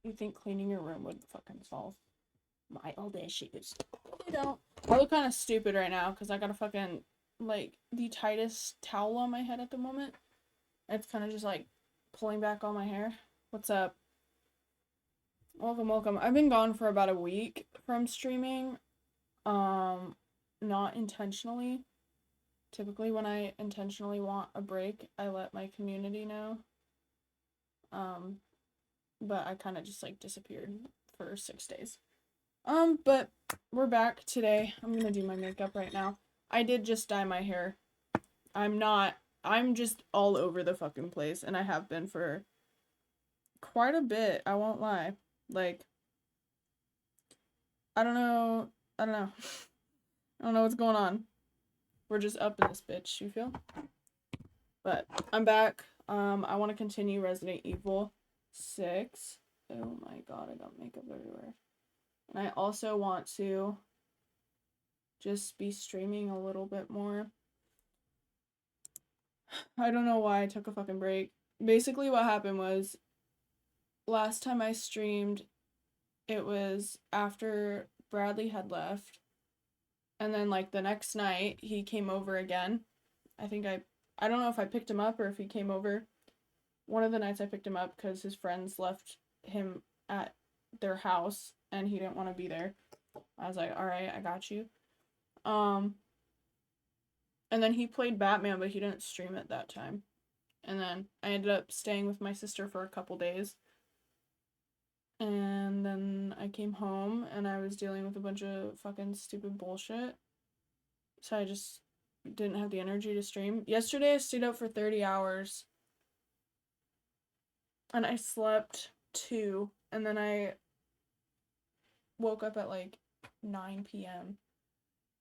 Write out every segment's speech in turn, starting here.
You think cleaning your room would fucking solve my old issues? They don't. I look kind of stupid right now because I got a fucking, like, the tightest towel on my head at the moment. It's kind of just, like, pulling back all my hair. What's up? Welcome, welcome. I've been gone for about a week from streaming. Not intentionally. Typically, when I intentionally want a break, I let my community know. But I kind of just, like, disappeared for 6 days. But we're back today. I'm gonna do my makeup right now. I did just dye my hair. I'm just all over the fucking place, and I have been for quite a bit, I won't lie. Like, I don't know. I don't know what's going on. We're just up in this bitch, you feel? But I'm back. I want to continue Resident Evil 6. Oh my god, I got makeup everywhere. And I also want to just be streaming a little bit more. I don't know why I took a fucking break. Basically what happened was, last time I streamed, it was after Bradley had left. And then, like, the next night, he came over again. I don't know if I picked him up or if he came over. One of the nights I picked him up because his friends left him at their house and he didn't want to be there. I was like, alright, I got you. And then he played Batman, but he didn't stream it that time. And then I ended up staying with my sister for a couple days. And then I came home and I was dealing with a bunch of fucking stupid bullshit. So I just didn't have the energy to stream. Yesterday I stayed up for 30 hours. And I slept 2. And then I woke up at like 9 p.m.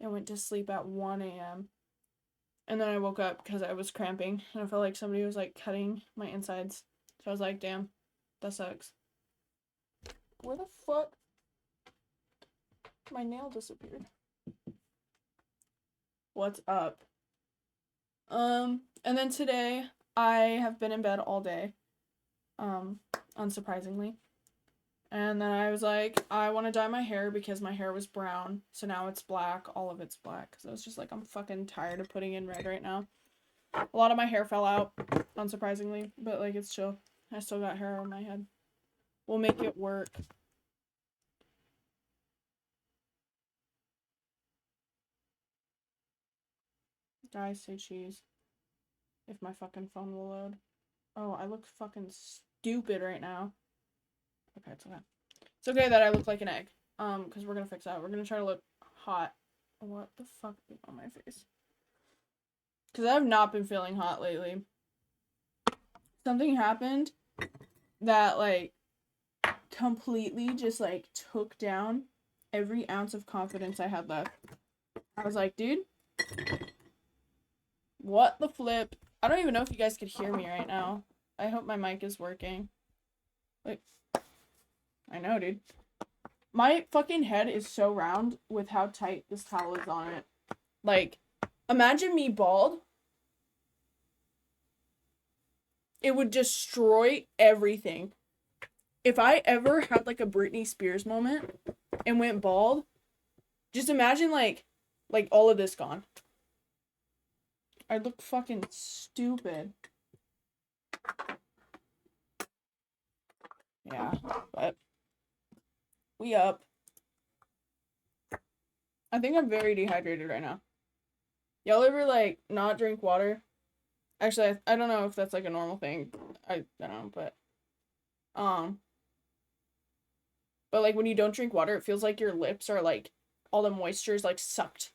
and went to sleep at 1 a.m. And then I woke up because I was cramping. And I felt like somebody was like cutting my insides. So I was like, damn, that sucks. Where the fuck? My nail disappeared. What's up? And then today I have been in bed all day. Unsurprisingly. And then I was like, I want to dye my hair because my hair was brown. So now it's black. All of it's black. Because I was just like, I'm fucking tired of putting in red right now. A lot of my hair fell out, unsurprisingly. But, like, it's chill. I still got hair on my head. We'll make it work. Guys, say cheese. If my fucking phone will load. Oh, I look fucking stupid right now. Okay, it's okay. It's okay that I look like an egg. Because we're gonna fix that. We're gonna try to look hot. What the fuck is on my face? Because I have not been feeling hot lately. Something happened that, like, completely just, like, took down every ounce of confidence I had left. I was like, dude, what the flip? I don't even know if you guys could hear me right now. I hope my mic is working. Like, I know, dude. My fucking head is so round with how tight this towel is on it. Like, imagine me bald. It would destroy everything. If I ever had, like, a Britney Spears moment and went bald, just imagine, like all of this gone. I'd look fucking stupid. Yeah, but we up. I think I'm very dehydrated right now. Y'all ever, like, not drink water? Actually, I don't know if that's, like, a normal thing. I don't know, but like, when you don't drink water, it feels like your lips are, like, all the moisture is, like, sucked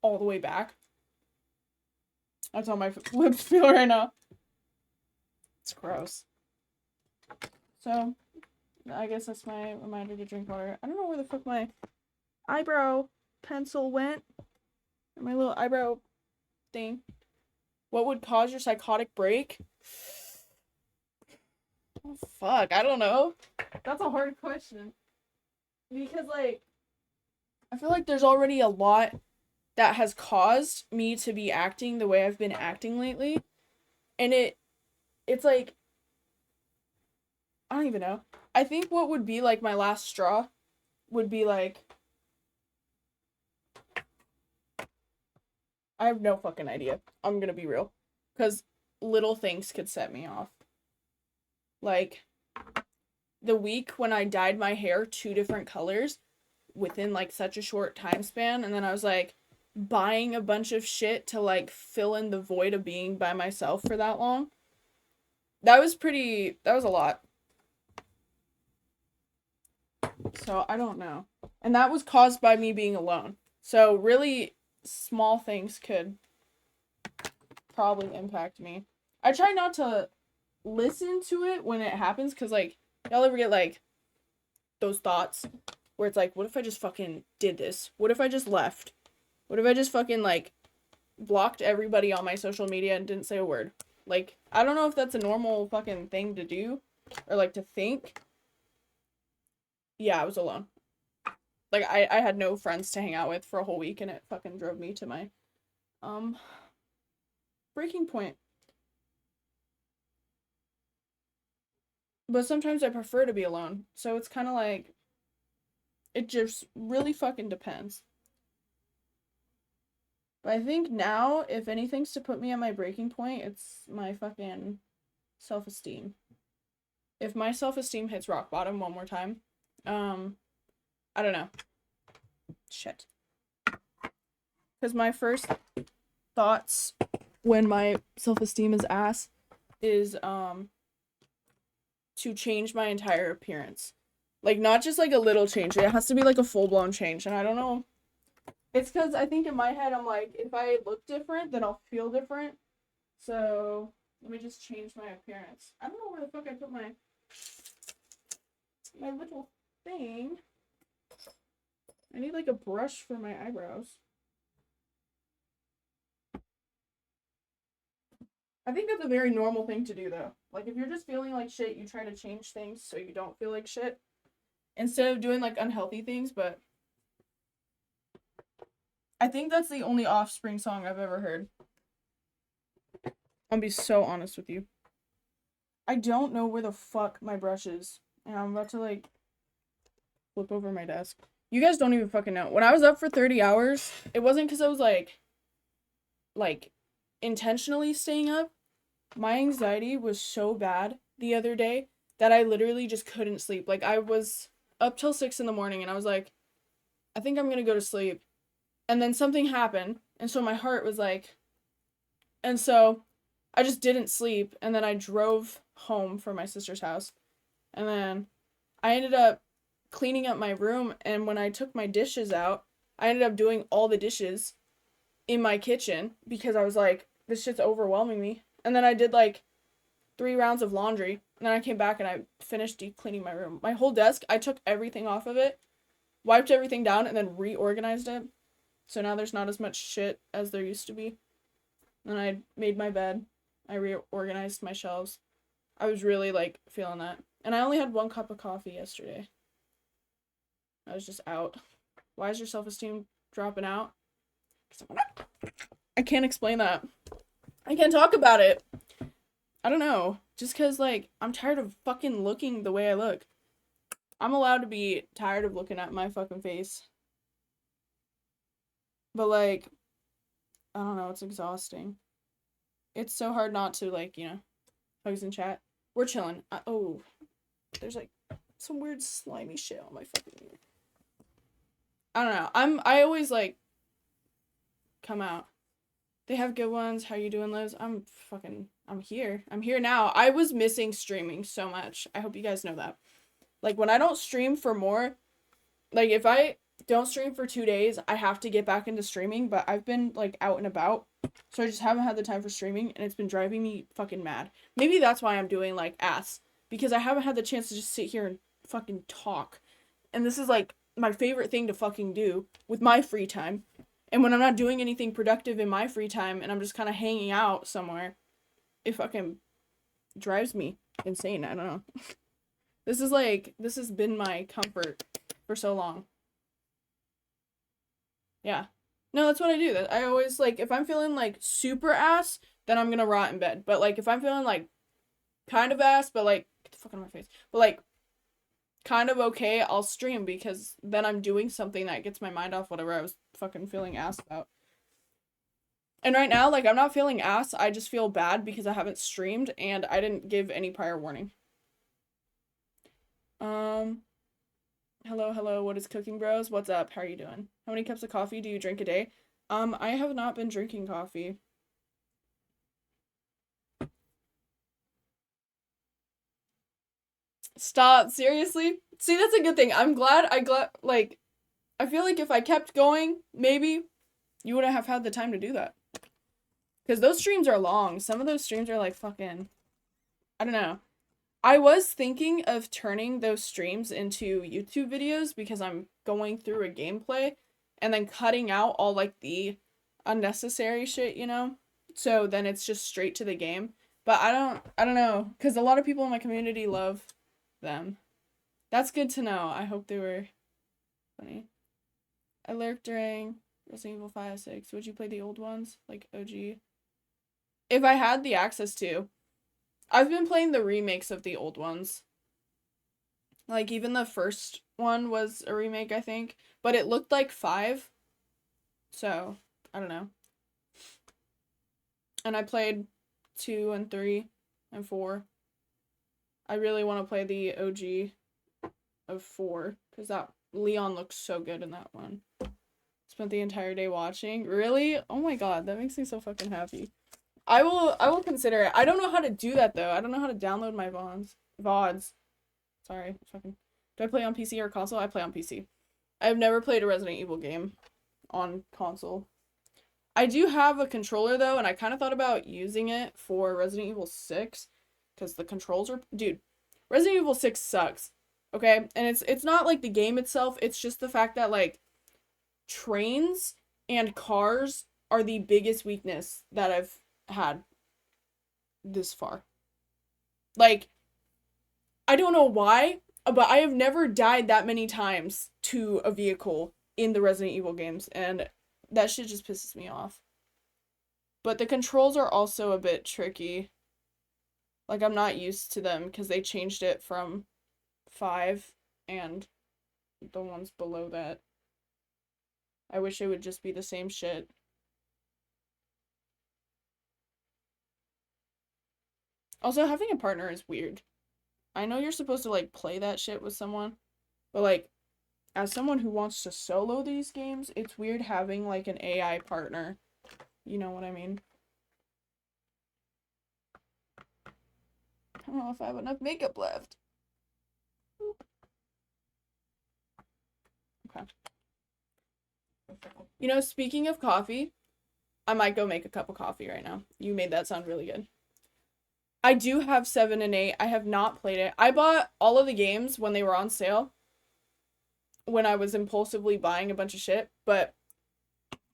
all the way back. That's how my lips feel right now. It's gross. So, I guess that's my reminder to drink water. I don't know where the fuck my eyebrow pencil went. My little eyebrow thing. What would cause your psychotic break? Oh, fuck, I don't know. That's a hard question. Because, like, I feel like there's already a lot that has caused me to be acting the way I've been acting lately. And it's like, I don't even know. I think what would be like my last straw would be like, I have no fucking idea. I'm gonna be real. Because little things could set me off. Like, the week when I dyed my hair 2 different colors within like such a short time span, and then I was like buying a bunch of shit to like fill in the void of being by myself for that long. That was a lot. So I don't know. And that was caused by me being alone. So really small things could probably impact me. I try not to listen to it when it happens, because like, y'all ever get like those thoughts where it's like, what if I just fucking did this? What if I just left? What if I just fucking like blocked everybody on my social media and didn't say a word? Like, I don't know if that's a normal fucking thing to do or like to think. Yeah, I was alone. Like, I had no friends to hang out with for a whole week, and it fucking drove me to my breaking point. But sometimes I prefer to be alone. So it's kind of like, it just really fucking depends. But I think now, if anything's to put me at my breaking point, it's my fucking self-esteem. If my self-esteem hits rock bottom one more time, I don't know. Shit. Because my first thoughts when my self-esteem is ass is, to change my entire appearance. Like, not just like a little change. It has to be like a full-blown change. And I don't know. It's because I think in my head, I'm like, if I look different, then I'll feel different. So, let me just change my appearance. I don't know where the fuck I put my little thing. I need like a brush for my eyebrows. I think that's a very normal thing to do, though. Like, if you're just feeling like shit, you try to change things so you don't feel like shit. Instead of doing like unhealthy things, but I think that's the only Offspring song I've ever heard. I'll be so honest with you. I don't know where the fuck my brush is. And I'm about to like flip over my desk. You guys don't even fucking know. When I was up for 30 hours, it wasn't because I was like intentionally staying up. My anxiety was so bad the other day that I literally just couldn't sleep. Like, I was up till 6 in the morning and I was like, I think I'm gonna go to sleep. And then something happened, and so my heart was like, and so I just didn't sleep, and then I drove home from my sister's house, and then I ended up cleaning up my room, and when I took my dishes out, I ended up doing all the dishes in my kitchen because I was like, this shit's overwhelming me. And then I did like 3 rounds of laundry, and then I came back and I finished deep cleaning my room. My whole desk, I took everything off of it, wiped everything down, and then reorganized it. So now there's not as much shit as there used to be. And I made my bed. I reorganized my shelves. I was really like feeling that. And I only had 1 cup of coffee yesterday. I was just out. Why is your self-esteem dropping out? I can't explain that. I can't talk about it. I don't know. Just because, like, I'm tired of fucking looking the way I look. I'm allowed to be tired of looking at my fucking face. But, like, I don't know, it's exhausting. It's so hard not to, like, you know, hugs and chat. We're chilling. Oh, there's, like, some weird slimy shit on my fucking ear. I don't know. I always, like, come out. They have good ones. How you doing, Liz? I'm here. I'm here now. I was missing streaming so much. I hope you guys know that. Like, when I don't stream for more, like, if I don't stream for 2 days, I have to get back into streaming, but I've been, like, out and about, so I just haven't had the time for streaming, and it's been driving me fucking mad. Maybe that's why I'm doing, like, ass, because I haven't had the chance to just sit here and fucking talk, and this is, like, my favorite thing to fucking do with my free time, and when I'm not doing anything productive in my free time, and I'm just kind of hanging out somewhere, it fucking drives me insane. I don't know. This has been my comfort for so long. Yeah. No, that's what I do. I always, like, if I'm feeling, like, super ass, then I'm gonna rot in bed. But, like, if I'm feeling, like, kind of ass, but, like, get the fuck out of my face. But, like, kind of okay, I'll stream because then I'm doing something that gets my mind off whatever I was fucking feeling ass about. And right now, like, I'm not feeling ass, I just feel bad because I haven't streamed and I didn't give any prior warning. Hello, what is cooking, bros? What's up? How are you doing? How many cups of coffee do you drink a day? I have not been drinking coffee. Stop, seriously? See, that's a good thing. I'm glad, like, I feel like if I kept going, maybe you wouldn't have had the time to do that. Because those streams are long. Some of those streams are like fucking, I don't know. I was thinking of turning those streams into YouTube videos because I'm going through a gameplay and then cutting out all like the unnecessary shit, you know? So then it's just straight to the game. But I don't know, cuz a lot of people in my community love them. That's good to know. I hope they were funny. I lurked during Resident Evil 5, 6. Would you play the old ones like OG? If I had the access to. I've been playing the remakes of the old ones. Like, even the first one was a remake, I think. But it looked like 5. So, I don't know. And I played 2 and 3 and 4. I really want to play the OG of 4. Because that Leon looks so good in that one. Spent the entire day watching. Really? Oh my god, that makes me so fucking happy. I will consider it. I don't know how to do that though. I don't know how to download my VODs. Sorry, fucking. Do I play on PC or console? I play on PC. I've never played a Resident Evil game on console. I do have a controller though, and I kind of thought about using it for Resident Evil 6 because the controls are dude. Resident Evil 6 sucks. Okay? And it's not like the game itself, it's just the fact that like trains and cars are the biggest weakness that I've had this far. Like, I don't know why, but I have never died that many times to a vehicle in the Resident Evil games, and that shit just pisses me off. But the controls are also a bit tricky. Like, I'm not used to them because they changed it from 5 and the ones below that. I wish it would just be the same shit. Also, having a partner is weird. I know you're supposed to, like, play that shit with someone, but, like, as someone who wants to solo these games, it's weird having, like, an AI partner. You know what I mean? I don't know if I have enough makeup left. Okay. You know, speaking of coffee, I might go make a cup of coffee right now. You made that sound really good. I do have 7 and 8. I have not played it. I bought all of the games when they were on sale. When I was impulsively buying a bunch of shit. But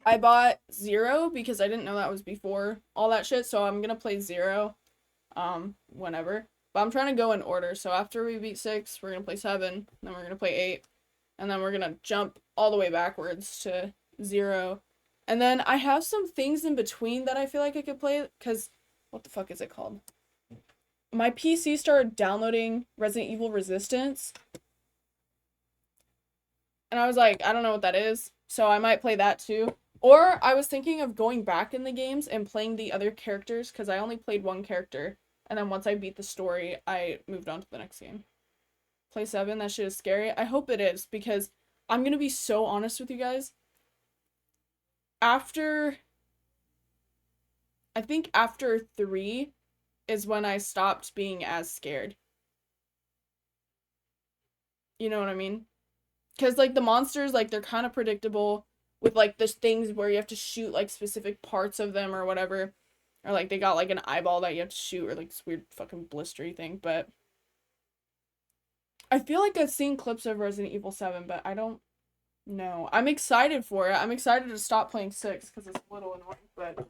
I bought 0 because I didn't know that was before all that shit. So I'm gonna play 0 whenever. But I'm trying to go in order. So after we beat 6, we're gonna play 7. Then we're gonna play 8. And then we're gonna jump all the way backwards to 0. And then I have some things in between that I feel like I could play. Because, what the fuck is it called? My PC started downloading Resident Evil Resistance. And I was like, I don't know what that is. So I might play that too. Or I was thinking of going back in the games and playing the other characters. Because I only played one character. And then once I beat the story, I moved on to the next game. Play 7, that shit is scary. I hope it is. Because I'm going to be so honest with you guys. I think after 3 is when I stopped being as scared. You know what I mean? Because, like, the monsters, like, they're kind of predictable with, like, the things where you have to shoot, like, specific parts of them or whatever. Or, like, they got, like, an eyeball that you have to shoot or, like, this weird fucking blistery thing. But I feel like I've seen clips of Resident Evil 7, but I don't know. I'm excited for it. I'm excited to stop playing 6 because it's a little annoying, but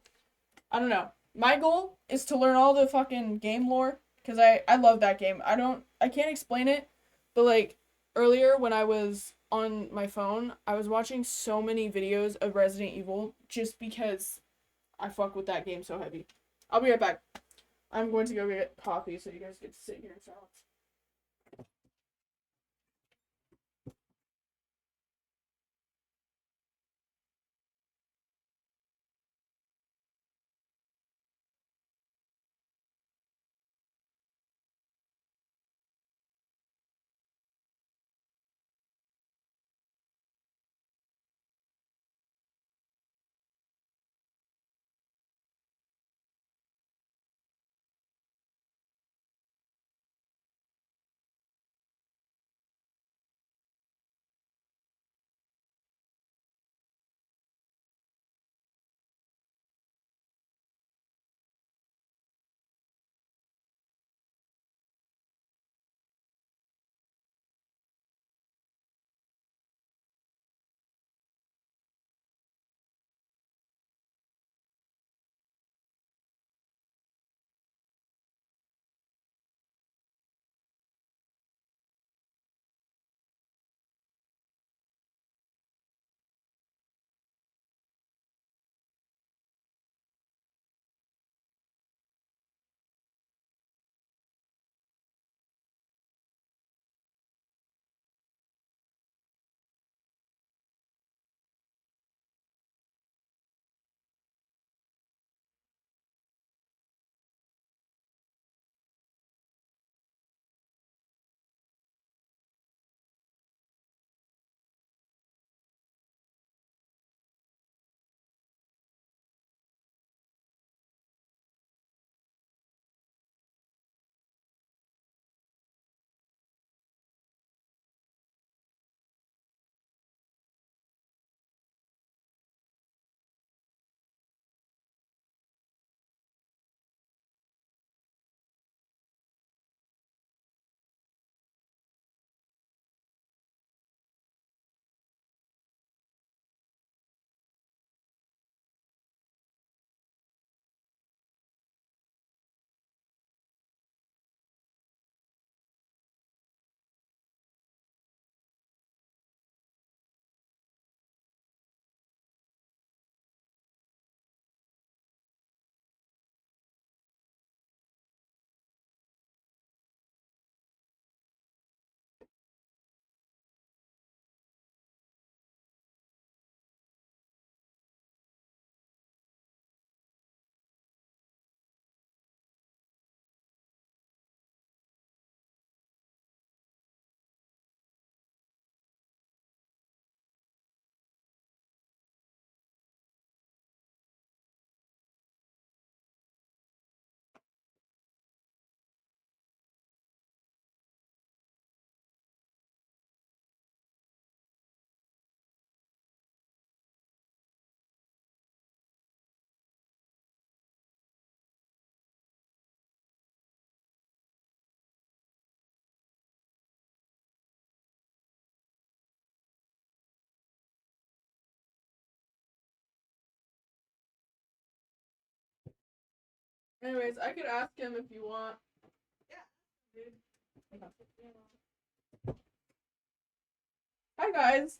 I don't know. My goal is to learn all the fucking game lore because I love that game. I can't explain it, but like earlier when I was on my phone, I was watching so many videos of Resident Evil just because I fuck with that game so heavy. I'll be right back. I'm going to go get coffee so you guys get to sit here in silence. Anyways, I could ask him if you want. Yeah, dude. Hi guys,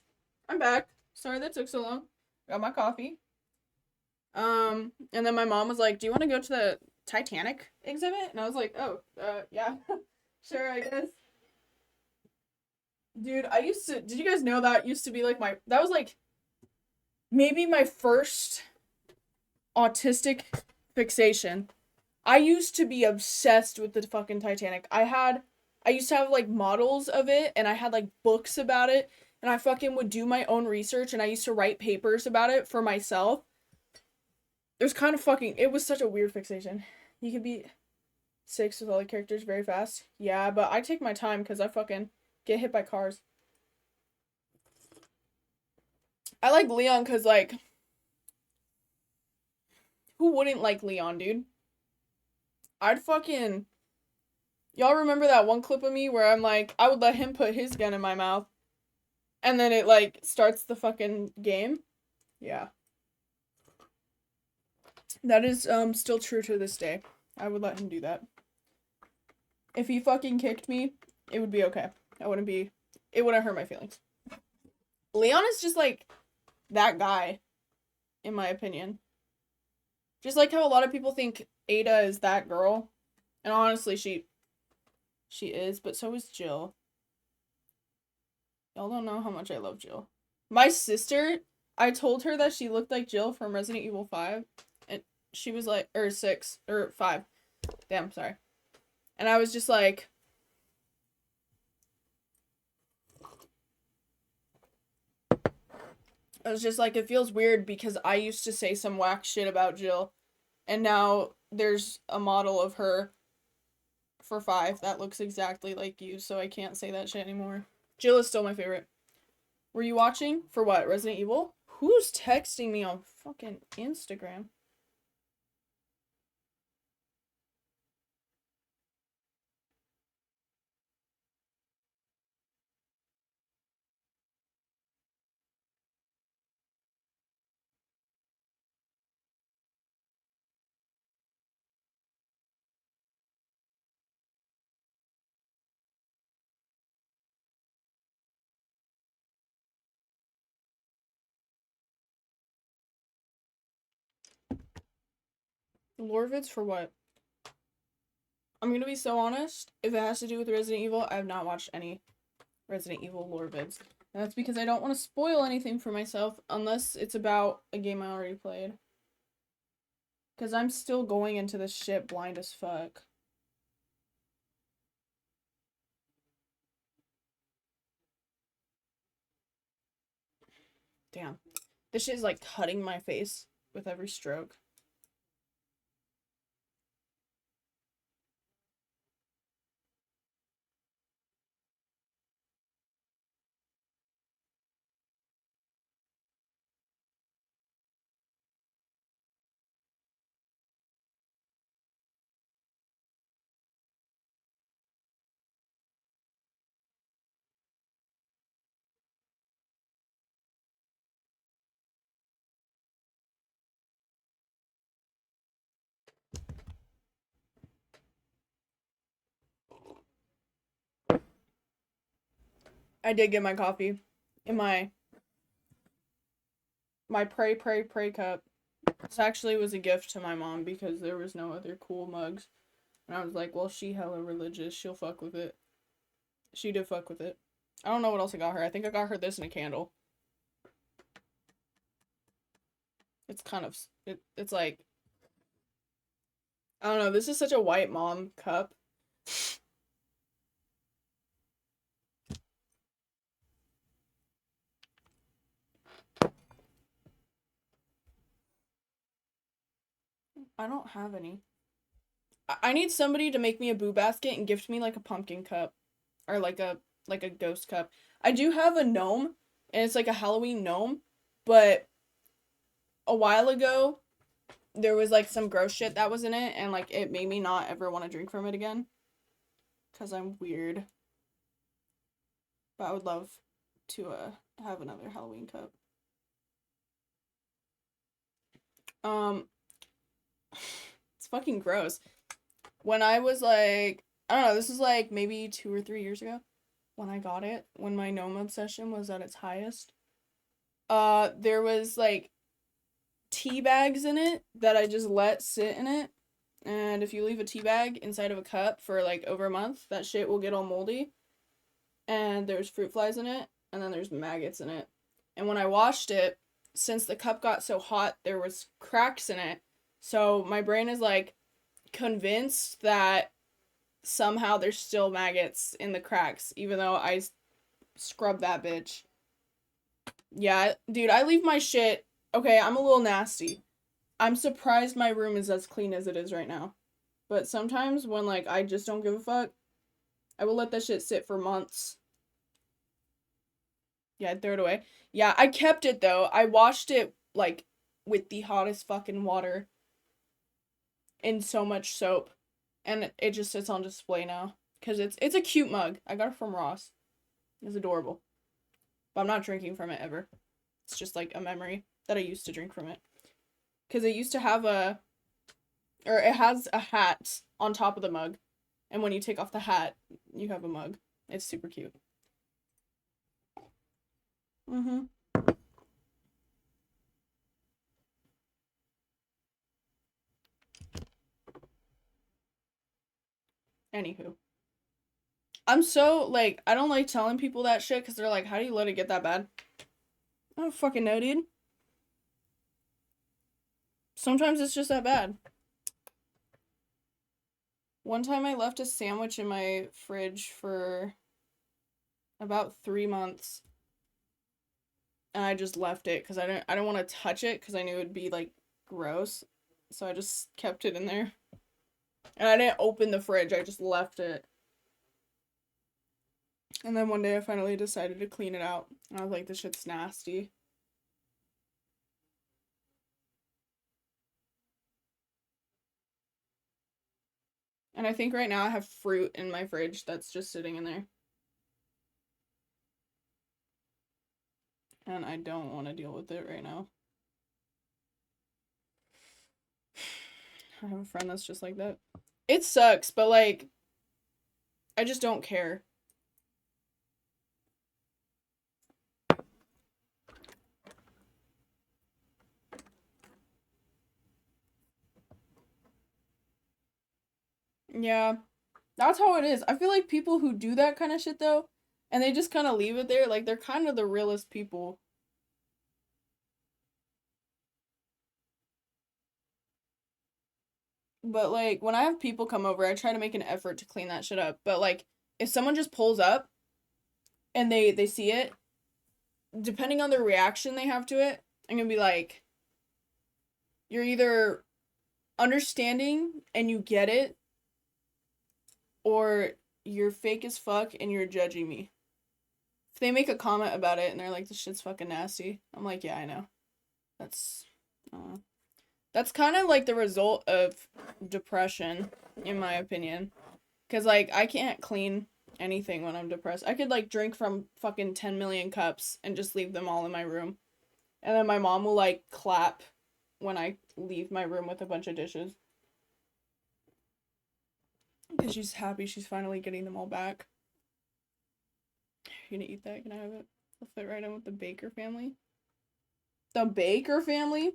I'm back. Sorry that took so long. Got my coffee. And then my mom was like, "Do you want to go to the Titanic exhibit?" And I was like, "Oh, yeah, sure, I guess." Dude, I used to. Did you guys know that used to be like my? That was like maybe my first autistic fixation. I used to be obsessed with the fucking Titanic. I used to have like models of it and I had like books about it and I fucking would do my own research and I used to write papers about it for myself. It was such a weird fixation. You could be 6 with all the characters very fast. Yeah, but I take my time because I fucking get hit by cars. I like Leon because, like, who wouldn't like Leon, dude? I'd fucking. Y'all remember that one clip of me where I'm like, I would let him put his gun in my mouth and then it, like, starts the fucking game? Yeah. That is, still true to this day. I would let him do that. If he fucking kicked me, it would be okay. It wouldn't hurt my feelings. Leon is just, like, that guy, in my opinion. Just like how a lot of people think Ada is that girl. And honestly, she is, but so is Jill. Y'all don't know how much I love Jill. My sister, I told her that she looked like Jill from Resident Evil 5. And she was like, or 6, or 5. Damn, sorry. And I was just like, it feels weird because I used to say some whack shit about Jill. And now there's a model of her for 5 that looks exactly like you, so I can't say that shit anymore. Jill is still my favorite. Were you watching? For what? Resident Evil? Who's texting me on fucking Instagram? Lore vids for what? I'm gonna be so honest. If it has to do with Resident Evil, I have not watched any Resident Evil lore vids. And that's because I don't want to spoil anything for myself unless it's about a game I already played. Because I'm still going into this shit blind as fuck. Damn. This shit is like cutting my face with every stroke. I did get my coffee in my pray cup. This actually was a gift to my mom because there was no other cool mugs. And I was like, well, she hella religious. She'll fuck with it. She did fuck with it. I don't know what else I got her. I think I got her this and a candle. It's kind of, it's like, I don't know. This is such a white mom cup. I don't have any. I need somebody to make me a boo basket and gift me like a pumpkin cup. Or like a ghost cup. I do have a gnome, and it's like a Halloween gnome, but a while ago there was like some gross shit that was in it, and like it made me not ever want to drink from it again. Cause I'm weird. But I would love to have another Halloween cup. It's It's fucking gross. When I was like, I don't know, this is like maybe 2 or 3 years ago when I got it, when my gnome obsession was at its highest. There was like tea bags in it that I just let sit in it. And if you leave a tea bag inside of a cup for like over a month, that shit will get all moldy. And there's fruit flies in it, and then there's maggots in it. And when I washed it, since the cup got so hot, there was cracks in it. So my brain is like convinced that somehow there's still maggots in the cracks, even though I scrubbed that bitch. Yeah, dude, I leave my shit. Okay, I'm a little nasty. I'm surprised my room is as clean as it is right now. But sometimes when like I just don't give a fuck, I will let that shit sit for months. Yeah, I'd throw it away. Yeah, I kept it though. I washed it like with the hottest fucking water and so much soap. And it just sits on display now. Cause it's a cute mug. I got it from Ross. It's adorable. But I'm not drinking from it ever. It's just like a memory that I used to drink from it. Cause it used to have it has a hat on top of the mug. And when you take off the hat, you have a mug. It's super cute. Mm-hmm. Anywho. I'm so, like, I don't like telling people that shit because they're like, how do you let it get that bad? I don't fucking know, dude. Sometimes it's just that bad. One time I left a sandwich in my fridge for about 3 months. And I just left it because I don't want to touch it because I knew it would be, like, gross. So I just kept it in there. And I didn't open the fridge, I just left it. And then one day I finally decided to clean it out. And I was like, this shit's nasty. And I think right now I have fruit in my fridge that's just sitting in there. And I don't want to deal with it right now. I have a friend that's just like that. It sucks, but like, I just don't care. Yeah, that's how it is. I feel like people who do that kind of shit though, and they just kind of leave it there, like they're kind of the realest people. But like when I have people come over, I try to make an effort to clean that shit up. But like if someone just pulls up and they see it, depending on their reaction they have to it, I'm gonna be like, you're either understanding and you get it, or you're fake as fuck and you're judging me. If they make a comment about it and they're like, this shit's fucking nasty, I'm like, yeah, I know. That's, that's kind of like the result of depression, in my opinion. Because, like, I can't clean anything when I'm depressed. I could, like, drink from fucking 10 million cups and just leave them all in my room. And then my mom will, like, clap when I leave my room with a bunch of dishes. Because she's happy she's finally getting them all back. You gonna eat that? Can I have it? I'll fit right in with the Baker family. The Baker family?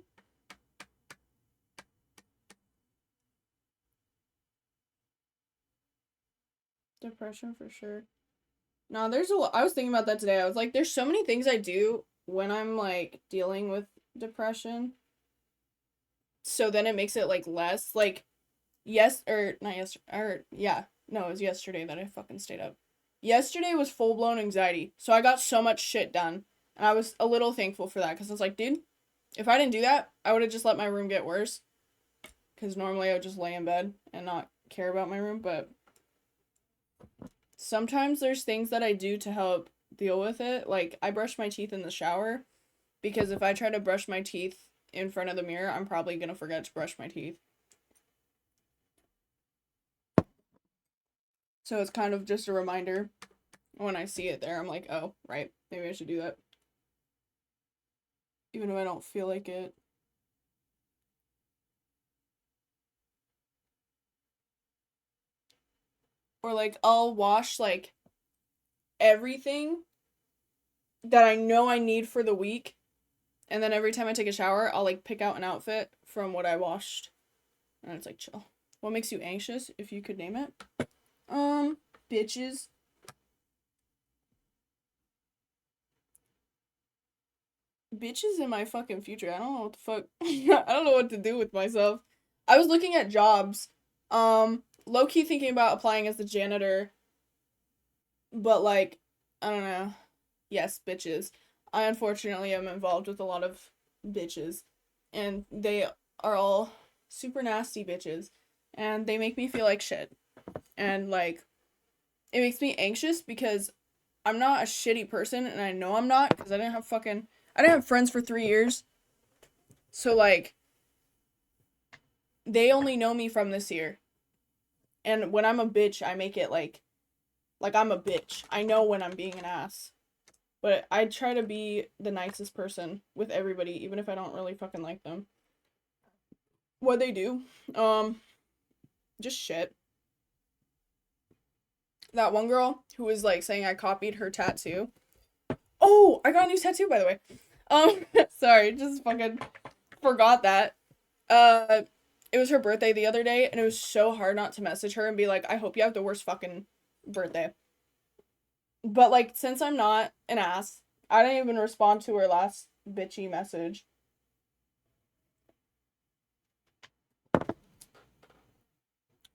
Depression for sure. No, there's a lot. I was thinking about that today. I was like, there's so many things I do when I'm like dealing with depression. So then it makes it like less like yes or not yesterday or yeah. No, it was yesterday that I fucking stayed up. Yesterday was full blown anxiety. So I got so much shit done. And I was a little thankful for that because I was like, dude, if I didn't do that, I would have just let my room get worse. Because normally I would just lay in bed and not care about my room. But sometimes there's things that I do to help deal with it. Like, I brush my teeth in the shower because if I try to brush my teeth in front of the mirror, I'm probably gonna forget to brush my teeth. So it's kind of just a reminder. When I see it there, I'm like, oh, right, maybe I should do that. Even if I don't feel like it. Or like I'll wash like everything that I know I need for the week, and then every time I take a shower, I'll like pick out an outfit from what I washed. And it's like chill. What makes you anxious, if you could name it? Bitches. Bitches in my fucking future. I don't know what the fuck. I don't know what to do with myself. I was looking at jobs. Low key thinking about applying as the janitor, but like, I don't know. Yes, bitches. I unfortunately am involved with a lot of bitches, and they are all super nasty bitches, and they make me feel like shit. And like, it makes me anxious because I'm not a shitty person, and I know I'm not because I didn't have friends for 3 years. So like, they only know me from this year. And when I'm a bitch, I make it like I'm a bitch. I know when I'm being an ass. But I try to be the nicest person with everybody, even if I don't really fucking like them. What they do, um, just shit. That one girl who was like saying I copied her tattoo. Oh, I got a new tattoo by the way. Sorry, just fucking forgot that. Uh, it was her birthday the other day, and it was so hard not to message her and be like, I hope you have the worst fucking birthday. But like, since I'm not an ass, I didn't even respond to her last bitchy message.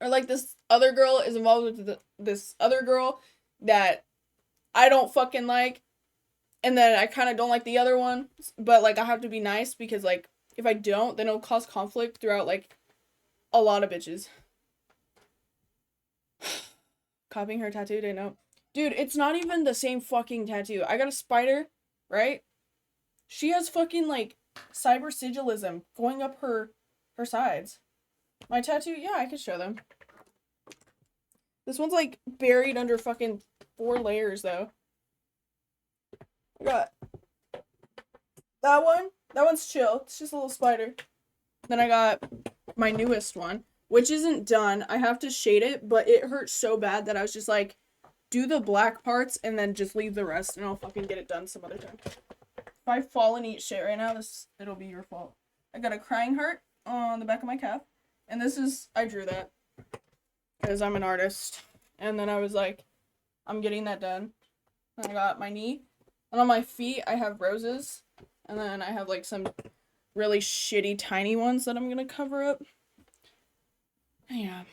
Or like this other girl is involved with this other girl that I don't fucking like, and then I kind of don't like the other one, but like I have to be nice because like if I don't, then it'll cause conflict throughout like a lot of bitches. Copying her tattoo, didn't know. Dude, it's not even the same fucking tattoo. I got a spider, right? She has fucking like cyber sigilism going up her sides. My tattoo, yeah, I could show them. This one's like buried under fucking 4 layers though. I got that one. That one's chill. It's just a little spider. Then I got my newest one, which isn't done. I have to shade it, but it hurts so bad that I was just like, do the black parts and then just leave the rest, and I'll fucking get it done some other time. If I fall and eat shit right now, it'll be your fault. I got a crying heart on the back of my calf, and I drew that because I'm an artist. And then I was like, I'm getting that done. And I got my knee, and on my feet I have roses, and then I have like some really shitty tiny ones that I'm gonna cover up. Yeah.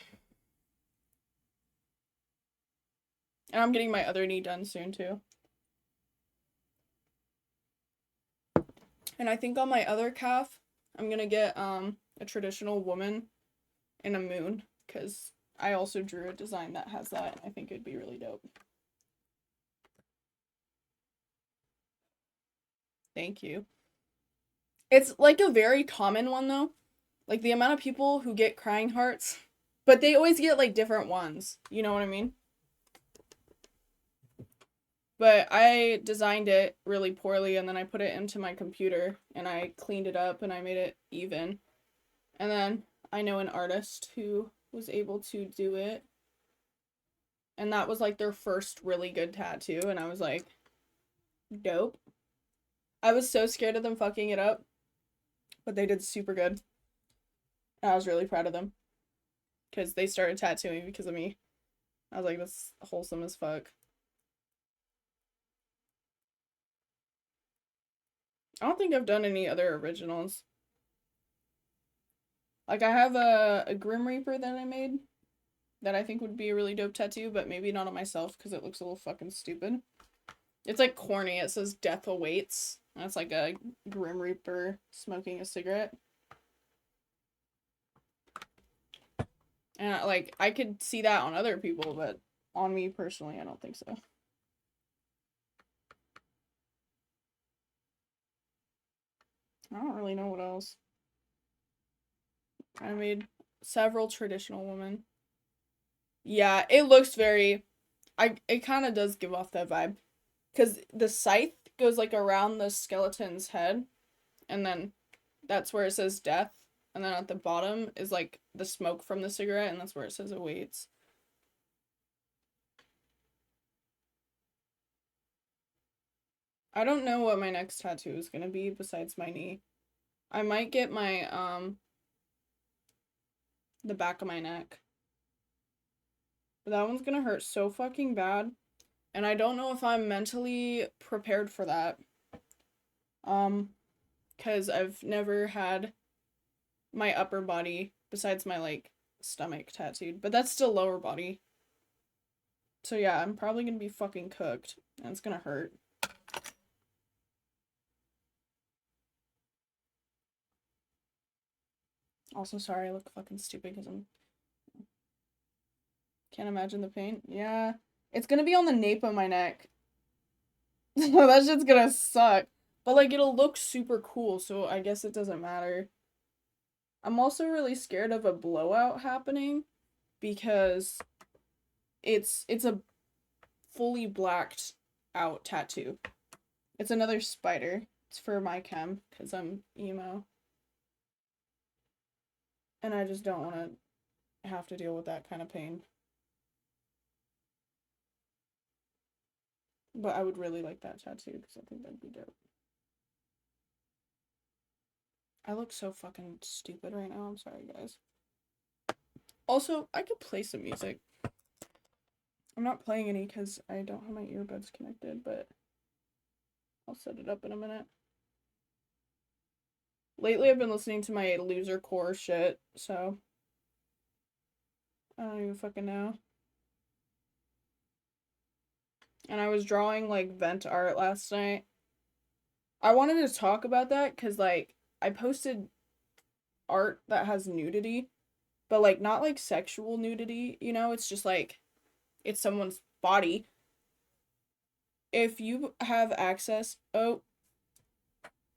And I'm getting my other knee done soon too. And I think on my other calf, I'm gonna get a traditional woman and a moon, because I also drew a design that has that, and I think it'd be really dope. Thank you. It's like a very common one though. Like the amount of people who get crying hearts, but they always get like different ones. You know what I mean? But I designed it really poorly, and then I put it into my computer and I cleaned it up and I made it even. And then I know an artist who was able to do it. And that was like their first really good tattoo, and I was like, dope. I was so scared of them fucking it up, but they did super good. And I was really proud of them because they started tattooing because of me. I was like, that's wholesome as fuck. I don't think I've done any other originals. Like I have a Grim Reaper that I made that I think would be a really dope tattoo, but maybe not on myself because it looks a little fucking stupid. It's like corny. It says death awaits. And it's like a Grim Reaper smoking a cigarette. And like I could see that on other people, but on me personally, I don't think so. I don't really know what else. I made several traditional women. Yeah, it looks very it kind of does give off that vibe cuz the scythe goes like around the skeleton's head, and then that's where it says death, and then at the bottom is like the smoke from the cigarette, and that's where it says awaits. I don't know what my next tattoo is gonna be besides my knee. I might get my, the back of my neck. But that one's gonna hurt so fucking bad. And I don't know if I'm mentally prepared for that. Because I've never had my upper body, besides my, like, stomach tattooed. But that's still lower body. So yeah, I'm probably gonna be fucking cooked. And it's gonna hurt. Also, sorry I look fucking stupid because I'm... Can't imagine the pain. Yeah. It's gonna be on the nape of my neck. So that shit's gonna suck. But, like, it'll look super cool, so I guess it doesn't matter. I'm also really scared of a blowout happening because it's a fully blacked out tattoo. It's another spider. It's for my chem because I'm emo. And I just don't want to have to deal with that kind of pain. But I would really like that tattoo because I think that'd be dope. I look so fucking stupid right now. I'm sorry, guys. Also, I could play some music. I'm not playing any because I don't have my earbuds connected, but I'll set it up in a minute. Lately, I've been listening to my loser core shit, so I don't even fucking know. And I was drawing, like, vent art last night. I wanted to talk about that because, like, I posted art that has nudity, but, like, not, like, sexual nudity, you know? It's just, like, it's someone's body. If you have access... Oh.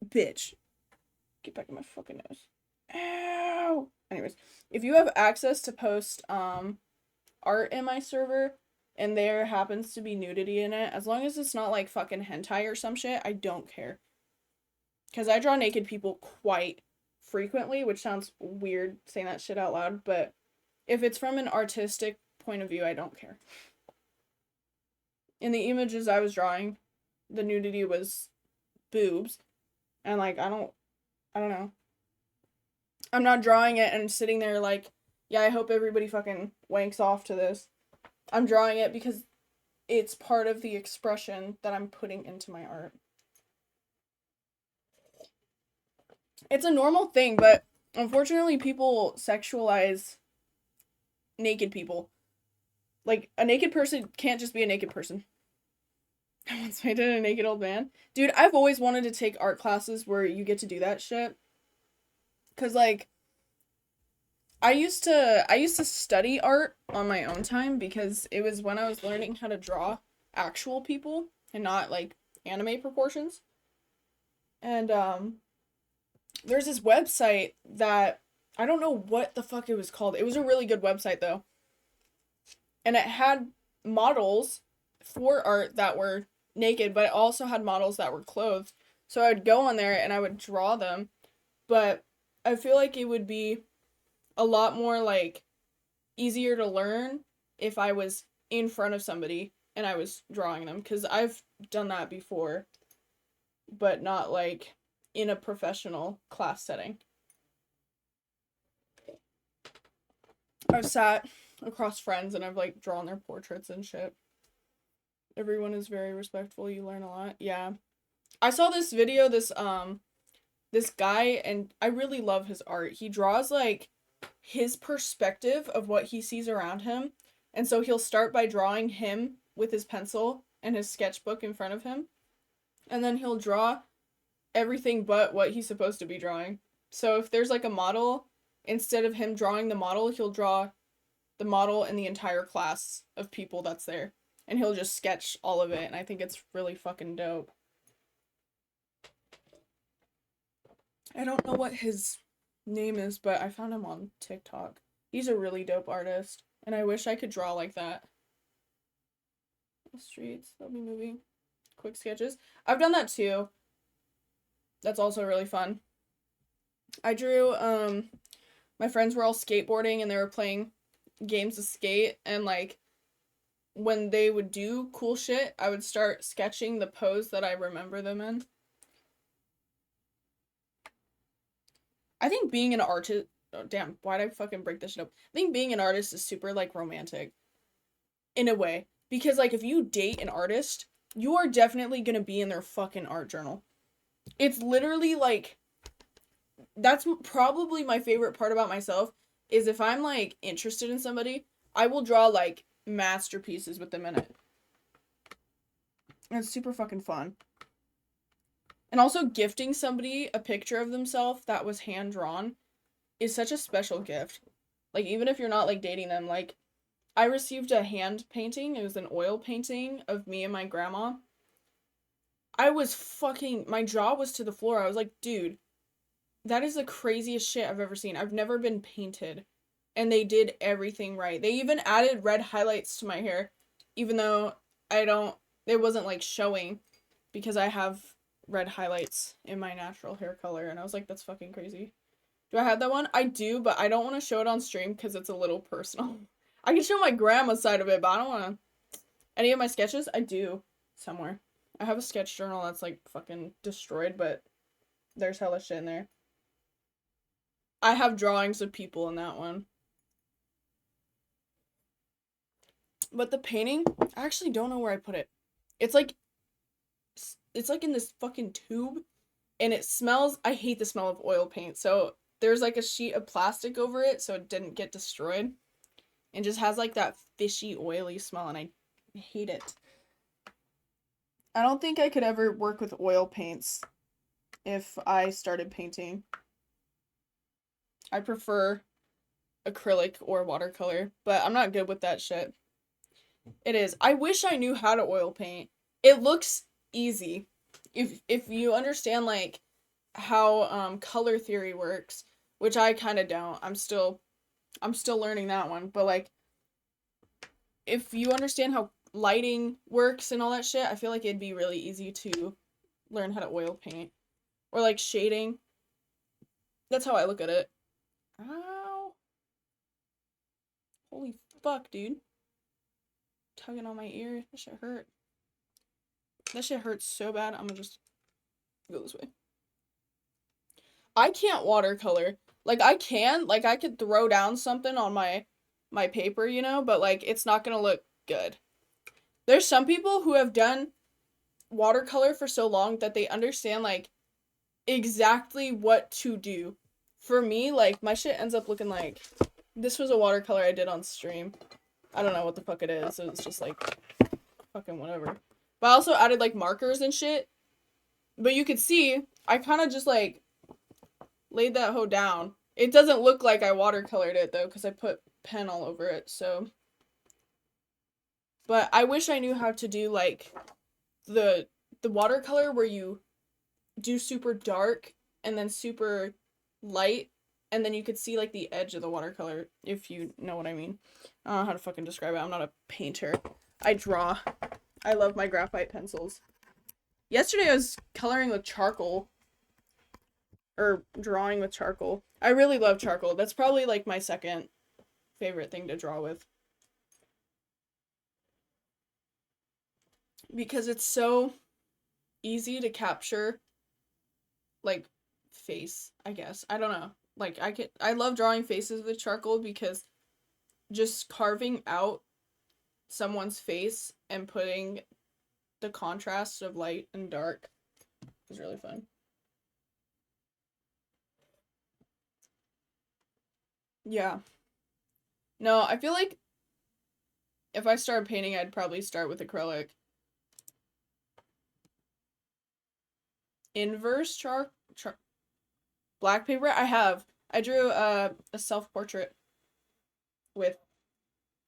Bitch. Get back in my fucking nose. Ow! Anyways, if you have access to post, art in my server, and there happens to be nudity in it, as long as it's not, like, fucking hentai or some shit, I don't care. Because I draw naked people quite frequently, which sounds weird saying that shit out loud, but if it's from an artistic point of view, I don't care. In the images I was drawing, the nudity was boobs, and, like, I don't know. I'm not drawing it and sitting there like, yeah, I hope everybody fucking wanks off to this. I'm drawing it because it's part of the expression that I'm putting into my art. It's a normal thing, but unfortunately people sexualize naked people. Like, a naked person can't just be a naked person. I once painted a naked old man. Dude, I've always wanted to take art classes where you get to do that shit. 'Cause, like, I used to study art on my own time because it was when I was learning how to draw actual people and not, like, anime proportions. And there's this website that I don't know what the fuck it was called. It was a really good website though. And it had models for art that were naked, but it also had models that were clothed. So I would go on there and I would draw them, but I feel like it would be a lot more, like, easier to learn if I was in front of somebody and I was drawing them, because I've done that before, but not, like, in a professional class setting. I've sat across friends and I've, like, drawn their portraits and shit. Everyone is very respectful. You learn a lot. Yeah. I saw this video, this guy, and I really love his art. He draws, like, his perspective of what he sees around him. And so he'll start by drawing him with his pencil and his sketchbook in front of him. And then he'll draw everything but what he's supposed to be drawing. So if there's, like, a model, instead of him drawing the model, he'll draw the model and the entire class of people that's there. And he'll just sketch all of it, and I think it's really fucking dope. I don't know what his name is, but I found him on TikTok. He's a really dope artist, and I wish I could draw like that. The streets, they'll be moving. Quick sketches. I've done that too. That's also really fun. I drew, my friends were all skateboarding and they were playing games of skate, and, like, when they would do cool shit, I would start sketching the pose that I remember them in. I think being an artist, oh, damn, why'd I fucking break this shit up? I think being an artist is super, like, romantic. In a way. Because, like, if you date an artist, you are definitely gonna be in their fucking art journal. It's literally, like, that's probably my favorite part about myself, is if I'm, like, interested in somebody, I will draw, like, masterpieces with them in it. And it's super fucking fun. And also, gifting somebody a picture of themselves that was hand-drawn is such a special gift. Like, even if you're not, like, dating them, like, I received a hand painting. It was an oil painting of me and my grandma. I was fucking, my jaw was to the floor. I was like, dude, that is the craziest shit I've ever seen. I've never been painted. And they did everything right. They even added red highlights to my hair, even though it wasn't, like, showing, because I have red highlights in my natural hair color. And I was like, that's fucking crazy. Do I have that one? I do, but I don't want to show it on stream because it's a little personal. I can show my grandma's side of it, but I don't want to. Any of my sketches? I do. Somewhere. I have a sketch journal that's, like, fucking destroyed, but there's hella shit in there. I have drawings of people in that one. But the painting, I actually don't know where I put it. It's like in this fucking tube, and it smells, I hate the smell of oil paint, so there's, like, a sheet of plastic over it so it didn't get destroyed. And just has, like, that fishy, oily smell, and I hate it. I don't think I could ever work with oil paints if I started painting. I prefer acrylic or watercolor, but I'm not good with that shit. It is. I wish I knew how to oil paint. It looks easy. If you understand, like, how color theory works, which I kind of don't. I'm still learning that one, but, like, if you understand how lighting works and all that shit, I feel like it'd be really easy to learn how to oil paint. Or, like, shading. That's how I look at it. Ow. Holy fuck, dude. Tugging on my ear. That shit hurt. That shit hurts so bad. I'm gonna just go this way. I can't watercolor. Like, I can. Like, I could throw down something on my paper, you know? But, like, it's not gonna look good. There's some people who have done watercolor for so long that they understand, like, exactly what to do. For me, like, my shit ends up looking like, this was a watercolor I did on stream. I don't know what the fuck it is. It was just, like, fucking whatever. But I also added, like, markers and shit. But you could see, I kind of just, like, laid that hoe down. It doesn't look like I watercolored it, though, because I put pen all over it, so. But I wish I knew how to do, like, the watercolor where you do super dark and then super light, and then you could see, like, the edge of the watercolor, if you know what I mean. I don't know how to fucking describe it. I'm not a painter. I draw. I love my graphite pencils. Yesterday I was coloring with charcoal. Or drawing with charcoal. I really love charcoal. That's probably, like, my second favorite thing to draw with. Because it's so easy to capture, like, face, I guess. I don't know. Like, I love drawing faces with charcoal because just carving out someone's face and putting the contrast of light and dark is really fun. Yeah. No, I feel like if I started painting, I'd probably start with acrylic. Inverse black paper? I have. I drew a self-portrait with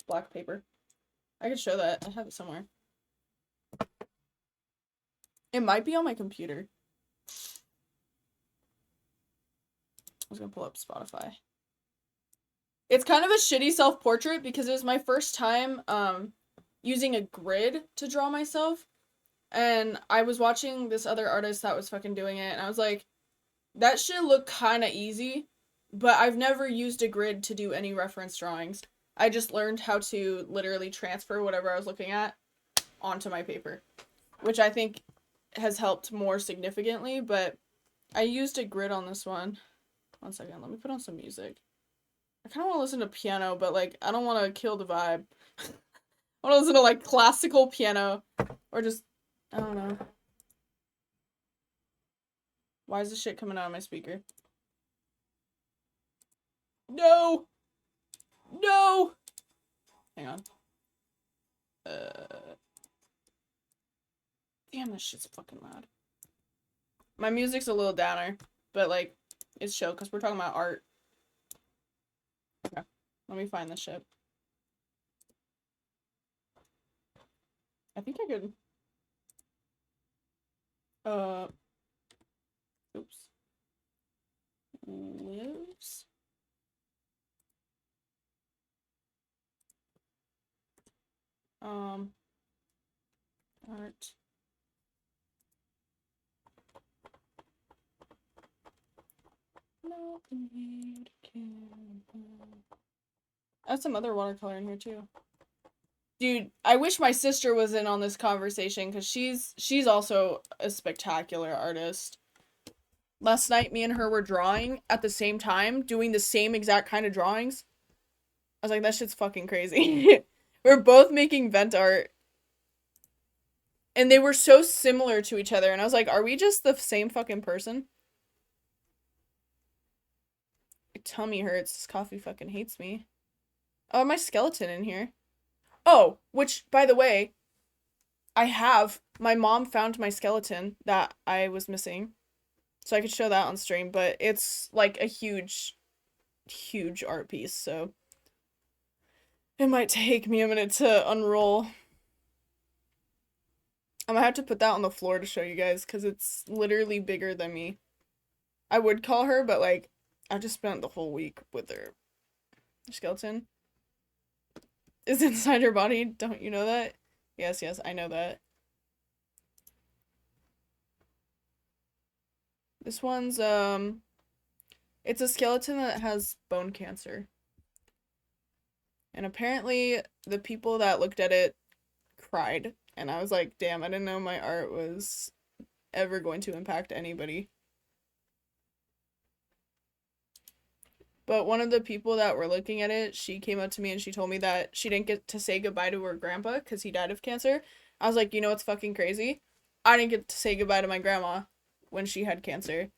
black paper. I could show that. I have it somewhere. It might be on my computer. I was gonna pull up Spotify. It's kind of a shitty self-portrait because it was my first time using a grid to draw myself. And I was watching this other artist that was fucking doing it, and I was like, that shit looked kind of easy, but I've never used a grid to do any reference drawings. I just learned how to literally transfer whatever I was looking at onto my paper, which I think has helped more significantly, but I used a grid on this one. One second, let me put on some music. I kind of want to listen to piano, but, like, I don't want to kill the vibe. I want to listen to, like, classical piano, or just, I don't know. Why is this shit coming out of my speaker? No! No! Hang on. Damn, this shit's fucking loud. My music's a little downer, but, like, it's chill, because we're talking about art. Okay, let me find this shit. I think I could... Oops. Lives? Art. I have some other watercolor in here too. Dude, I wish my sister was in on this conversation because she's also a spectacular artist. Last night, me and her were drawing at the same time, doing the same exact kind of drawings. I was like, that shit's fucking crazy. We're both making vent art. And they were so similar to each other. And I was like, are we just the same fucking person? My tummy hurts. This coffee fucking hates me. Oh, my skeleton in here. Oh, which, by the way, my mom found my skeleton that I was missing. So I could show that on stream, but it's like a huge, huge art piece, so it might take me a minute to unroll. I'm gonna have to put that on the floor to show you guys, because it's literally bigger than me. I would call her, but, like, I just spent the whole week with her. Skeleton is inside her body. Don't you know that? Yes, I know that. This one's, it's a skeleton that has bone cancer. And apparently, the people that looked at it cried. And I was like, damn, I didn't know my art was ever going to impact anybody. But one of the people that were looking at it, she came up to me and she told me that she didn't get to say goodbye to her grandpa because he died of cancer. I was like, you know what's fucking crazy? I didn't get to say goodbye to my grandma when she had cancer.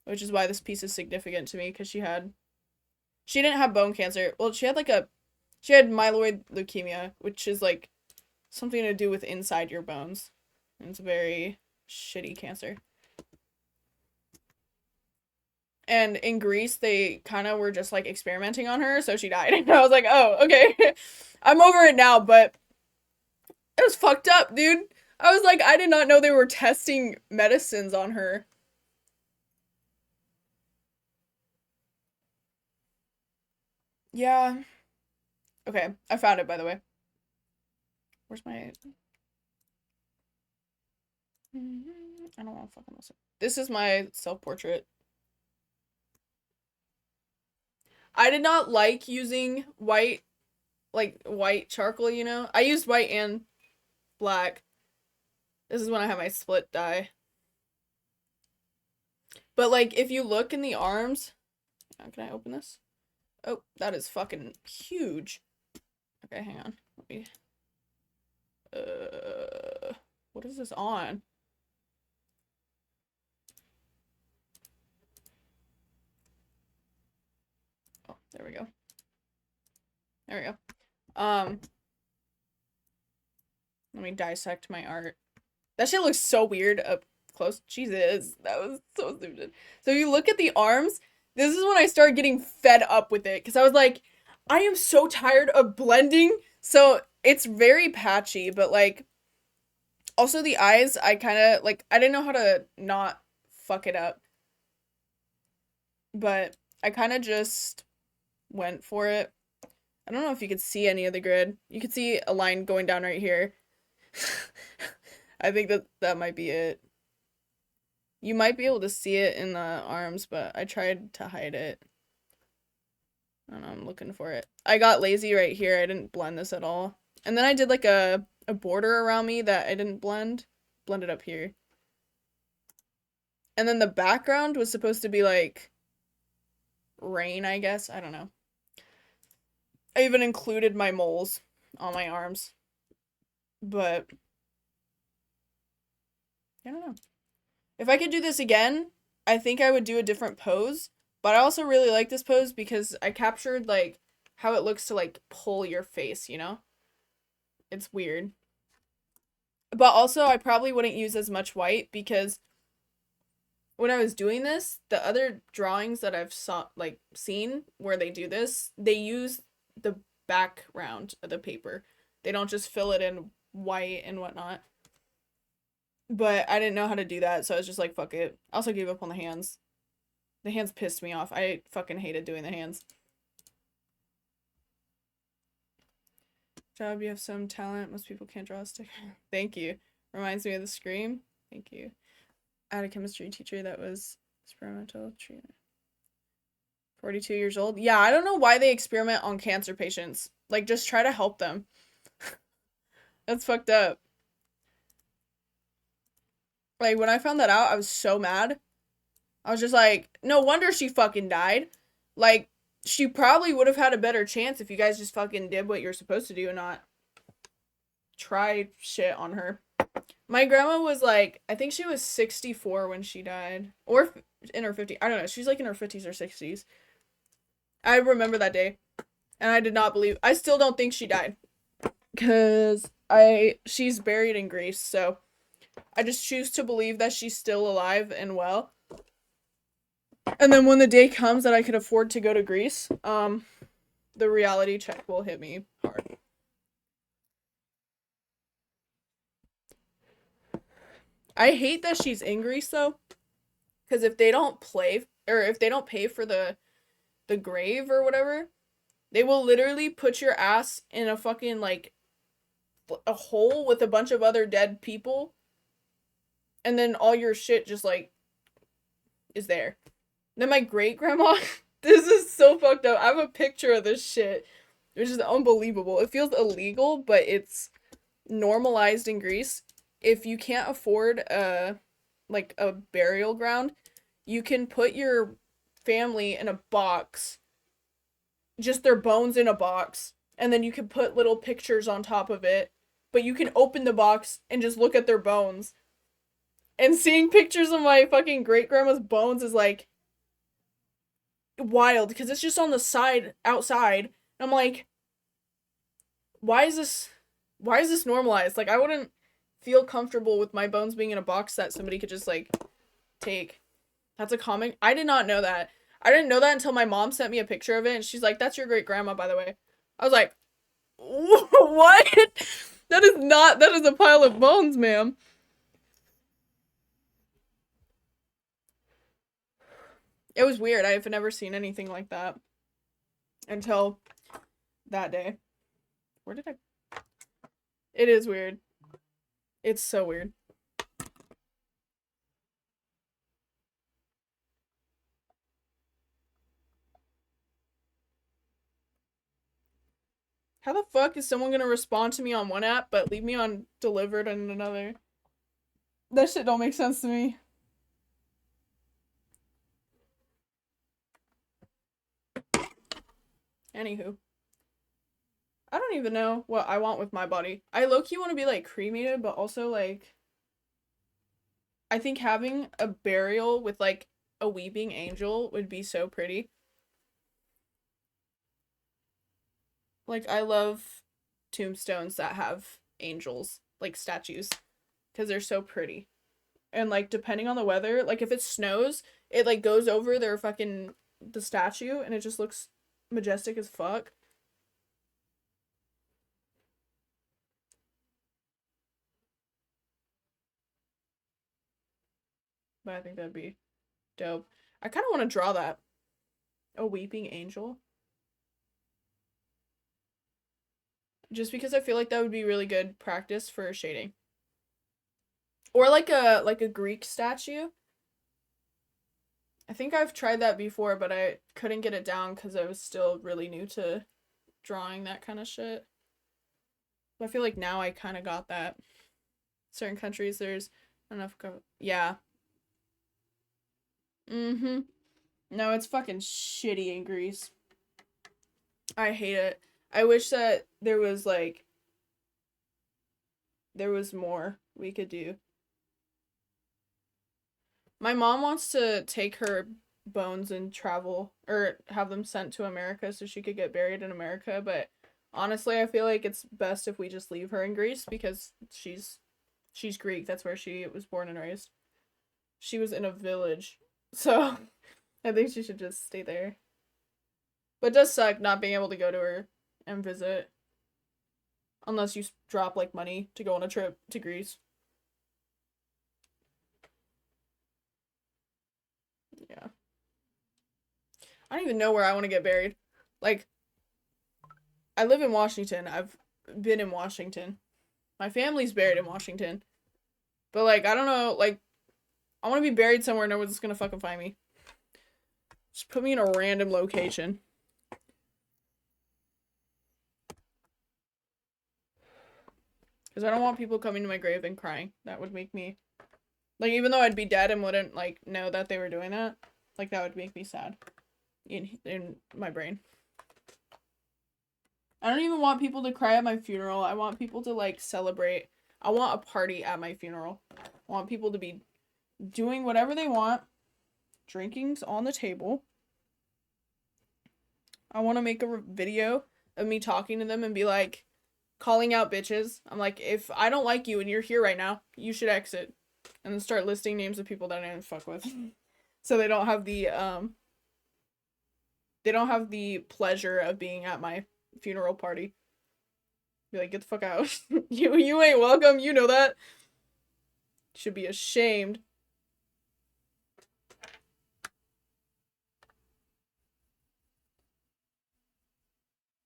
Which is why this piece is significant to me, because she didn't have bone cancer. Well, she had myeloid leukemia, which is like something to do with inside your bones. And it's a very shitty cancer. And in Greece, they kind of were just, like, experimenting on her, so she died. And I was like, oh, okay. I'm over it now, but it was fucked up, dude. I was like, I did not know they were testing medicines on her. Yeah. Okay, I found it, by the way. Where's my... I don't want to fucking listen. This is my self-portrait. I did not like using white charcoal, you know? I used white and black. This is when I have my split dye. But, like, if you look in the arms... Can I open this? Oh, that is fucking huge. Okay, hang on. Let me... what is this on? Oh, there we go. There we go. Let me dissect my art. That shit looks so weird up close. Jesus, that was so stupid. So you look at the arms, this is when I started getting fed up with it, because I was like, I am so tired of blending. So it's very patchy, but, like, also the eyes, I kind of, like, I didn't know how to not fuck it up. But I kind of just went for it. I don't know if you could see any of the grid. You could see a line going down right here. I think that might be it. You might be able to see it in the arms, but I tried to hide it. I don't know, I'm looking for it. I got lazy right here. I didn't blend this at all. And then I did like a border around me that I didn't blend. Blend it up here. And then the background was supposed to be like rain, I guess. I don't know. I even included my moles on my arms. But I don't know. If I could do this again, I think I would do a different pose. But I also really like this pose because I captured like how it looks to like pull your face, you know? It's weird. But also I probably wouldn't use as much white because when I was doing this, the other drawings that I've seen where they do this, they use the background of the paper. They don't just fill it in white and whatnot. But I didn't know how to do that, so I was just like, fuck it. I also gave up on the hands. The hands pissed me off. I fucking hated doing the hands. Job, you have some talent. Most people can't draw a stick. Thank you. Reminds me of the Scream. Thank you. I had a chemistry teacher that was experimental treatment. 42 years old. Yeah, I don't know why they experiment on cancer patients. Like, just try to help them. That's fucked up. Like, when I found that out, I was so mad. I was just like, no wonder she fucking died. Like, she probably would have had a better chance if you guys just fucking did what you're supposed to do and not try shit on her. My grandma was like, I think she was 64 when she died. Or in her 50s. I don't know. She's like in her 50s or 60s. I remember that day. And I did not believe. I still don't think she died. Because she's buried in Greece. So I just choose to believe that she's still alive and well. And then when the day comes that I could afford to go to Greece, the reality check will hit me hard. I hate that she's in Greece though, because if they don't pay for the grave or whatever, they will literally put your ass in a fucking like a hole with a bunch of other dead people, and then all your shit just like is there. Then my great grandma, this is so fucked up. I have a picture of this shit, which is unbelievable. It feels illegal, but it's normalized in Greece. If you can't afford a burial ground, you can put your family in a box, just their bones in a box, and then you can put little pictures on top of it, but you can open the box and just look at their bones. And seeing pictures of my fucking great grandma's bones is like wild because it's just on the side outside. And I'm like, why is this normalized? Like, I wouldn't feel comfortable with my bones being in a box that somebody could just like take. That's a common. I did not know that. I didn't know that until my mom sent me a picture of it, and she's like, "That's your great grandma, by the way." I was like, "What? That is not. That is a pile of bones, ma'am." It was weird. I've never seen anything like that until that day. Where did I? It is weird. It's so weird. How the fuck is someone gonna respond to me on one app but leave me on delivered on another? That shit don't make sense to me. Anywho. I don't even know what I want with my body. I low-key want to be like cremated, but also like I think having a burial with like a weeping angel would be so pretty. Like I love tombstones that have angels, like statues, because they're so pretty. And like depending on the weather, like if it snows, it like goes over the statue and it just looks majestic as fuck. But I think that'd be dope. I kind of want to draw that. A weeping angel. Just because I feel like that would be really good practice for shading. Or like a Greek statue. I think I've tried that before, but I couldn't get it down because I was still really new to drawing that kind of shit. But I feel like now I kind of got that. Certain countries, there's enough yeah. Mm-hmm. No, it's fucking shitty in Greece. I hate it. I wish that there was, like, there was more we could do. My mom wants to take her bones and travel, or have them sent to America so she could get buried in America, but honestly, I feel like it's best if we just leave her in Greece because she's Greek. That's where she was born and raised. She was in a village. So, I think she should just stay there. But it does suck not being able to go to her and visit. Unless you drop, like, money to go on a trip to Greece. Yeah. I don't even know where I want to get buried. Like, I live in Washington. I've been in Washington. My family's buried in Washington. But, like, I don't know, like, I want to be buried somewhere no one's gonna fucking find me. Just put me in a random location. Because I don't want people coming to my grave and crying. That would make me... Like, even though I'd be dead and wouldn't, like, know that they were doing that, like, that would make me sad. In my brain. I don't even want people to cry at my funeral. I want people to, like, celebrate. I want a party at my funeral. I want people to be doing whatever they want. Drinking's on the table. I want to make a video of me talking to them and be like, calling out bitches. I'm like, if I don't like you and you're here right now, you should exit. And then start listing names of people that I didn't fuck with. So they don't have the pleasure of being at my funeral party. Be like, get the fuck out. You ain't welcome, you know that. Should be ashamed.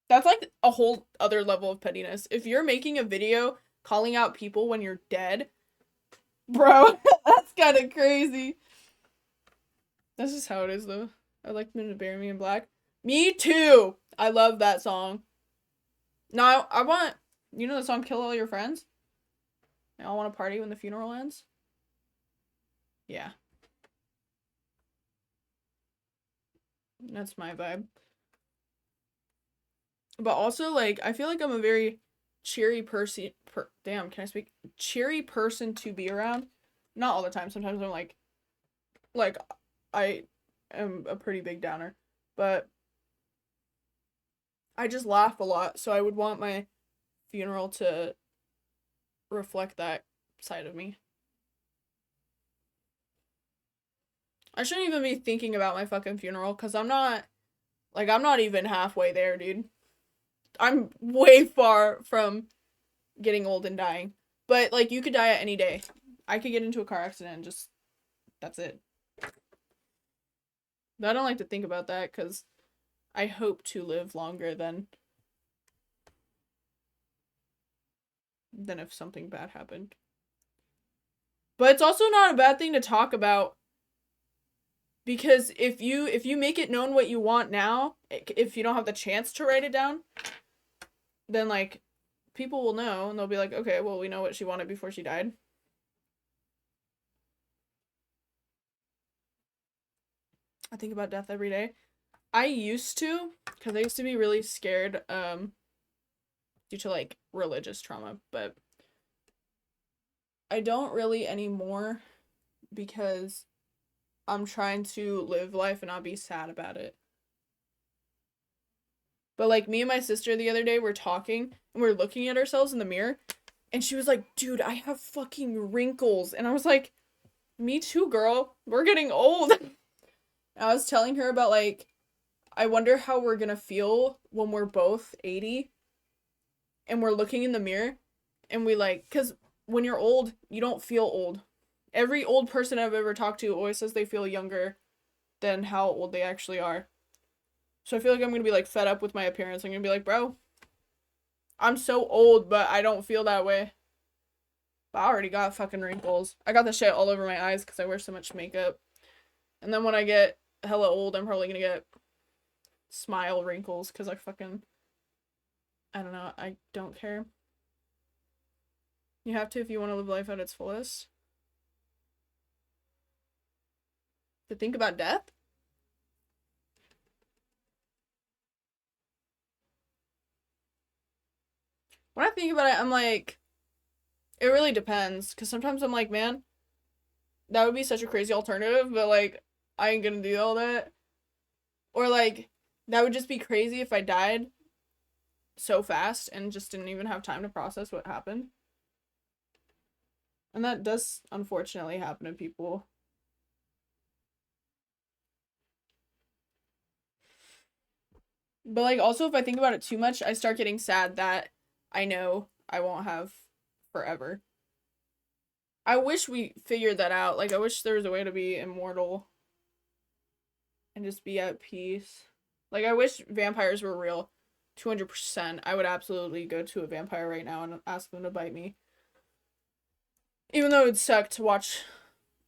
That's like a whole other level of pettiness. If you're making a video calling out people when you're dead, bro, that's kind of crazy. That's just how it is, though. I'd like them to bury me in black. Me too! I love that song. No, I want... You know the song Kill All Your Friends? I all want to party when the funeral ends? Yeah. That's my vibe. But also, like, I feel like I'm a very cheery person... Damn, can I speak? Cheery person to be around. Not all the time. Sometimes I'm like, I am a pretty big downer. But I just laugh a lot, so I would want my funeral to reflect that side of me. I shouldn't even be thinking about my fucking funeral, because I'm not even halfway there, dude. I'm way far from getting old and dying. But, like, you could die at any day. I could get into a car accident and just... That's it. But I don't like to think about that, because I hope to live longer than if something bad happened. But it's also not a bad thing to talk about, because if you make it known what you want now, if you don't have the chance to write it down, then, like, people will know, and they'll be like, okay, well, we know what she wanted before she died. I think about death every day. I used to, because I used to be really scared, due to, like, religious trauma, but I don't really anymore, because I'm trying to live life and not be sad about it. But, like, me and my sister the other day were talking, and we were looking at ourselves in the mirror, and she was like, dude, I have fucking wrinkles. And I was like, me too, girl. We're getting old. I was telling her about, like, I wonder how we're gonna feel when we're both 80, and we're looking in the mirror, and we, like, because when you're old, you don't feel old. Every old person I've ever talked to always says they feel younger than how old they actually are. So I feel like I'm gonna be, like, fed up with my appearance. I'm gonna be like, bro, I'm so old, but I don't feel that way. But I already got fucking wrinkles. I got the shit all over my eyes because I wear so much makeup. And then when I get hella old, I'm probably gonna get smile wrinkles because I don't know, I don't care. You have to if you want to live life at its fullest. To think about death? When I think about it, I'm like, it really depends. Because sometimes I'm like, man, that would be such a crazy alternative, but like, I ain't gonna do all that. Or like, that would just be crazy if I died so fast and just didn't even have time to process what happened. And that does unfortunately happen to people. But like also if I think about it too much, I start getting sad that I know I won't have forever. I wish we figured that out. Like I wish there was a way to be immortal and just be at peace. Like I wish vampires were real. 200%. I would absolutely go to a vampire right now and ask them to bite me. Even though it would suck to watch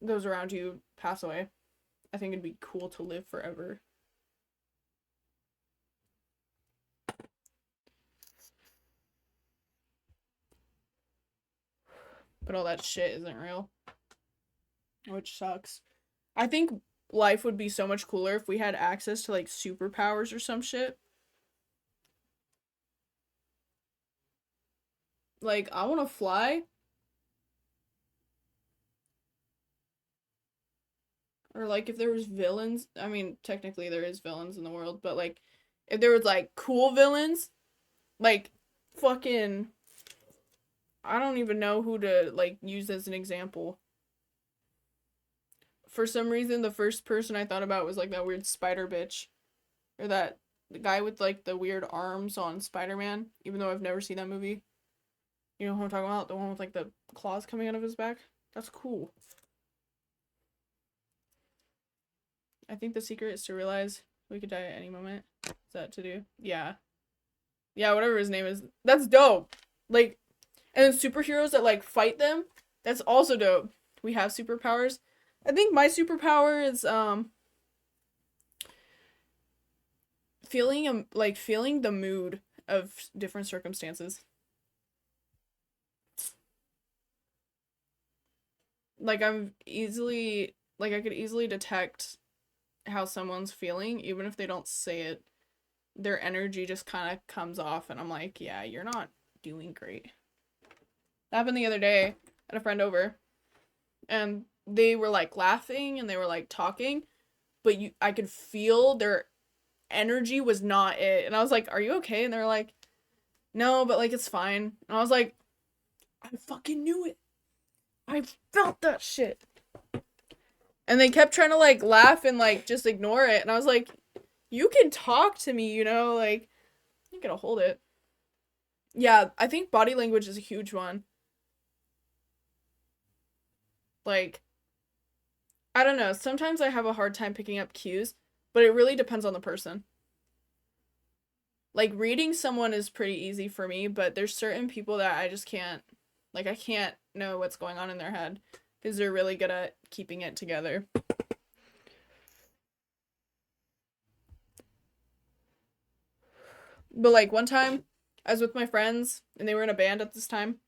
those around you pass away. I think it'd be cool to live forever. But all that shit isn't real. Which sucks. I think life would be so much cooler if we had access to like superpowers or some shit. Like, I want to fly. Or like if there was villains, I mean, technically there is villains in the world, but like if there was like cool villains, like fucking I don't even know who to like use as an example. For some reason the first person I thought about was like that weird spider bitch or that the guy with like the weird arms on Spider-Man, even though I've never seen that movie. You know who I'm talking about? The one with like the claws coming out of his back? That's cool. I think the secret is to realize we could die at any moment. Is that to do? Yeah. Yeah, whatever his name is. That's dope. Like, and then superheroes that like fight them. That's also dope. We have superpowers. I think my superpower is feeling the mood of different circumstances. Like I could easily detect how someone's feeling even if they don't say it. Their energy just kind of comes off and I'm like, yeah, you're not doing great. That happened the other day. I had a friend over and they were like laughing and they were like talking, but I could feel their energy was not it. And I was like, "Are you okay?" And they're like, "No, but like it's fine." And I was like, "I fucking knew it. I felt that shit." And they kept trying to like laugh and like just ignore it. And I was like, "You can talk to me, you know, like you gotta hold it." Yeah, I think body language is a huge one. Like, I don't know. Sometimes I have a hard time picking up cues, but it really depends on the person. Like, reading someone is pretty easy for me, but there's certain people that I just can't, like, I can't know what's going on in their head because they're really good at keeping it together. But, like, one time I was with my friends and they were in a band at this time,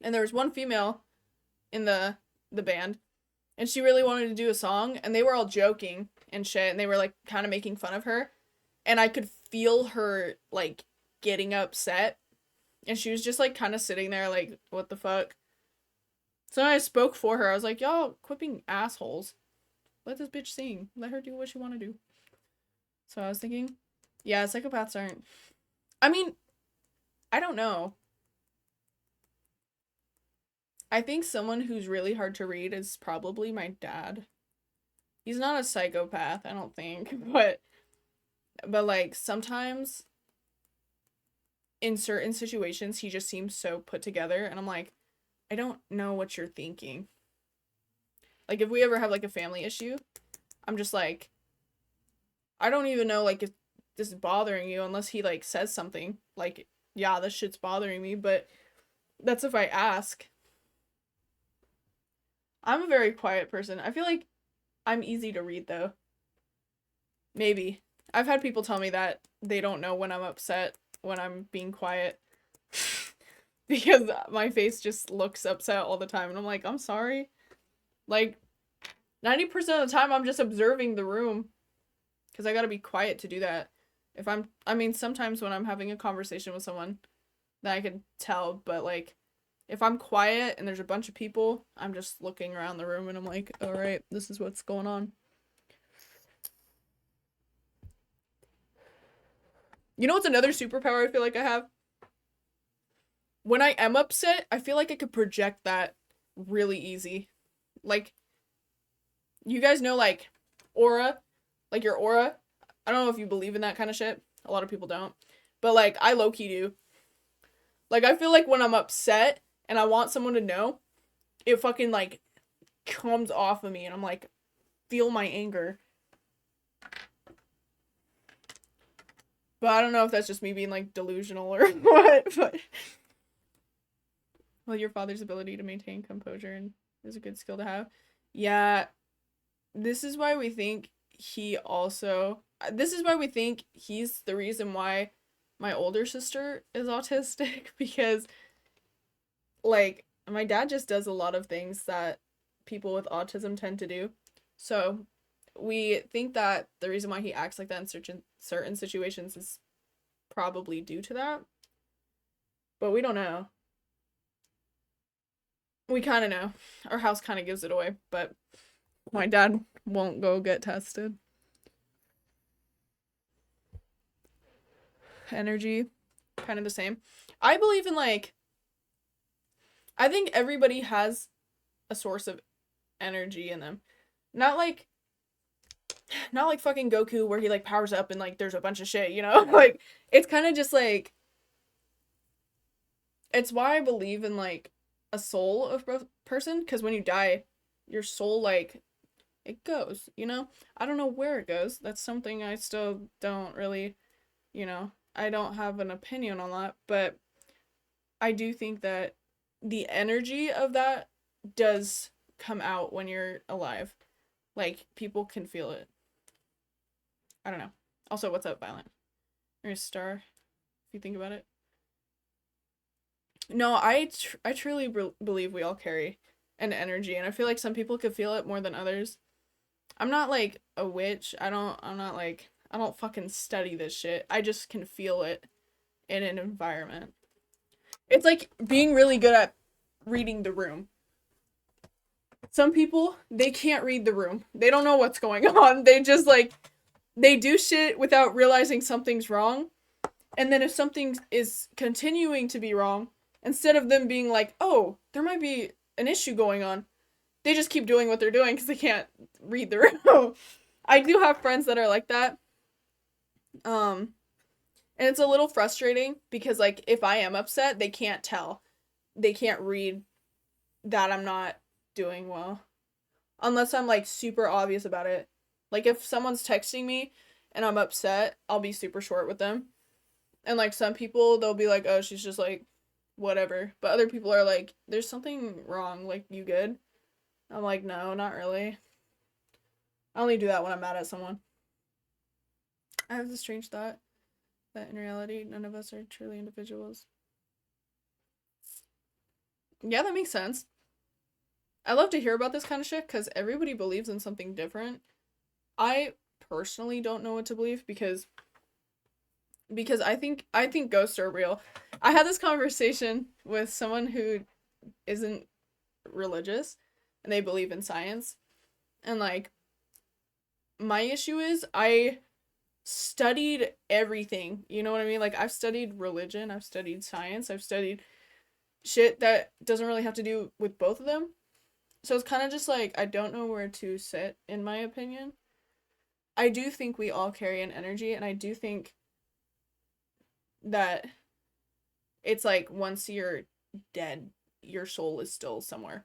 and there was one female in the band, and she really wanted to do a song, and they were all joking and shit, and they were, like, kind of making fun of her. And I could feel her like getting upset, and she was just like kind of sitting there like what the fuck. So I spoke for her. I was like, y'all quit being assholes, let this bitch sing, let her do what she want to do. So I was thinking, yeah, psychopaths aren't, I mean, I don't know. I think someone who's really hard to read is probably my dad. He's not a psychopath, I don't think, but like sometimes in certain situations he just seems so put together and I'm like, I don't know what you're thinking. Like if we ever have like a family issue, I'm just like, I don't even know like if this is bothering you unless he like says something like, yeah, this shit's bothering me, but that's if I ask. I'm a very quiet person. I feel like I'm easy to read though. Maybe. I've had people tell me that they don't know when I'm upset when I'm being quiet because my face just looks upset all the time and I'm like, I'm sorry. Like 90% of the time I'm just observing the room because I got to be quiet to do that. I mean sometimes when I'm having a conversation with someone that I can tell, but like if I'm quiet and there's a bunch of people, I'm just looking around the room and I'm like, all right, this is what's going on. You know what's another superpower I feel like I have? When I am upset, I feel like I could project that really easy. Like, you guys know, like, aura? Like, your aura? I don't know if you believe in that kind of shit. A lot of people don't. But, like, I low-key do. Like, I feel like when I'm upset and I want someone to know, it fucking, like, comes off of me and I'm like, feel my anger. But I don't know if that's just me being, like, delusional or what, but... Well, your father's ability to maintain composure and is a good skill to have. Yeah, this is why we think this is why we think he's the reason why my older sister is autistic because like my dad just does a lot of things that people with autism tend to do. So we think that the reason why he acts like that in certain situations is probably due to that. But we don't know. We kind of know. Our house kind of gives it away, but my dad won't go get tested. Energy, kind of the same. I believe in like, I think everybody has a source of energy in them. Not like, not like fucking Goku where he like powers up and like there's a bunch of shit, you know? Like, it's kind of just like, it's why I believe in like a soul of a person, because when you die, your soul like it goes, you know? I don't know where it goes. That's something I still don't really, I don't have an opinion on that, but I do think that the energy of that does come out when you're alive. Like, people can feel it. I don't know. Also, what's up, Violent? You're a star, if you think about it. No, I truly believe we all carry an energy, and I feel like some people could feel it more than others. I'm not like a witch. I'm not like I don't fucking study this shit. I just can feel it in an environment. It's like being really good at reading the room. Some people, they can't read the room. They don't know what's going on. They just like they do shit without realizing something's wrong. And then if something is continuing to be wrong, instead of them being like, "Oh, there might be an issue going on," they just keep doing what they're doing because they can't read the room. I do have friends that are like that. Um, and it's a little frustrating because like if I am upset, they can't tell. They can't read that I'm not doing well. Unless I'm like super obvious about it. Like if someone's texting me and I'm upset, I'll be super short with them. And like some people they'll be like, "Oh, she's just like whatever." But other people are like, "There's something wrong. Like, you good?" I'm like, "No, not really." I only do that when I'm mad at someone. I have the strange thought that in reality, none of us are truly individuals. Yeah, that makes sense. I love to hear about this kind of shit because everybody believes in something different. I personally don't know what to believe because I think ghosts are real. I had this conversation with someone who isn't religious and they believe in science. And like my issue is I studied everything. You know what I mean? Like I've studied religion, I've studied science, I've studied shit that doesn't really have to do with both of them. So it's kind of just like I don't know where to sit in my opinion. I do think we all carry an energy and I do think that it's like once you're dead, your soul is still somewhere.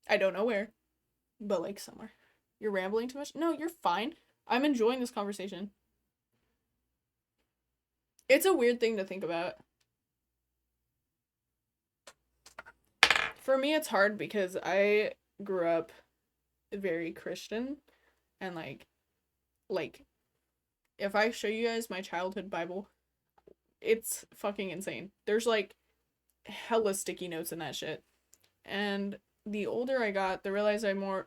I don't know where, but like somewhere. You're rambling too much? No, you're fine. I'm enjoying this conversation. It's a weird thing to think about. For me, it's hard because I grew up very Christian, and like if I show you guys my childhood Bible, it's fucking insane. There's like hella sticky notes in that shit. And the older I got, the more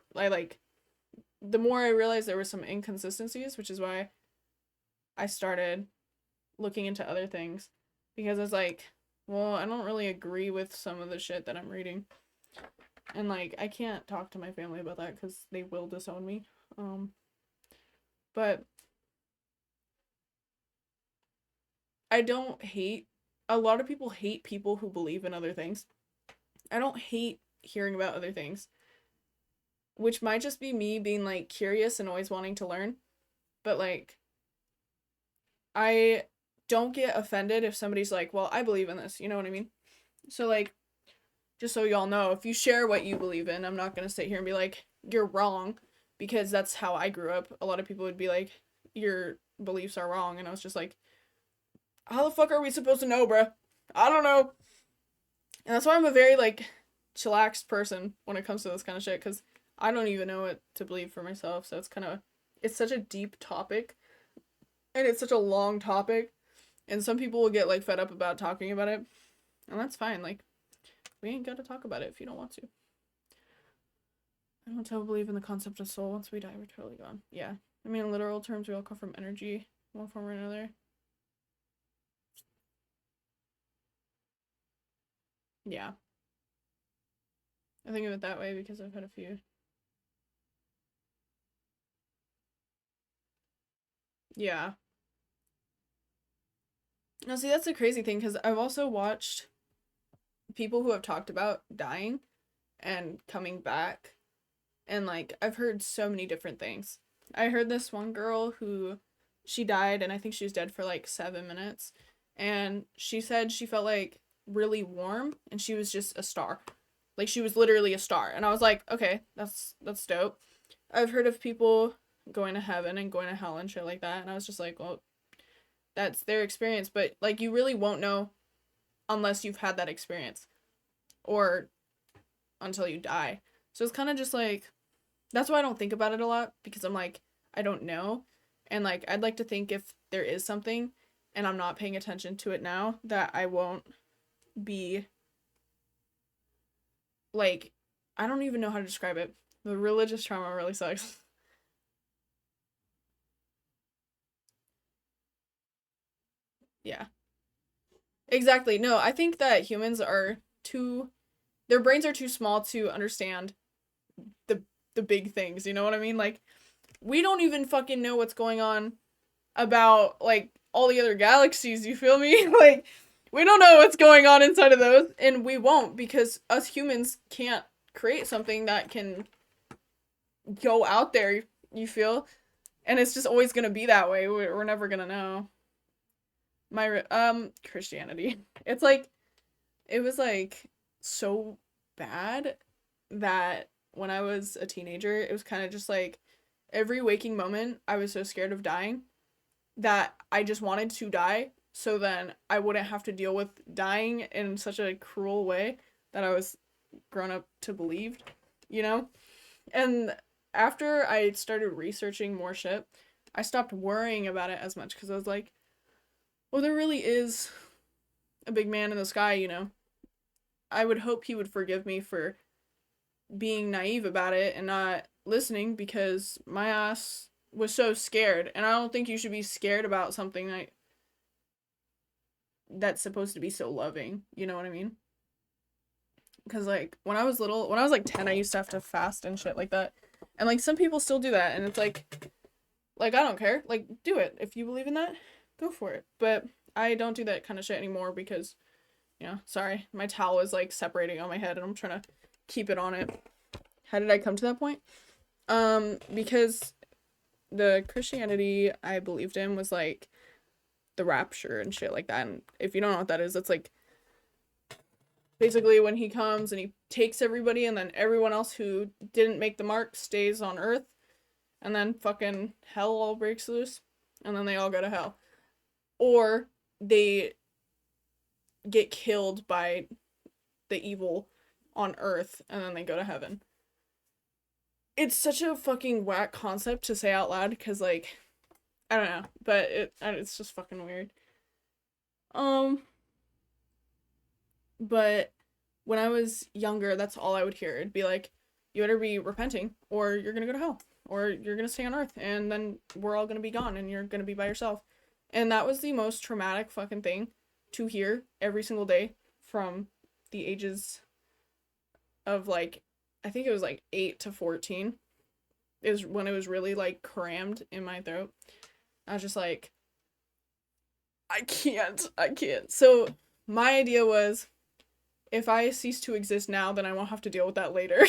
I realized there were some inconsistencies, which is why I started looking into other things, because I was like, well, I don't really agree with some of the shit that I'm reading. And like I can't talk to my family about that cuz they will disown me. But I don't hate a lot of people hate people who believe in other things. I don't hate hearing about other things, which might just be me being like curious and always wanting to learn. But like I don't get offended if somebody's like, "Well, I believe in this." You know what I mean? So like just so y'all know, if you share what you believe in, I'm not going to sit here and be like, "You're wrong," because that's how I grew up. A lot of people would be like, "Your beliefs are wrong." And I was just like, "How the fuck are we supposed to know, bruh? I don't know." And that's why I'm a very like chillaxed person when it comes to this kind of shit, cuz I don't even know what to believe for myself. So it's such a deep topic, and it's such a long topic, and some people will get like fed up about talking about it, and that's fine. Like we ain't got to talk about it if you don't want to. I don't totally believe in the concept of soul. Once we die, we're totally gone. Yeah. I mean, in literal terms, we all come from energy, one form or another. Yeah. I think of it that way because I've had a few. Yeah. Now, see, that's the crazy thing because I've also watched people who have talked about dying and coming back. And, like, I've heard so many different things. I heard this one girl who she died, and I think she was dead for like 7 minutes. And she said she felt like really warm, and she was just a star. Like, she was literally a star. And I was like, okay, that's dope. I've heard of people going to heaven and going to hell and shit like that. And I was just like, well, that's their experience. But, like, you really won't know unless you've had that experience or until you die. So it's kind of just like, that's why I don't think about it a lot, because I'm like, I don't know. And like, I'd like to think if there is something and I'm not paying attention to it now, that I won't be like, I don't even know how to describe it. The religious trauma really sucks. Yeah. Exactly. No, I think that humans are too, their brains are too small to understand the the big things, you know what I mean? Like we don't even fucking know what's going on about like all the other galaxies, you feel me? Like we don't know what's going on inside of those, and we won't, because us humans can't create something that can go out there, you feel? And it's just always going to be that way. We're never going to know. My Christianity. It's like it was like so bad that when I was a teenager, it was kind of just like every waking moment I was so scared of dying that I just wanted to die so then I wouldn't have to deal with dying in such a cruel way that I was grown up to believe, you know? And after I started researching more shit, I stopped worrying about it as much because I was like, well, there really is a big man in the sky, you know? I would hope he would forgive me for being naive about it and not listening, because my ass was so scared. And I don't think you should be scared about something that's supposed to be so loving. You know what I mean? Because like when I was little, when I was like 10, I used to have to fast and shit like that. And like some people still do that, and it's like I don't care. Like do it. If you believe in that, go for it. But I don't do that kind of shit anymore because, sorry, my towel is like separating on my head and I'm trying to keep it on it. How did I come to that point? Because the Christianity I believed in was like the rapture and shit like that. And if you don't know what that is, it's like basically when he comes and he takes everybody, and then everyone else who didn't make the mark stays on Earth, and then fucking hell all breaks loose, and then they all go to hell. Or they get killed by the evil on Earth, and then they go to heaven. it's such a fucking whack concept to say out loud because, like, I don't know, but it's just fucking weird. Um, but when I was younger, that's all I would hear. It'd be like, you better be repenting, or you're gonna go to hell, or you're gonna stay on Earth, and then we're all gonna be gone, and you're gonna be by yourself. And that was the most traumatic fucking thing to hear every single day from the ages of like, I think it was like 8 to 14 is when it was really like crammed in my throat. I was just like, I can't. So my idea was, if I cease to exist now, then I won't have to deal with that later.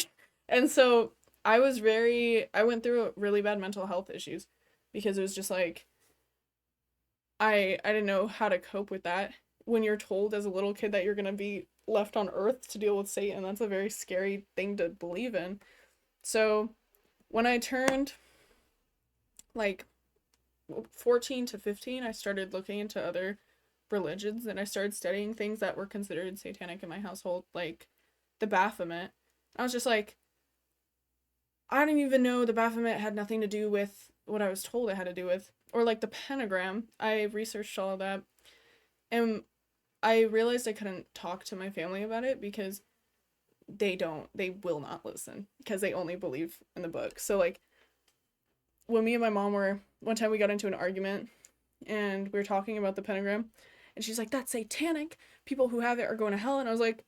And so I went through really bad mental health issues because it was just like, I didn't know how to cope with that. When you're told as a little kid that you're gonna be left on Earth to deal with Satan, that's a very scary thing to believe in. So when I turned like 14 to 15, I started looking into other religions and I started studying things that were considered satanic in my household, like the Baphomet. I was just like, I didn't even know the Baphomet had nothing to do with what I was told it had to do with. Or like the pentagram. I researched all of that. And I realized I couldn't talk to my family about it because they will not listen because they only believe in the book. So like when me and my mom were, one time we got into an argument and we were talking about the pentagram and she's like, that's satanic. People who have it are going to hell. And I was like,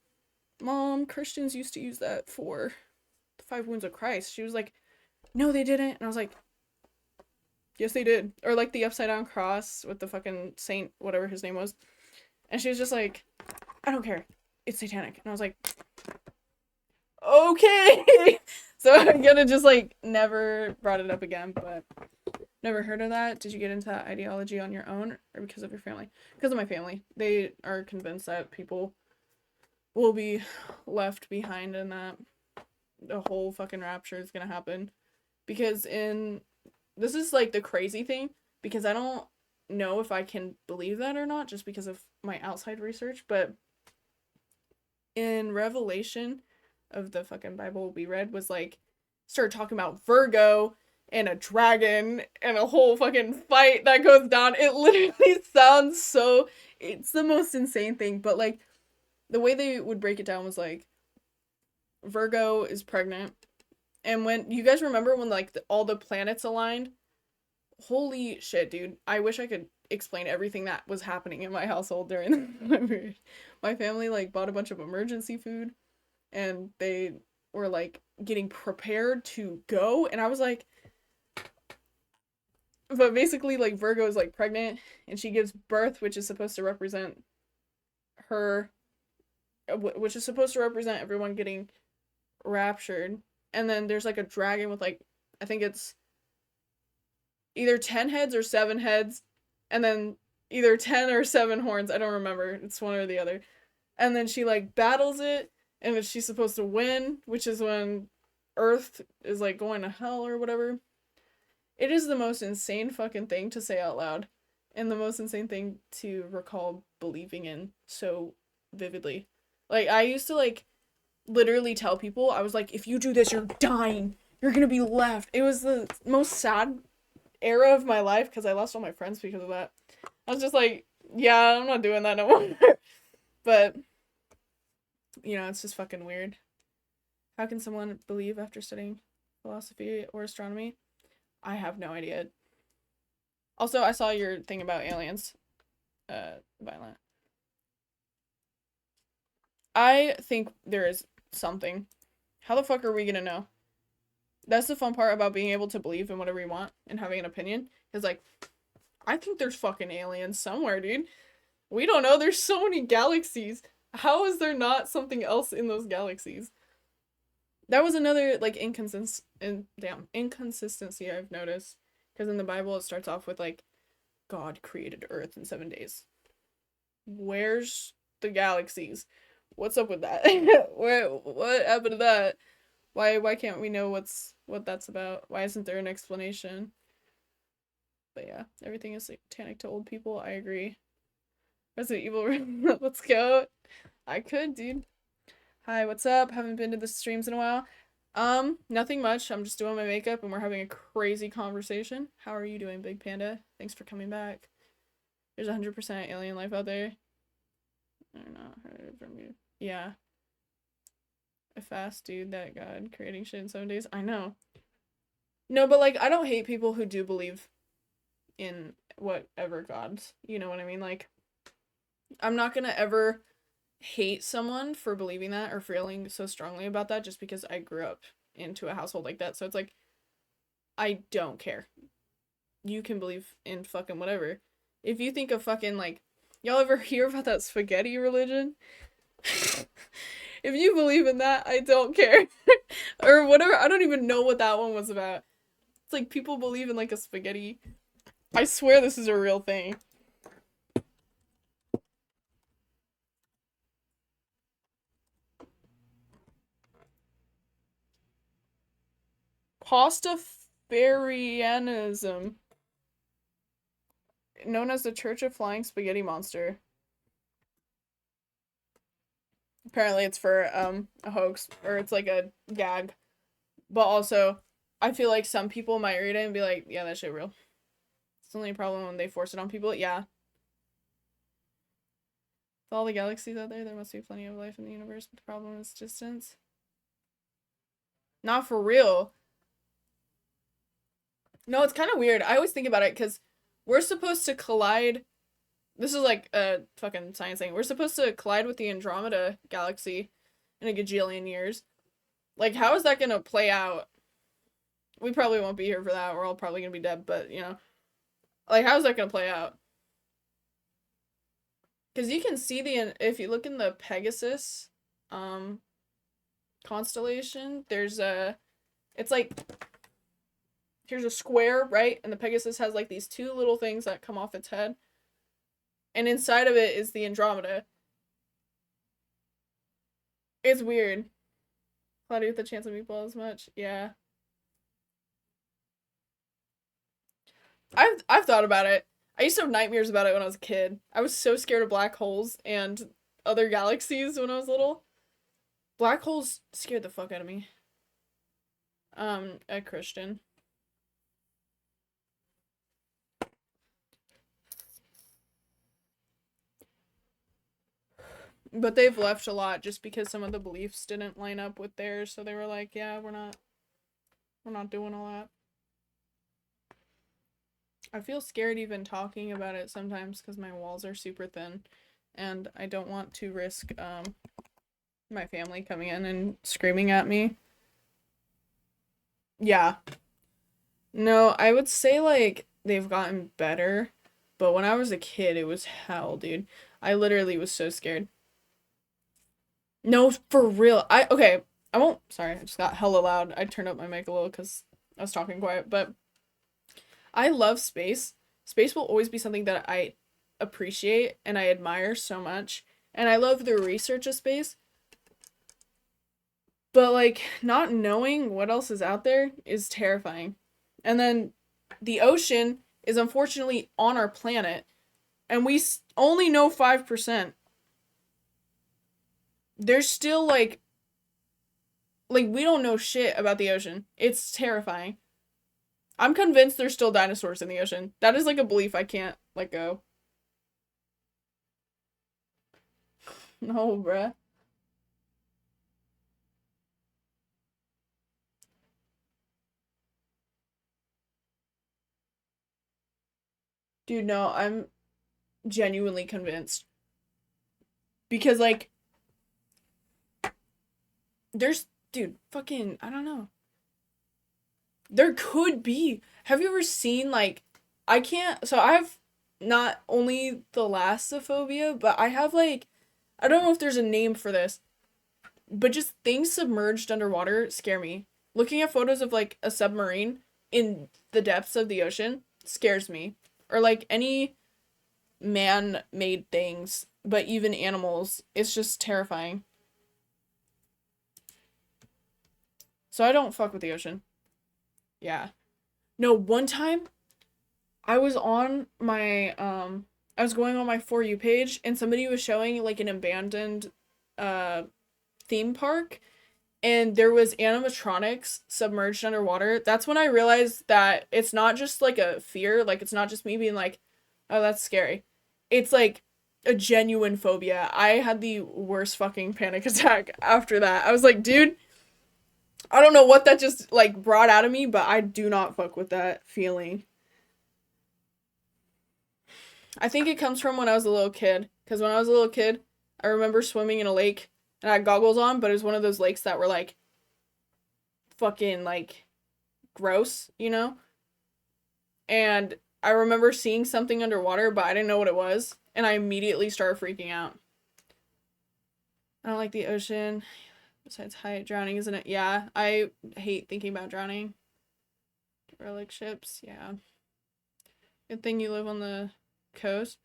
Mom, Christians used to use that for the 5 wounds of Christ. She was like, no, they didn't. And I was like, yes, they did. Or like the upside down cross with the fucking saint, whatever his name was. And she was just like, I don't care. It's satanic. And I was like, okay. So I'm gonna just like never brought it up again, but never heard of that. Did you get into that ideology on your own or because of your family? Because of my family. They are convinced that people will be left behind and that the whole fucking rapture is gonna happen. Because this is like the crazy thing, because I don't know if I can believe that or not just because of my outside research, but in Revelation of the fucking Bible we read was like, started talking about Virgo and a dragon and a whole fucking fight that goes down. It literally sounds so, it's the most insane thing, but like the way they would break it down was like, Virgo is pregnant, and when you guys remember when like all the planets aligned, holy shit, dude, I wish I could explain everything that was happening in my household during the period. My family like bought a bunch of emergency food and they were like getting prepared to go, and I was like, but basically like Virgo is like pregnant and she gives birth, which is supposed to represent her, which is supposed to represent everyone getting raptured. And then there's like a dragon with like, I think it's either 10 heads or 7 heads, and then either 10 or 7 horns. I don't remember. It's one or the other. And then she like battles it, and she's supposed to win, which is when Earth is like going to hell or whatever. It is the most insane fucking thing to say out loud, and the most insane thing to recall believing in so vividly. Like, I used to like literally tell people, I was like, if you do this, you're dying. You're gonna be left. It was the most sad era of my life because I lost all my friends because of that. I was just like, yeah, I'm not doing that no more. But, you know, it's just fucking weird. How can someone believe after studying philosophy or astronomy? I have no idea. Also, I saw your thing about aliens. Violent. I think there is something. How the fuck are we gonna know? That's the fun part about being able to believe in whatever you want and having an opinion. Is like, I think there's fucking aliens somewhere, dude. We don't know. There's so many galaxies. How is there not something else in those galaxies? That was another like inconsistency I've noticed. Because in the Bible it starts off with like, God created Earth in 7 days. Where's the galaxies? What's up with that? What happened to that? Why can't we know what that's about? Why isn't there an explanation? But yeah, everything is satanic to old people. I agree. Resident Evil, let's go. I could, dude. Hi, what's up? Haven't been to the streams in a while. Nothing much. I'm just doing my makeup and we're having a crazy conversation. How are you doing, Big Panda? Thanks for coming back. There's 100% alien life out there. I not heard from you. Yeah. A fast dude that God creating shit in 7 days. I know. No, but like I don't hate people who do believe in whatever gods. You know what I mean? Like I'm not gonna ever hate someone for believing that or feeling so strongly about that just because I grew up into a household like that. So it's like I don't care. You can believe in fucking whatever. If you think of fucking like y'all ever hear about that spaghetti religion? If you believe in that, I don't care. Or whatever. I don't even know what that one was about. It's like people believe in like a spaghetti. I swear this is a real thing. Pastafarianism, known as the Church of Flying Spaghetti Monster. Apparently it's for a hoax or it's like a gag. But also I feel like some people might read it and be like, yeah, that shit real. It's the only problem when they force it on people. Yeah. With all the galaxies out there, there must be plenty of life in the universe, but the problem is distance. Not for real. No, it's kind of weird. I always think about it because we're supposed to collide. This is like a fucking science thing. We're supposed to collide with the Andromeda galaxy in a gajillion years. Like, how is that gonna play out? We probably won't be here for that. We're all probably gonna be dead, but you know, like, how's that gonna play out? Because you can see if you look in the Pegasus, um, constellation, it's like here's a square, right? And the Pegasus has like these two little things that come off its head. And inside of it is the Andromeda. It's weird. Cloudy with the chance of meatballs much. Yeah. I've thought about it. I used to have nightmares about it when I was a kid. I was so scared of black holes and other galaxies when I was little. Black holes scared the fuck out of me. A Christian. But they've left a lot just because some of the beliefs didn't line up with theirs, so they were like, yeah, we're not doing all that. I feel scared even talking about it sometimes because my walls are super thin and I don't want to risk my family coming in and screaming at me. Yeah. No, I would say like they've gotten better, but when I was a kid, it was hell, dude. I literally was so scared. No, for real. Okay, I won't. Sorry, I just got hella loud. I turned up my mic a little because I was talking quiet, but I love space. Space will always be something that I appreciate and I admire so much. And I love the research of space. But like not knowing what else is out there is terrifying. And then the ocean is unfortunately on our planet and we only know 5%. There's still like we don't know shit about the ocean. It's terrifying. I'm convinced there's still dinosaurs in the ocean. That is like a belief I can't let go. No, bruh. Dude, no, I'm genuinely convinced. Because like there's dude, fucking I don't know. There could be. Have you ever seen like I can't so I have not only thalassophobia, but I have like I don't know if there's a name for this, but just things submerged underwater scare me. Looking at photos of like a submarine in the depths of the ocean scares me. Or like any man-made things, but even animals, it's just terrifying. So I don't fuck with the ocean. Yeah. No, one time I was on my I was going on my For You page and somebody was showing like an abandoned uh theme park and there was animatronics submerged underwater. That's when I realized that it's not just like a fear, like it's not just me being like, oh, that's scary. It's like a genuine phobia. I had the worst fucking panic attack after that. I was like, dude, I don't know what that just like brought out of me, but I do not fuck with that feeling. I think it comes from when I was a little kid. Because when I was a little kid, I remember swimming in a lake and I had goggles on, but it was one of those lakes that were like fucking like gross, you know? And I remember seeing something underwater, but I didn't know what it was. And I immediately started freaking out. I don't like the ocean. Besides height, drowning, isn't it? Yeah, I hate thinking about drowning. Relic ships, yeah. Good thing you live on the coast.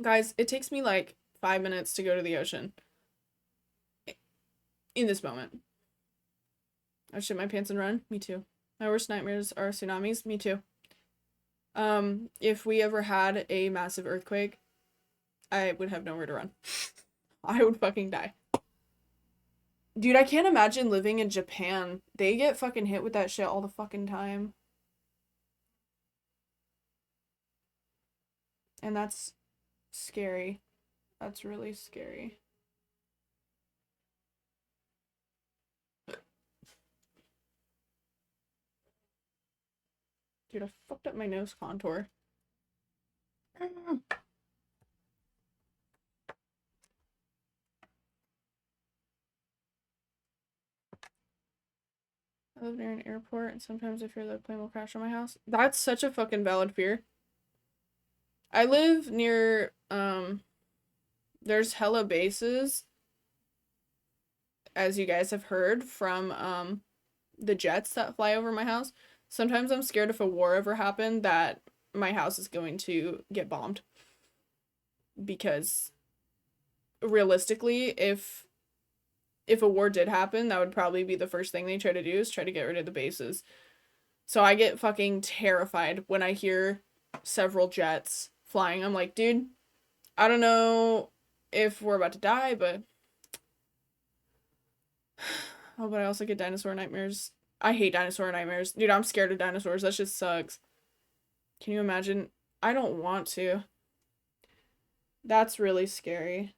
Guys, it takes me like 5 minutes to go to the ocean. In this moment. I shit my pants and run. Me too. My worst nightmares are tsunamis. Me too. If we ever had a massive earthquake, I would have nowhere to run. I would fucking die. Dude, I can't imagine living in Japan. They get fucking hit with that shit all the fucking time. And that's scary. That's really scary. Dude, I fucked up my nose contour. I live near an airport and sometimes I fear that a plane will crash on my house. That's such a fucking valid fear. I live near, there's hella bases, as you guys have heard from, the jets that fly over my house. Sometimes I'm scared if a war ever happened that my house is going to get bombed. Because realistically, if a war did happen, that would probably be the first thing they try to do is try to get rid of the bases. So I get fucking terrified when I hear several jets flying. I'm like, dude, I don't know if we're about to die, but oh, but I also get dinosaur nightmares. I hate dinosaur nightmares. Dude, I'm scared of dinosaurs. That just sucks. Can you imagine? I don't want to. That's really scary.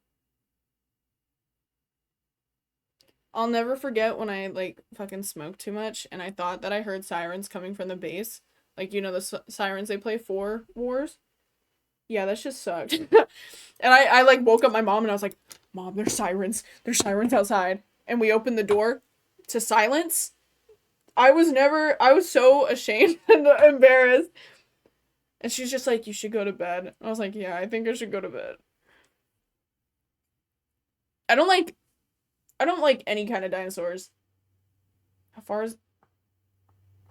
I'll never forget when I like fucking smoked too much and I thought that I heard sirens coming from the base. Like, you know, the sirens they play for wars? Yeah, that just sucked. And I like woke up my mom and I was like, Mom, there's sirens. There's sirens outside. And we opened the door to silence. I was so ashamed and embarrassed. And she's just like, you should go to bed. I was like, yeah, I think I should go to bed. I don't like any kind of dinosaurs. How far is...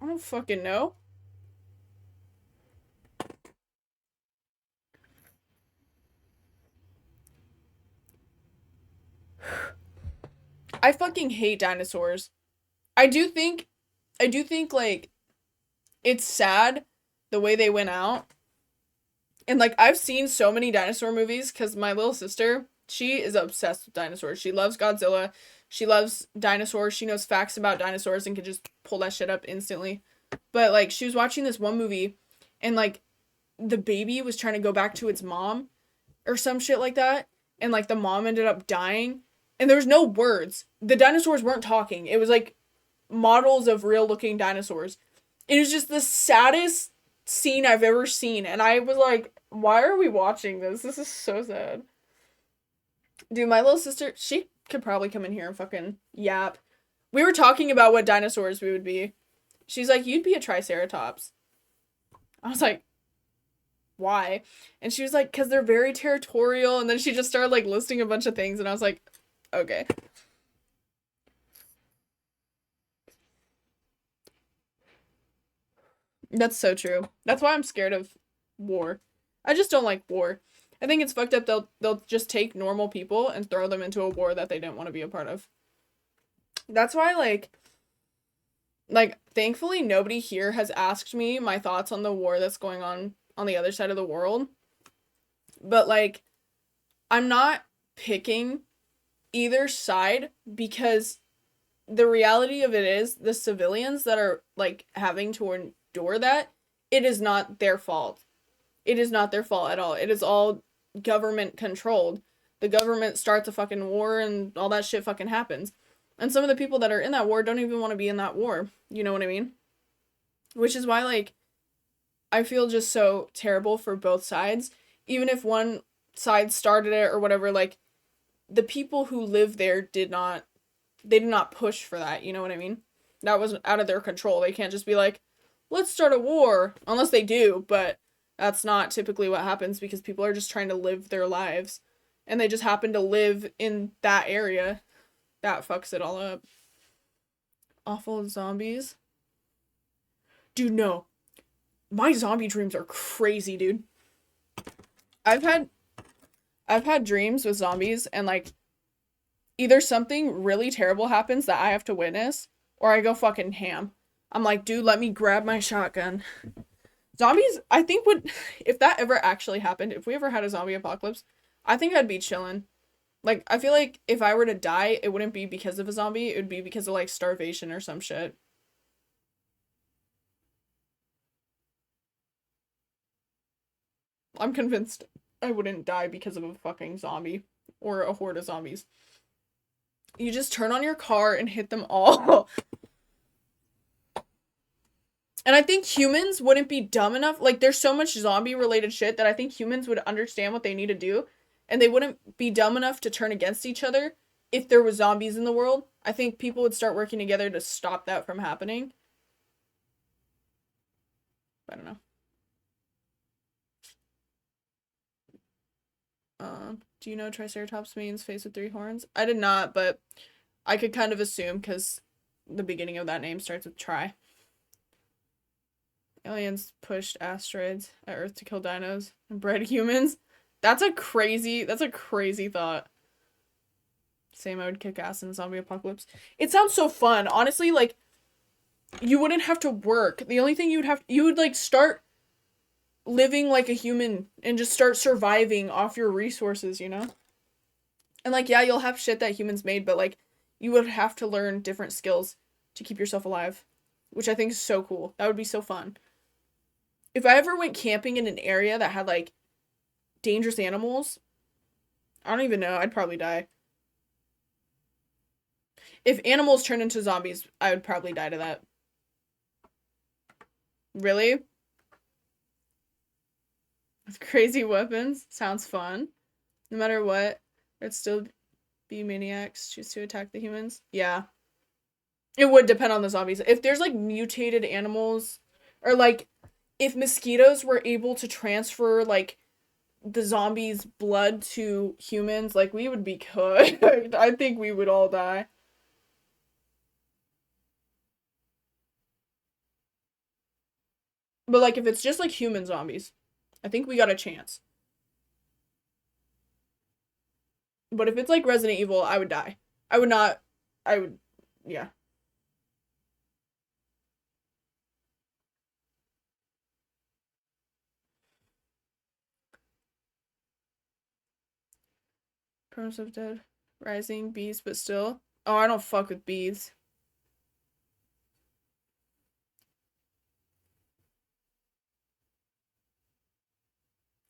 I don't fucking know. I fucking hate dinosaurs. I do think like it's sad the way they went out. And like I've seen so many dinosaur movies cuz my little sister, she is obsessed with dinosaurs. She loves Godzilla. She loves dinosaurs. She knows facts about dinosaurs and can just pull that shit up instantly. But like she was watching this one movie and like the baby was trying to go back to its mom or some shit like that and like the mom ended up dying and there was no words. The dinosaurs weren't talking. It was like models of real looking dinosaurs. It was just the saddest scene I've ever seen and I was like, why are we watching this? This is so sad. Dude, my little sister, she could probably come in here and fucking yap. We were talking about what dinosaurs we would be. She's like, you'd be a triceratops. I was like, why? And she was like, because they're very territorial. And then she just started like listing a bunch of things. And I was like, okay. That's so true. That's why I'm scared of war. I just don't like war. I think it's fucked up. They'll just take normal people and throw them into a war that they didn't want to be a part of. That's why like thankfully nobody here has asked me my thoughts on the war that's going on the other side of the world. But like I'm not picking either side because the reality of it is the civilians that are like having to endure that, it is not their fault. It is not their fault at all. It is all government controlled. The government starts a fucking war and all that shit fucking happens. And some of the people that are in that war don't even want to be in that war. You know what I mean? Which is why, like, I feel just so terrible for both sides. Even if one side started it or whatever, like, the people who live there they did not push for that, you know what I mean? That was out of their control. They can't just be like, let's start a war, unless they do, but that's not typically what happens because people are just trying to live their lives and they just happen to live in that area. That fucks it all up. Awful zombies. Dude, no. My zombie dreams are crazy, dude. I've had I've had dreams with zombies and like either something really terrible happens that I have to witness or I go fucking ham. I'm like, dude, let me grab my shotgun. Zombies, I think would, if that ever actually happened, if we ever had a zombie apocalypse, I think I'd be chilling. Like, I feel like if I were to die, it wouldn't be because of a zombie, it would be because of like starvation or some shit. I'm convinced I wouldn't die because of a fucking zombie or a horde of zombies. You just turn on your car and hit them all. And I think humans wouldn't be dumb enough. Like, there's so much zombie related shit that I think humans would understand what they need to do. And they wouldn't be dumb enough to turn against each other if there was zombies in the world. I think people would start working together to stop that from happening. I don't know. Do you know Triceratops means face with three horns? I did not, but I could kind of assume because the beginning of that name starts with tri. Aliens pushed asteroids at Earth to kill dinos and bred humans. That's a crazy thought. Same, I would kick ass in a zombie apocalypse. It sounds so fun. Honestly, like, you wouldn't have to work. The only thing you would like start living like a human and just start surviving off your resources, you know? And like, yeah, you'll have shit that humans made, but like, you would have to learn different skills to keep yourself alive, which I think is so cool. That would be so fun. If I ever went camping in an area that had like dangerous animals, I don't even know, I'd probably die. If animals turned into zombies, I would probably die to that. Really? With crazy weapons? Sounds fun. No matter what, there'd still be maniacs choose to attack the humans. Yeah. It would depend on the zombies. If there's like mutated animals, or like if mosquitoes were able to transfer like the zombies' blood to humans, like we would be cooked. I think we would all die. But like if it's just like human zombies, I think we got a chance. But if it's like Resident Evil, I would die. I would not. I would. Yeah. Promise of Dead Rising, bees, but still. Oh, I don't fuck with bees.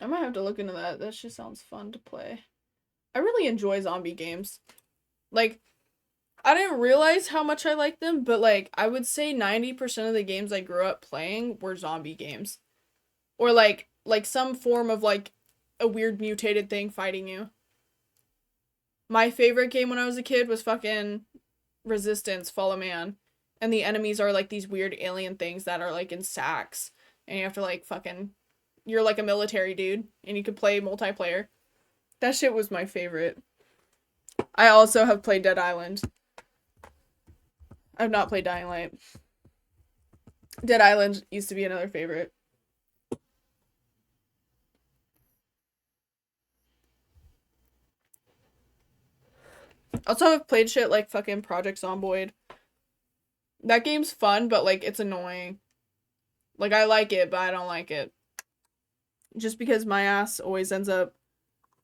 I might have to look into that. That just sounds fun to play. I really enjoy zombie games. Like, I didn't realize how much I liked them, but like, I would say 90% of the games I grew up playing were zombie games. Or like some form of like a weird mutated thing fighting you. My favorite game when I was a kid was fucking Resistance, Fall of Man. And the enemies are like these weird alien things that are like in sacks. And you have to like fucking you're like a military dude and you could play multiplayer. That shit was my favorite. I also have played Dead Island. I've not played Dying Light. Dead Island used to be another favorite. Also, I've played shit like fucking Project Zomboid. That game's fun, but like it's annoying. Like I like it, but I don't like it. Just because my ass always ends up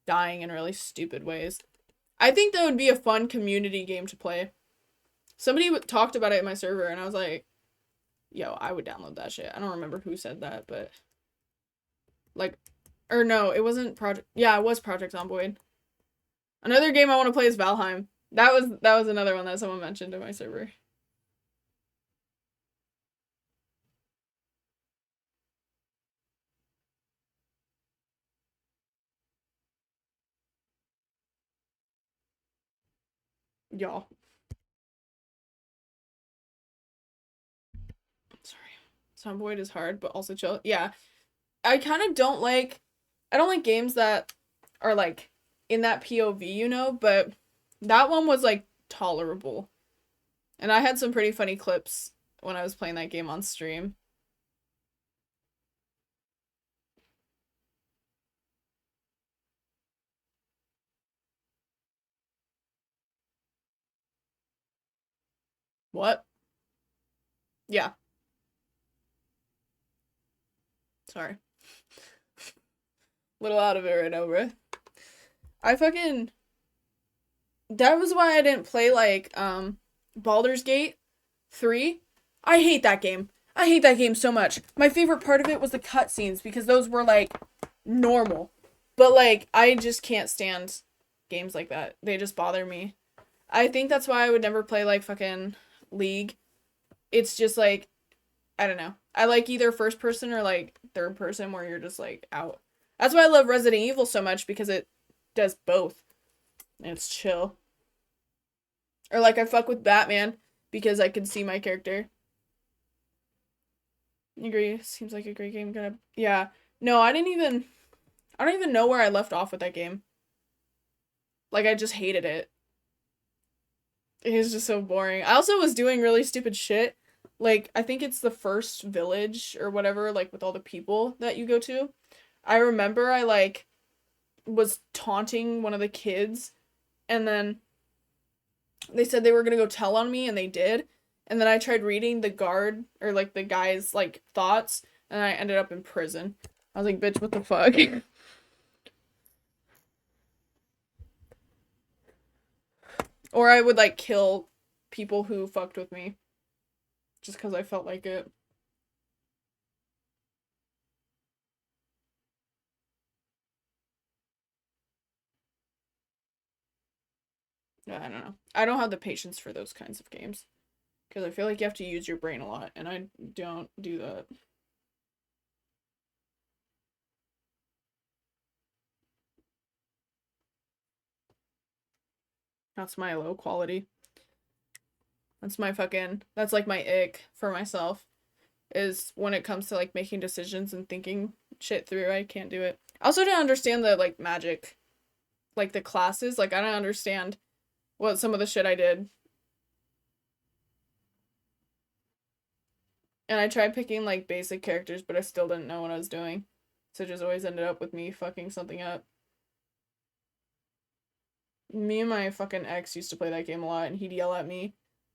dying in really stupid ways. I think that would be a fun community game to play. Somebody talked about it in my server, and I was like, yo, I would download that shit. I don't remember who said that, but like, or no, it wasn't Project. Yeah, it was Project Zomboid. Another game I want to play is Valheim. That was another one that someone mentioned in my server. Y'all. Sorry. Zomboid is hard, but also chill. Yeah. I kind of don't like I don't like games that are like in that POV, but that one was like tolerable. And I had some pretty funny clips when I was playing that game on stream. What? Yeah. Sorry. Little out of it right now, bro. I fucking that was why I didn't play like Baldur's Gate 3. I hate that game. I hate that game so much. My favorite part of it was the cutscenes because those were like normal. But like I just can't stand games like that. They just bother me. I think that's why I would never play like fucking League. It's just like I don't know. I like either first person or like third person where you're just like out. That's why I love Resident Evil so much because it does both. And it's chill. Or like I fuck with Batman because I can see my character. Agree. Seems like a great game. Gonna yeah. No, I don't even know where I left off with that game. Like I just hated it. It was just so boring. I also was doing really stupid shit. Like I think it's the first village or whatever, like with all the people that you go to. I remember I like was taunting one of the kids and then they said they were gonna go tell on me and they did. And then I tried reading the guard or like the guy's like thoughts and I ended up in prison. I was like, bitch, what the fuck? Or I would like kill people who fucked with me just because I felt like it. Yeah, I don't know. I don't have the patience for those kinds of games because I feel like you have to use your brain a lot and I don't do that. That's my low quality. That's like my ick for myself is when it comes to like making decisions and thinking shit through. I can't do it. I also don't understand the like magic, like the classes. Like I don't understand what some of the shit I did. And I tried picking like basic characters, but I still didn't know what I was doing. So it just always ended up with me fucking something up. Me and my fucking ex used to play that game a lot and he'd yell at me.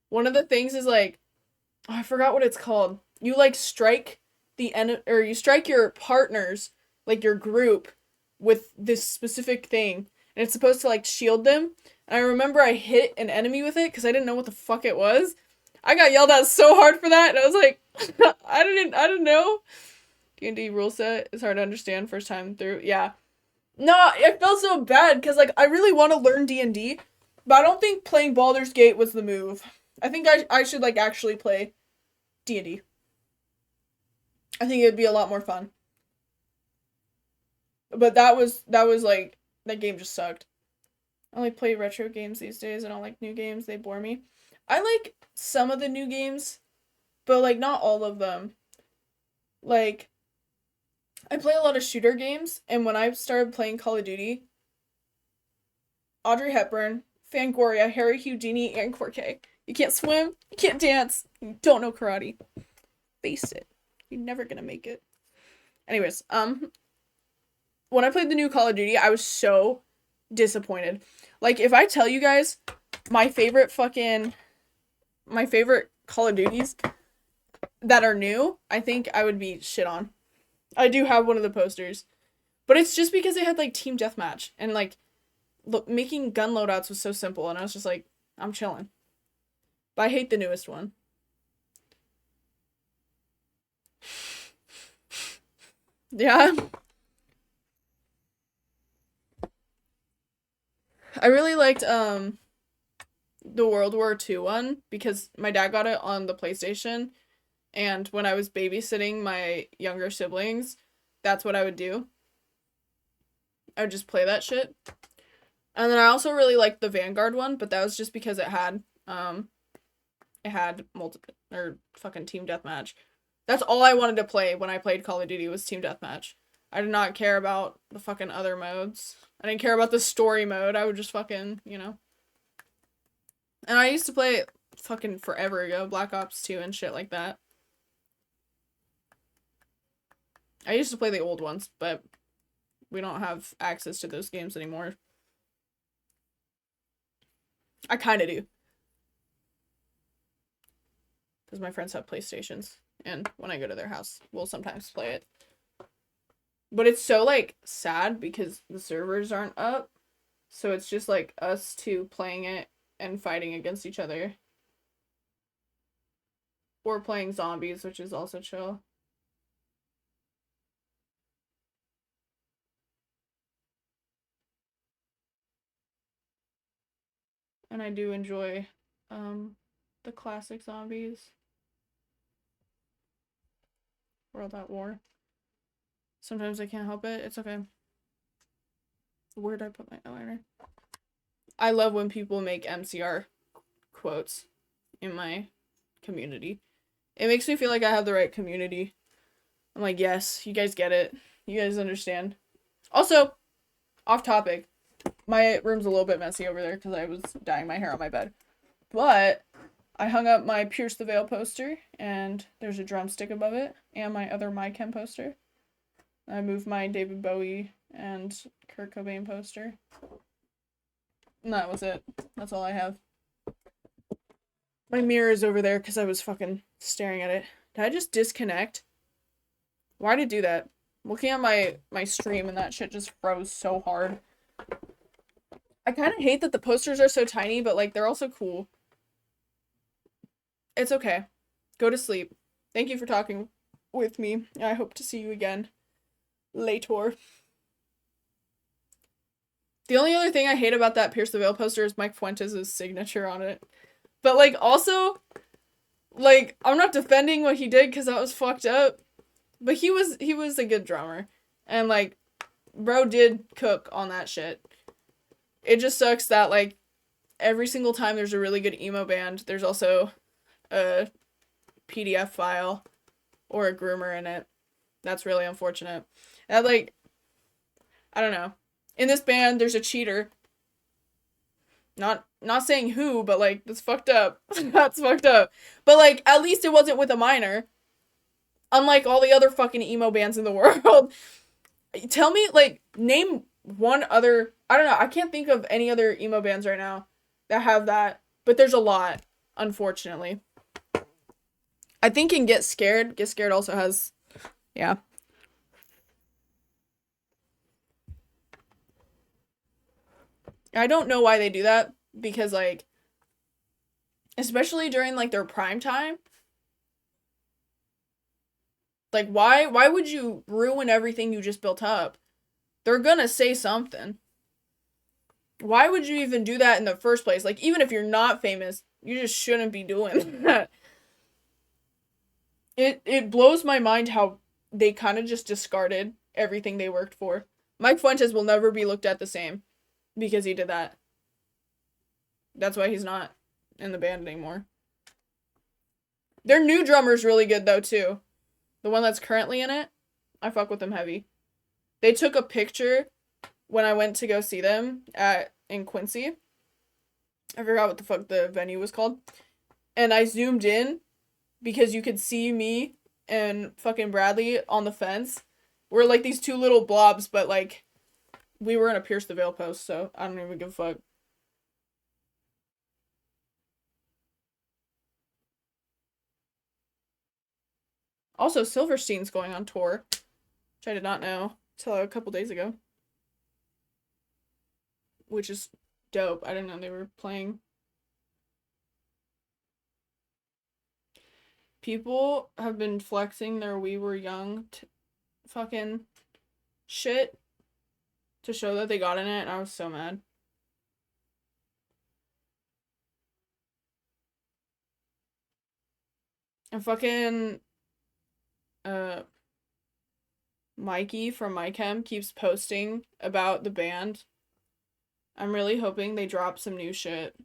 One of the things is like, oh, I forgot what it's called. You like strike the end or you strike your partners, like your group, with this specific thing, and it's supposed to like shield them. And I remember I hit an enemy with it because I didn't know what the fuck it was. I got yelled at so hard for that, and I was like, I didn't know. D&D rule set is hard to understand first time through. Yeah, no, it felt so bad because like I really want to learn D&D, but I don't think playing Baldur's Gate was the move. I think I should like actually play D&D. I think it'd be a lot more fun. But that was like that game just sucked. I only play retro games these days. I don't like new games. They bore me. I like some of the new games, but like not all of them. Like I play a lot of shooter games, and when I started playing Call of Duty, Audrey Hepburn, Fangoria, Harry Houdini, and Corkay. You can't swim, you can't dance, you don't know karate. Face it. You're never gonna make it. Anyways, when I played the new Call of Duty, I was so disappointed. Like, if I tell you guys my favorite Call of Duties that are new, I think I would be shit on. I do have one of the posters, but it's just because they had like team deathmatch and like making gun loadouts was so simple, and I was just like, I'm chilling. But I hate the newest one. Yeah. I really liked the World War II one because my dad got it on the PlayStation, and when I was babysitting my younger siblings, that's what I would do. I would just play that shit. And then I also really liked the Vanguard one, but that was just because it had multiple or fucking team deathmatch. That's all I wanted to play when I played Call of Duty was team deathmatch. I did not care about the fucking other modes. I didn't care about the story mode. I would just fucking, you know. And I used to play it fucking forever ago, Black Ops 2 and shit like that. I used to play the old ones, but we don't have access to those games anymore. I kind of do. Because my friends have PlayStations, and when I go to their house, we'll sometimes play it. But it's so, like, sad because the servers aren't up, so it's just, like, us two playing it and fighting against each other. Or playing zombies, which is also chill. And I do enjoy, the classic zombies. World at War. Sometimes I can't help it. It's okay. Where did I put my eyeliner? I love when people make MCR quotes in my community. It makes me feel like I have the right community. I'm like, yes, you guys get it. You guys understand. Also, off topic. My room's a little bit messy over there because I was dyeing my hair on my bed. But I hung up my Pierce the Veil poster, and there's a drumstick above it, and my other My Chem poster. I moved my David Bowie and Kurt Cobain poster. And that was it. That's all I have. My mirror is over there because I was fucking staring at it. Did I just disconnect? Why did I do that? Looking at my stream and that shit just froze so hard. I kind of hate that the posters are so tiny, but like they're also cool. It's okay. Go to sleep. Thank you for talking with me. I hope to see you again later. The only other thing I hate about that Pierce the Veil poster is Mike Fuentes' signature on it. But like also, like I'm not defending what he did because that was fucked up. But he was a good drummer. And like bro did cook on that shit. It just sucks that like every single time there's a really good emo band, there's also a PDF file or a groomer in it. That's really unfortunate. And like I don't know. In this band there's a cheater. Not saying who, but like that's fucked up. That's fucked up. But like at least it wasn't with a minor. Unlike all the other fucking emo bands in the world. Tell me, like, name one other. I don't know. I can't think of any other emo bands right now that have that. But there's a lot, unfortunately. I think in Get Scared. Get Scared also has. Yeah. I don't know why they do that. Because, like, especially during, like, their prime time. Like, why would you ruin everything you just built up? They're gonna say something. Why would you even do that in the first place? Like, even if you're not famous, you just shouldn't be doing that. It blows my mind how they kind of just discarded everything they worked for. Mike Fuentes will never be looked at the same because he did that. That's why he's not in the band anymore. Their new drummer's really good though too. The one that's currently in it, I fuck with them heavy. They took a picture when I went to go see them in Quincy. I forgot what the fuck the venue was called. And I zoomed in because you could see me and fucking Bradley on the fence. We're like these two little blobs, but like we were in a Pierce the Veil post, so I don't even give a fuck. Also, Silverstein's going on tour, which I did not know until a couple days ago. which is dope. I didn't know they were playing. People have been flexing their We Were Young fucking shit to show that they got in it, and I was so mad. And fucking Mikey from MyChem keeps posting about the band. I'm really hoping they drop some new shit.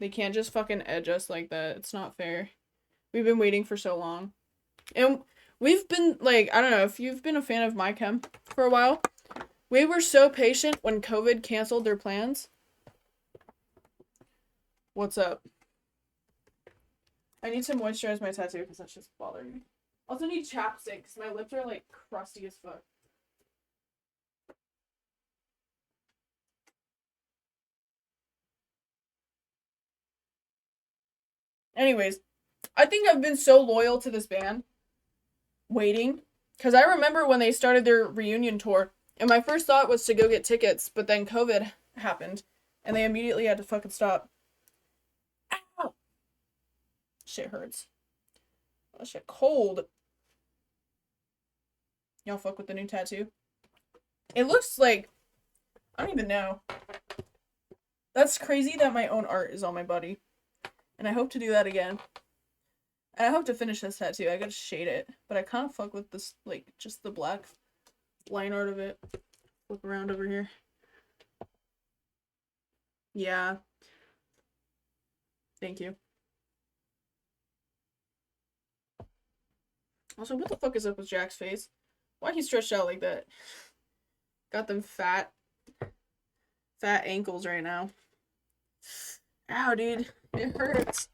They can't just fucking edge us like that. It's not fair. We've been waiting for so long. And we've been, like, I don't know, if you've been a fan of MyChem for a while, we were so patient when COVID canceled their plans. What's up? I need to moisturize my tattoo because that's just bothering me. Also need chapstick because my lips are, like, crusty as fuck. Anyways, I think I've been so loyal to this band, waiting, because I remember when they started their reunion tour, and my first thought was to go get tickets, but then COVID happened, and they immediately had to fucking stop. Ow! Shit hurts. Oh, shit cold. Y'all fuck with the new tattoo? It looks like, I don't even know. That's crazy that my own art is on my body. And I hope to do that again. And I hope to finish this tattoo. I gotta shade it. But I kind of fuck with this, like, just the black line art of it. Flip around over here. Yeah. Thank you. Also, what the fuck is up with Jack's face? Why he stretched out like that? Got them fat ankles right now. Ow, dude. It hurts.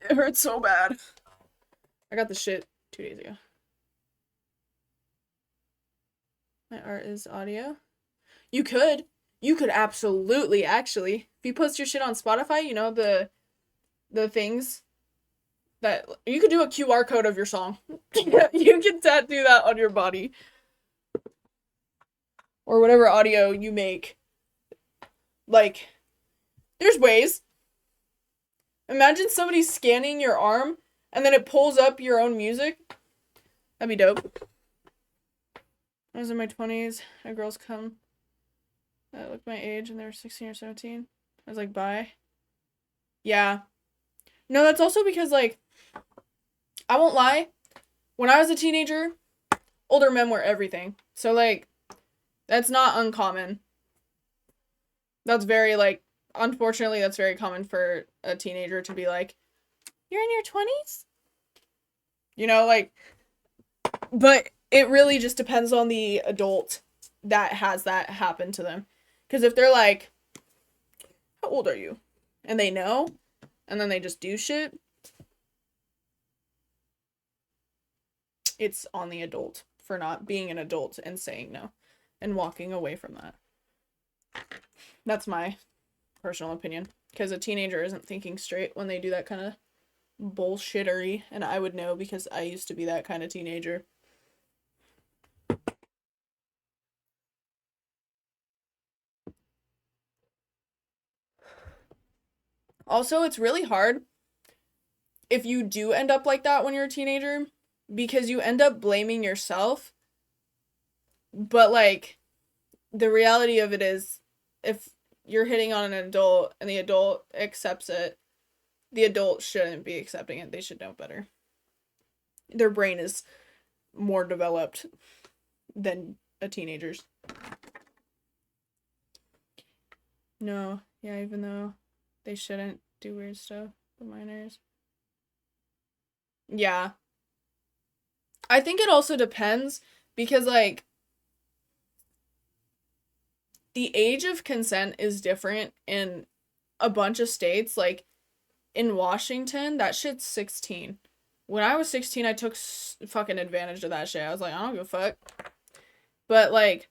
It hurts so bad. I got the shit 2 days ago. My art is audio. You could absolutely, actually. If you post your shit on Spotify, you know, the things that you could do a QR code of your song. You can tattoo that on your body. Or whatever audio you make. Like, there's ways. Imagine somebody scanning your arm and then it pulls up your own music. That'd be dope. I was in my 20s. My girls come that looked my age and they were 16 or 17. I was like, bye. Yeah. No, that's also because, like, I won't lie. When I was a teenager, older men were everything. So, like, that's not uncommon. That's very, like, unfortunately, that's very common for a teenager to be like, you're in your 20s? You know, like, but it really just depends on the adult that has that happen to them. Because if they're like, how old are you? And they know, and then they just do shit, it's on the adult for not being an adult and saying no and walking away from that. That's my personal opinion. Because a teenager isn't thinking straight when they do that kind of bullshittery, and I would know because I used to be that kind of teenager. Also, it's really hard if you do end up like that when you're a teenager, because you end up blaming yourself. But, like, the reality of it is, if you're hitting on an adult and the adult accepts it, the adult shouldn't be accepting it. They should know better. Their brain is more developed than a teenager's. No, yeah, even though they shouldn't do weird stuff, the minors. Yeah. I think it also depends because, like, the age of consent is different in a bunch of states. Like, in Washington, that shit's 16. When I was 16, I took fucking advantage of that shit. I was like, I don't give a fuck. But, like,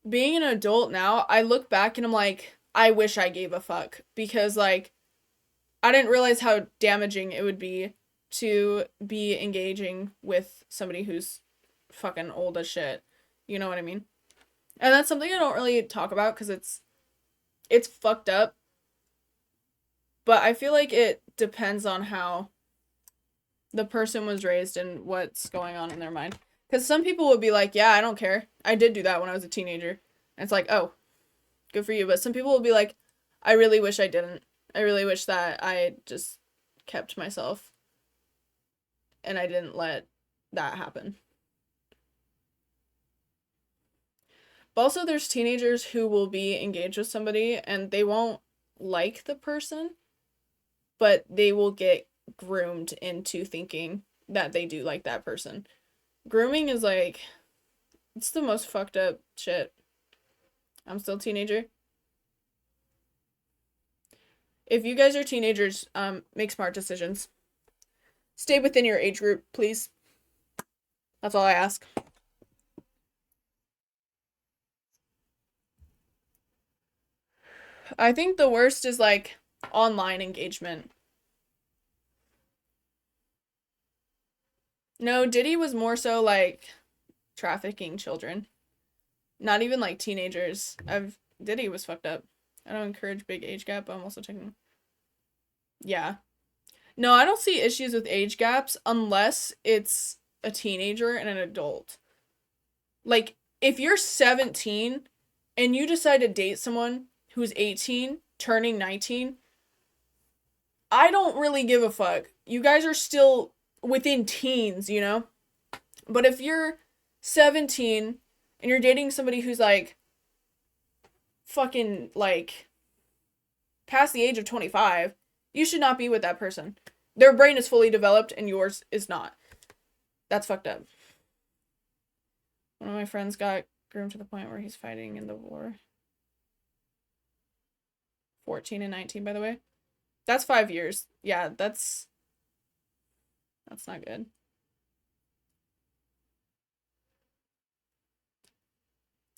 being an adult now, I look back and I'm like, I wish I gave a fuck. Because, like, I didn't realize how damaging it would be to be engaging with somebody who's fucking old as shit. You know what I mean? And that's something I don't really talk about because it's fucked up. But I feel like it depends on how the person was raised and what's going on in their mind. Because some people would be like, yeah, I don't care. I did do that when I was a teenager. And it's like, oh, good for you. But some people will be like, I really wish I didn't. I really wish that I just kept myself and I didn't let that happen. But also, there's teenagers who will be engaged with somebody and they won't like the person, but they will get groomed into thinking that they do like that person. Grooming is like, it's the most fucked up shit. I'm still a teenager. If you guys are teenagers, make smart decisions. Stay within your age group, please. That's all I ask. I think the worst is like online engagement. No, Diddy was more so like trafficking children. Not even like teenagers. Diddy was fucked up. I don't encourage big age gap, but I'm also checking. Yeah. No, I don't see issues with age gaps unless it's a teenager and an adult. Like, if you're 17 and you decide to date someone who's 18, turning 19, I don't really give a fuck. You guys are still within teens, you know? But if you're 17 and you're dating somebody who's like fucking like past the age of 25, you should not be with that person. Their brain is fully developed and yours is not. That's fucked up. One of my friends got groomed to the point where he's fighting in the war. 14 and 19, by the way. That's 5 years. Yeah, that's not good.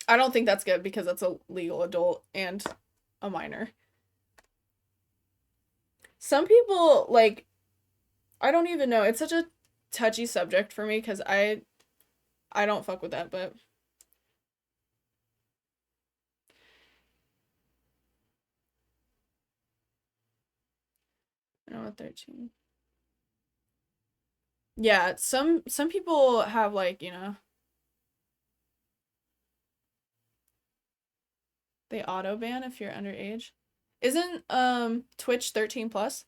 I don't think that's good because that's a legal adult and a minor. Some people, like, I don't even know. It's such a touchy subject for me because I don't fuck with that, but I know, 13. Yeah, some people have like, they auto ban if you're underage. Isn't Twitch 13 plus?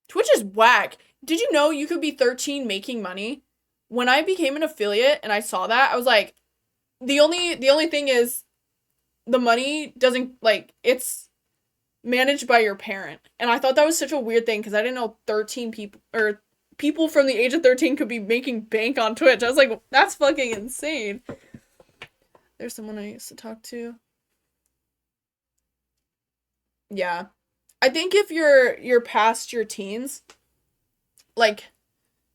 Twitch is whack. Did you know you could be 13 making money? When I became an affiliate and I saw that, I was like, the only thing is the money doesn't, like, it's managed by your parent. And I thought that was such a weird thing because I didn't know 13 people or people from the age of 13 could be making bank on Twitch. I was like, that's fucking insane. There's someone I used to talk to. Yeah. I think if you're past your teens, like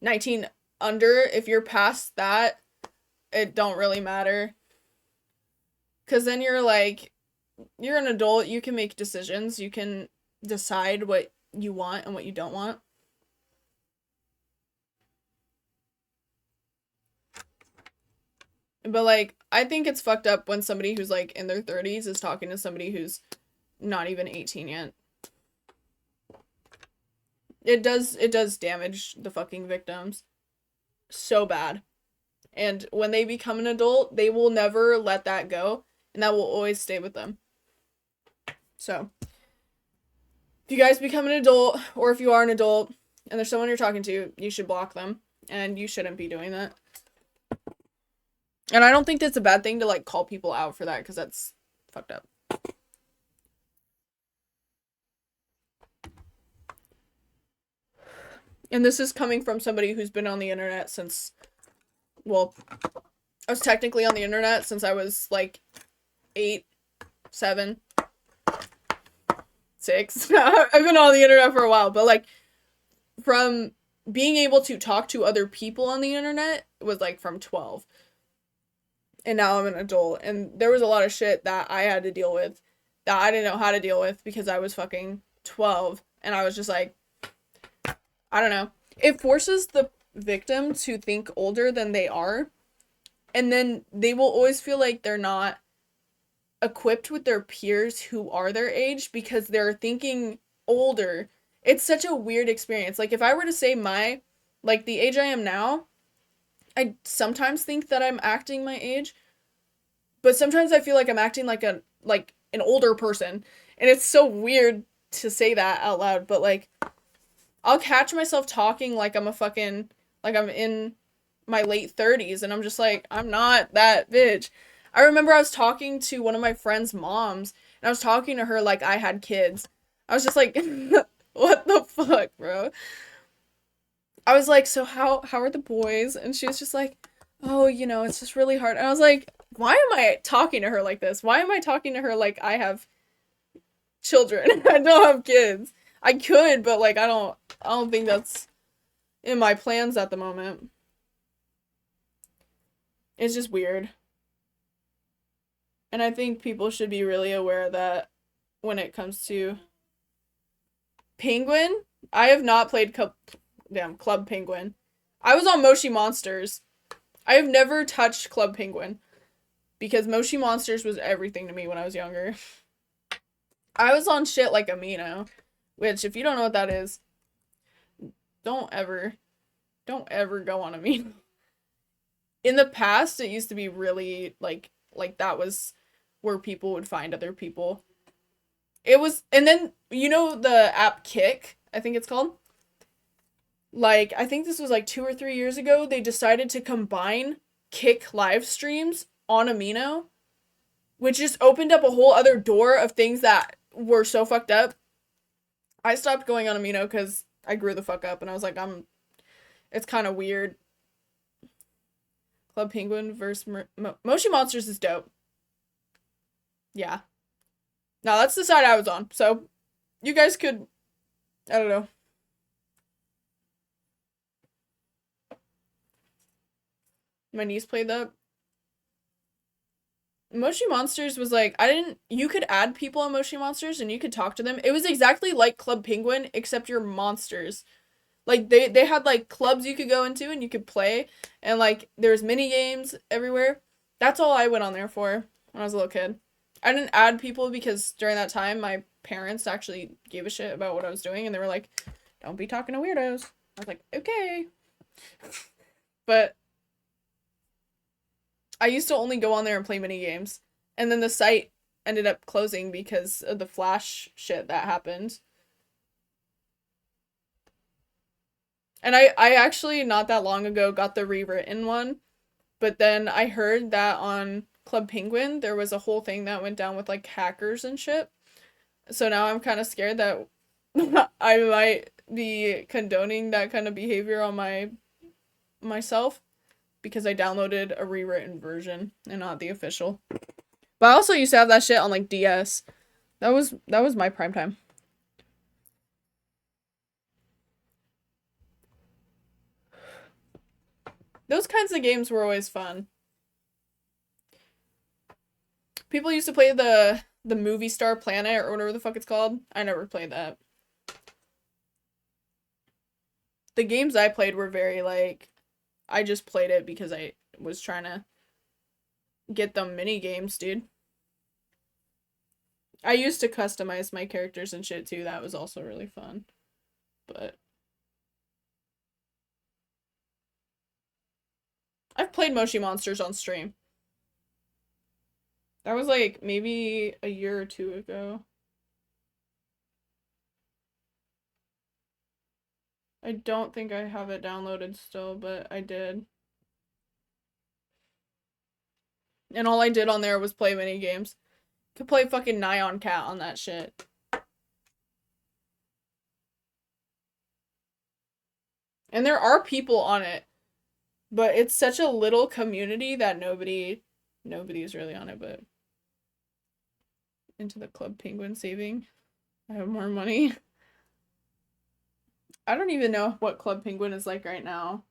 19 under, if you're past that, it don't really matter. Cause then you're like, you're an adult, you can make decisions, you can decide what you want and what you don't want. But like, I think it's fucked up when somebody who's like in their 30s is talking to somebody who's not even 18 yet. It does damage the fucking victims so bad. And when they become an adult, they will never let that go, and that will always stay with them. So, if you guys become an adult, or if you are an adult, and there's someone you're talking to, you should block them, and you shouldn't be doing that. And I don't think that's a bad thing to, like, call people out for that, because that's fucked up. And this is coming from somebody who's been on the internet since, well, I was technically on the internet since I was, like, 8, 7, 6. I've been on the internet for a while, but, like, from being able to talk to other people on the internet was, like, from 12. And now I'm an adult, and there was a lot of shit that I had to deal with that I didn't know how to deal with because I was fucking 12, and I was just like, I don't know. It forces the victim to think older than they are, and then they will always feel like they're not equipped with their peers who are their age because they're thinking older. It's such a weird experience. Like if I were to say like the age I am now, I sometimes think that I'm acting my age, but sometimes I feel like I'm acting like an older person. And it's so weird to say that out loud, but like I'll catch myself talking like I'm a fucking like I'm in my late 30s and I'm just like I'm not that bitch. I remember I was talking to one of my friend's moms and I was talking to her like I had kids. I was just like what the fuck, bro? I was like, "So how are the boys?" And she was just like, "Oh, it's just really hard." And I was like, "Why am I talking to her like this? Why am I talking to her like I have children? I don't have kids. I could, but like I don't think that's in my plans at the moment." It's just weird. And I think people should be really aware of that when it comes to Penguin. I have not played Club Penguin. I was on Moshi Monsters. I have never touched Club Penguin because Moshi Monsters was everything to me when I was younger. I was on shit like Amino, which if you don't know what that is, don't ever don't ever go on Amino. In the past it used to be really like that was where people would find other people. It was, and then the app Kick, I think it's called. Like I think this was like 2 or 3 years ago. They decided to combine Kick live streams on Amino, which just opened up a whole other door of things that were so fucked up. I stopped going on Amino because I grew the fuck up and I was like, it's kind of weird. Club Penguin versus Moshi Monsters is dope. Yeah. Now that's the side I was on. So you guys could, I don't know. My niece played that. Moshi Monsters was like, you could add people on Moshi Monsters and you could talk to them. It was exactly like Club Penguin, except you're monsters. Like they had like clubs you could go into and you could play, and like there's mini games everywhere. That's all I went on there for when I was a little kid. I didn't add people because during that time my parents actually gave a shit about what I was doing and they were like, "Don't be talking to weirdos." I was like, "Okay." But I used to only go on there and play mini games. And then the site ended up closing because of the Flash shit that happened. And I actually not that long ago got the rewritten one, but then I heard that on Club Penguin there was a whole thing that went down with like hackers and shit. So now I'm kind of scared that I might be condoning that kind of behavior on myself because I downloaded a rewritten version and not the official. But I also used to have that shit on like DS. That was my prime time. Those kinds of games were always fun. People used to play the Movie Star Planet or whatever the fuck it's called. I never played that. The games I played were very like I just played it because I was trying to get them mini games, dude. I used to customize my characters and shit too. That was also really fun. But I've played Moshi Monsters on stream. That was like maybe a year or two ago. I don't think I have it downloaded still, but I did. And all I did on there was play mini games. Could play fucking Nyan Cat on that shit. And there are people on it, but it's such a little community that nobody's really on it, but into the Club Penguin saving. I have more money. I don't even know what Club Penguin is like right now.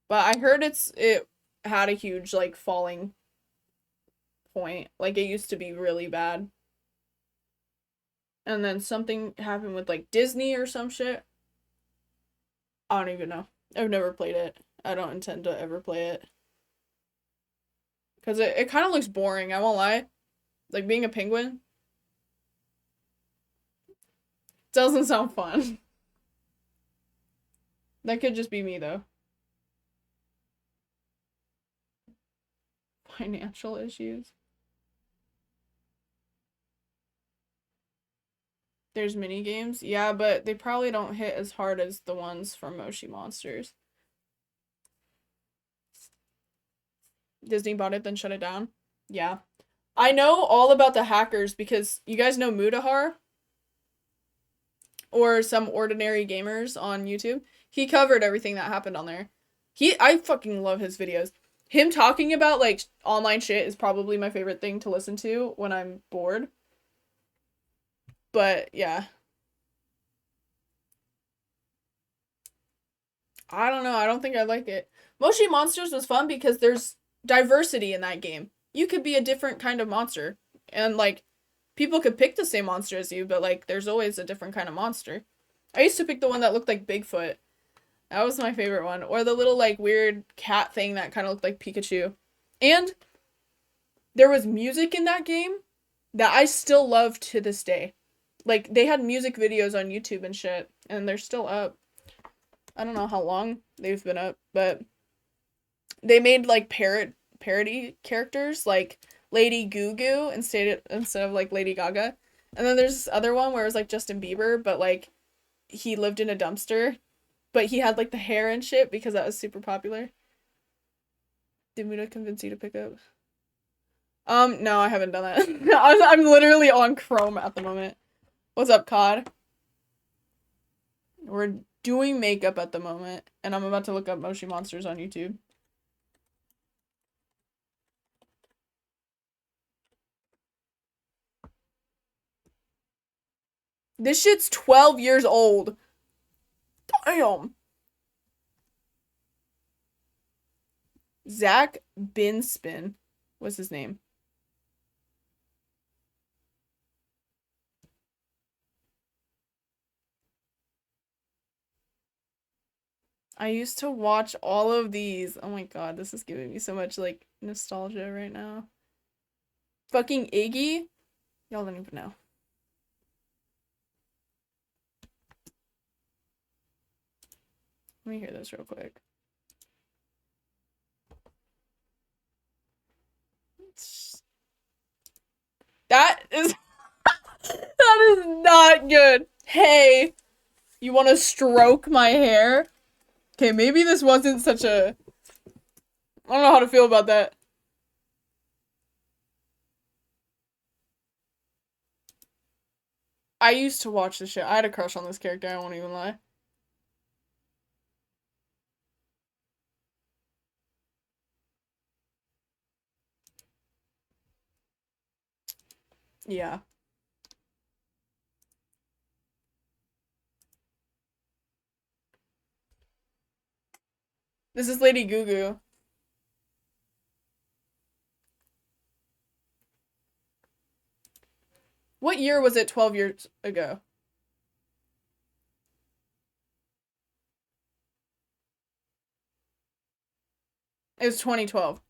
But I heard it had a huge like falling point. Like it used to be really bad. And then something happened with like Disney or some shit. I don't even know. I've never played it. I don't intend to ever play it. Because it kind of looks boring, I won't lie. Like, being a penguin doesn't sound fun. That could just be me, though. Financial issues. There's mini games. Yeah, but they probably don't hit as hard as the ones from Moshi Monsters. Disney bought it, then shut it down. Yeah. I know all about the hackers because you guys know Mudahar? Or some ordinary gamers on YouTube. He covered everything that happened on there. I fucking love his videos. Him talking about like online shit is probably my favorite thing to listen to when I'm bored. But yeah. I don't know. I don't think I like it. Moshi Monsters was fun because there's diversity in that game. You could be a different kind of monster. And like people could pick the same monster as you, but like there's always a different kind of monster. I used to pick the one that looked like Bigfoot. That was my favorite one. Or the little like weird cat thing that kind of looked like Pikachu. And there was music in that game that I still love to this day. Like they had music videos on YouTube and shit, and they're still up. I don't know how long they've been up, but they made like parody characters like Lady Goo Goo instead of like Lady Gaga. And then there's this other one where it was like Justin Bieber, but like he lived in a dumpster, but he had like the hair and shit because that was super popular. Did Muda convince you to pick up? No, I haven't done that. I'm literally on Chrome at the moment. What's up, COD? We're doing makeup at the moment, and I'm about to look up Moshi Monsters on YouTube. This shit's 12 years old. Damn. Zach Binspin was his name. I used to watch all of these. Oh my god, this is giving me so much like nostalgia right now. Fucking Iggy? Y'all don't even know. Let me hear this real quick. That is that is not good. Hey, you want to stroke my hair? Okay, maybe this wasn't such a I don't know how to feel about that. I used to watch this shit. I had a crush on this character, I won't even lie. Yeah. This is Lady Goo Goo. What year was it 12 years ago? It was 2012.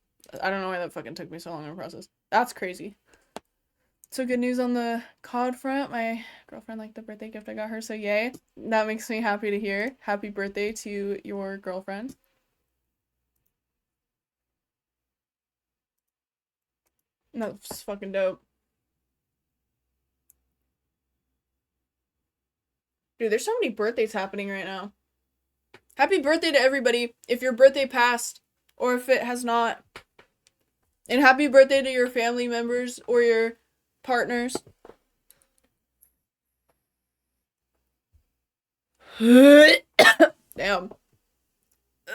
I don't know why that fucking took me so long to process. That's crazy. So good news on the COD front. My girlfriend liked the birthday gift I got her, so yay. That makes me happy to hear. Happy birthday to your girlfriend. That's fucking dope. Dude, there's so many birthdays happening right now. Happy birthday to everybody if your birthday passed or if it has not. And happy birthday to your family members or your partners. Damn.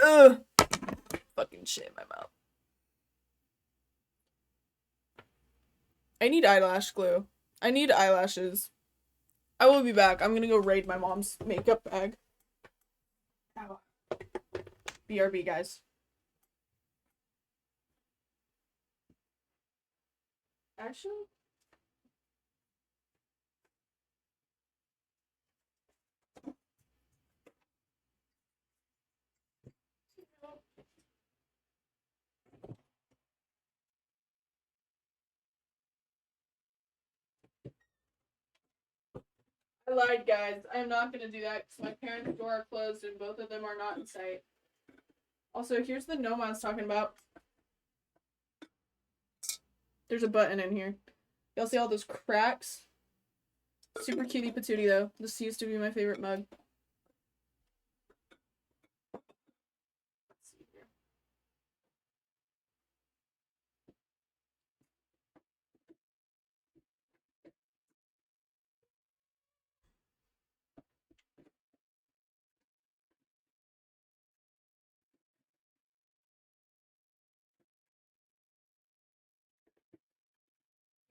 Ugh. Fucking shit in my mouth. I need eyelash glue. I need eyelashes. I will be back. I'm gonna go raid my mom's makeup bag. Ow. BRB, guys. Actually? lied, guys. I am not gonna do that because my parents' door are closed and both of them are not in sight. Also, here's the gnome I was talking about. There's a button in here. Y'all see all those cracks? Super cutie patootie though. This used to be my favorite mug. Let's see here.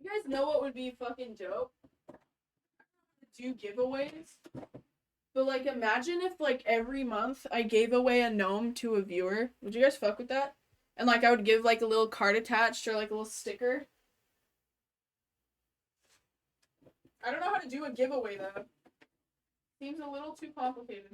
You guys know what would be fucking dope? Do giveaways. But like imagine if like every month I gave away a gnome to a viewer. Would you guys fuck with that? And like I would give like a little card attached or like a little sticker. I don't know how to do a giveaway though. Seems a little too complicated.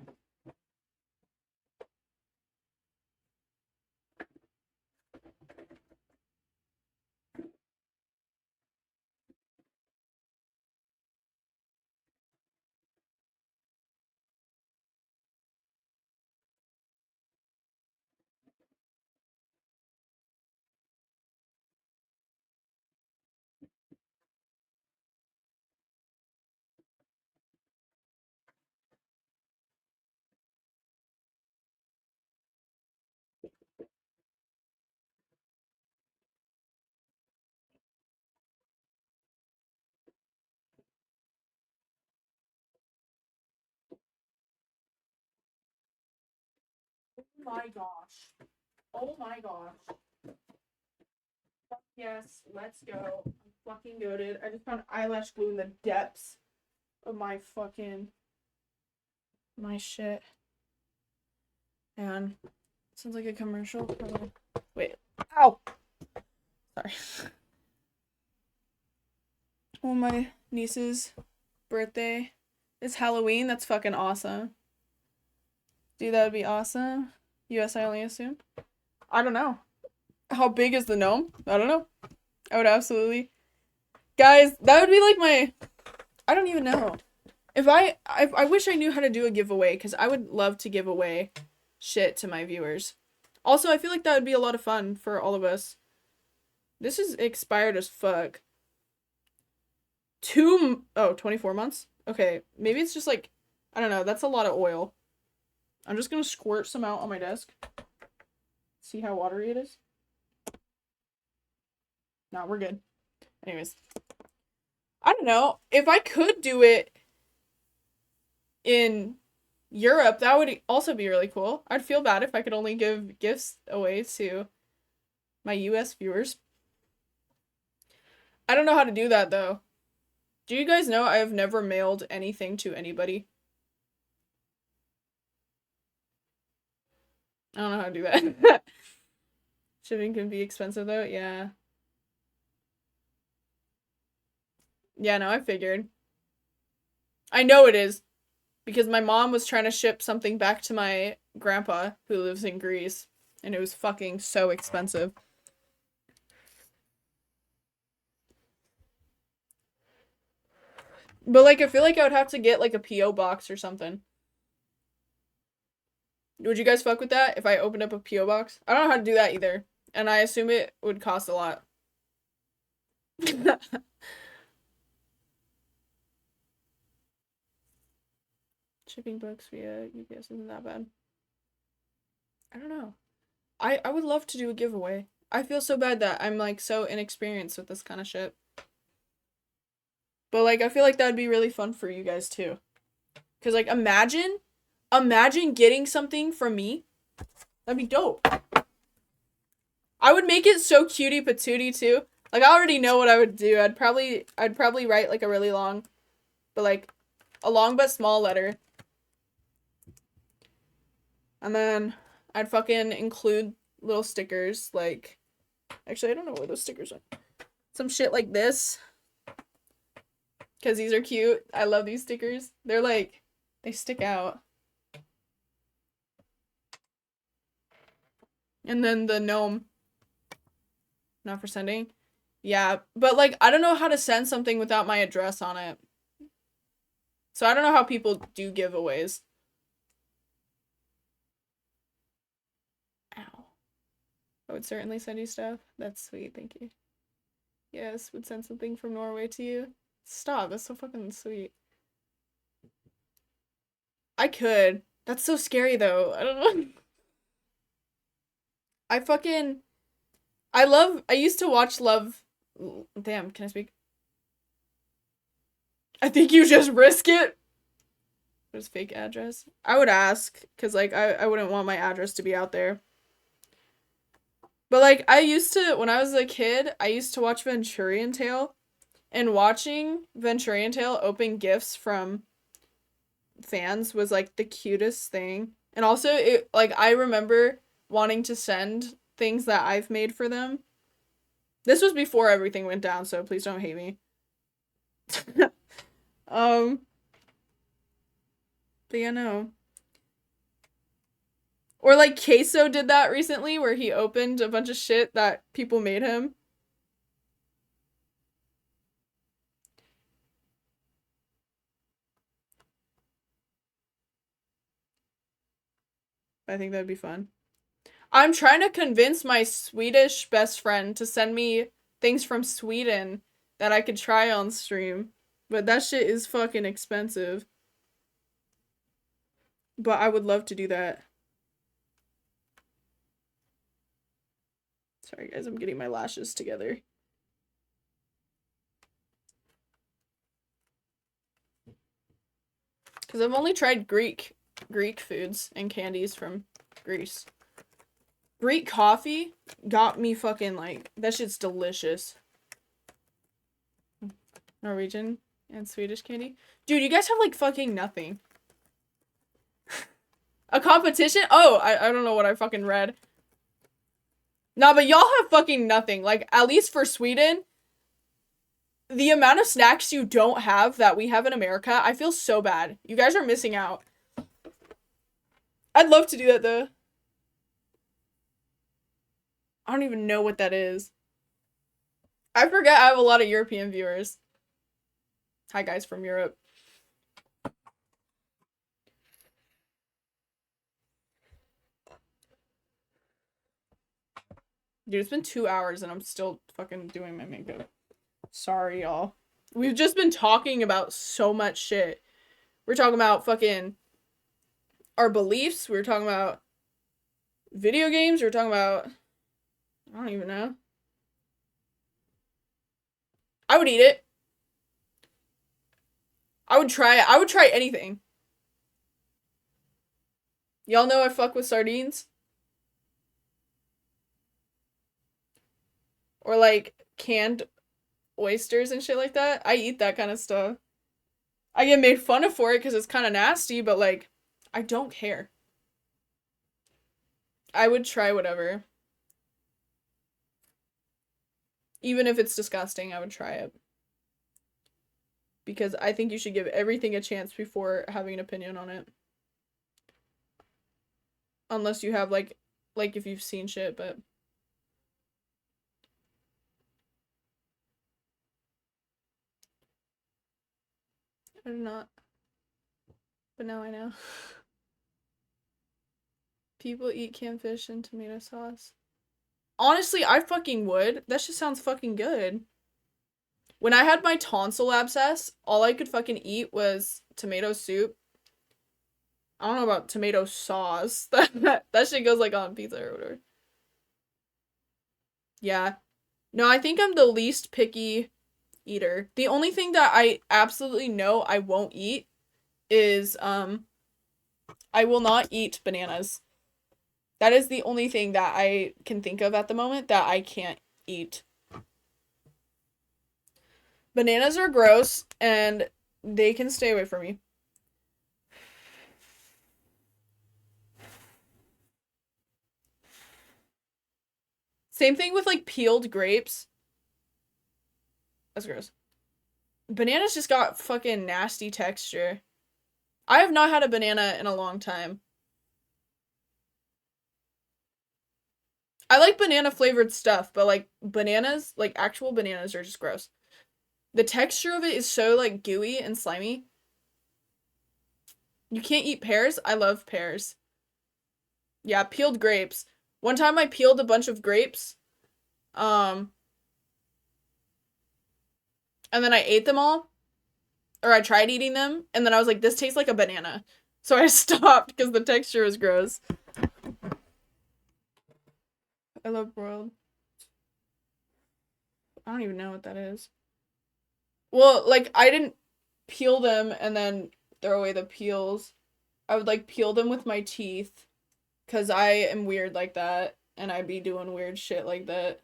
Oh my gosh. Oh my gosh. Yes, let's go. I'm fucking goated. I just found eyelash glue in the depths of my fucking my shit. And sounds like a commercial. Wait. Ow! Sorry. Oh, my niece's birthday is Halloween. That's fucking awesome. Dude, that would be awesome. US, I only assume. I don't know. How big is the gnome? I don't know. I would absolutely. Guys, that would be like my. I don't even know. If I wish I knew how to do a giveaway because I would love to give away shit to my viewers. Also, I feel like that would be a lot of fun for all of us. This is expired as fuck. 24 months? Okay, maybe it's just like, I don't know, that's a lot of oil. I'm just gonna squirt some out on my desk. See how watery it is? No, we're good. Anyways. I don't know. If I could do it in Europe, that would also be really cool. I'd feel bad if I could only give gifts away to my US viewers. I don't know how to do that, though. Do you guys know I have never mailed anything to anybody? I don't know how to do that. Shipping can be expensive, though. Yeah. Yeah, no, I figured. I know it is. Because my mom was trying to ship something back to my grandpa, who lives in Greece. And it was fucking so expensive. But, like, I feel like I would have to get, like, a P.O. box or something. Would you guys fuck with that if I opened up a P.O. box? I don't know how to do that either. And I assume it would cost a lot. Shipping books via UPS isn't that bad. I don't know. I would love to do a giveaway. I feel so bad that I'm, like, so inexperienced with this kind of shit. But, like, I feel like that would be really fun for you guys, too. Because, like, imagine getting something from me. That'd be dope. I would make it so cutie patootie, too. Like, I already know what I would do. I'd probably write, like, a really long, but, like, a long but small letter. And then I'd fucking include little stickers, like, actually, I don't know where those stickers are. Some shit like this. Because these are cute. I love these stickers. They're, like, they stick out. And then the gnome. Not for sending. Yeah, but, like, I don't know how to send something without my address on it. So I don't know how people do giveaways. Ow. I would certainly send you stuff. That's sweet, thank you. Yes, would send something from Norway to you. Stop, that's so fucking sweet. I could. That's so scary though. I don't know. I fucking I used to watch Love. Damn, can I speak? I think you just risk it. What is fake address? I would ask, because, like, I wouldn't want my address to be out there. But, like, I used to, when I was a kid, I used to watch Venturian Tale. And watching Venturian Tale open gifts from fans was, like, the cutest thing. And also, I remember wanting to send things that I've made for them. This was before everything went down, so please don't hate me. But yeah, no. Or like Queso did that recently where he opened a bunch of shit that people made him. I think that'd be fun. I'm trying to convince my Swedish best friend to send me things from Sweden that I could try on stream. But that shit is fucking expensive. But I would love to do that. Sorry guys, I'm getting my lashes together. Because I've only tried Greek foods and candies from Greece. Greek coffee got me fucking like, that shit's delicious. Norwegian and Swedish candy. Dude, you guys have like fucking nothing. A competition? Oh, I don't know what I fucking read. Nah, but y'all have fucking nothing. Like, at least for Sweden, the amount of snacks you don't have that we have in America, I feel so bad. You guys are missing out. I'd love to do that, though. I don't even know what that is. I forget I have a lot of European viewers. Hi, guys from Europe. Dude, it's been 2 hours and I'm still fucking doing my makeup. Sorry, y'all. We've just been talking about so much shit. We're talking about fucking our beliefs. We were talking about video games. We were talking about, I don't even know. I would eat it. I would try it. I would try anything. Y'all know I fuck with sardines? Or like canned oysters and shit like that. I eat that kind of stuff. I get made fun of for it because it's kind of nasty, but like, I don't care. I would try whatever. Even if it's disgusting, I would try it. Because I think you should give everything a chance before having an opinion on it. Unless you have like if you've seen shit, but I did not. But now I know. People eat canned fish and tomato sauce. Honestly, I fucking would. That just sounds fucking good. When I had my tonsil abscess, all I could fucking eat was tomato soup. I don't know about tomato sauce. That shit goes like on pizza or whatever. Yeah. No, I think I'm the least picky eater. The only thing that I absolutely know I won't eat is I will not eat bananas. That is the only thing that I can think of at the moment that I can't eat. Bananas are gross and they can stay away from me. Same thing with like peeled grapes. That's gross. Bananas just got fucking nasty texture. I have not had a banana in a long time. I like banana flavored stuff, but like bananas, like actual bananas are just gross. The texture of it is so like gooey and slimy. You can't eat pears? I love pears. Yeah, peeled grapes. One time I peeled a bunch of grapes, um, and then I ate them all, or I tried eating them, and then I was like, this tastes like a banana. So I stopped because the texture was gross. I love broiled. I don't even know what that is. Well, like, I didn't peel them and then throw away the peels. I would, like, peel them with my teeth, because I am weird like that, and I'd be doing weird shit like that.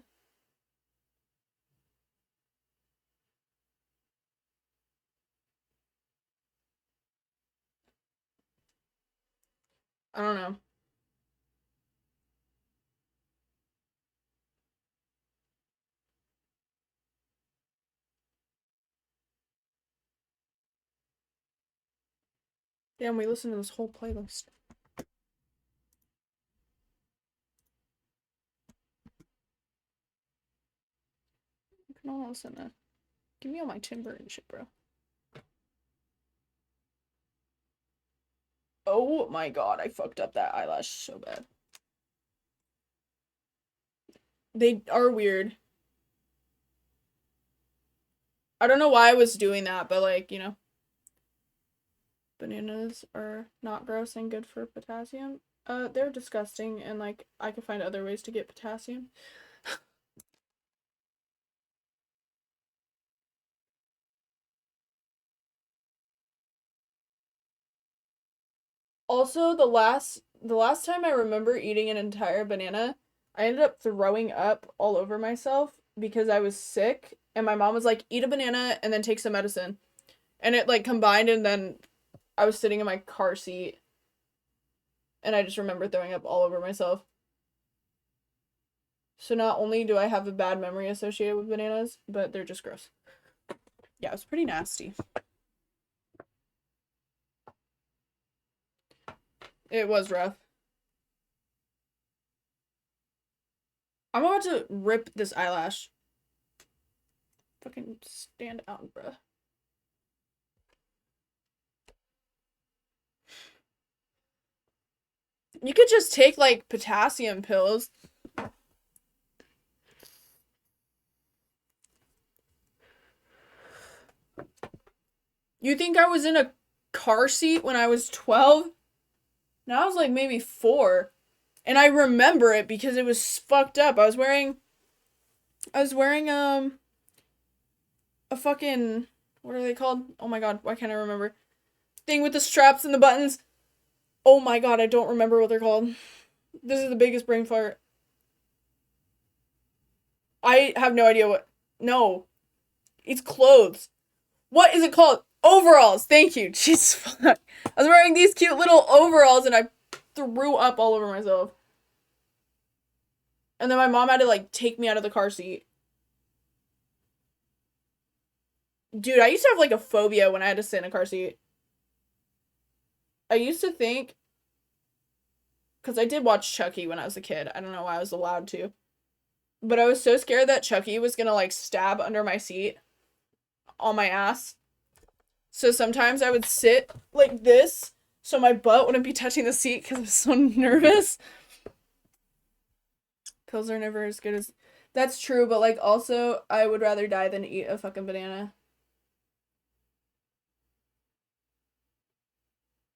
I don't know. Damn, we listened to this whole playlist. You can all listen to. Give me all my Tim Burton shit, bro. Oh my god, I fucked up that eyelash so bad. They are weird. I don't know why I was doing that, but like, you know. Bananas are not gross and good for potassium. They're disgusting, and like, I could find other ways to get potassium. Also, the last time I remember eating an entire banana, I ended up throwing up all over myself because I was sick, and my mom was like, "Eat a banana and then take some medicine." And it like combined, and then I was sitting in my car seat, and I just remember throwing up all over myself. So not only do I have a bad memory associated with bananas, but they're just gross. Yeah, it was pretty nasty. It was rough. I'm about to rip this eyelash. Fucking stand out, bruh. You could just take like potassium pills. You think I was in a car seat when I was 12? Now I was like maybe 4. And I remember it because it was fucked up. I was wearing a fucking, what are they called? Oh my god, why can't I remember? Thing with the straps and the buttons. Oh my god, I don't remember what they're called. This is the biggest brain fart. I have no idea what. No, it's clothes. What is it called? Overalls. Thank you. Jesus fuck. I was wearing these cute little overalls and I threw up all over myself. And then my mom had to like take me out of the car seat. Dude, I used to have like a phobia when I had to sit in a car seat. I used to think, because I did watch Chucky when I was a kid. I don't know why I was allowed to. But I was so scared that Chucky was gonna like stab under my seat on my ass. So sometimes I would sit like this so my butt wouldn't be touching the seat because I was so nervous. Pills are never as good as. That's true, but like also, I would rather die than eat a fucking banana.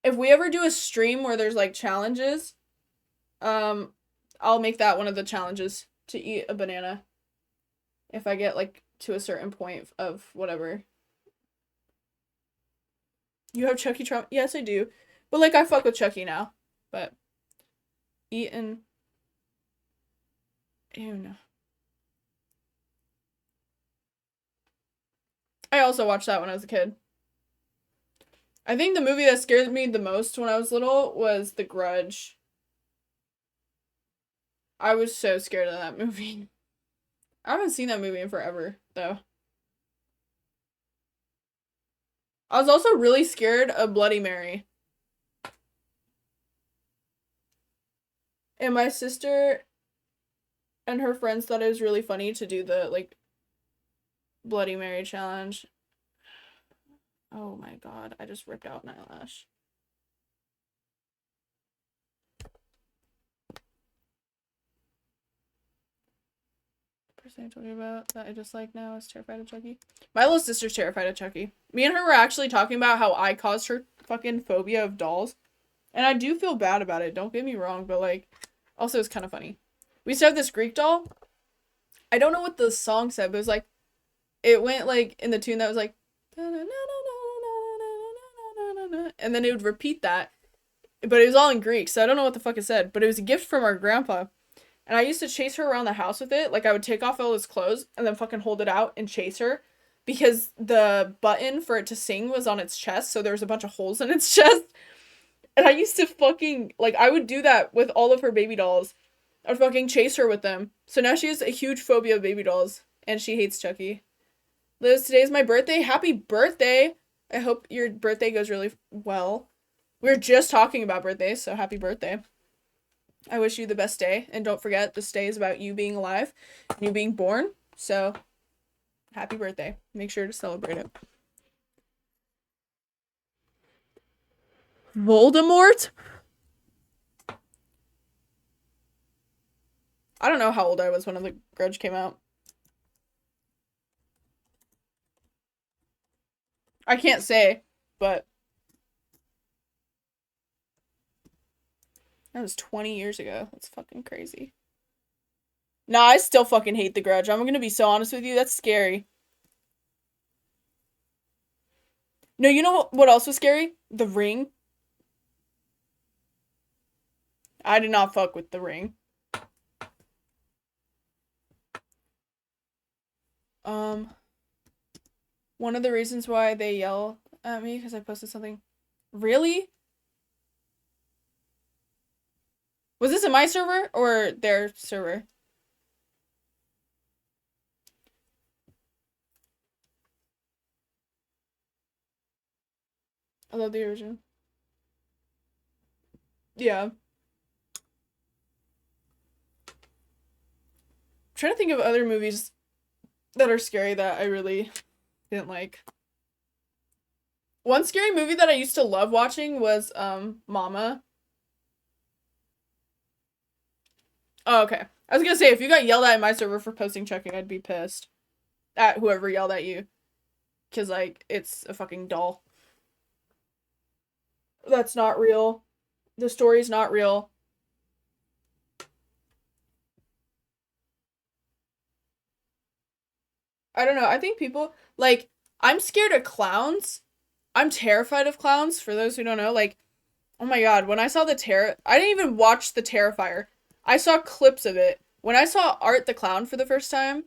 If we ever do a stream where there's like challenges, um, I'll make that one of the challenges to eat a banana. If I get like to a certain point of whatever. You have Chucky trauma? Yes, I do. But like I fuck with Chucky now. But eating. Ew no. I also watched that when I was a kid. I think the movie that scared me the most when I was little was The Grudge. I was so scared of that movie. I haven't seen that movie in forever, though. I was also really scared of Bloody Mary. And my sister and her friends thought it was really funny to do the, like, Bloody Mary challenge. Oh my god, I just ripped out an eyelash. person I told you about that I dislike now is terrified of Chucky. My little sister's terrified of Chucky. Me and her were actually talking about how I caused her fucking phobia of dolls. And I do feel bad about it, don't get me wrong, but like, also it's kind of funny. We used to have this Greek doll. I don't know what the song said, but it was like, it went like in the tune that was like, and then it would repeat that. But it was all in Greek, so I don't know what the fuck it said. But it was a gift from our grandpa. And I used to chase her around the house with it. Like, I would take off all his clothes and then fucking hold it out and chase her. Because the button for it to sing was on its chest, so there was a bunch of holes in its chest. And I used to fucking, like, I would do that with all of her baby dolls. I would fucking chase her with them. So now she has a huge phobia of baby dolls. And she hates Chucky. Liz, today's my birthday. Happy birthday! I hope your birthday goes really well. We were just talking about birthdays, so happy birthday. I wish you the best day. And don't forget, this day is about you being alive and you being born. So, happy birthday. Make sure to celebrate it. Voldemort? I don't know how old I was when The Grudge came out. I can't say, but that was 20 years ago. That's fucking crazy. Nah, I still fucking hate The Grudge. I'm gonna be so honest with you. That's scary. No, you know what else was scary? The Ring. I did not fuck with The Ring. One of the reasons why they yell at me because I posted something. Really? Was this in my server or their server? I love the original. Yeah. I'm trying to think of other movies that are scary that I really didn't like. One scary movie that I used to love watching was Mama. Oh, okay. I was gonna say, if you got yelled at in my server for posting Chucky, I'd be pissed at whoever yelled at you. Because, like, it's a fucking doll. That's not real. The story's not real. I don't know. I think people, like, I'm scared of clowns. I'm terrified of clowns, for those who don't know. Like, oh my god, when I saw I didn't even watch The Terrifier. I saw clips of it. When I saw Art the Clown for the first time,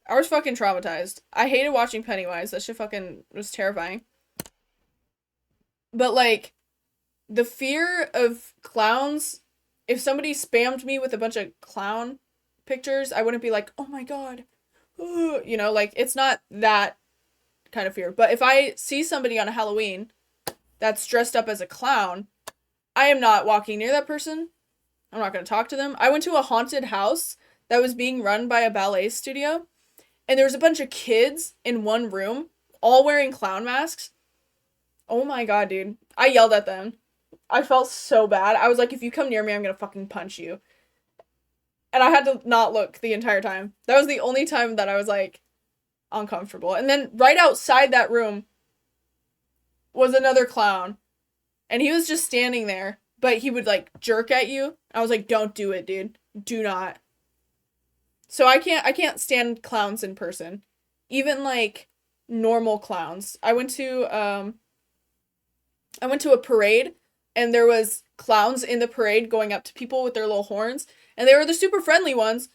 I was fucking traumatized. I hated watching Pennywise. That shit fucking was terrifying. But, like, the fear of clowns, if somebody spammed me with a bunch of clown pictures, I wouldn't be like, oh my god. You know, like, it's not that kind of fear. But if I see somebody on a Halloween that's dressed up as a clown, I am not walking near that person. I'm not going to talk to them. I went to a haunted house that was being run by a ballet studio, and there was a bunch of kids in one room, all wearing clown masks. Oh my god, dude. I yelled at them. I felt so bad. I was like, if you come near me, I'm going to fucking punch you. And I had to not look the entire time. That was the only time that I was, like, uncomfortable. And then right outside that room was another clown. And he was just standing there. But he would, like, jerk at you. I was like, don't do it, dude. Do not. So I can't stand clowns in person. Even, like, normal clowns. I went to a parade, and there was clowns in the parade going up to people with their little horns. And they were the super friendly ones.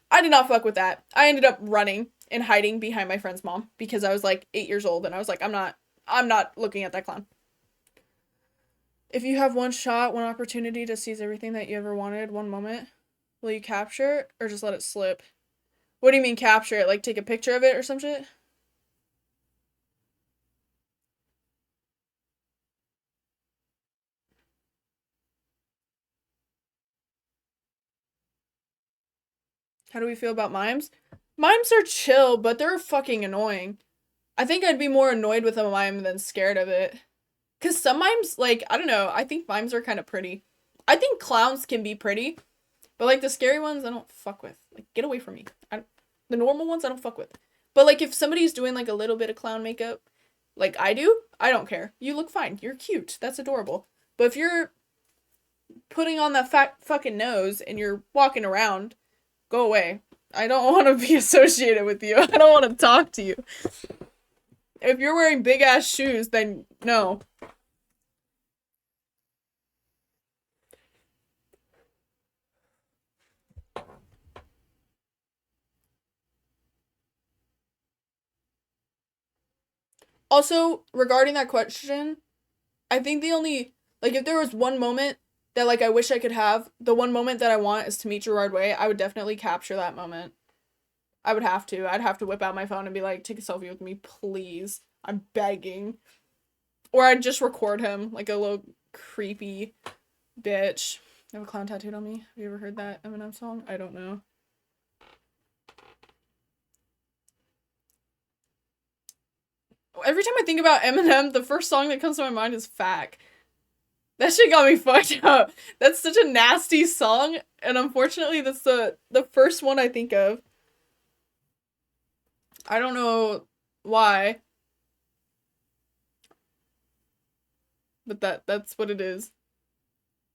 I did not fuck with that. I ended up running and hiding behind my friend's mom because I was like 8 years old and I was like, I'm not looking at that clown. If you have one shot, one opportunity to seize everything that you ever wanted, one moment, will you capture it or just let it slip? What do you mean capture it? Like take a picture of it or some shit? How do we feel about mimes? Mimes are chill, but they're fucking annoying. I think I'd be more annoyed with a mime than scared of it. Because some mimes, like, I don't know, I think mimes are kind of pretty. I think clowns can be pretty, but, like, the scary ones, I don't fuck with. Like, get away from me. The normal ones I don't fuck with. But like if somebody's doing like a little bit of clown makeup, like I do, I don't care. You look fine. You're cute. That's adorable. But if you're putting on that fat fucking nose and you're walking around, go away. I don't want to be associated with you. I don't want to talk to you. If you're wearing big ass shoes, then no. Also, regarding that question, I think the only, like, if there was one moment that, like, I wish I could have, the one moment that I want is to meet Gerard Way, I would definitely capture that moment. I would have to. I'd have to whip out my phone and be like, take a selfie with me, please. I'm begging. Or I'd just record him, like a little creepy bitch. I have a clown tattooed on me. Have you ever heard that Eminem song? I don't know. Every time I think about Eminem, the first song that comes to my mind is Fack. That shit got me fucked up. That's such a nasty song, and unfortunately that's the first one I think of. I don't know why. But that's what it is.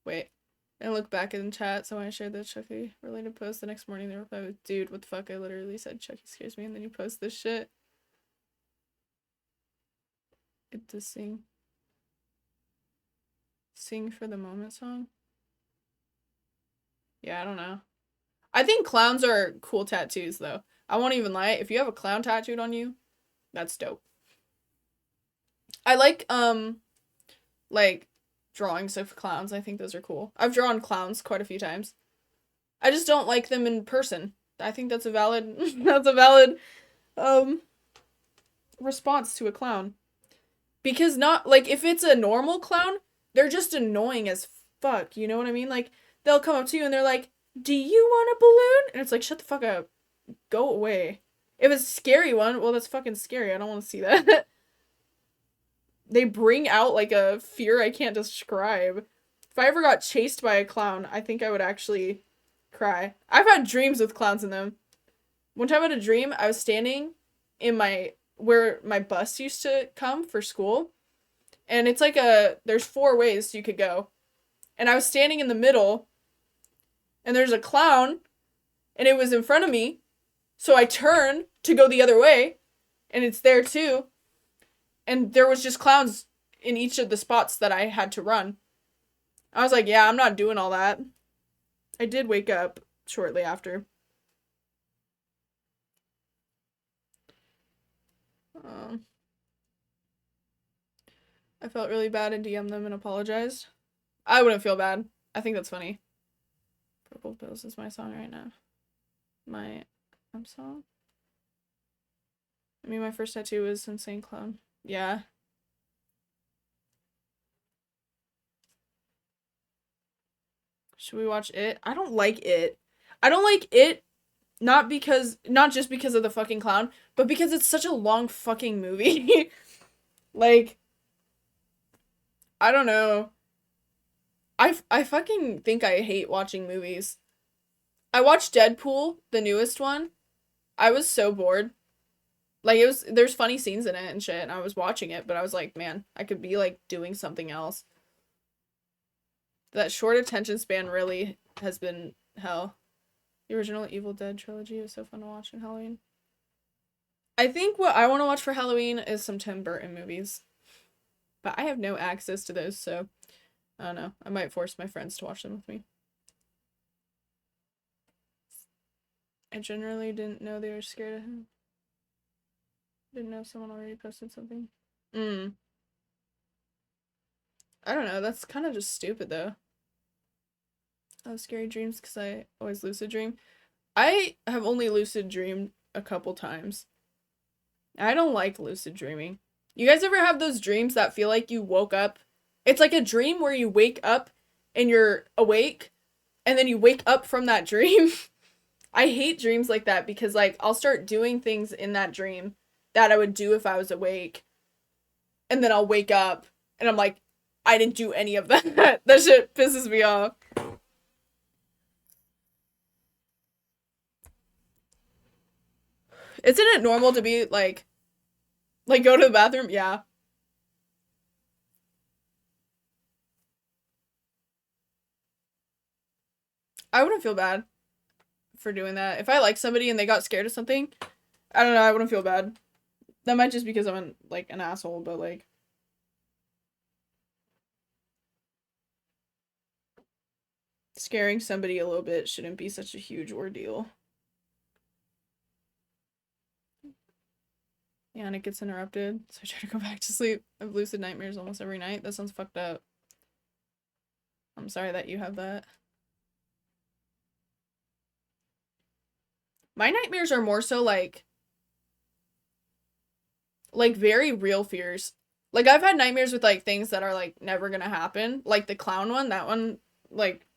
Wait. And look back in chat, so when I shared the Chucky related post the next morning, they replied with, dude, what the fuck? I literally said Chucky scares me, and then you post this shit. It to sing. Sing for the moment song? Yeah, I don't know. I think clowns are cool tattoos, though. I won't even lie. If you have a clown tattooed on you, that's dope. I like, drawings of clowns. I think those are cool. I've drawn clowns quite a few times. I just don't like them in person. I think that's a valid, response to a clown. Because not, like, if it's a normal clown, they're just annoying as fuck, you know what I mean? Like, they'll come up to you and they're like, do you want a balloon? And it's like, shut the fuck up. Go away. If it's a scary one, well, that's fucking scary. I don't want to see that. They bring out, like, a fear I can't describe. If I ever got chased by a clown, I think I would actually cry. I've had dreams with clowns in them. One time I had a dream, I was standing in where my bus used to come for school. And it's like there's 4 ways you could go. And I was standing in the middle, and there's a clown, and it was in front of me. So I turned to go the other way, and it's there too. And there was just clowns in each of the spots that I had to run. I was like, yeah, I'm not doing all that. I did wake up shortly after. I felt really bad and DM'd them and apologized. I wouldn't feel bad. I think that's funny. Purple Pills is my song right now. My song? I mean, my first tattoo was Insane Clown. Yeah. Should we watch It? I don't like It. I don't like It not just because of the fucking clown, but because it's such a long fucking movie. Like, I don't know. I fucking think I hate watching movies. I watched Deadpool, the newest one. I was so bored. Like, there's funny scenes in it and shit, and I was watching it, but I was like, man, I could be, like, doing something else. That short attention span really has been hell. The original Evil Dead trilogy was so fun to watch in Halloween. I think what I want to watch for Halloween is some Tim Burton movies. But I have no access to those, so I don't know. I might force my friends to watch them with me. I generally didn't know they were scared of him. Didn't know someone already posted something. I don't know. That's kind of just stupid, though. I have scary dreams because I always lucid dream. I have only lucid dreamed a couple times. I don't like lucid dreaming. You guys ever have those dreams that feel like you woke up? It's like a dream where you wake up and you're awake, and then you wake up from that dream. I hate dreams like that because, like, I'll start doing things in that dream that I would do if I was awake. And then I'll wake up and I'm like, I didn't do any of that. That shit pisses me off. Isn't it normal to be like go to the bathroom? Yeah. I wouldn't feel bad for doing that. If I like somebody and they got scared of something, I don't know, I wouldn't feel bad. That might just because I'm an asshole, but like scaring somebody a little bit shouldn't be such a huge ordeal. Yeah, and it gets interrupted, so I try to go back to sleep. I have lucid nightmares almost every night. That sounds fucked up. I'm sorry that you have that. My nightmares are more so like very real fears. Like I've had nightmares with like things that are like never gonna happen. Like the clown one, that one, like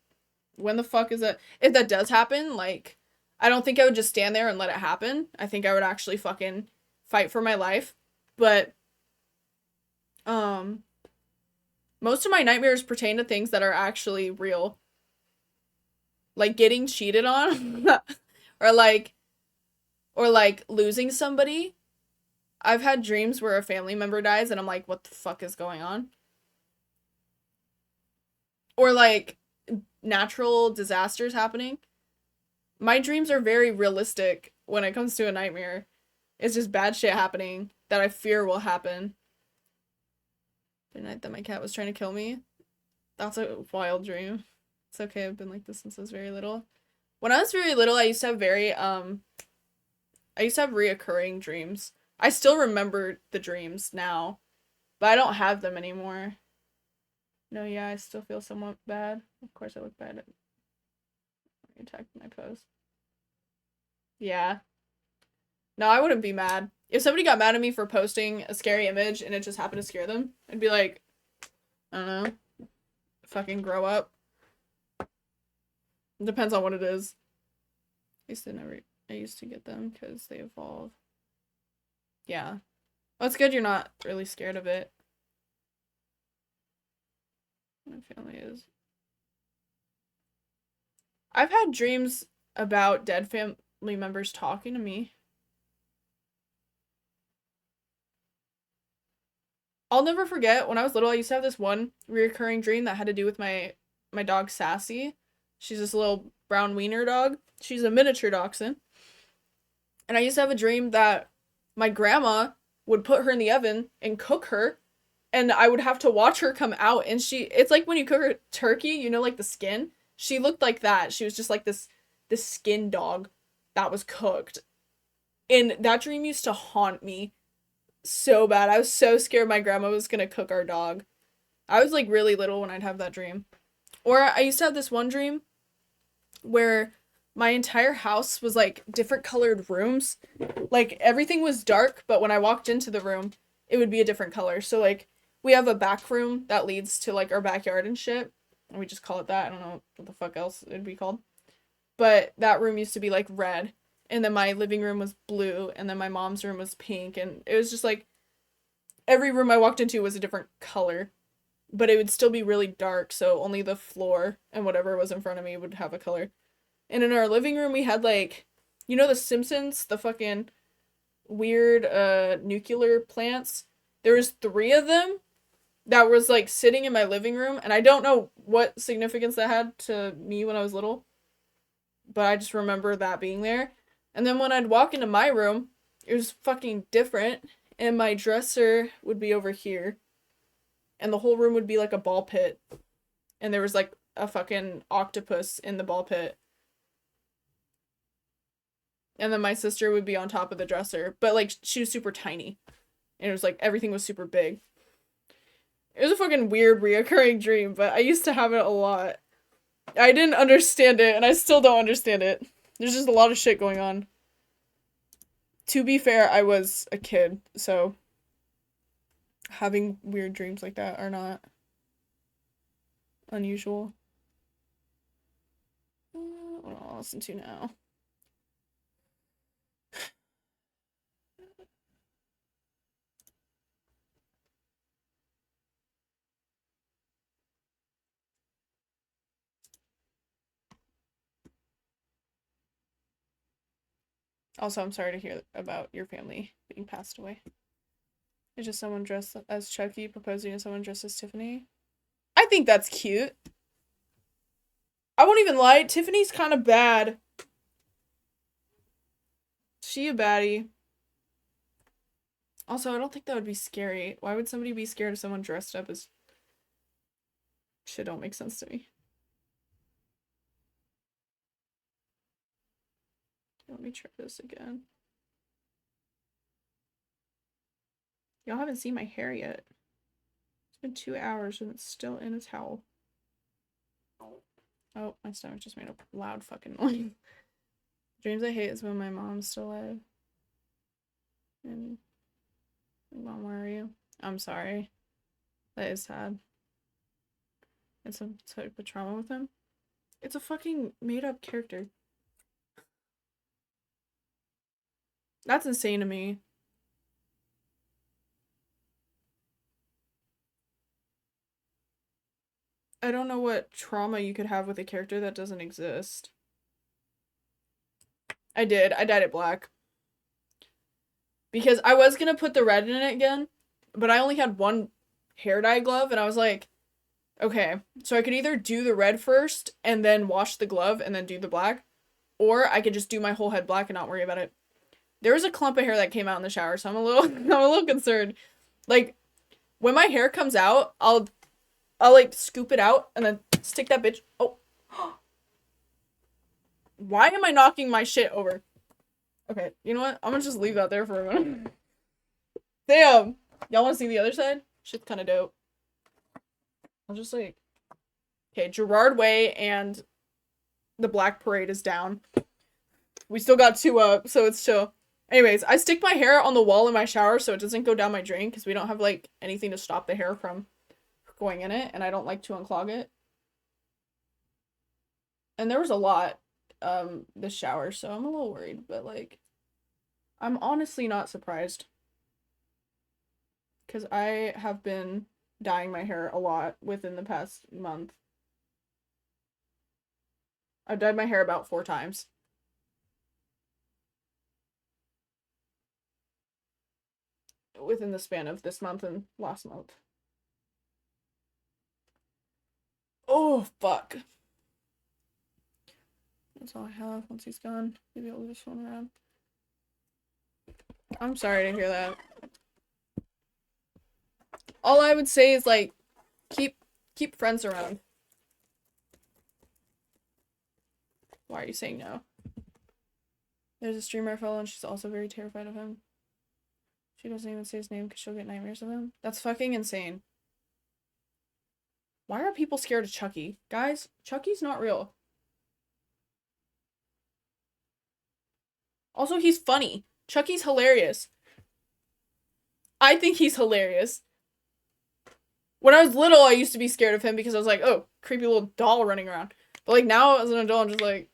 when the fuck is that? If that does happen, like I don't think I would just stand there and let it happen. I think I would actually fucking fight for my life. But um most of my nightmares pertain to things that are actually real. Like getting cheated on or like losing somebody. I've had dreams where a family member dies and I'm like, what the fuck is going on? Or like natural disasters happening. My dreams are very realistic when it comes to a nightmare. It's just bad shit happening that I fear will happen. The night that my cat was trying to kill me. That's a wild dream. It's okay, I've been like this since I was very little. When I was very little, I used to have reoccurring dreams. I still remember the dreams now, but I don't have them anymore. No, yeah, I still feel somewhat bad. Of course I look bad at attacked my post. Yeah. No, I wouldn't be mad. If somebody got mad at me for posting a scary image and it just happened to scare them, I'd be like, I don't know, fucking grow up. It depends on what it is. I used to get them because they evolve. Yeah. Well, it's good you're not really scared of it. My family is. I've had dreams about dead family members talking to me. I'll never forget when I was little, I used to have this one reoccurring dream that had to do with my dog Sassy. She's this little brown wiener dog. She's a miniature dachshund. And I used to have a dream that my grandma would put her in the oven and cook her, and I would have to watch her come out, and it's like when you cook a turkey, you know, like the skin. She looked like that. She was just like this skin dog that was cooked. And that dream used to haunt me so bad. I was so scared my grandma was gonna cook our dog. I was like really little when I'd have that dream. Or I used to have this one dream where my entire house was like different colored rooms. Like everything was dark, but when I walked into the room, it would be a different color. So like we have a back room that leads to like our backyard and shit. And we just call it that. I don't know what the fuck else it'd be called. But that room used to be like red. And then my living room was blue. And then my mom's room was pink. And it was just like every room I walked into was a different color. But it would still be really dark. So only the floor and whatever was in front of me would have a color. And in our living room, we had like, you know, the Simpsons, the fucking weird nuclear plants. There was 3 of them that was like sitting in my living room, and I don't know what significance that had to me when I was little, but I just remember that being there. And then when I'd walk into my room, it was fucking different, and my dresser would be over here, and the whole room would be like a ball pit, and there was like a fucking octopus in the ball pit. And then my sister would be on top of the dresser, but like she was super tiny, and it was like everything was super big. It was a fucking weird reoccurring dream, but I used to have it a lot. I didn't understand it, and I still don't understand it. There's just a lot of shit going on. To be fair, I was a kid, so having weird dreams like that are not unusual. What I'll listen to now. Also, I'm sorry to hear about your family being passed away. It's just someone dressed as Chucky proposing to someone dressed as Tiffany. I think that's cute. I won't even lie, Tiffany's kind of bad. She a baddie. Also, I don't think that would be scary. Why would somebody be scared of someone dressed up as... Shit don't make sense to me. Let me try this again. Y'all haven't seen my hair yet. It's been 2 hours and it's still in a towel. Oh, my stomach just made a loud fucking noise. Dreams I hate is when my mom's still alive. And Mom, where are you? I'm sorry. That is sad. It's some type of trauma with him. It's a fucking made-up character. That's insane to me. I don't know what trauma you could have with a character that doesn't exist. I did. I dyed it black. Because I was gonna put the red in it again, but I only had one hair dye glove, and I was like, okay, so I could either do the red first and then wash the glove and then do the black, or I could just do my whole head black and not worry about it. There was a clump of hair that came out in the shower, so I'm a little concerned. Like, when my hair comes out, I'll like scoop it out and then stick that bitch. Oh. Why am I knocking my shit over? Okay, you know what? I'm gonna just leave that there for a minute. Damn! Y'all wanna see the other side? Shit's kinda dope. I'll just like... Okay, Gerard Way and the Black Parade is down. We still got 2 up, so it's chill. Anyways, I stick my hair on the wall in my shower so it doesn't go down my drain because we don't have like anything to stop the hair from going in it, and I don't like to unclog it. And there was a lot this shower, so I'm a little worried, but like I'm honestly not surprised because I have been dyeing my hair a lot within the past month. I've dyed my hair about 4 times. Within the span of this month and last month. Oh, fuck. That's all I have. Once he's gone, maybe I'll leave this one around. I'm sorry to hear that. All I would say is, like, keep friends around. Why are you saying no? There's a streamer I follow and she's also very terrified of him. She doesn't even say his name because she'll get nightmares of him. That's fucking insane. Why are people scared of Chucky? Guys, Chucky's not real. Also, he's funny. Chucky's hilarious. I think he's hilarious. When I was little, I used to be scared of him because I was like, oh, creepy little doll running around. But like now as an adult, I'm just like,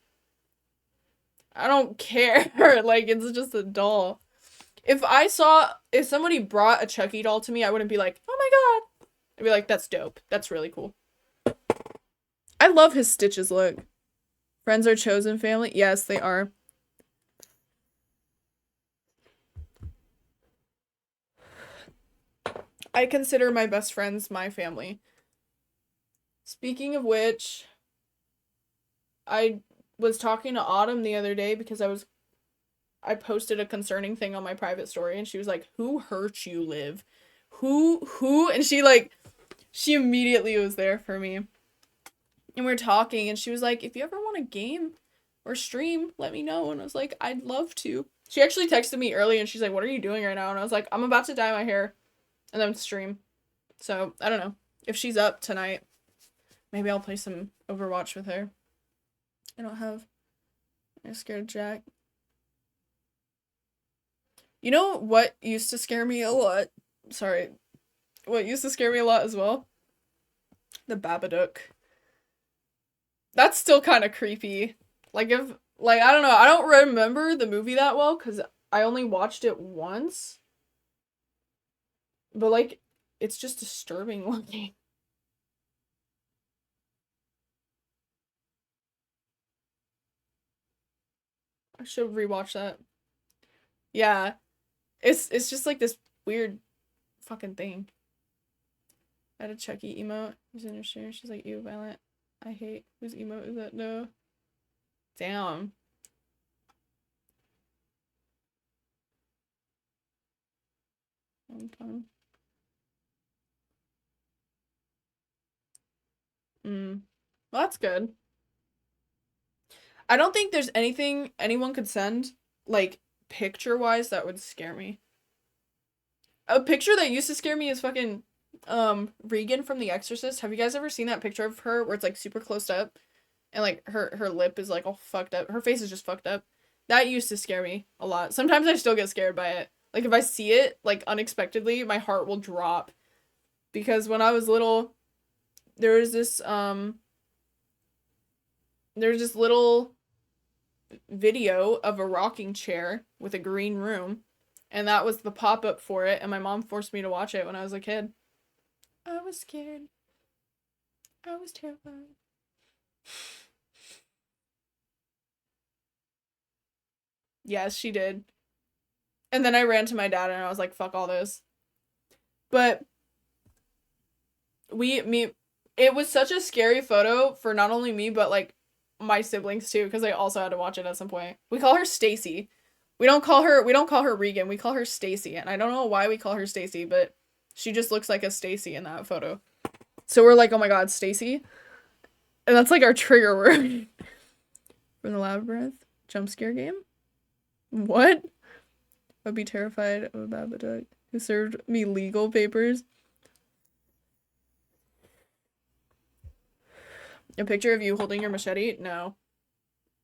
I don't care. Like, it's just a doll. If somebody brought a Chucky doll to me, I wouldn't be like, oh my god. I'd be like, that's dope. That's really cool. I love his Stitches look. Friends are chosen family? Yes, they are. I consider my best friends my family. Speaking of which, I was talking to Autumn the other day because I posted a concerning thing on my private story and she was like, who hurt you, Liv? Who? And she immediately was there for me. And we were talking and she was like, if you ever want a game or stream, let me know. And I was like, I'd love to. She actually texted me early and she's like, what are you doing right now? And I was like, I'm about to dye my hair and then stream. So, I don't know. If she's up tonight, maybe I'll play some Overwatch with her. I'm scared of Jack. You know what used to scare me a lot? Sorry. What used to scare me a lot as well? The Babadook. That's still kind of creepy. Like, I don't know. I don't remember the movie that well because I only watched it once. But, like, it's just disturbing looking. I should rewatch that. Yeah. It's just like this weird fucking thing. I had a Chucky emote. Who's in her share? She's like, ew, violent. I hate. Whose emote is that? No. Damn. Well, that's good. I don't think there's anything anyone could send, like, picture-wise that would scare me. A picture that used to scare me is fucking, Regan from The Exorcist. Have you guys ever seen that picture of her where it's, like, super close up? And, like, her lip is, like, all fucked up. Her face is just fucked up. That used to scare me a lot. Sometimes I still get scared by it. Like, if I see it, like, unexpectedly, my heart will drop. Because when I was little, there was this, there's this little video of a rocking chair with a green room, and that was the pop-up for it, and my mom forced me to watch it when I was a kid. I was scared. I was terrified. Yes, she did. And then I ran to my dad and I was like, fuck all this. But it was such a scary photo for not only me, but like my siblings too, because they also had to watch it at some point. We call her Stacy. We don't call her Regan. We call her Stacy. And I don't know why we call her Stacy, but she just looks like a Stacy in that photo. So we're like, oh my god, Stacy. And that's like our trigger word. From the Labyrinth jump scare game. What? I'd be terrified of a Babadook who served me legal papers. A picture of you holding your machete? No.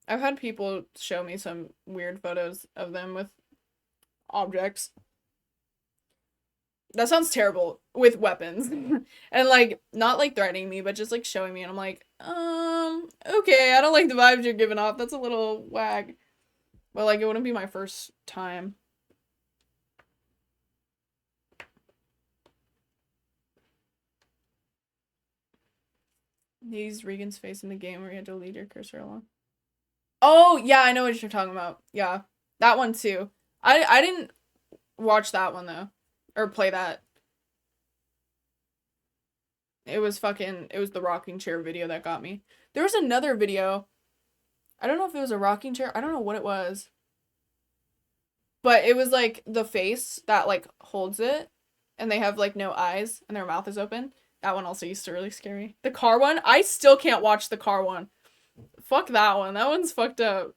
I've had people show me some weird photos of them with objects. That sounds terrible. With weapons. And like, not like threatening me, but just like showing me, and I'm like, okay, I don't like the vibes you're giving off. That's a little whack. But like, it wouldn't be my first time. Use Regan's face in the game where you had to lead your cursor along. Oh, yeah, I know what you're talking about. Yeah. That one too. I didn't watch that one though. Or play that. It was the rocking chair video that got me. There was another video. I don't know if it was a rocking chair. I don't know what it was. But it was like the face that like holds it, and they have like no eyes and their mouth is open. That one also used to really scare me. The car one, I still can't watch the car one. Fuck that one. That one's fucked up.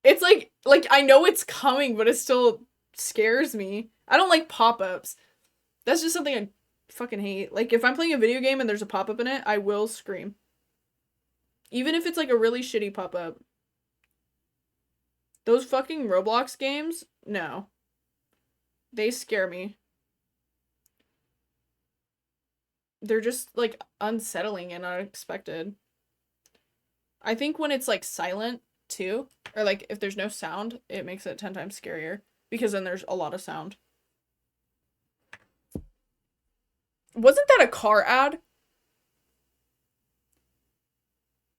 It's like I know it's coming, but it still scares me. I don't like pop-ups. That's just something I fucking hate. Like if I'm playing a video game and there's a pop-up in it, I will scream. Even if it's like a really shitty pop-up. Those fucking Roblox games? No. They scare me. They're just like unsettling and unexpected. I think when it's like silent too, or like if there's no sound, it makes it 10 times scarier because then there's a lot of sound. Wasn't that a car ad?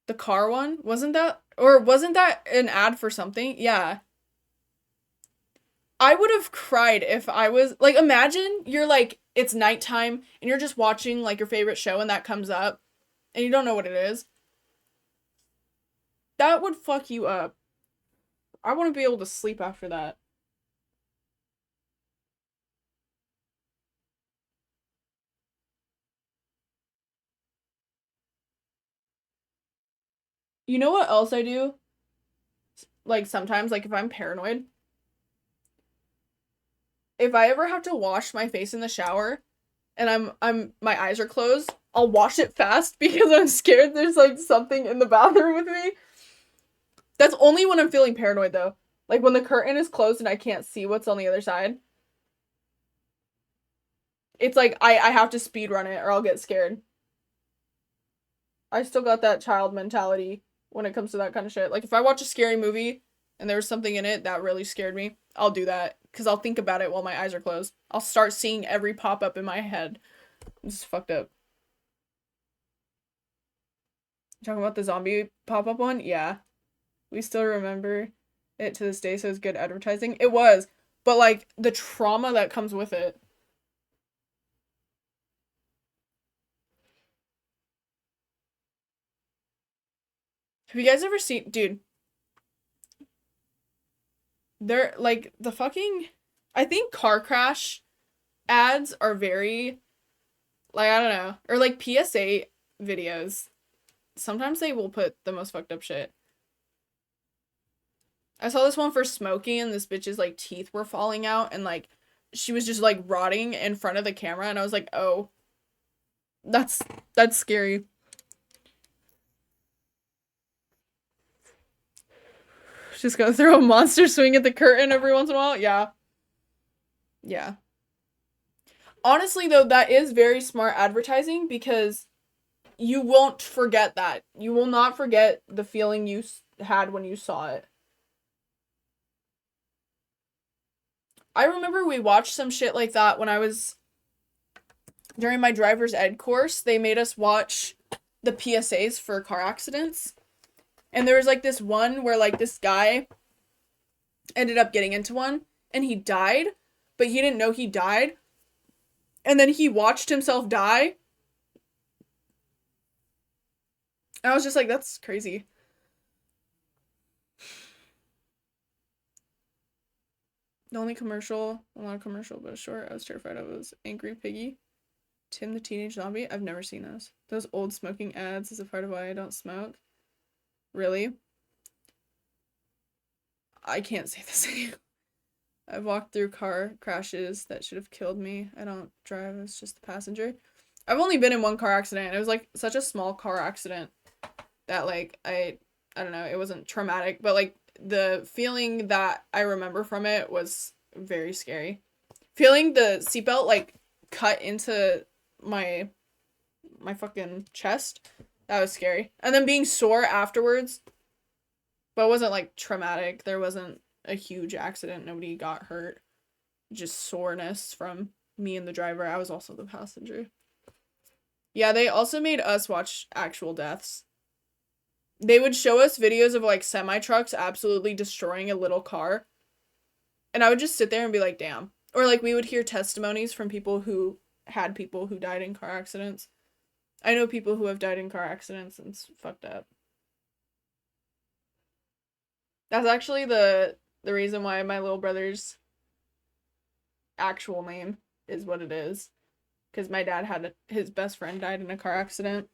The car one? Wasn't that an ad for something? Yeah. I would have cried if I was like, imagine you're like, it's nighttime and you're just watching like your favorite show and that comes up and you don't know what it is. That would fuck you up. I want to be able to sleep after that. You know what else I do? Like sometimes, like if I'm paranoid, if I ever have to wash my face in the shower and my eyes are closed, I'll wash it fast because I'm scared there's like something in the bathroom with me. That's only when I'm feeling paranoid though. Like when the curtain is closed and I can't see what's on the other side. It's like I have to speed run it or I'll get scared. I still got that child mentality when it comes to that kind of shit. Like if I watch a scary movie and there was something in it that really scared me, I'll do that because I'll think about it while my eyes are closed. I'll start seeing every pop up in my head. It's fucked up. You talking about the zombie pop up one? Yeah. We still remember it to this day, so it's good advertising. It was, but like the trauma that comes with it. Have you guys ever seen, dude? They're like the fucking, I think car crash ads are very, like, I don't know, or like PSA videos. Sometimes they will put the most fucked up shit. I saw this one for smoking, and this bitch's like teeth were falling out, and like she was just like rotting in front of the camera, and I was like, oh, that's scary. Just gonna throw a monster swing at the curtain every once in a while. Yeah. Yeah. Honestly, though, that is very smart advertising because you won't forget that. You will not forget the feeling you had when you saw it. I remember we watched some shit like that when I was during my driver's ed course. They made us watch the PSAs for car accidents. And there was like this one where like this guy ended up getting into one and he died, but he didn't know he died. And then he watched himself die. And I was just like, that's crazy. The only commercial, well, not a commercial, but a short I was terrified of was Angry Piggy. Tim the Teenage Zombie. I've never seen those. Those old smoking ads is a part of why I don't smoke. Really? I can't say the same. I've walked through car crashes that should have killed me. I don't drive, it's just the passenger. I've only been in one car accident. It was like such a small car accident that like I don't know, it wasn't traumatic, but like the feeling that I remember from it was very scary. Feeling the seatbelt like cut into my fucking chest, that was scary. And then being sore afterwards, but it wasn't like traumatic. There wasn't a huge accident. Nobody got hurt. Just soreness from me and the driver. I was also the passenger. Yeah, they also made us watch actual deaths. They would show us videos of like semi trucks absolutely destroying a little car. And I would just sit there and be like, damn. Or like we would hear testimonies from people who had people who died in car accidents. I know people who have died in car accidents and it's fucked up. That's actually the reason why my little brother's actual name is what it is. Because my dad had his best friend died in a car accident.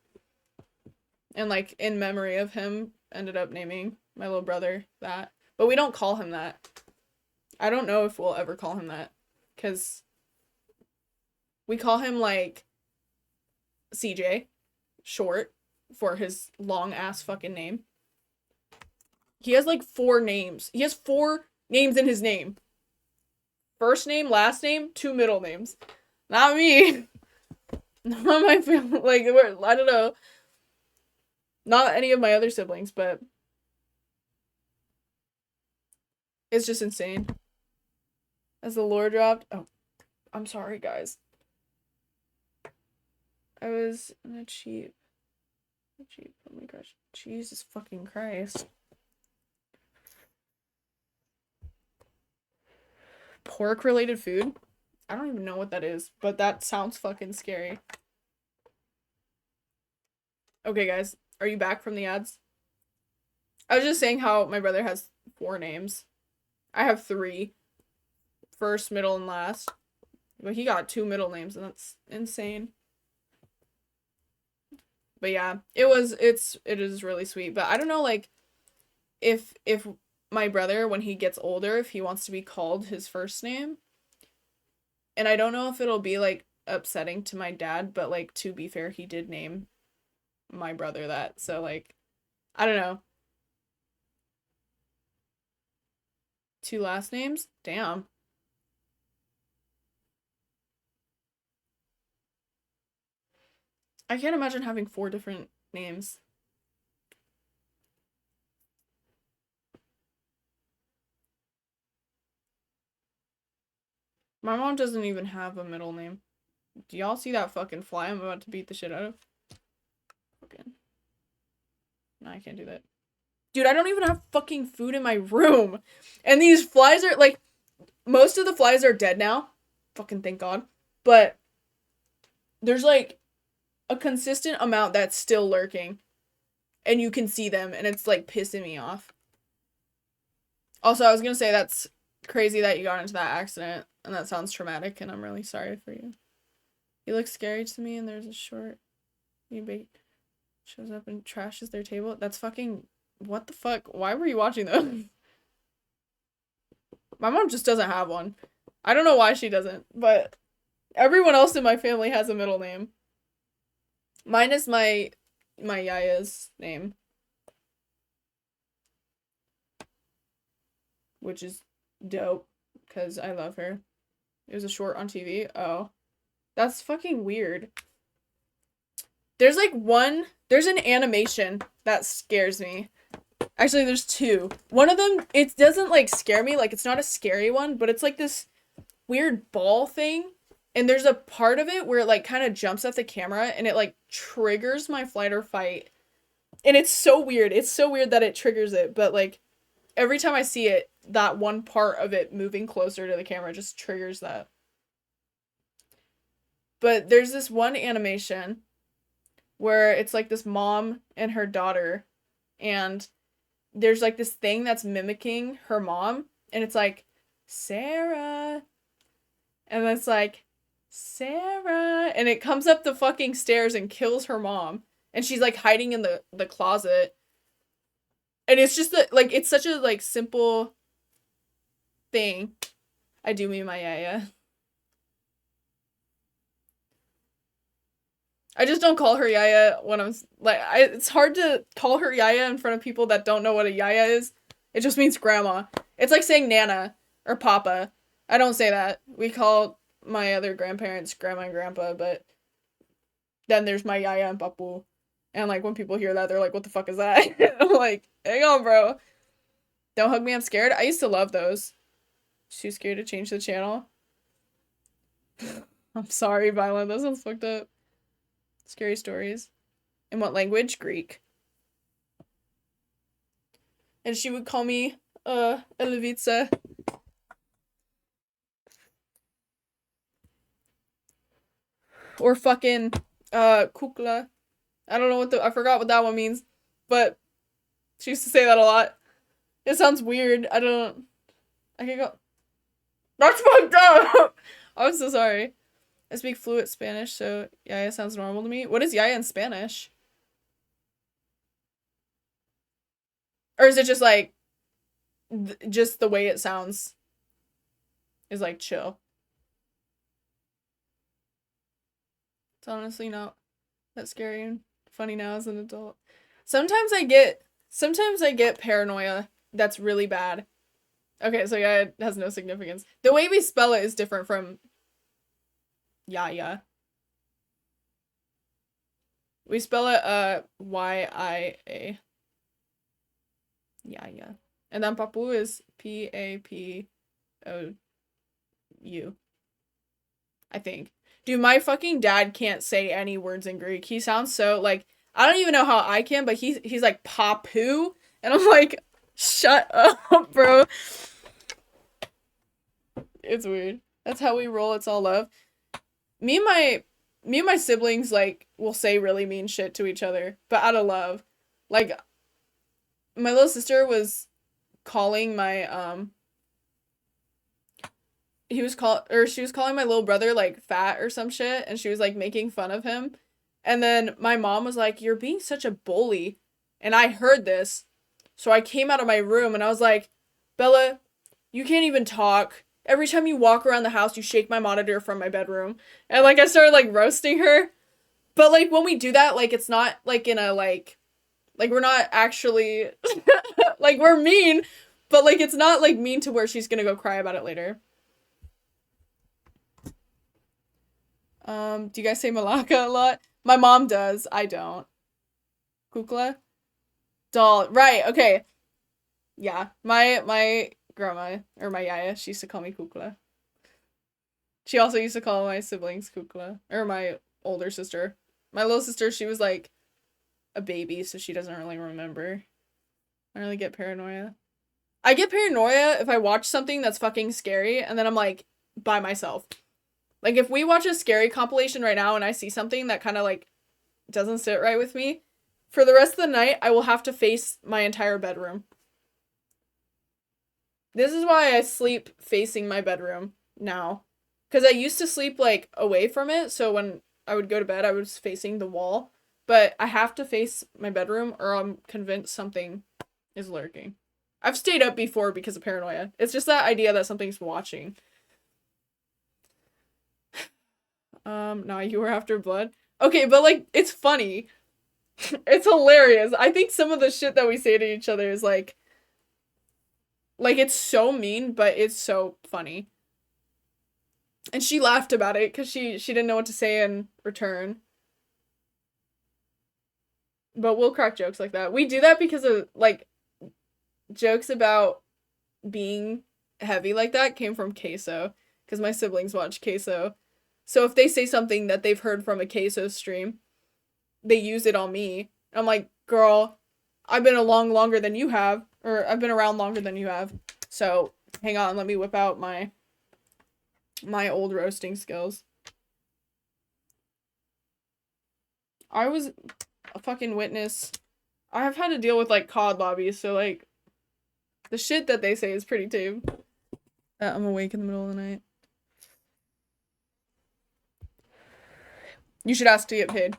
And like in memory of him, ended up naming my little brother that. But we don't call him that. I don't know if we'll ever call him that. Because we call him like CJ, short, for his long ass fucking name. He has like 4 names. He has 4 names in his name. First name, last name, 2 middle names. Not me. Not my family. Like, I don't know. Not any of my other siblings, but it's just insane. As the lore dropped. Oh, I'm sorry, guys. I was in a cheap. Oh my gosh. Jesus fucking Christ. Pork related food? I don't even know what that is, but that sounds fucking scary. Okay, guys. Are you back from the ads? I was just saying how my brother has 4 names. I have 3. First, middle, and last. But he got 2 middle names, and that's insane. But yeah, it is really sweet. But I don't know, like, if my brother, when he gets older, if he wants to be called his first name. And I don't know if it'll be, like, upsetting to my dad, but, like, to be fair, he did name my brother that. So, like, I don't know. 2 last names? Damn. I can't imagine having 4 different names. My mom doesn't even have a middle name. Do y'all see that fucking fly I'm about to beat the shit out of? Okay. No, I can't do that. Dude, I don't even have fucking food in my room. And these flies are, like, most of the flies are dead now. Fucking thank God. But there's, like, a consistent amount that's still lurking. And you can see them, and it's, like, pissing me off. Also, I was gonna say that's crazy that you got into that accident, and that sounds traumatic, and I'm really sorry for you. You look scary to me, and there's a short debate shows up and trashes their table. That's fucking, what the fuck? Why were you watching those? My mom just doesn't have one. I don't know why she doesn't, but everyone else in my family has a middle name. Mine is my yaya's name, which is dope because I love her. It was a short on TV. Oh, that's fucking weird. There's like there's an animation that scares me. Actually, there's two. One of them, it doesn't like scare me, like it's not a scary one, but it's like this weird ball thing. And there's a part of it where it like kind of jumps at the camera and it like triggers my flight or fight. And it's so weird. It's so weird that it triggers it, but like every time I see it, that one part of it moving closer to the camera just triggers that. But there's this one animation where it's like this mom and her daughter, and there's like this thing that's mimicking her mom, and it's like, Sarah. And it's like, Sarah. And it comes up the fucking stairs and kills her mom. And she's like hiding in the closet. And it's just like, it's such a like simple thing. I do mean my yaya. I just don't call her yaya when I'm like, it's hard to call her yaya in front of people that don't know what a yaya is. It just means grandma. It's like saying nana or papa. I don't say that. We call my other grandparents grandma and grandpa, but then there's my yaya and papu. And like when people hear that, they're like, what the fuck is that? I'm like, hang on, bro. Don't hug me, I'm scared. I used to love those. Too scared to change the channel. I'm sorry, Violet. That sounds fucked up. Scary stories. In what language? Greek. And she would call me, Elevica. Or fucking, kukla. I don't know I forgot what that one means. But she used to say that a lot. It sounds weird. I can go. That's fucked up! I'm so sorry. I speak fluent Spanish, so yaya sounds normal to me. What is yaya in Spanish? Or is it just like, just the way it sounds is like chill? It's honestly not that scary and funny now as an adult. Sometimes I get paranoia that's really bad. Okay, so yeah, it has no significance. The way we spell it is different from yaya. We spell it Y-I-A. Yaya. And then papu is P-A-P-O-U. I think. Dude, my fucking dad can't say any words in Greek. He sounds so like, I don't even know how I can, but he's like papu, and I'm like, shut up, bro. It's weird. That's how we roll. It's all love. Me and my siblings like will say really mean shit to each other, but out of love. Like my little sister was calling my she was calling my little brother like fat or some shit, and she was like making fun of him. And then my mom was like, "You're being such a bully." And I heard this. So I came out of my room and I was like, "Bella, you can't even talk. Every time you walk around the house, you shake my monitor from my bedroom." And like I started like roasting her. But like when we do that, like it's not like in a like we're not actually like we're mean, but like it's not like mean to where she's gonna go cry about it later. Do you guys say Malaka a lot? My mom does. I don't. Kukla? Doll. Right, okay. Yeah. My grandma, or my yaya, she used to call me Kukla. She also used to call my siblings Kukla. Or my older sister. My little sister, she was like a baby, so she doesn't really remember. I really get paranoia. I get paranoia if I watch something that's fucking scary and then I'm like by myself. Like if we watch a scary compilation right now and I see something that kind of like doesn't sit right with me, for the rest of the night I will have to face my entire bedroom. This is why I sleep facing my bedroom now. Because I used to sleep like away from it, so when I would go to bed I was facing the wall. But I have to face my bedroom or I'm convinced something is lurking. I've stayed up before because of paranoia. It's just that idea that something's watching. Nah, you were after blood. Okay, but like, it's funny. It's hilarious. I think some of the shit that we say to each other is like it's so mean, but it's so funny. And she laughed about it because she didn't know what to say in return. But we'll crack jokes like that. We do that because of like jokes about being heavy like that came from Queso because my siblings watch Queso. So if they say something that they've heard from a Queso stream, they use it on me. I'm like, girl, I've been along longer than you have, or I've been around longer than you have. So hang on, let me whip out my old roasting skills. I was a fucking witness. I have had to deal with like COD lobbies, so like the shit that they say is pretty tame. I'm awake in the middle of the night. You should ask to get paid.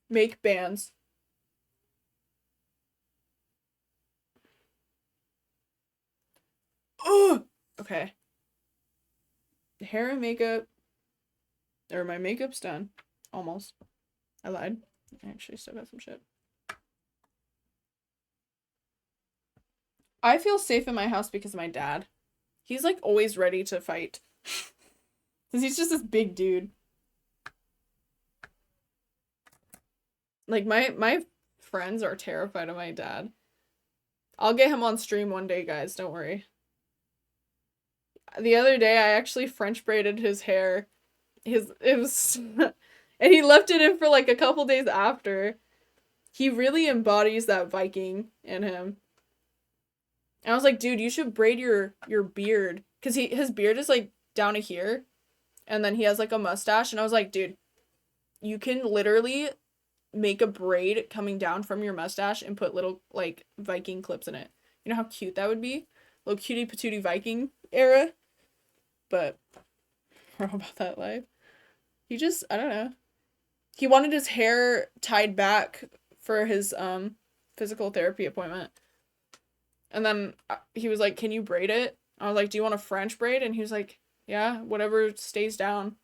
Make bands. Oh, okay. Hair and makeup. Or my makeup's done. Almost. I lied. I actually still got some shit. I feel safe in my house because of my dad. He's like always ready to fight. Because he's just this big dude. Like my friends are terrified of my dad. I'll get him on stream one day, guys. Don't worry. The other day, I actually French braided his hair. It was, and he left it in for like a couple days after. He really embodies that Viking in him. And I was like, dude, you should braid your beard, cause his beard is like down to here, and then he has like a mustache. And I was like, dude, you can literally make a braid coming down from your mustache and put little like Viking clips in it. You know how cute that would be? Little cutie patootie Viking era. But I don't know about that life. He just, I don't know. He wanted his hair tied back for his physical therapy appointment. And then he was like, "Can you braid it?" I was like, "Do you want a French braid?" And he was like, "Yeah, whatever stays down."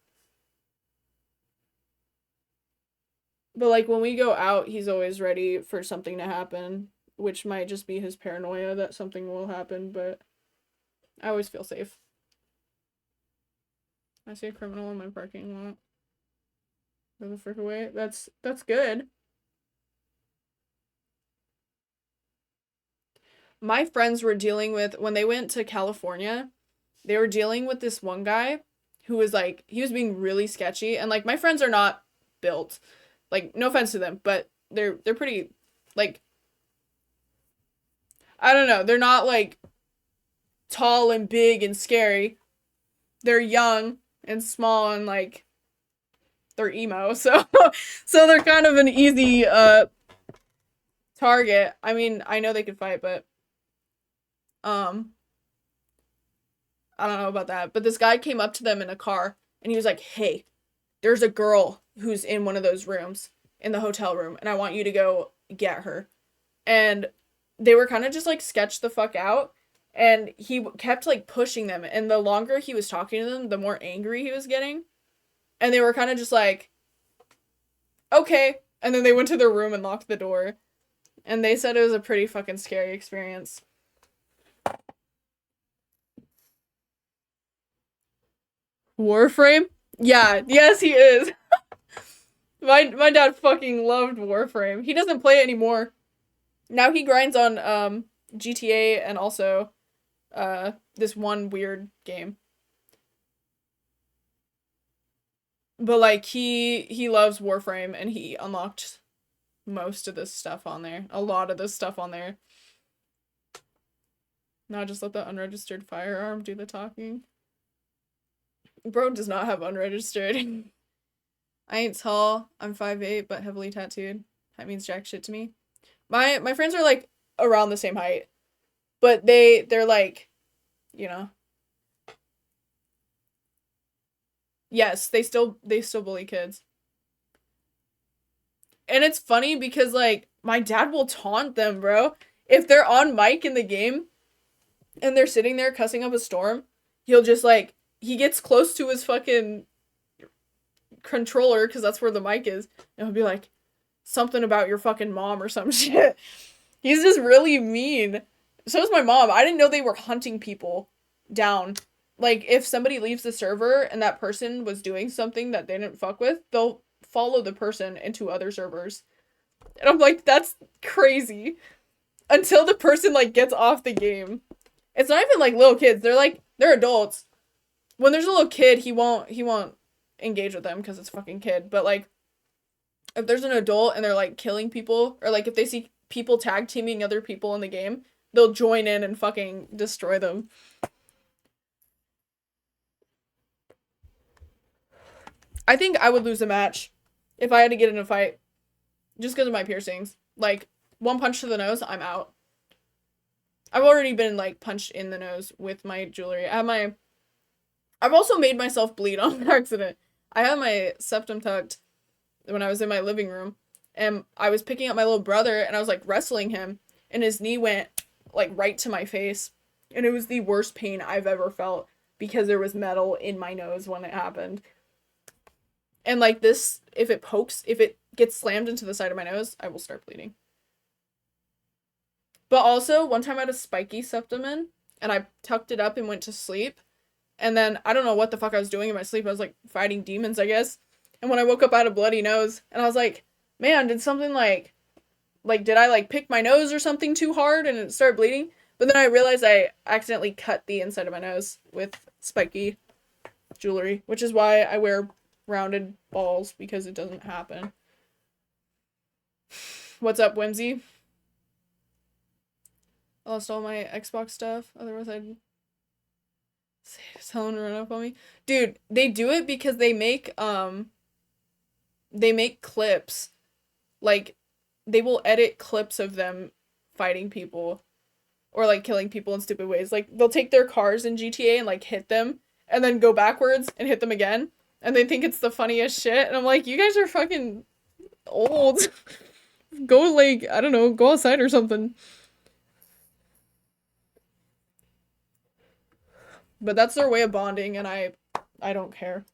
But like when we go out, he's always ready for something to happen, which might just be his paranoia that something will happen, but I always feel safe. I see a criminal in my parking lot. Go the frick away. That's good. My friends were dealing with, when they went to California, they were dealing with this one guy who was like, he was being really sketchy. And like my friends are not built. Like, no offense to them, but they're pretty like, I don't know, they're not like tall and big and scary. They're young and small and like they're emo, so so they're kind of an easy target. I mean, I know they could fight, but um I don't know about that. But this guy came up to them in a car and he was like, "Hey, there's a girl who's in one of those rooms in the hotel room and I want you to go get her." And they were kind of just like sketched the fuck out, and he kept like pushing them, and the longer he was talking to them, the more angry he was getting. And they were kind of just like, "Okay." And then they went to their room and locked the door. And they said it was a pretty fucking scary experience. Warframe? Yeah, yes he is. My dad fucking loved Warframe. He doesn't play it anymore. Now he grinds on GTA and also this one weird game. But like he loves Warframe and he unlocked most of this stuff on there. A lot of this stuff on there. Now just let the unregistered firearm do the talking. Bro does not have unregistered. I ain't tall. I'm 5'8", but heavily tattooed. That means jack shit to me. My friends are like around the same height. But they're like, you know. Yes, they still bully kids. And it's funny because like my dad will taunt them, bro. If they're on mic in the game and they're sitting there cussing up a storm, he'll just like he gets close to his fucking controller because that's where the mic is, and he'll be like something about your fucking mom or some shit. He's just really mean. So is my mom. I didn't know they were hunting people down. Like, if somebody leaves the server and that person was doing something that they didn't fuck with, they'll follow the person into other servers. And I'm like, that's crazy. Until the person, like, gets off the game. It's not even, like, little kids. They're adults. When there's a little kid, he won't engage with them because it's fucking kid. But, like, if there's an adult and they're, like, killing people, or, like, if they see people tag teaming other people in the game, they'll join in and fucking destroy them. I think I would lose a match if I had to get in a fight. Just because of my piercings. Like, one punch to the nose, I'm out. I've already been, like, punched in the nose with my jewelry. I've also made myself bleed on accident. I had my septum tucked when I was in my living room. And I was picking up my little brother, and I was, like, wrestling him. And his knee went, like, right to my face. And it was the worst pain I've ever felt. Because there was metal in my nose when it happened. And, like, this, if it gets slammed into the side of my nose, I will start bleeding. But also, one time I had a spiky septum in, and I tucked it up and went to sleep. And then, I don't know what the fuck I was doing in my sleep. I was, like, fighting demons, I guess. And when I woke up, I had a bloody nose. And I was like, man, did something, did I, like, pick my nose or something too hard and it started bleeding? But then I realized I accidentally cut the inside of my nose with spiky jewelry, which is why I wear rounded balls, because it doesn't happen. What's up, Whimsy? I lost all my Xbox stuff, otherwise I'd someone run up on me. Dude, they do it because they make clips. Like, they will edit clips of them fighting people or like killing people in stupid ways. Like, they'll take their cars in GTA and like hit them and then go backwards and hit them again. And they think it's the funniest shit. And I'm like, you guys are fucking old. Go, like, I don't know, go outside or something. But that's their way of bonding, and I don't care.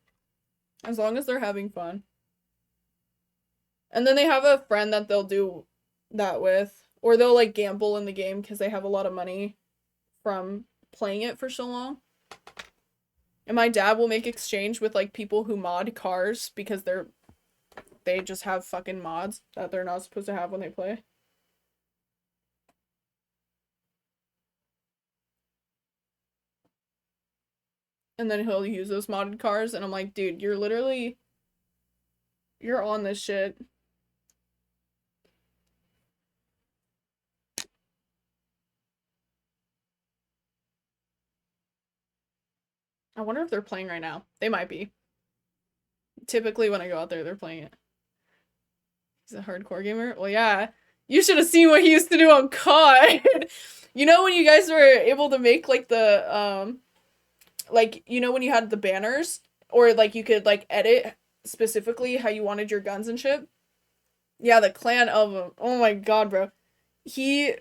As long as they're having fun. And then they have a friend that they'll do that with. Or they'll, like, gamble in the game because they have a lot of money from playing it for so long. And my dad will make exchange with, like, people who mod cars because they just have fucking mods that they're not supposed to have when they play. And then he'll use those modded cars, and I'm like, dude, you're on this shit. I wonder if they're playing right now. They might be. Typically when I go out there, they're playing it. He's a hardcore gamer? Well, yeah. You should have seen what he used to do on COD. You know when you guys were able to make, like, the, like, you know when you had the banners? Or, like, you could, like, edit specifically how you wanted your guns and shit? Yeah, the clan album. Oh my god, bro.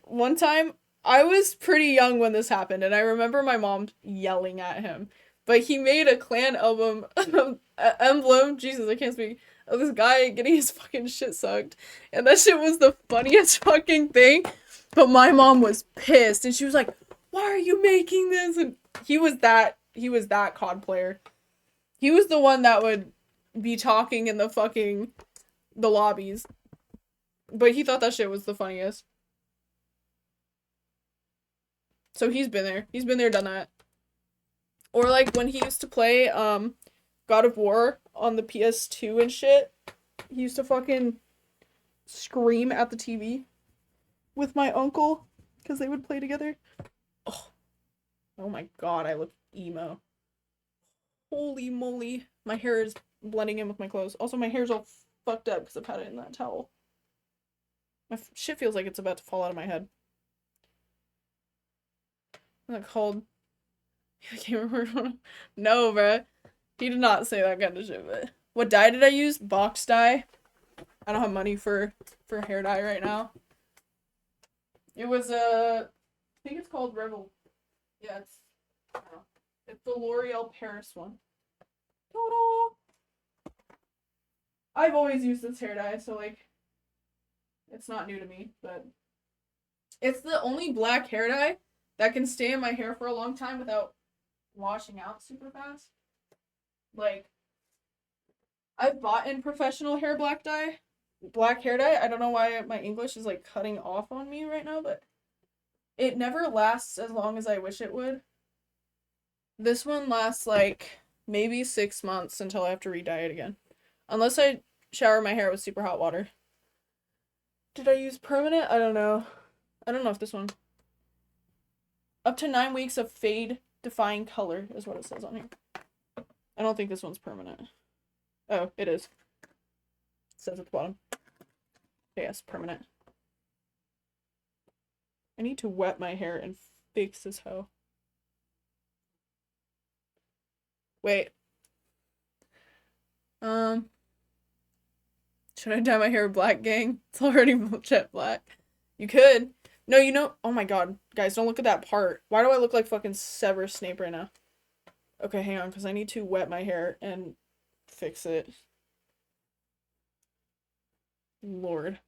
One time, I was pretty young when this happened, and I remember my mom yelling at him. But he made a clan album emblem, Jesus, I can't speak, of this guy getting his fucking shit sucked. And that shit was the funniest fucking thing. But my mom was pissed, and she was like, why are you making this? And he was that COD player. He was the one that would be talking in the lobbies. But he thought that shit was the funniest. So he's been there. He's been there, done that. Or, like, when he used to play, God of War on the PS2 and shit, he used to fucking scream at the TV with my uncle because they would play together. Oh my god, I look emo. Holy moly. My hair is blending in with my clothes. Also, my hair's all fucked up because I've had it in that towel. My shit feels like it's about to fall out of my head. Isn't that called? I can't remember. No, bruh. He did not say that kind of shit, but. What dye did I use? Box dye. I don't have money for hair dye right now. It was I think it's called Revel. Yeah, it's the L'Oreal Paris one. Ta-da! I've always used this hair dye, so like, it's not new to me, but it's the only black hair dye that can stay in my hair for a long time without washing out super fast. Like, I've bought in professional black hair dye. I don't know why my English is like cutting off on me right now, but it never lasts as long as I wish it would. This one lasts like maybe 6 months until I have to re-dye it again. Unless I shower my hair with super hot water. Did I use permanent? I don't know. I don't know if this one. Up to 9 weeks of fade defying color is what it says on here. I don't think this one's permanent. Oh, it is. It says at the bottom. Yes, permanent. I need to wet my hair and fix this hoe. Wait. Should I dye my hair black, gang? It's already jet black. You could. No, you know. Oh my god. Guys, don't look at that part. Why do I look like fucking Severus Snape right now? Okay, hang on, because I need to wet my hair and fix it. Lord.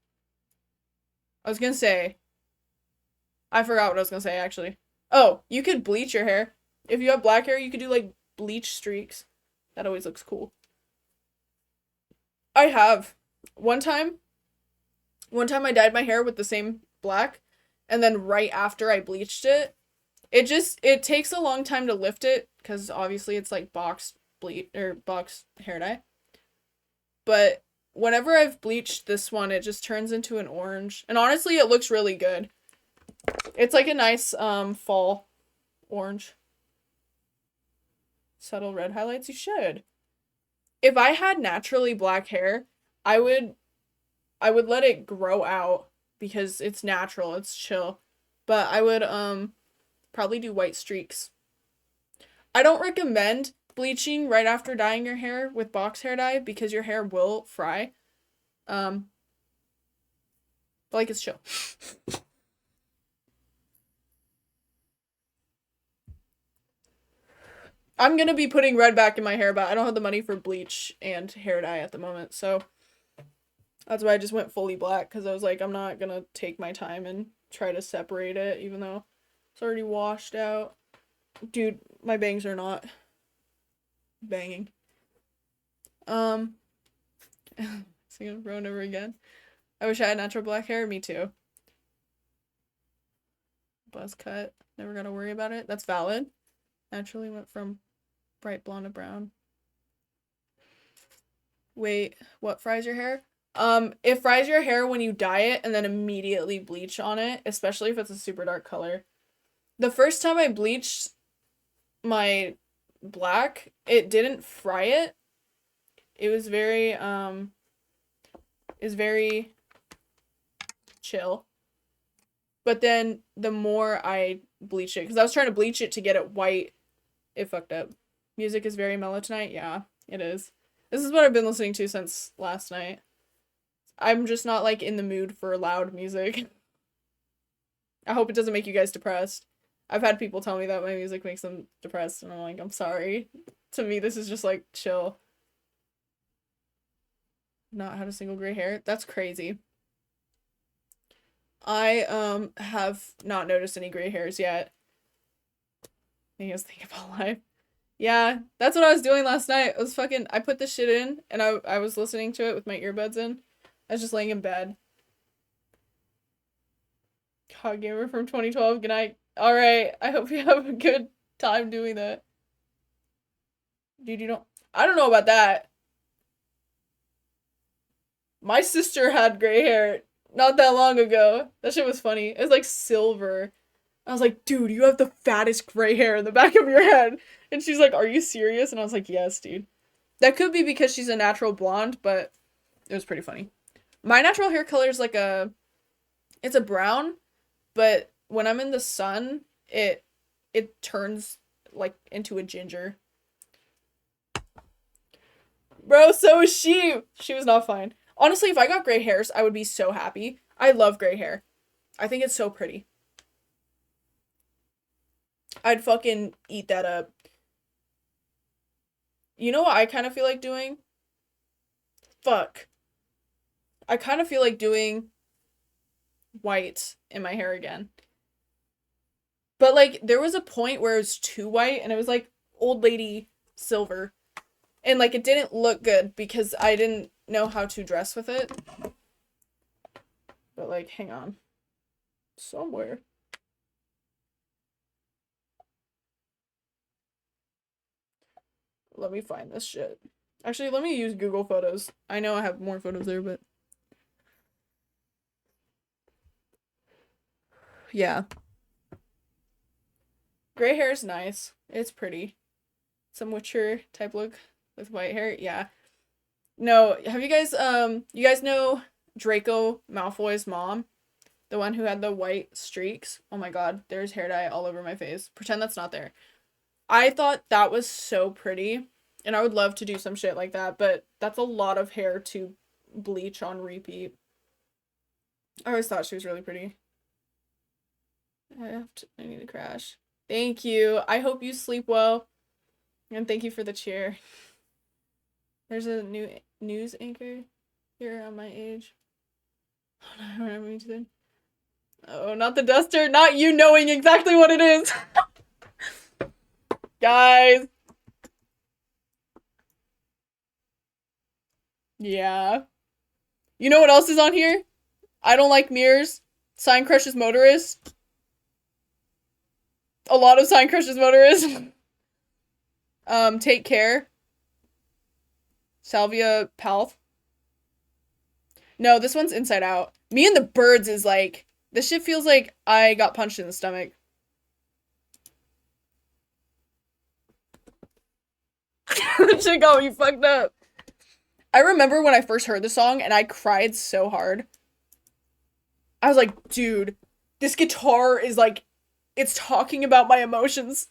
I was gonna say. I forgot what I was gonna say, actually. Oh, you could bleach your hair. If you have black hair, you could do, like, bleach streaks. That always looks cool. I have. One time I dyed my hair with the same black, and then right after I bleached it, it takes a long time to lift it, because obviously it's like box hair dye. But whenever I've bleached this one, it just turns into an orange. And honestly, it looks really good. It's like a nice fall orange. Subtle red highlights? You should. If I had naturally black hair, I would let it grow out because it's natural, it's chill. But I would probably do white streaks. I don't recommend bleaching right after dyeing your hair with box hair dye because your hair will fry. But like, it's chill. I'm gonna be putting red back in my hair, but I don't have the money for bleach and hair dye at the moment, so that's why I just went fully black, because I was like, I'm not gonna take my time and try to separate it, even though it's already washed out. Dude, my bangs are not banging. So I'm gonna ruin over again. I wish I had natural black hair. Me too. Buzz cut. Never gotta worry about it. That's valid. Naturally went from bright blonde to brown. Wait, what fries your hair? It fries your hair when you dye it and then immediately bleach on it, especially if it's a super dark color. The first time I bleached my black, it didn't fry it. It was very chill. But then the more I bleached it, because I was trying to bleach it to get it white, it fucked up. Music is very mellow tonight. Yeah, it is. This is what I've been listening to since last night. I'm just not, like, in the mood for loud music. I hope it doesn't make you guys depressed. I've had people tell me that my music makes them depressed, and I'm like, I'm sorry. To me, this is just, like, chill. Not had a single gray hair? That's crazy. I, have not noticed any gray hairs yet. I guess think about life. Yeah, that's what I was doing last night. I put this shit in, and I was listening to it with my earbuds in. I was just laying in bed. God, gamer from 2012, good night. Alright, I hope you have a good time doing that. Dude, I don't know about that. My sister had gray hair not that long ago. That shit was funny. It was like silver. I was like, dude, you have the fattest gray hair in the back of your head. And she's like, are you serious? And I was like, yes, dude. That could be because she's a natural blonde, but it was pretty funny. My natural hair color is like it's a brown, but when I'm in the sun, it turns like into a ginger. Bro, so is she. She was not fine. Honestly, if I got gray hairs, I would be so happy. I love gray hair. I think it's so pretty. I'd fucking eat that up. You know what I kind of feel like doing? Fuck. I kind of feel like doing white in my hair again. But like there was a point where it was too white and it was like old lady silver. And like it didn't look good because I didn't know how to dress with it. But like hang on. Somewhere. Let me find this shit. Actually, let me use Google Photos. I know I have more photos there, but yeah. Gray hair is nice. It's pretty. Some Witcher type look with white hair. Yeah. No, have you guys know Draco Malfoy's mom? The one who had the white streaks? Oh my god, there's hair dye all over my face. Pretend that's not there. I thought that was so pretty, and I would love to do some shit like that, but that's a lot of hair to bleach on repeat. I always thought she was really pretty. I need to crash. Thank you. I hope you sleep well. And thank you for the cheer. There's a new news anchor here on my age. Oh, not the duster. Not you knowing exactly what it is. Guys. Yeah. You know what else is on here? I don't like mirrors. Sign Crushes Motorist. A lot of Sign Crushes Motorist. Take Care. Salvia Palth. No, this one's Inside Out. Me and the Birds is like, this shit feels like I got punched in the stomach. That shit got me fucked up. I remember when I first heard the song and I cried so hard. I was like, dude, this guitar is like, it's talking about my emotions.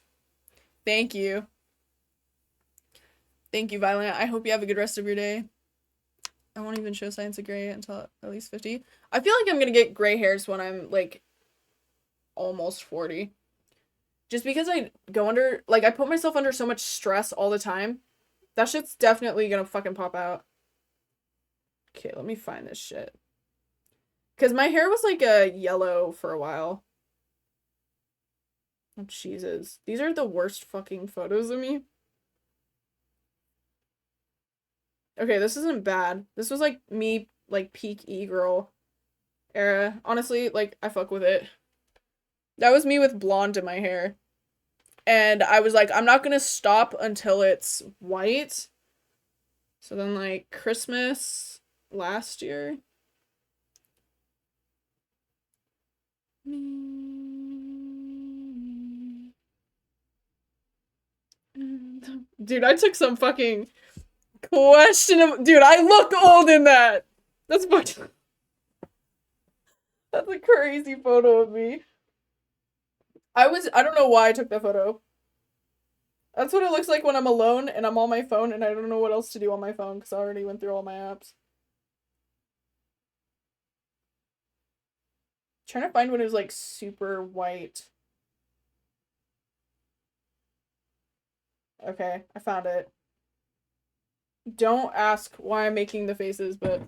Thank you. Thank you, Violent. I hope you have a good rest of your day. I won't even show signs of gray until at least 50. I feel like I'm gonna get gray hairs when I'm like almost 40. Just because I go under, like, I put myself under so much stress all the time. That shit's definitely gonna fucking pop out. Okay, let me find this shit. Because my hair was like a yellow for a while. Oh, Jesus. These are the worst fucking photos of me. Okay, this isn't bad. This was like me, like, peak e-girl era. Honestly, like, I fuck with it. That was me with blonde in my hair. And I was like, I'm not gonna stop until it's white. So then, like, Christmas last year. Dude, I took some fucking questionable. Dude, I look old in that. That's fucking. That's a crazy photo of me. I don't know why I took that photo. That's what it looks like when I'm alone and I'm on my phone and I don't know what else to do on my phone because I already went through all my apps. Trying to find when it was like super white. Okay, I found it. Don't ask why I'm making the faces, but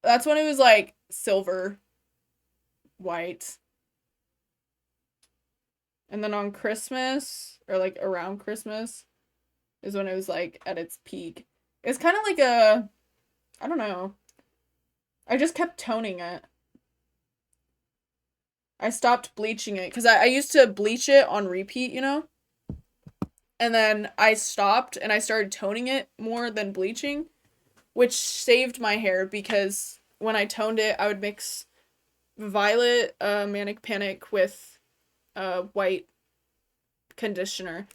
that's when it was like silver, white. And then on Christmas, or like around Christmas, is when it was like at its peak. It's kind of like I don't know. I just kept toning it. I stopped bleaching it because I used to bleach it on repeat, you know? And then I stopped and I started toning it more than bleaching. which saved my hair because when I toned it, I would mix violet Manic Panic with white conditioner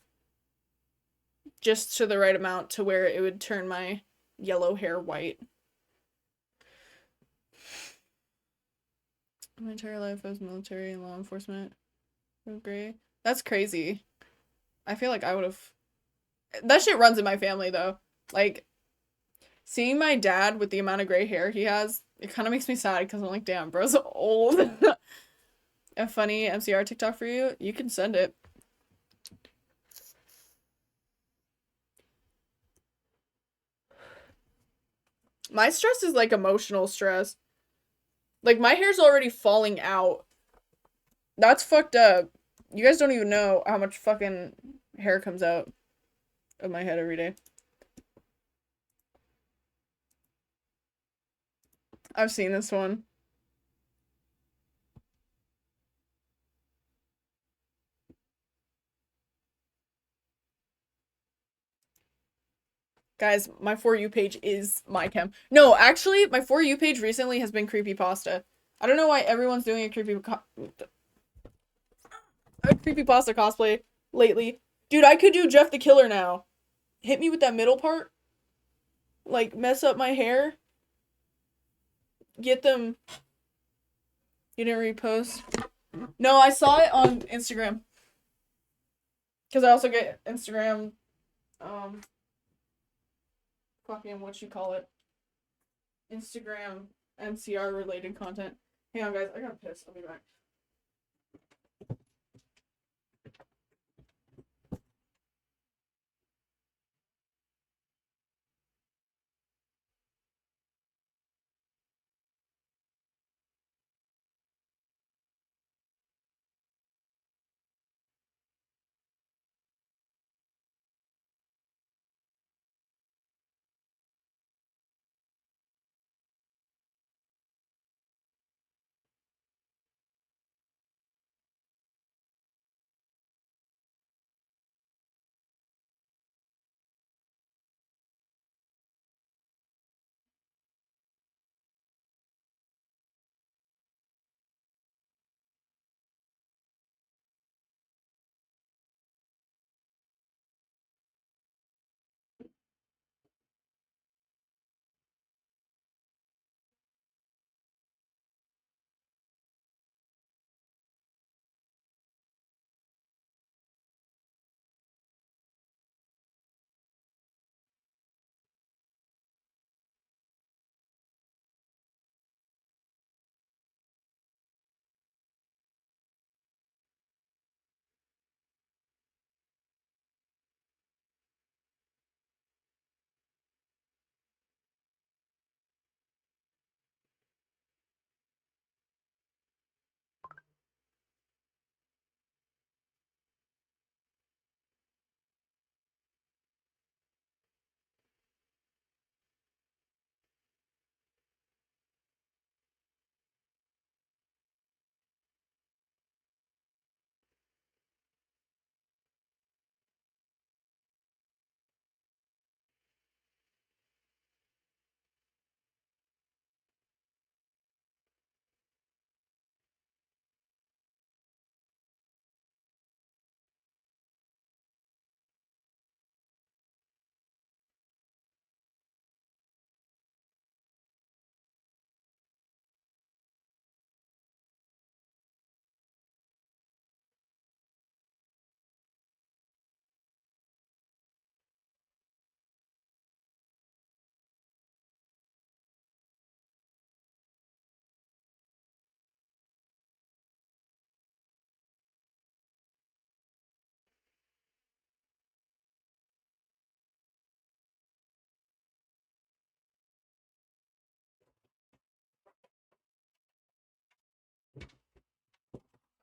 just to the right amount to where it would turn my yellow hair white. My entire life I was military and law enforcement. Gray. That's crazy. I feel like I would have. That shit runs in my family though. Like, seeing my dad with the amount of gray hair he has, it kind of makes me sad because I'm like, damn, bro's old. A funny MCR TikTok for you? You can send it. My stress is like emotional stress. Like, my hair's already falling out. That's fucked up. You guys don't even know how much fucking hair comes out of my head every day. I've seen this one. Guys, my For You page is my chem. No, actually, my For You page recently has been creepypasta. I don't know why everyone's doing a creepypasta cosplay lately. Dude, I could do Jeff the Killer now. Hit me with that middle part. Like, mess up my hair. Get them. You didn't repost? No, I saw it on Instagram. Because I also get Instagram, fucking what you call it. Instagram MCR related content. Hang on, guys. I gotta piss. I'll be back.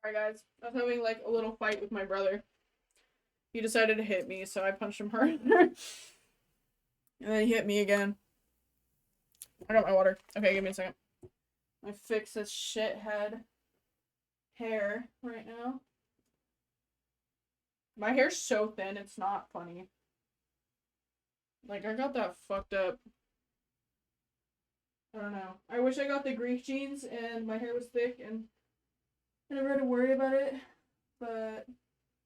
Alright, guys. I was having like a little fight with my brother. He decided to hit me, so I punched him harder. And then he hit me again. I got my water. Okay, give me a second. I fix this shithead hair right now. My hair's so thin, it's not funny. Like, I got that fucked up I don't know. I wish I got the Greek genes and my hair was thick and I never had to worry about it, but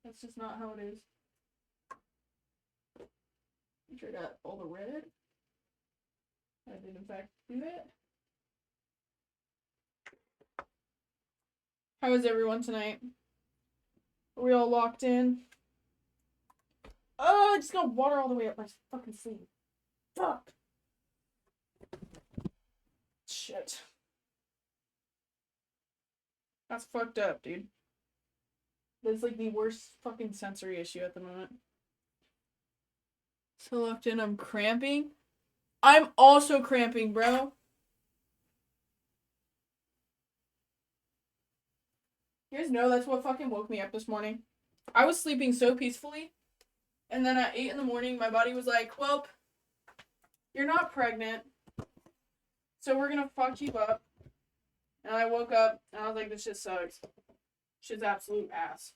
that's just not how it is. Make sure I got all the red. I did in fact do that. How is everyone tonight? Are we all locked in? Oh, I just got water all the way up my fucking sleeve. Fuck. Shit. That's fucked up, dude. That's like the worst fucking sensory issue at the moment. So locked in, I'm cramping. I'm also cramping, bro. You guys know that's what fucking woke me up this morning. I was sleeping so peacefully, and then at 8 in the morning, my body was like, well, you're not pregnant, so we're gonna fuck you up. And I woke up, and I was like, this shit sucks. Shit's absolute ass.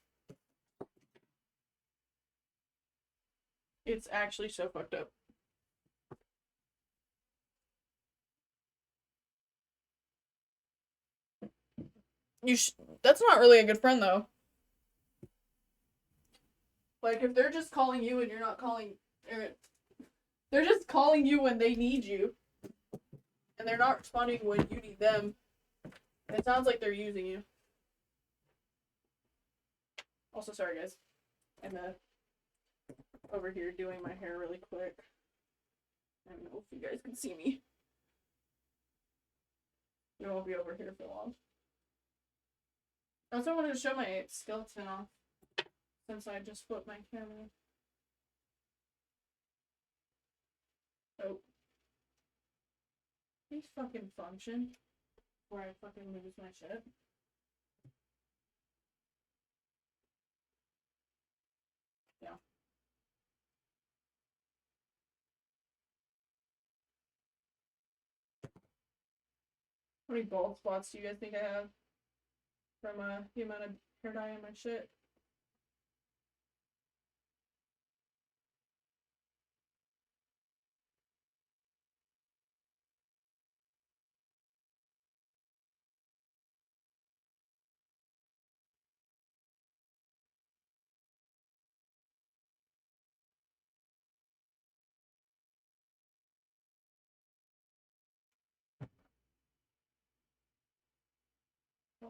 It's actually so fucked up. That's not really a good friend, though. Like, if they're just calling you and you're not calling... They're just calling you when they need you. And they're not responding when you need them. And it sounds like they're using you. Also, sorry, guys. I'm over here doing my hair really quick. I don't know if you guys can see me. We won't be over here for long. I also wanted to show my skeleton off. Since I just flipped my camera. Oh. Please fucking function. Before I fucking lose my shit. Yeah. How many bald spots do you guys think I have? From the amount of hair dye in my shit?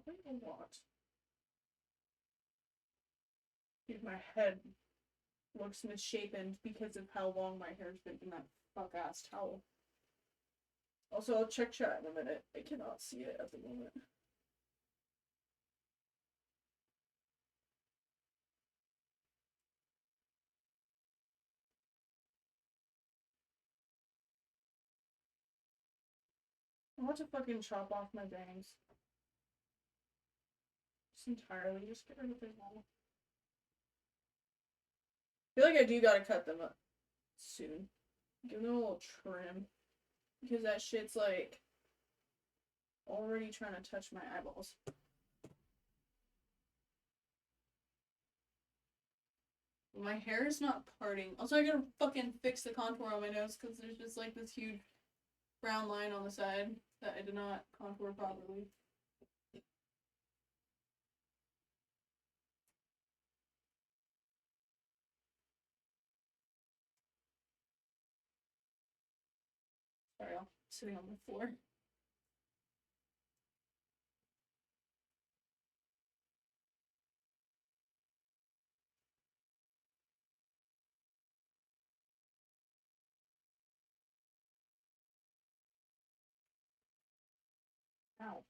Probably a lot. Dude, my head looks misshapen because of how long my hair's been in that fuck-ass towel. Also, I'll check chat in a minute. I cannot see it at the moment. I want to fucking chop off my bangs. Just entirely. Just get rid of them all. I feel like I do gotta cut them up soon. Give them a little trim. Because that shit's like already trying to touch my eyeballs. My hair is not parting. Also, I gotta fucking fix the contour on my nose because there's just like this huge brown line on the side that I did not contour properly. Sorry, I'm sitting on the floor. Ow.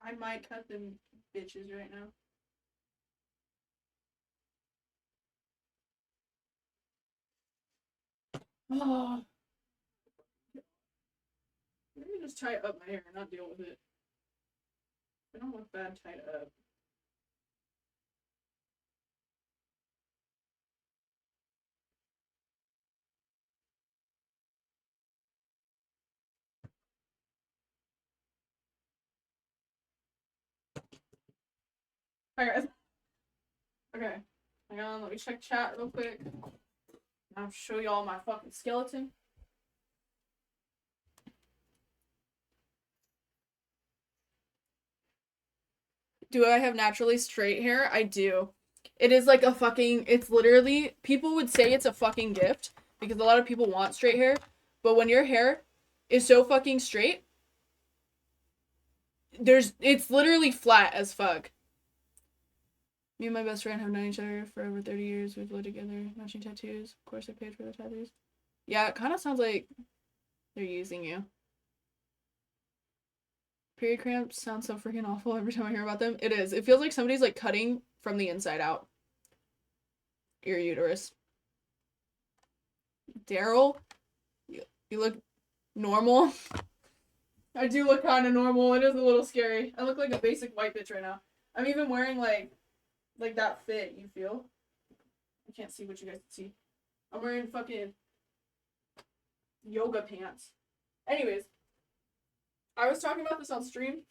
I might cut them bitches right now. Oh. Let me just tie up my hair and not deal with it. I don't look bad tied up. Alright, guys. Okay. Hang on, let me check chat real quick. I'll show y'all my fucking skeleton. Do I have naturally straight hair? I do. It is like a fucking, it's literally, people would say it's a fucking gift because a lot of people want straight hair, but when your hair is so fucking straight, it's literally flat as fuck. Me and my best friend have known each other for over 30 years. We've lived together, matching tattoos. Of course, I paid for the tattoos. Yeah, it kind of sounds like they're using you. Period cramps sound so freaking awful every time I hear about them. It is. It feels like somebody's like cutting from the inside out. Your uterus. Daryl, you look normal. I do look kind of normal. It is a little scary. I look like a basic white bitch right now. I'm even wearing like that fit. You feel? I can't see what you guys can see. I'm wearing fucking yoga pants. Anyways, I was talking about this on stream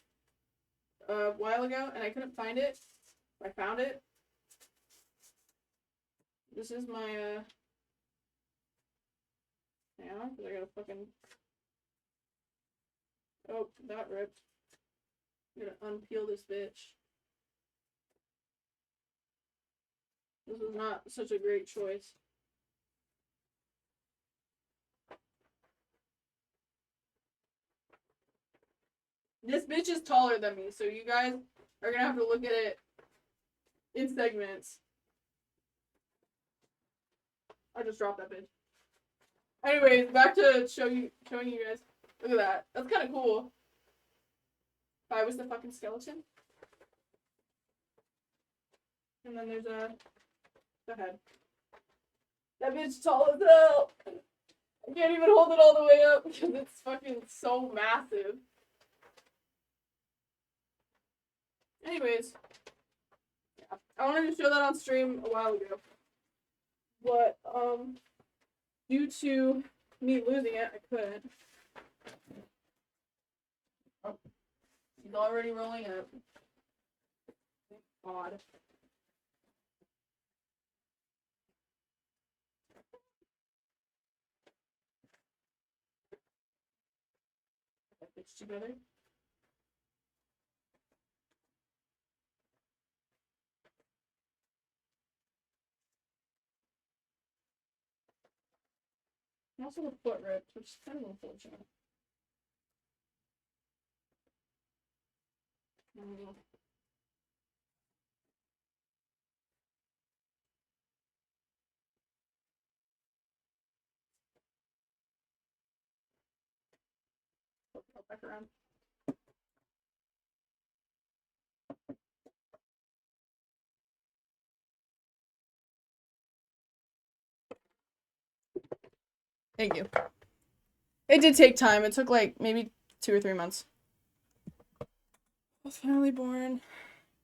a while ago, and I couldn't find it. I found it. This is my hang on, because I gotta fucking. Oh, that ripped. I'm gonna unpeel this bitch. This was not such a great choice. This bitch is taller than me, so you guys are gonna have to look at it in segments. I just dropped that bitch. Anyways, back to showing you guys. Look at that. That's kind of cool. If I was the fucking skeleton. And then there's the head. That bitch tall as hell. I can't even hold it all the way up because it's fucking so massive. Anyways, yeah, I wanted to show that on stream a while ago, but due to me losing it, I couldn't. Oh, he's already rolling up. Thank God. That fits together. And also the foot ripped, which is kind of unfortunate. Back around. Thank you. It did take time. It took like maybe 2 or 3 months. I was finally born.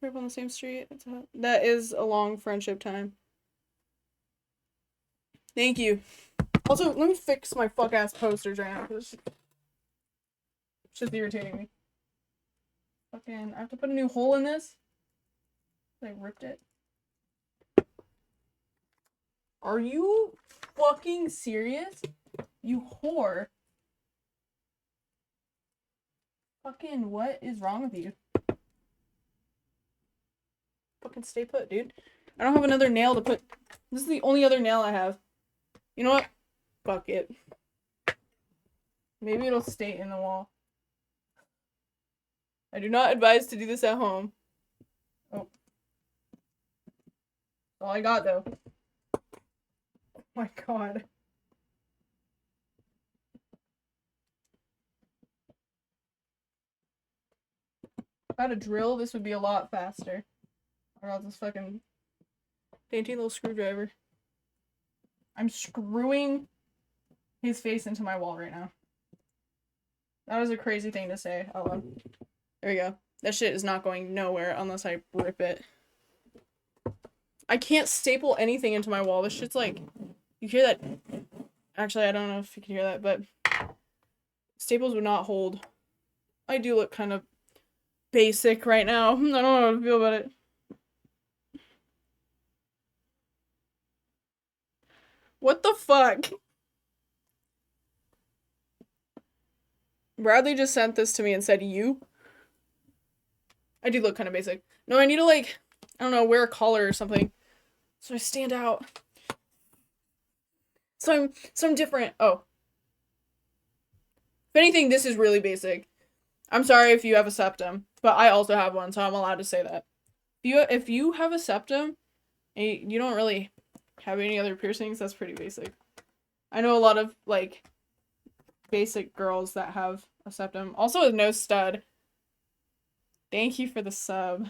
We're up on the same street. That is a long friendship time. Thank you. Also, let me fix my fuck ass posters right now because it's just irritating me. Fucking, I have to put a new hole in this. I ripped it. Are you fucking serious? You whore. Fucking, what is wrong with you? Fucking stay put, dude. I don't have another nail to put. This is the only other nail I have. You know what? Fuck it. Maybe it'll stay in the wall. I do not advise to do this at home. Oh. That's all I got, though. Oh my God. If I had a drill, this would be a lot faster. Or else this fucking dainty little screwdriver. I'm screwing his face into my wall right now. That was a crazy thing to say out loud. There we go. That shit is not going nowhere unless I rip it. I can't staple anything into my wall. This shit's like... You hear that? Actually, I don't know if you can hear that, but... Staples would not hold. I do look kind of basic right now. I don't know how to feel about it. What the fuck? Bradley just sent this to me and said, you? I do look kind of basic. No, I need to, like, I don't know, wear a collar or something. So I stand out. So I'm different. Oh. If anything, this is really basic. I'm sorry if you have a septum, but I also have one, so I'm allowed to say that. If you have a septum, and you don't really have any other piercings, that's pretty basic. I know a lot of, like, basic girls that have a septum. Also a no stud. Thank you for the sub.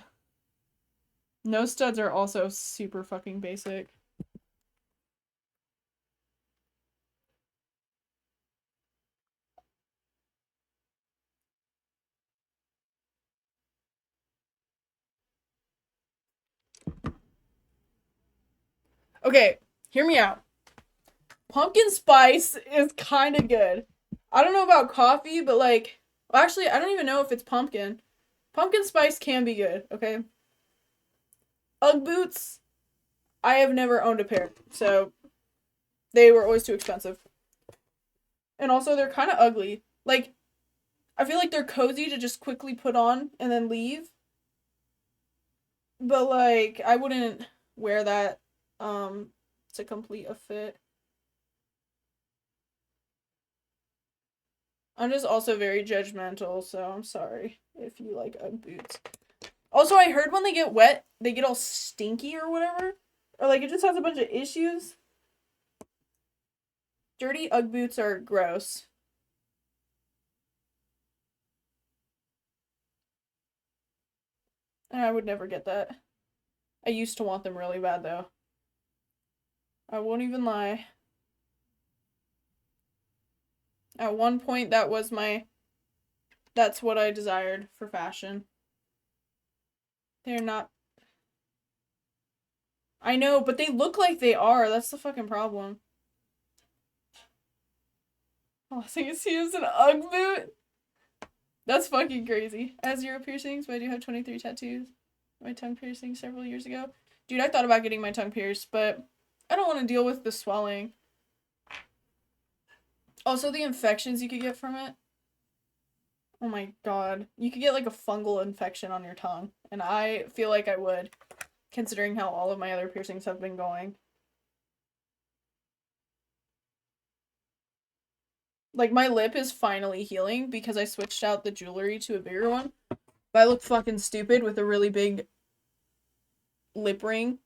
No studs are also super fucking basic. Okay, hear me out. Pumpkin spice is kind of good. I don't know about coffee, but like... Well, actually, I don't even know if it's pumpkin. Pumpkin spice can be good, okay? Ugg boots, I have never owned a pair, so they were always too expensive. And also, they're kind of ugly. Like, I feel like they're cozy to just quickly put on and then leave. But, like, I wouldn't wear that to complete a fit. I'm just also very judgmental, so I'm sorry if you like Ugg boots. Also, I heard when they get wet, they get all stinky or whatever. Or, like, it just has a bunch of issues. Dirty Ugg boots are gross. And I would never get that. I used to want them really bad, though. I won't even lie. At one point, that's what I desired for fashion. They're not... I know, but they look like they are. That's the fucking problem. All I see is an Ugg boot. That's fucking crazy. I have 0 piercings, but I do have 23 tattoos. My tongue piercing several years ago. Dude, I thought about getting my tongue pierced, but I don't want to deal with the swelling. Also, the infections you could get from it. Oh my god. You could get like a fungal infection on your tongue. And I feel like I would, considering how all of my other piercings have been going. Like, my lip is finally healing because I switched out the jewelry to a bigger one. But I look fucking stupid with a really big lip ring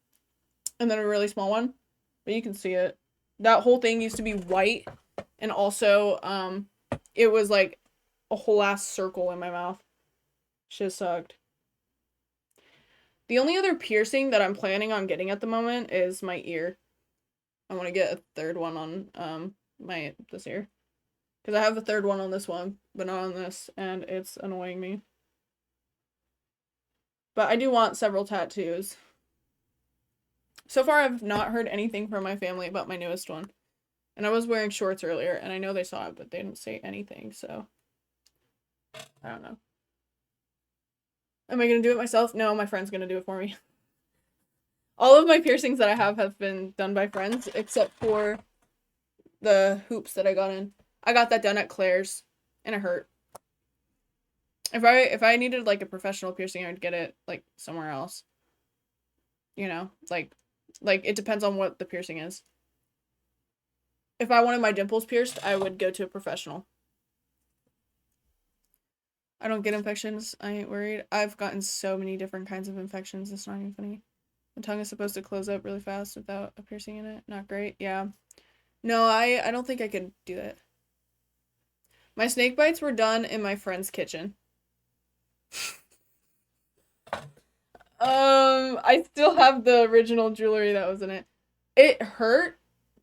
and then a really small one. But you can see it. That whole thing used to be white. And also, it was like a whole ass circle in my mouth. Shit sucked. The only other piercing that I'm planning on getting at the moment is my ear. I want to get a third one on, this ear. Because I have a third one on this one, but not on this, and it's annoying me. But I do want several tattoos. So far, I've not heard anything from my family about my newest one. And I was wearing shorts earlier, and I know they saw it, but they didn't say anything, so... I don't know. Am I gonna do it myself? No, my friend's gonna do it for me. All of my piercings that I have been done by friends, except for the hoops that I got in. I got that done at Claire's, and it hurt. If I needed, like, a professional piercing, I would get it, like, somewhere else. You know? Like, it depends on what the piercing is. If I wanted my dimples pierced, I would go to a professional. I don't get infections. I ain't worried. I've gotten so many different kinds of infections. It's not even funny. The tongue is supposed to close up really fast without a piercing in it. Not great. Yeah. No, I don't think I could do it. My snake bites were done in my friend's kitchen. I still have the original jewelry that was in it. It hurt.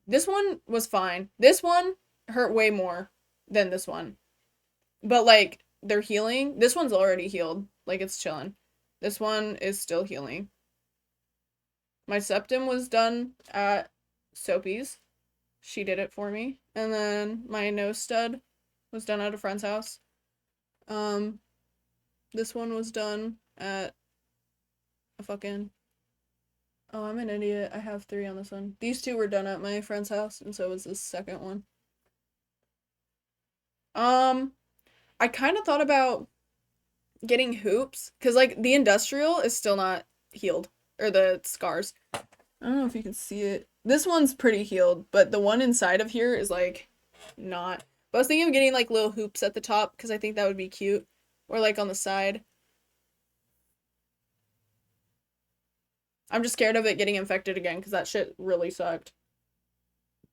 This one was fine. This one, hurt way more than this one. But like they're healing. This one's already healed. Like it's chilling. This one is still healing. My septum was done at Soapy's. She did it for me. And then my nose stud was done at a friend's house. Um, this one was done at a fucking. Oh, I'm an idiot. I have 3 on this one. These 2 were done at my friend's house, and so was this second one. I kind of thought about getting hoops, because, like, the industrial is still not healed, or the scars. I don't know if you can see it. This one's pretty healed, but the one inside of here is, like, not. But I was thinking of getting, like, little hoops at the top, because I think that would be cute. Or, like, on the side. I'm just scared of it getting infected again, because that shit really sucked.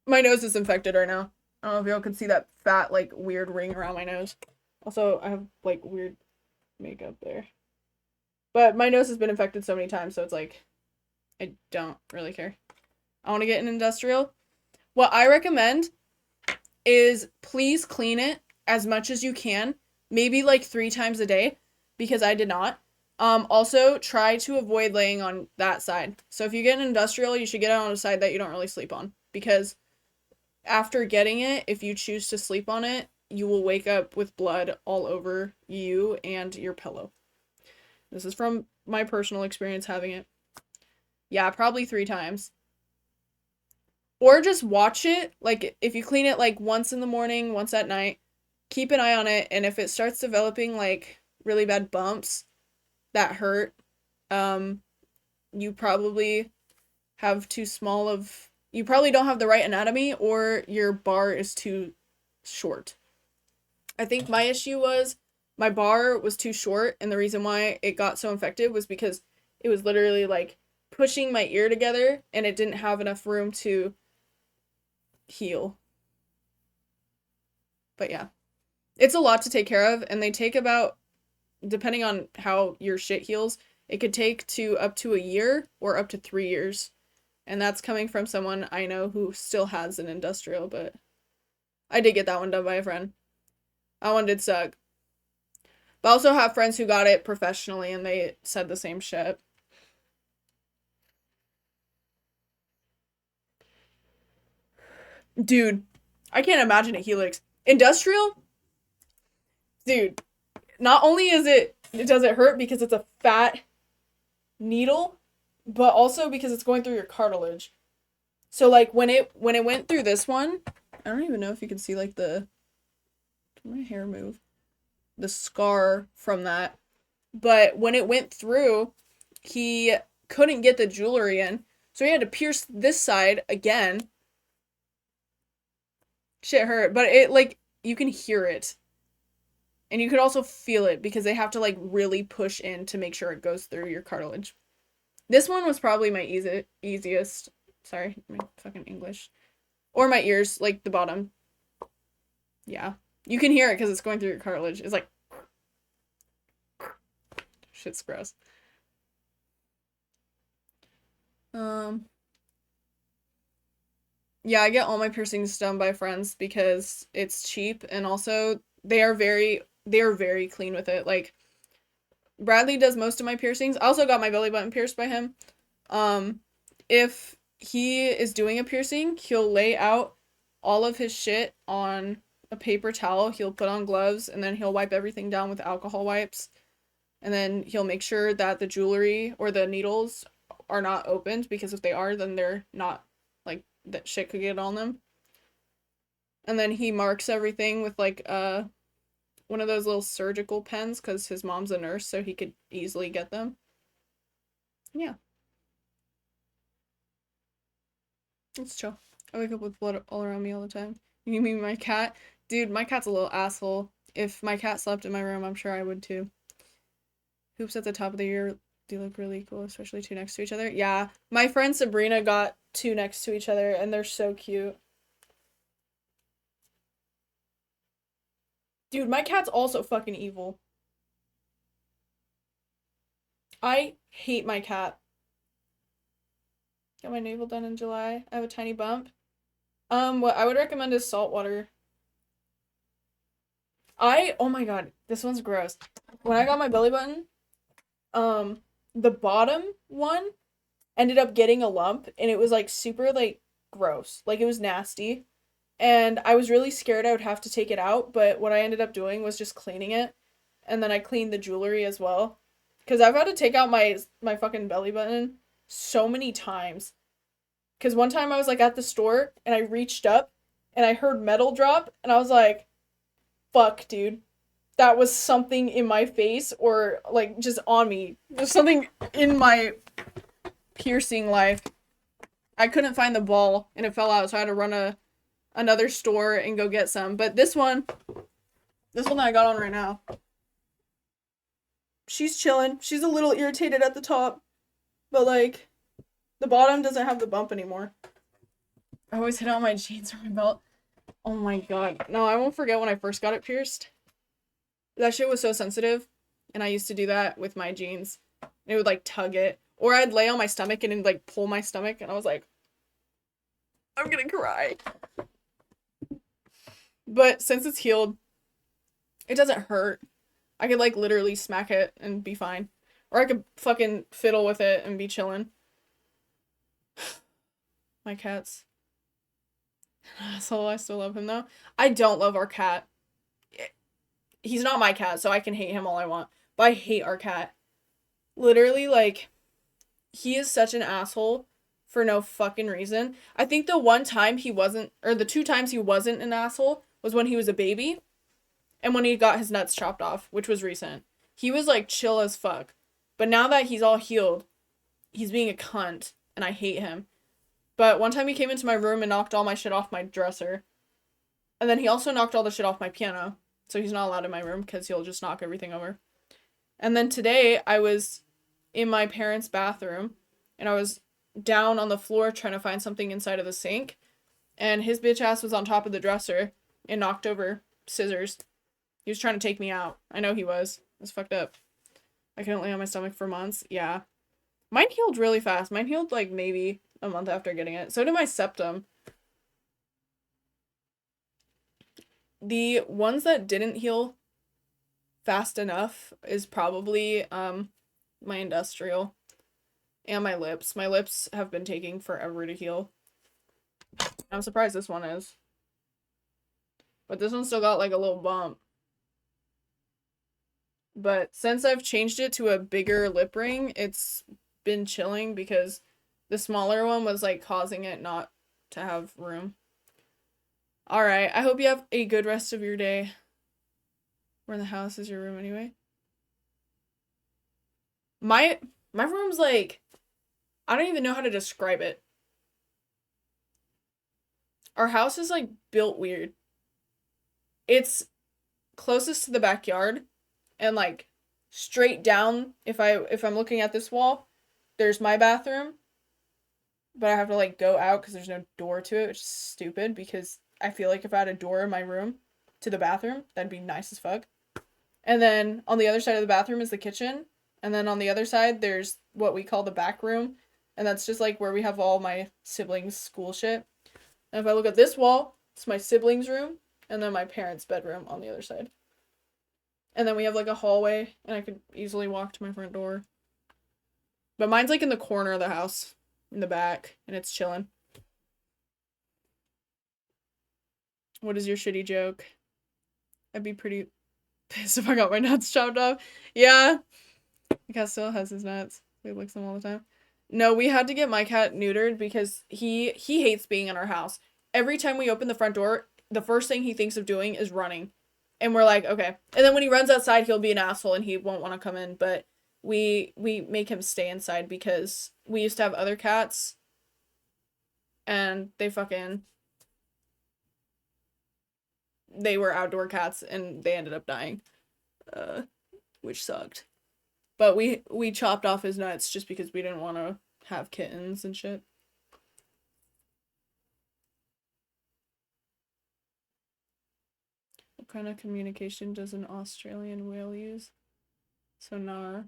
My nose is infected right now. I don't know if y'all can see that fat, like, weird ring around my nose. Also, I have, like, weird makeup there. But my nose has been infected so many times, so it's like, I don't really care. I want to get an industrial. What I recommend is please clean it as much as you can. Maybe like 3 times a day, because I did not. Also, try to avoid laying on that side. So if you get an industrial, you should get it on a side that you don't really sleep on. Because after getting it, if you choose to sleep on it, you will wake up with blood all over you and your pillow. This is from my personal experience having it. Yeah, probably 3 times. Or just watch it. Like, if you clean it, like, once in the morning, once at night, keep an eye on it. And if it starts developing, like, really bad bumps that hurt, you probably have too small of... You probably don't have the right anatomy, or your bar is too short. I think my issue was my bar was too short, and the reason why it got so infected was because it was literally, like, pushing my ear together, and it didn't have enough room to heal. But yeah. It's a lot to take care of, and they take about, depending on how your shit heals, it could take up to a year or up to 3 years. And that's coming from someone I know who still has an industrial, but I did get that one done by a friend. That one did suck. But I also have friends who got it professionally, and they said the same shit. Dude, I can't imagine a helix. Industrial? Dude, not only does it hurt because it's a fat needle, but also because it's going through your cartilage. So like when it went through this one, I don't even know if you can see like did my hair move? The scar from that. But when it went through, he couldn't get the jewelry in. So he had to pierce this side again. Shit hurt, but it like you can hear it. And you could also feel it because they have to like really push in to make sure it goes through your cartilage. This one was probably my easiest. Sorry, my fucking English. Or my ears, like the bottom. Yeah. You can hear it because it's going through your cartilage. It's like... Shit's gross. Yeah, I get all my piercings done by friends because it's cheap, and also they are very clean with it. Like, Bradley does most of my piercings. I also got my belly button pierced by him. If he is doing a piercing, he'll lay out all of his shit on a paper towel. He'll put on gloves, and then he'll wipe everything down with alcohol wipes. And then he'll make sure that the jewelry or the needles are not opened, because if they are, then they're not, like, that shit could get on them. And then he marks everything with, like, one of those little surgical pens, because his mom's a nurse, so he could easily get them. Yeah. It's chill. I wake up with blood all around me all the time. You mean my cat? Dude, my cat's a little asshole. If my cat slept in my room, I'm sure I would too. Hoops at the top of the year, they look really cool, especially 2 next to each other. Yeah, my friend Sabrina got 2 next to each other, and they're so cute. Dude, my cat's also fucking evil. I hate my cat. Got my navel done in July. I have a tiny bump. What I would recommend is salt water. Oh my god, this one's gross. When I got my belly button, the bottom one ended up getting a lump and it was like super like gross. Like it was nasty. And I was really scared I would have to take it out, but what I ended up doing was just cleaning it. And then I cleaned the jewelry as well. Cause I've had to take out my fucking belly button so many times. Cause one time I was like at the store and I reached up and I heard metal drop and I was like, fuck, dude. That was something in my face or like just on me. There's something in my piercing life. I couldn't find the ball and it fell out, so I had to run another store and go get some. But this one that I got on right now, she's chilling. She's a little irritated at the top, but like the bottom doesn't have the bump anymore. I always hit on my jeans or my belt. Oh my god. No, I won't forget when I first got it pierced. That shit was so sensitive, and I used to do that with my jeans. It would like tug it. Or I'd lay on my stomach and it'd like pull my stomach, and I was like, I'm gonna cry. But since it's healed, it doesn't hurt. I could like literally smack it and be fine. Or I could fucking fiddle with it and be chilling. My cats. So I still love him though. I don't love our cat. He's not my cat, so I can hate him all I want. But I hate our cat. Literally, like, he is such an asshole for no fucking reason. I think the one time he wasn't, or the two times he wasn't an asshole was when he was a baby and when he got his nuts chopped off, which was recent. He was like chill as fuck. But now that he's all healed, he's being a cunt and I hate him. But one time he came into my room and knocked all my shit off my dresser. And then he also knocked all the shit off my piano. So he's not allowed in my room because he'll just knock everything over. And then today I was in my parents' bathroom and I was down on the floor trying to find something inside of the sink. And his bitch ass was on top of the dresser and knocked over scissors. He was trying to take me out. I know he was. It was fucked up. I couldn't lay on my stomach for months. Yeah. Mine healed really fast. Mine healed like maybe a month after getting it. So did my septum. The ones that didn't heal fast enough is probably my industrial and my lips. My lips have been taking forever to heal. I'm surprised this one is. But this one still got like a little bump. But since I've changed it to a bigger lip ring, it's been chilling because the smaller one was like causing it not to have room. Alright, I hope you have a good rest of your day. Where in the house is your room anyway? My room's like, I don't even know how to describe it. Our house is like built weird. It's closest to the backyard and like straight down if I'm looking at this wall, there's my bathroom. But I have to like go out because there's no door to it, which is stupid because I feel like if I had a door in my room to the bathroom, that'd be nice as fuck. And then on the other side of the bathroom is the kitchen. And then on the other side, there's what we call the back room. And that's just like where we have all my siblings' school shit. And if I look at this wall, it's my siblings' room. And then my parents' bedroom on the other side. And then we have like a hallway. And I could easily walk to my front door. But mine's like in the corner of the house. In the back. And it's chilling. What is your shitty joke? I'd be pretty pissed if I got my nuts chopped off. Yeah. My cat still has his nuts. He licks them all the time. No, we had to get my cat neutered because he hates being in our house. Every time we open the front door, the first thing he thinks of doing is running. And we're like, okay. And then when he runs outside, he'll be an asshole and he won't want to come in. But we make him stay inside because we used to have other cats. And they were outdoor cats and they ended up dying. Which sucked. But we chopped off his nuts just because we didn't want to have kittens and shit. What kind of communication does an Australian whale use? Sonar.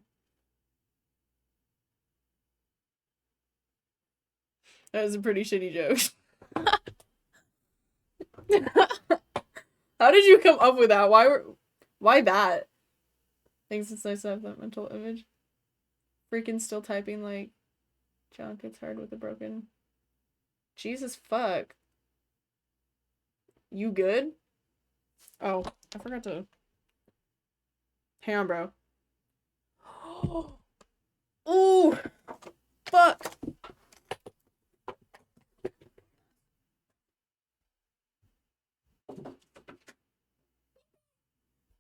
That was a pretty shitty joke. How did you come up with that? Why that? Thanks, it's nice to have that mental image. Freaking still typing like junk. It's hard with a broken. Jesus fuck. You good? Oh, I forgot to. Hang on, bro. Ooh! Fuck!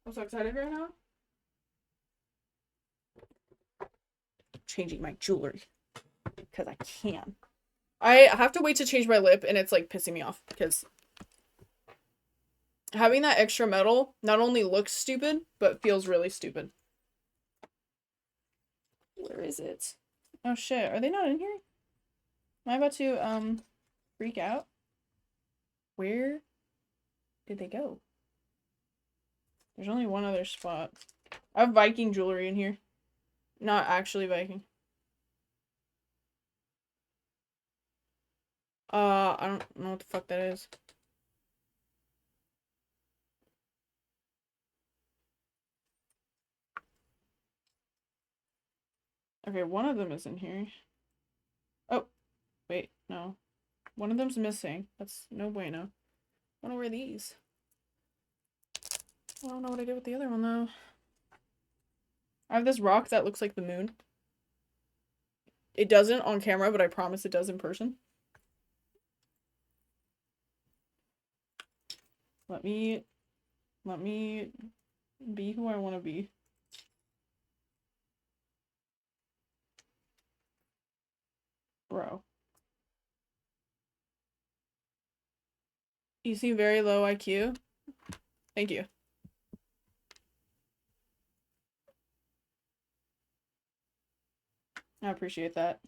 I'm so excited right now. Changing my jewelry. Because I can. I have to wait to change my lip, and it's like pissing me off. Because having that extra metal not only looks stupid, but feels really stupid. Where is it? Oh shit, are they not in here? Am I about to, freak out? Where did they go? There's only one other spot. I have Viking jewelry in here. Not actually Viking. I don't know what the fuck that is. Okay, one of them is in here. Oh, wait, no. One of them's missing. That's no bueno. I wanna wear these. I don't know what I did with the other one, though. I have this rock that looks like the moon. It doesn't on camera, but I promise it does in person. Let me be who I want to be. Bro. You seem very low IQ. Thank you. I appreciate that.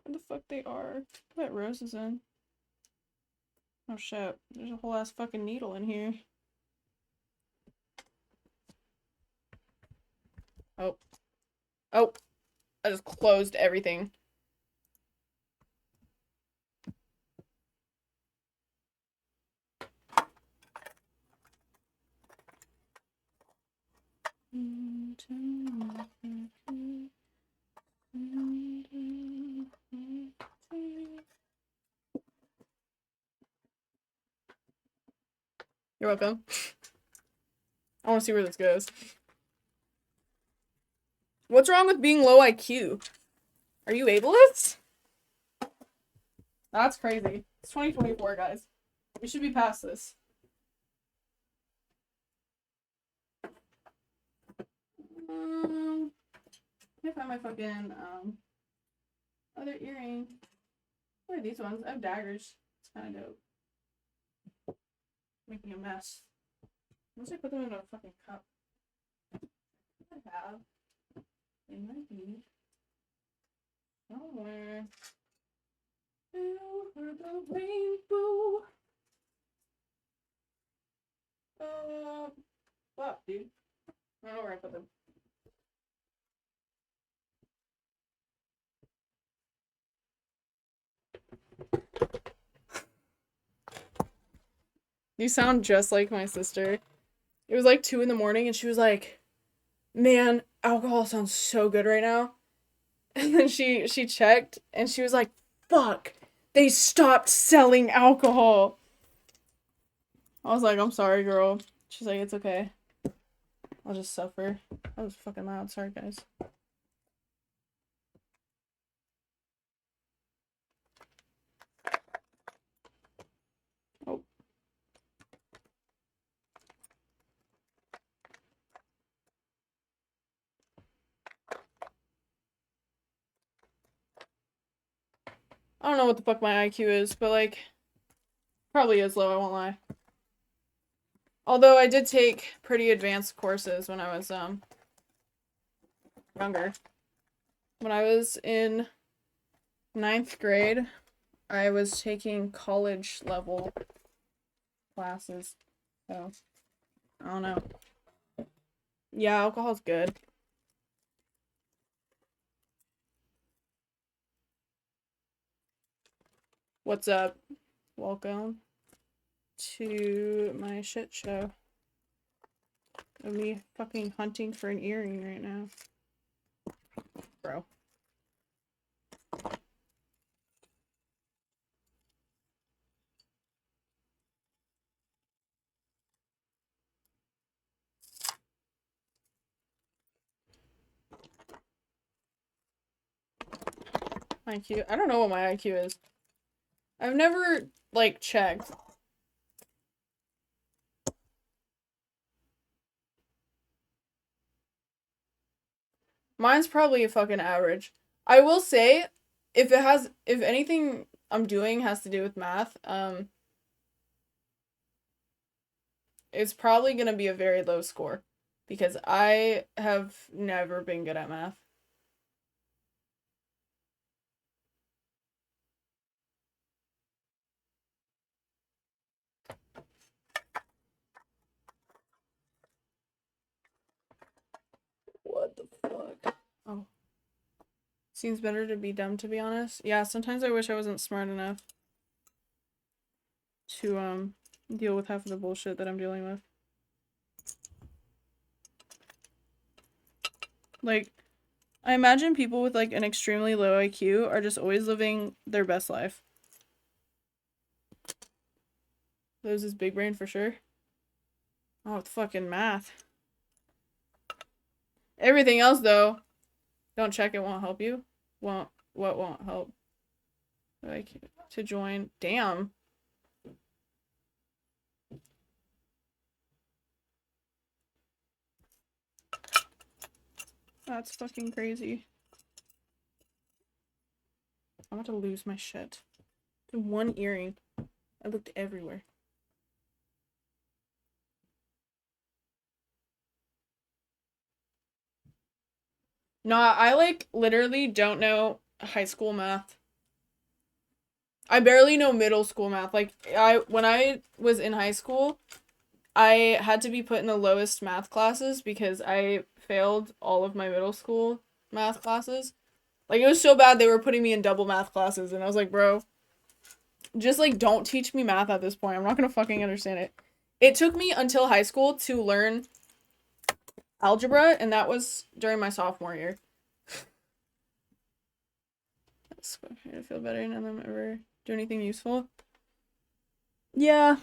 Where the fuck they are? What Rose is in? Oh shit. There's a whole ass fucking needle in here. Oh. Oh. I just closed everything. You're welcome. I want to see where this goes. What's wrong with being low IQ? Are you ableist? That's crazy. It's 2024, guys. We should be past this. Let me find my fucking, other earring. What are these ones? I have daggers. It's kind of dope. Making a mess. Unless I put them in a fucking cup. I have. They might be somewhere. Over the rainbow. Fuck, dude. I don't know where I put them. You sound just like my sister. It was like 2 in the morning and she was like, man, alcohol sounds so good right now. And then she checked and she was like, fuck, they stopped selling alcohol. I was like, I'm sorry, girl. She's like, it's okay. I'll just suffer. That was fucking loud. Sorry, guys. Oh. I don't know what the fuck my IQ is, but like, probably is low, I won't lie. Although I did take pretty advanced courses when I was, younger. When I was in 9th grade, I was taking college level classes. So, I don't know. Yeah, alcohol's good. What's up? Welcome to my shit show of me fucking hunting for an earring right now. Bro. IQ. I don't know what my IQ is. I've never, like, checked. Mine's probably a fucking average. I will say, if anything I'm doing has to do with math, it's probably gonna be a very low score. Because I have never been good at math. What the fuck? Oh. Seems better to be dumb, to be honest. Yeah, sometimes I wish I wasn't smart enough to, deal with half of the bullshit that I'm dealing with. Like, I imagine people with, like, an extremely low IQ are just always living their best life. Those is big brain for sure. Oh, it's fucking math. Everything else, though, don't check, it won't help you. What won't help? Like, to join. Damn. That's fucking crazy. I'm about to lose my shit. One earring. I looked everywhere. No, I like literally don't know high school math. I barely know middle school math. Like when I was in high school, I had to be put in the lowest math classes because I failed all of my middle school math classes. Like it was so bad they were putting me in double math classes and I was like, "Bro, just like don't teach me math at this point. I'm not going to fucking understand it." It took me until high school to learn algebra and that was during my sophomore year. That's okay to feel better now that I'm ever do anything useful. Yeah.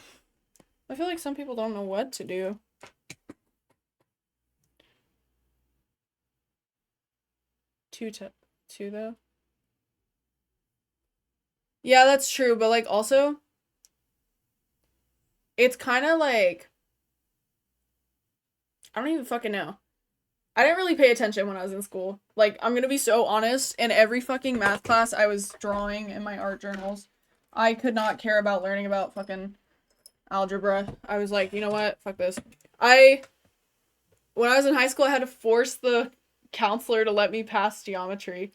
I feel like some people don't know what to do. Two though. Yeah, that's true, but like also it's kind of like I don't even fucking know. I didn't really pay attention when I was in school. Like I'm going to be so honest, in every fucking math class I was drawing in my art journals. I could not care about learning about fucking algebra. I was like, "You know what? Fuck this." When I was in high school, I had to force the counselor to let me pass geometry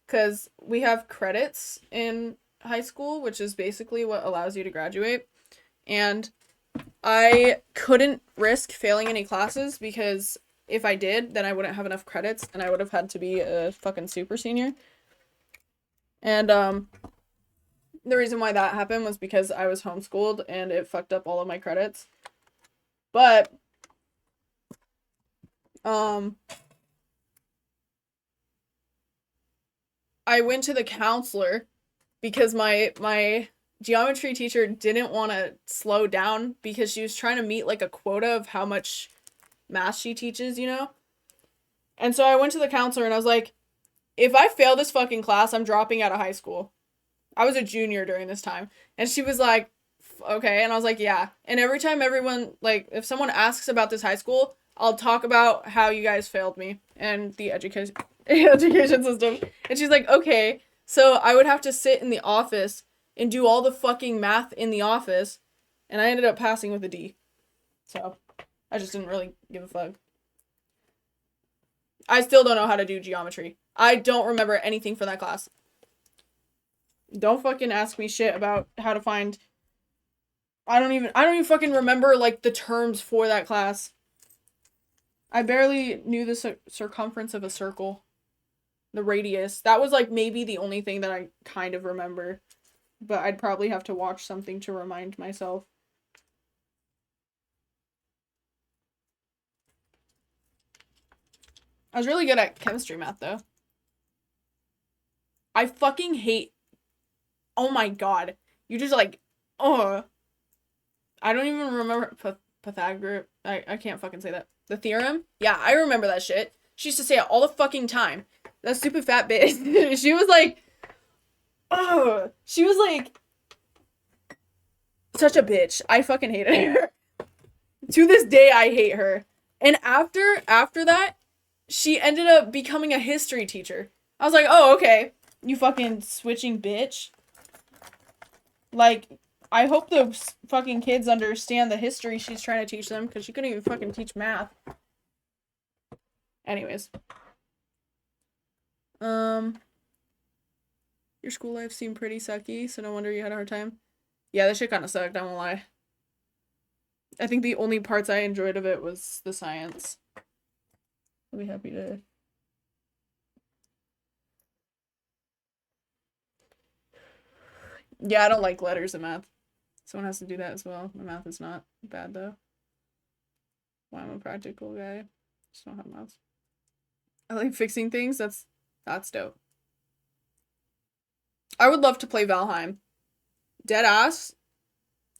because we have credits in high school, which is basically what allows you to graduate. And I couldn't risk failing any classes because if I did, then I wouldn't have enough credits and I would have had to be a fucking super senior. And the reason why that happened was because I was homeschooled and it fucked up all of my credits. But I went to the counselor because my geometry teacher didn't want to slow down because she was trying to meet like a quota of how much math she teaches, you know? And so I went to the counselor and I was like, if I fail this fucking class, I'm dropping out of high school. I was a junior during this time. And she was like, okay. And I was like, yeah. And every time like, if someone asks about this high school, I'll talk about how you guys failed me and the education system. And she's like, okay. So I would have to sit in the office and do all the fucking math in the office. And I ended up passing with a D. So I just didn't really give a fuck. I still don't know how to do geometry. I don't remember anything for that class. Don't fucking ask me shit about how to find. I don't even fucking remember like the terms for that class. I barely knew the circumference of a circle. The radius. That was like maybe the only thing that I kind of remember. but I'd probably have to watch something to remind myself. I was really good at chemistry math, though. I fucking hate... Oh my god. You just like... Oh. I don't even remember Pythagoras. I can't fucking say that. The theorem? Yeah, I remember that shit. She used to say it all the fucking time. That stupid fat bitch. She was like... Oh. She was like... Such a bitch. I fucking hated her. To this day, I hate her. And after that, she ended up becoming a history teacher. I was like, oh, okay. You fucking switching bitch. Like, I hope those fucking kids understand the history she's trying to teach them, because she couldn't even fucking teach math. Anyways. Your school life seemed pretty sucky, so no wonder you had a hard time. Yeah, that shit kind of sucked, I won't lie. I think the only parts I enjoyed of it was the science. I'll be happy to... Yeah, I don't like letters in math. Someone has to do that as well. My math is not bad, though. Well, I'm a practical guy. Just don't have math. I like fixing things. That's dope. I would love to play Valheim. Dead ass.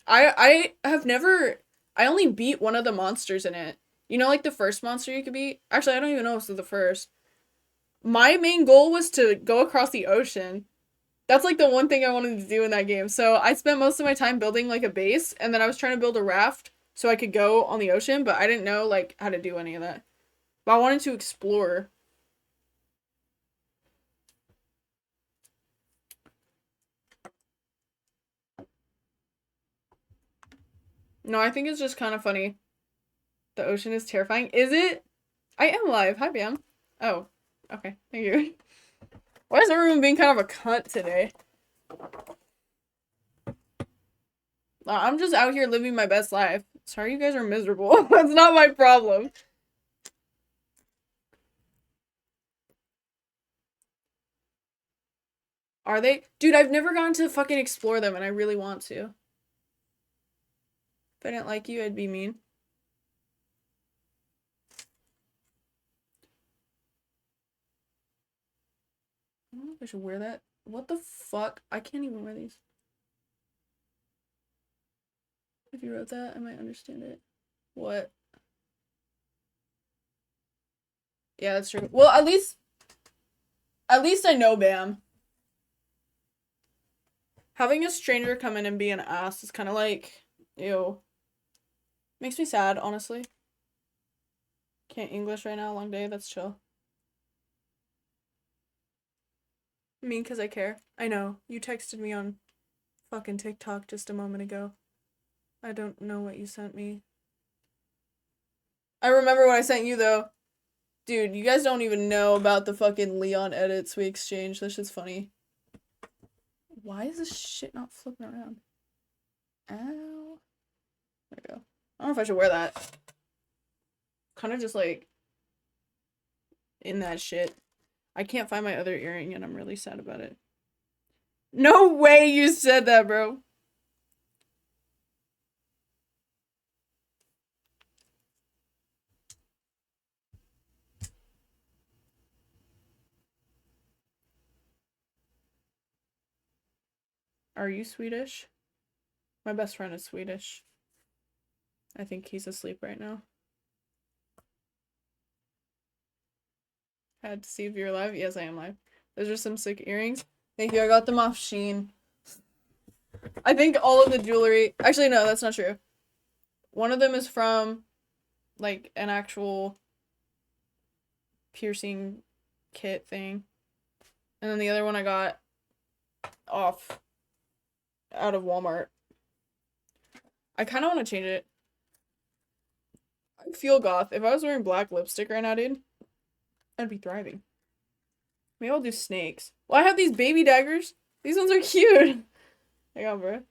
I have never... I only beat one of the monsters in it. You know, like the first monster you could beat? Actually, I don't even know if it was the first. My main goal was to go across the ocean. That's like the one thing I wanted to do in that game. So I spent most of my time building like a base, and then I was trying to build a raft so I could go on the ocean, but I didn't know like how to do any of that. But I wanted to explore. No, I think it's just kind of funny. The ocean is terrifying. Is it? I am live. Hi, Bam. Oh, okay. Thank you. Why is everyone being kind of a cunt today? I'm just out here living my best life. Sorry you guys are miserable. That's not my problem. Are they? Dude, I've never gone to fucking explore them, and I really want to. If I didn't like you, I'd be mean. I don't know if I should wear that. What the fuck? I can't even wear these. If you wrote that, I might understand it. What? Yeah, that's true. Well, at least I know Bam. Having a stranger come in and be an ass is kind of like, ew. Makes me sad, honestly. Can't English right now, long day, that's chill. I mean, because I care. I know. You texted me on fucking TikTok just a moment ago. I don't know what you sent me. I remember what I sent you, though. Dude, you guys don't even know about the fucking Leon edits we exchanged. This shit's funny. Why is this shit not flipping around? Ow. There we go. I don't know if I should wear that. Kind of just like in that shit. I can't find my other earring and I'm really sad about it. No way you said that, bro. Are you Swedish? My best friend is Swedish. I think he's asleep right now. Had to see if you're live. Yes, I am live. Those are some sick earrings. Thank you. I got them off Shein. I think all of the jewelry... Actually, no, that's not true. One of them is from, like, an actual piercing kit thing. And then the other one I got off out of Walmart. I kind of want to change it. I feel goth. If I was wearing black lipstick right now, dude, I'd be thriving. Maybe I'll do snakes. Well, I have these baby daggers. These ones are cute. Hang on, bro.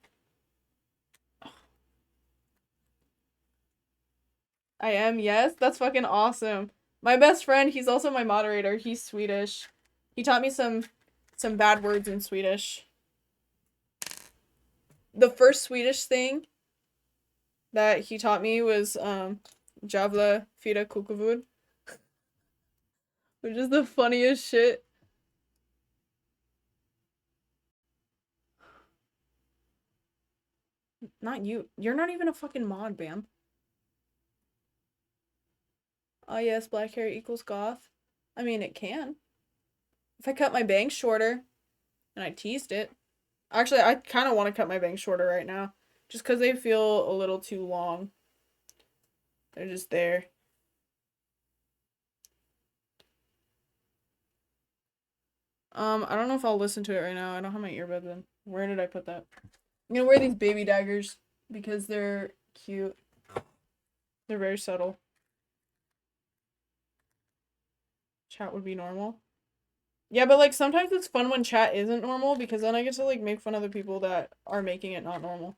I am, yes. That's fucking awesome. My best friend, he's also my moderator. He's Swedish. He taught me some bad words in Swedish. the first Swedish thing that he taught me was Javla Fira Kukuvud, which is the funniest shit. Not you. You're not even a fucking mod, Bam. Oh yes, black hair equals goth. I mean, it can. If I cut my bangs shorter and I teased it. Actually, I kind of want to cut my bangs shorter right now. Just because they feel a little too long. They're just there. I don't know if I'll listen to it right now. I don't have my earbuds in. Where did I put that? I'm gonna wear these baby daggers because they're cute. They're very subtle. Chat would be normal. Yeah, but like sometimes it's fun when chat isn't normal because then I get to like make fun of the people that are making it not normal.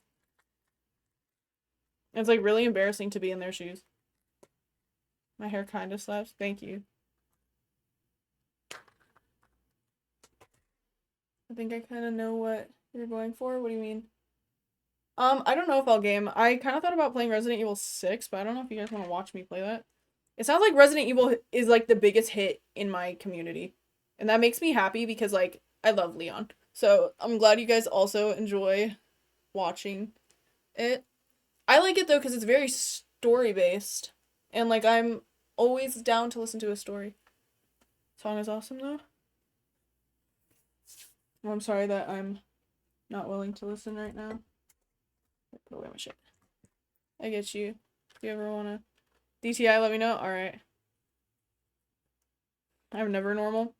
It's like really embarrassing to be in their shoes. My hair kind of slaps. Thank you. I think I kind of know what you're going for. What do you mean? I don't know if I'll game. I kind of thought about playing Resident Evil 6, but I don't know if you guys want to watch me play that. It sounds like Resident Evil is like the biggest hit in my community. And that makes me happy because like I love Leon. So I'm glad you guys also enjoy watching it. I like it though because it's very story based. And like I'm always down to listen to a story. Song is awesome though. Well, I'm sorry that I'm not willing to listen right now. Put away my shit. I get you. If you ever wanna DTI, let me know. Alright. I'm never normal.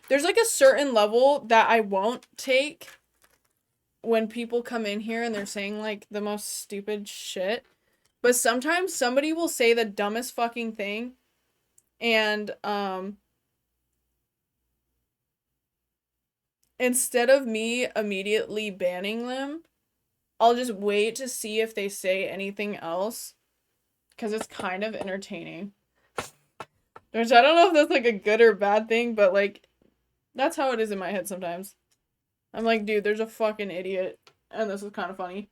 There's like a certain level that I won't take when people come in here and they're saying like the most stupid shit. But sometimes somebody will say the dumbest fucking thing and instead of me immediately banning them, I'll just wait to see if they say anything else because it's kind of entertaining. Which I don't know if that's like a good or bad thing, but like that's how it is in my head sometimes. I'm like, dude, there's a fucking idiot and this is kind of funny.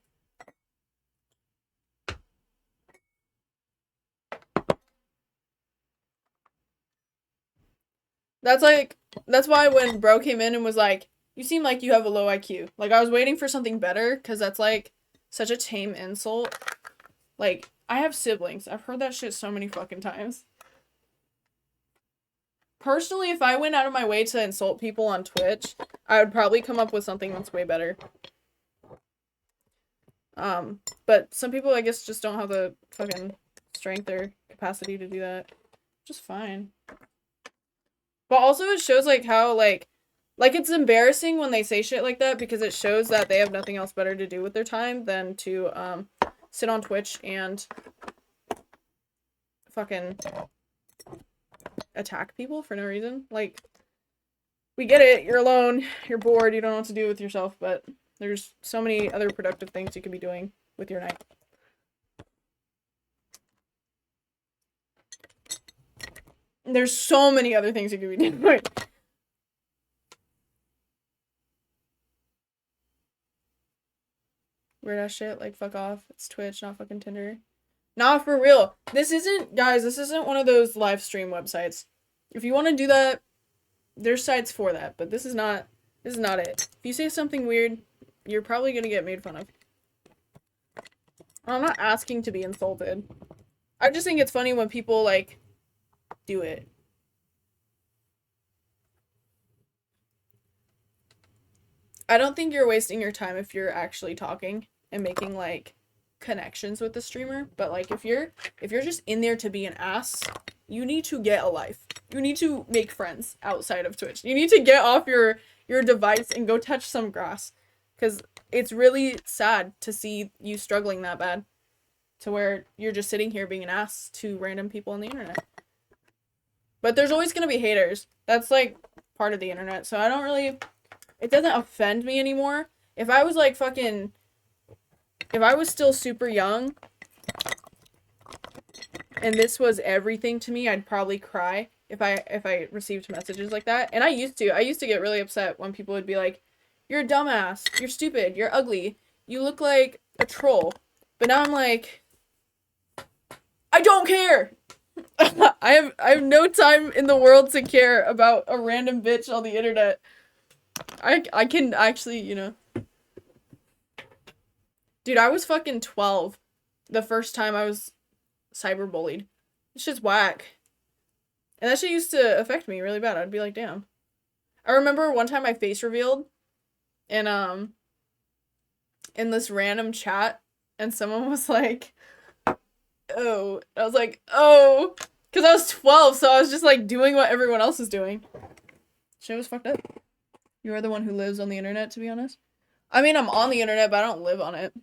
That's why when bro came in and was like, you seem like you have a low IQ. Like, I was waiting for something better, because that's, like, such a tame insult. Like, I have siblings. I've heard that shit so many fucking times. Personally, if I went out of my way to insult people on Twitch, I would probably come up with something that's way better. But some people, I guess, just don't have the fucking strength or capacity to do that. Just fine. But also it shows, like, how, like, it's embarrassing when they say shit like that because it shows that they have nothing else better to do with their time than to, sit on Twitch and fucking attack people for no reason. Like, we get it, you're alone, you're bored, you don't know what to do with yourself, but there's so many other productive things you could be doing with your night. There's so many other things you could be doing. Weird ass shit, like, fuck off. It's Twitch, not fucking Tinder. Nah, for real. This isn't, guys, this isn't one of those live stream websites. If you want to do that, there's sites for that, but this is not it. If you say something weird, you're probably gonna get made fun of. I'm not asking to be insulted. I just think it's funny when people, like, do it. I don't think you're wasting your time if you're actually talking and making, like, connections with the streamer, but, like, if you're just in there to be an ass, you need to get a life. You need to make friends outside of Twitch. You need to get off your device and go touch some grass, because it's really sad to see you struggling that bad to where you're just sitting here being an ass to random people on the internet. But there's always gonna be haters. That's, like, part of the internet, so I don't really... It doesn't offend me anymore. If I was, like, fucking... If I was still super young, and this was everything to me, I'd probably cry if I received messages like that. And I used to get really upset when people would be like, you're a dumbass, you're stupid, you're ugly, you look like a troll. But now I'm like, I don't care. I have no time in the world to care about a random bitch on the internet. I can actually, you know. Dude, I was fucking 12 the first time I was cyberbullied. It's just whack. And that shit used to affect me really bad. I'd be like, damn. I remember one time my face revealed in in this random chat, and someone was like, oh. I was like, oh. Because I was 12, so I was just like doing what everyone else was doing. Shit was fucked up. You are the one who lives on the internet, to be honest. I mean, I'm on the internet, but I don't live on it.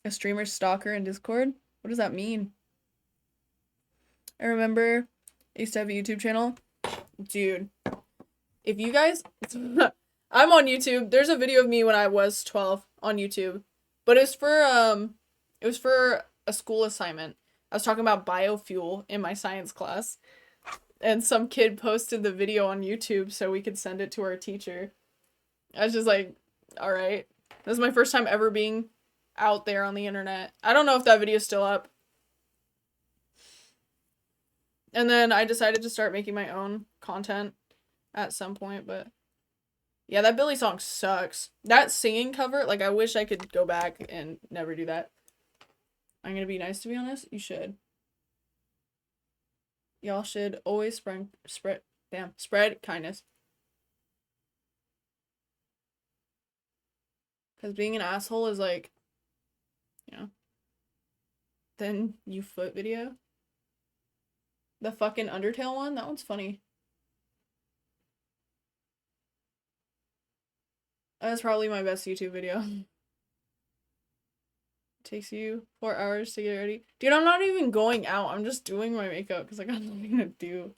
A streamer stalker in Discord? What does that mean? I remember I used to have a YouTube channel. Dude, if you guys... I'm on YouTube. There's a video of me when I was 12 on YouTube. But it was for a school assignment. I was talking about biofuel in my science class. And some kid posted the video on YouTube so we could send it to our teacher. I was just like, alright. This is my first time ever being out there on the internet. I don't know if that video is still up. And then I decided to start making my own content at some point, but yeah, that Billy song sucks. That singing cover, like, I wish I could go back and never do that. I'm gonna be nice, to be honest. You should. Y'all should always spread kindness. Because being an asshole is like, you know. Then you foot video. The fucking Undertale one? That one's funny. That's probably my best YouTube video. Takes you 4 hours to get ready. Dude, I'm not even going out. I'm just doing my makeup because I got nothing to do.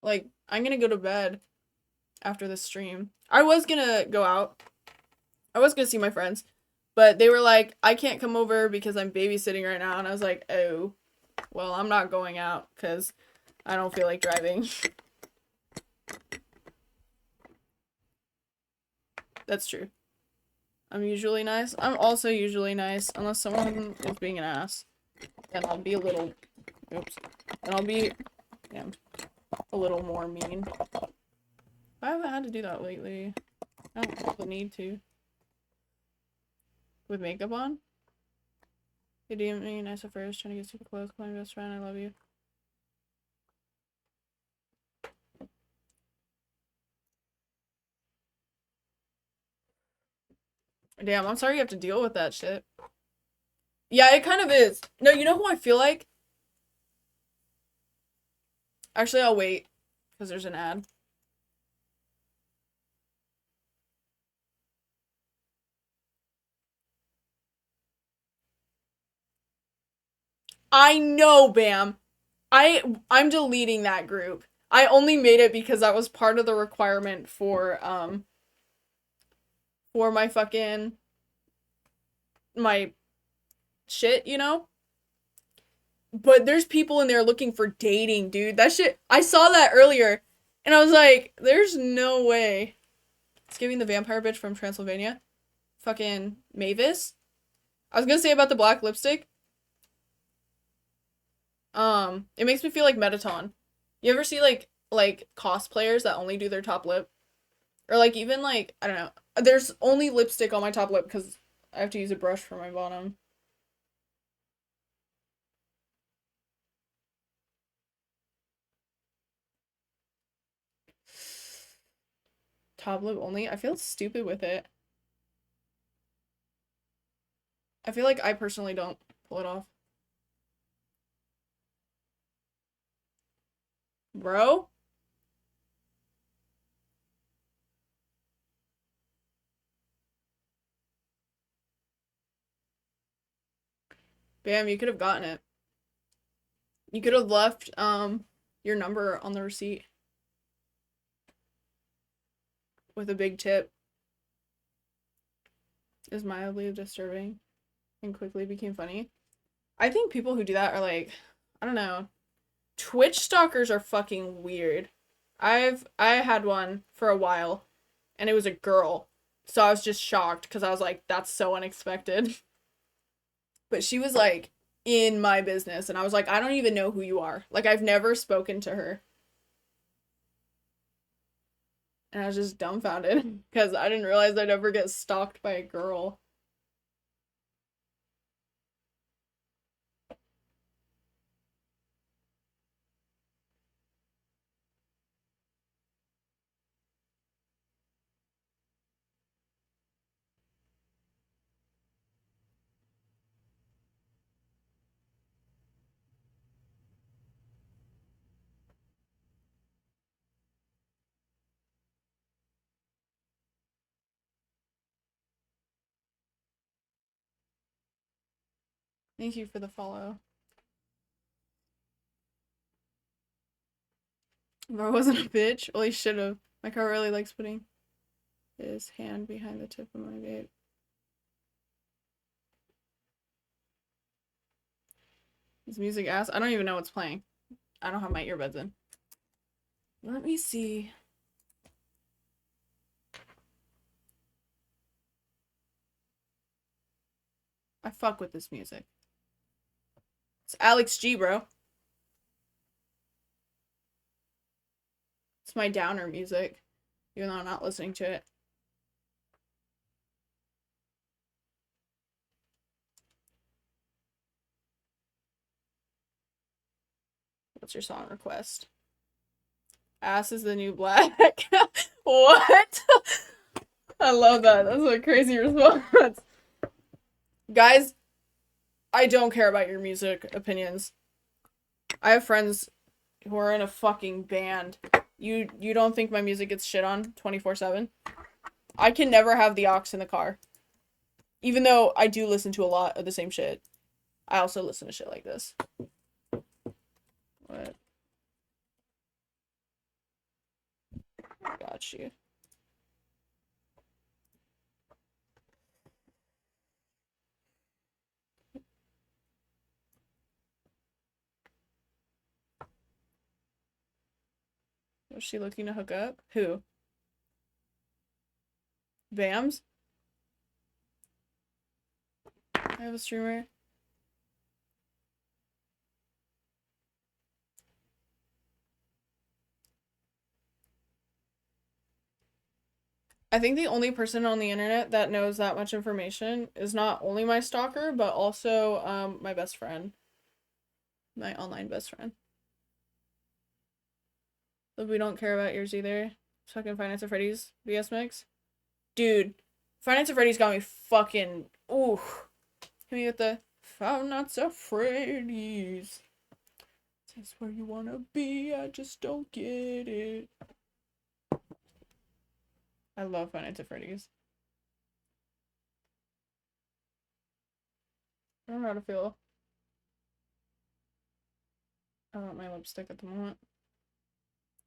Like, I'm gonna go to bed after the stream. I was gonna go out. I was gonna see my friends. But they were like, I can't come over because I'm babysitting right now. And I was like, oh, well, I'm not going out because I don't feel like driving. That's true. I'm usually nice. I'm also usually nice, unless someone is being an ass. Then I'll be a little... Oops. And I'll be... Yeah, a little more mean. I haven't had to do that lately. I don't feel the need to. With makeup on? They DM'd me nice at first, trying to get super close. Call my best friend, I love you. Damn, I'm sorry you have to deal with that shit. Yeah, it kind of is. No, you know who I feel like? Actually, I'll wait. Because there's an ad. I know, Bam. I'm deleting that group. I only made it because that was part of the requirement for my fucking my shit, you know? But there's people in there looking for dating, dude. That shit, I saw that earlier and I was like, there's no way. It's giving the vampire bitch from Transylvania. Fucking Mavis. I was gonna say about the black lipstick. It makes me feel like Metaton. You ever see like cosplayers that only do their top lip? Or like even like, I don't know. There's only lipstick on my top lip because I have to use a brush for my bottom. Top lip only? I feel stupid with it. I feel like I personally don't pull it off. Bro? Bam, you could have gotten it. You could have left your number on the receipt with a big tip. Is mildly disturbing and quickly became funny. I think people who do that are like, I don't know. Twitch stalkers are fucking weird. I had one for a while, and it was a girl. So I was just shocked because I was like, that's so unexpected. But she was like in my business, and I was like, I don't even know who you are. Like, I've never spoken to her. And I was just dumbfounded because I didn't realize I'd ever get stalked by a girl. Thank you for the follow. If I wasn't a bitch, well, he should have. My car really likes putting his hand behind the tip of my vape. Is music ass? I don't even know what's playing. I don't have my earbuds in. Let me see. I fuck with this music. It's Alex G, bro. It's my downer music, even though I'm not listening to it. What's your song request? Ass is the new black. What? I love that. That's a crazy response. Guys, I don't care about your music opinions. I have friends who are in a fucking band. You don't think my music gets shit on 24/7? I can never have the aux in the car. Even though I do listen to a lot of the same shit. I also listen to shit like this. What? Got you. Was she looking to hook up? Who? Bams? I have a streamer. I think the only person on the internet that knows that much information is not only my stalker, but also my best friend. My online best friend. But we don't care about yours either. Fucking Finance of Freddy's BS mix. Dude, Finance of Freddy's got me fucking. Ooh. Hit me with the Finance of Freddy's. That's where you wanna be, I just don't get it. I love Finance of Freddy's. I don't know how to feel. I want my lipstick at the moment.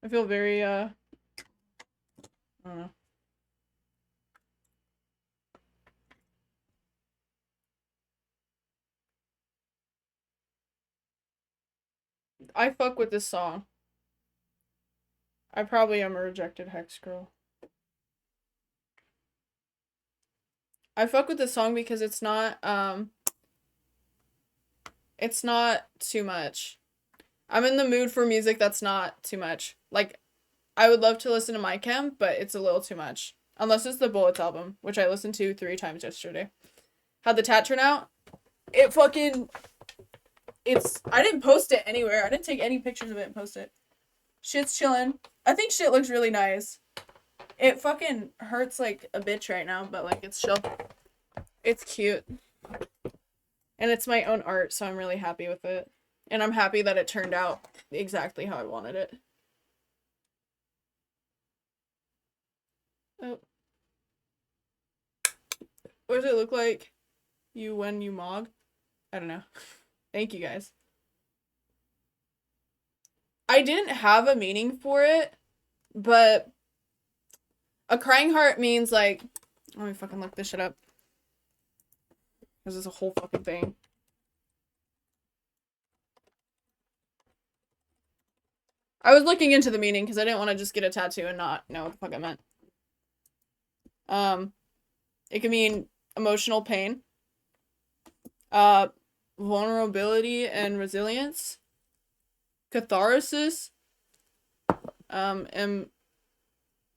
I feel very, I don't know. I fuck with this song. I probably am a rejected hex girl. I fuck with this song because it's not too much. I'm in the mood for music that's not too much. Like, I would love to listen to My Chem, but it's a little too much. Unless it's the Bullets album, which I listened to 3 times yesterday. How'd the tat turn out? It fucking... I didn't post it anywhere. I didn't take any pictures of it and post it. Shit's chilling. I think shit looks really nice. It fucking hurts like a bitch right now, but like it's chill. It's cute. And it's my own art, so I'm really happy with it. And I'm happy that it turned out exactly how I wanted it. Oh. What does it look like you when you mog? I don't know. Thank you guys. I didn't have a meaning for it, but a crying heart means like, let me fucking look this shit up. Because it's a whole fucking thing. I was looking into the meaning because I didn't want to just get a tattoo and not know what the fuck it meant. It can mean emotional pain, vulnerability and resilience, catharsis, and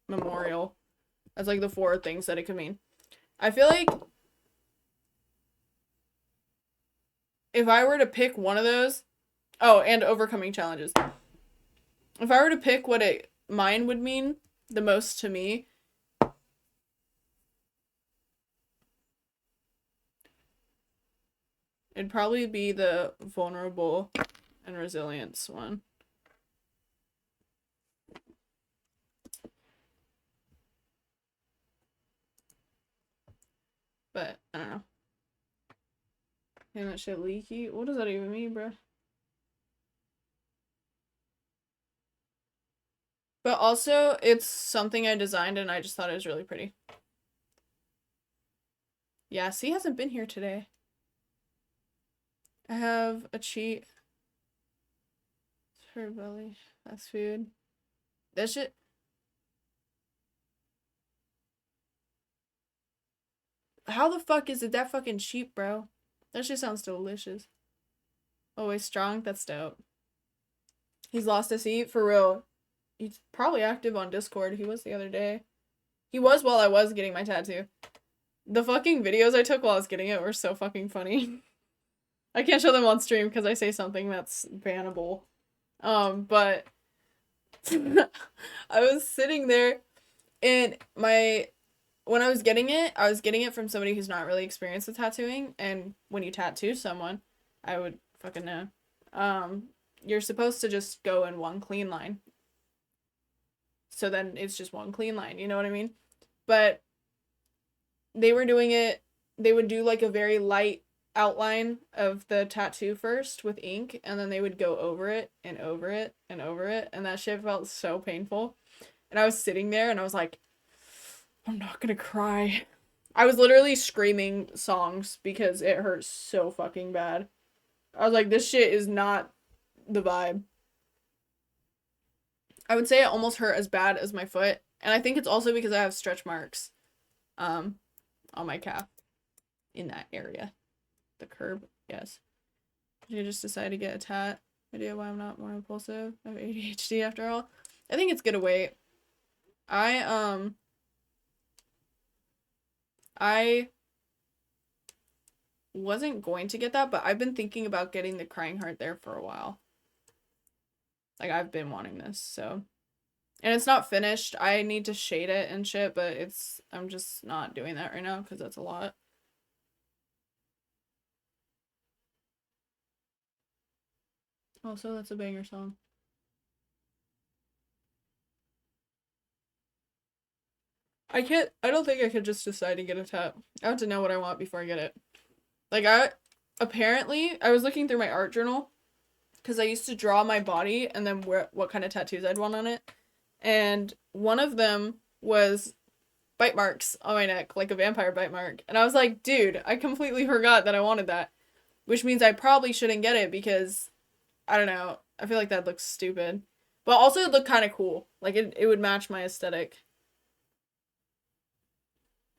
memorial. That's like the 4 things that it could mean. I feel like if I were to pick one of those, oh, and overcoming challenges. If I were to pick what mine would mean the most to me, it'd probably be the vulnerable and resilience one. But, I don't know. Damn, that shit leaky? What does that even mean, bro? But also, it's something I designed and I just thought it was really pretty. Yeah, C hasn't been here today. I have a cheat. Her belly. Fast food. That shit. How the fuck is it that fucking cheap, bro? That shit sounds delicious. Always strong. That's dope. He's lost his heat for real. He's probably active on Discord. He was the other day. He was while I was getting my tattoo. The fucking videos I took while I was getting it were so fucking funny. I can't show them on stream because I say something that's bannable. But I was sitting there and when I was getting it from somebody who's not really experienced with tattooing, and when you tattoo someone, I would fucking know. You're supposed to just go in one clean line. So then it's just one clean line, you know what I mean? But they were doing it, they would do like a very light outline of the tattoo first with ink, and then they would go over it and over it and over it, and that shit felt so painful. And I was sitting there and I was like, I'm not gonna cry. I was literally screaming songs because it hurt so fucking bad. I was like, this shit is not the vibe. I would say it almost hurt as bad as my foot, and I think it's also because I have stretch marks on my calf in that area. The curb, yes. I just decided to get a tat. Idea why I'm not more impulsive. I have ADHD after all. I think it's good to wait. I wasn't going to get that, but I've been thinking about getting the crying heart there for a while. Like, I've been wanting this, so. And it's not finished. I need to shade it and shit, but I'm just not doing that right now because that's a lot. Also, that's a banger song. I don't think I could just decide to get a tat. I have to know what I want before I get it. Like, apparently, I was looking through my art journal because I used to draw my body and then what kind of tattoos I'd want on it. And one of them was bite marks on my neck, like a vampire bite mark. And I was like, dude, I completely forgot that I wanted that. Which means I probably shouldn't get it because, I don't know, I feel like that looks stupid. But also it looked kind of cool. Like, it would match my aesthetic.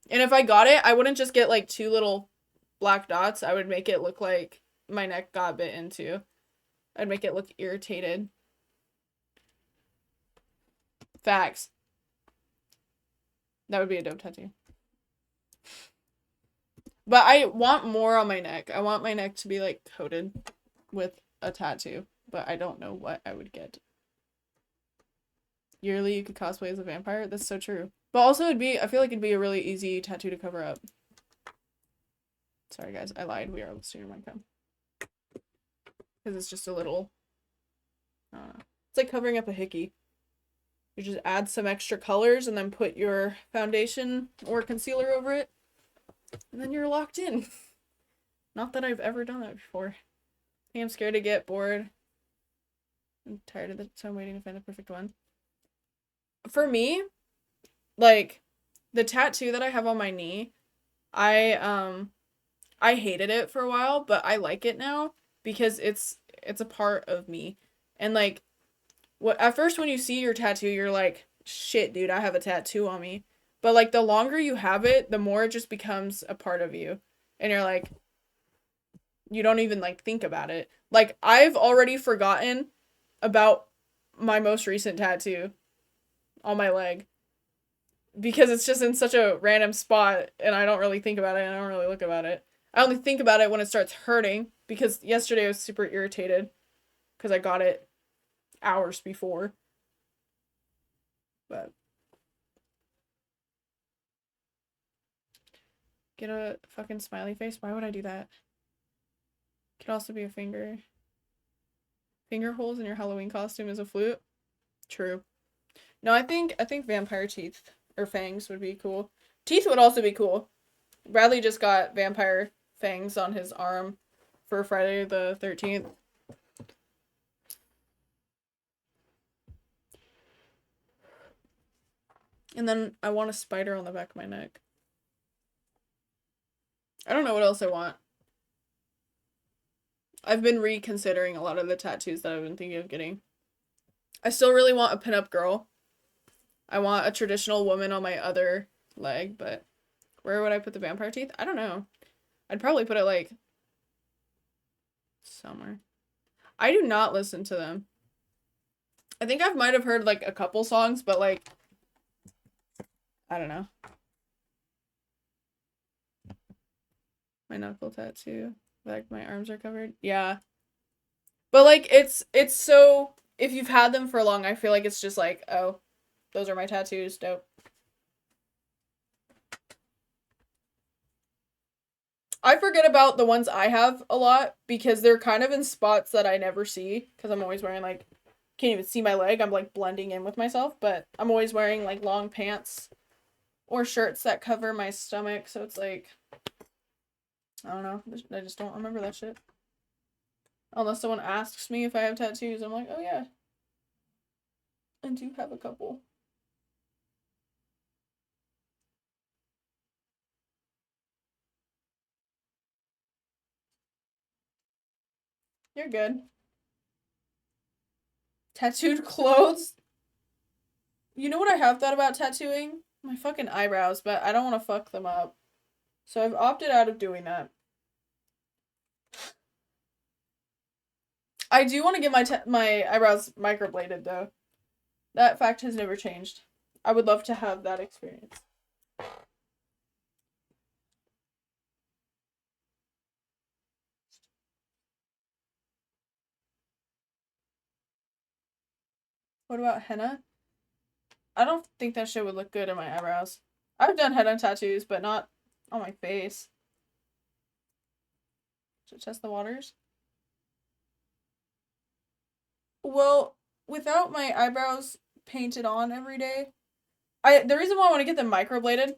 And if I got it, I wouldn't just get, like, 2 little black dots. I would make it look like my neck got bit into. I'd make it look irritated. Facts. That would be a dope tattoo. But I want more on my neck. I want my neck to be, like, coated with a tattoo. But I don't know what I would get. Yearly, you could cosplay as a vampire? That's so true. But also, I feel like it'd be a really easy tattoo to cover up. Sorry, guys. I lied. We are listening to Minecraft. Because it's just a little... I don't know. It's like covering up a hickey. You just add some extra colors and then put your foundation or concealer over it. And then you're locked in. Not that I've ever done that before. I think I'm scared to get bored. I'm tired of it, so I'm waiting to find the perfect one. For me, like, the tattoo that I have on my knee, I hated it for a while, but I like it now because it's a part of me. And, like, at first when you see your tattoo, you're like, shit, dude, I have a tattoo on me. But like the longer you have it, the more it just becomes a part of you. And you're like, you don't even like think about it. Like I've already forgotten about my most recent tattoo on my leg because it's just in such a random spot and I don't really think about it and I don't really look about it. I only think about it when it starts hurting because yesterday I was super irritated because I got it hours before. But get a fucking smiley face. Why would I do that? Could also be a finger. Finger holes in your Halloween costume is a flute. True. No, I think vampire teeth or fangs would be cool. Teeth would also be cool. Bradley just got vampire fangs on his arm for Friday the 13th. And then I want a spider on the back of my neck. I don't know what else I want. I've been reconsidering a lot of the tattoos that I've been thinking of getting. I still really want a pinup girl. I want a traditional woman on my other leg, but where would I put the vampire teeth? I don't know. I'd probably put it like somewhere. I do not listen to them. I think I might have heard like a couple songs, but like I don't know. My knuckle tattoo. Like my arms are covered. Yeah. But like it's so if you've had them for long, I feel like it's just like, oh, those are my tattoos, dope. I forget about the ones I have a lot because they're kind of in spots that I never see because I'm always wearing like can't even see my leg. I'm like blending in with myself, but I'm always wearing like long pants or shirts that cover my stomach, so it's like I don't know. I just don't remember that shit. Unless someone asks me if I have tattoos, I'm like, "Oh yeah, I do have a couple." You're good. Tattooed clothes? You know what I have thought about tattooing? My fucking eyebrows, but I don't want to fuck them up. So I've opted out of doing that. I do want to get my eyebrows microbladed though. That fact has never changed. I would love to have that experience. What about henna? I don't think that shit would look good in my eyebrows. I've done henna tattoos, but not on my face. To test the waters? Well, without my eyebrows painted on every day, the reason why I want to get them microbladed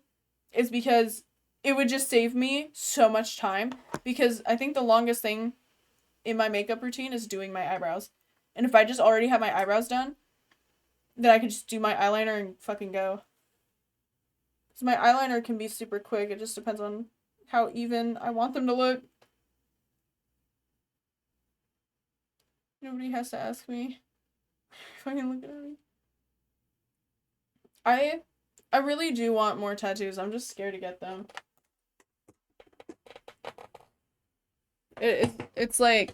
is because it would just save me so much time because I think the longest thing in my makeup routine is doing my eyebrows. And if I just already have my eyebrows done, then I could just do my eyeliner and fucking go. Because my eyeliner can be super quick. It just depends on how even I want them to look. Nobody has to ask me. Fucking looking at me. I I really do want more tattoos. I'm just scared to get them. It's like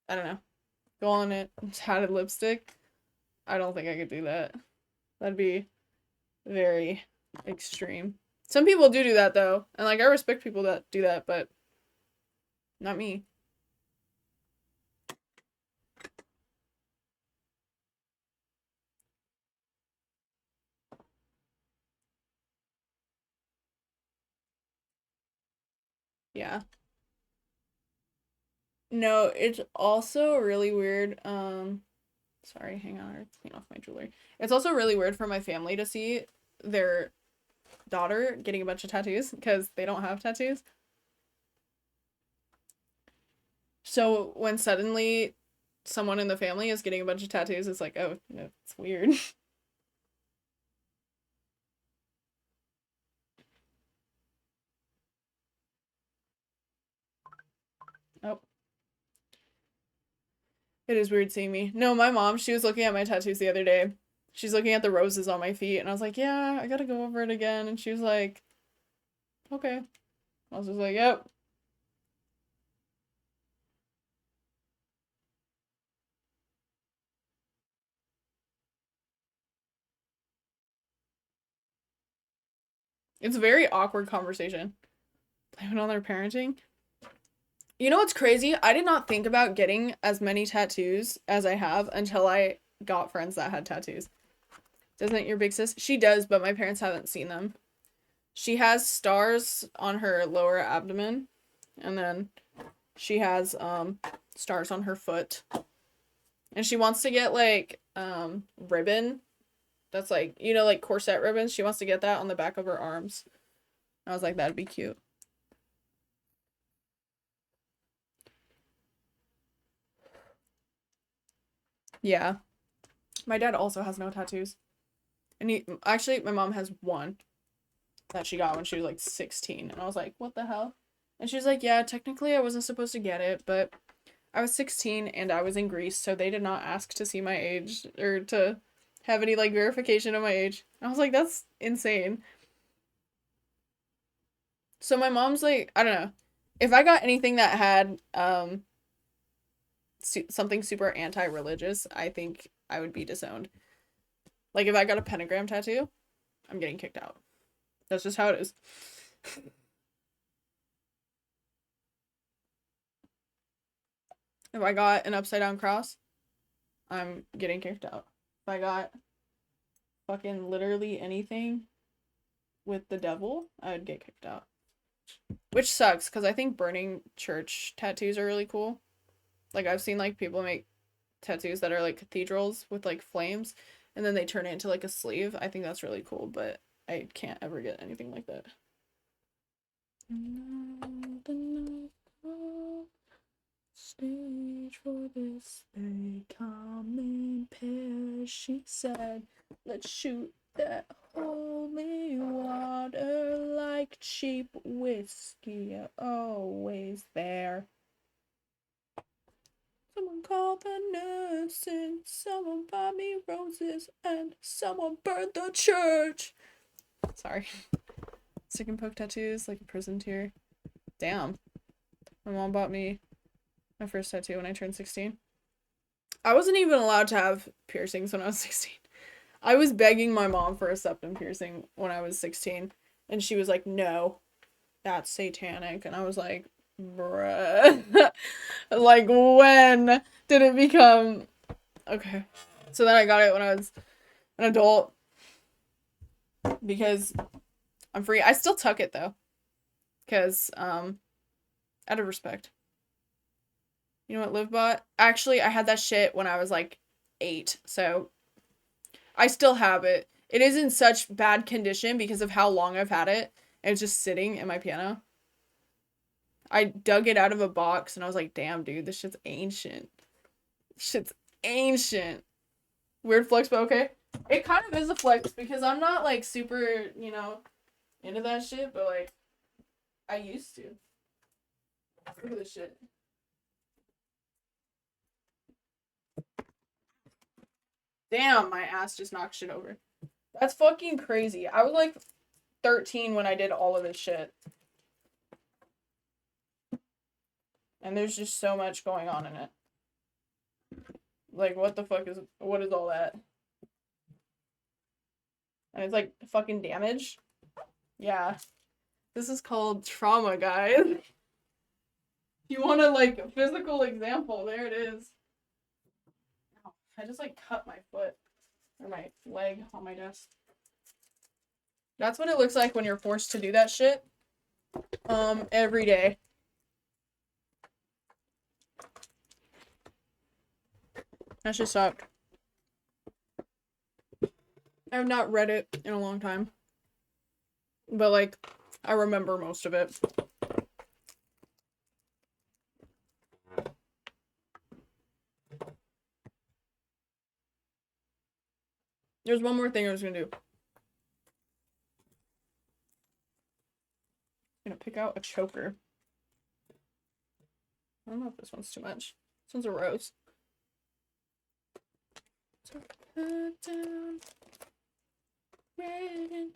I don't know. Go on it. Tatted lipstick. I don't think I could do that. That'd be very extreme. Some people do that though, and like I respect people that do that, but not me. Yeah. No, it's also really weird. Sorry, hang on, I clean off my jewelry. It's also really weird for my family to see their daughter getting a bunch of tattoos because they don't have tattoos. So when suddenly someone in the family is getting a bunch of tattoos, it's like, oh, no, it's weird. Oh, It is weird seeing me. No, my mom, she was looking at my tattoos the other day. She's looking at the roses on my feet, and I was like, yeah, I gotta go over it again. And she was like, okay. I was just like, yep. It's a very awkward conversation. Blaming on their parenting. You know what's crazy? I did not think about getting as many tattoos as I have until I got friends that had tattoos. Doesn't your big sis? She does, but my parents haven't seen them. She has stars on her lower abdomen, and then she has stars on her foot. And she wants to get like ribbon. That's like, you know, like corset ribbons. She wants to get that on the back of her arms. I was like, that'd be cute. Yeah. My dad also has no tattoos. And he actually my mom has one that she got when she was like 16. And I was like, what the hell? And she was like, yeah, technically I wasn't supposed to get it, but I was 16 and I was in Greece, so they did not ask to see my age or to have any like verification of my age. I was like, that's insane. So my mom's like, I don't know. If I got anything that had something super anti-religious, I think I would be disowned. Like if I got a pentagram tattoo, I'm getting kicked out. That's just how it is. If I got an upside down cross, I'm getting kicked out. If I got fucking literally anything with the devil, I'd get kicked out. Which sucks because I think burning church tattoos are really cool. Like I've seen like people make tattoos that are like cathedrals with like flames and then they turn it into like a sleeve. I think that's really cool, but I can't ever get anything like that. Stage for this, they come in pairs, she said. Let's shoot that holy water like cheap whiskey, always there. Someone called the nurse and someone bought me roses and someone burned the church. Sorry. Stick and poke tattoos like a prison tier. Damn. My mom bought me my first tattoo when I turned 16. I wasn't even allowed to have piercings when I was 16. I was begging my mom for a septum piercing when I was 16. And she was like, no, that's satanic. And I was like, bruh. Like, when did it become... Okay. So then I got it when I was an adult. Because I'm free. I still tuck it, though. Because, out of respect. You know what Liv bought? Actually, I had that shit when I was, like, 8. So, I still have it. It is in such bad condition because of how long I've had it. And it's just sitting in my piano. I dug it out of a box and I was like, damn, dude, this shit's ancient. Shit's ancient. Weird flex, but okay. It kind of is a flex because I'm not like super, you know, into that shit, but like, I used to. Look at this shit. Damn, my ass just knocked shit over. That's fucking crazy. I was like 13 when I did all of this shit. And there's just so much going on in it. Like, what the fuck is, what is all that? And it's like fucking damage. Yeah. This is called trauma, guys. You want a like physical example? There it is. Ow, I just like cut my foot or my leg on my desk. That's what it looks like when you're forced to do that shit. Every day. That shit sucked. I have not read it in a long time. But like, I remember most of it. There's one more thing I was gonna do. I'm gonna pick out a choker. I don't know if this one's too much. This one's a rose. Put down.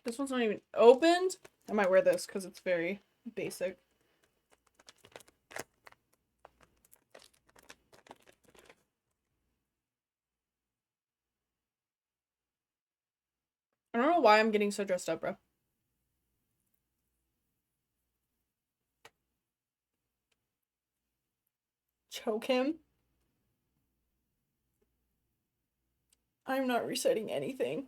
This one's not even opened. I might wear this because it's very basic. I don't know why I'm getting so dressed up, bro. Choke him. I'm not reciting anything.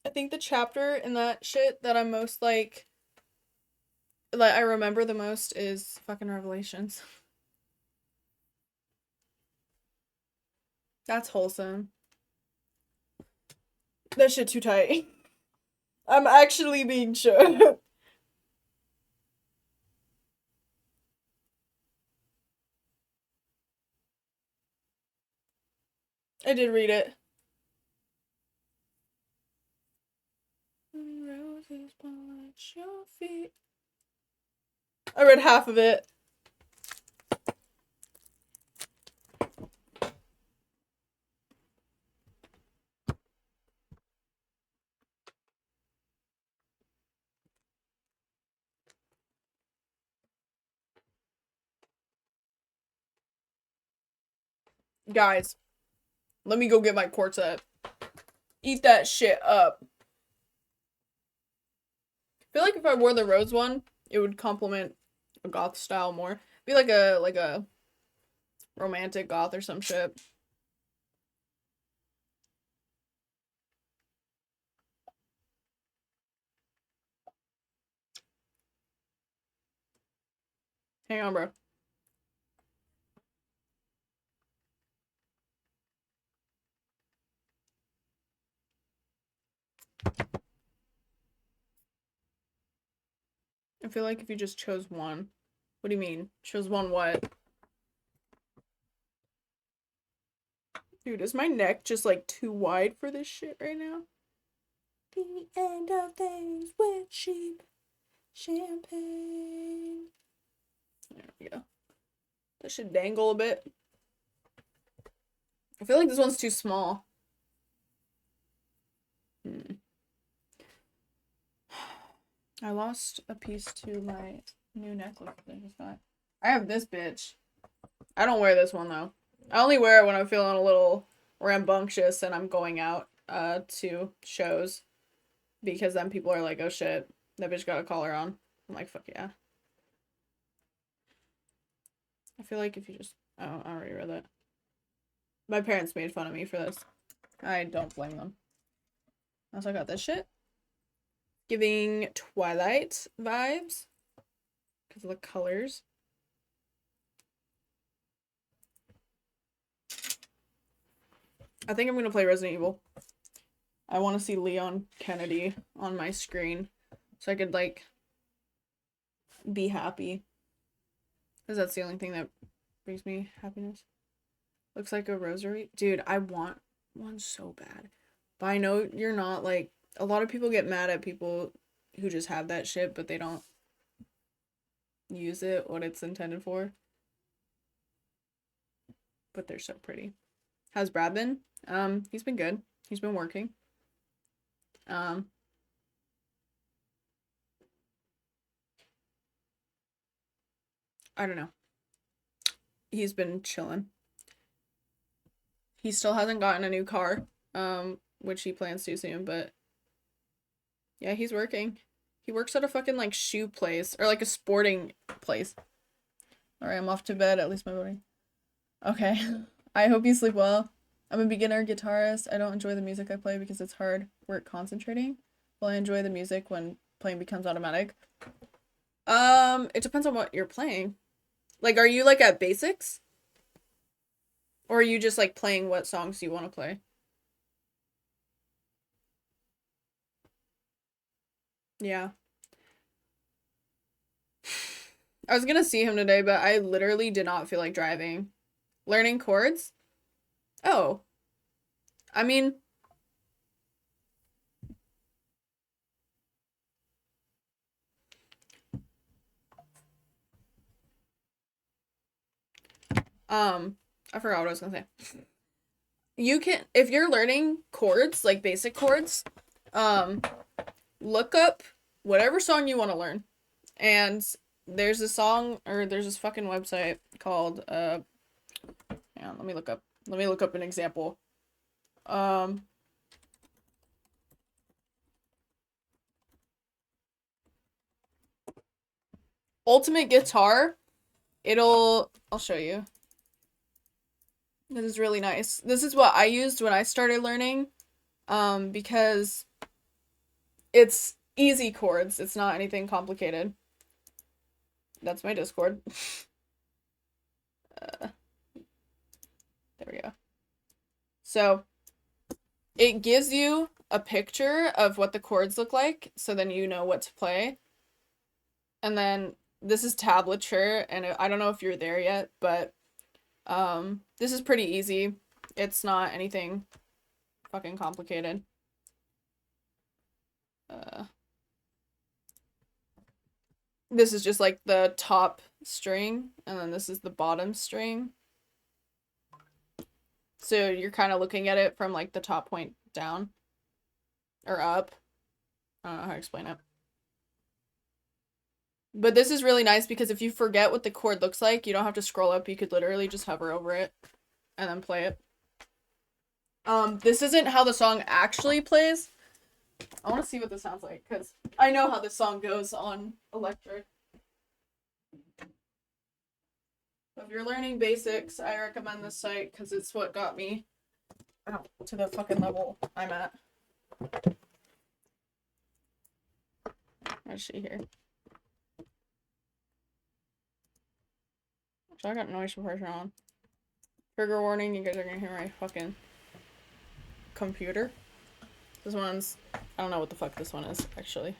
I think the chapter in that shit that I'm most like I remember the most is fucking Revelations. That's wholesome. That shit too tight. I'm actually being sure. I did read it. Roses at your feet. I read half of it. Guys, let me go get my quartet. Eat that shit up. I feel like if I wore the rose one, it would complement a goth style more. Be like a romantic goth or some shit. Hang on, bro. I feel like if you just chose one. What do you mean? Chose one what? Dude, is my neck just like too wide for this shit right now? The end of things with cheap champagne. There we go. That should dangle a bit. I feel like this one's too small. I lost a piece to my new necklace that I just got. I have this bitch. I don't wear this one though. I only wear it when I'm feeling a little rambunctious and I'm going out to shows. Because then people are like, oh shit, that bitch got a collar on. I'm like, fuck yeah. I feel like if you just... Oh, I already read that. My parents made fun of me for this. I don't blame them. Also, I got this shit. Giving Twilight vibes. Because of the colors. I think I'm going to play Resident Evil. I want to see Leon Kennedy on my screen. So I could, like, be happy. Because that's the only thing that brings me happiness. Looks like a rosary. Dude, I want one so bad. But I know you're not, like... A lot of people get mad at people who just have that shit, but they don't use it what it's intended for. But they're so pretty. How's Brad been? He's been good. He's been working. I don't know. He's been chilling. He still hasn't gotten a new car, which he plans to soon, but yeah, he's working. He works at a fucking, like, shoe place, or, like, a sporting place. Alright, I'm off to bed, at least my body. Okay. I hope you sleep well. I'm a beginner guitarist. I don't enjoy the music I play because it's hard work concentrating. Well, I enjoy the music when playing becomes automatic. It depends on what you're playing. Like, are you, like, at basics? Or are you just, like, playing what songs you want to play? Yeah. I was gonna see him today, but I literally did not feel like driving. Learning chords? Oh. I mean... I forgot what I was gonna say. you can, if you're learning chords, like basic chords, look up whatever song you want to learn. And there's a song, or there's this fucking website called, hang on, let me look up an example. Ultimate Guitar, I'll show you. This is really nice. This is what I used when I started learning, because it's easy chords. It's not anything complicated. That's my Discord. There we go. So, it gives you a picture of what the chords look like, so then you know what to play. And then this is tablature, and I don't know if you're there yet, but this is pretty easy. It's not anything fucking complicated. This is just like the top string, and then this is the bottom string. So you're kind of looking at it from like the top point down or up. I don't know how to explain it. But this is really nice because if you forget what the chord looks like, you don't have to scroll up. You could literally just hover over it and then play it. This isn't how the song actually plays. I want to see what this sounds like because I know how this song goes on electric. If you're learning basics, I recommend this site because it's what got me out to the fucking level I'm at. Let's see here. So I got noise suppression on. Trigger warning, you guys are gonna hear my fucking computer. This one's, I don't know what the fuck this one is, actually.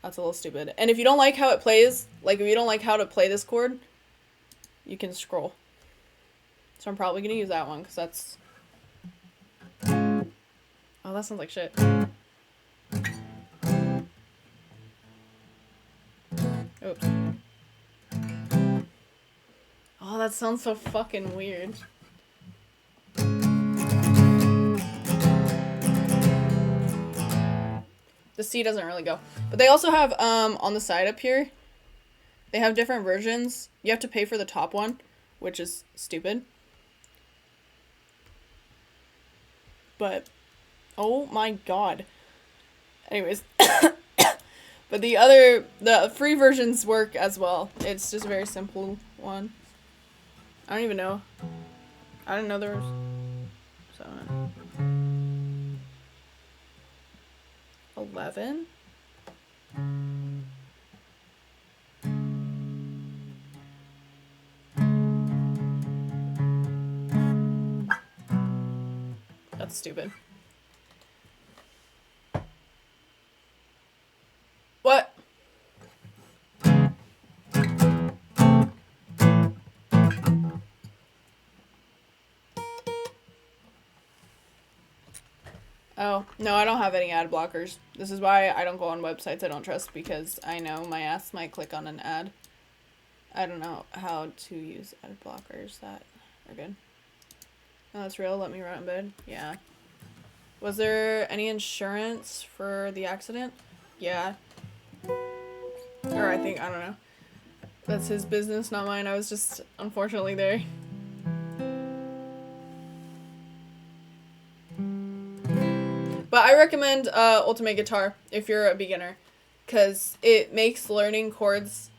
That's a little stupid. And if you don't like how it plays, like if you don't like how to play this chord, you can scroll. So I'm probably gonna use that one, because that's... Oh, that sounds like shit. Oops. Oh, that sounds so fucking weird. The C doesn't really go. But they also have, on the side up here, they have different versions. You have to pay for the top one, which is stupid. But, oh my god. Anyways. But the free versions work as well. It's just a very simple one. I don't even know. I didn't know there was 7. 11? That's stupid. What? Oh, no, I don't have any ad blockers. This is why I don't go on websites I don't trust, because I know my ass might click on an ad. I don't know how to use ad blockers that are good. No, that's real. Let me rot in bed. Yeah. Was there any insurance for the accident? Yeah. Or I don't know. That's his business, not mine. I was just unfortunately there. But I recommend Ultimate Guitar if you're a beginner, because it makes learning chords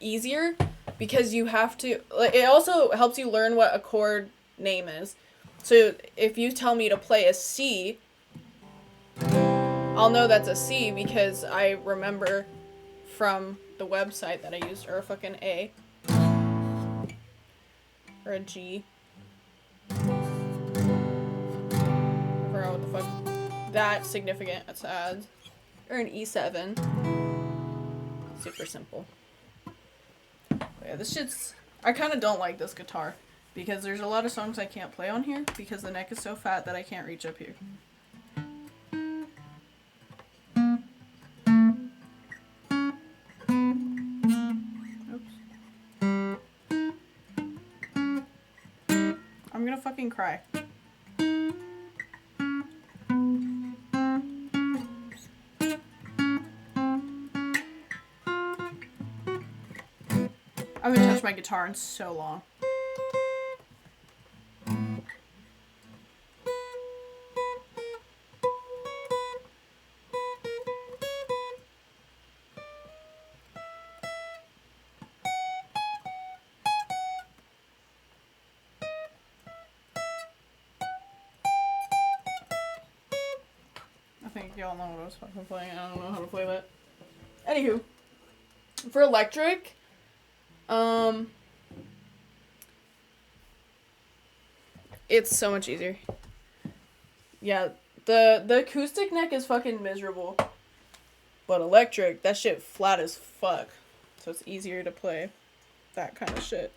easier, because you have to, like, it also helps you learn what a chord name is. So if you tell me to play a C, I'll know that's a C because I remember from the website that I used, or a fucking A. Or a G. I forgot what the fuck. That significant it's ads. Or an E7. Super simple. But yeah, this shit's... I kind of don't like this guitar, because there's a lot of songs I can't play on here because the neck is so fat that I can't reach up here. Oops. I'm gonna fucking cry. I haven't touched my guitar in so long. I think y'all know what I was fucking playing. I don't know how to play that. Anywho, for electric, it's so much easier. Yeah, the acoustic neck is fucking miserable. But electric, that shit flat as fuck. So it's easier to play that kind of shit.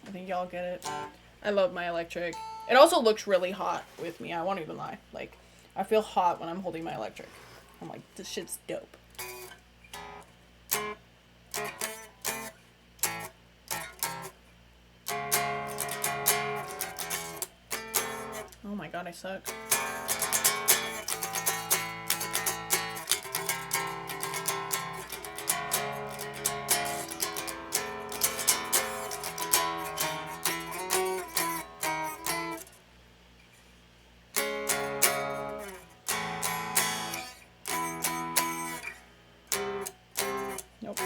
I think y'all get it. I love my electric. It also looks really hot with me. I won't even lie. Like, I feel hot when I'm holding my electric. I'm like, this shit's dope. Oh my god, I suck. Nope.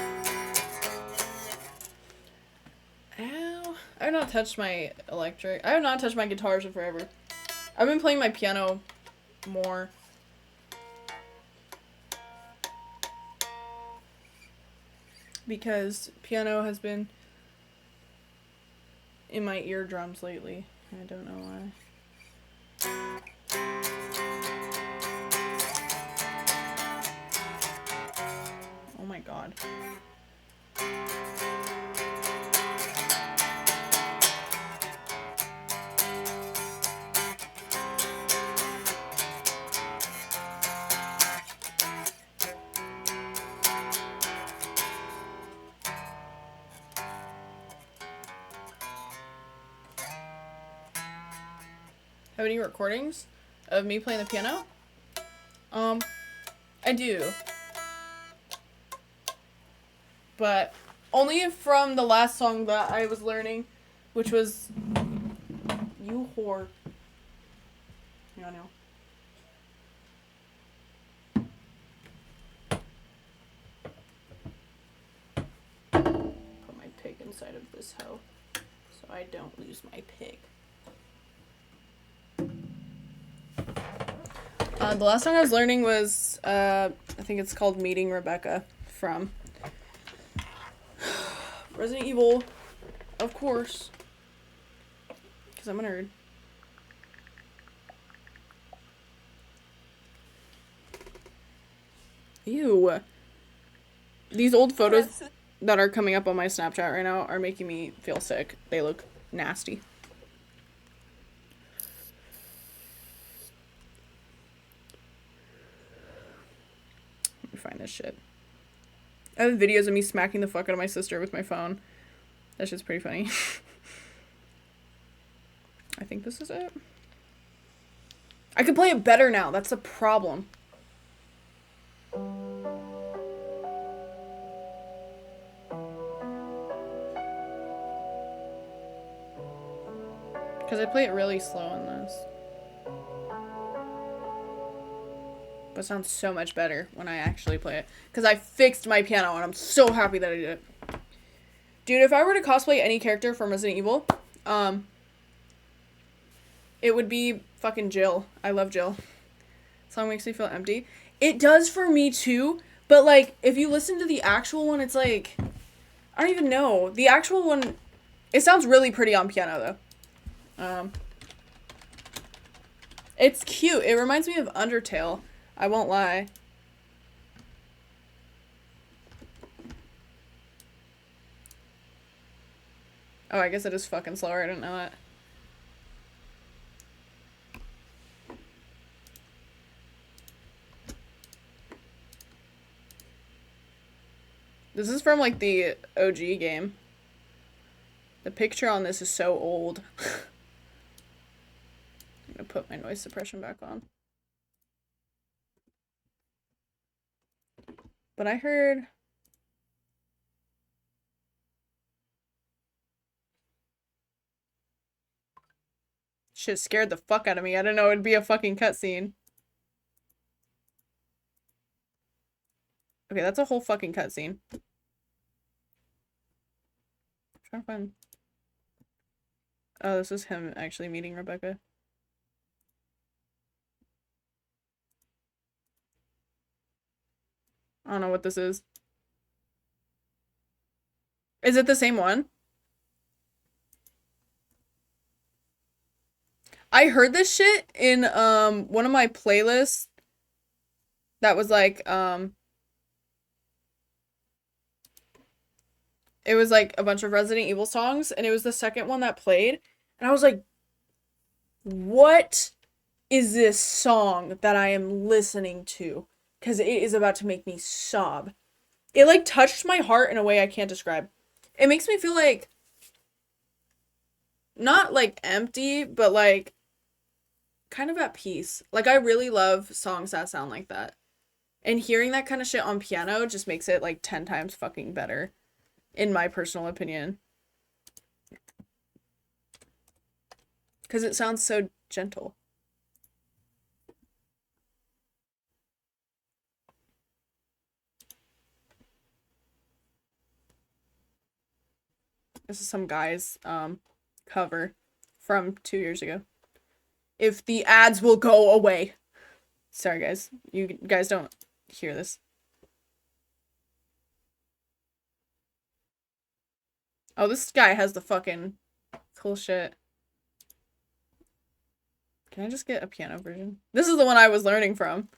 Ow. I have not touched my electric. I have not touched my guitars in forever. I've been playing my piano more. Because piano has been in my eardrums lately. I don't know why. Oh my god. Have any recordings of me playing the piano? I do. But only from the last song that I was learning, which was You Whore. Yeah, no. Put my pig inside of this hoe so I don't lose my pig. The last song I was learning was, I think it's called Meeting Rebecca from Resident Evil, of course, because I'm a nerd. Ew. These old photos that are coming up on my Snapchat right now are making me feel sick. They look nasty. Let me find this shit. I have videos of me smacking the fuck out of my sister with my phone. That shit's pretty funny. I think this is it. I can play it better now. That's the problem. Because I play it really slow in this. But it sounds so much better when I actually play it. Because I fixed my piano and I'm so happy that I did it. Dude, if I were to cosplay any character from Resident Evil, it would be fucking Jill. I love Jill. Song makes me feel empty. It does for me too, but like, if you listen to the actual one, it's like, I don't even know. The actual one, it sounds really pretty on piano though. It's cute. It reminds me of Undertale. I won't lie. Oh, I guess it is fucking slower. I didn't know that. This is from like the OG game. The picture on this is so old. I'm gonna put my noise suppression back on. But I heard... Shit scared the fuck out of me. I didn't know it'd be a fucking cutscene. Okay, that's a whole fucking cutscene. Trying to find... Oh, this is him actually meeting Rebecca. I don't know what this is. Is it the same one? I heard this shit in one of my playlists that was like it was like a bunch of Resident Evil songs, and it was the second one that played, and I was like, what is this song that I am listening to? Because it is about to make me sob. It like touched my heart in a way I can't describe. It makes me feel like not like empty, but like kind of at peace. Like I really love songs that sound like that. And hearing that kind of shit on piano just makes it like 10 times fucking better, in my personal opinion. Because it sounds so gentle. This is some guy's cover from 2 years ago. If the ads will go away. Sorry guys. You guys don't hear this. Oh, this guy has the fucking cool shit. Can I just get a piano version? This is the one I was learning from.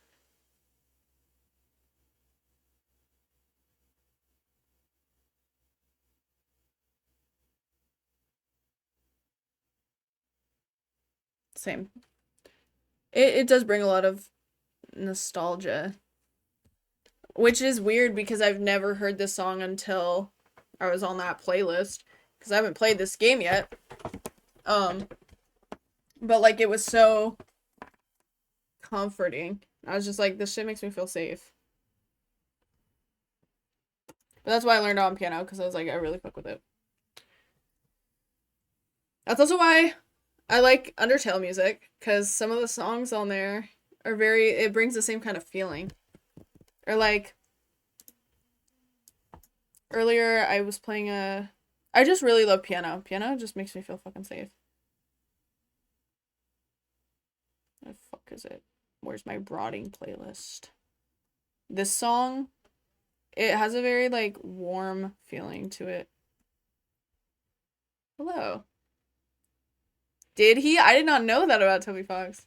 Same. It does bring a lot of nostalgia. Which is weird because I've never heard this song until I was on that playlist. Because I haven't played this game yet. But like it was so comforting. I was just like, this shit makes me feel safe. But that's why I learned on piano, because I was like, I really fuck with it. That's also why I like Undertale music, because some of the songs on there are very, it brings the same kind of feeling. Or like, earlier I was playing I just really love piano. Piano just makes me feel fucking safe. What the fuck is it? Where's my brooding playlist? This song, it has a very like warm feeling to it. Hello. Did he? I did not know that about Toby Fox.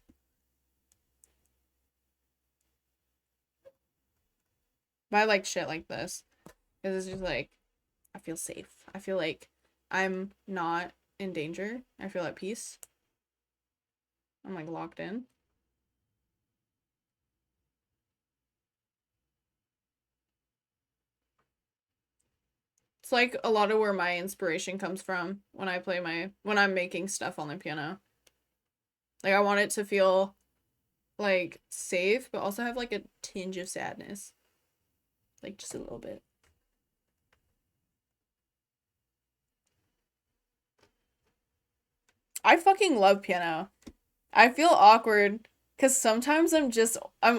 But I like shit like this. Because it's just like, I feel safe. I feel like I'm not in danger. I feel at peace. I'm like locked in. It's like a lot of where my inspiration comes from when I play when I'm making stuff on the piano. Like I want it to feel like safe, but also have like a tinge of sadness. Like just a little bit. I fucking love piano. I feel awkward because sometimes I'm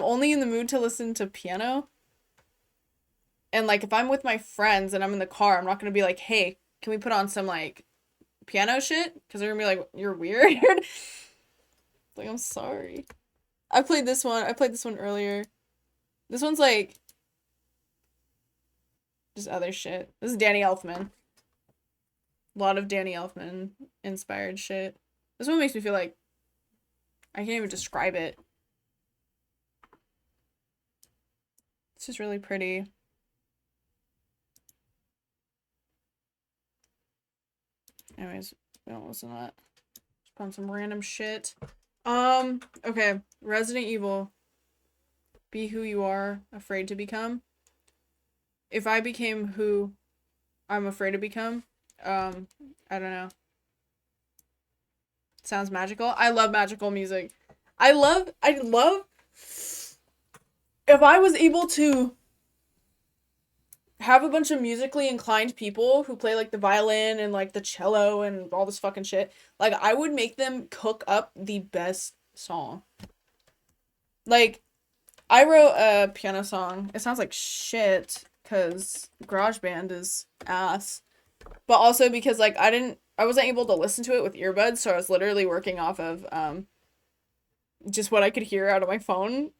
only in the mood to listen to piano. And like if I'm with my friends and I'm in the car, I'm not gonna be like, hey, can we put on some like piano shit? Because they're gonna be like, you're weird. Like, I'm sorry. I played this one. I played this one earlier. This one's like just other shit. This is Danny Elfman. A lot of Danny Elfman inspired shit. This one makes me feel like I can't even describe it. It's just really pretty. Anyways, we don't listen to that. Just put on some random shit. Okay. Resident Evil. Be who you are afraid to become. If I became who I'm afraid to become, I don't know. Sounds magical. I love magical music. I love if I was able to have a bunch of musically inclined people who play like the violin and like the cello and all this fucking shit. Like I would make them cook up the best song. Like I wrote a piano song. It sounds like shit cuz GarageBand is ass. But also because like I wasn't able to listen to it with earbuds, so I was literally working off of just what I could hear out of my phone.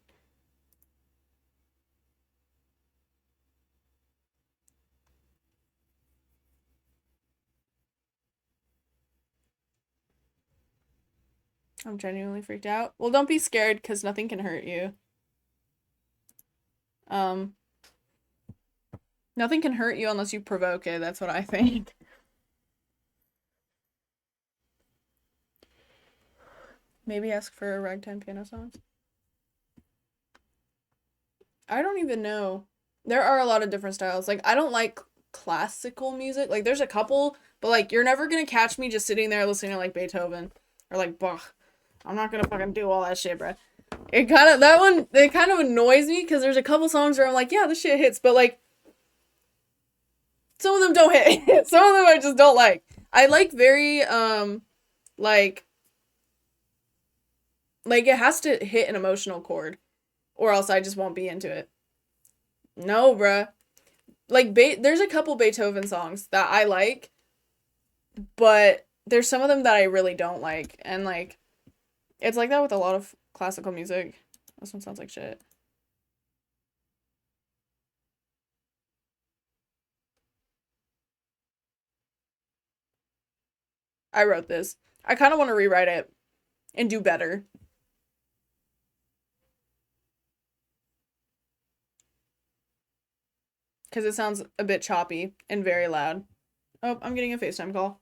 I'm genuinely freaked out. Well, don't be scared because nothing can hurt you. Um, Nothing can hurt you unless you provoke it. That's what I think. Maybe ask for a ragtime piano song. I don't even know. There are a lot of different styles. Like, I don't like classical music. Like, there's a couple, but like, you're never gonna catch me just sitting there listening to like Beethoven or like Bach. I'm not gonna fucking do all that shit, bro. It kind of annoys me because there's a couple songs where I'm like, yeah, this shit hits, but like, some of them don't hit. Some of them I just don't like. I like very like it has to hit an emotional chord or else I just won't be into it. No, bruh. Like there's a couple Beethoven songs that I like, but there's some of them that I really don't like, and like it's like that with a lot of classical music. This one sounds like shit. I wrote this. I kind of want to rewrite it and do better because it sounds a bit choppy and very loud. Oh, I'm getting a FaceTime call.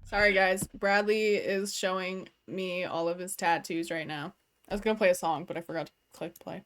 Sorry, guys. Bradley is showing me all of his tattoos right now. I was gonna play a song, but I forgot to click play.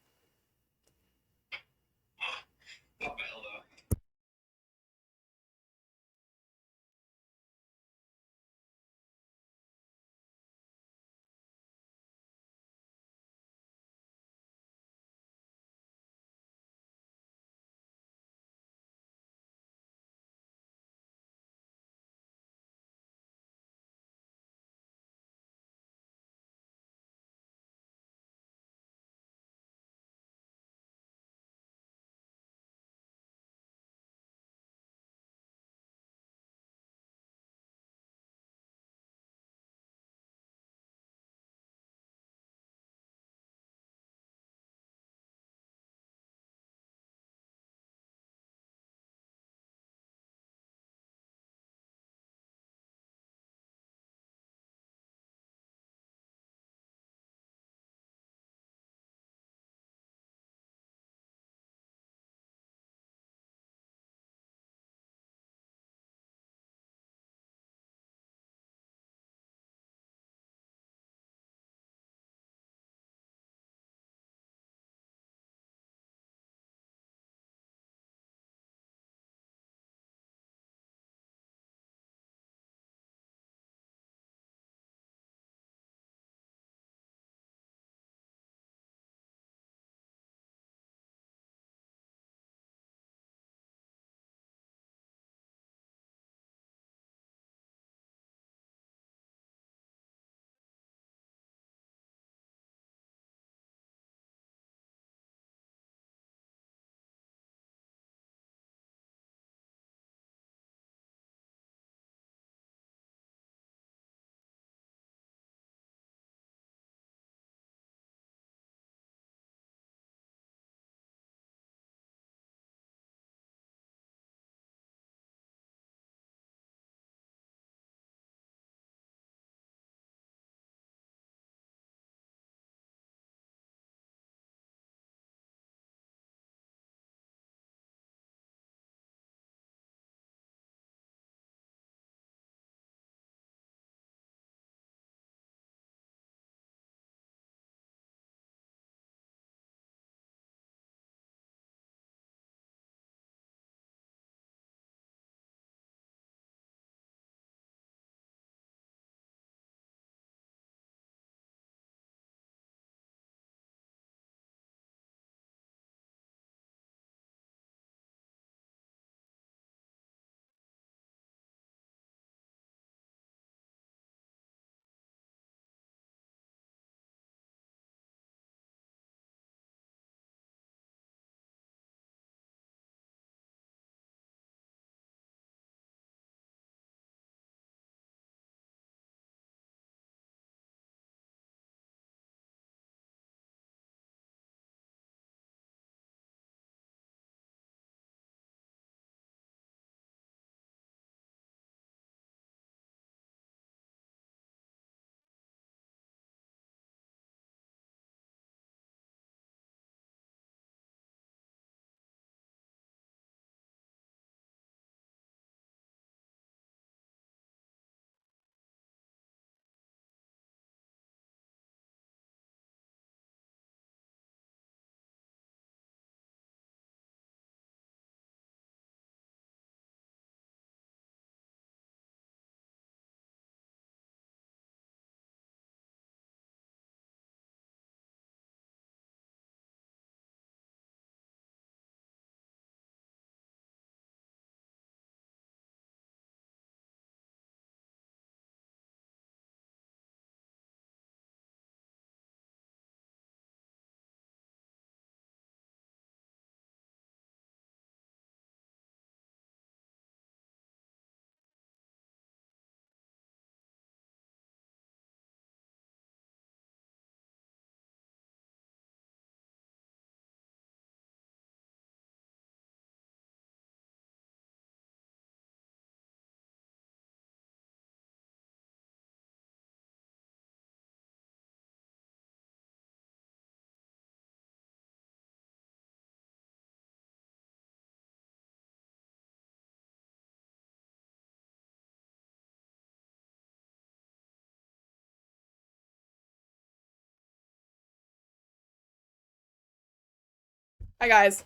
Hi guys.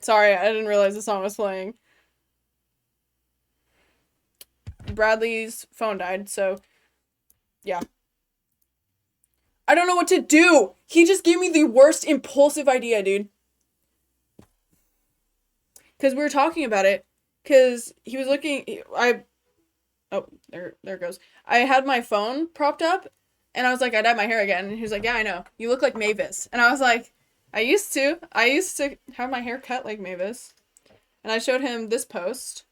Sorry, I didn't realize the song was playing. Bradley's phone died, so yeah. I don't know what to do. He just gave me the worst impulsive idea, dude. Because we were talking about it. Because he was looking. Oh, there it goes. I had my phone propped up, and I was like, I dyed my hair again. And he was like, yeah, I know. You look like Mavis. And I was like, I used to. I used to have my hair cut like Mavis. And I showed him this post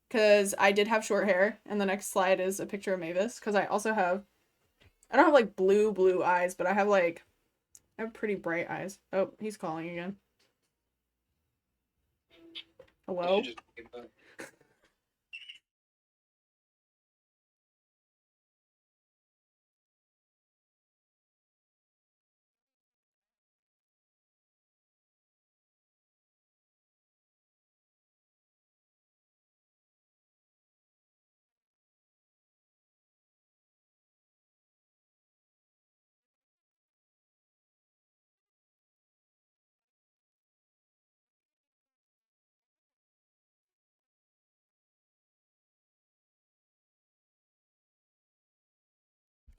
because I did have short hair, and the next slide is a picture of Mavis because I don't have like blue eyes, but I have pretty bright eyes. Oh, he's calling again. Hello?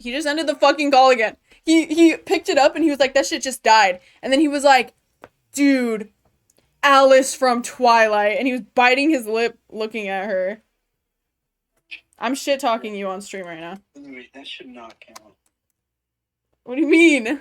He just ended the fucking call again. He picked it up and he was like, that shit just died. And then he was like, dude, Alice from Twilight. And he was biting his lip looking at her. I'm shit talking you on stream right now. Wait, that should not count. What do you mean?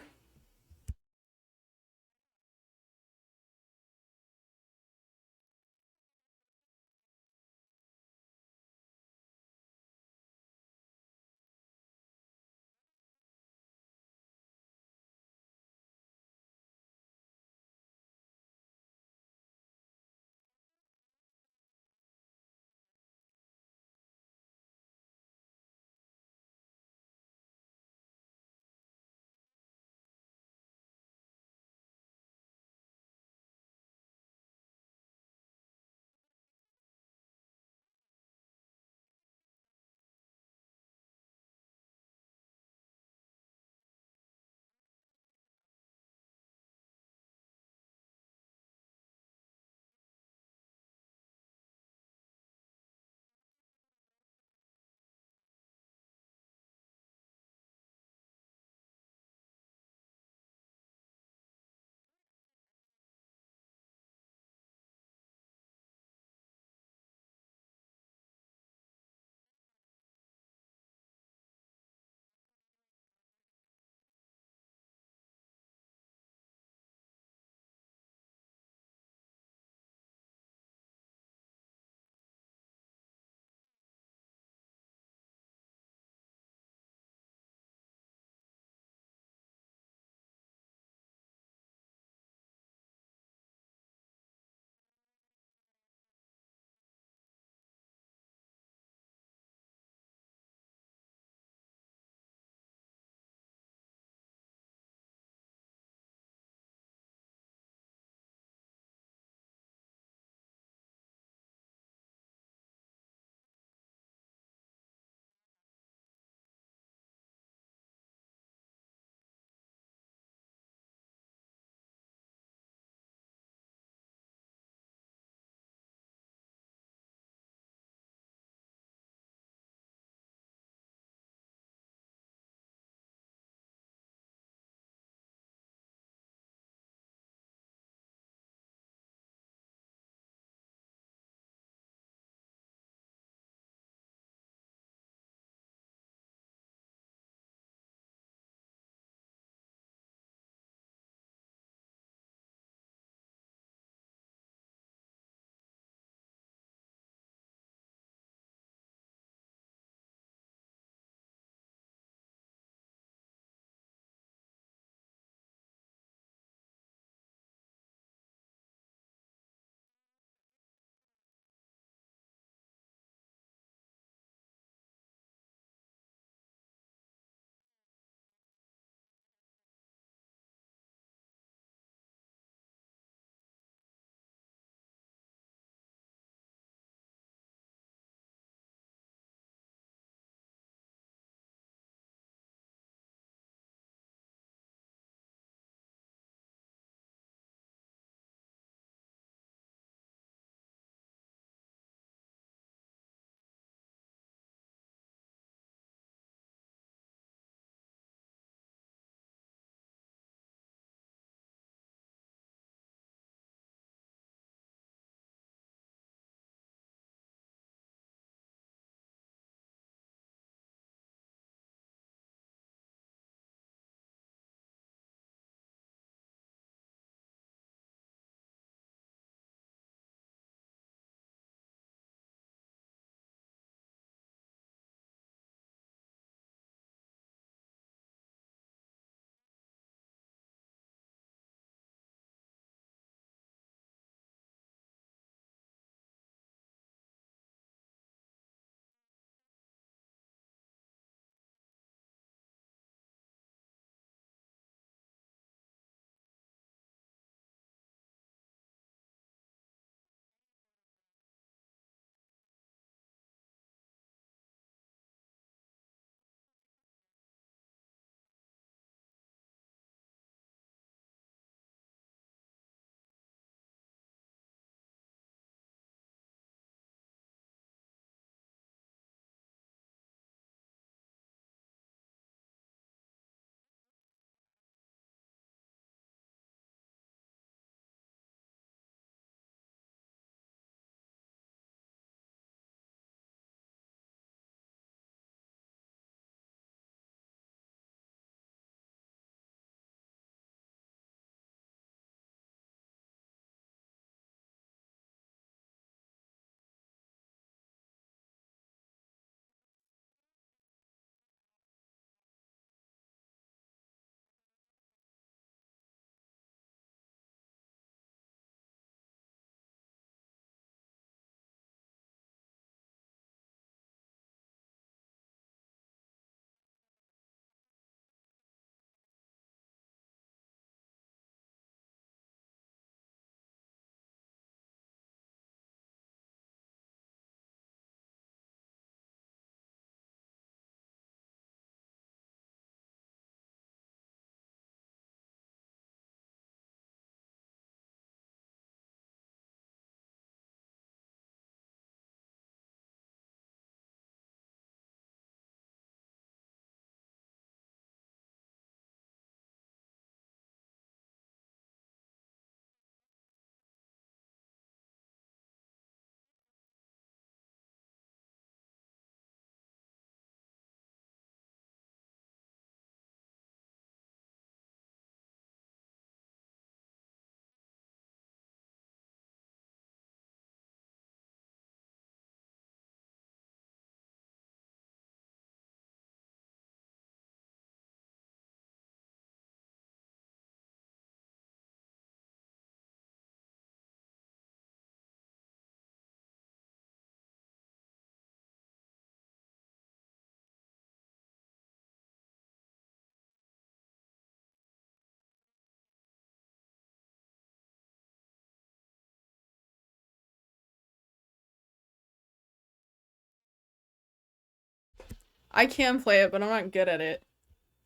I can play it, but I'm not good at it.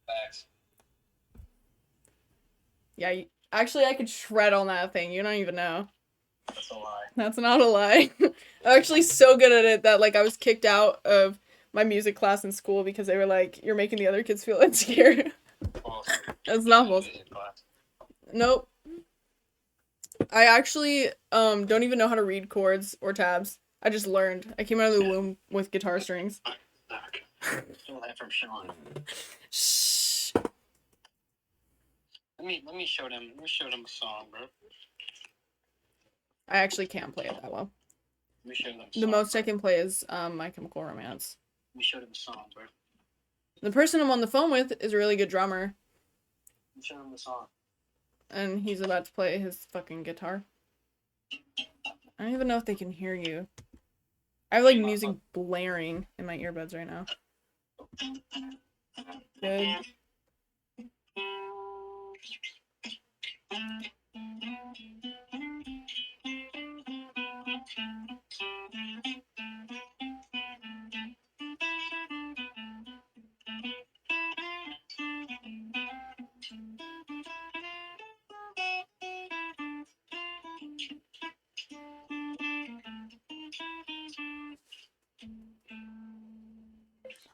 Facts. Yeah, actually, I could shred on that thing. You don't even know. That's a lie. That's not a lie. I'm actually so good at it that, like, I was kicked out of my music class in school because they were like, you're making the other kids feel insecure. False. That's not false. Music class. Nope. I actually don't even know how to read chords or tabs. I just learned. I came out of the womb with guitar strings. Steal that from Sean. Shh. Let me show them. Let me show them a song, bro. I actually can't play it that well. Let me show them. The most I can play is My Chemical Romance. Let me show them a song, bro. The person I'm on the phone with is a really good drummer. Let me show them a song. And he's about to play his fucking guitar. I don't even know if they can hear you. I have like music blaring in my earbuds right now. Good.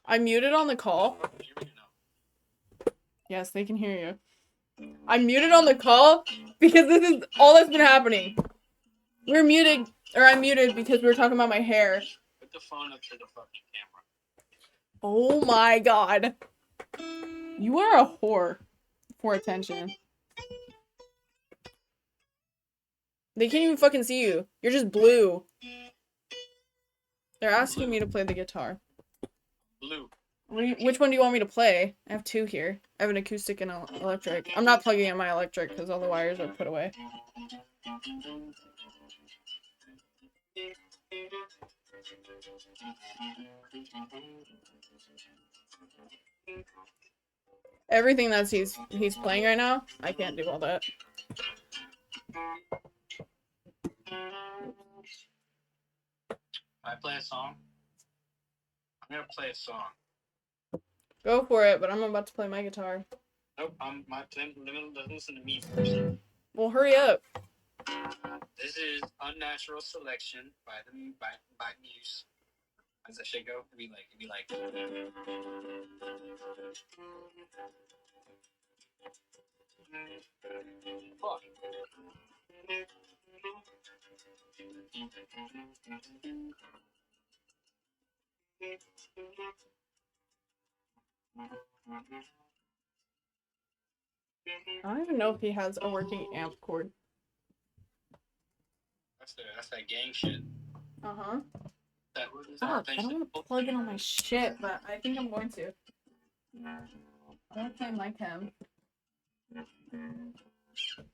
I'm muted on the call. Yes, they can hear you. I'm muted on the call because this is all that's been happening. We're muted, or I'm muted because we were talking about my hair. Put the phone up to the fucking camera. Oh my god. You are a whore for attention. They can't even fucking see you. You're just blue. They're asking me to play the guitar. Blue. Which one do you want me to play? I have two here. I have an acoustic and an electric. I'm not plugging in my electric because all the wires are put away. Everything that he's playing right now, I can't do all that. I play a song. I'm gonna play a song. Go for it, but I'm about to play my guitar. Nope, listen to me first. Well, hurry up. This is Unnatural Selection by Muse. How does that shit go? It'd be like. Fuck. I don't even know if he has a working amp cord. That's that gang shit. Uh-huh. I I don't want to plug it on my shit, but I think I'm going to. I want to play my chem.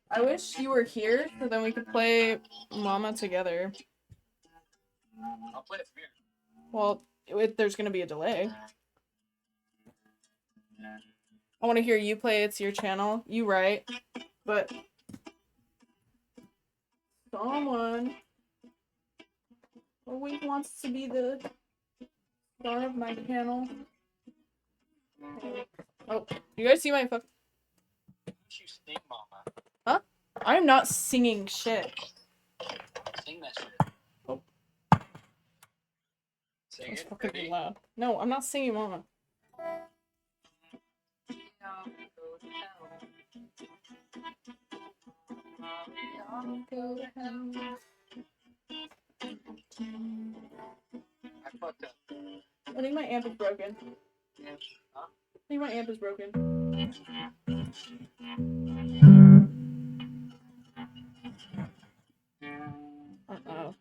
I wish you were here so then we could play Mama together. I'll play it from here. Well, there's going to be a delay. I want to hear you play. It's your channel. You write. But someone always wants to be the star of my channel. Oh, you guys see my fuck? You sing, Mama. Huh? I'm not singing shit. Sing that shit. Oh. Sing That's it. fucking Ready? loud. No, I'm not singing Mama. I fucked up. I think my amp is broken. Huh? I think my amp is broken. Uh-oh.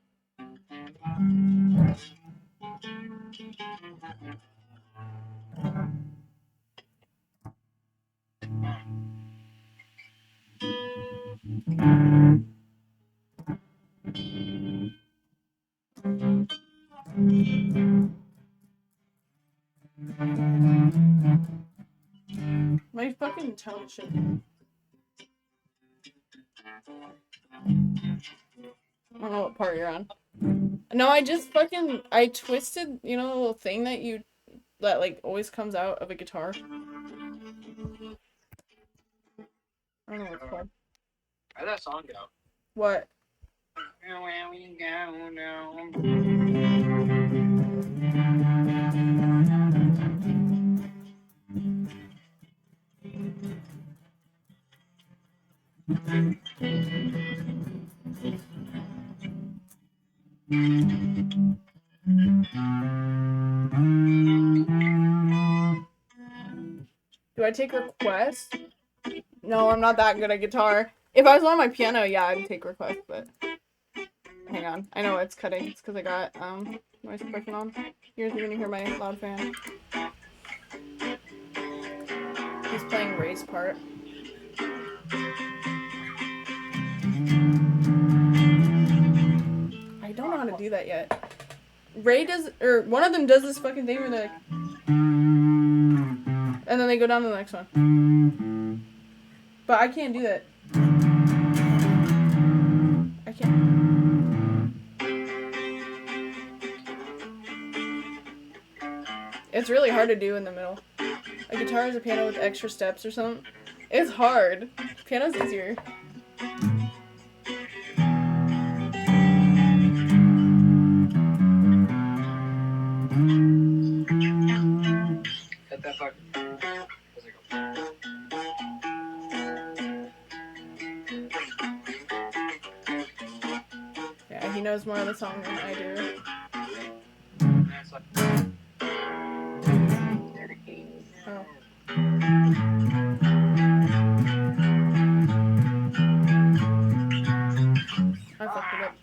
My fucking tone should. I don't know what part you're on. No, I twisted, you know, the little thing that you that like always comes out of a guitar. I don't know what it's called. How'd that song go? What? Where we go now. Do I take requests? No, I'm not that good at guitar. If I was on my piano, yeah, I'd take requests, but hang on. I know it's cutting. It's because I got noise suppression on. You're gonna hear my loud fan. He's playing Ray's part. I don't know how to do that yet. Ray does, or one of them does this fucking thing where they're like, and then they go down to the next one. But I can't do that. I can't. It's really hard to do in the middle. A guitar is a piano with extra steps or something. It's hard. Piano's easier. Hit that fucking. Where's it go? Yeah, he knows more of the song than I do. It's like. Oh. I fucked it up.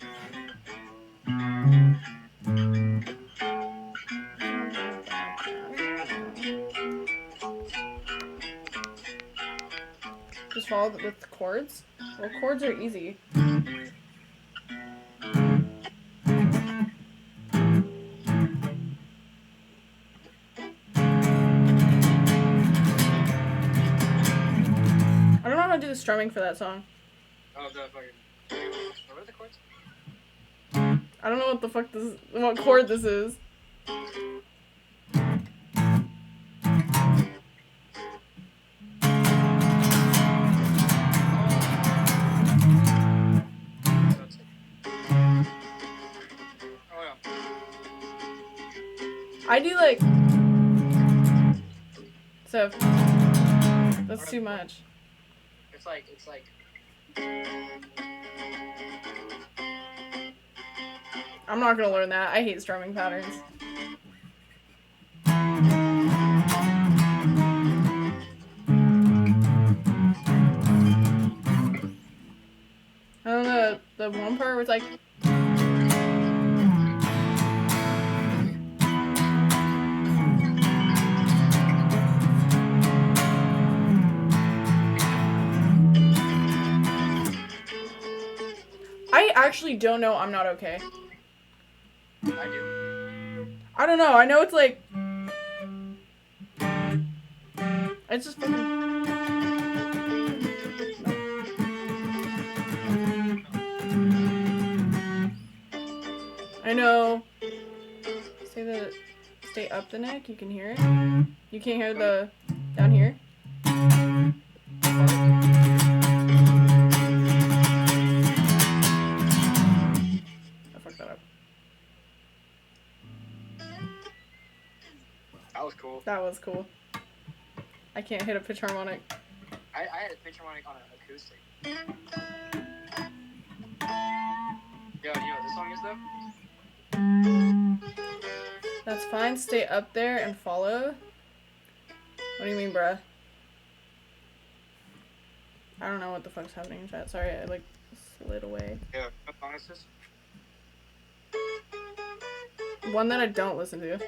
Just follow it with chords? Well, chords are easy. I don't know how to do the strumming for that song. Oh, the fucking. What are the chords? I don't know what the fuck this, what chord this is. I do like, so that's too much. It's like. I'm not gonna learn that. I hate strumming patterns. I don't know, the one part where it's like, I actually don't know. I'm not okay. I do. I don't know. I know it's like, it's just fucking. I know. Stay up the neck. You can hear it. You can't hear the down here. I fucked that up. That was cool. That was cool. I can't hit a pitch harmonic. I had a pitch harmonic on an acoustic. Yo, you know what this song is though? That's fine. Stay up there and follow. What do you mean, bruh? I don't know what the fuck's happening in chat. Sorry, I like slid away. Yeah, what song is this? One that I don't listen to.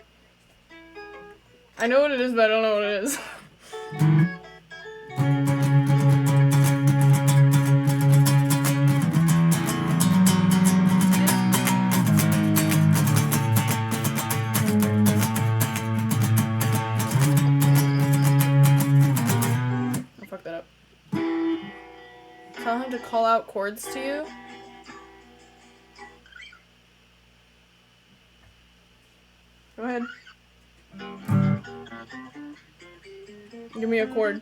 I know what it is, but I don't know what it is. I fucked that up. Tell him to call out chords to you. Go ahead. Give me a chord.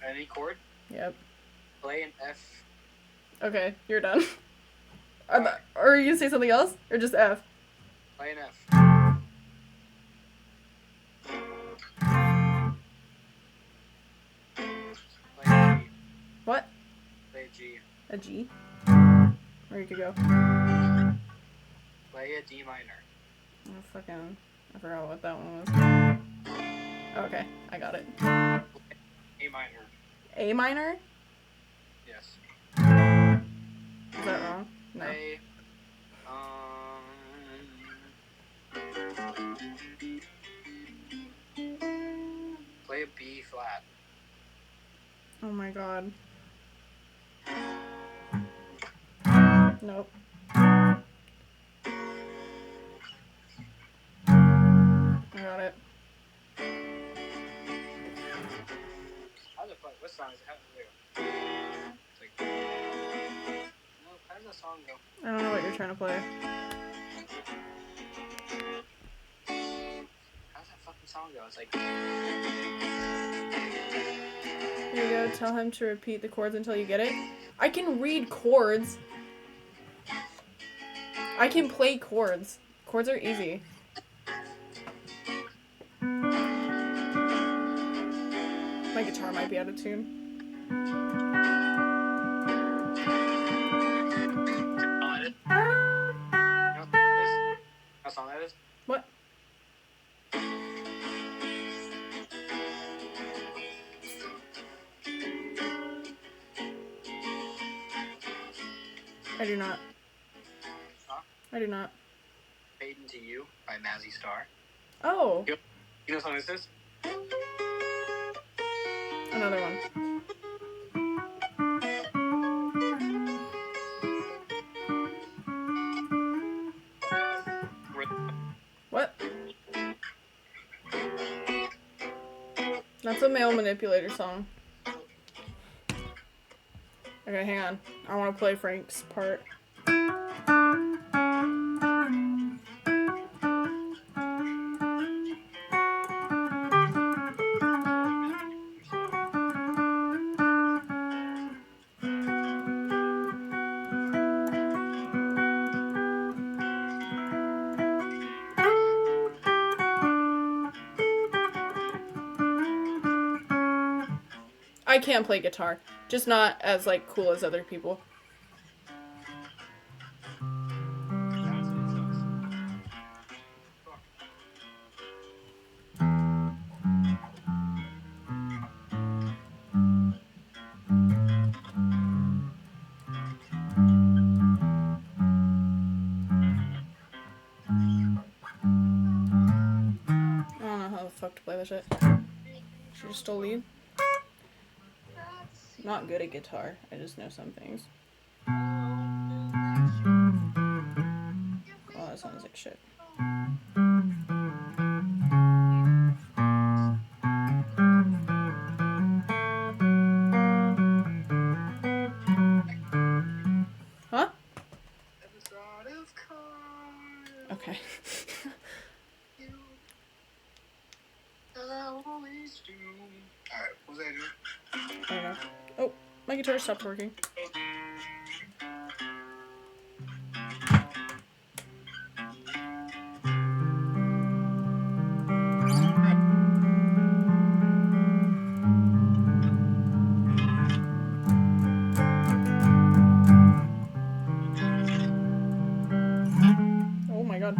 Any chord? Yep. Play an F. Okay, you're done. Why? Or are you gonna say something else? Or just F? Play an F. Play a G. What? Play a G. A G? Or you could go. Play a D minor. Oh, fucking... I forgot what that one was. Okay, I got it. A minor. A minor? Yes. Is that wrong? No. Play, play a B flat. Oh my god. Nope. I got it. How the fuck? What song is it? How does it go? It's like, no, how does that song go? I don't know what you're trying to play. How does that fucking song go? It's like. Here you go. Tell him to repeat the chords until you get it. I can read chords. I can play chords. Chords are easy. My guitar might be out of tune. What song that is? What? I do not. Huh? I do not. Fade Into You by Mazzy Star. Oh. You know what song this is? Another one. What? That's a male manipulator song. Okay, hang on. I want to play Frank's part. I can play guitar, just not as like cool as other people. I don't know how the fuck to play this shit. Should just still lead. I'm not good at guitar. I just know some things. Oh, that sounds like shit. Huh? Okay. Alright, what was I doing? I don't know. Oh, my guitar stopped working. Oh my god.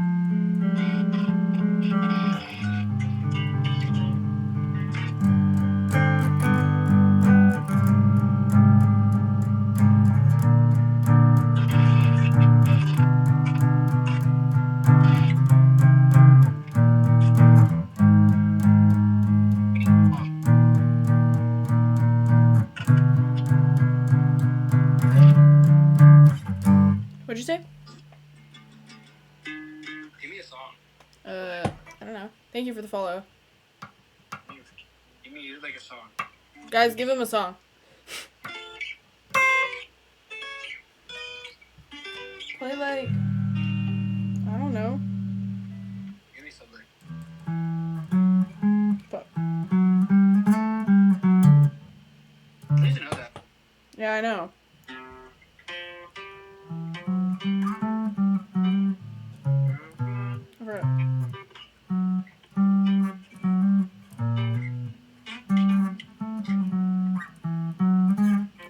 What'd you say? Give me a song. I don't know. Thank you for the follow. Give me like a song. Guys, give him a song. Play like... I don't know. Give me something. Fuck. I know. I forgot.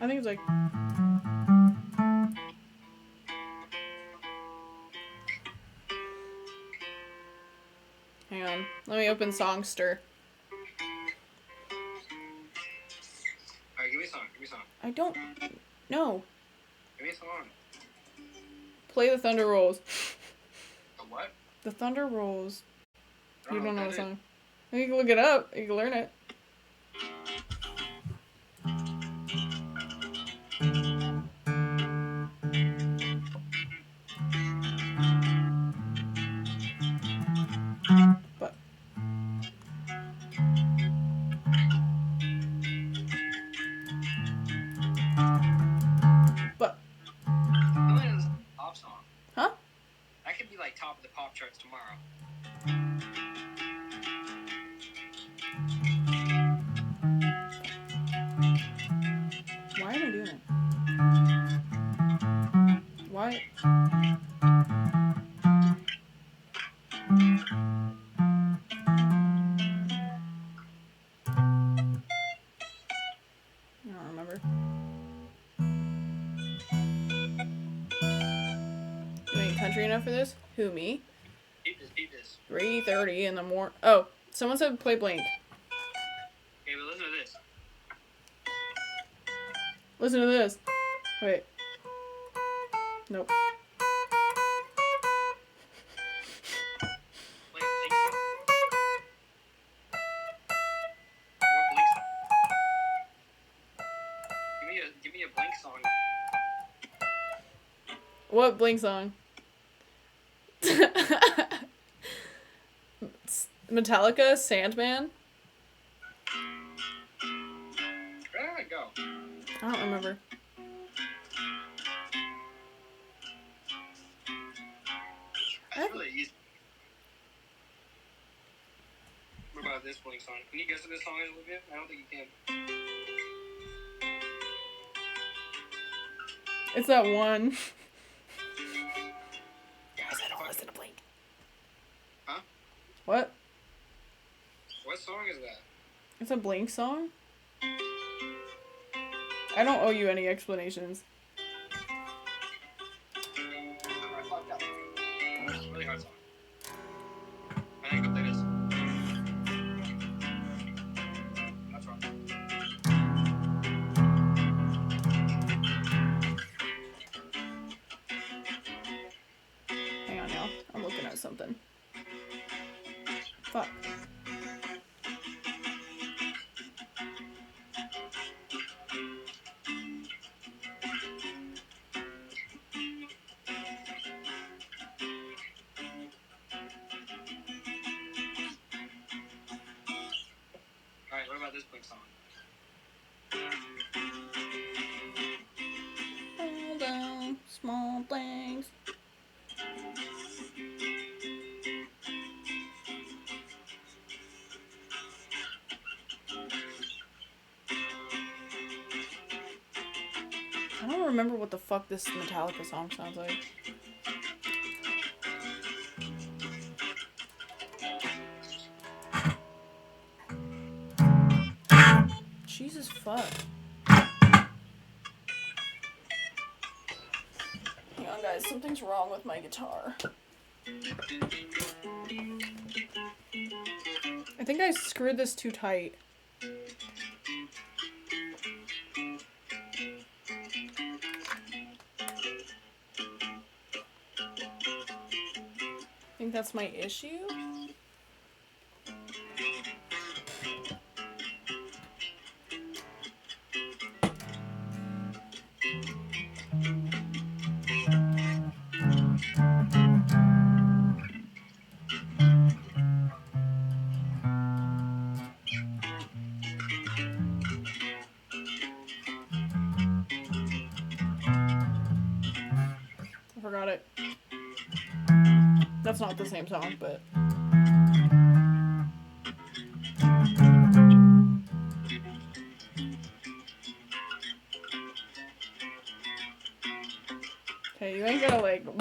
I think it's like. Hang on. Let me open Songster. Alright, give me a song. Give me a song. I don't know. Give me a song. Play the Thunder Rolls. The what? The Thunder Rolls. You don't know what the that song. You can look it up. You can learn it. But I think it's a pop song. Huh? That could be like top of the pop charts tomorrow. Why am I doing it? Why? I don't remember. You ain't country enough for this? Who, me? Peep this. 3:30 in the morning. Oh, someone said play Blink. Okay, but listen to this. Listen to this. Wait. Nope. Play a Blink song. What Blink song? Give me a Blink song. What Blink song? Metallica, Sandman? Where did I go? I don't remember. That's really easy. What about this Blink song? Can you guess what this song is, Olivia? I don't think you can. It's that one. Guys, I don't listen to Blink. Huh? What? What song is that? It's a Blink song? I don't owe you any explanations. It's a really hard song. I think I'll play this. That's wrong. Hang on, y'all. I'm looking at something. Fuck. Alright, what about this Blink song? All down, small things. I don't remember what the fuck this Metallica song sounds like. Jesus fuck. Hang on, guys. Something's wrong with my guitar. I think I screwed this too tight. I think that's my issue. I forgot it. That's not the same song, but...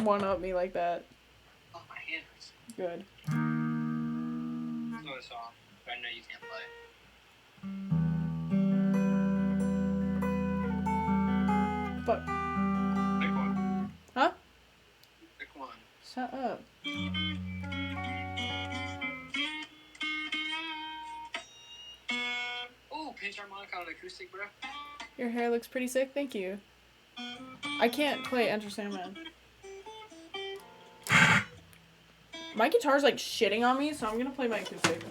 one up me like that. Oh, my hand hurts. Good. Know a song, but I know you can't play. Fuck. Pick one. Huh? Pick one. Shut up. Oh, pinch harmonica on acoustic, bro. Your hair looks pretty sick. Thank you. I can't play Enter Sandman. My guitar's like shitting on me, so I'm gonna play my acoustic.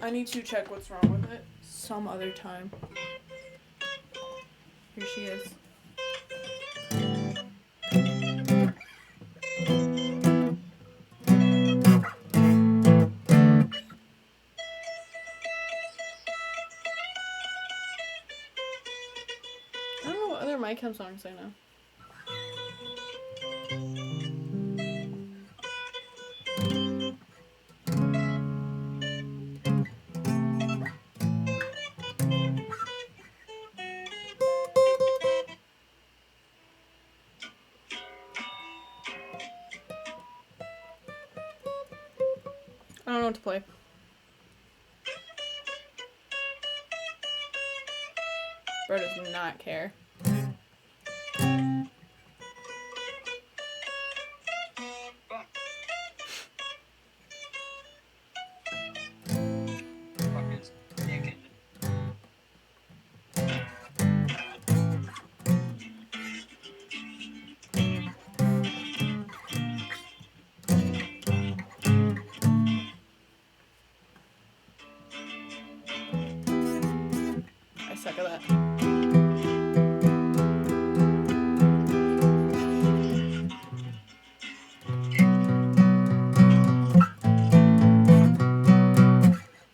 I need to check what's wrong with it some other time. Here she is. I don't know what other My Chem songs I know. I don't know what to play. Bro does not care. I suck at that.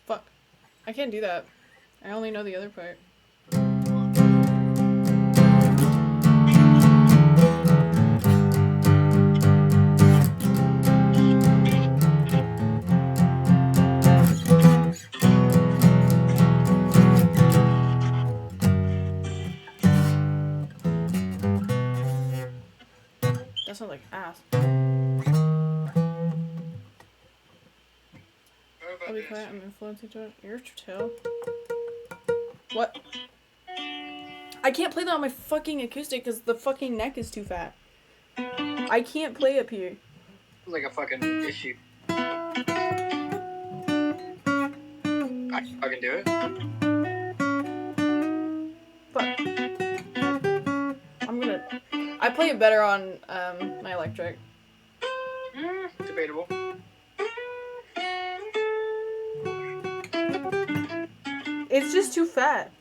Fuck. I can't do that. I only know the other part. That sounds like ass. I'll be quiet. I'm influencing to it. Ear to tail. What? I can't play that on my fucking acoustic because the fucking neck is too fat. I can't play up here. It's like a fucking issue. I can fucking do it. Fuck. I play it better on my electric. Debatable. It's just too fat.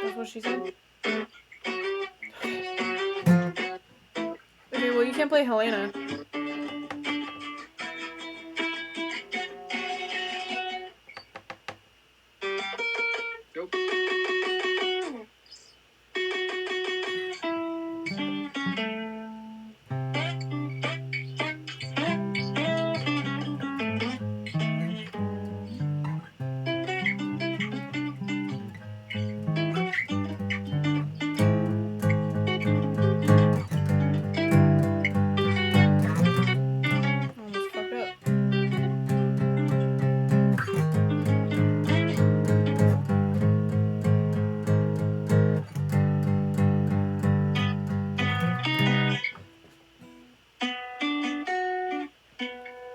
That's what she said. Okay, well you can't play Helena. Nope. Almost fucked up.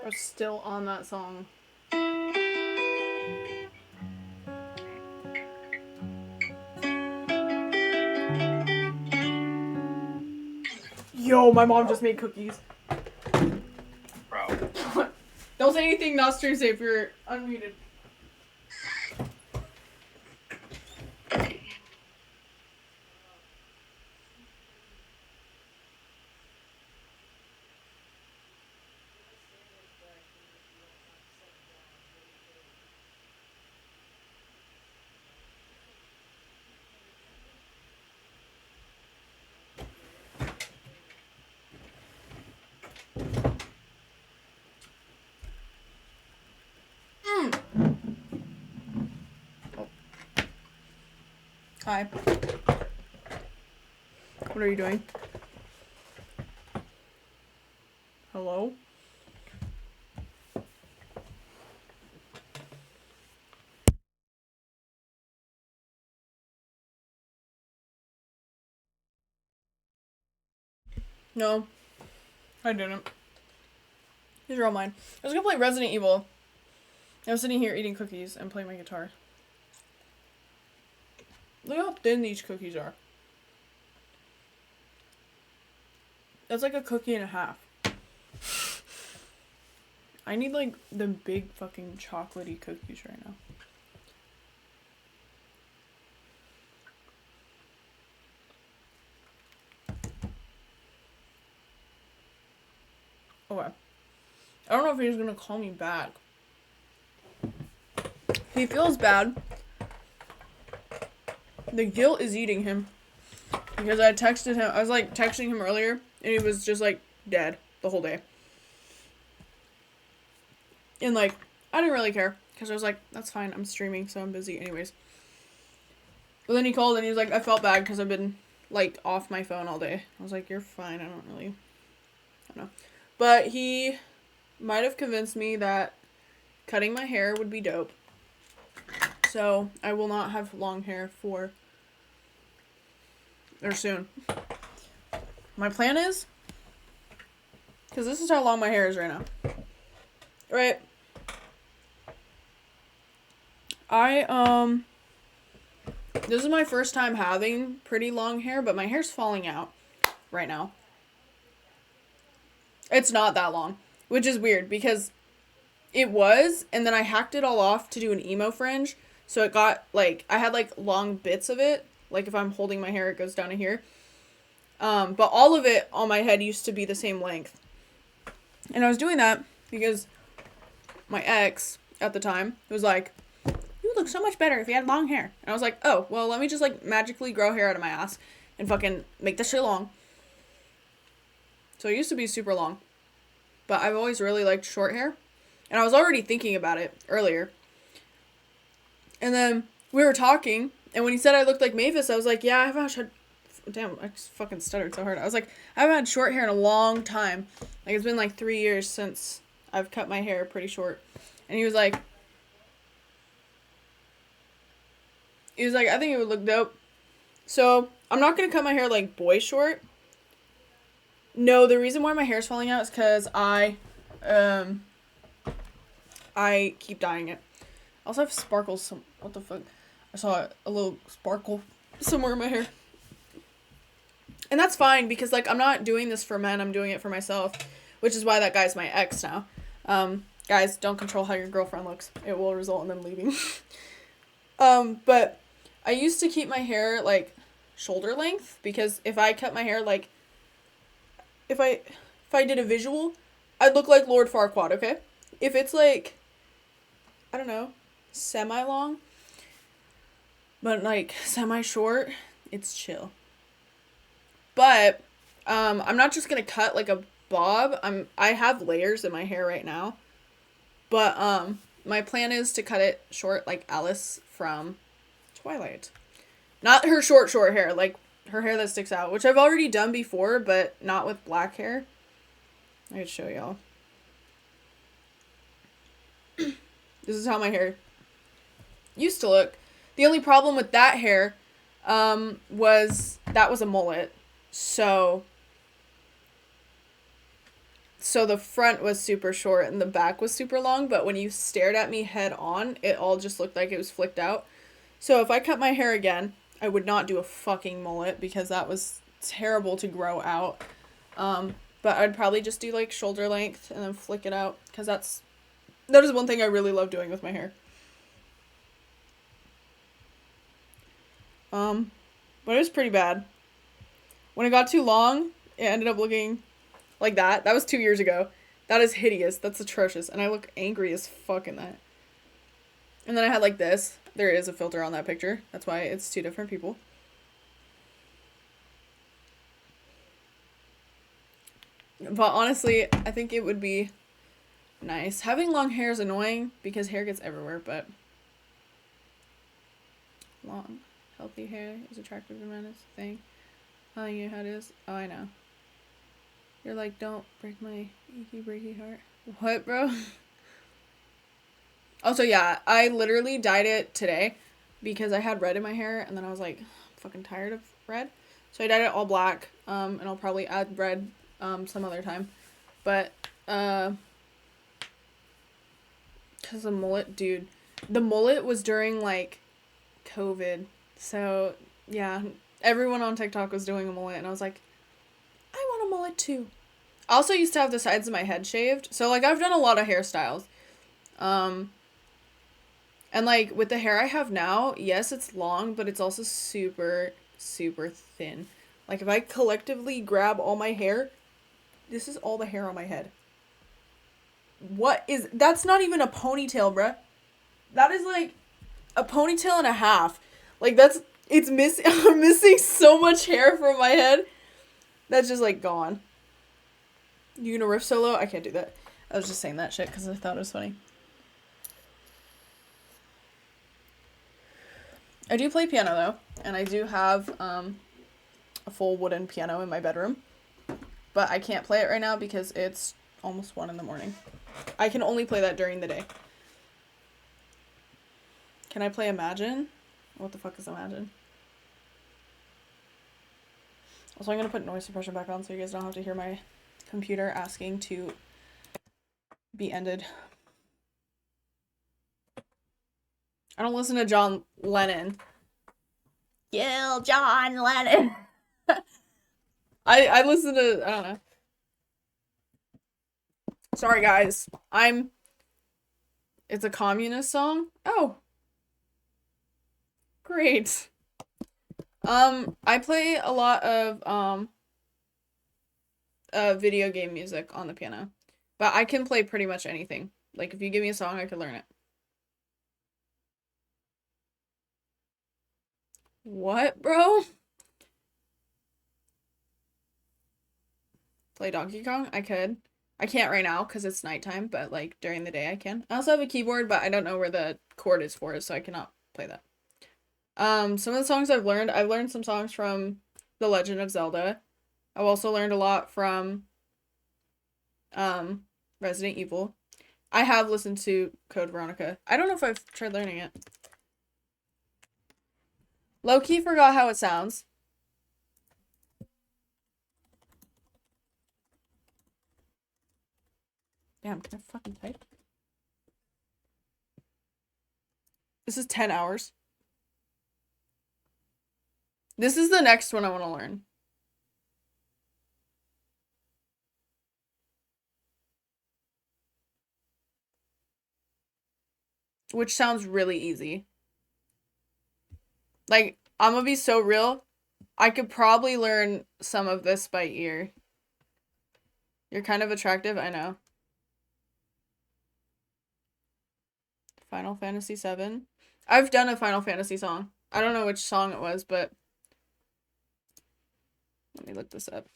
We're still on that song. Yo, my mom just made cookies. Bro. Don't say anything not stream safe. You're unmuted. Hi. What are you doing? Hello? No, I didn't. These are all mine. I was gonna play Resident Evil. I was sitting here eating cookies and playing my guitar. Look how thin these cookies are. That's like a cookie and a half. I need like the big fucking chocolatey cookies right now. Okay. I don't know if he's gonna call me back. He feels bad. The guilt is eating him. Because I texted him. I was like texting him earlier. And he was just like dead the whole day. And like, I didn't really care. Because I was like, that's fine. I'm streaming, so I'm busy anyways. But then he called and he was like, I felt bad because I've been like off my phone all day. I was like, you're fine. I don't know. But he might have convinced me that cutting my hair would be dope. So I will not have long hair or soon. My plan is, because this is how long my hair is right now. Right. This is my first time having pretty long hair, but my hair's falling out right now. It's not that long, which is weird because it was, and then I hacked it all off to do an emo fringe. So it got like, I had like long bits of it. Like if I'm holding my hair, it goes down to here. But all of it on my head used to be the same length. And I was doing that because my ex at the time was like, you would look so much better if you had long hair. And I was like, oh, well, let me just like magically grow hair out of my ass and fucking make this shit long. So it used to be super long. But I've always really liked short hair. And I was already thinking about it earlier. And then we were talking, and when he said I looked like Mavis, I was like, yeah, I haven't had... Damn, I just fucking stuttered so hard. I was like, I haven't had short hair in a long time. Like, it's been like 3 years since I've cut my hair pretty short. And he was like, I think it would look dope. So, I'm not going to cut my hair like boy short. No, the reason why my hair's falling out is because I keep dyeing it. I also have sparkles. What the fuck? I saw a little sparkle somewhere in my hair. And that's fine because, like, I'm not doing this for men. I'm doing it for myself, which is why that guy's my ex now. Guys, don't control how your girlfriend looks. It will result in them leaving. But I used to keep my hair, like, shoulder length because if I cut my hair, like, if I did a visual, I'd look like Lord Farquaad, okay? If it's, like, I don't know, semi-long, but, like, semi-short, it's chill. But, I'm not just gonna cut, like, a bob. I have layers in my hair right now. But, my plan is to cut it short like Alice from Twilight. Not her short hair, like, her hair that sticks out, which I've already done before, but not with black hair. I could show y'all. This is how my hair used to look. The only problem with that hair, was that was a mullet. So the front was super short and the back was super long, but when you stared at me head on, it all just looked like it was flicked out. So if I cut my hair again, I would not do a fucking mullet because that was terrible to grow out. But I'd probably just do like shoulder length and then flick it out because that is one thing I really love doing with my hair. But it was pretty bad. When it got too long, it ended up looking like that. That was 2 years ago. That is hideous. That's atrocious. And I look angry as fuck in that. And then I had like this. There is a filter on that picture. That's why it's two different people. But honestly, I think it would be nice. Having long hair is annoying because hair gets everywhere, but long healthy hair is attractive to men. It's a thing. Telling you how it is. Oh, I know. You're like, don't break my achy breaky heart. What, bro? Also, yeah, I literally dyed it today because I had red in my hair, and then I was like, I'm fucking tired of red. So I dyed it all black, and I'll probably add red some other time. But, because the mullet, dude, the mullet was during, like, COVID. So, yeah, everyone on TikTok was doing a mullet, and I was like, I want a mullet too. I also used to have the sides of my head shaved. So, like, I've done a lot of hairstyles. And, like, with the hair I have now, yes, it's long, but it's also super, super thin. Like, if I collectively grab all my hair, this is all the hair on my head. What is... That's not even a ponytail, bruh. That is, like, a ponytail and a half. Like, that's... It's missing... I'm missing so much hair from my head. That's just, like, gone. You gonna riff solo? I can't do that. I was just saying that shit because I thought it was funny. I do play piano, though. And I do have, a full wooden piano in my bedroom. But I can't play it right now because it's almost 1 in the morning. I can only play that during the day. Can I play Imagine? What the fuck is Imagine? Also, I'm gonna put noise suppression back on so you guys don't have to hear my computer asking to be ended. I don't listen to John Lennon. Kill John Lennon. I listen to... I don't know. Sorry, guys. It's a communist song? Oh. Great. I play a lot of, video game music on the piano. But I can play pretty much anything. Like, if you give me a song, I can learn it. What, bro? Play Donkey Kong? I could. I can't right now because it's nighttime, but, like, during the day I can. I also have a keyboard, but I don't know where the chord is for it, so I cannot play that. Some of the songs I've learned some songs from The Legend of Zelda. I've also learned a lot from, Resident Evil. I have listened to Code Veronica. I don't know if I've tried learning it. Low-key forgot how it sounds. Damn, can I fucking type? This is 10 hours. This is the next one I want to learn. Which sounds really easy. Like, I'm gonna be so real. I could probably learn some of this by ear. You're kind of attractive, I know. Final Fantasy VII. I've done a Final Fantasy song. I don't know which song it was, but... Let me look this up.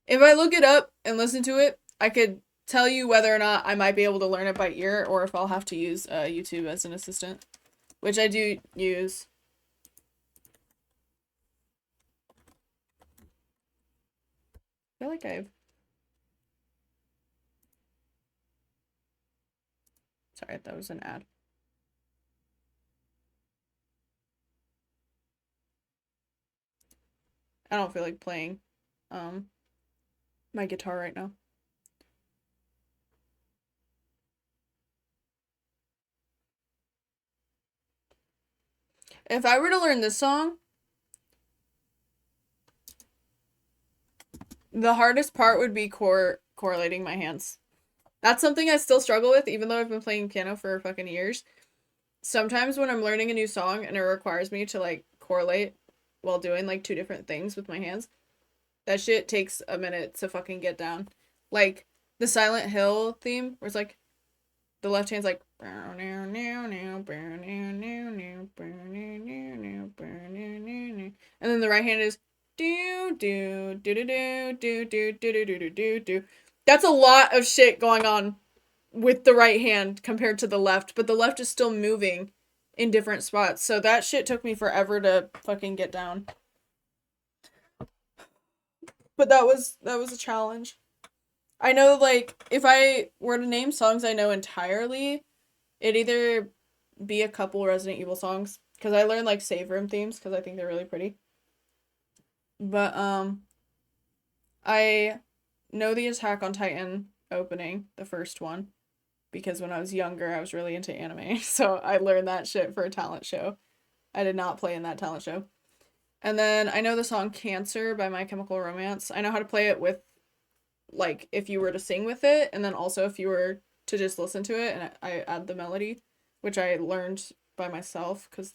If I look it up and listen to it, I could tell you whether or not I might be able to learn it by ear or if I'll have to use YouTube as an assistant. Which I do use. I feel like I've... Sorry, that was an ad. I don't feel like playing my guitar right now. If I were to learn this song, the hardest part would be correlating my hands. That's something I still struggle with, even though I've been playing piano for fucking years. Sometimes when I'm learning a new song and it requires me to, like, correlate while doing, like, 2 different things with my hands, that shit takes a minute to fucking get down. Like, the Silent Hill theme, where it's like, the left hand's like, and then the right hand is do do do do do do do do do do do do. That's a lot of shit going on with the right hand compared to the left, but the left is still moving in different spots. So that shit took me forever to fucking get down. But that was a challenge. I know, like, if I were to name songs I know entirely, it'd either be a couple Resident Evil songs, because I learned, like, save room themes, because I think they're really pretty. But, I know the Attack on Titan opening, the first one, because when I was younger, I was really into anime, so I learned that shit for a talent show. I did not play in that talent show. And then I know the song Cancer by My Chemical Romance. I know how to play it with, like, if you were to sing with it, and then also if you were to just listen to it, and I add the melody, which I learned by myself, because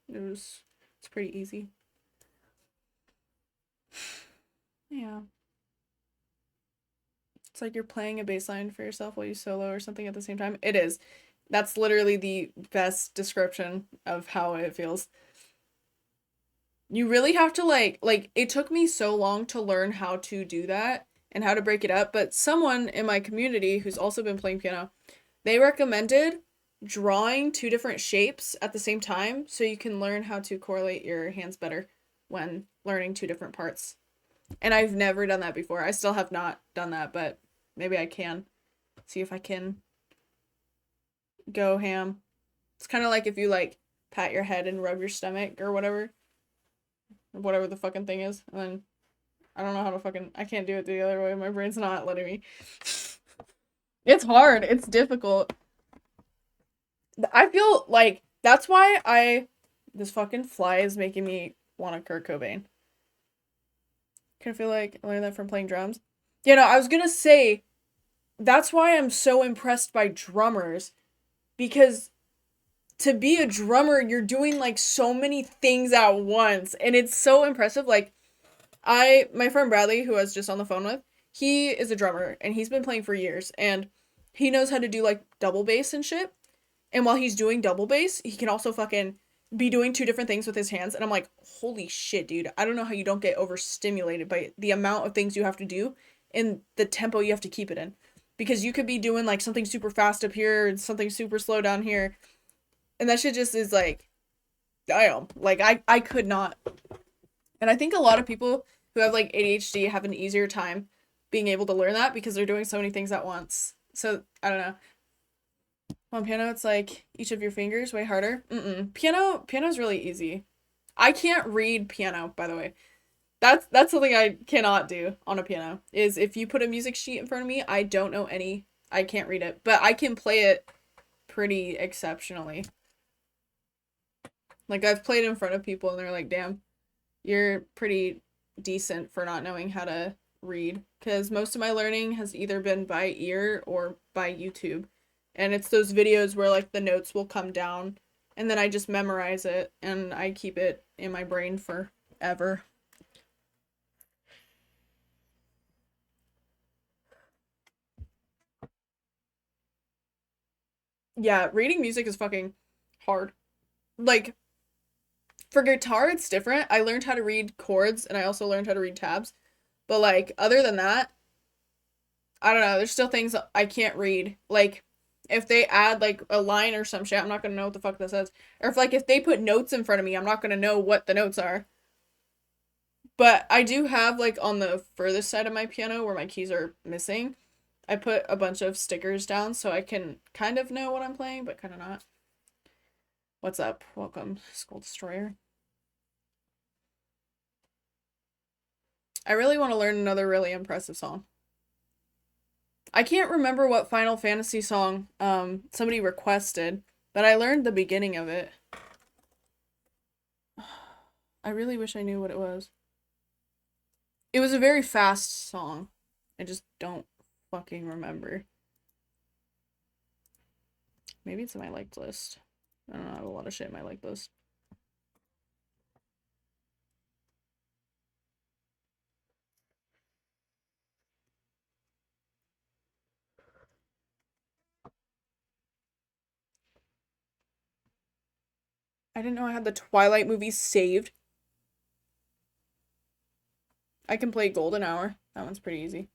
it's pretty easy. Yeah. It's like you're playing a bass line for yourself while you solo or something at the same time. It is. That's literally the best description of how it feels. You really have to like it took me so long to learn how to do that and how to break it up, but someone in my community who's also been playing piano, they recommended drawing two different shapes at the same time so you can learn how to correlate your hands better when learning two different parts. And I've never done that before. I still have not done that, but maybe I can see if I can go ham. It's kind of like if you like pat your head and rub your stomach or whatever the fucking thing is, and then I don't know how to fucking I can't do it the other way. My brain's not letting me. It's hard. It's difficult. I feel like that's why this fucking fly is making me want to Kurt Cobain. Kind of feel like I learned that from playing drums. Yeah, no, I was gonna say that's why I'm so impressed by drummers, because to be a drummer, you're doing like so many things at once, and it's so impressive. Like my friend Bradley, who I was just on the phone with, he is a drummer and he's been playing for years, and he knows how to do like double bass and shit. And while he's doing double bass, he can also fucking be doing two different things with his hands. And I'm like, holy shit, dude. I don't know how you don't get overstimulated by the amount of things you have to do and the tempo you have to keep it in. Because you could be doing like something super fast up here and something super slow down here. And that shit just is like, damn. Like, I could not. And I think a lot of people who have like ADHD have an easier time being able to learn that because they're doing so many things at once. So, I don't know. On piano, it's like each of your fingers way harder. Piano's really easy. I can't read piano, by the way. That's something I cannot do on a piano. Is if you put a music sheet in front of me, I don't know any. I can't read it, but I can play it pretty exceptionally. Like I've played in front of people and they're like, "Damn, you're pretty decent for not knowing how to read." Because most of my learning has either been by ear or by YouTube. And it's those videos where like the notes will come down and then I just memorize it and I keep it in my brain forever. Yeah, reading music is fucking hard. Like for guitar it's different. I learned how to read chords and I also learned how to read tabs. But like other than that, I don't know. There's still things I can't read. Like, if they add like a line or some shit, I'm not gonna know what the fuck that says. Or if they put notes in front of me, I'm not gonna know what the notes are. But I do have like on the furthest side of my piano where my keys are missing, I put a bunch of stickers down so I can kind of know what I'm playing, but kind of not. What's up? Welcome, Skull Destroyer. I really want to learn another really impressive song. I can't remember what Final Fantasy song somebody requested, but I learned the beginning of it. I really wish I knew what it was. It was a very fast song. I just don't fucking remember. Maybe it's in my liked list. I don't know, I have a lot of shit in my liked list. I didn't know I had the Twilight movies saved. I can play Golden Hour. That one's pretty easy.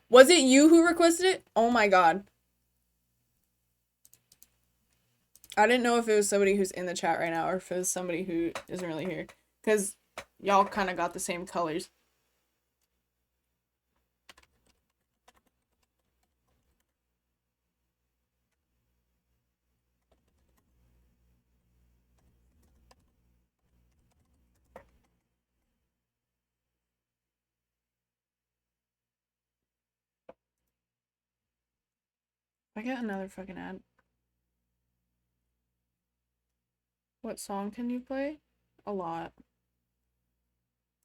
Was it you who requested it? Oh my god. I didn't know if it was somebody who's in the chat right now or if it was somebody who isn't really here. Because y'all kind of got the same colors. I get another fucking ad. What song can you play? A lot.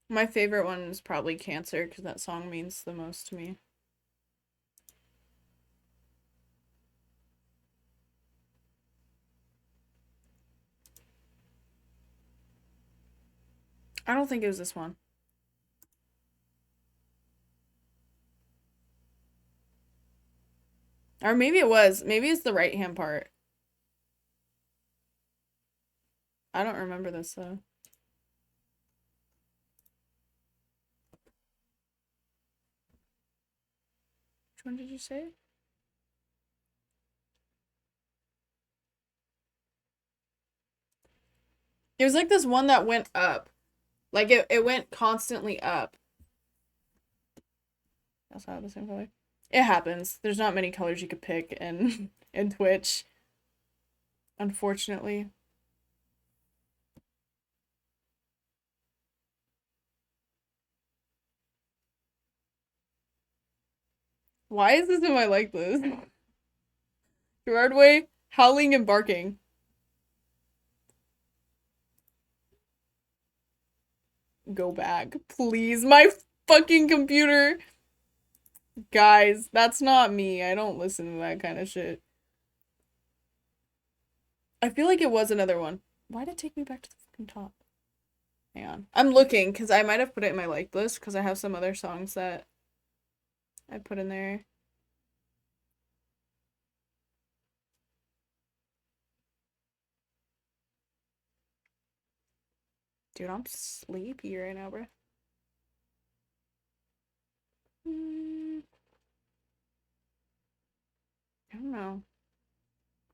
My favorite one is probably Cancer because that song means the most to me. I don't think it was this one. Or maybe it was. Maybe it's the right hand part. I don't remember this though. Which one did you say? It was like this one that went up. Like it went constantly up. That's not the same color. It happens. There's not many colors you could pick in Twitch. Unfortunately. Why is this in my like list? Gerard Way, howling and barking. Go back. Please. My fucking computer. Guys, that's not me. I don't listen to that kind of shit. I feel like it was another one. Why did it take me back to the fucking top? Hang on. I'm looking because I might have put it in my like list because I have some other songs that I put in there. Dude, I'm sleepy right now, bro. I don't know.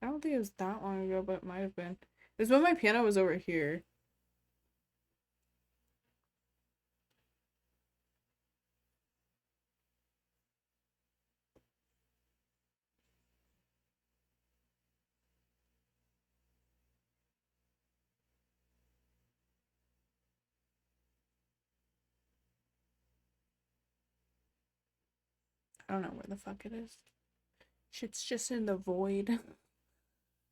I don't think it was that long ago, but it might have been. It was when my piano was over here. I don't know where the fuck it is. Shit's just in the void.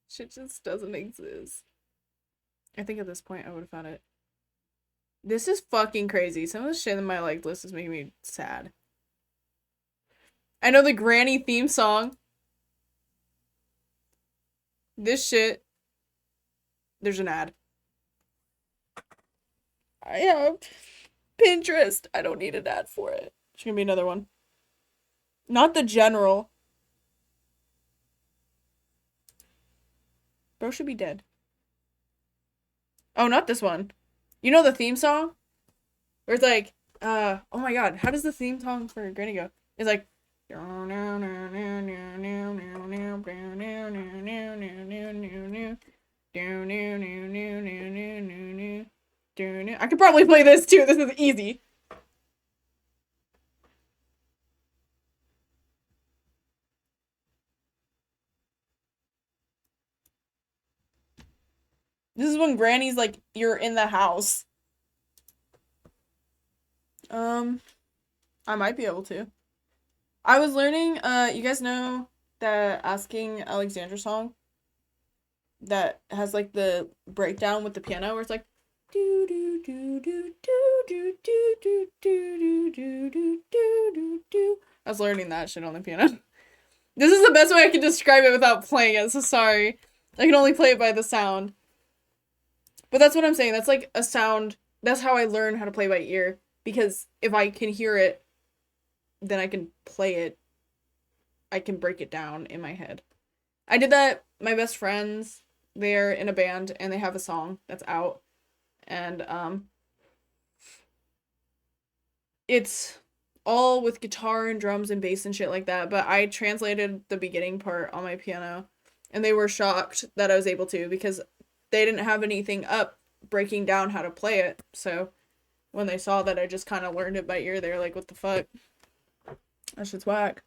Shit just doesn't exist. I think at this point I would have found it. This is fucking crazy. Some of the shit in my like list is making me sad. I know the Granny theme song. This shit. There's an ad. I have Pinterest. I don't need an ad for it. There's gonna be another one. Not the general. Bro should be dead. Oh, not this one. You know the theme song? Where it's like, oh my god, how does the theme song for Granny go? It's like I could probably play this too. This is easy. This is when Granny's like, you're in the house. I might be able to. I was learning, you guys know that Asking Alexandra song that has like the breakdown with the piano where it's like do do do do do do do do do do do do do do. I was learning that shit on the piano. This is the best way I can describe it without playing it, so sorry. I can only play it by the sound. But that's what I'm saying. That's like a sound. That's how I learn how to play by ear. Because if I can hear it, then I can play it. I can break it down in my head. I did that. My best friends, they're in a band and they have a song that's out. And it's all with guitar and drums and bass and shit like that. But I translated the beginning part on my piano And they were shocked that I was able to because they didn't have anything up breaking down how to play it. So when they saw that I just kind of learned it by ear, they were like, what the fuck? That shit's whack.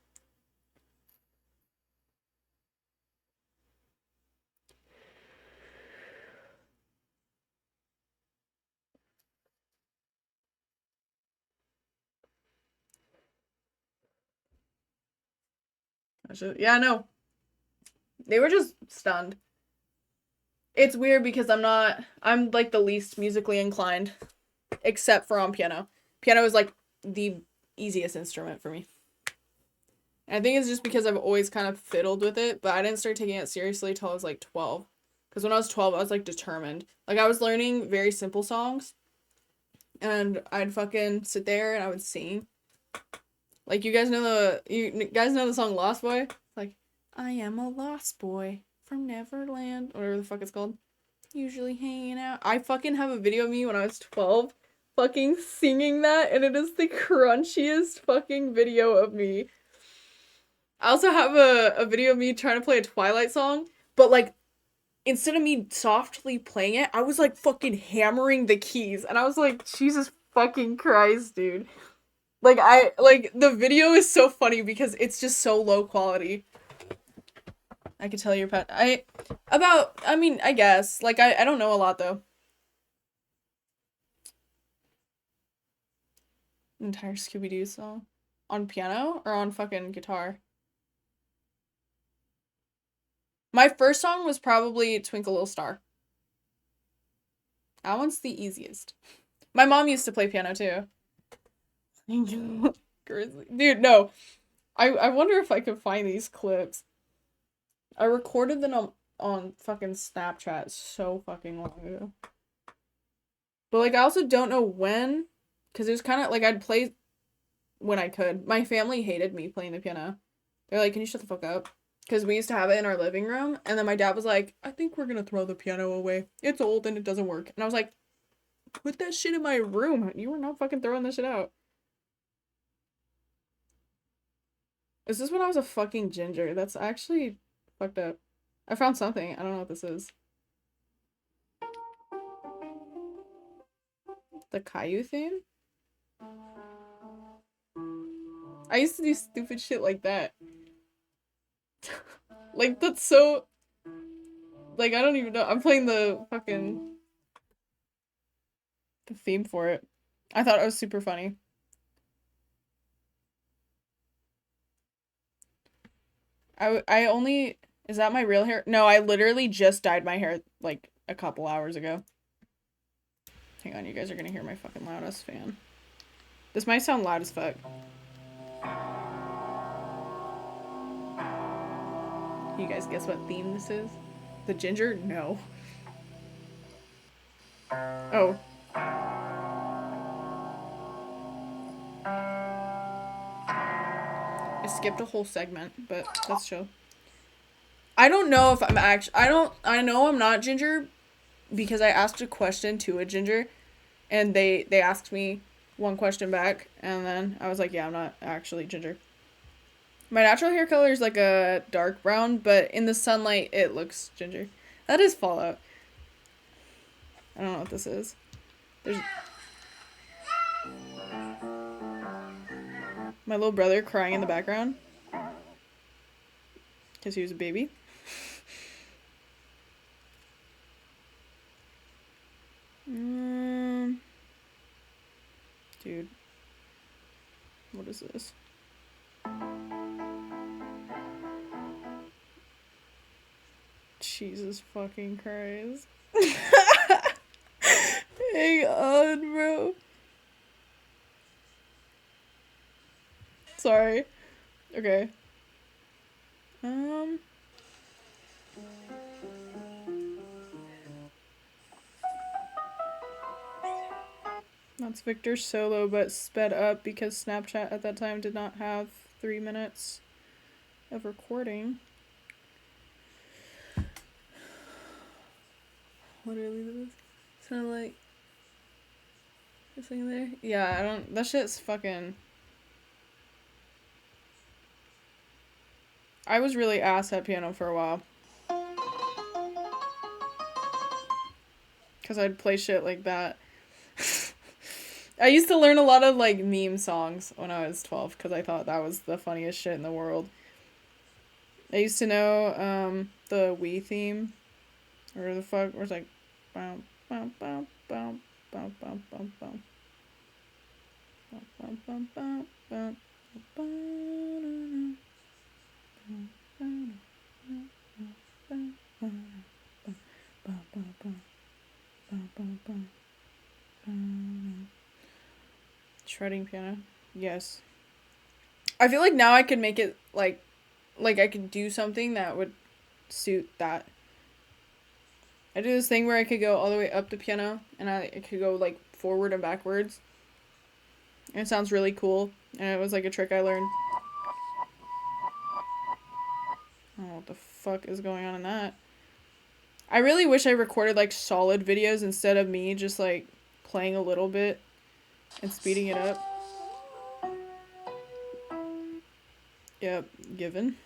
Yeah, no. They were just stunned. It's weird because I'm like the least musically inclined, except for on piano. Piano is like the easiest instrument for me. And I think it's just because I've always kind of fiddled with it, but I didn't start taking it seriously till I was like 12. Because when I was 12, I was like determined. Like I was learning very simple songs, and I'd fucking sit there and I would sing. Like you guys know the song Lost Boy? Like, I am a lost boy from Neverland, whatever the fuck it's called. Usually hanging out. I fucking have a video of me when I was 12 fucking singing that, and it is the crunchiest fucking video of me. I also have a video of me trying to play a Twilight song, but like instead of me softly playing it, I was like fucking hammering the keys, and I was like, Jesus fucking Christ, dude. Like the video is so funny because it's just so low quality. I could tell your pet I mean, I guess. Like I don't know a lot though. Entire Scooby Doo song. On piano or on fucking guitar? My first song was probably Twinkle Little Star. That one's the easiest. My mom used to play piano too. Grizzly. Dude, no. I wonder if I could find these clips. I recorded them on fucking Snapchat so fucking long ago. But like I also don't know when, because it was kind of like I'd play when I could. My family hated me playing the piano. They're like, "Can you shut the fuck up?" Because we used to have it in our living room, and then my dad was like, "I think we're gonna throw the piano away. It's old and it doesn't work." And I was like, "Put that shit in my room. You were not fucking throwing this shit out." Is this when I was a fucking ginger? That's actually fucked up. I found something. I don't know what this is. The Caillou theme? I used to do stupid shit like that. Like, that's so... Like, I don't even know. I'm playing the fucking... the theme for it. I thought it was super funny. I only... Is that my real hair? No, I literally just dyed my hair, like, a couple hours ago. Hang on, you guys are gonna hear my fucking loudest fan. This might sound loud as fuck. Can you guys guess what theme this is? The ginger? No. Oh. I skipped a whole segment, but that's chill. I don't know if I'm actually... I know I'm not ginger because I asked a question to a ginger, and they asked me one question back, and then I was like, yeah, I'm not actually ginger. My natural hair color is like a dark brown, but in the sunlight, it looks ginger. That is Fallout. I don't know what this is. There's... my little brother crying in the background. Because he was a baby. Dude. What is this? Jesus fucking Christ. Hang on, bro. Sorry. Okay. That's Victor's solo, but sped up because Snapchat at that time did not have 3 minutes of recording. Literally, this sound like this thing there. Yeah, I don't. That shit's fucking. I was really ass at piano for a while. Because I'd play shit like that. I used to learn a lot of, like, meme songs when I was 12 because I thought that was the funniest shit in the world. I used to know, the Wii theme. Or the fuck, where it's like, bow, bow, bow, bow, bow, bow, bow, bow. Bow, bow, bow, bow, bow, shredding piano. Yes. I feel like now I could make it like I could do something that would suit that. I do this thing where I could go all the way up the piano and I could go like forward and backwards. And it sounds really cool. And it was like a trick I learned. I don't know what the fuck is going on in that. I really wish I recorded like solid videos instead of me just like playing a little bit and speeding it up. Yep, given.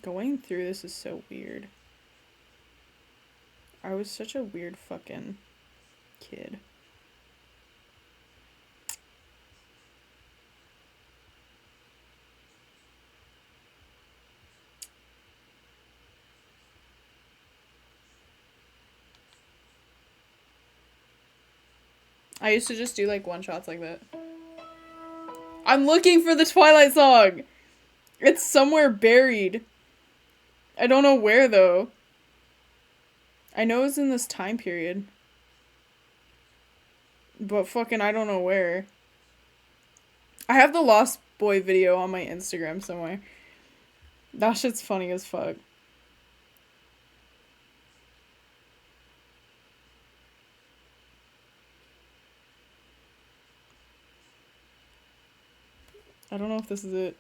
Going through this is so weird. I was such a weird fucking kid. I used to just do like one shots like that. I'm looking for the Twilight song! It's somewhere buried. I don't know where though. I know it's in this time period. But fucking I don't know where. I have the Lost Boy video on my Instagram somewhere. That shit's funny as fuck. I don't know if this is it.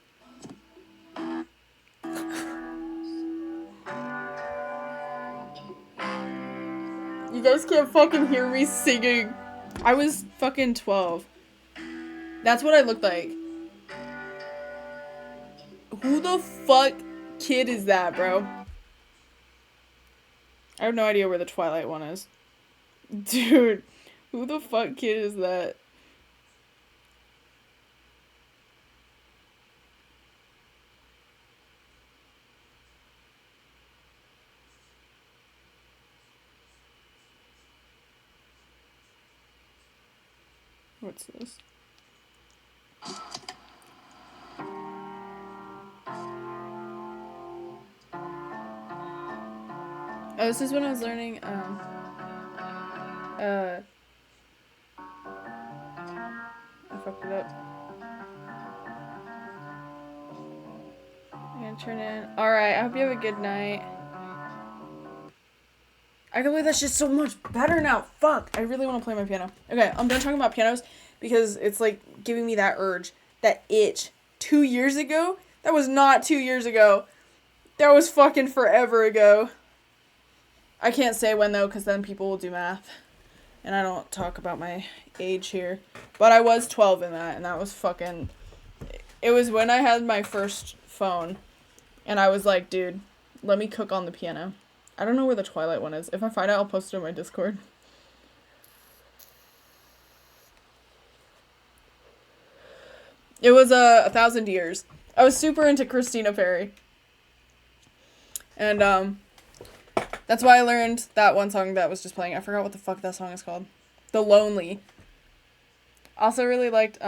You guys can't fucking hear me singing. I was fucking 12. That's what I looked like. Who the fuck kid is that, bro? I have no idea where the Twilight one is. Dude, who the fuck kid is that? What's this? Oh, this is when I was learning, I fucked it up. I'm gonna turn in. Alright, I hope you have a good night. I can play that shit so much better now. Fuck. I really want to play my piano. Okay, I'm done talking about pianos because it's like giving me that urge, that itch. 2 years ago? That was not 2 years ago. That was fucking forever ago. I can't say when though because then people will do math. And I don't talk about my age here. But I was 12 in that and that was fucking... It was when I had my first phone. And I was like, dude, let me cook on the piano. I don't know where the Twilight one is. If I find out, I'll post it in my Discord. It was 1,000 Years. I was super into Christina Perry. And that's why I learned that one song that was just playing. I forgot what the fuck that song is called. The Lonely. Also really liked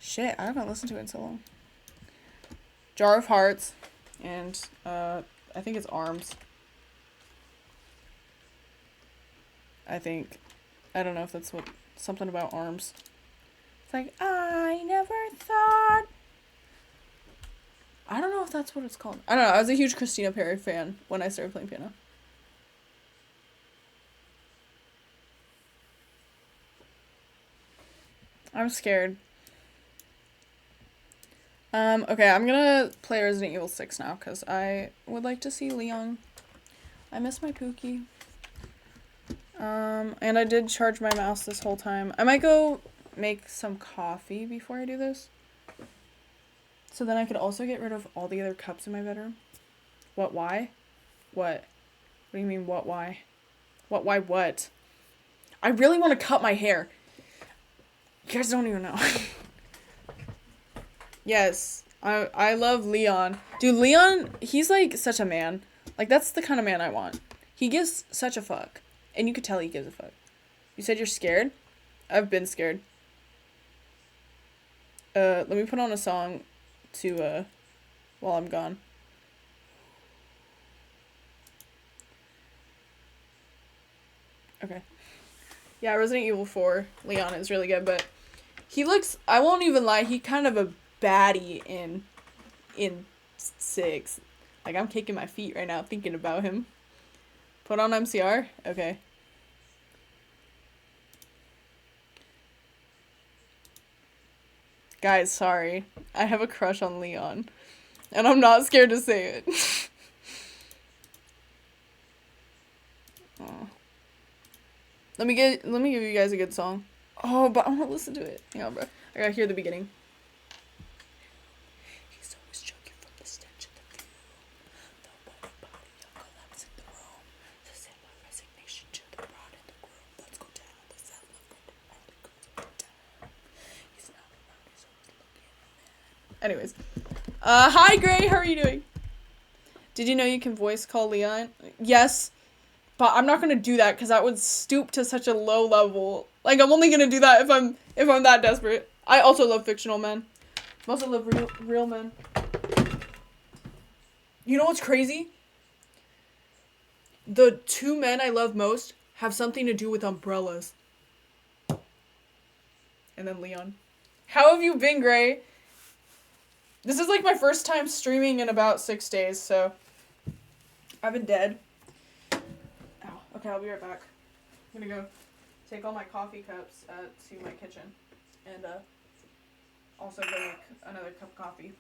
shit, I haven't listened to it in so long. Jar of Hearts and I think it's Arms. I think. I don't know if that's what... Something about arms. It's like, I never thought... I don't know if that's what it's called. I don't know. I was a huge Christina Perry fan when I started playing piano. I'm scared. Okay, I'm gonna play Resident Evil 6 now, because I would like to see Leon. I miss my Pookie. And I did charge my mouse this whole time. I might go make some coffee before I do this. So then I could also get rid of all the other cups in my bedroom. What, why? What? What do you mean, what, why? What, why, what? I really want to cut my hair. You guys don't even know. Yes. I love Leon. Dude, Leon, he's like such a man. Like, that's the kind of man I want. He gives such a fuck. And you could tell he gives a fuck. You said you're scared? I've been scared. Let me put on a song to, while I'm gone. Okay. Yeah, Resident Evil 4, Leon is really good, but he looks, I won't even lie, he kind of a baddie in 6. Like, I'm kicking my feet right now thinking about him. Put on MCR? Okay. Guys, sorry. I have a crush on Leon. And I'm not scared to say it. Oh. Let me give you guys a good song. Oh, but I want to listen to it. Hang on, bro. I gotta hear the beginning. He's always choking from the stench of the view. Nobody body collapse in the room. The same resignation to the rod in the groove. Let's go down. The sound of the early goes down. He's not around. He's always looking at. Anyways. Hi Gray, how are you doing? Did you know you can voice call Leon? Yes. But I'm not gonna do that because that would stoop to such a low level. Like, I'm only gonna do that if I'm that desperate. I also love fictional men. I also love real men. You know what's crazy? The 2 men I love most have something to do with umbrellas. And then Leon. How have you been, Gray? This is like my first time streaming in about 6 days, so I've been dead. Ow. Okay, I'll be right back. I'm gonna go take all my coffee cups to my kitchen and also go make another cup of coffee.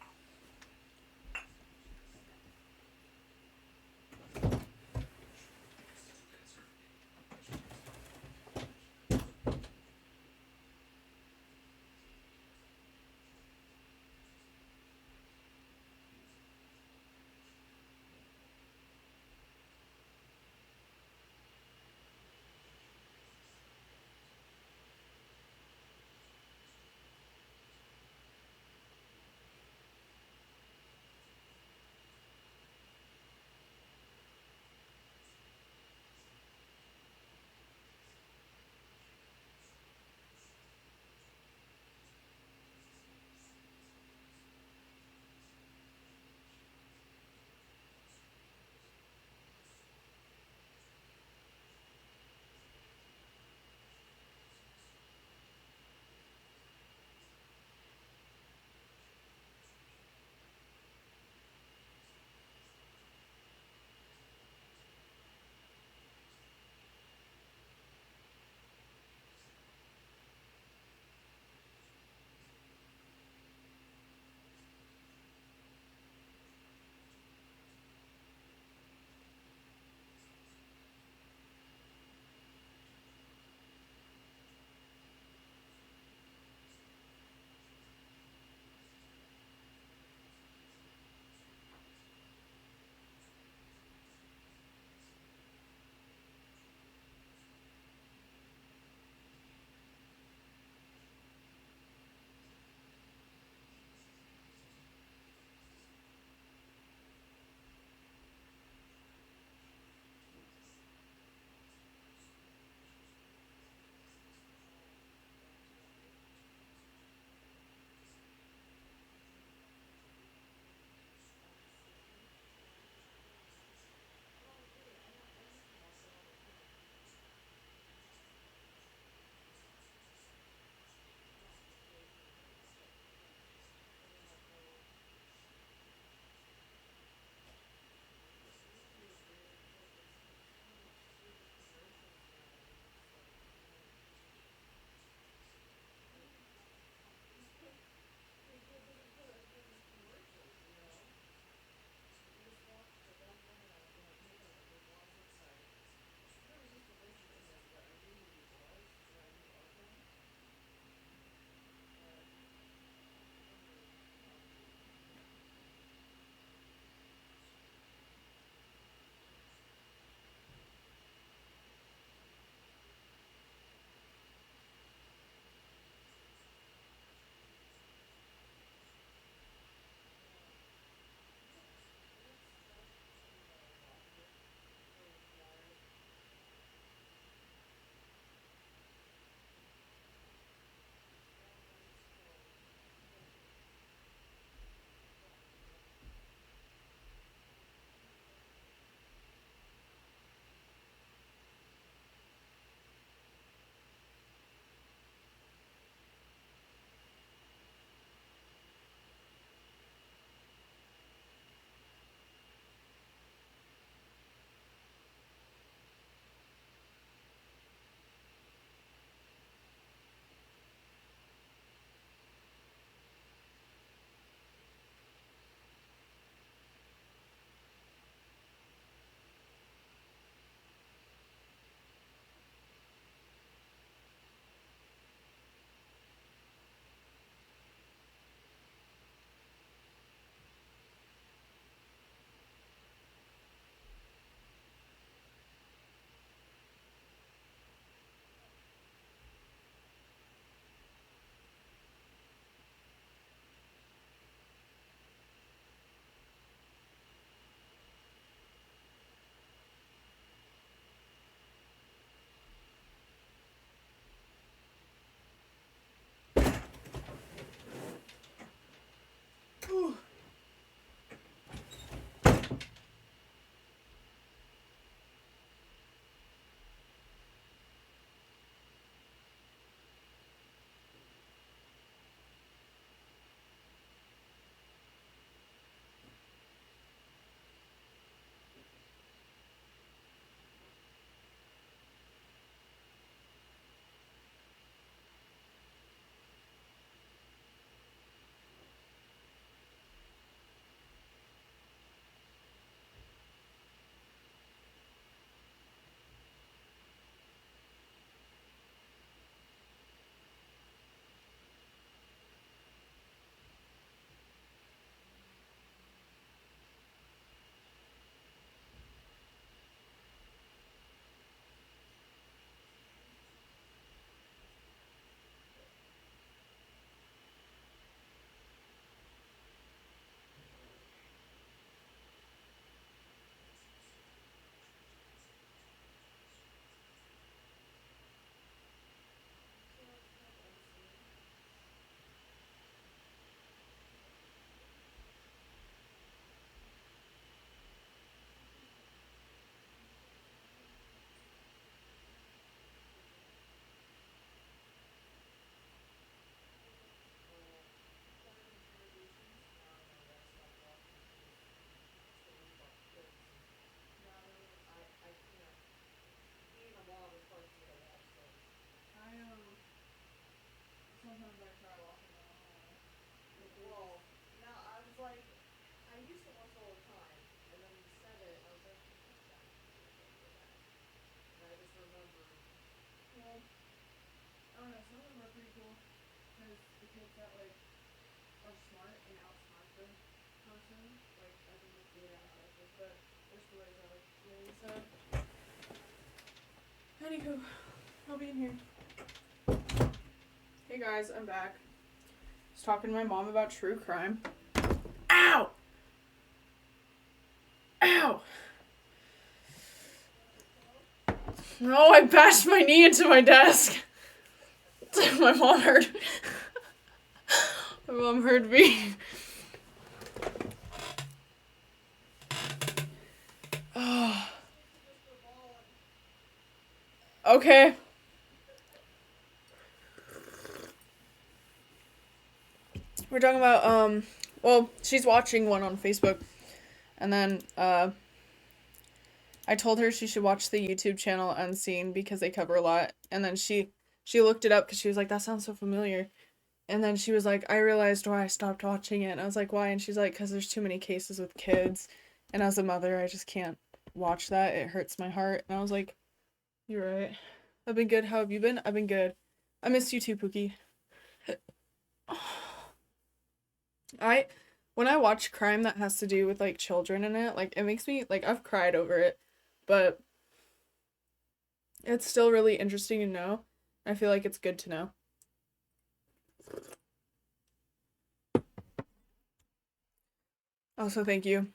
don't know, some of them are pretty cool. Because the kids that, like, are smart and outsmart the person, like, as in the kid ass, but their stories are, like, really sad. Anywho, I'll be in here. Hey guys, I'm back. I was talking to my mom about true crime. Ow! Ow! No, I bashed my knee into my desk. My mom heard. My mom heard me. Oh. Okay. We're talking about, well, she's watching one on Facebook. And then, I told her she should watch the YouTube channel Unseen because they cover a lot. And then she looked it up because she was like, that sounds so familiar. And then she was like, I realized why I stopped watching it. And I was like, why? And she's like, because there's too many cases with kids. And as a mother, I just can't watch that. It hurts my heart. And I was like, you're right. I've been good. How have you been? I've been good. I missed you too, Pookie. When I watch crime that has to do with, like, children in it, like, it makes me, like, I've cried over it. But it's still really interesting to know. I feel like it's good to know. Also, thank you.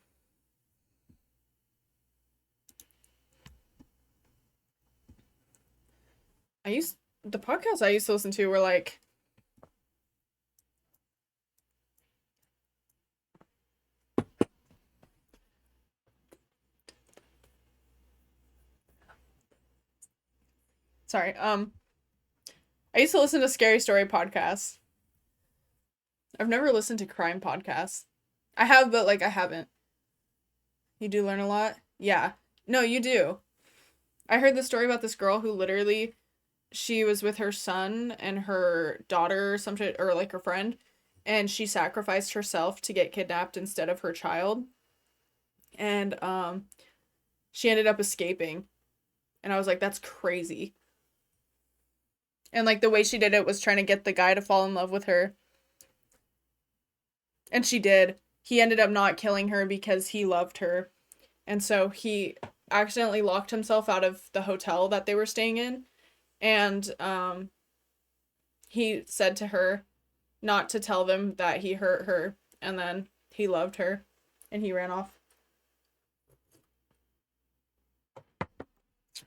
The podcasts I used to listen to were like, sorry, I used to listen to scary story podcasts. I've never listened to crime podcasts. I have, but, like, I haven't. You do learn a lot? Yeah. No, you do. I heard the story about this girl who literally, she was with her son and her daughter or some shit, or, like, her friend, and she sacrificed herself to get kidnapped instead of her child. And, she ended up escaping. And I was like, that's crazy. And, like, the way she did it was trying to get the guy to fall in love with her. And she did. He ended up not killing her because he loved her. And so he accidentally locked himself out of the hotel that they were staying in. And he said to her not to tell them that he hurt her. And then he loved her. And he ran off. I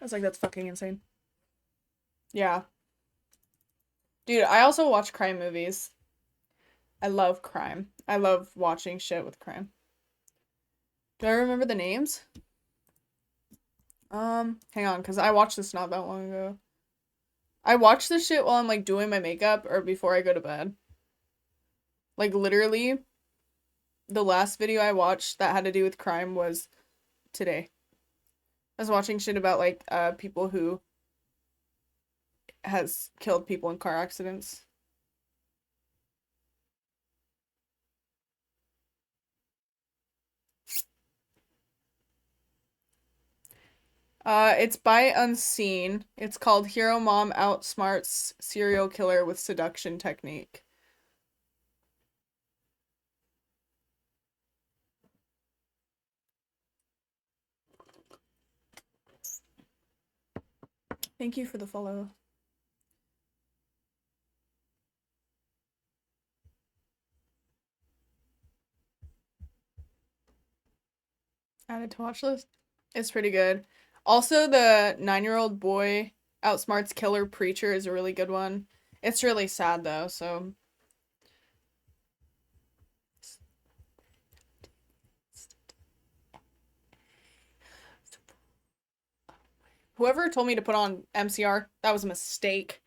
was like, that's fucking insane. Yeah. Dude, I also watch crime movies. I love crime. I love watching shit with crime. Do I remember the names? Hang on, because I watched this not that long ago. I watch this shit while I'm, like, doing my makeup or before I go to bed. Like, literally, the last video I watched that had to do with crime was today. I was watching shit about, like, people who has killed people in car accidents. It's by Unseen. It's called Hero Mom Outsmarts Serial Killer with Seduction Technique. Thank you for the follow. Added to watch list. It's pretty good. Also, the 9-year-old boy outsmarts killer preacher is a really good one. It's really sad though, so whoever told me to put on MCR, that was a mistake.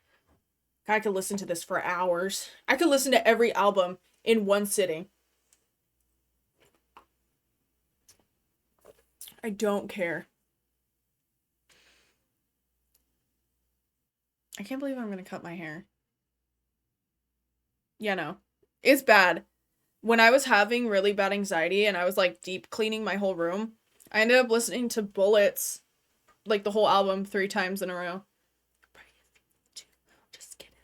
I could listen to this for hours. I could listen to every album in one sitting. I don't care. I can't believe I'm gonna cut my hair. Yeah, no. It's bad. When I was having really bad anxiety and I was, like, deep cleaning my whole room, I ended up listening to Bullets, like, the whole album 3 times in a row. Just kidding.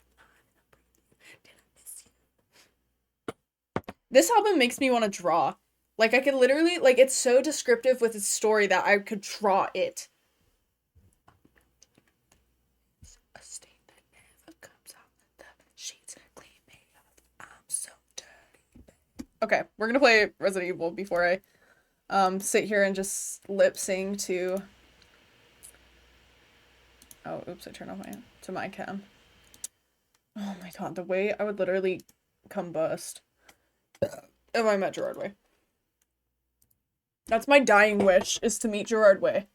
This album makes me want to draw. Like, I could literally, like, it's so descriptive with its story that I could draw it. A state that never comes out. The sheets clean me off. I'm so dirty. Okay, we're gonna play Resident Evil before I sit here and just lip sing to. Oh, oops! I turned off my cam. Oh my god, the way I would literally combust if I met Gerard Way. That's my dying wish, is to meet Gerard Way.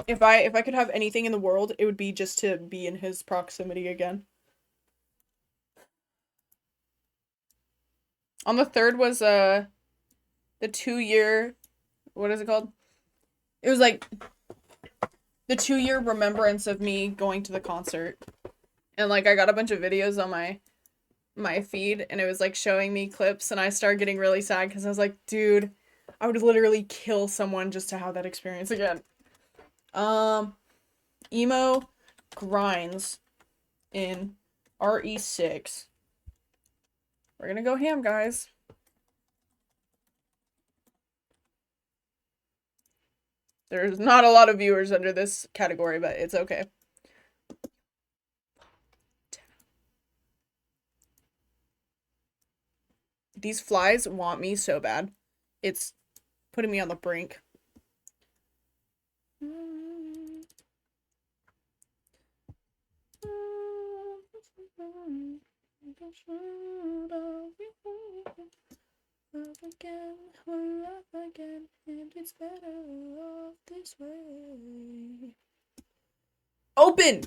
If I could have anything in the world, it would be just to be in his proximity again. On the 3rd was the 2-year, what is it called? It was like the 2-year remembrance of me going to the concert. And like I got a bunch of videos on my feed, and it was like showing me clips, and I started getting really sad because I was like, dude, I would literally kill someone just to have that experience again. Emo grinds in RE6. We're gonna go ham, guys. There's not a lot of viewers under this category, but it's okay. These flies want me so bad. It's putting me on the brink. Love again, love again, and it's better off this way. Open!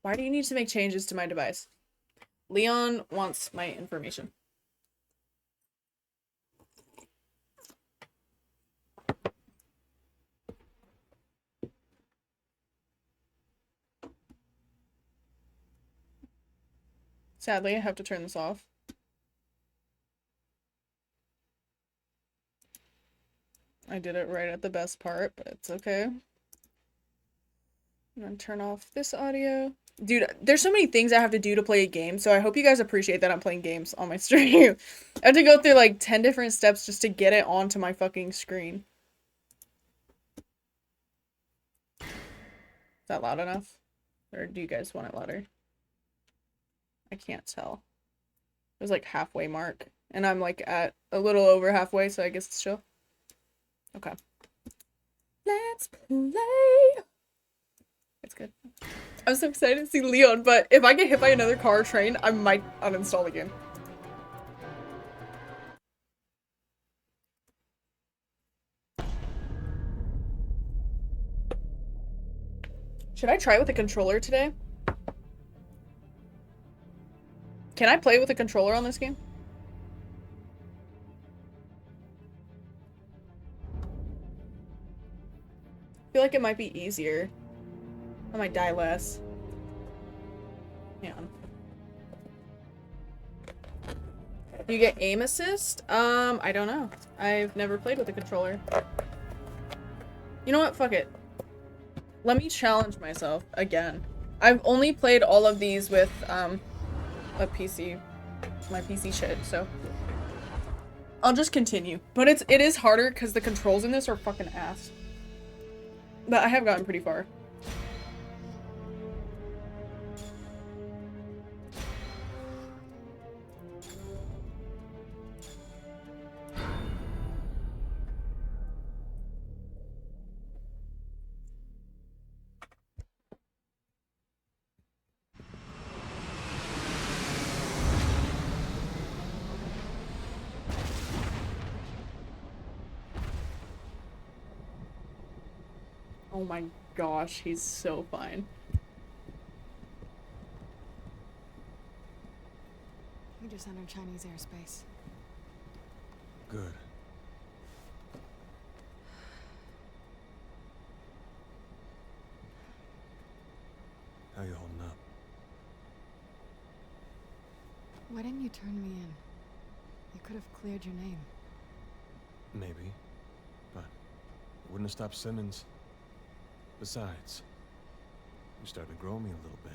Why do you need to make changes to my device? Leon wants my information. Sadly, I have to turn this off. I did it right at the best part, but it's okay. I'm gonna turn off this audio. Dude, there's so many things I have to do to play a game, so I hope you guys appreciate that I'm playing games on my stream. I have to go through like 10 different steps just to get it onto my fucking screen. Is that loud enough? Or do you guys want it louder? I can't tell. It was like halfway mark, and I'm like at a little over halfway, so I guess it's chill. Okay. Let's play. It's good. I'm so excited to see Leon, but if I get hit by another car or train, I might uninstall the game. Should I try with a controller today? Can I play with a controller on this game? I feel like it might be easier. I might die less. Hang on. You get aim assist? I don't know. I've never played with a controller. You know what? Fuck it. Let me challenge myself again. I've only played all of these with, a PC. My PC shit, so. I'll just continue. But it is harder because the controls in this are fucking ass. But I have gotten pretty far. Oh my gosh, he's so fine. We just entered Chinese airspace. Good. How you holding up? Why didn't you turn me in? You could have cleared your name. Maybe. But it wouldn't have stopped Simmons. Besides, you started to grow me a little bit.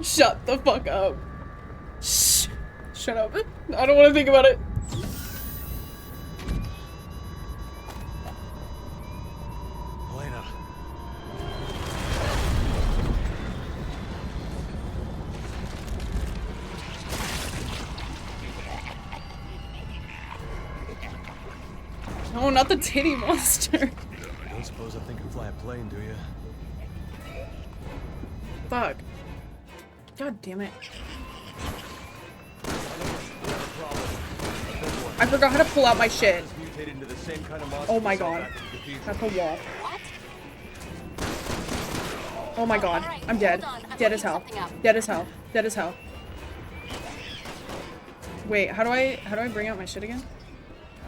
Shut the fuck up. Shh. Shut up. I don't want to think about it. Elena. No, not the titty monster. You don't suppose that thing can fly a plane, do you? Fuck. God damn it. I forgot how to pull out my shit. Oh my god. That's a wall. Oh my god. I'm dead. Dead as hell. Dead as hell. Dead as hell. Wait, how do I bring out my shit again?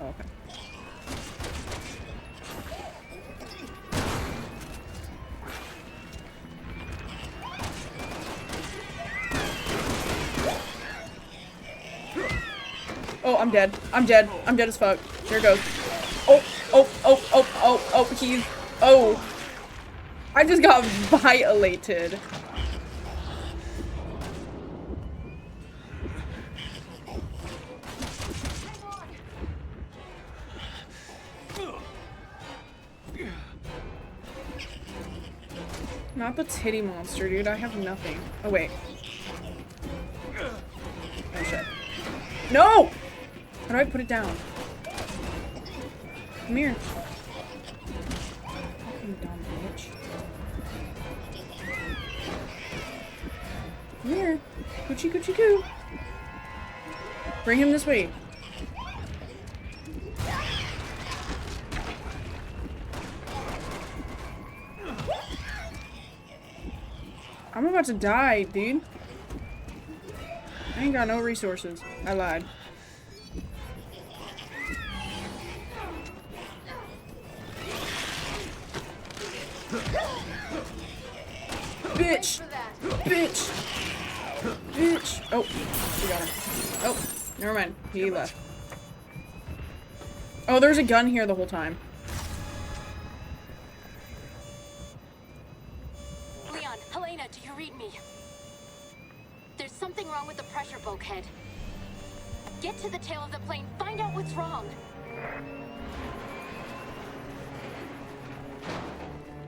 Oh, okay. Oh, I'm dead. I'm dead. I'm dead as fuck. Here it goes. Oh, oh, oh, oh, oh, oh, he's... Oh. I just got violated. Not the titty monster, dude. I have nothing. Oh, wait. Oh, shit. No! How do I put it down? Come here. Fucking dumb bitch. Come here. Coochie coochie coo. Bring him this way. I'm about to die, dude. I ain't got no resources. I lied. Bitch! Bitch! Bitch! Oh, we got him. Oh, never mind. He left. Oh, there's a gun here the whole time. Leon, Helena, do you read me? There's something wrong with the pressure bulkhead. Get to the tail of the plane, find out what's wrong.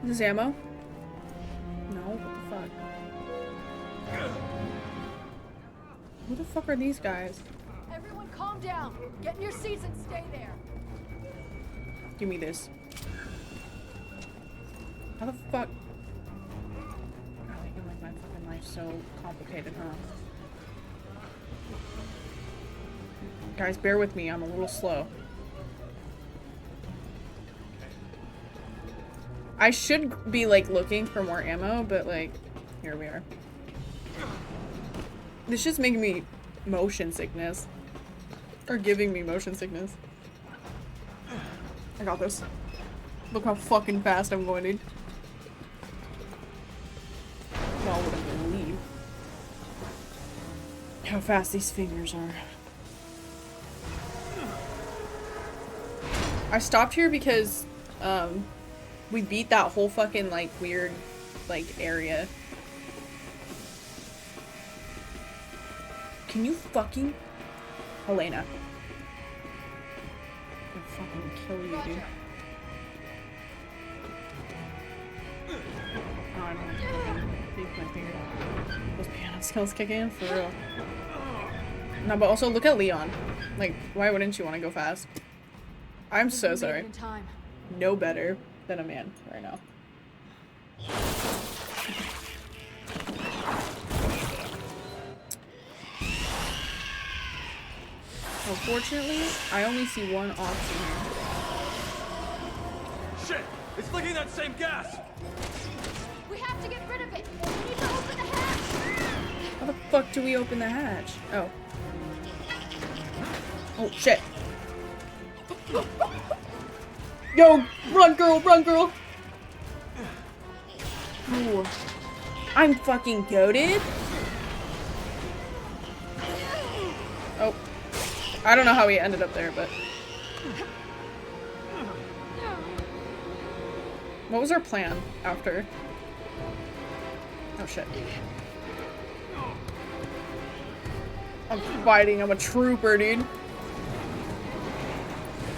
Is this ammo? No, what the fuck? Who the fuck are these guys? Everyone calm down. Get in your seats and stay there. Give me this. How the fuck? Oh, you make my fucking life so complicated, huh? Guys, bear with me. I'm a little slow. I should be, like, looking for more ammo, but, like, here we are. This just making me motion sickness. Or giving me motion sickness. I got this. Look how fucking fast I'm going, dude. Y'all wouldn't believe how fast these fingers are. I stopped here because, we beat that whole fucking, like, weird, like, area. Can you fucking... Helena. I'll fucking kill you, dude. Oh, I don't have to fucking beat my finger. Those piano skills kick in? For real. No, but also look at Leon. Like, why wouldn't you want to go fast? I'm so sorry. No better than a man right now. Unfortunately, I only see one option here. Shit! It's leaking that same gas! We have to get rid of it. We need to open the hatch. How the fuck do we open the hatch? Oh. Oh, shit. Yo, run girl, run girl! Ooh. I'm fucking goated. Oh. I don't know how we ended up there, but... What was our plan after? Oh shit. I'm fighting. I'm a trooper, dude.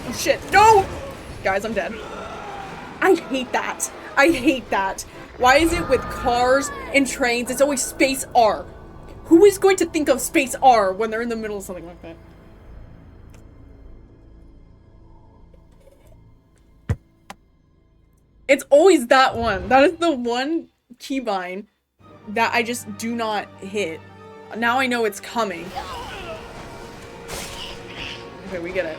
Oh shit. No! Guys, I'm dead. I hate that. I hate that. Why is it with cars and trains, it's always space R? Who is going to think of space R when they're in the middle of something like that? It's always that one. That is the one keybind that I just do not hit. Now I know it's coming. Okay, we get it.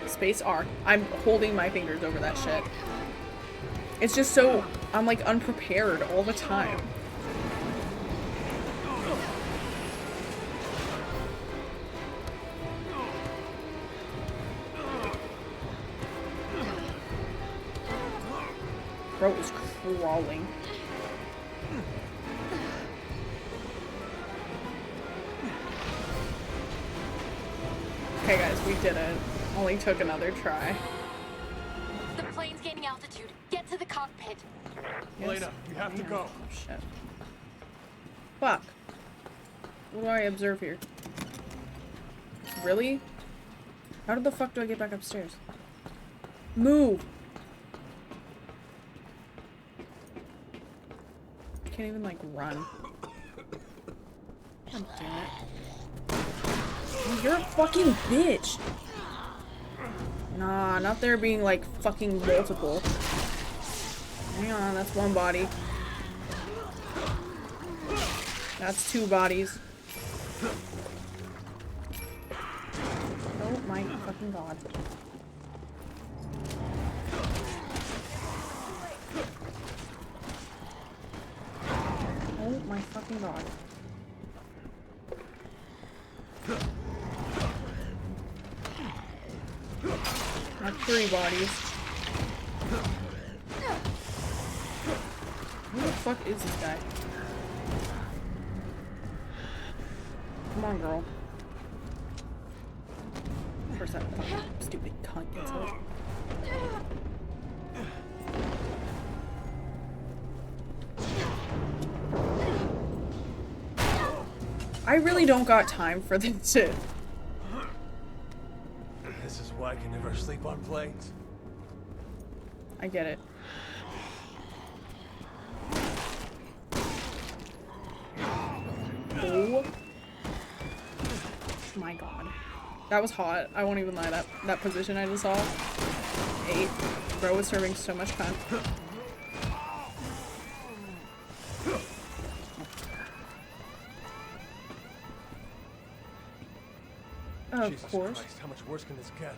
Space R. I'm holding my fingers over that shit. It's just so, I'm like unprepared all the time. Bro is crawling. Okay guys, we did it. Only took another try. The plane's gaining altitude. Get to the cockpit. Elena, you have to go. Oh shit. Fuck. What do I observe here? Really? How the fuck do I get back upstairs? Move! I can't even like run. God damn it. Oh, you're a fucking bitch! Nah, not there being like fucking multiple. Hang on, that's one body. That's two bodies. Oh my fucking god. Oh my fucking god. Not three bodies. Who the fuck is this guy? Come on, girl. First that fucking stupid cunt gets hurt. I really don't got time for this shit. This is why I can never sleep on planes. I get it. Oh my god. That was hot. I won't even lie. That position I just saw. 8. Bro was serving so much time. Of Jesus course. Christ, how much worse can this get?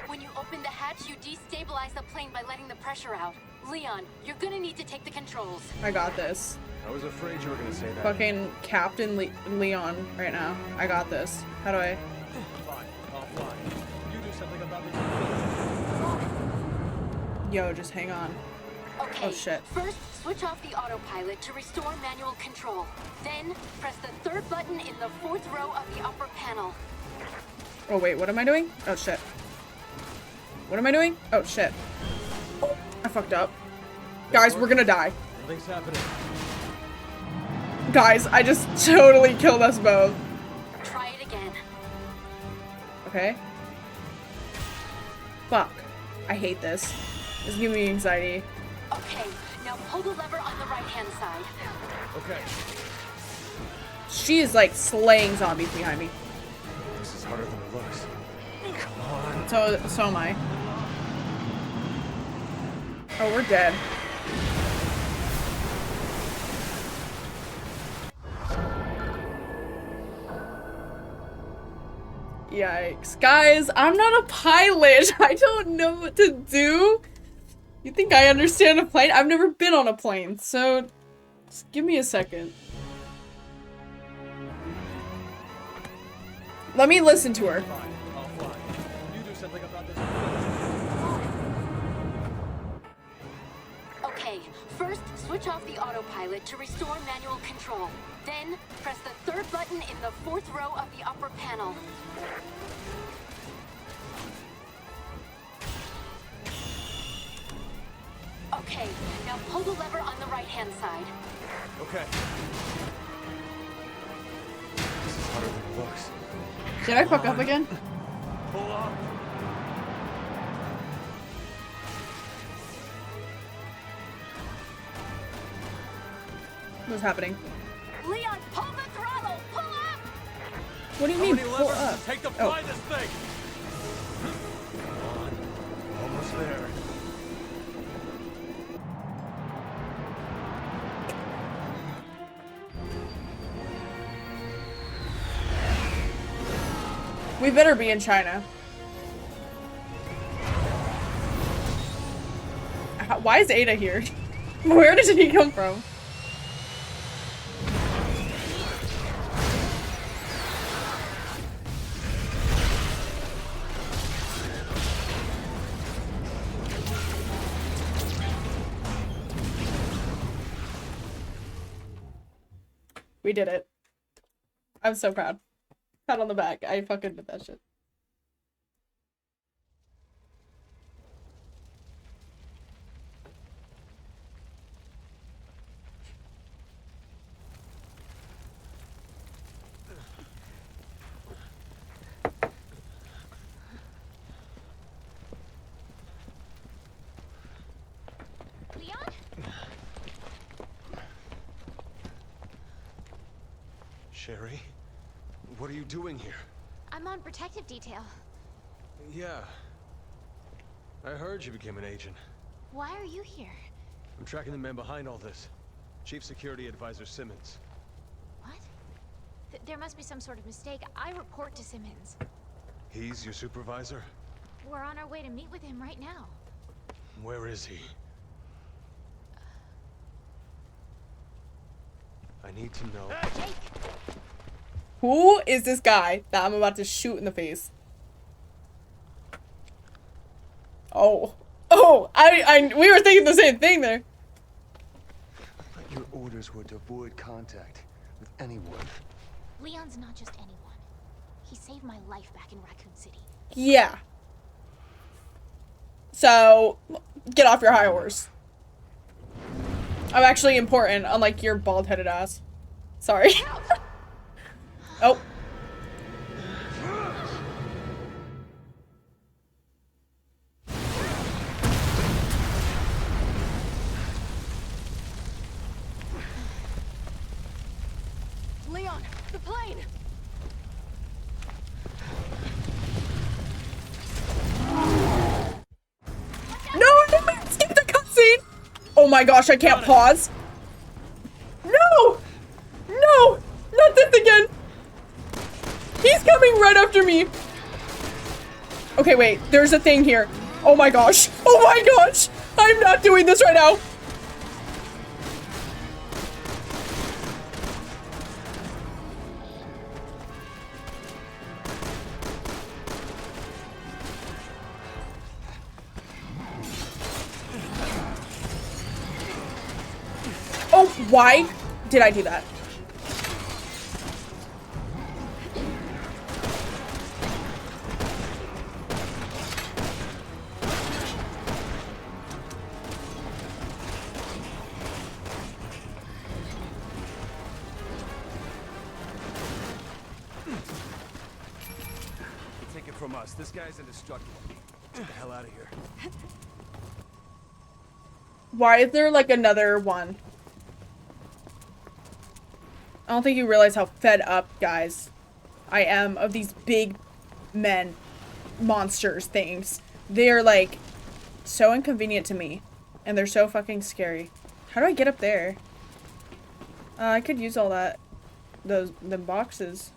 When you open the hatch, you destabilize the plane by letting the pressure out. Leon, you're gonna need to take the controls. I got this. I was afraid you were gonna say that. Fucking Captain Leon right now. I got this. How do I? Fine, I'll fly. You do something about this. Yo, just hang on. Okay, Oh, shit. First, switch off the autopilot to restore manual control. Then, press the third button in the 4th row of the upper panel. Oh wait, what am I doing? Oh shit. What am I doing? Oh shit. Oh, I fucked up. Guys, we're gonna die. Nothing's happening. Guys, I just totally killed us both. Try it again. Okay. Fuck. I hate this. It's giving me anxiety. Okay, now pull the lever on the right-hand side. Okay, She is like slaying zombies behind me. this is harder than it looks. Come on. So am I. Oh, we're dead. Yikes. Guys, I'm not a pilot. I don't know what to do. You think I understand a plane? I've never been on a plane, so just give me a second. Let me listen to her. Fine, I'll fly. You do something about this. Okay, first, switch off the autopilot to restore manual control. Then, press the third button in the 4th row of the upper panel. Okay, now pull the lever on the right-hand right-hand side. Okay. This is harder than it looks. Did I fuck up again? Pull up. What's happening? Leon, pull the throttle! Pull up! What do you How mean many pull levers does up? it take to Oh. fly this thing? Come on. Almost there. We better be in China. Why is Ada here? Where did he come from? We did it. I'm so proud. Pat on the back. I fucking did that shit. Leon? Sherry, what are you doing here? I'm on protective detail. Yeah. I heard you became an agent. Why are you here? I'm tracking the man behind all this. Chief Security Advisor Simmons. What? There must be some sort of mistake. I report to Simmons. He's your supervisor? We're on our way to meet with him right now. Where is he? I need to know. Jake! Who is this guy that I'm about to shoot in the face? Oh. Oh, we were thinking the same thing there. Your orders were to avoid contact with anyone. Leon's not just anyone. He saved my life back in Raccoon City. Yeah. So, get off your high horse. I'm actually important, unlike your bald-headed ass. Sorry. Oh. Leon, the plane! No, skip the cutscene! Oh my gosh, I can't pause. No! No! Not this again! He's coming right after me! Okay, wait, there's a thing here. Oh my gosh. Oh my gosh! I'm not doing this right now! Oh, why did I do that? Take it from us. This guy's indestructible. Get the hell out of here. Why is there like another one? I don't think you realize how fed up, guys, I am of these big men, monsters things. They're like so inconvenient to me, and they're so fucking scary. How do I get up there? I could use all that, the boxes.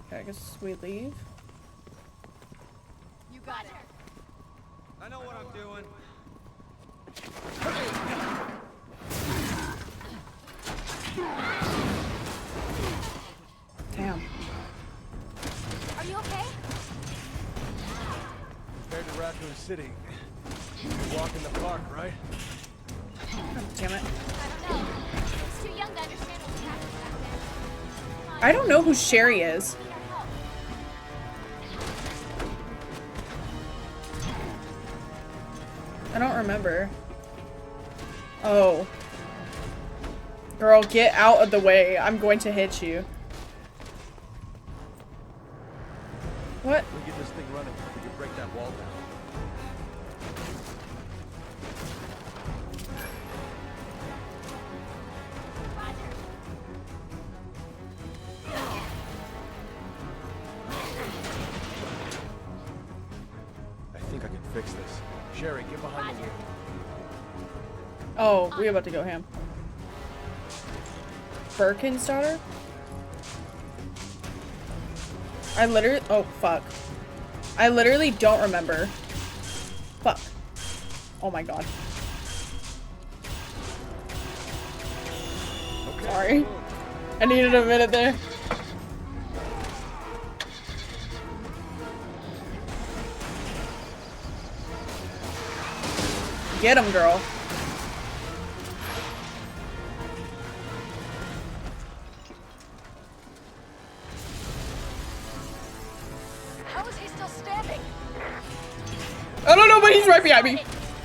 Okay, I guess we leave. You got it. I know what I'm doing. Damn. Are you okay? Compared to Raccoon City, you walk in the park, right? God damn it. I don't know. He's too young to understand what happened back then. Come on. I don't know who Sherry is. We need our help. I don't remember. Oh. Girl, get out of the way. I'm going to hit you. What? We get this thing running. We can break that wall down. I think I can fix this. Sherry, get behind the wheel. Oh, we about to go ham. Birkin's daughter? I literally- oh, fuck. I literally don't remember. Fuck. Oh my god. Okay. Sorry. I needed a minute there. Get him, girl. How is he still standing? I don't know, but he's right behind me. But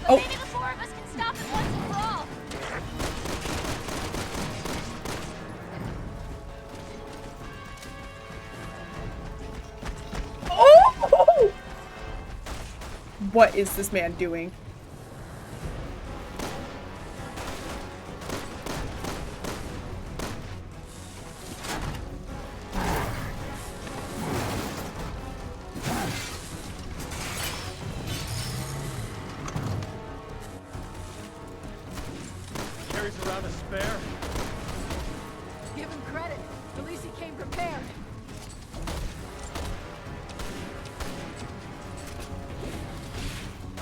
Oh. maybe the four of us can stop him once and for all. Oh! What is this man doing? Sherry's around to spare. Give him credit. At least he came prepared.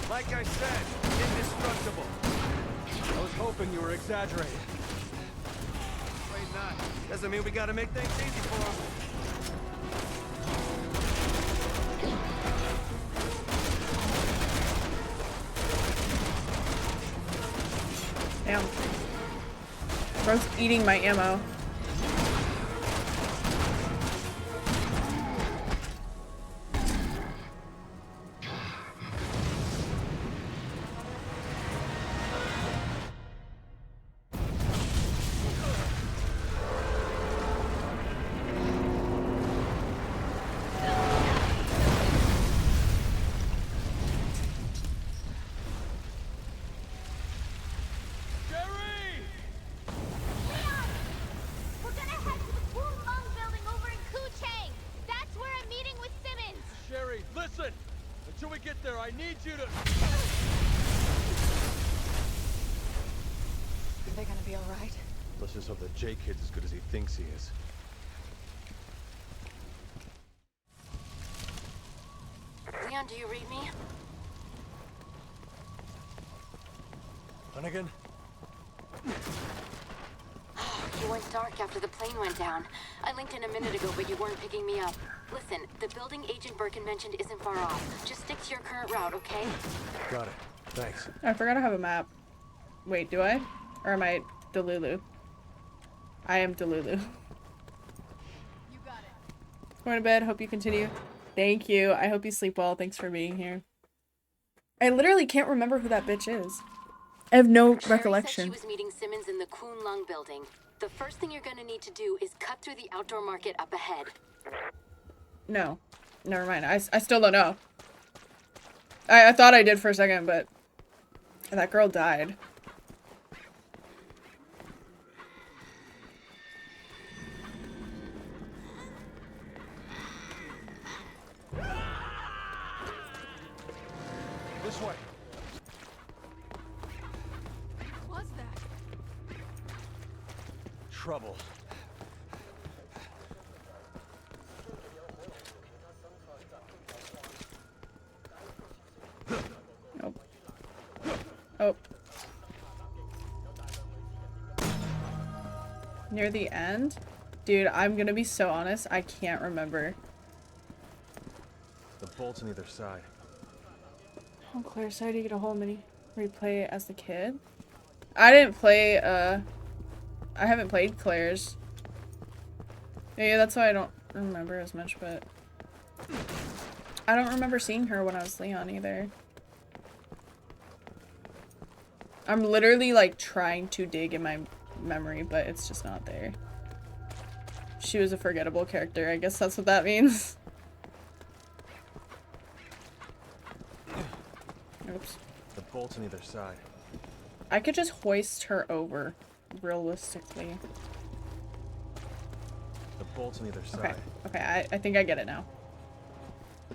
Like I said, indestructible. I was hoping you were exaggerating. Wait, not. Doesn't mean we gotta make things easy for him. Damn. Bro's eating my ammo. We're gonna head to the Wu Lung building over in Kuchang. That's where I'm meeting with Simmons. Sherry, listen! Until we get there, I need you to... Are they gonna be alright? Let's just hope that J Kid's as good as he thinks he is. Leon, do you read me? Hunnigan? You went dark after the plane went down. I linked in a minute ago, but you weren't picking me up. Listen, the building Agent Birkin mentioned isn't far off. Just stick to your current route, okay? Got it. Thanks. I forgot I have a map. Wait, do I? Or am I Delulu? I am Delulu. You got it. Going to bed. Hope you continue. Thank you. I hope you sleep well. Thanks for being here. I literally can't remember who that bitch is. I have no Sherry recollection. said she was meeting Simmons in the Kun Lung building. The first thing you're gonna need to do is cut through the outdoor market up ahead. No. Never mind. I still don't know. I thought I did for a second, but that girl died. This way. What was that? Trouble. Nope. Oh. Near the end? Dude, I'm gonna be so honest, I can't remember. The bolt's on either side. Oh, Claire, sorry to get a whole mini replay as the kid. I didn't play, I haven't played Claire's. Yeah, that's why I don't remember as much, but I don't remember seeing her when I was Leon either. I'm literally like trying to dig in my memory, but it's just not there. She was a forgettable character. I guess that's what that means. Oops. The bolts on either side. I could just hoist her over, realistically. The bolts on either side. Okay. Okay, I think I get it now.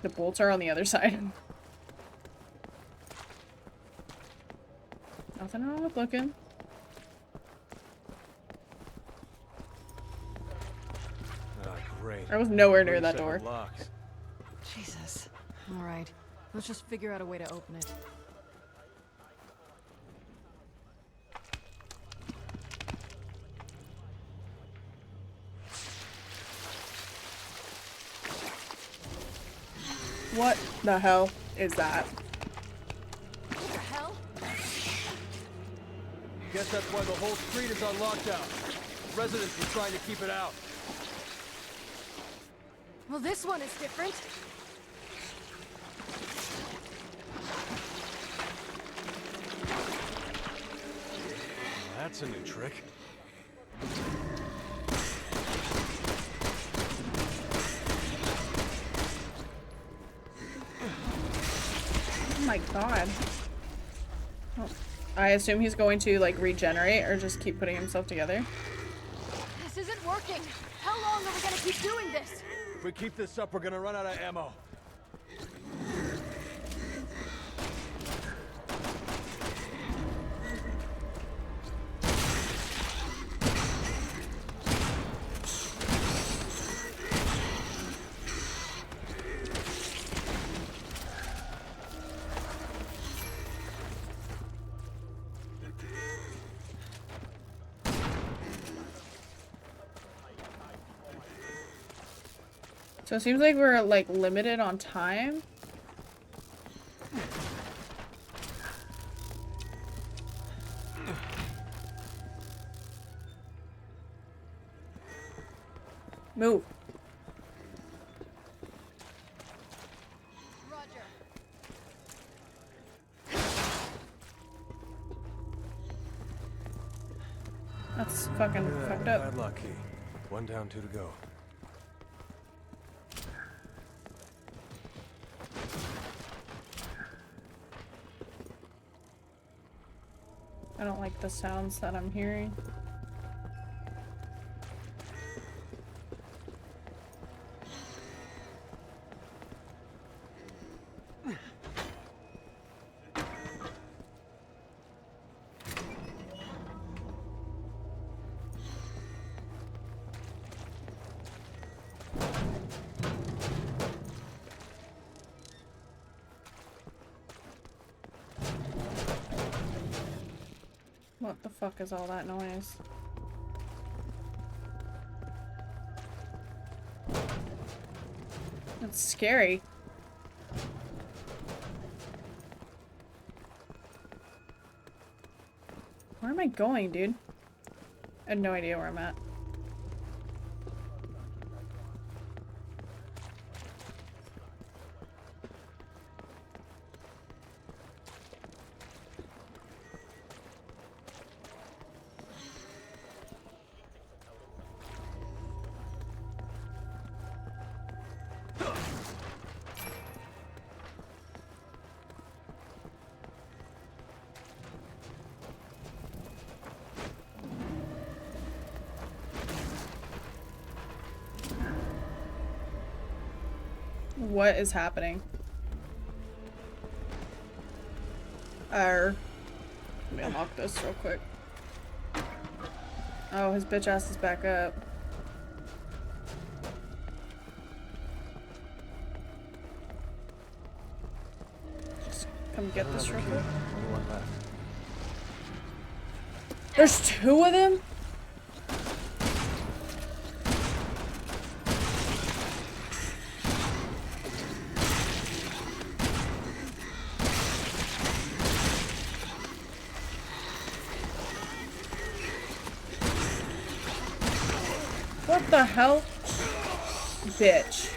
The bolts are on the other side. Nothing wrong with looking. Ah, great. I was nowhere near that 37 door. locks. Jesus. All right. Let's just figure out a way to open it. What the hell is that? What the hell? Guess that's why the whole street is on lockdown. Residents were trying to keep it out. Well, this one is different. That's a new trick. Oh my god. Oh. I assume he's going to like regenerate or just keep putting himself together. This isn't working. How long are we gonna keep doing this? If we keep this up, we're gonna run out of ammo. So it seems like we're like limited on time. Move. Roger. That's fucking fucked up. Padlock key. One down, two to go. I don't like the sounds that I'm hearing. What the fuck is all that noise? That's scary. Where am I going, dude? I have no idea where I'm at. What is happening? Let me unlock this real quick. Oh, his bitch ass is back up. Just come get this real quick. Only one left. There's two of them? What the hell? Bitch.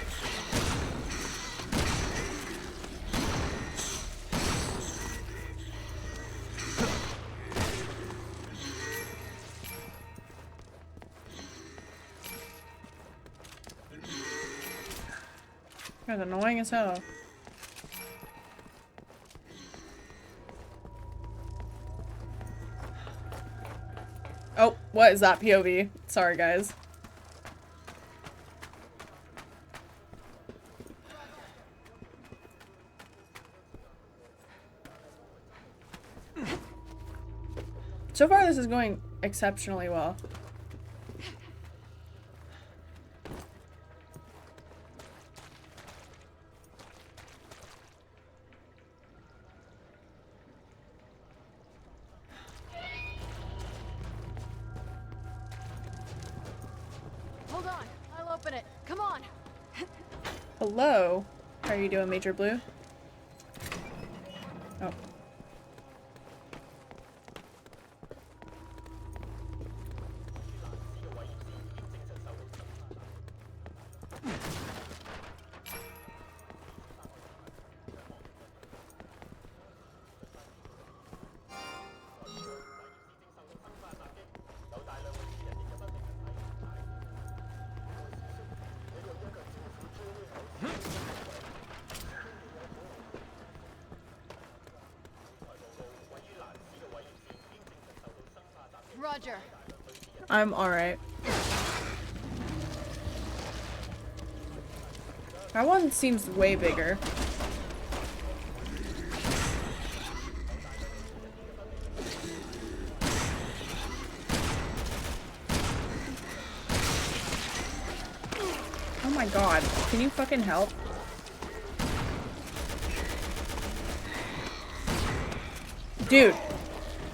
That's annoying as hell. Oh, what is that POV? Sorry, guys. So far, this is going exceptionally well. Hold on, I'll open it. Come on. Hello? How are you doing, Major Blue? Oh. Roger. I'm alright. That one seems way bigger. Oh my god. Can you fucking help? Dude.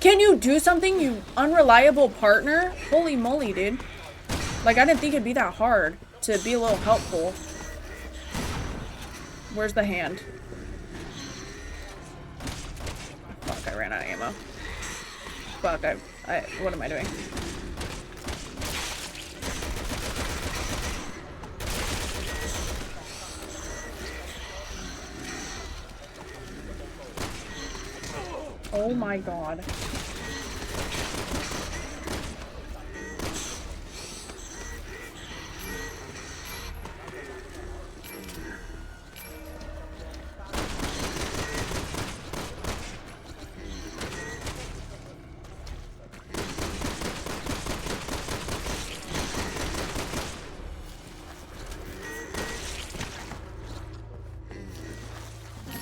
Can you do something, you unreliable partner? Holy moly, dude. Like, I didn't think it'd be that hard to be a little helpful. Where's the hand? Fuck, I ran out of ammo. Fuck, what am I doing? Oh my god.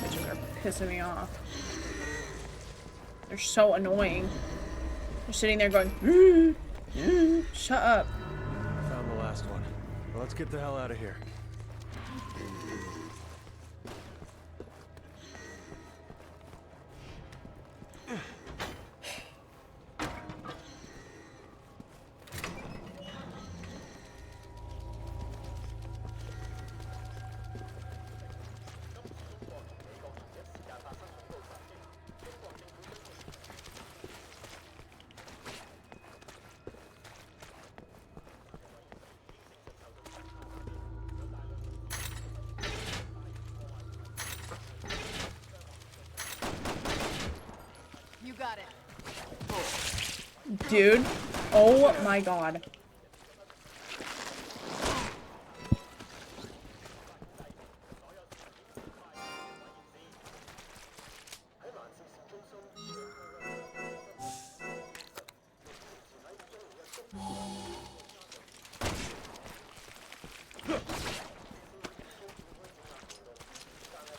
Bitches are pissing me off. They're so annoying. They're sitting there going, shut up. Found the last one. Well, let's get the hell out of here. You got it. Dude. Oh my god.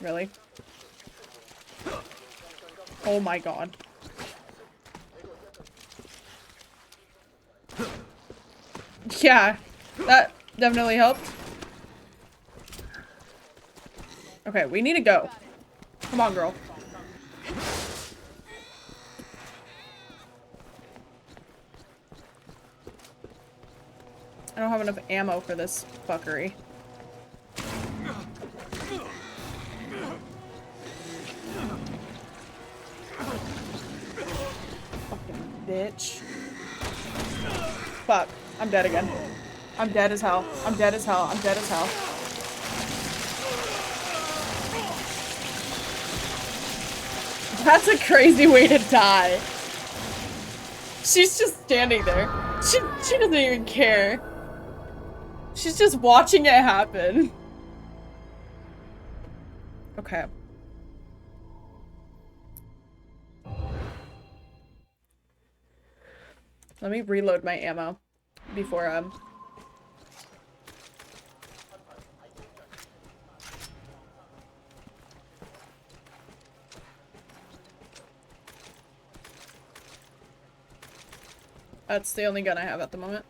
Really? Oh my god. Yeah, that definitely helped. Okay, we need to go. Come on, girl. I don't have enough ammo for this fuckery. Fucking bitch. Fuck. I'm dead again. I'm dead as hell. I'm dead as hell. I'm dead as hell. That's a crazy way to die. She's just standing there. She doesn't even care. She's just watching it happen. Okay. Let me reload my ammo before That's the only gun I have at the moment.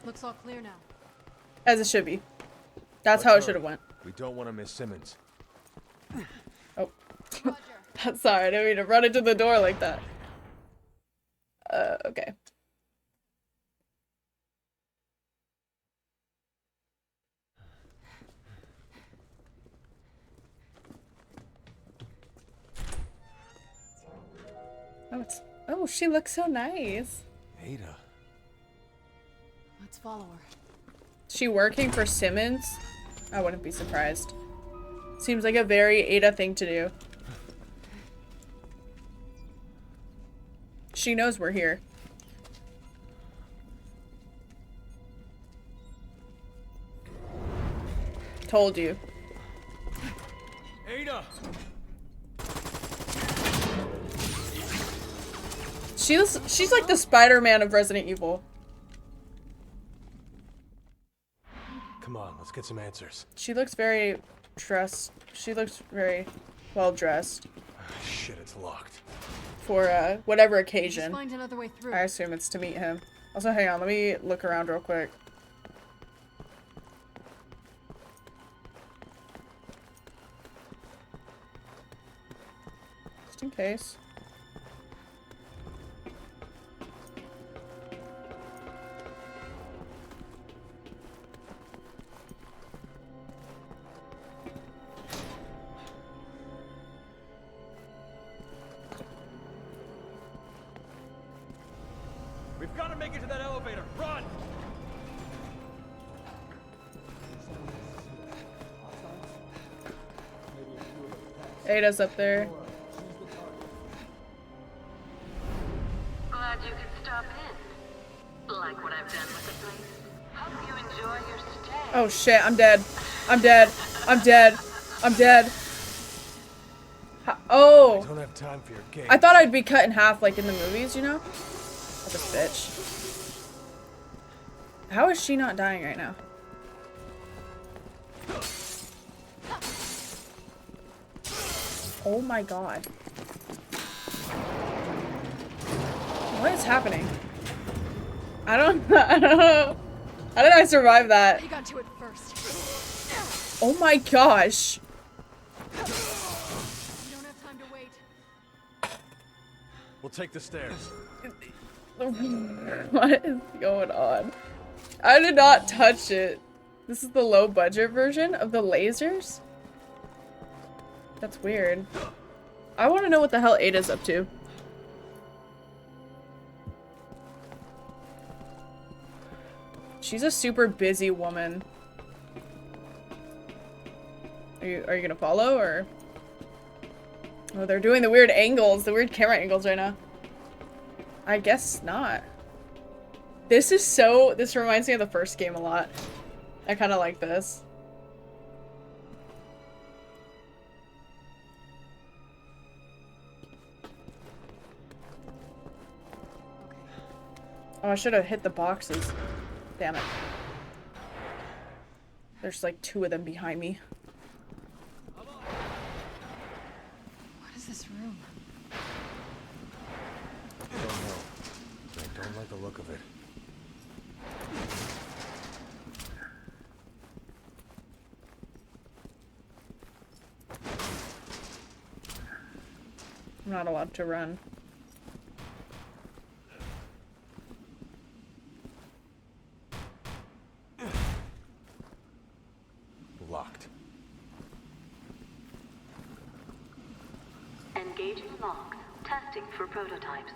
Looks all clear now. As it should be. That's how it should have went. We don't want to miss Simmons. Oh. Roger. Sorry, I didn't mean to run into the door like that. Okay. Oh, she looks so nice. Ada. Let's follow her. Is she working for Simmons? I wouldn't be surprised. Seems like a very Ada thing to do. She knows we're here. Told you. Ada. She's like the Spider-Man of Resident Evil. Come on, let's get some answers. She looks very dressed. She looks very well dressed Shit, it's locked. for whatever Just occasion. find another way through. I assume it's to meet him. Also, hang on, let me look around real quick. Just in case. We've got to make it to that elevator. Run! Ada's up there. Glad you could stop in. Like what I've done with the place. Hope you enjoy your stay. Oh shit, I'm dead. I'm dead. I'm dead. I'm dead. Oh! I don't have time for your game. I thought I'd be cut in half like in the movies, you know? Oh, this bitch. How is she not dying right now? Oh my god. What is happening? I don't know. How did I survive that? You got to it first. Oh my gosh. You don't have time to wait. We'll take the stairs. What is going on? I did not touch it. This is the low budget version of the lasers? That's weird. I want to know what the hell Ada's up to. She's a super busy woman. Are you gonna follow or? Oh, they're doing the weird angles, the weird camera angles right now. I guess not. This reminds me of the first game a lot. I kind of like this. Oh, I should have hit the boxes. Damn it. There's like 2 of them behind me. What is this room? I don't know. I don't like the look of it. I'm not allowed to run. Locked. Engaging logs. Testing for prototypes.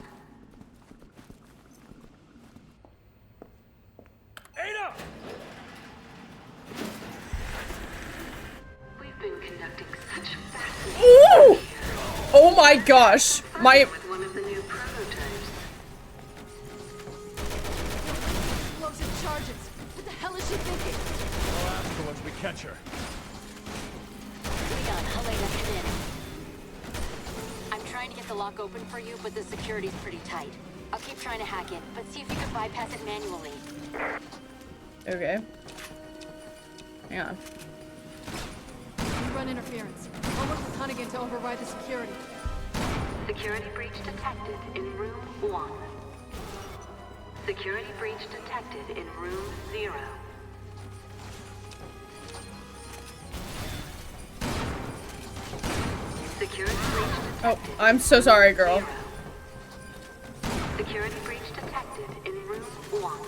Ada! We've been conducting such fascinating Ooh! work here. Oh my gosh. My With one of the new prototypes. Explosive charges. What the hell is she thinking? I'll ask her once we catch her. Leon, Helena, come in. I'm trying to get the lock open for you, but the security's pretty tight. I'll keep trying to hack it, but see if you can bypass it manually. okay. Hang on. You run interference. I'll work with Hunnigan to override the security. Security breach detected in room 1. Security breach detected in room 0. Security breach detected. Oh, I'm so sorry, girl. 0. Security breach detected in room 1.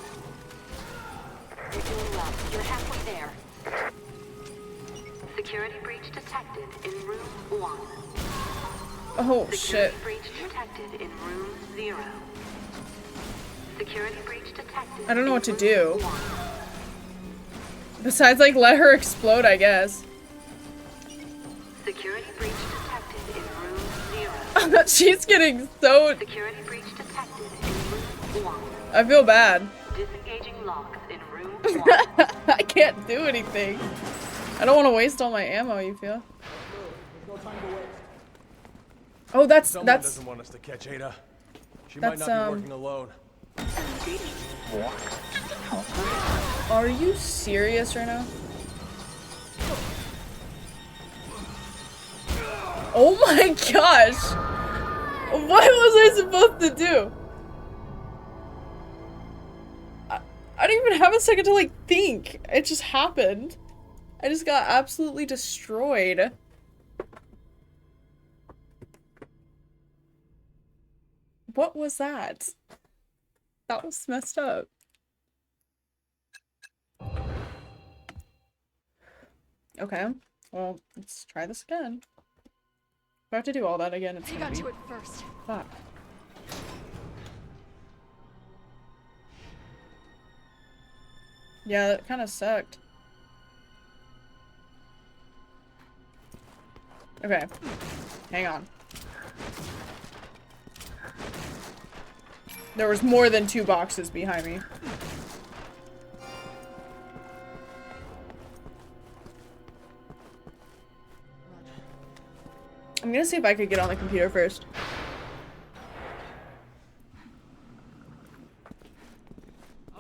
You're doing well. You're halfway there. Security breach detected in room 1. Oh shit. Security breach detected in room 0. Security breach detected. I don't know what to in do. room 1. Besides, like, let her explode, I guess. Security breach detected in room 0. She's getting so. Security breach detected in room 1. I feel bad. Disengaging locks in room 1. I can't do anything. I don't want to waste all my ammo, you feel? Oh, Someone that's doesn't want us to catch Ada. She might that's, not be working alone. Are you serious right now? Oh my gosh! What was I supposed to do? I didn't even have a second to like think. It just happened. I just got absolutely destroyed. What was that? That was messed up. Okay, well, let's try this again. If I have to do all that again, it's Hang gonna on be to it first. fuck. Yeah, that kind of sucked. Okay, hang on. There was more than 2 boxes behind me. I'm gonna see if I could get on the computer first.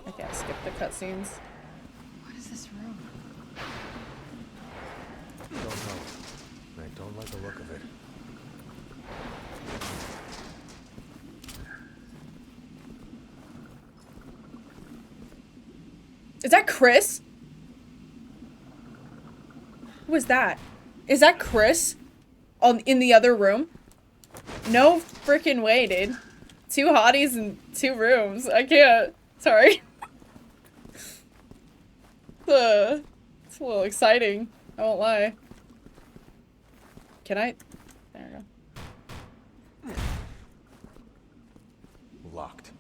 I can't skip the cutscenes. What is this room? Don't know. I don't like the look of it. Is that Chris? Who was that? Is that Chris? In the other room? No freaking way, dude. 2 hotties in 2 rooms. I can't. Sorry. It's a little exciting. I won't lie. Can I? There we go. Locked.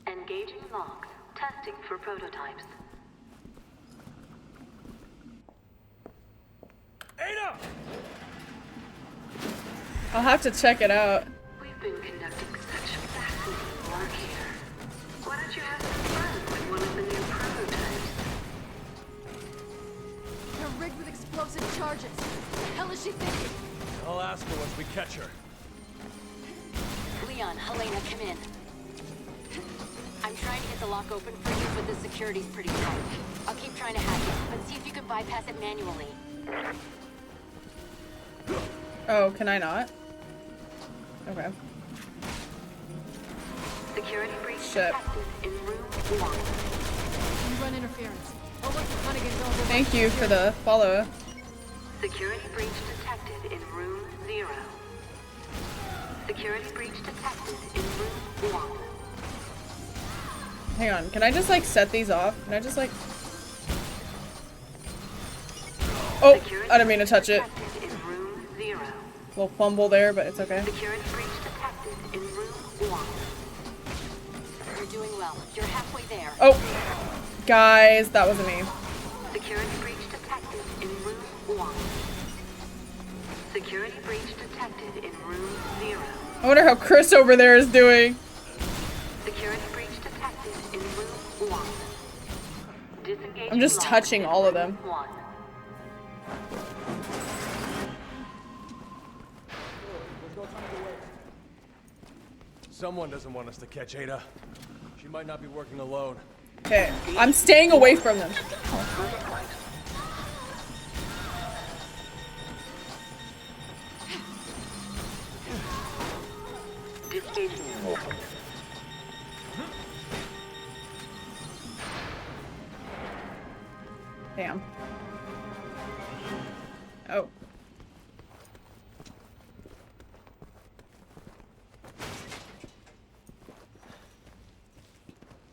Engaging logs. Testing for prototypes. Ada! I'll have to check it out. We've been conducting such fascinating work here. Why don't you have some fun with one of the new prototypes? They're rigged with explosive charges. What the hell is she thinking? I'll ask her once we catch her. Leon, Helena, come in. I'm trying to get the lock open for you, but the security's pretty tight. I'll keep trying to hack it, but see if you can bypass it manually. Oh, can I not? Okay. Security breach Shit. detected in room 1. You run interference. I'll work with Hunnigan to override Thank you for the follow. Security breach detected in room 0. Security breach detected in room 1. Hang on, can I just like set these off? Can I just like... Oh, I didn't mean to touch it. Detected Little fumble there, but it's okay. Security breach detected in room 1. You're doing well. You're halfway there. Oh, guys, that wasn't me. Security breach detected in room 1. Security breach detected in room 0. I wonder how Chris over there is doing. Security breach detected in room 1. Disengage I'm just locked touching in all of room them. 1. Someone doesn't want us to catch Ada. She might not be working alone. Okay, I'm staying away from them. Disengage. Damn. Oh.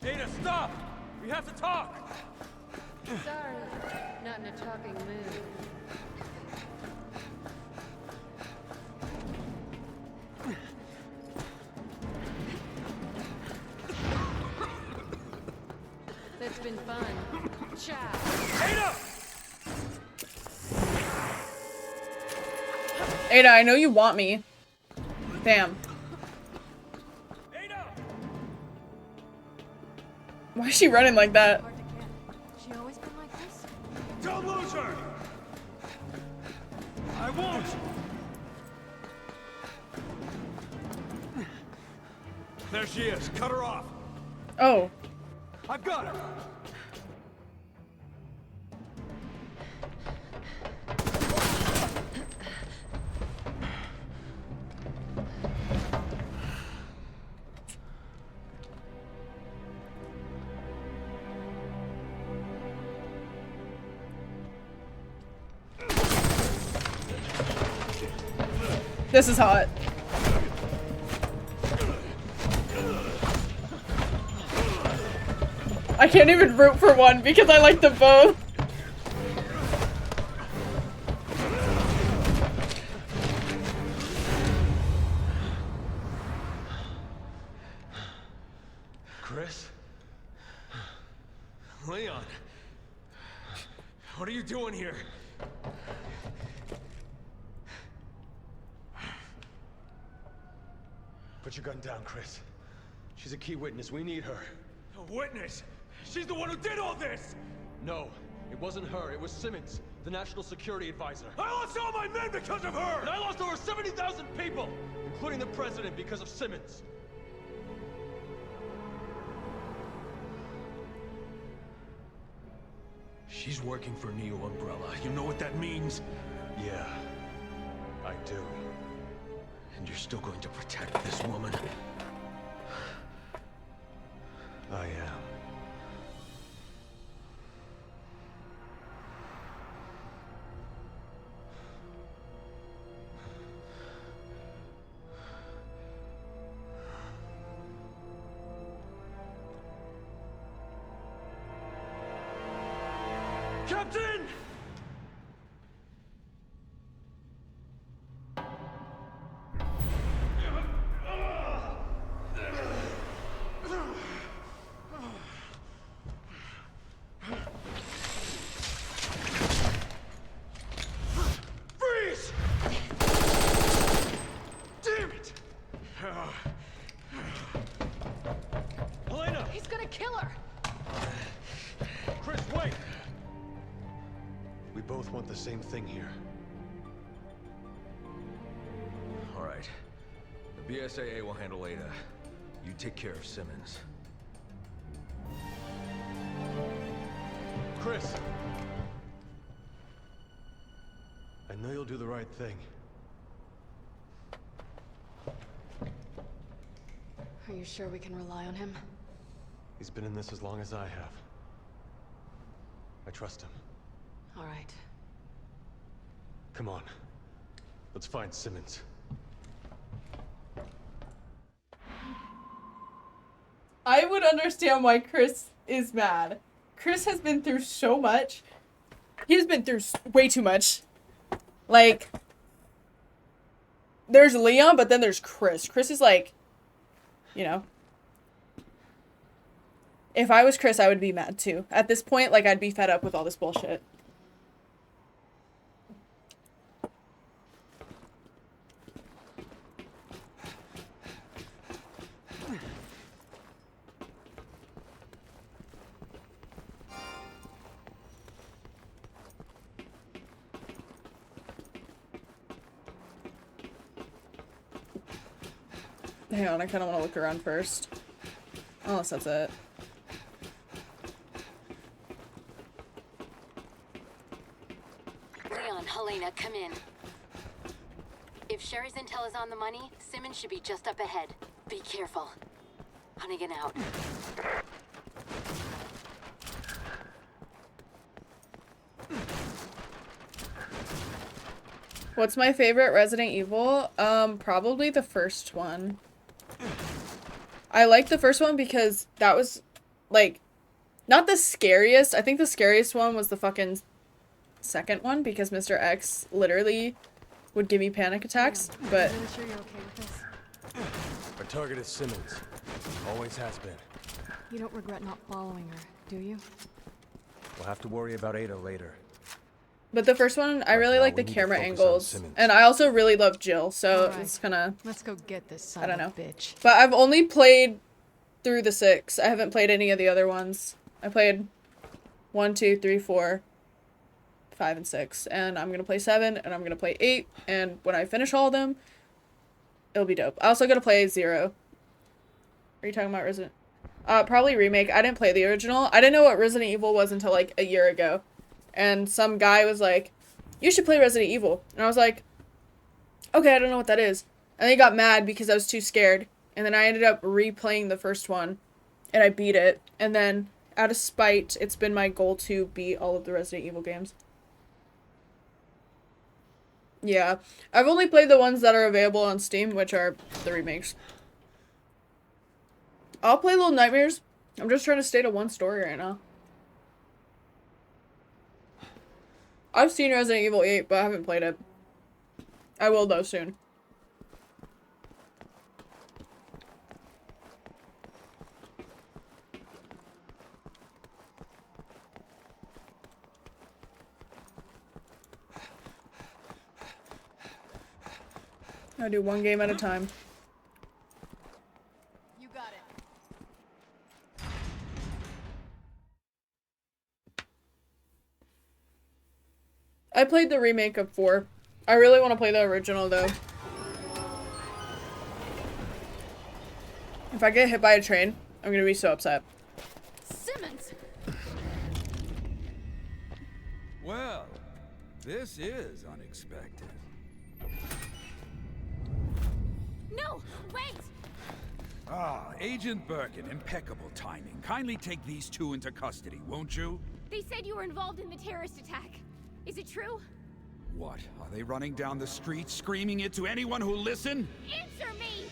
Ada, stop! We have to talk! Sorry, not in a talking mood. It's been fun. Ciao. Ada! Ada, I know you want me. Damn. Ada! Why is she running like that? Hard to get. She always been like this? Don't lose her! I won't! There she is. Cut her off. Oh. I've got her. This is hot. I can't even root for one because I like them both. Chris? Leon? What are you doing here? Put your gun down, Chris. She's a key witness. We need her. A witness? She's the one who did all this! No, it wasn't her. It was Simmons, the national security advisor. I lost all my men because of her! And I lost over 70,000 people, including the president, because of Simmons. She's working for Neo Umbrella. You know what that means? Yeah, I do. And you're still going to protect this woman? I am. Captain! Freeze! Damn it! Elena! He's gonna kill her! Chris, wait! We both want the same thing here. All right. The BSAA will handle Ada. You take care of Simmons. Chris! I know you'll do the right thing. Are you sure we can rely on him? He's been in this as long as I have. I trust him. All right. Come on. Let's find Simmons. I would understand why Chris is mad. Chris has been through so much. He's been through way too much. Like, there's Leon, but then there's Chris. Chris is like, you know. If I was Chris, I would be mad too. At this point, like, I'd be fed up with all this bullshit. Hang on, I kind of want to look around first. Unless that's it. Leon, Helena, come in. If Sherry's intel is on the money, Simmons should be just up ahead. Be careful. Hunnigan out. What's my favorite Resident Evil? Probably the first one. I like the first one because that was, like, not the scariest. I think the scariest one was the fucking second one because Mr. X literally would give me panic attacks, but... I'm really sure you're okay with this. Our target is Simmons. Always has been. You don't regret not following her, do you? We'll have to worry about Ada later. But the first one, I really now like the we need to camera focus on angles. Simmons. And I also really love Jill, so Alright. it's kind of... Let's go get this son I don't of know. a bitch. But I've only played through the 6. I haven't played any of the other ones. I played 1, 2, 3, 4, 5, and 6. And I'm going to play 7, and I'm going to play 8. And when I finish all of them, it'll be dope. I also got to play 0. Are you talking about Resident... probably remake. I didn't play the original. I didn't know what Resident Evil was until, like, a year ago. And some guy was like, you should play Resident Evil. And I was like, okay, I don't know what that is. And then he got mad because I was too scared. And then I ended up replaying the first one. And I beat it. And then, out of spite, it's been my goal to beat all of the Resident Evil games. Yeah. I've only played the ones that are available on Steam, which are the remakes. I'll play Little Nightmares. I'm just trying to stay to one story right now. I've seen Resident Evil 8, but I haven't played it. I will, though, soon. I do one game at a time. You got it. I played the remake of 4. I really want to play the original, though. If I get hit by a train, I'm gonna be so upset. Simmons! Well, this is unexpected. No! Wait! Ah, Agent Birkin, impeccable timing. Kindly take these two into custody, won't you? They said you were involved in the terrorist attack. Is it true? What, are they running down the street screaming it to anyone who'll listen? Answer me!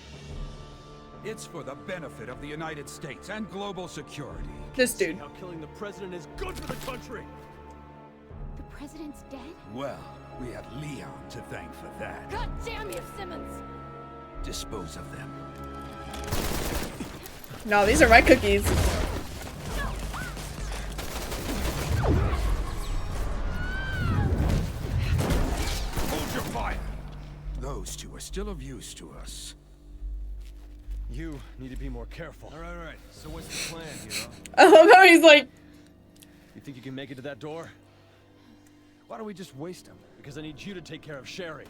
It's for the benefit of the United States and global security. This dude. How killing the president is good for the country. The president's dead? Well, we have Leon to thank for that. God damn you, Simmons! Dispose of them. No, these are my cookies. Hold your fire! Those two are still of use to us. You need to be more careful. All right. So what's the plan, hero? I love how he's like, You think you can make it to that door? Why don't we just waste him? Because I need you to take care of Sherry.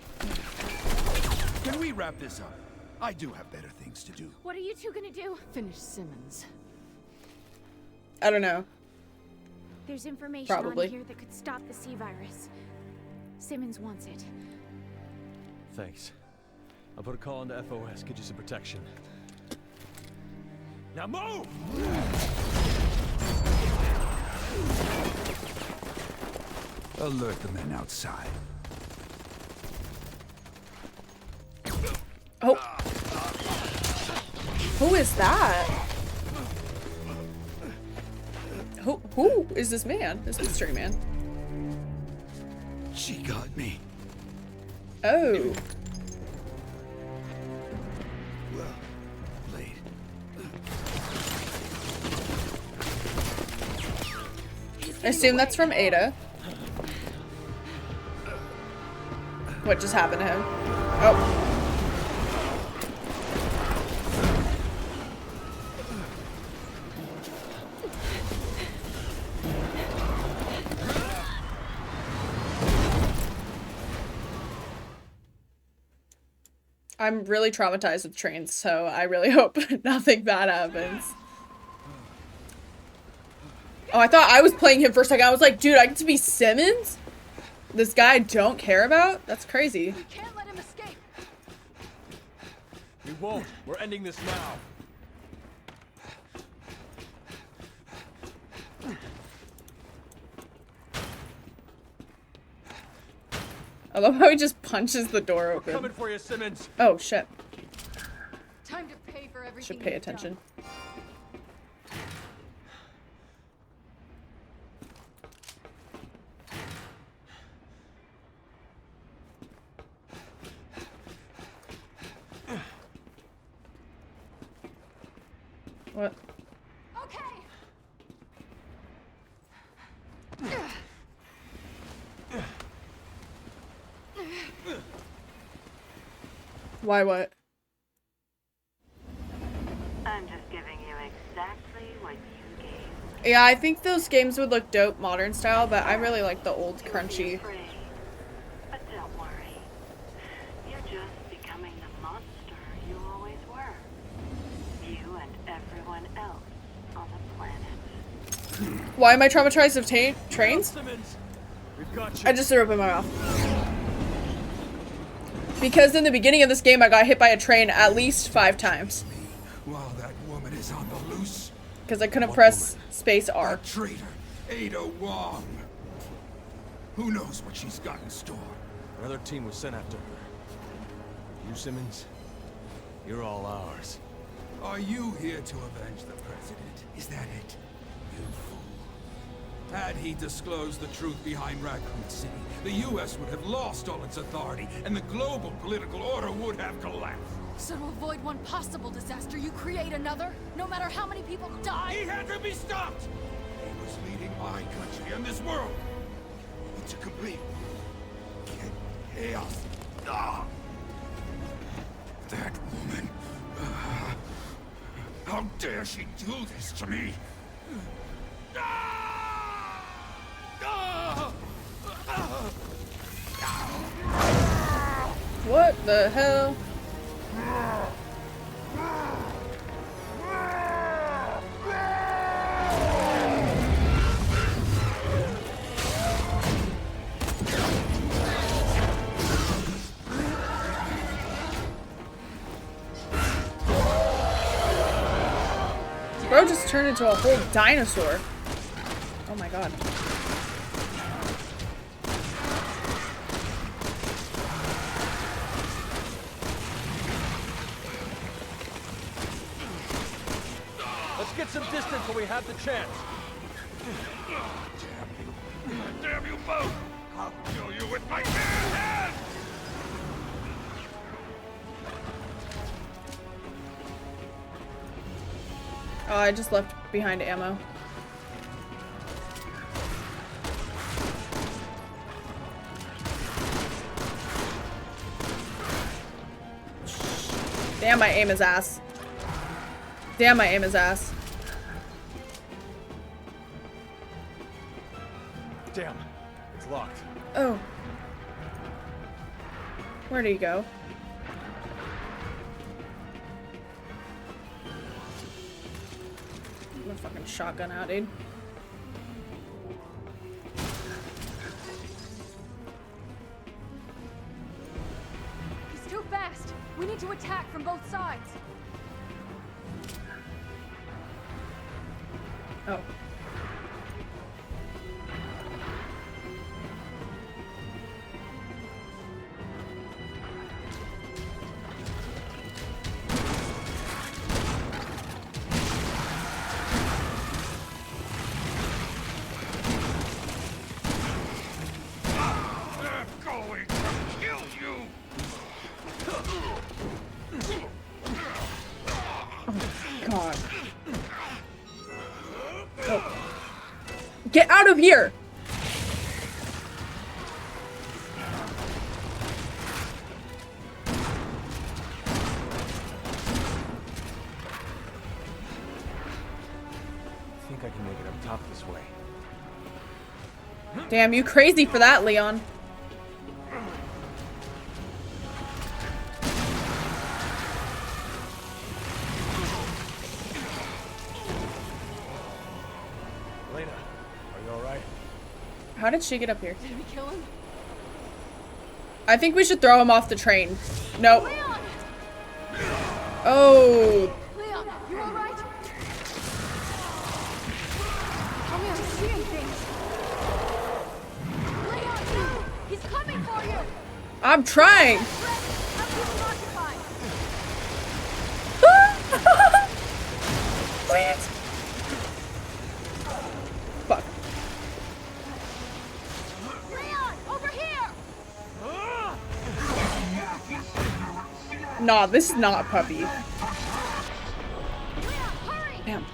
Can we wrap this up? I do have better things to do. What are you two gonna do? Finish Simmons. I don't know. There's information Probably. on here that could stop the C-virus. Simmons wants it. Thanks. I'll put a call into FOS, get you some protection. Now move! Alert the men outside. Oh. Who is that? Who is this man? This mystery man. She got me. Oh. I assume that's from Ada. What just happened to him? Oh. I'm really traumatized with trains, so I really hope nothing bad happens. Oh, I thought I was playing him for a second. I was like, dude, I get to be Simmons? This guy I don't care about? That's crazy. We can't let him escape. We won't. We're ending this now. I love how he just punches the door open. We're coming for you, Simmons. Oh, shit. Time to pay for everything. Should pay you've done. attention. What? Okay. Why what? I'm just giving you exactly what you gave. Yeah, I think those games would look dope modern style, but I really like the old crunchy. But don't worry. You're just becoming the monster you always were. You and everyone else on the planet. Why am I traumatized of trains? Simmons, we've got you. I just threw up in my mouth. Because in the beginning of this game, I got hit by a train at least 5 times. While that woman is on the loose. Because I couldn't What press woman? space R. That traitor, Ada Wong. Who knows what she's got in store? Another team was sent after her. You, Simmons, you're all ours. Are you here to avenge the president? Is that it? You fool. Had he disclosed the truth behind Raccoon City, the U.S. would have lost all its authority, and the global political order would have collapsed. So to avoid one possible disaster, you create another, no matter how many people die? He had to be stopped! He was leading my country and this world into complete chaos. Ah! That woman... how dare she do this to me? Ah! Ah! What the hell? Bro just turned into a whole dinosaur. Oh my god. Let's get some distance when we have the chance. Damn you both! I'll kill you with my bare hands! Oh, I just left behind ammo. Damn, my aim is ass. Damn, my aim is ass. Damn, it's locked. Oh. Where do you go? I'm gonna fucking shotgun out, dude. He's too fast. We need to attack from both sides. Oh. They're going to kill you! God. Oh. Get out of here! I think I can make it up top this way. Damn, you crazy for that, Leon. Elena, are you alright? How did she get up here? Did we kill him? I think we should throw him off the train. Nope. Leon! Oh. Leon, you alright? Tell me I'm seeing things. Leon, no! He's coming for you! I'm trying. I'm keeping occupied. Please. Fuck. Leon, over here! Nah, this is not a puppy. Leon, hurry! Damn.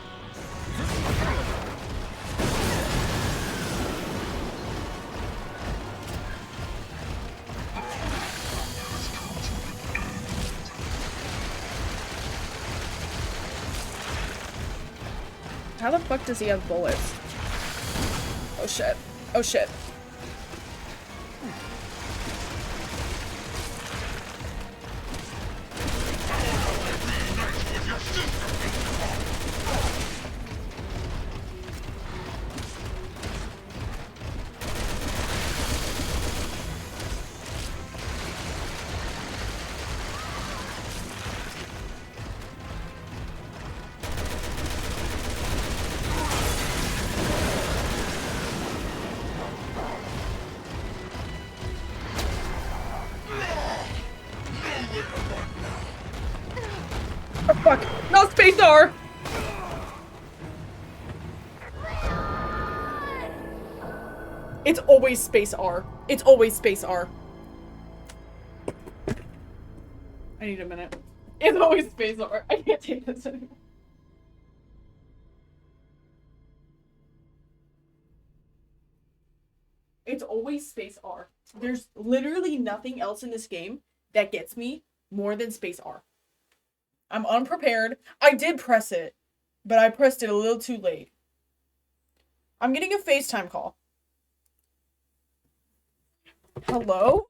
How the fuck does he have bullets? Oh shit. Oh shit. Oh fuck! Not space R! It's always space R. It's always space R. I need a minute. It's always space R. I can't take this anymore. It's always space R. There's literally nothing else in this game that gets me more than space R. I'm unprepared. I did press it, but I pressed it a little too late. I'm getting a FaceTime call. Hello?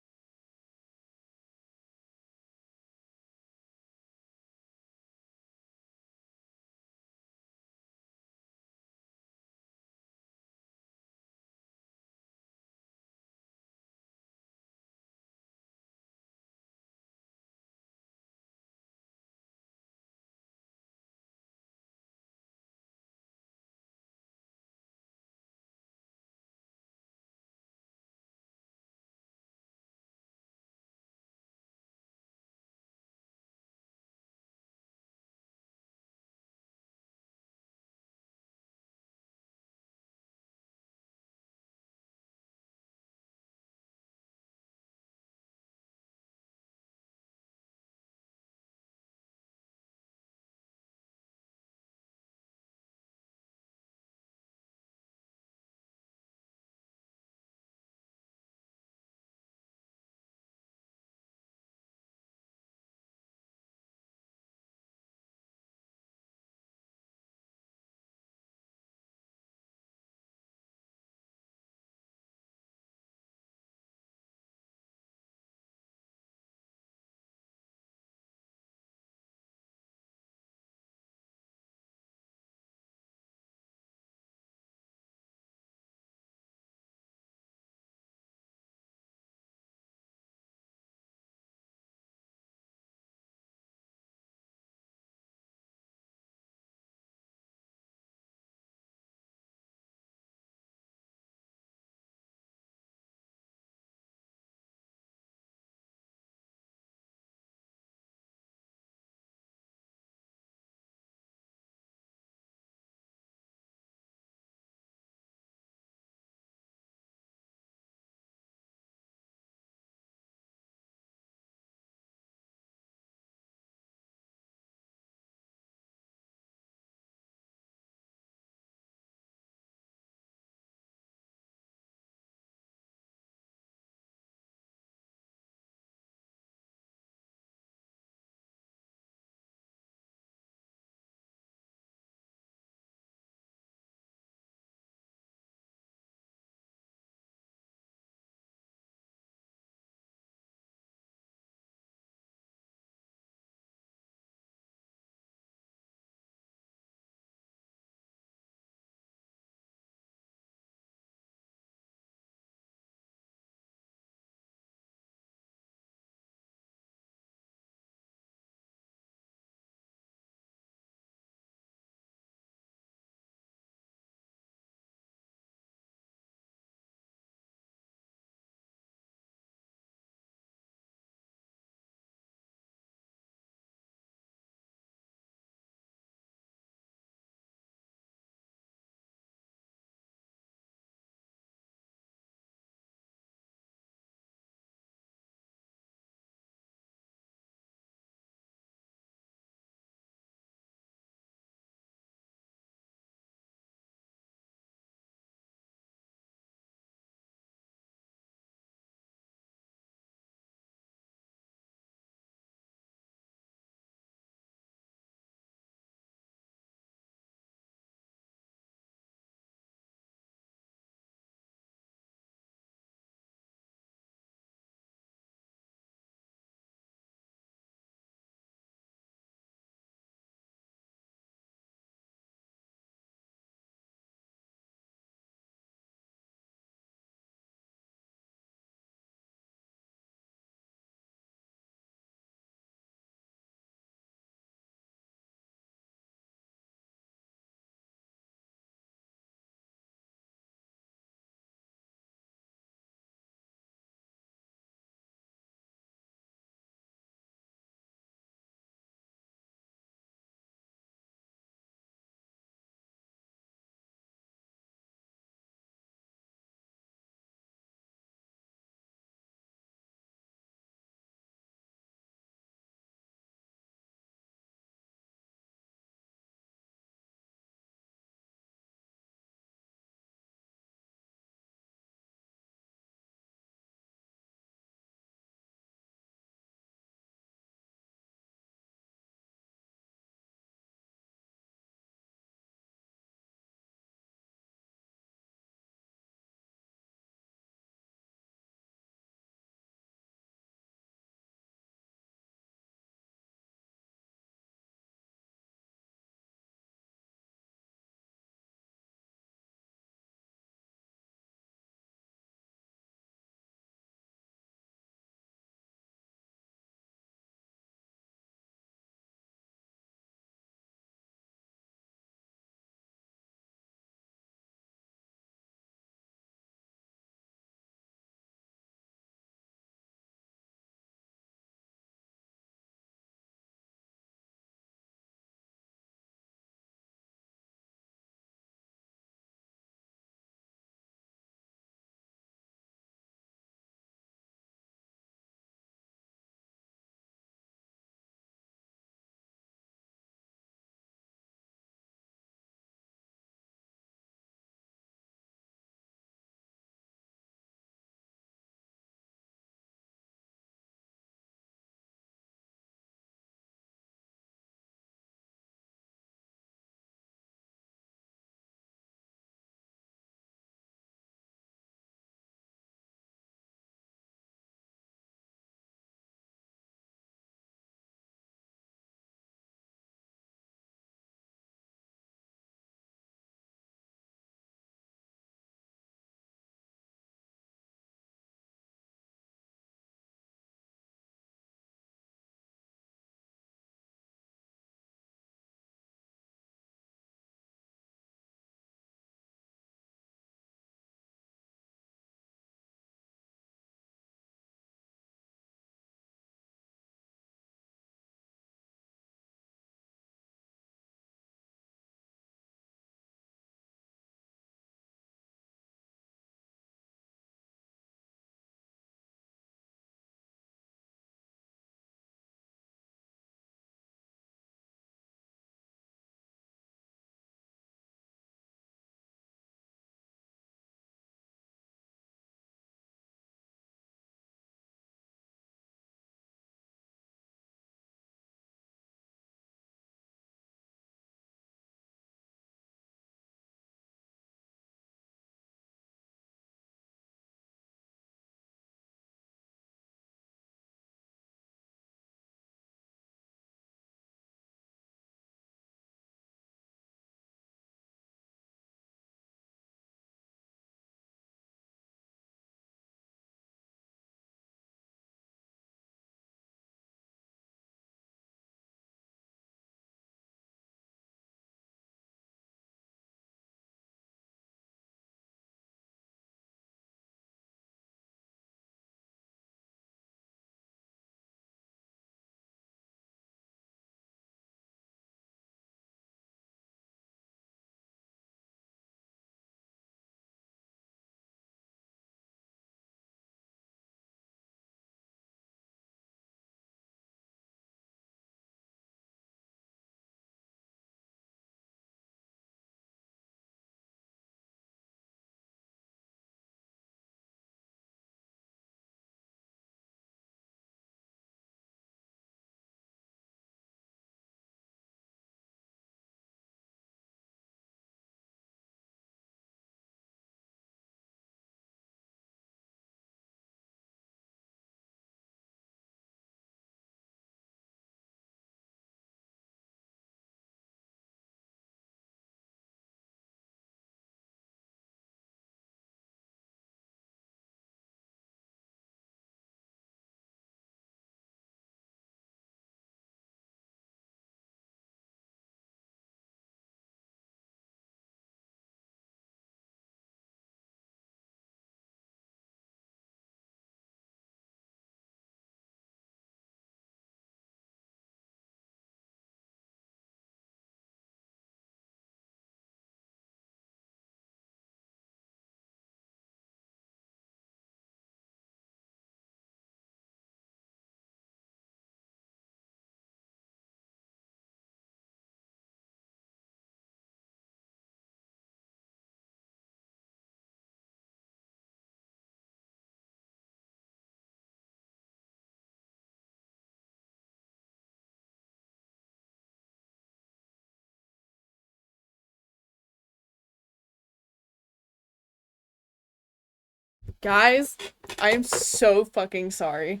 Guys, I am so fucking sorry.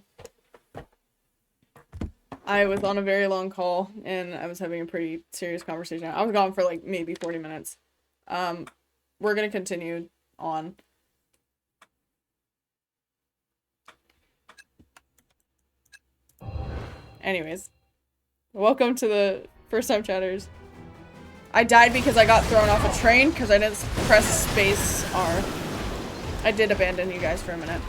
I was on a very long call and I was having a pretty serious conversation. I was gone for like maybe 40 minutes. We're gonna continue on. Anyways, welcome to the first time chatters. I died because I got thrown off a train because I didn't press space R. I did abandon you guys for a minute.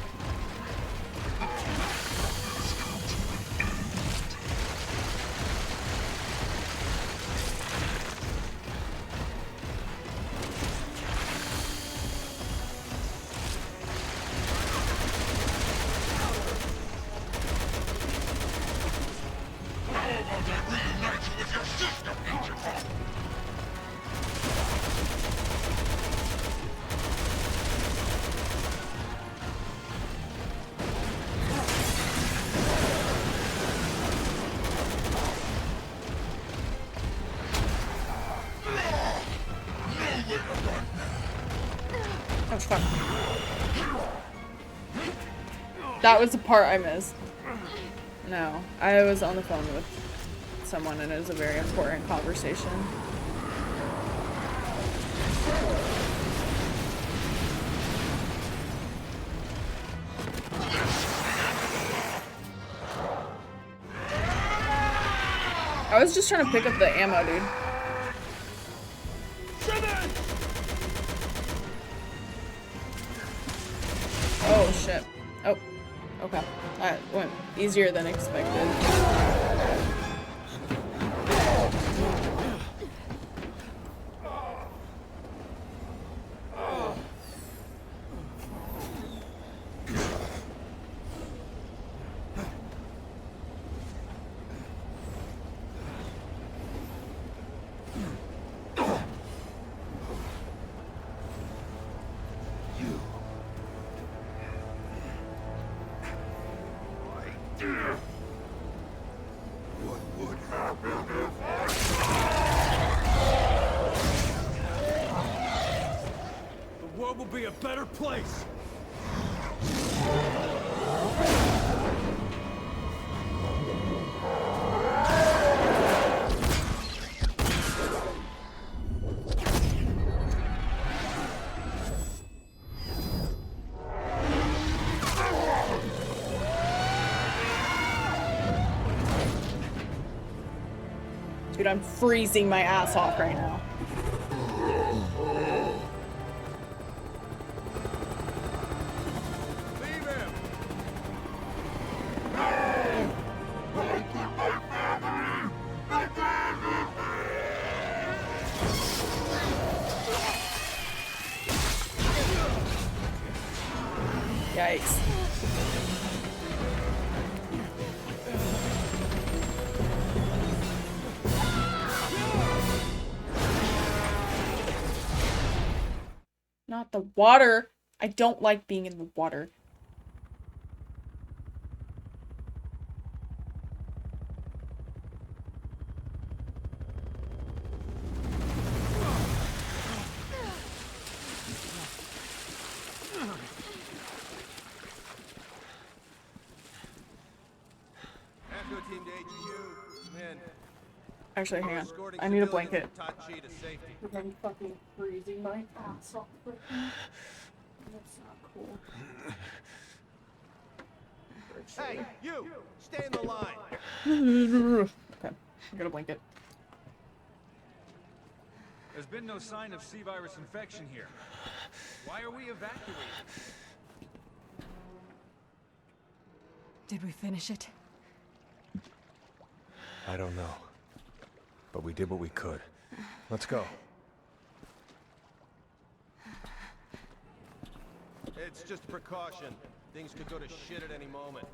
Oh, fuck. That was the part I missed. No, I was on the phone with someone and it was a very important conversation. I was just trying to pick up the ammo, dude. Oh shit. Oh, okay. That went easier than expected. The world will be a better place. Dude, I'm freezing my ass off right now. Yikes. Not the water. I don't like being in the water. Actually, hang on. I need a blanket. I'm fucking freezing my ass off right now. That's not cool. Hey, you! Stay in the line! Okay, I got a blanket. There's been no sign of C-virus infection here. Why are we evacuating? Did we finish it? I don't know. But we did what we could. Let's go. It's just a precaution. Things could go to shit at any moment.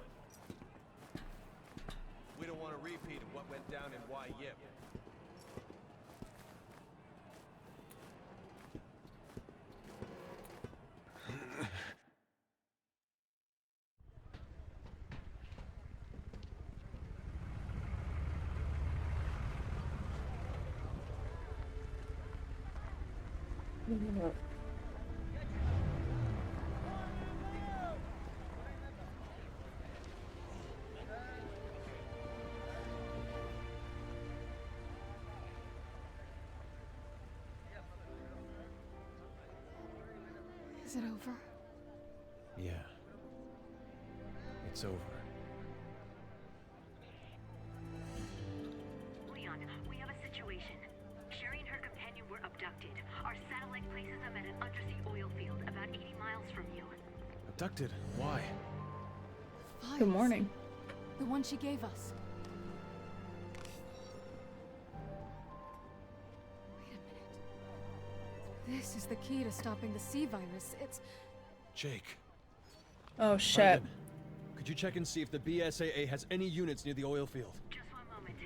We don't want a repeat of what went down in Y-Yip. it over? Yeah. It's over. Leon, we have a situation. Sherry and her companion were abducted. Our satellite places them at an undersea oil field about 80 miles from you. Abducted? Why? Good morning. The one she gave us. Wait a minute. This is the key to stopping the C-virus. It's... Jake. Oh shit. Brendan, could you check and see if the BSAA has any units near the oil field? Just one moment.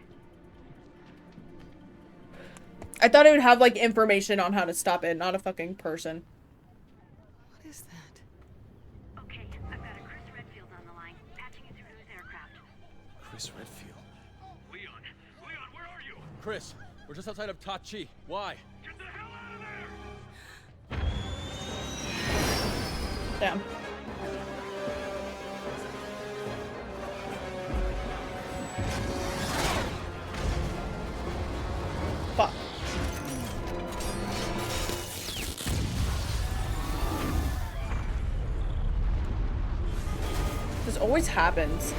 I thought it would have like information on how to stop it, not a fucking person. What is that? Okay, I've got a Chris Redfield on the line, patching you through to his aircraft. Chris Redfield. Leon, where are you? Chris, we're just outside of Tachi. Why? Get the hell out of there! Damn. Fuck. This always happens.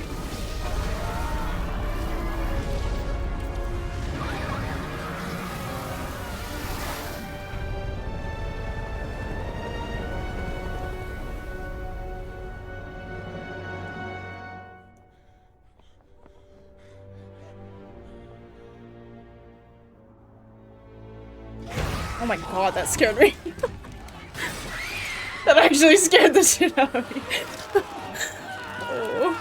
Oh my god, that scared me. That actually scared the shit out of me. Oh.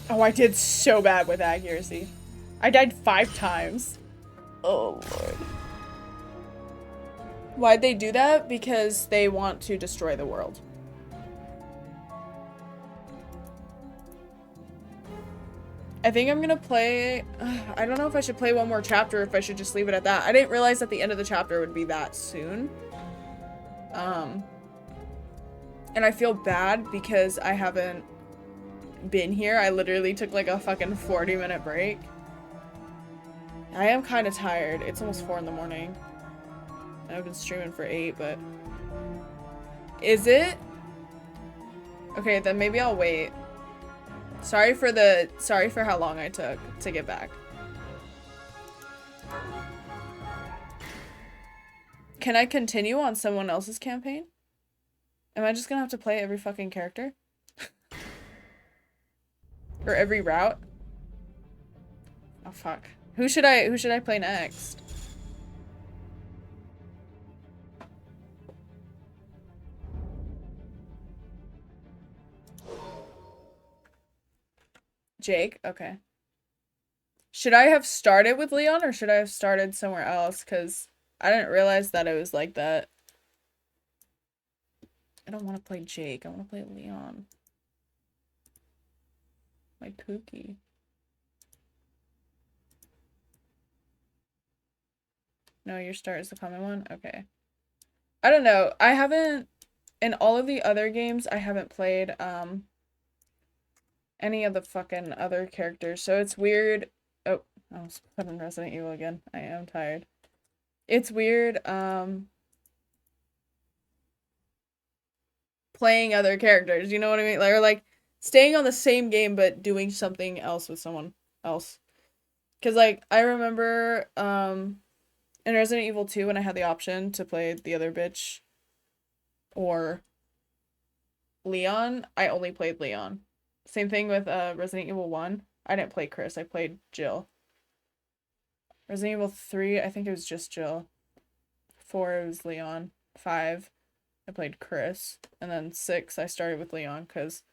Oh, I did so bad with accuracy. I died 5 times. Oh, Lord. Why'd they do that? Because they want to destroy the world. I think I'm gonna play... I don't know if I should play one more chapter or if I should just leave it at that. I didn't realize that the end of the chapter would be that soon. And I feel bad because I haven't been here. I literally took like a fucking 40-minute break. I am kind of tired. It's almost 4 in the morning. I've been streaming for 8, but... Is it? Okay, then maybe I'll wait. Sorry for how long I took to get back. Can I continue on someone else's campaign? Am I just gonna have to play every fucking character? Or every route? Oh fuck. Who should I play next? Jake? Okay. Should I have started with Leon or should I have started somewhere else? Because I didn't realize that it was like that. I don't want to play Jake. I want to play Leon. My Pookie. No, your start is the common one? Okay. I don't know. I haven't... In all of the other games, I haven't played, any of the fucking other characters. So it's weird... Oh, I was putting Resident Evil again. I am tired. It's weird, playing other characters, you know what I mean? Or like staying on the same game but doing something else with someone else. Cause like I remember in Resident Evil 2 when I had the option to play the other bitch or Leon, I only played Leon. Same thing with Resident Evil 1. I didn't play Chris, I played Jill. Resident Evil 3, I think it was just Jill. 4 it was Leon. 5 I played Chris, and then 6 I started with Leon because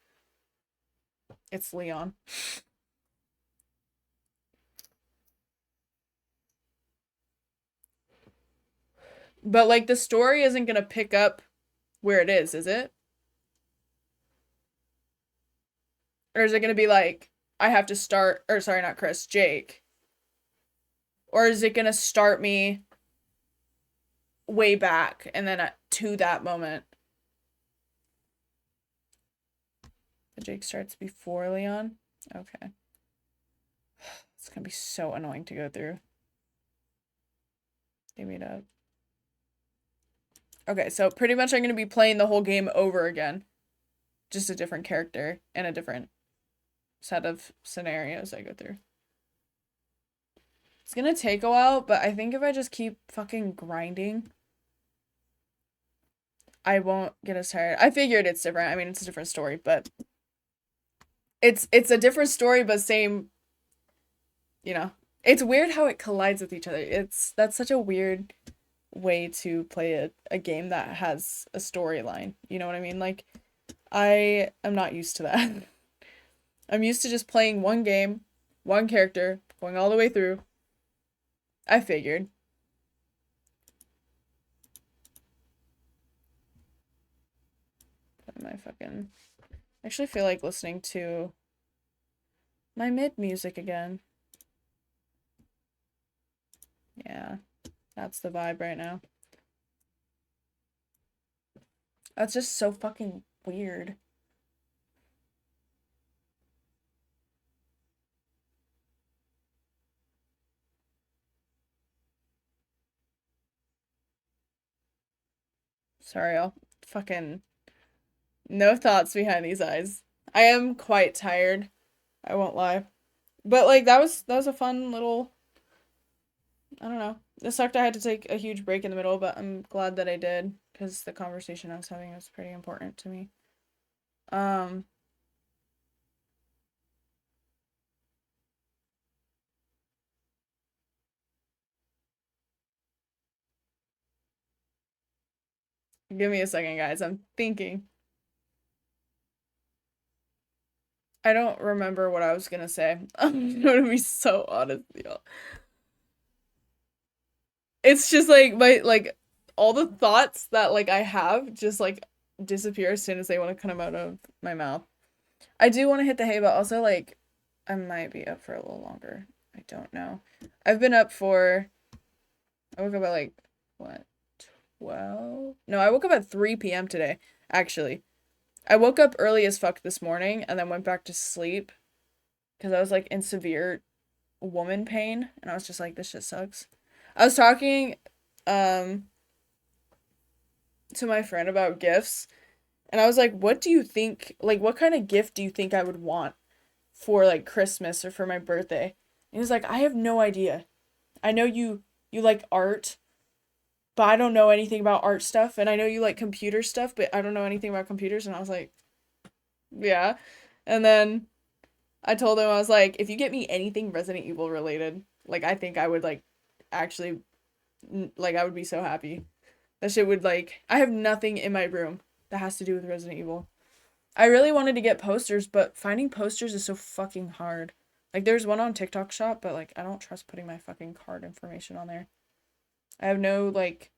it's Leon. But like the story isn't gonna pick up where it is it? Or is it gonna be like, I have to start, or sorry, not Chris, Jake. Or is it gonna start me way back and then to that moment? The Jake starts before Leon? Okay. It's gonna be so annoying to go through. They meet up. Okay, so pretty much I'm gonna be playing the whole game over again. Just a different character and a different set of scenarios I go through. It's gonna take a while, but I think if I just keep fucking grinding, I won't get as tired. I figured it's different. I mean, it's a different story, but it's a different story, but same, you know. It's weird how it collides with each other. That's such a weird way to play a game that has a storyline. You know what I mean? Like, I am not used to that. I'm used to just playing one game, one character, going all the way through. I figured. My fucking... I actually feel like listening to my mid music again. Yeah, that's the vibe right now. That's just so fucking weird. Sorry, I'll fucking... No thoughts behind these eyes. I am quite tired. I won't lie. But like that was a fun little, I don't know. It sucked I had to take a huge break in the middle, but I'm glad that I did because the conversation I was having was pretty important to me. Give me a second, guys. I'm thinking. I don't remember what I was gonna say. I'm gonna be so honest, y'all. It's just like all the thoughts that like I have just like disappear as soon as they want to come out of my mouth. I do want to hit the hay, but also like I might be up for a little longer. I don't know. I've been up for I woke up at like what 12? No, I woke up at 3 p.m. today, actually. I woke up early as fuck this morning and then went back to sleep because I was like in severe woman pain and I was just like, this shit sucks. I was talking to my friend about gifts and I was like, what do you think, like what kind of gift do you think I would want for like Christmas or for my birthday? And he was like, I have no idea. I know you like art, but I don't know anything about art stuff, and I know you like computer stuff, but I don't know anything about computers. And I was like, yeah. And then I told him, I was like, if you get me anything Resident Evil related, like I think I would like actually like I would be so happy. That shit would like I have nothing in my room that has to do with Resident Evil. I really wanted to get posters, but finding posters is so fucking hard. Like there's one on TikTok Shop, but like I don't trust putting my fucking card information on there. I have no like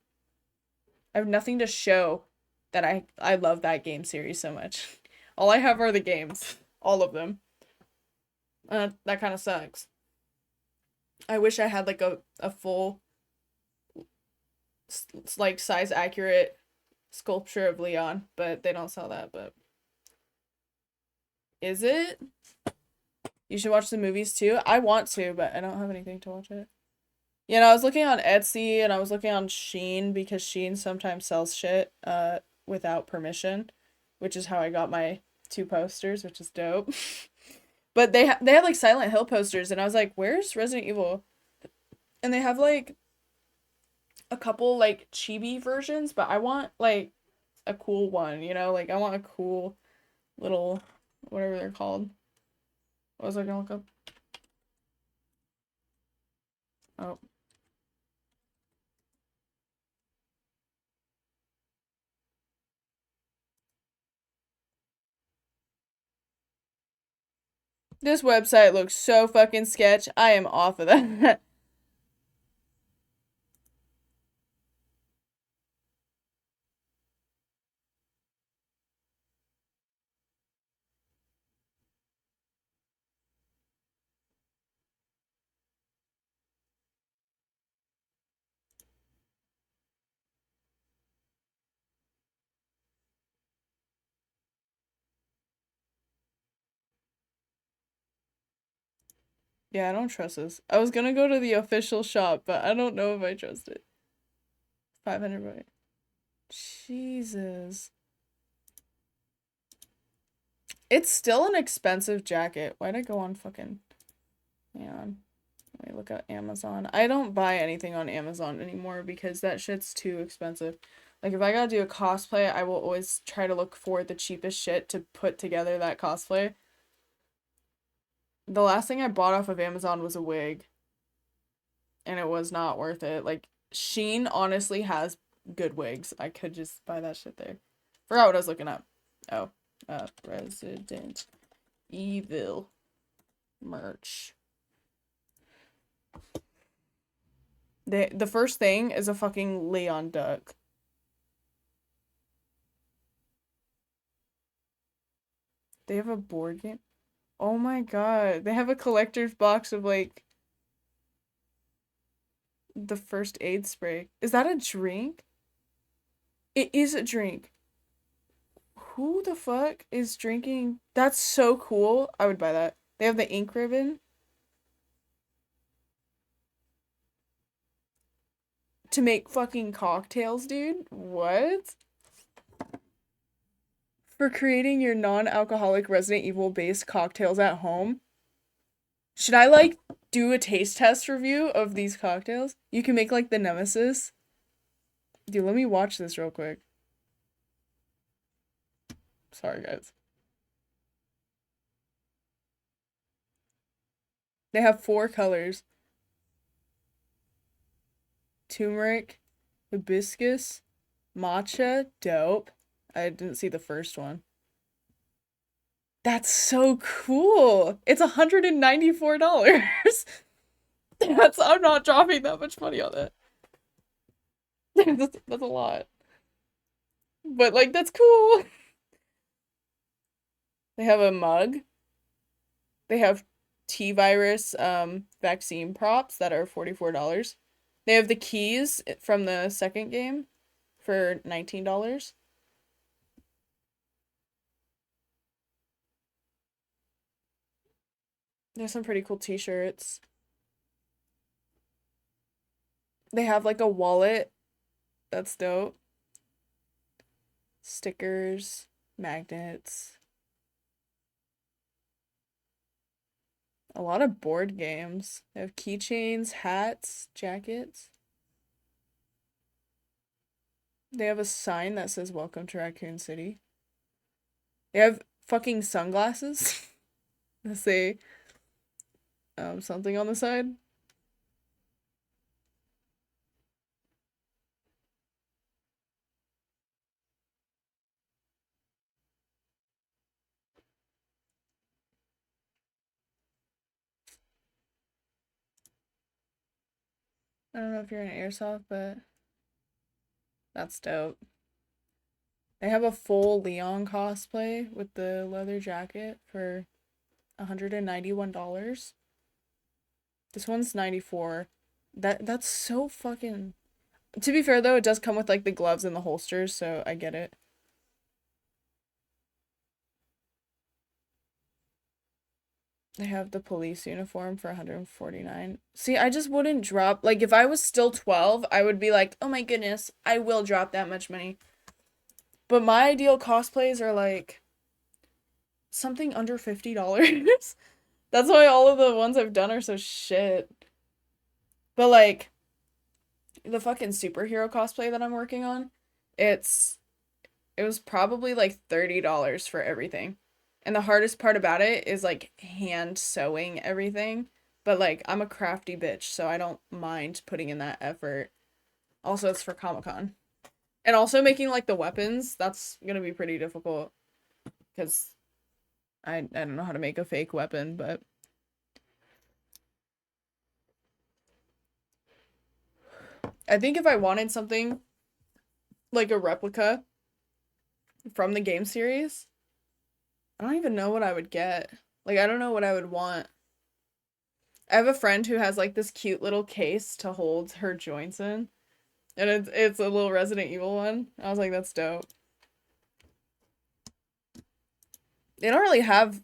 I have nothing to show that I love that game series so much. All I have are the games, all of them. That kind of sucks. I wish I had like a full like size accurate sculpture of Leon, but they don't sell that. But is it? You should watch the movies too. I want to, but I don't have anything to watch it. You know, I was looking on Etsy and I was looking on Shein because Shein sometimes sells shit without permission, which is how I got my 2 posters, which is dope. But they have like Silent Hill posters and I was like, "Where's Resident Evil?" And they have like a couple like chibi versions, but I want like a cool one, you know? Like I want a cool little whatever they're called. What was I gonna look up? Oh. This website looks so fucking sketch. I am off of that. Yeah, I don't trust this. I was gonna go to the official shop, but I don't know if I trust it. 500 right. Jesus. It's still an expensive jacket. Why'd I go on fucking... Hang on. Let me look at Amazon. I don't buy anything on Amazon anymore because that shit's too expensive. Like, if I gotta do a cosplay, I will always try to look for the cheapest shit to put together that cosplay. The last thing I bought off of Amazon was a wig. And it was not worth it. Like, Shein honestly has good wigs. I could just buy that shit there. Forgot what I was looking up. Oh. Resident Evil merch. The first thing is a fucking Leon duck. They have a board game? Oh my god. They have a collector's box of, like, the first aid spray. Is that a drink? It is a drink. Who the fuck is drinking? That's so cool. I would buy that. They have the ink ribbon. To make fucking cocktails, dude? What? For creating your non-alcoholic Resident Evil based cocktails at home. Should I, like, do a taste test review of these cocktails? You can make, like, the Nemesis. Dude, let me watch this real quick. Sorry, guys. They have 4 colors. Turmeric, hibiscus, matcha, dope. I didn't see the first one. That's so cool. It's $194. I'm not dropping that much money on it. That's a lot. But, like, that's cool. They have a mug. They have T-virus vaccine props that are $44. They have the keys from the second game for $19. There's some pretty cool t-shirts. They have, like, a wallet. That's dope. Stickers, magnets. A lot of board games. They have keychains, hats, jackets. They have a sign that says welcome to Raccoon City. They have fucking sunglasses that say something on the side. I don't know if you're in airsoft, but that's dope. They have a full Leon cosplay with the leather jacket for $191. This one's $94. That's so fucking... To be fair, though, it does come with, like, the gloves and the holsters, so I get it. They have the police uniform for $149. See, I just wouldn't drop... Like, if I was still 12, I would be like, oh my goodness, I will drop that much money. But my ideal cosplays are, like, something under $50. That's why all of the ones I've done are so shit. But, like, the fucking superhero cosplay that I'm working on, it was probably, like, $30 for everything. And the hardest part about it is, like, hand sewing everything. But, like, I'm a crafty bitch, so I don't mind putting in that effort. Also, it's for Comic-Con. And also making, like, the weapons, that's gonna be pretty difficult. Because I don't know how to make a fake weapon, but... I think if I wanted something like a replica from the game series, I don't even know what I would get. Like, I don't know what I would want. I have a friend who has, like, this cute little case to hold her joints in. And it's a little Resident Evil one. I was like, that's dope. They don't really have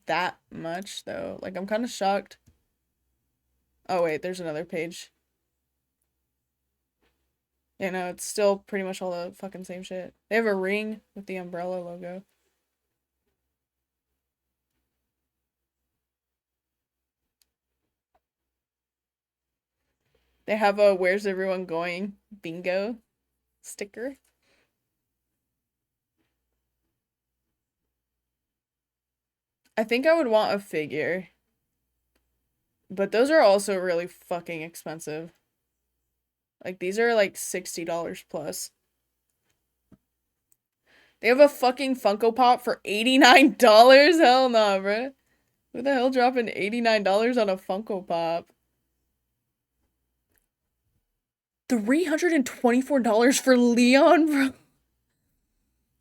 that much, though. Like, I'm kind of shocked Oh wait, there's another page. You know, it's still pretty much all the fucking same shit. They have a ring with the umbrella logo. They have a "Where's everyone going?" bingo sticker. I think I would want a figure. But those are also really fucking expensive. Like, these are like $60 plus. They have a fucking Funko Pop for $89? Hell nah, bruh. Who the hell dropping $89 on a Funko Pop? $324 for Leon, bro.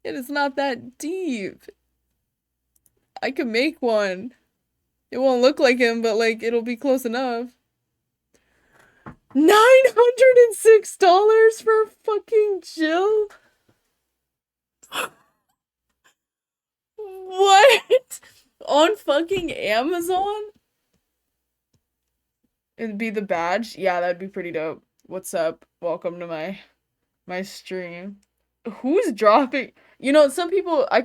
It is not that deep. I could make one. It won't look like him, but like it'll be close enough. $906 for fucking Jill? What? On fucking Amazon? It'd be the badge? Yeah, that'd be pretty dope. What's up? Welcome to my stream. Who's dropping? You know, some people I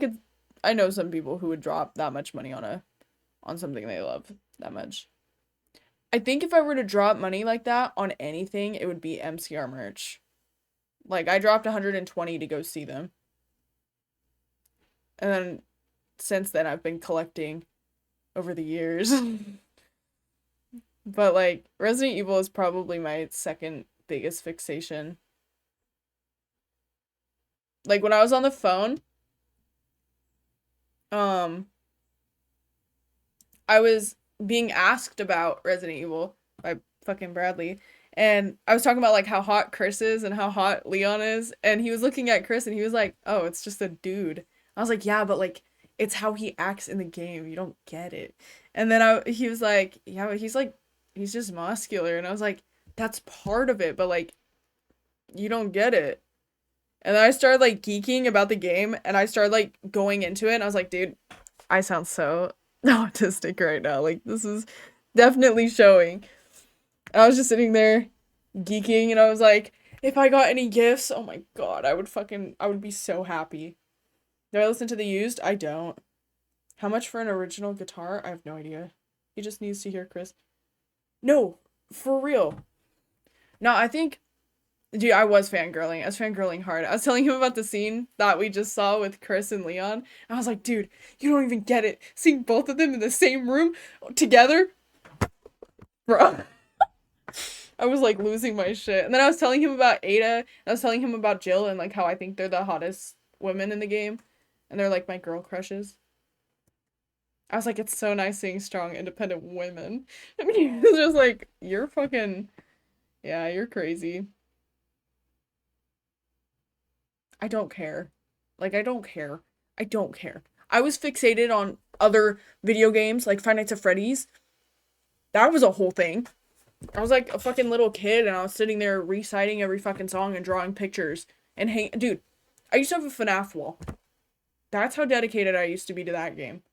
know some people who would drop that much money on something they love that much. I think if I were to drop money like that on anything, it would be MCR merch. Like, I dropped 120 to go see them. And then since then I've been collecting over the years. But like Resident Evil is probably my second biggest fixation. Like when I was on the phone, I was being asked about Resident Evil by fucking Bradley, and I was talking about like how hot Chris is and how hot Leon is, and he was looking at Chris and he was like, "Oh, it's just a dude." I was like, "Yeah, but like it's how he acts in the game. You don't get it." And then he was like, "Yeah, but he's just muscular." And I was like, "That's part of it, but like you don't get it." And then I started like geeking about the game and I started like going into it and I was like, "Dude, I sound so autistic right now. Like this is definitely showing." And I was just sitting there geeking and I was like, if I got any gifts, oh my god, I would be so happy. Do I listen to the used? I don't. How much for an original guitar? I have no idea. He just needs to hear Chris. No, for real. No, I think, dude, I was fangirling. I was fangirling hard. I was telling him about the scene that we just saw with Chris and Leon. I was like, dude, you don't even get it. Seeing both of them in the same room together? Bro. I was like losing my shit. And then I was telling him about Ada. And I was telling him about Jill and like how I think they're the hottest women in the game. And they're like my girl crushes. I was like, it's so nice seeing strong, independent women. And he was just like, you're fucking, yeah, you're crazy. I don't care. Like, I don't care. I don't care. I was fixated on other video games, like Five Nights at Freddy's. That was a whole thing. I was like a fucking little kid, and I was sitting there reciting every fucking song and drawing pictures. And hey, dude, I used to have a FNAF wall. That's how dedicated I used to be to that game.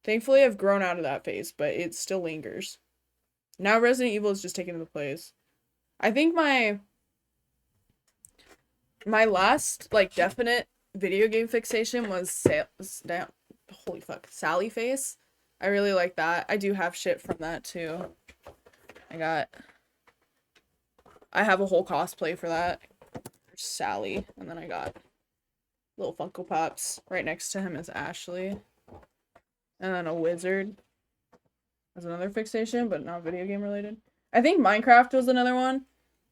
Thankfully, I've grown out of that phase, but it still lingers. Now Resident Evil is just taking the place. I think my last, like, definite video game fixation was holy fuck, Sally Face. I really like that. I do have shit from that, too. I have a whole cosplay for that. There's Sally, and then I got little Funko Pops. Right next to him is Ashley. And then a wizard. That's another fixation, but not video game related. I think Minecraft was another one.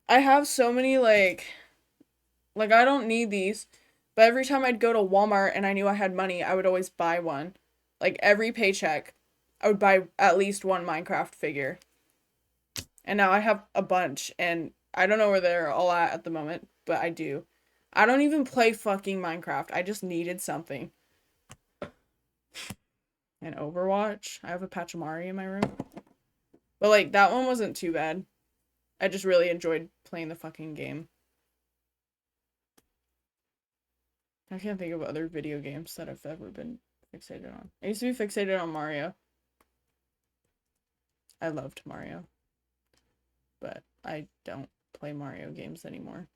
I have so many, like I don't need these, but every time I'd go to Walmart and I knew I had money, I would always buy one. Like, every paycheck, I would buy at least one Minecraft figure. And now I have a bunch, and I don't know where they're all at the moment, but I do. I don't even play fucking Minecraft. I just needed something. And Overwatch. I have a Pachimari in my room. But, like, that one wasn't too bad. I just really enjoyed playing the fucking game. I can't think of other video games that I've ever been fixated on. I used to be fixated on Mario. I loved Mario. but I don't play Mario games anymore.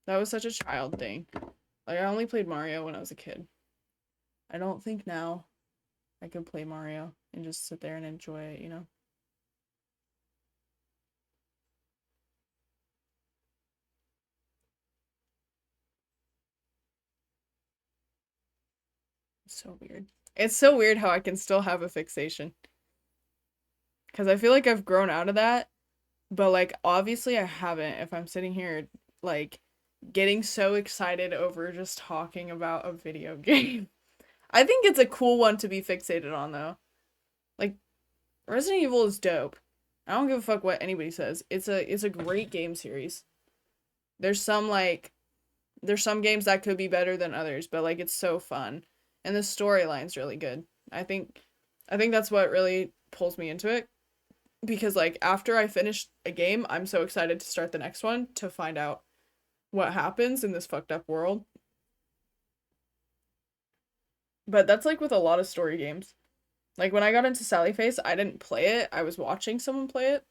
That was such a child thing. Like, I only played Mario when I was a kid. I don't think now I could play Mario and just sit there and enjoy it, you know? It's so weird. It's so weird how I can still have a fixation. Because I feel like I've grown out of that. But, like, obviously I haven't. If I'm sitting here, like, getting so excited over just talking about a video game. I think it's a cool one to be fixated on, though. Like, Resident Evil is dope. I don't give a fuck what anybody says. It's a great game series. There's some games that could be better than others, but like it's so fun. And the storyline's really good. I think that's what really pulls me into it. Because like after I finish a game, I'm so excited to start the next one to find out what happens in this fucked up world. But that's like with a lot of story games. Like when I got into Sally Face, I didn't play it. I was watching someone play it.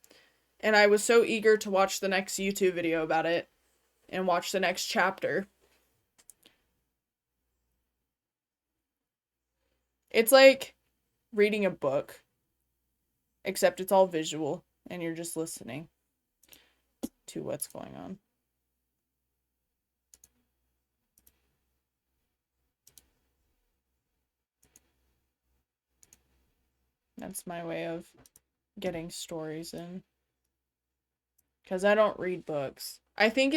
And I was so eager to watch the next YouTube video about it and watch the next chapter. It's like reading a book, except it's all visual and you're just listening to what's going on. That's my way of getting stories in. Because I don't read books. I think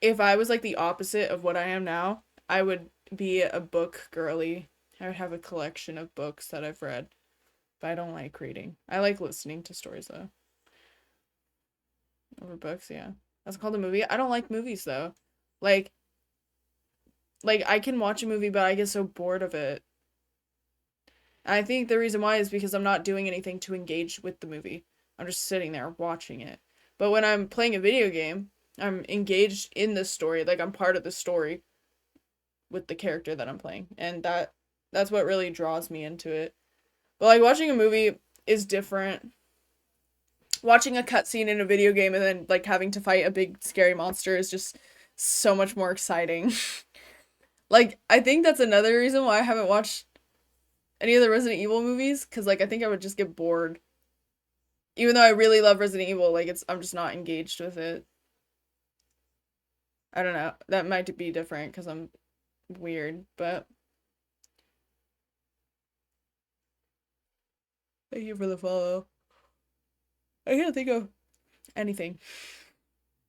if I was like the opposite of what I am now, I would be a book girly. I would have a collection of books that I've read. But I don't like reading. I like listening to stories though. Over books, yeah. That's called a movie. I don't like movies though. Like I can watch a movie, but I get so bored of it. And I think the reason why is because I'm not doing anything to engage with the movie. I'm just sitting there watching it. But when I'm playing a video game, I'm engaged in the story. Like I'm part of the story with the character that I'm playing. And that's what really draws me into it. But like watching a movie is different. Watching a cutscene in a video game and then like having to fight a big scary monster is just so much more exciting. Like I think that's another reason why I haven't watched any of the Resident Evil movies, because like I think I would just get bored. Even though I really love Resident Evil, like I'm just not engaged with it. I don't know. That might be different because I'm weird, but thank you for the follow. I can't think of anything.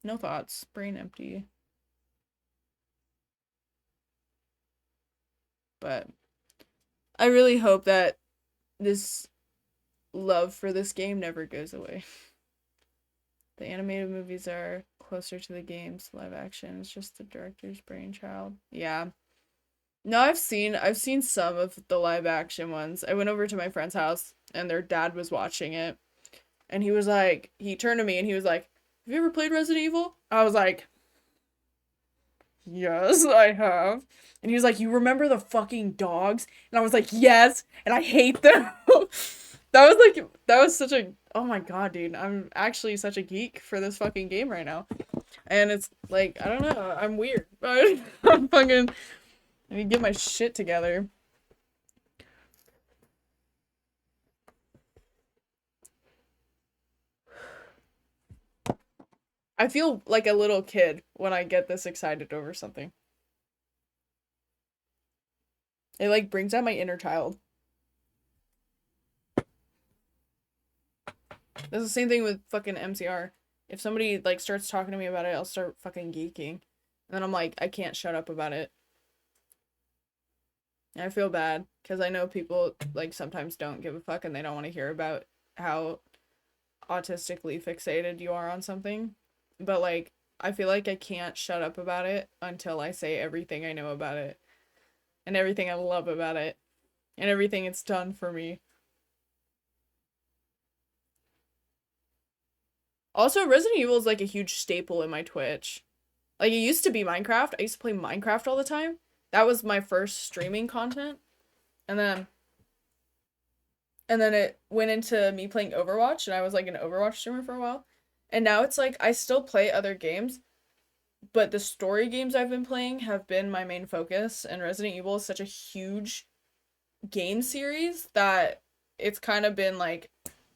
No thoughts. Brain empty. But I really hope that this love for this game never goes away. The animated movies are closer to the games. Live action is just the director's brainchild. Yeah. No, I've seen some of the live action ones. I went over to my friend's house and their dad was watching it. And he was like, he turned to me and he was like, "Have you ever played Resident Evil?" I was like, "Yes, I have." And he was like, "You remember the fucking dogs?" And I was like, "Yes, and I hate them." That was such a, oh my god, dude. I'm actually such a geek for this fucking game right now. And it's like, I don't know, I'm weird. I'm fucking, let me get my shit together. I feel like a little kid when I get this excited over something. It like brings out my inner child. It's the same thing with fucking MCR. If somebody like starts talking to me about it, I'll start fucking geeking. And then I'm like, I can't shut up about it. And I feel bad because I know people like sometimes don't give a fuck and they don't want to hear about how autistically fixated you are on something. But like, I feel like I can't shut up about it until I say everything I know about it. And everything I love about it. And everything it's done for me. Also, Resident Evil is like a huge staple in my Twitch. Like, it used to be Minecraft. I used to play Minecraft all the time. That was my first streaming content. And then it went into me playing Overwatch, and I was like an Overwatch streamer for a while. And now it's like I still play other games, but the story games I've been playing have been my main focus, and Resident Evil is such a huge game series that it's kind of been like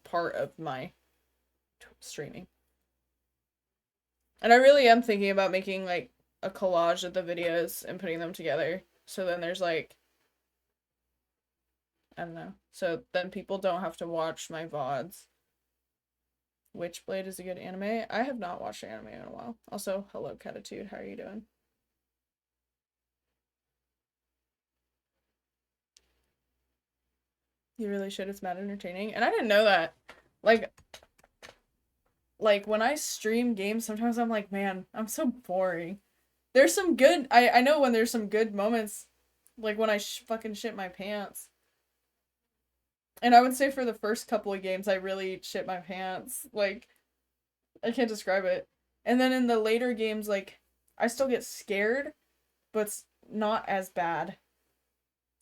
part of my streaming. And I really am thinking about making like a collage of the videos and putting them together. So then there's like, I don't know. So then people don't have to watch my VODs. Witchblade is a good anime. I have not watched anime in a while. Also, hello Catitude, how are you doing? You really should. It's mad entertaining. And I didn't know that. Like when I stream games, sometimes I'm like, man, I'm so boring. There's some good, I know when there's some good moments, like when I fucking shit my pants. And I would say for the first couple of games, I really shit my pants. Like, I can't describe it. And then in the later games, like, I still get scared, but it's not as bad.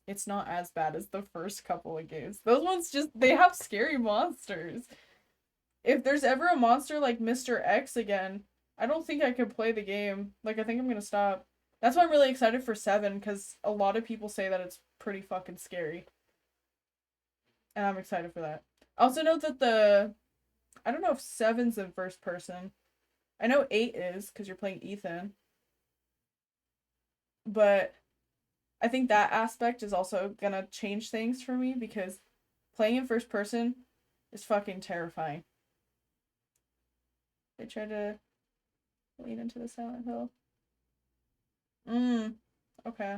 It's not as bad as the first couple of games. Those ones just, they have scary monsters. If there's ever a monster like Mr. X again, I don't think I could play the game. Like, I think I'm gonna stop. That's why I'm really excited for 7, because a lot of people say that it's pretty fucking scary. And I'm excited for that. Also note that I don't know if 7's in first person. I know 8 is, because you're playing Ethan. But I think that aspect is also gonna change things for me, because playing in first person is fucking terrifying. They try to lean into the Silent Hill. Okay.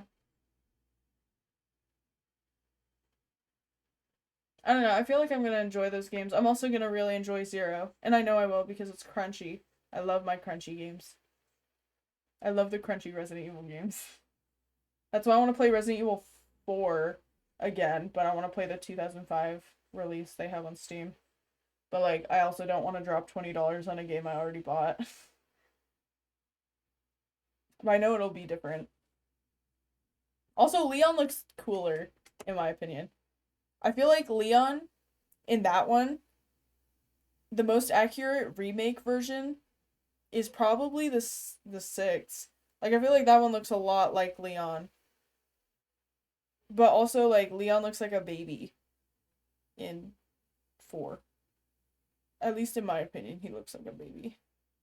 I don't know, I feel like I'm gonna enjoy those games. I'm also gonna really enjoy 0. And I know I will because it's crunchy. I love my crunchy games. I love the crunchy Resident Evil games. That's why I want to play Resident Evil 4 again, but I want to play the 2005 release they have on Steam. But like, I also don't want to drop $20 on a game I already bought. But I know it'll be different. Also, Leon looks cooler, in my opinion. I feel like Leon, in that one, the most accurate remake version is probably the 6. Like, I feel like that one looks a lot like Leon. But also, like, Leon looks like a baby in 4. At least in my opinion, he looks like a baby.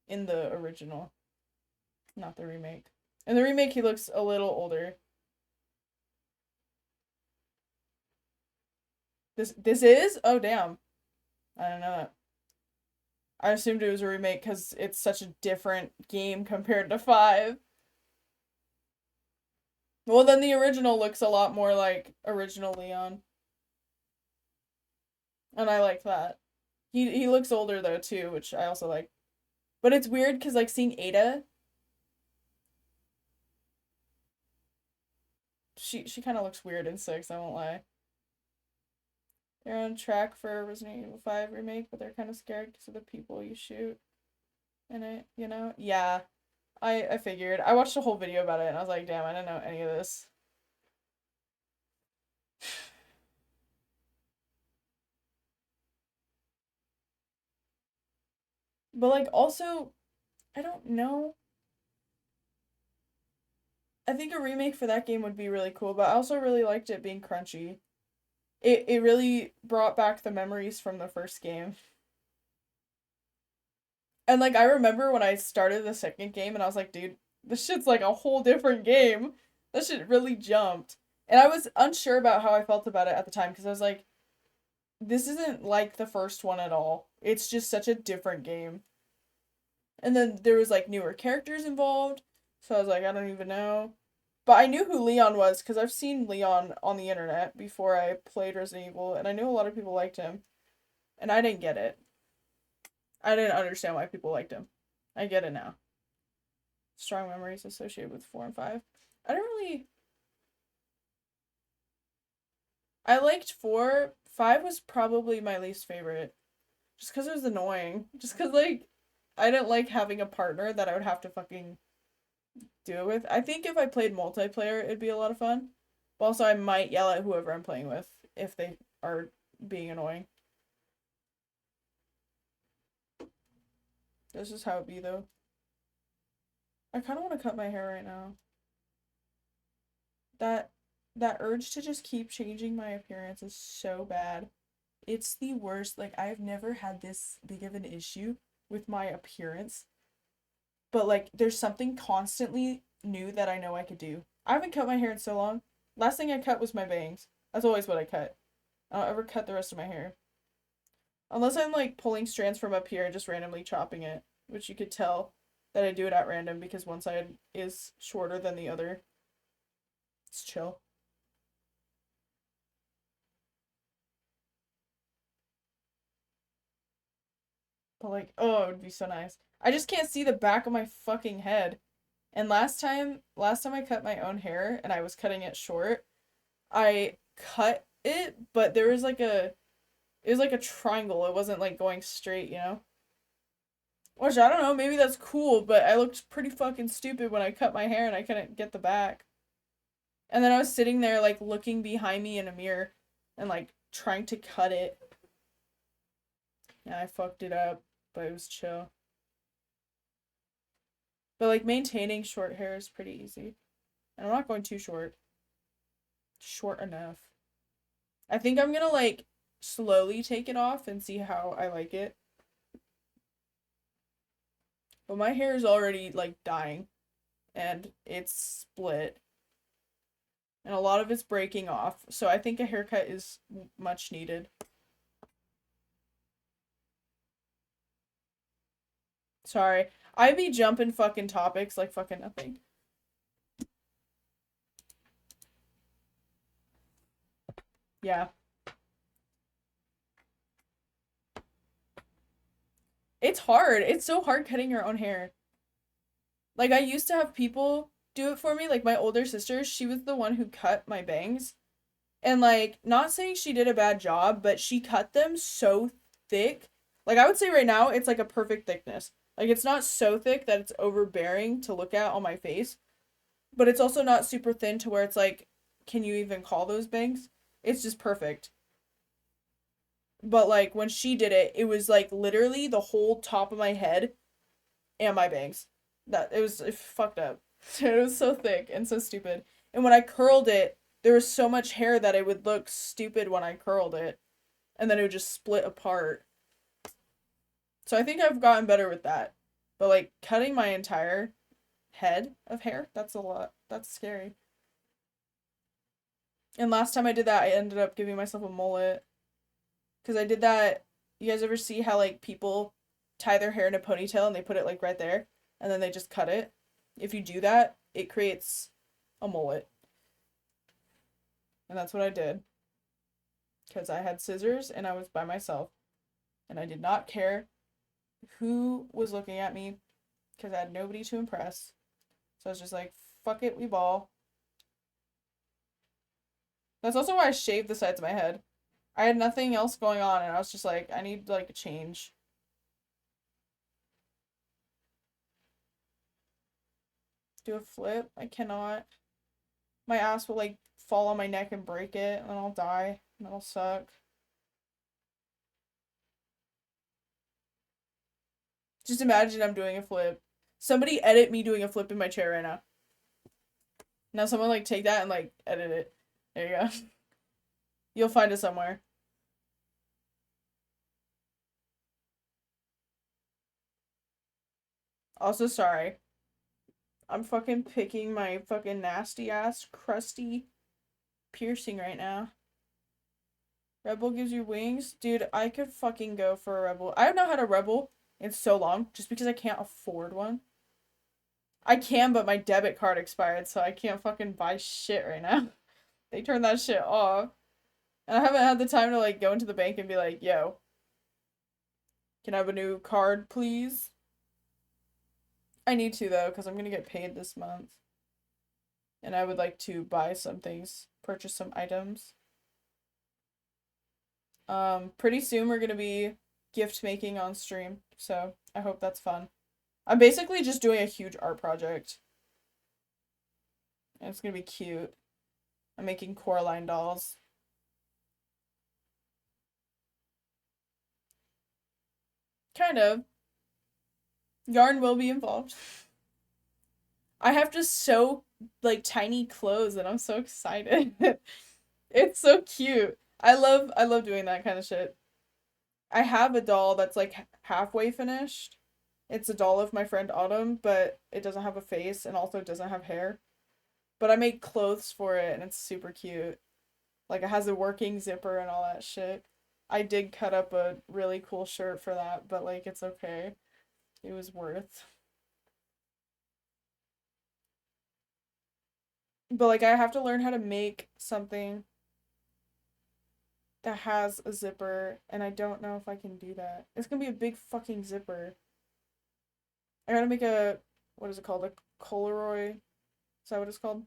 In the original. Not the remake. In the remake, he looks a little older. This is? Oh, damn. I don't know that. I assumed it was a remake because it's such a different game compared to 5. Well, then the original looks a lot more like original Leon. And I like that. He looks older though too, which I also like. But it's weird because like seeing Ada, she kind of looks weird in 6, I won't lie. They're on track for Resident Evil 5 remake, but they're kind of scared because of the people you shoot in it, you know? Yeah, I figured. I watched a whole video about it and I was like, damn, I didn't know any of this. But like also, I don't know. I think a remake for that game would be really cool, but I also really liked it being crunchy. It really brought back the memories from the first game. And like I remember when I started the second game and I was like, dude, this shit's like a whole different game. That shit really jumped. And I was unsure about how I felt about it at the time because I was like, this isn't like the first one at all. It's just such a different game. And then there was like newer characters involved, so I was like, I don't even know. But I knew who Leon was because I've seen Leon on the internet before I played Resident Evil, and I knew a lot of people liked him. And I didn't get it. I didn't understand why people liked him. I get it now. Strong memories associated with 4 and 5. I don't really... I liked 4. 5 was probably my least favorite. Just because it was annoying. Just because, like, I didn't like having a partner that I would have to fucking do it with. I think if I played multiplayer, it'd be a lot of fun. But also, I might yell at whoever I'm playing with if they are being annoying. This is how it be, though. I kind of want to cut my hair right now. That urge to just keep changing my appearance is so bad. It's the worst. Like, I've never had this big of an issue with my appearance. But, like, there's something constantly new that I know I could do. I haven't cut my hair in so long. Last thing I cut was my bangs. That's always what I cut. I don't ever cut the rest of my hair. Unless I'm, like, pulling strands from up here and just randomly chopping it. Which you could tell that I do it at random because one side is shorter than the other. It's chill. But, like, oh, it would be so nice. I just can't see the back of my fucking head. And last time I cut my own hair and I was cutting it short, I cut it, but there was like it was like a triangle. It wasn't like going straight, you know? Which, I don't know, maybe that's cool, but I looked pretty fucking stupid when I cut my hair and I couldn't get the back. And then I was sitting there, like, looking behind me in a mirror and, like, trying to cut it. Yeah, I fucked it up, but it was chill. But, like, maintaining short hair is pretty easy. And I'm not going too short. Short enough. I think I'm gonna, like, slowly take it off and see how I like it. But my hair is already, like, dying. And it's split. And a lot of it's breaking off. So I think a haircut is much needed. Sorry. I be jumping fucking topics like fucking nothing. Yeah. It's hard. It's so hard cutting your own hair. Like, I used to have people do it for me. Like, my older sister, she was the one who cut my bangs. And, like, not saying she did a bad job, but she cut them so thick. Like, I would say right now, it's like a perfect thickness. Like, it's not so thick that it's overbearing to look at on my face. But it's also not super thin to where it's like, can you even call those bangs? It's just perfect. But, like, when she did it, it was, like, literally the whole top of my head and my bangs. It fucked up. It was so thick and so stupid. And when I curled it, there was so much hair that it would look stupid when I curled it. And then it would just split apart. So I think I've gotten better with that. But, like, cutting my entire head of hair, that's a lot. That's scary. And last time I did that, I ended up giving myself a mullet. Because I did that. You guys ever see how, like, people tie their hair in a ponytail and they put it, like, right there? And then they just cut it? If you do that, it creates a mullet. And that's what I did. Because I had scissors and I was by myself. And I did not care who was looking at me. Because I had nobody to impress. So I was just like, fuck it, we ball. That's also why I shaved the sides of my head. I had nothing else going on and I was just like, I need, like, a change. Do a flip? I cannot. My ass will, like, fall on my neck and break it, and then I'll die, and that'll suck. Just imagine I'm doing a flip. Somebody edit me doing a flip in my chair right now. Now someone, like, take that and, like, edit it. There you go. You'll find it somewhere. Also, sorry. I'm fucking picking my fucking nasty ass, crusty piercing right now. Rebel gives you wings? Dude, I could fucking go for a Rebel. I have not had a Rebel in so long, just because I can't afford one. I can, but my debit card expired, so I can't fucking buy shit right now. They turned that shit off. And I haven't had the time to, like, go into the bank and be like, yo, can I have a new card, please? I need to, though, because I'm gonna get paid this month. And I would like to buy some things, purchase some items. Pretty soon we're gonna be gift making on stream, so I hope that's fun. I'm basically just doing a huge art project. And it's gonna be cute. I'm making Coraline dolls. Kind of. Yarn will be involved. I have to sew like tiny clothes and I'm so excited. It's so cute. I love doing that kind of shit. I have a doll that's like halfway finished. It's a doll of my friend Autumn, but it doesn't have a face and also doesn't have hair. But I made clothes for it and it's super cute. Like it has a working zipper and all that shit. I did cut up a really cool shirt for that, but like it's okay. It was worth. But like I have to learn how to make something that has a zipper and I don't know if I can do that. It's gonna be a big fucking zipper. I gotta make a, what is it called? A Polaroid. Is that what it's called?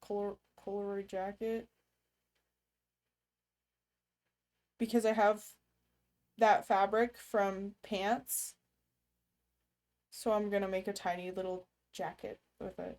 Polaroid jacket. Because I have that fabric from pants. So I'm gonna make a tiny little jacket with it.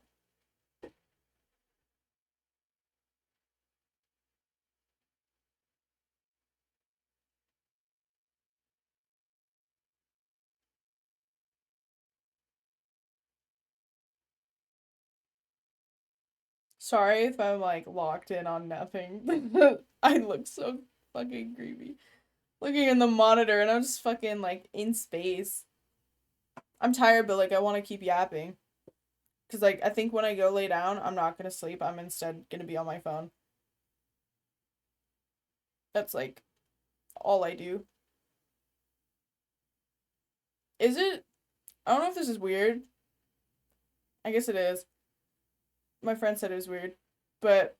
Sorry if I'm like locked in on nothing. I look so fucking creepy. Looking in the monitor and I'm just fucking like in space. I'm tired, but like I want to keep yapping. Cause like I think when I go lay down, I'm not gonna sleep. I'm instead gonna be on my phone. That's like all I do. Is it? I don't know if this is weird. I guess it is. My friend said it was weird. But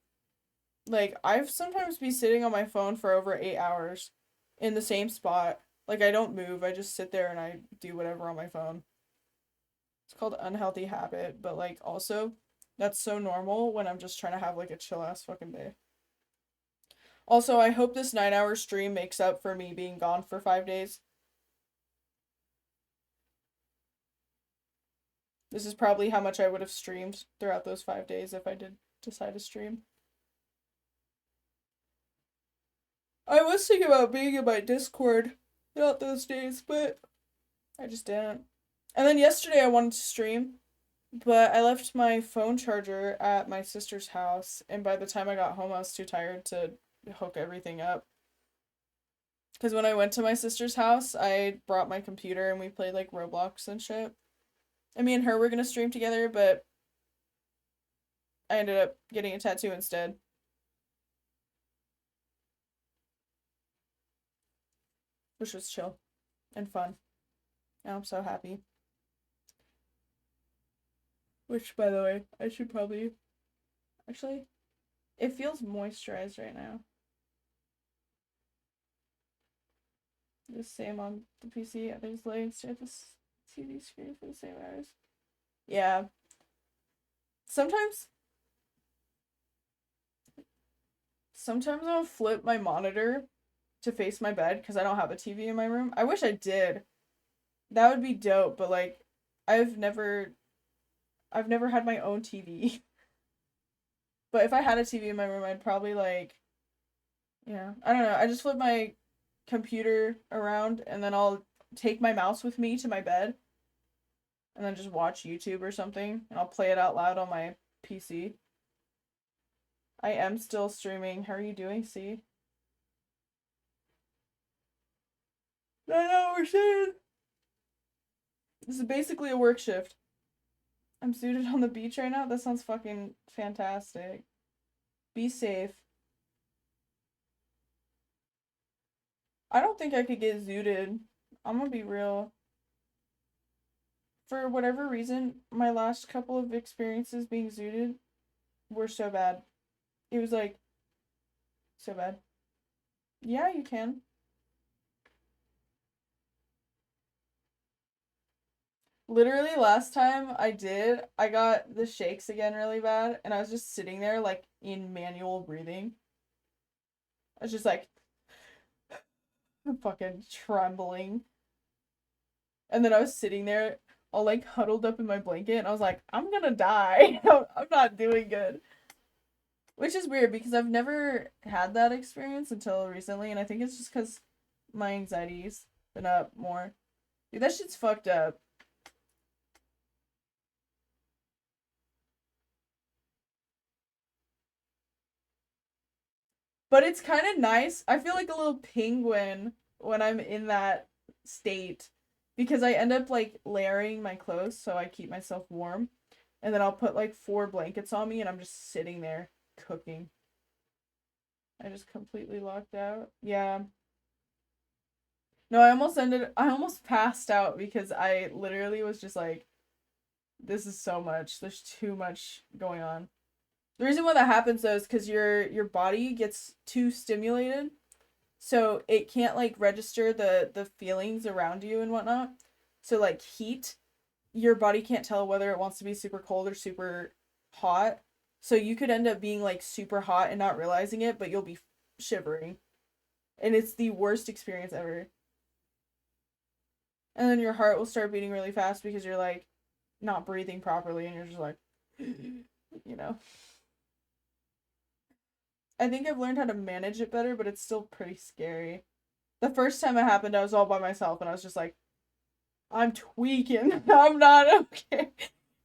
like I've sometimes be sitting on my phone for over 8 hours in the same spot. Like I don't move. I just sit there and I do whatever on my phone. It's called unhealthy habit, but like also that's so normal when I'm just trying to have like a chill ass fucking day. Also, I hope this 9-hour stream makes up for me being gone for 5 days. This is probably how much I would have streamed throughout those 5 days if I did decide to stream. I was thinking about being in my Discord throughout those days, but I just didn't. And then yesterday I wanted to stream, but I left my phone charger at my sister's house, and by the time I got home I was too tired to hook everything up. Because when I went to my sister's house, I brought my computer and we played like Roblox and shit. And me and her were gonna stream together, but I ended up getting a tattoo instead. Which was chill and fun. And I'm so happy. Which, by the way, I should probably... Actually, it feels moisturized right now. The same on the PC. There's laying stare at the TV screen for the same hours. Yeah. Sometimes I'll flip my monitor to face my bed because I don't have a TV in my room. I wish I did. That would be dope, but like I've never had my own TV. But if I had a TV in my room, I'd probably like, yeah, I don't know. I just flip my computer around and then I'll take my mouse with me to my bed and then just watch YouTube or something and I'll play it out loud on my PC. I am still streaming. How are you doing, C? 9 hours in! This is basically a work shift. I'm zooted on the beach right now? That sounds fucking fantastic. Be safe. I don't think I could get zooted. I'm gonna be real. For whatever reason, my last couple of experiences being zooted were so bad. It was like, so bad. Yeah, you can. Literally last time I did, I got the shakes again really bad, and I was just sitting there like in manual breathing. I was just like fucking trembling. And then I was sitting there all like huddled up in my blanket, and I was like, I'm gonna die. I'm not doing good. Which is weird because I've never had that experience until recently, and I think it's just because my anxiety's been up more. Dude, that shit's fucked up. But it's kind of nice. I feel like a little penguin when I'm in that state because I end up like layering my clothes so I keep myself warm. And then I'll put like 4 blankets on me and I'm just sitting there cooking. I just completely locked out. Yeah. No, I almost passed out because I literally was just like, this is so much. There's too much going on. The reason why that happens though is because your body gets too stimulated, so it can't like register the feelings around you and whatnot. So like heat, your body can't tell whether it wants to be super cold or super hot. So you could end up being like super hot and not realizing it, but you'll be shivering. And it's the worst experience ever. And then your heart will start beating really fast because you're like not breathing properly and you're just like, you know. I think I've learned how to manage it better, but it's still pretty scary. The first time it happened, I was all by myself and I was just like, I'm tweaking. I'm not okay.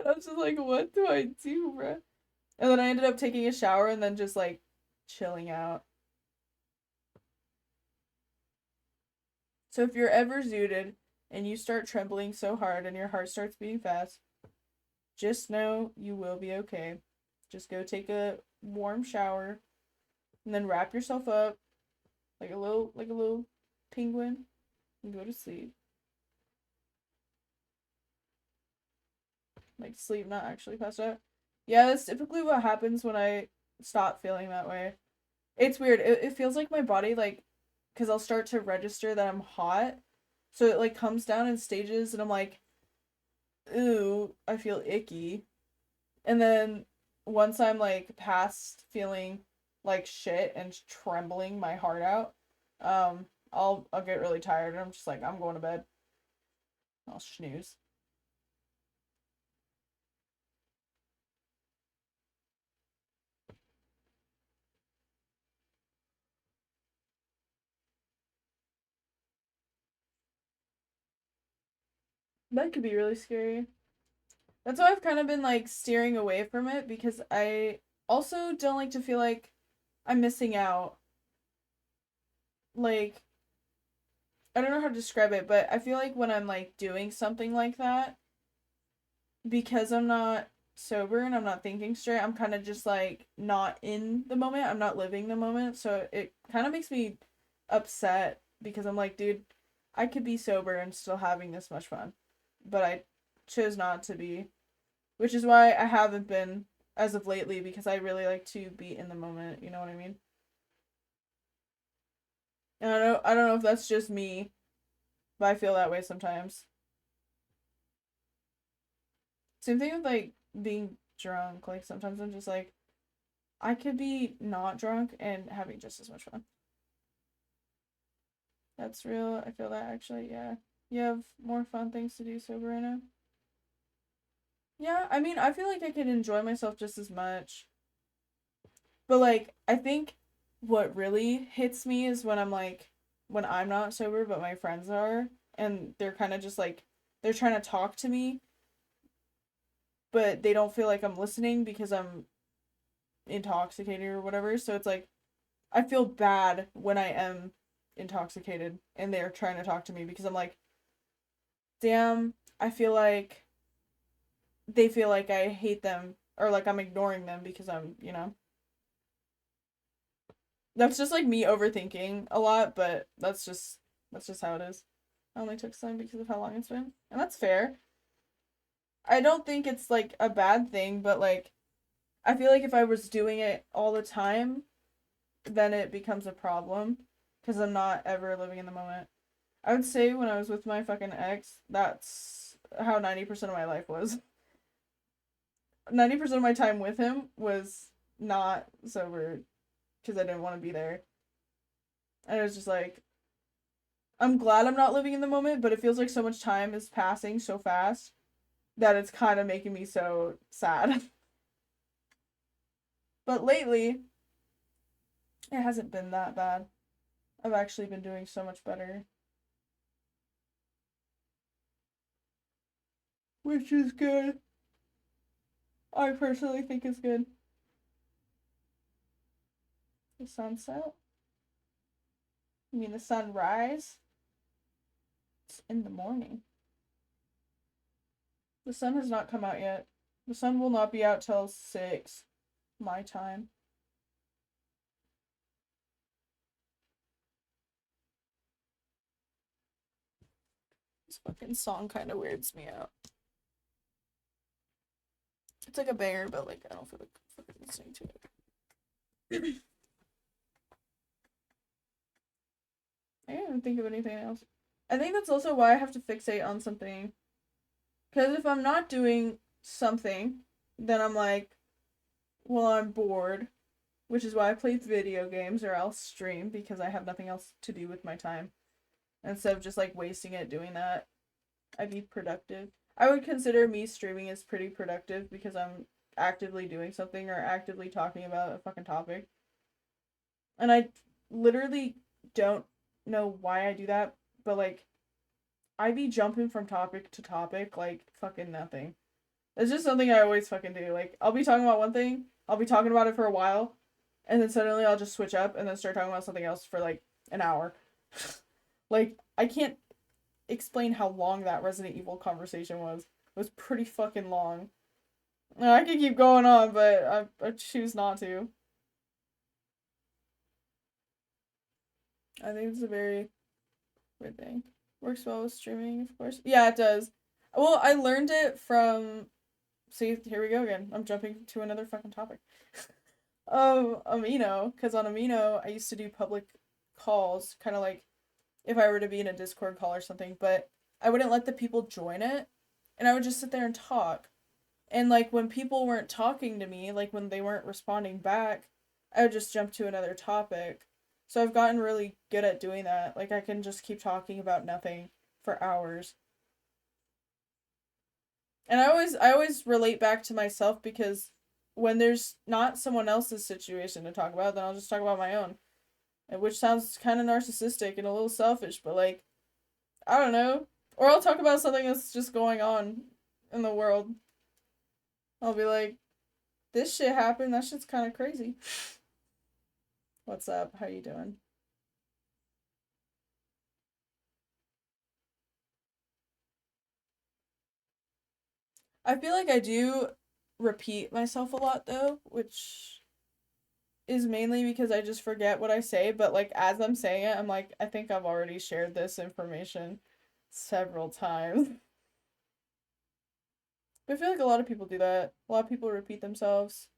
And I was just like, what do I do, bruh? And then I ended up taking a shower and then just like chilling out. So if you're ever zooted and you start trembling so hard and your heart starts beating fast, just know you will be okay. Just go take a warm shower and then wrap yourself up like a little penguin and go to sleep. Like sleep, not actually pass out. Yeah, that's typically what happens when I stop feeling that way. It's weird. It feels like my body, like, because I'll start to register that I'm hot. So it, like, comes down in stages, and I'm like, ooh, I feel icky. And then once I'm, like, past feeling like shit and trembling my heart out, I'll get really tired, and I'm just like, I'm going to bed. I'll snooze. That could be really scary. That's why I've kind of been like steering away from it because I also don't like to feel like I'm missing out. Like, I don't know how to describe it, but I feel like when I'm like doing something like that, because I'm not sober and I'm not thinking straight, I'm kind of just like not in the moment. I'm not living the moment. So it kind of makes me upset because I'm like, dude, I could be sober and still having this much fun. But I chose not to be. Which is why I haven't been as of lately because I really like to be in the moment, you know what I mean? And I don't know if that's just me, but I feel that way sometimes. Same thing with like being drunk. Like sometimes I'm just like I could be not drunk and having just as much fun. That's real. I feel that actually, yeah. You have more fun things to do sober right now? Yeah, I mean, I feel like I could enjoy myself just as much. But like, I think what really hits me is when I'm like, when I'm not sober, but my friends are, and they're kind of just like, they're trying to talk to me, but they don't feel like I'm listening because I'm intoxicated or whatever. So it's like, I feel bad when I am intoxicated and they're trying to talk to me because I'm like, damn, I feel like they feel like I hate them or like I'm ignoring them because I'm, you know. That's just like me overthinking a lot, but that's just how it is. I only took some because of how long it's been. And that's fair. I don't think it's like a bad thing, but like I feel like if I was doing it all the time, then it becomes a problem because I'm not ever living in the moment. I would say when I was with my fucking ex, that's how 90% of my life was. 90% of my time with him was not sober because I didn't want to be there. And it was just like, I'm glad I'm not living in the moment, but it feels like so much time is passing so fast that it's kind of making me so sad. But lately, it hasn't been that bad. I've actually been doing so much better. Which is good. I personally think is good. sunset? You mean the sunrise? It's in the morning. The sun has not come out yet. The sun will not be out till 6 my time. This fucking song kind of weirds me out. It's like a banger, but like I don't feel like fucking listening to it. I can't even think of anything else. I think that's also why I have to fixate on something. Because if I'm not doing something, then I'm like, well, I'm bored. Which is why I play video games or else stream, because I have nothing else to do with my time. Instead of just like wasting it doing that, I'd be productive. I would consider me streaming as pretty productive because I'm actively doing something or actively talking about a fucking topic. And I literally don't know why I do that, but like, I be jumping from topic to topic like fucking nothing. It's just something I always fucking do. Like, I'll be talking about one thing, I'll be talking about it for a while, and then suddenly I'll just switch up and then start talking about something else for like an hour. Like, I can't explain how long that Resident Evil conversation was. It was pretty fucking long. I could keep going on, but I choose not to. I think it's a very weird thing. Works well with streaming, of course. Yeah, it does. Well, I learned it from... See, here we go again. I'm jumping to another fucking topic. Amino. Because on Amino, I used to do public calls, kind of like if I were to be in a Discord call or something, but I wouldn't let the people join it, and I would just sit there and talk. And, like, when people weren't talking to me, like, when they weren't responding back, I would just jump to another topic. So I've gotten really good at doing that. Like, I can just keep talking about nothing for hours. And I always relate back to myself, because when there's not someone else's situation to talk about, then I'll just talk about my own. Which sounds kind of narcissistic and a little selfish, but like, I don't know. Or I'll talk about something that's just going on in the world. I'll be like, this shit happened, that shit's kind of crazy. What's up? How you doing? I feel like I do repeat myself a lot though, which is mainly because I just forget what I say, but like as I'm saying it, I'm like, I think I've already shared this information several times. But I feel like a lot of people do that. A lot of people repeat themselves.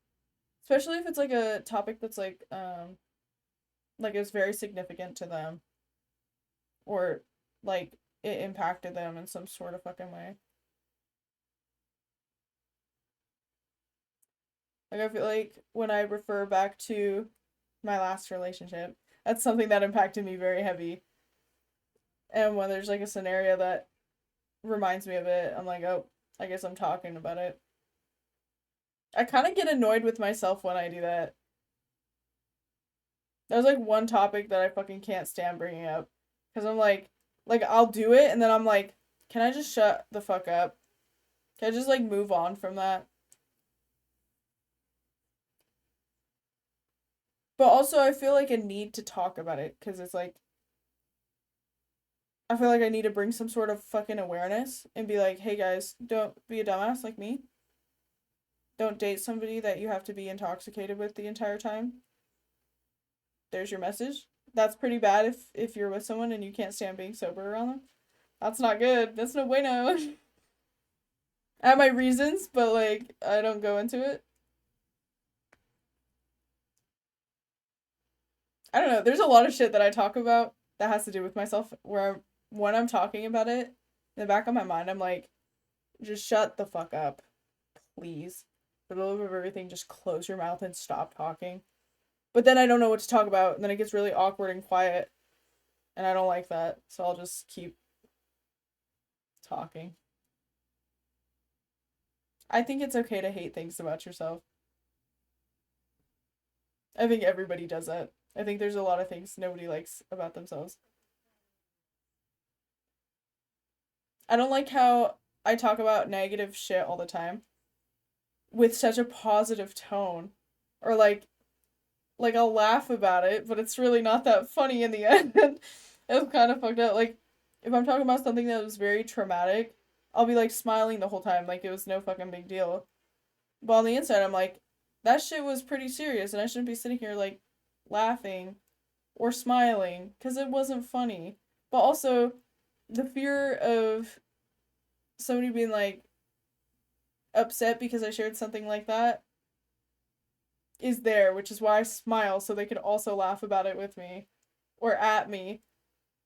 Especially if it's like a topic that's like is very significant to them. Or like it impacted them in some sort of fucking way. Like, I feel like when I refer back to my last relationship, that's something that impacted me very heavy. And when there's like a scenario that reminds me of it, I'm like, oh, I guess I'm talking about it. I kind of get annoyed with myself when I do that. There's like one topic that I fucking can't stand bringing up. Because I'm like, I'll do it, and then I'm like, can I just shut the fuck up? Can I just like move on from that? But also, I feel like a need to talk about it, because it's like, I feel like I need to bring some sort of fucking awareness and be like, hey guys, don't be a dumbass like me. Don't date somebody that you have to be intoxicated with the entire time. There's your message. That's pretty bad if you're with someone and you can't stand being sober around them. That's not good. That's no bueno. I have my reasons, but like, I don't go into it. I don't know. There's a lot of shit that I talk about that has to do with myself where when I'm talking about it, in the back of my mind, I'm like, just shut the fuck up. Please. For the love of everything, just close your mouth and stop talking. But then I don't know what to talk about, and then it gets really awkward and quiet. And I don't like that, so I'll just keep talking. I think it's okay to hate things about yourself. I think everybody does that. I think there's a lot of things nobody likes about themselves. I don't like how I talk about negative shit all the time with such a positive tone. Or like, like, I'll laugh about it, but it's really not that funny in the end. It's kind of fucked up. Like, if I'm talking about something that was very traumatic, I'll be, like, smiling the whole time, like it was no fucking big deal. But on the inside, I'm like, that shit was pretty serious, and I shouldn't be sitting here, like, laughing or smiling, because it wasn't funny. But also, the fear of somebody being, like, upset because I shared something like that is there, which is why I smile, so they could also laugh about it with me. Or at me.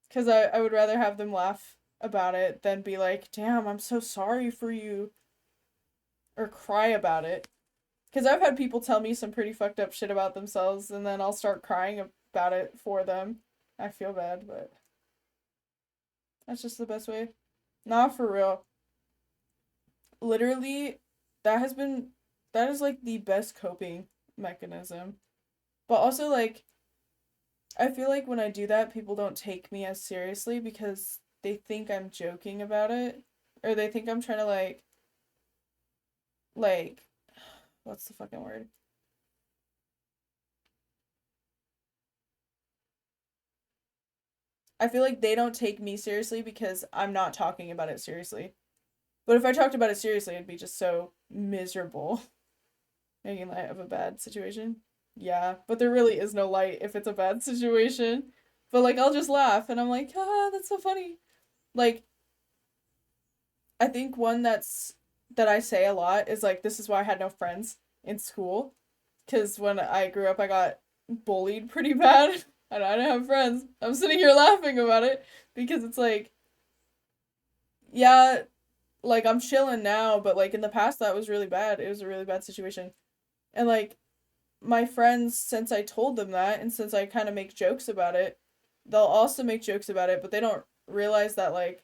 Because I would rather have them laugh about it than be like, damn, I'm so sorry for you. Or cry about it. Because I've had people tell me some pretty fucked up shit about themselves, and then I'll start crying about it for them. I feel bad, but that's just the best way. Nah, for real. Literally, that is like the best coping mechanism. But also, like, I feel like when I do that, people don't take me as seriously because they think I'm joking about it. Or they think I'm trying to, like, what's the fucking word? I feel like they don't take me seriously because I'm not talking about it seriously. But if I talked about it seriously, it'd be just so miserable. Making light of a bad situation. Yeah, but there really is no light if it's a bad situation. But, like, I'll just laugh and I'm like, ah, that's so funny. Like, I think one that I say a lot is, like, this is why I had no friends in school. Because when I grew up, I got bullied pretty bad. And I didn't have friends. I'm sitting here laughing about it because it's like, yeah, like, I'm chilling now, but, like, in the past, that was really bad. It was a really bad situation. And, like, my friends, since I told them that, and since I kind of make jokes about it, they'll also make jokes about it, but they don't realize that, like,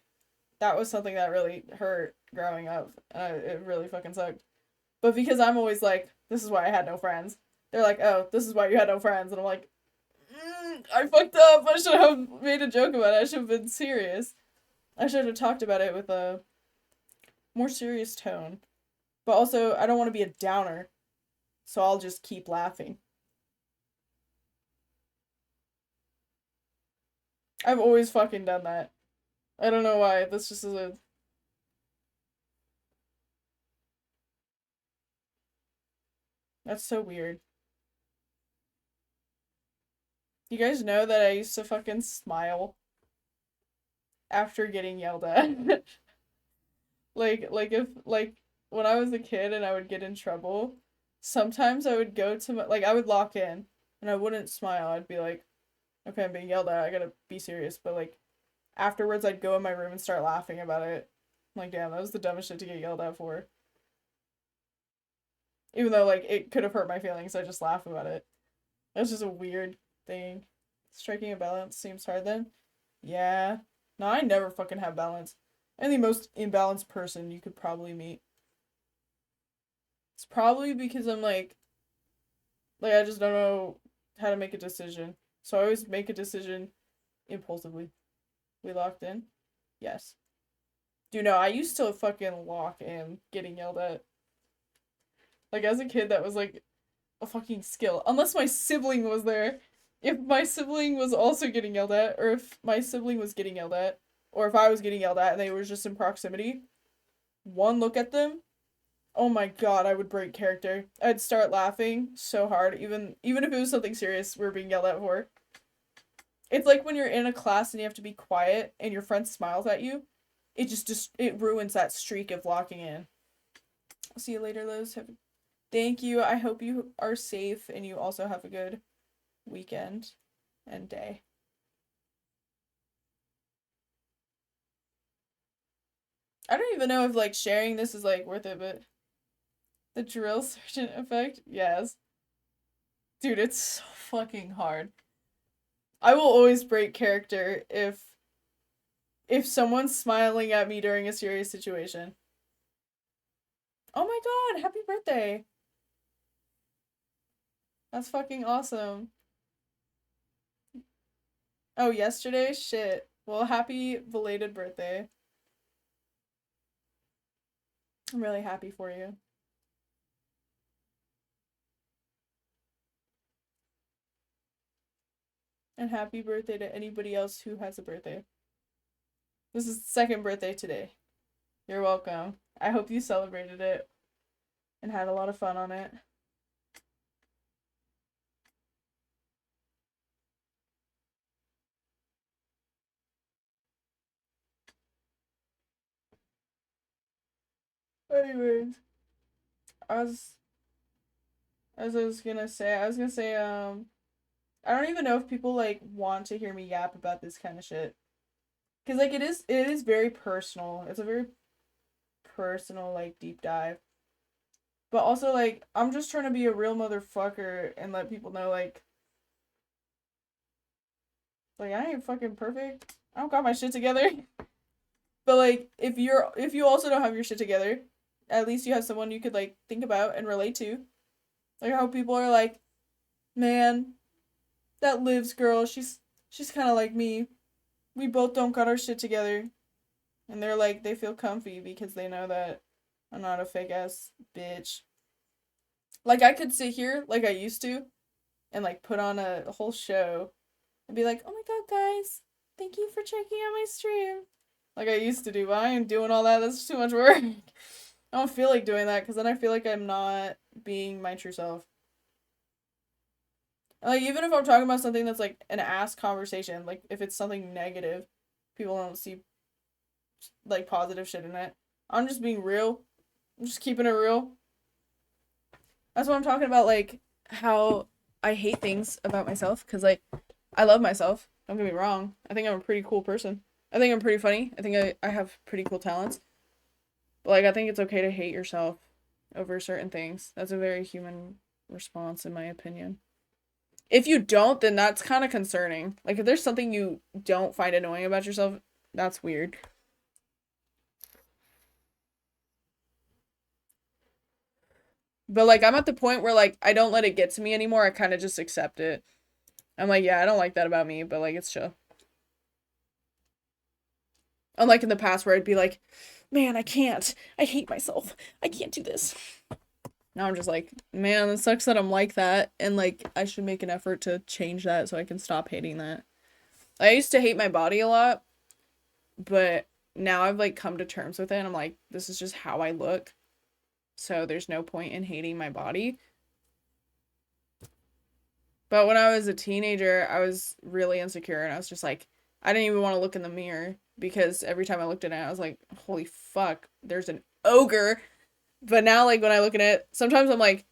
that was something that really hurt growing up. It really fucking sucked. But because I'm always like, this is why I had no friends, they're like, oh, this is why you had no friends. And I'm like, I fucked up. I should have made a joke about it. I should have been serious. I should have talked about it with a more serious tone. But also, I don't want to be a downer, so I'll just keep laughing. I've always fucking done that. I don't know why. That's just a... That's so weird. You guys know that I used to fucking smile after getting yelled at? Like, when I was a kid and I would get in trouble, sometimes I would go to like, I would lock in and I wouldn't smile. I'd be like, okay, I'm being yelled at. I gotta be serious. But, like, afterwards, I'd go in my room and start laughing about it. I'm like, damn, that was the dumbest shit to get yelled at for. Even though, like, it could have hurt my feelings, I just laugh about it. That's just a weird thing. Striking a balance seems hard then. Yeah. No, I never fucking have balance. I'm the most imbalanced person you could probably meet. It's probably because I'm like, I just don't know how to make a decision. So I always make a decision impulsively. We locked in? Yes. Dude, no, I used to fucking lock in getting yelled at. Like, as a kid, that was, like, a fucking skill. Unless my sibling was there. If my sibling was also getting yelled at, or if my sibling was getting yelled at, or if I was getting yelled at and they were just in proximity, one look at them, oh my god, I would break character. I'd start laughing so hard, even if it was something serious we were being yelled at for. It's like when you're in a class and you have to be quiet and your friend smiles at you. It just it ruins that streak of locking in. I'll see you later, Liz. Thank you. I hope you are safe and you also have a good weekend and day. I don't even know if, like, sharing this is, like, worth it, but the drill sergeant effect, yes. Dude, it's so fucking hard. I will always break character if someone's smiling at me during a serious situation. Oh my god, happy birthday. That's fucking awesome. Oh, yesterday? Shit. Well, happy belated birthday. I'm really happy for you. And happy birthday to anybody else who has a birthday. This is the second birthday today. You're welcome. I hope you celebrated it and had a lot of fun on it. Anyways, as I was gonna say, I don't even know if people like want to hear me yap about this kind of shit. Cause like it is very personal. It's a very personal, like, deep dive. But also, like, I'm just trying to be a real motherfucker and let people know, like, I ain't fucking perfect. I don't got my shit together. But like, if you also don't have your shit together, at least you have someone you could like think about and relate to. Like how people are like, man, that Liv's girl, she's kind of like me. We both don't got our shit together. And they're like, they feel comfy because they know that I'm not a fake ass bitch. Like I could sit here like I used to and like put on a whole show and be like, oh my god, guys, thank you for checking out my stream. Like I used to do, but I ain't doing all that. That's too much work. I don't feel like doing that because then I feel like I'm not being my true self. Like, even if I'm talking about something that's like an ass conversation, like if it's something negative, people don't see like positive shit in it. I'm just being real. I'm just keeping it real. That's what I'm talking about, like how I hate things about myself because like I love myself. Don't get me wrong. I think I'm a pretty cool person. I think I'm pretty funny. I think I have pretty cool talents. But like I think it's okay to hate yourself over certain things. That's a very human response in my opinion. If you don't, then that's kind of concerning. Like if there's something you don't find annoying about yourself, that's weird. But like I'm at the point where like I don't let it get to me anymore. I kind of just accept it. I'm like, yeah, I don't like that about me, but like it's chill. Unlike in the past where I'd be like, man, I can't. I hate myself. I can't do this. Now I'm just like, man, it sucks that I'm like that. And like, I should make an effort to change that so I can stop hating that. I used to hate my body a lot, but now I've like come to terms with it. And I'm like, this is just how I look. So there's no point in hating my body. But when I was a teenager, I was really insecure and I was just like, I didn't even want to look in the mirror because every time I looked at it, I was like, holy fuck, there's an ogre. But now, like, when I look at it, sometimes I'm like,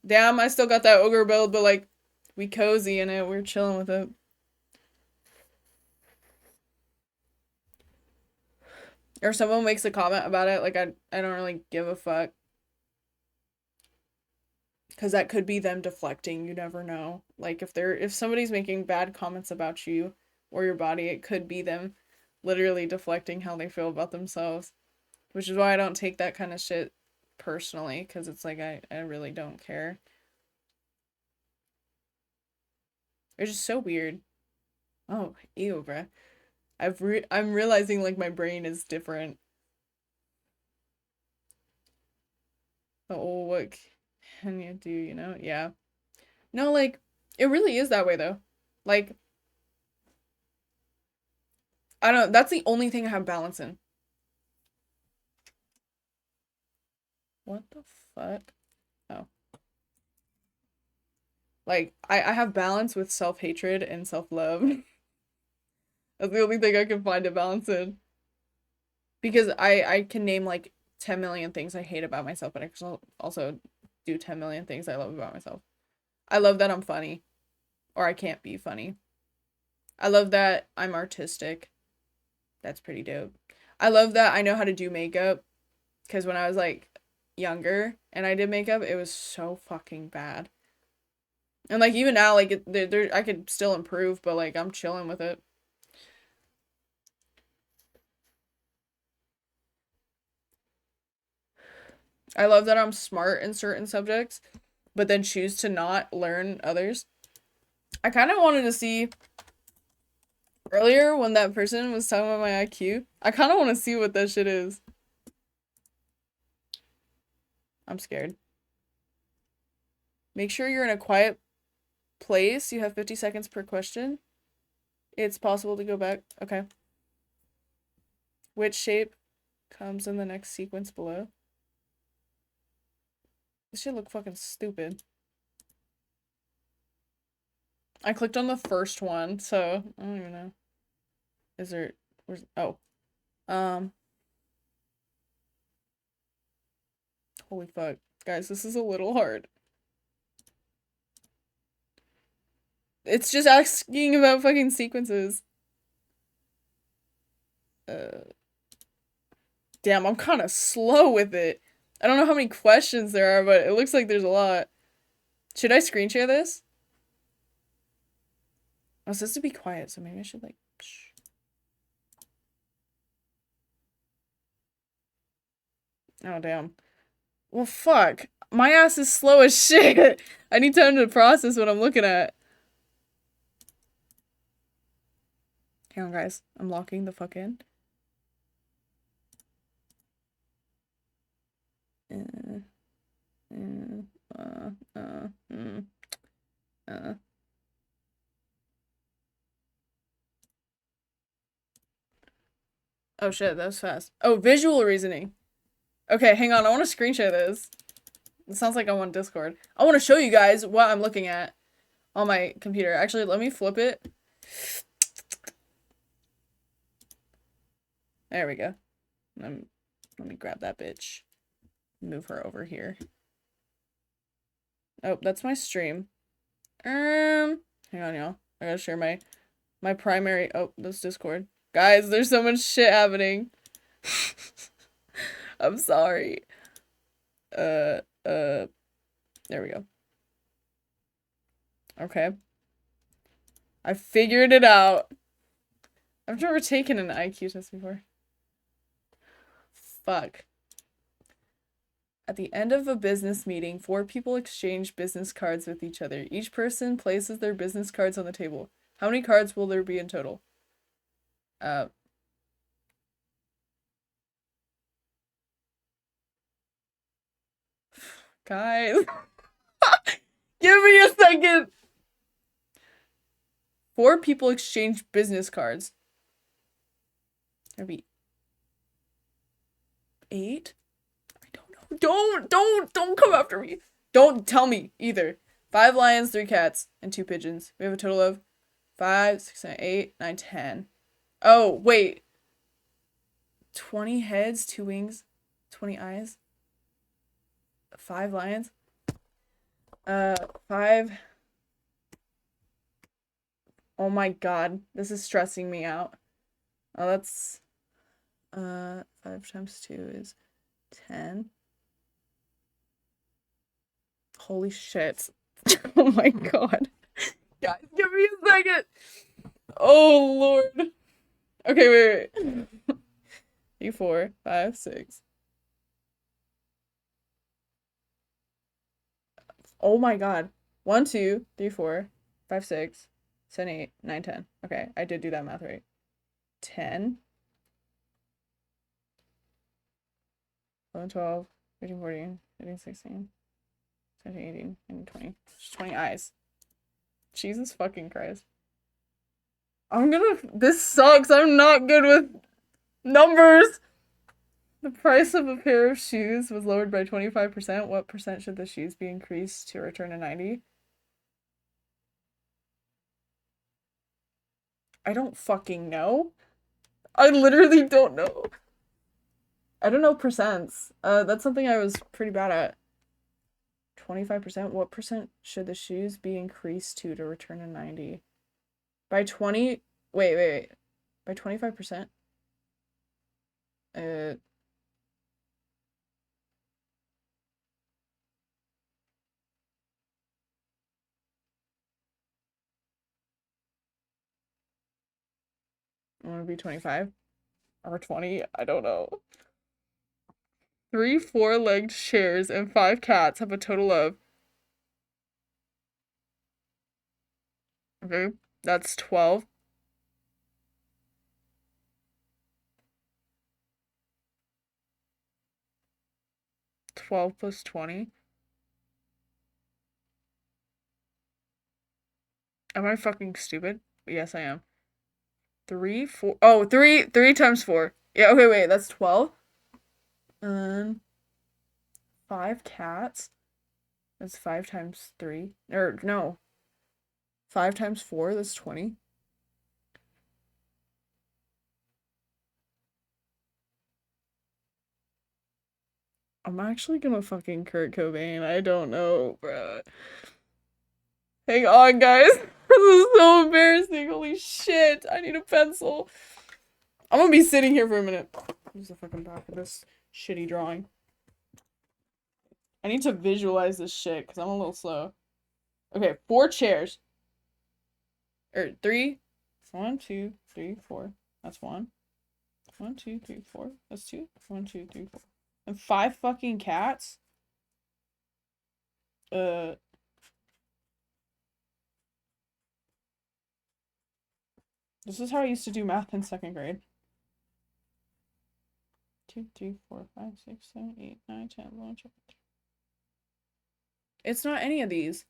damn, I still got that ogre build, but like, we cozy in it, we're chilling with it. Or someone makes a comment about it, like, I don't really give a fuck. Because that could be them deflecting, you never know. Like, if somebody's making bad comments about you or your body, it could be them literally deflecting how they feel about themselves. Which is why I don't take that kind of shit personally, because it's like, I really don't care. It's just so weird. Oh, ew, bruh. I'm realizing, like, my brain is different. Oh, what can you do, you know? Yeah. No, like, it really is that way, though. Like, I don't know, that's the only thing I have balance in. What the fuck? Oh. Like, I have balance with self-hatred and self-love. That's the only thing I can find a balance in. Because I can name, like, 10 million things I hate about myself, but I can also do 10 million things I love about myself. I love that I'm funny. Or I can't be funny. I love that I'm artistic. That's pretty dope. I love that I know how to do makeup. Because when I was, like, younger and I did makeup, it was so fucking bad. And, like, even now, like, I could still improve, but, like, I'm chilling with it. I love that I'm smart in certain subjects, but then choose to not learn others. I kind of wanted to see earlier when that person was talking about my IQ. I kind of want to see what that shit is. I'm scared. Make sure you're in a quiet place. You have 50 seconds per question. It's possible to go back. Okay. Which shape comes in the next sequence below? This should look fucking stupid. I clicked on the first one, so I don't even know. Is there, where's, oh. Holy fuck. Guys, this is a little hard. It's just asking about fucking sequences. Damn, I'm kind of slow with it. I don't know how many questions there are, but it looks like there's a lot. Should I screen share this? I was supposed to be quiet, so maybe I should like... Shh. Oh, damn. Well, fuck. My ass is slow as shit. I need time to process what I'm looking at. Hang on, guys. I'm locking the fuck in. Oh shit, that was fast. Oh, visual reasoning. Okay, hang on. I want to screen share this. It sounds like I'm on Discord. I want to show you guys what I'm looking at on my computer. Actually, let me flip it. There we go. Let me grab that bitch. Move her over here. Oh, that's my stream. Hang on, y'all. I gotta share my primary. Oh, that's Discord. Guys, there's so much shit happening. I'm sorry. There we go. Okay. I figured it out. I've never taken an IQ test before. Fuck. At the end of a business meeting, 4 people exchange business cards with each other. Each person places their business cards on the table. How many cards will there be in total? Guys. Give me a second. 4 people exchange business cards. There'd be 8? I don't know. Don't come after me. Don't tell me either. 5 lions, 3 cats, and 2 pigeons. We have a total of 5, 6, 7, 8, 9, 10. Oh, wait. 20 heads, 2 wings, 20 eyes. 5 lions. 5. Oh my god, this is stressing me out. Oh, that's 5 times 2 is 10. Holy shit. Oh my god. Guys, give me a second. Oh lord. Okay, wait. 3, 4, 5, 6. Oh my god. 1, 2, 3, 4, 5, 6, 7, 8, 9, 10. Okay, I did do that math right. 10. 11, 12, 13, 14, 15, 16, 17, 18, and 20. Just 20 eyes. Jesus fucking Christ. This sucks. I'm not good with numbers. The price of a pair of shoes was lowered by 25%. What percent should the shoes be increased to return to 90? I don't fucking know. I literally don't know. I don't know percents. That's something I was pretty bad at. 25%. What percent should the shoes be increased to return to 90? By 20? Wait. By 25%? I'm gonna be 25 or 20. I don't know. 3 4-legged chairs and 5 cats have a total of. Okay, that's 12. 12 plus 20. Am I fucking stupid? Yes, I am. 3, 4. Oh, 3 times 4. Yeah, okay, wait, that's 12. 5 cats. That's 5 times 3. Or, no. 5 times 4, that's 20. I'm actually gonna fucking Kurt Cobain. I don't know, bruh. Hang on, guys. This is so embarrassing. Holy shit. I need a pencil. I'm gonna be sitting here for a minute. Where's the fucking back of this shitty drawing? I need to visualize this shit because I'm a little slow. Okay, 4 chairs. Or 3. 1, 2, 3, 4. That's 1. 1, 2, 3, 4. That's 2. 1, 2, 3, 4. And 5 fucking cats? This is how I used to do math in 2nd grade. 2, 3, 4, 5, 6, 7, 8, 9, 10, 11, 12. It's not any of these.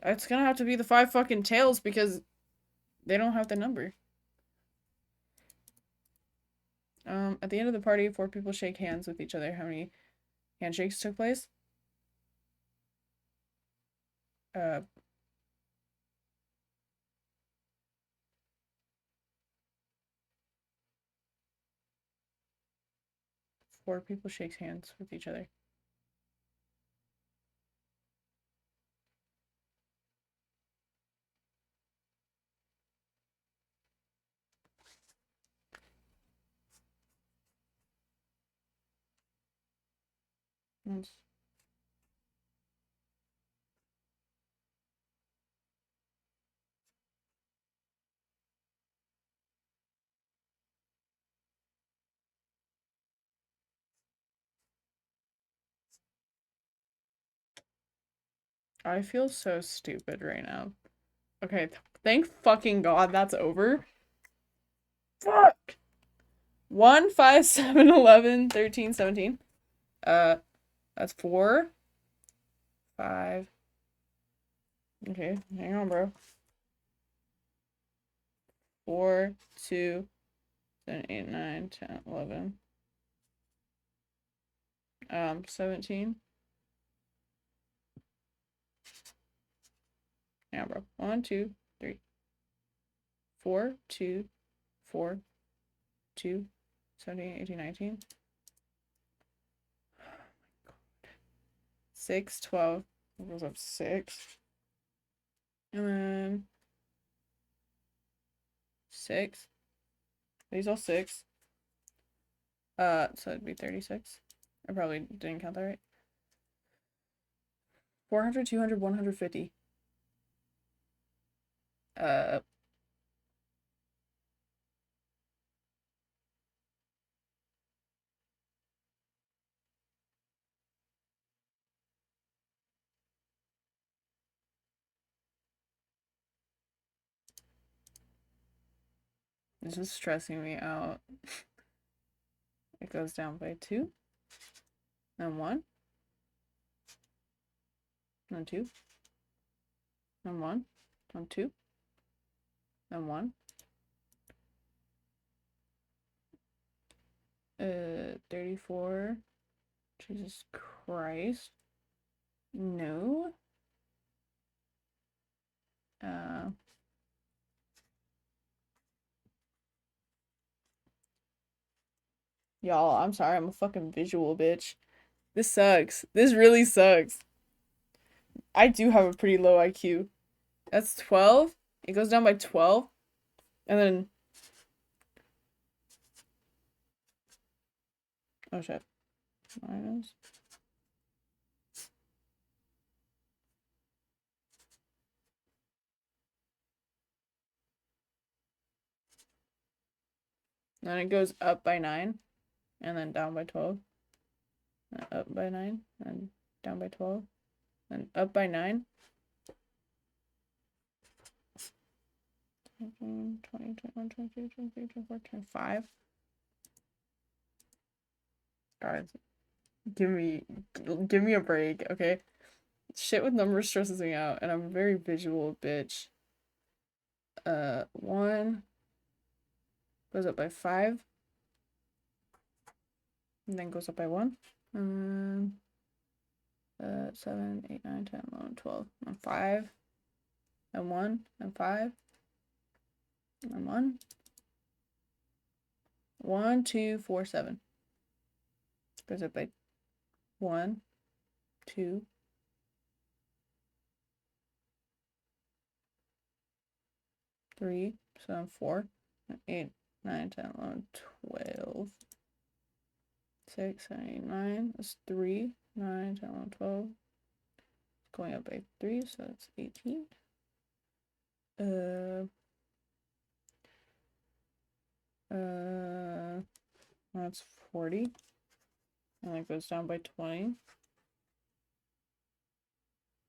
It's gonna have to be the 5 fucking tails because they don't have the number. At the end of the party, 4 people shake hands with each other. How many handshakes took place? 4 people shake hands with each other. Once. I feel so stupid right now. Okay, thank fucking God that's over. Fuck! 1, 5, 7, 11, 13, 17. That's 4. 5. Okay, hang on, bro. 4, 2, 7, 8, 9, 10, 11. 17. Yeah, bro. 1, 2, 3. 4, 2, 4, 2, 17, 18, 19. 6, 12. It goes up 6. And then 6. These all 6. So it'd be 36. I probably didn't count that right. 400, 200, 150. This is stressing me out. It goes down by 2. Then 1. Then 2. Then 1. Then 2. Then 1. 34. Jesus Christ. No. Y'all, I'm sorry, I'm a fucking visual bitch. This sucks. This really sucks. I do have a pretty low IQ. That's 12. It goes down by 12. And then... Oh, shit. Minus... Then it goes up by 9. And then down by 12. And up by 9. And down by 12. And up by 9. 20, 21, 22, 23, 24, 25. Guys, give me a break, okay? Shit with numbers stresses me out, and I'm a very visual bitch. 1 goes up by 5. And then goes up by 1. 7, 8, 9, 10, 11, 12. And 5. And 1. And 5. And 1. 1, 2, 4, 7. Goes up by 1, 2, 3, so 4, 8, 9, 10, 11, 12, 6, 7, 8, 9. That's 3, 9, 10, 11, 12. Going up by 3, so that's 18. That's 40. And it goes down by 20.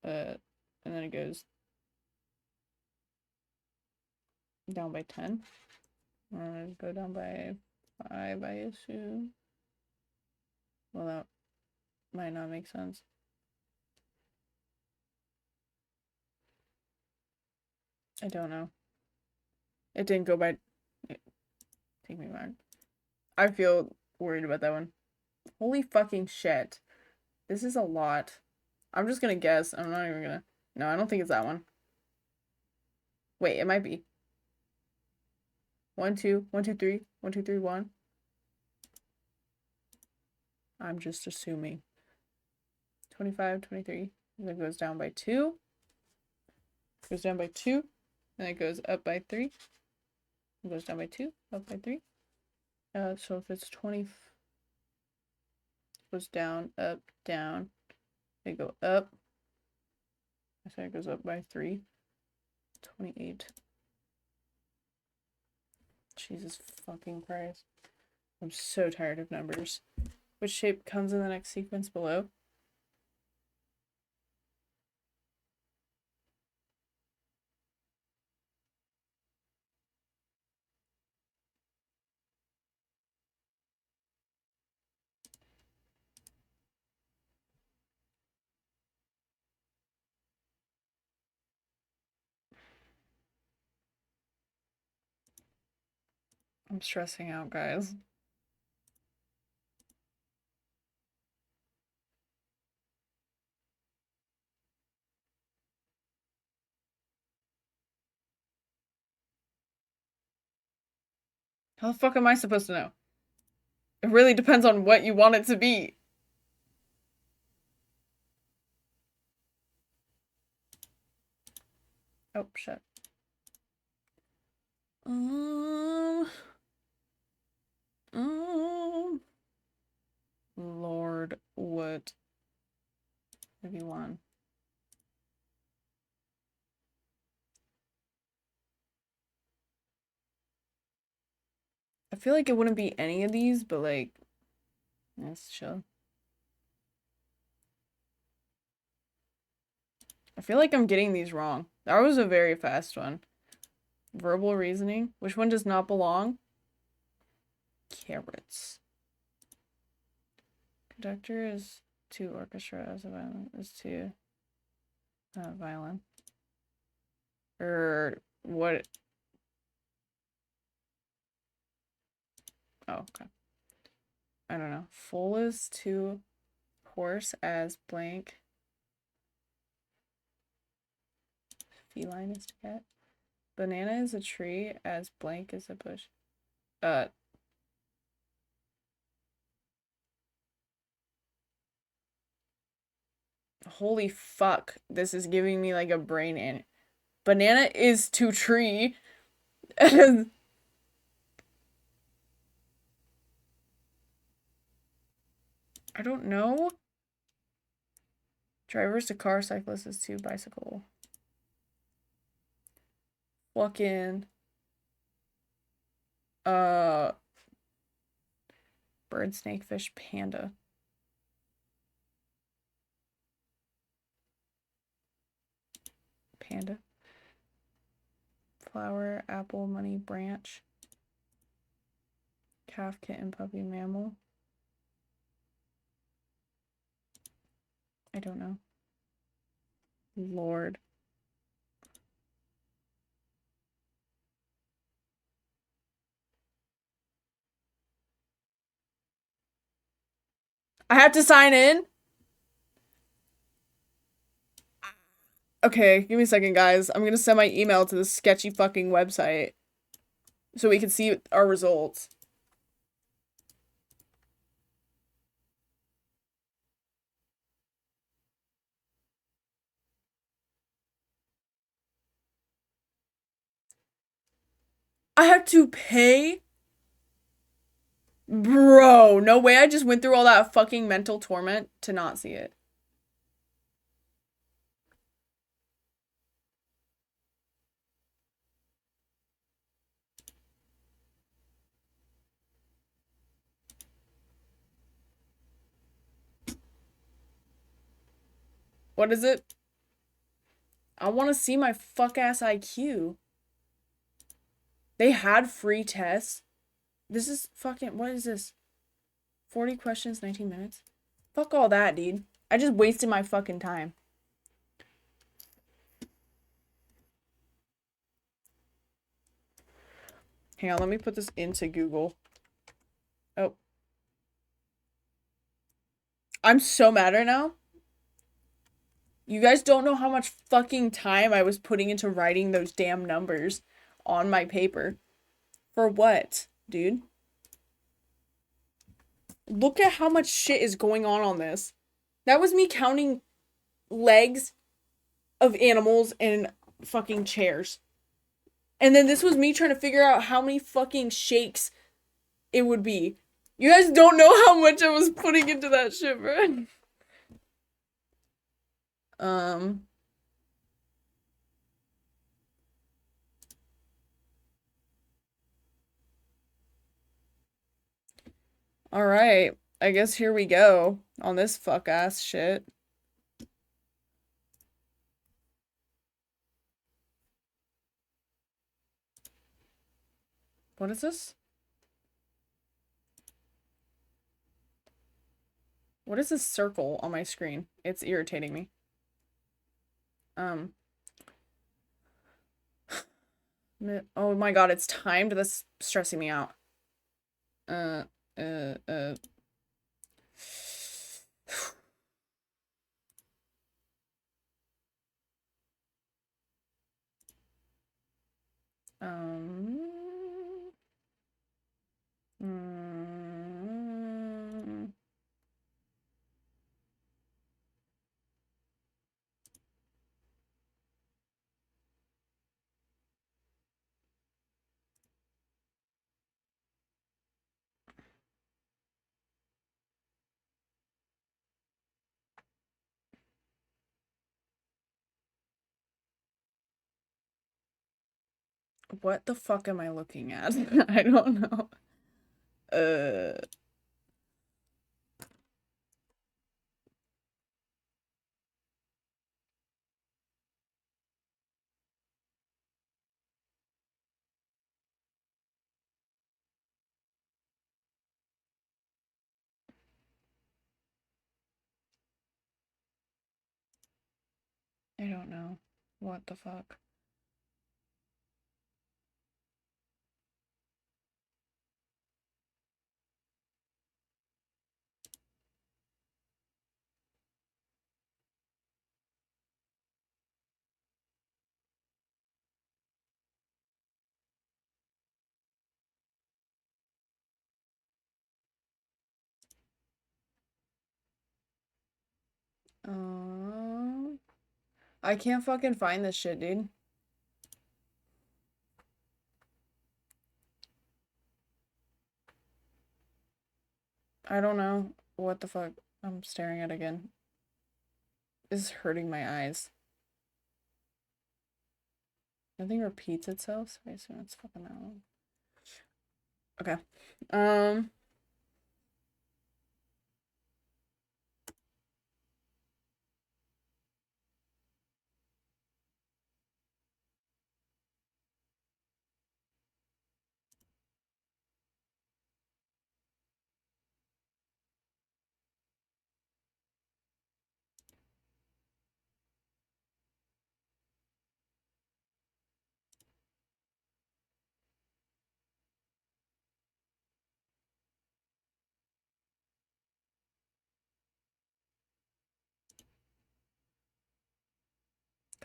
And then it goes down by 10. And go down by 5, I assume. Well, that might not make sense. I don't know. It didn't go by... Take me back. I feel worried about that one. Holy fucking shit. This is a lot. I'm just gonna guess. I'm not even gonna... No, I don't think it's that one. Wait, it might be. 1, 2, 1, 2, 3. 1, 2, 3, 1. I'm just assuming. 25, 23. And then it goes down by 2. Goes down by 2. Then it goes up by 3. It goes down by 2. Up by 3. So if it's 20... Goes down, up, down. They go up. I said it goes up by 3. 28. Jesus fucking Christ. I'm so tired of numbers. Which shape comes in the next sequence below? I'm stressing out, guys. How the fuck am I supposed to know? It really depends on what you want it to be. Oh, shit. Lord, what have you won? I feel like it wouldn't be any of these, but like, let's chill. I feel like I'm getting these wrong. That was a very fast one. Verbal reasoning. Which one does not belong? Carrots. Conductor is to orchestra as a violin is to violin. Or what? Oh, okay. I don't know. Full is to horse as blank. Feline is to cat. Banana is a tree as blank is a bush. Holy fuck. This is giving me like a brain in. Banana is to tree. I don't know. Driver is to car, cyclist is to bicycle. Fucking bird, snake, fish, panda. Panda. Flower, apple, money, branch. Calf, kitten, puppy, mammal. I don't know. Lord. I have to sign in? Okay, give me a second, guys. I'm gonna send my email to this sketchy fucking website so we can see our results. I have to pay? Bro, no way I just went through all that fucking mental torment to not see it. What is it? I want to see my fuck-ass IQ. They had free tests. This is fucking... What is this? 40 questions, 19 minutes? Fuck all that, dude. I just wasted my fucking time. Hang on, let me put this into Google. Oh. I'm so mad right now. You guys don't know how much fucking time I was putting into writing those damn numbers on my paper. For what, dude? Look at how much shit is going on this. That was me counting legs of animals and fucking chairs. And then this was me trying to figure out how many fucking shakes it would be. You guys don't know how much I was putting into that shit, bro. Alright. I guess here we go on this fuck ass shit. What is this? What is this circle on my screen? It's irritating me. Oh my god, it's timed. That's stressing me out. What the fuck am I looking at? I don't know. I don't know. What the fuck? I can't fucking find this shit, dude. I don't know what the fuck I'm staring at again. This is hurting my eyes. Nothing repeats itself, so I assume it's fucking that one. Okay.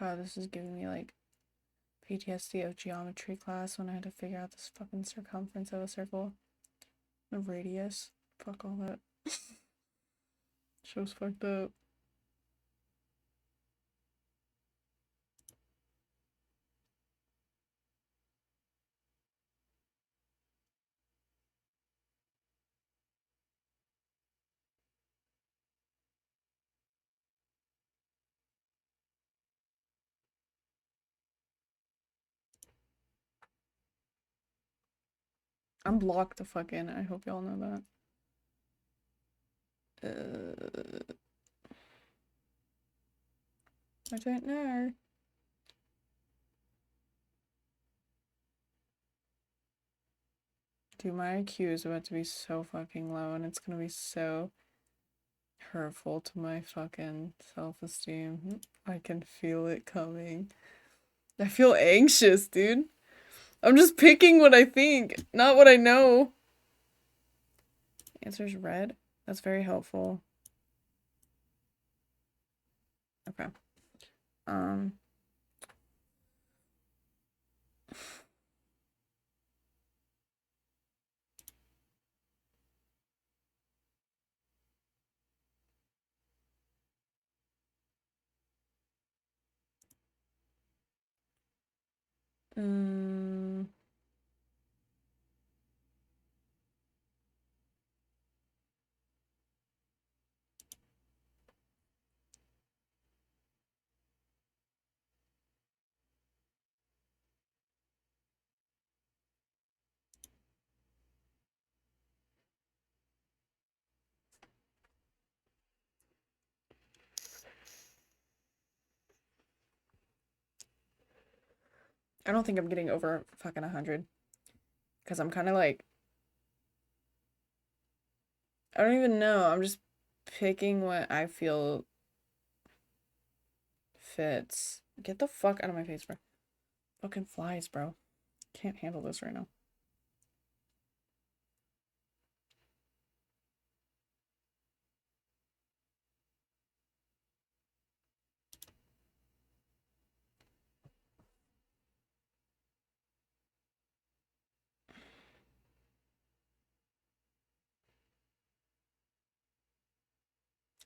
God, this is giving me like PTSD of geometry class when I had to figure out this fucking circumference of a circle. The radius. Fuck all that. Show's fucked up. I'm blocked the fuck in. I hope y'all know that. I don't know. Dude, my IQ is about to be so fucking low and it's gonna be so hurtful to my fucking self-esteem. I can feel it coming. I feel anxious, dude. I'm just picking what I think, not what I know. Answer's red. That's very helpful. Okay. I don't think I'm getting over fucking 100. Because I'm kind of like... I don't even know. I'm just picking what I feel fits. Get the fuck out of my face, bro. Fucking flies, bro. Can't handle this right now.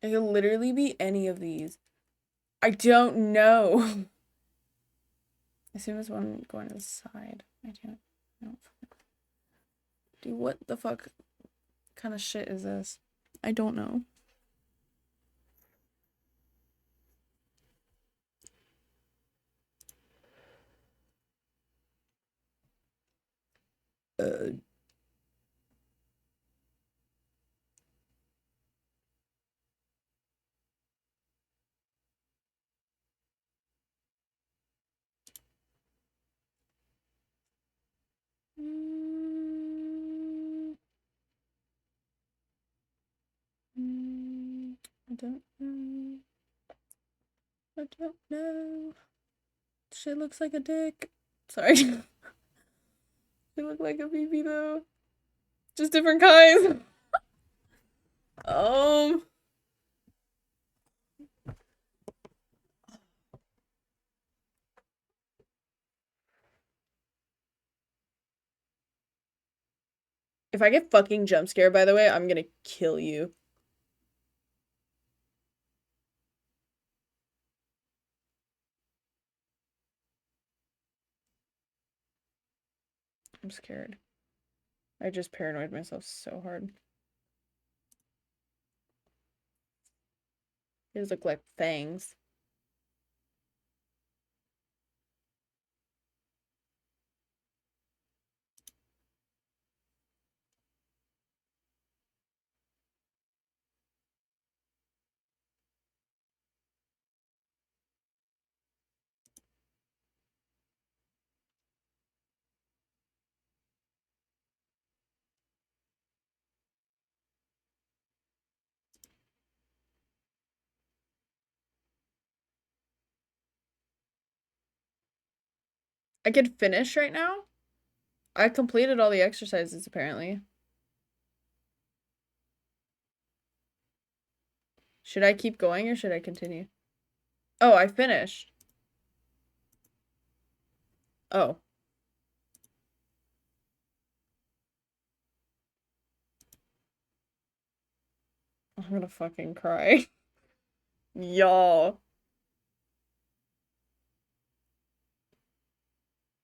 It could literally be any of these. I don't know. I assume it's one going to the side. I don't know. Dude, what the fuck kind of shit is this? I don't know. I don't know. I don't know. Shit looks like a dick. Sorry. They look like a BB though. Just different kinds. If I get fucking jump scared, by the way, I'm gonna kill you. I'm scared. I just paranoid myself so hard. These look like fangs. I could finish right now? I completed all the exercises, apparently. Should I keep going or should I continue? Oh, I finished. Oh. I'm gonna fucking cry. Y'all.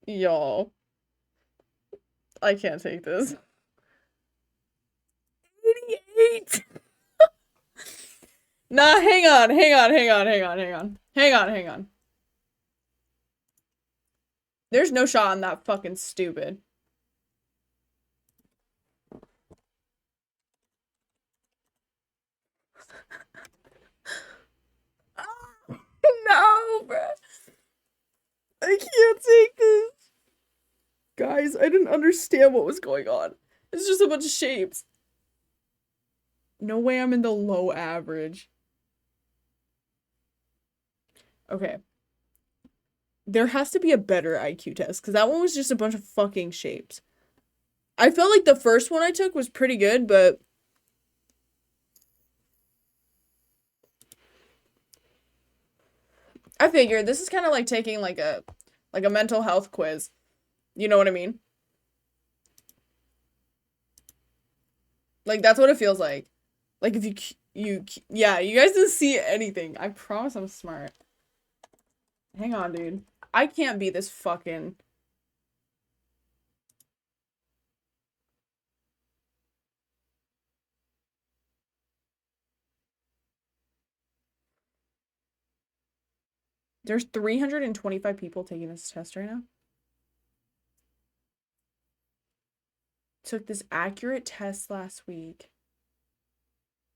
Y'all. I can't take this. 88! Nah, hang on. There's no shot on that fucking stupid. No, bruh. I can't take this. Guys, I didn't understand what was going on. It's just a bunch of shapes. No way I'm in the low average. Okay. There has to be a better IQ test, because that one was just a bunch of fucking shapes. I felt like the first one I took was pretty good, but... I figured this is kind of like taking like a mental health quiz. You know what I mean? Like, that's what it feels like. Like, if yeah, you guys didn't see anything. I promise I'm smart. Hang on, dude. I can't be this fucking... There's 325 people taking this test right now. Took this accurate test last week.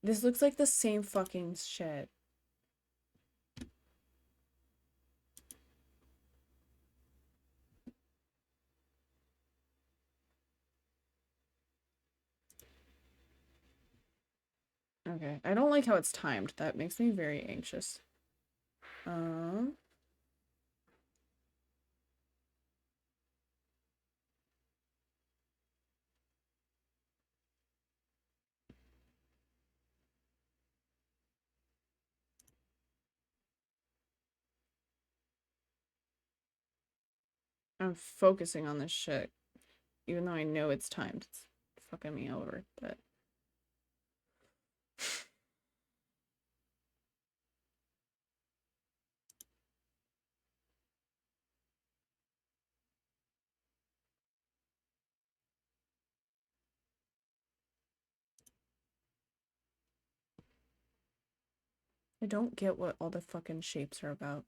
This looks like the same fucking shit. Okay, I don't like how it's timed. That makes me very anxious. I'm focusing on this shit, even though I know it's timed. It's fucking me over, but... I don't get what all the fucking shapes are about.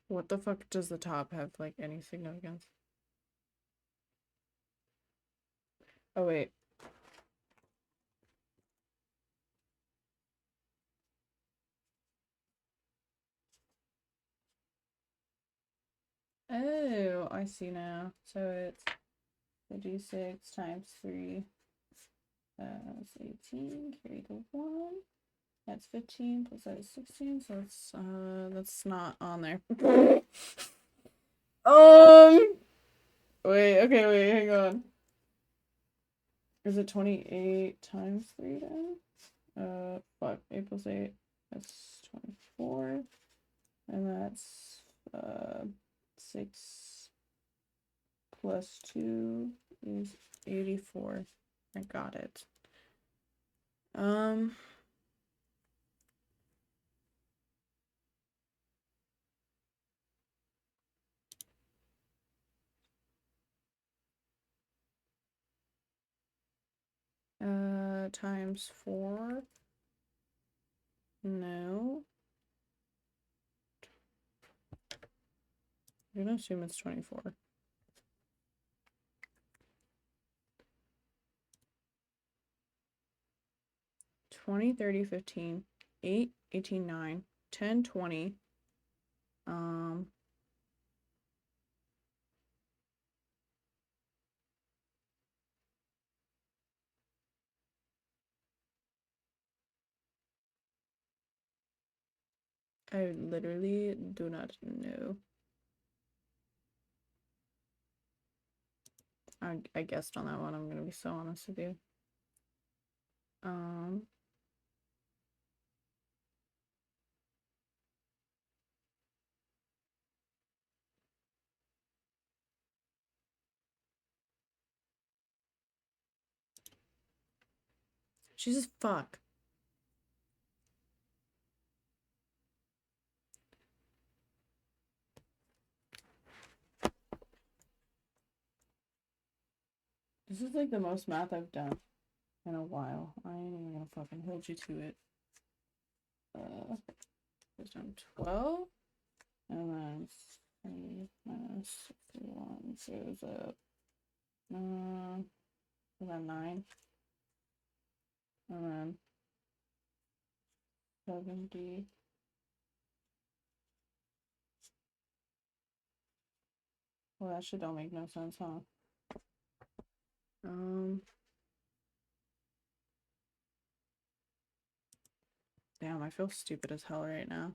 What the fuck does the top have, like, any significance? Oh, wait. Oh, I see now. So it's the d6 times 3. That's 18. Carry the 1. That's 15 plus that is 16. So that's not on there. Wait, okay, wait, hang on. Is it 28 times 3 then? Fuck, 8 plus 8. That's 24. And that's 6 plus 2 is 84. I got it. Times 4. No. gonna assume it's 24. 20, 30, 15, 8, 18, 9, 10, 20. I literally do not know. I guessed on that one, I'm gonna be so honest with you. Jesus fuck. This is like the most math I've done in a while. I ain't even gonna fucking hold you to it. Goes down 12, and then 3 minus 61 goes up. Is that 9? And then 70. Well, that shit don't make no sense, huh? Damn, I feel stupid as hell right now.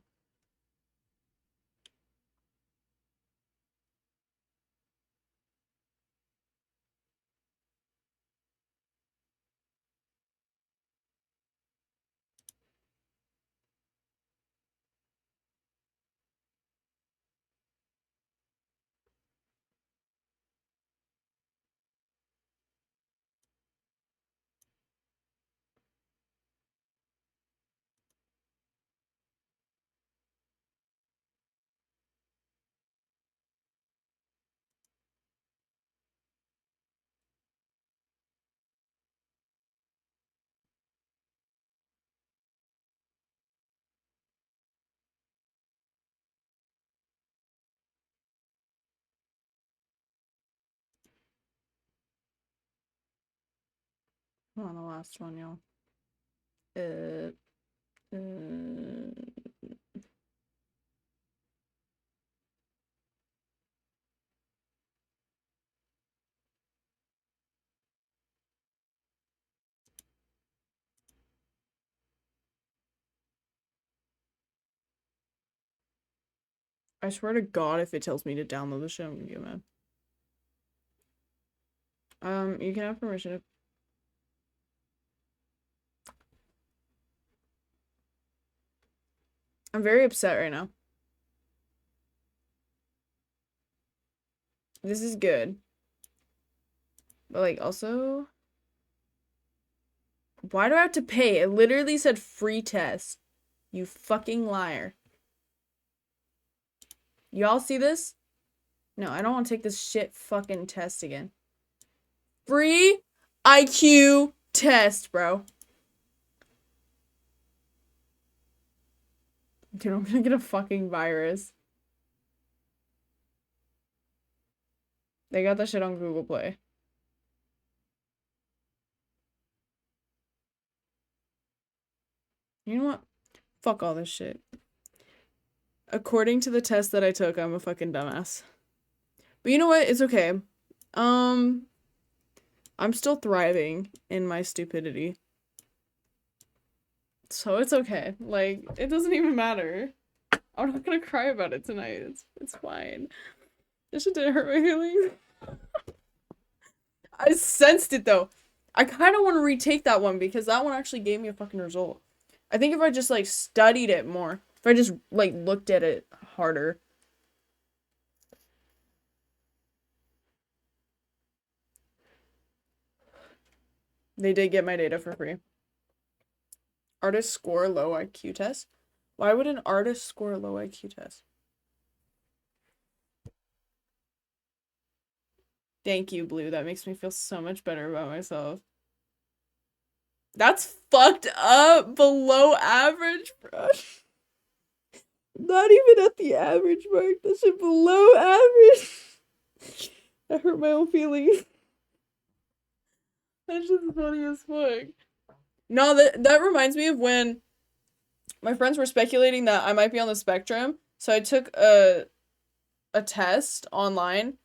Come on, the last one, y'all. I swear to God, if it tells me to download the shit, I'm gonna get mad. You can have permission to... I'm very upset right now. This is good. But, like, also... Why do I have to pay? It literally said free test. You fucking liar. Y'all see this? No, I don't want to take this shit fucking test again. Free IQ test, bro. Dude, I'm gonna get a fucking virus. They got that shit on Google Play. You know what? Fuck all this shit. According to the test that I took, I'm a fucking dumbass. But you know what? It's okay. I'm still thriving in my stupidity. So it's okay. Like, it doesn't even matter. I'm not gonna cry about it tonight. It's fine. This shit didn't hurt my feelings. I sensed it though. I kind of want to retake that one because that one actually gave me a fucking result. I think if I just like studied it more, if I just like looked at it harder. They did get my data for free. Artists score low IQ test? Why would an artist score a low IQ test? Thank you, Blue. That makes me feel so much better about myself. That's fucked up. Below average, bro. Not even at the average mark. That shit below average. That hurt my own feelings. That's just funny as fuck. No, that reminds me of when my friends were speculating that I might be on the spectrum. So I took a test online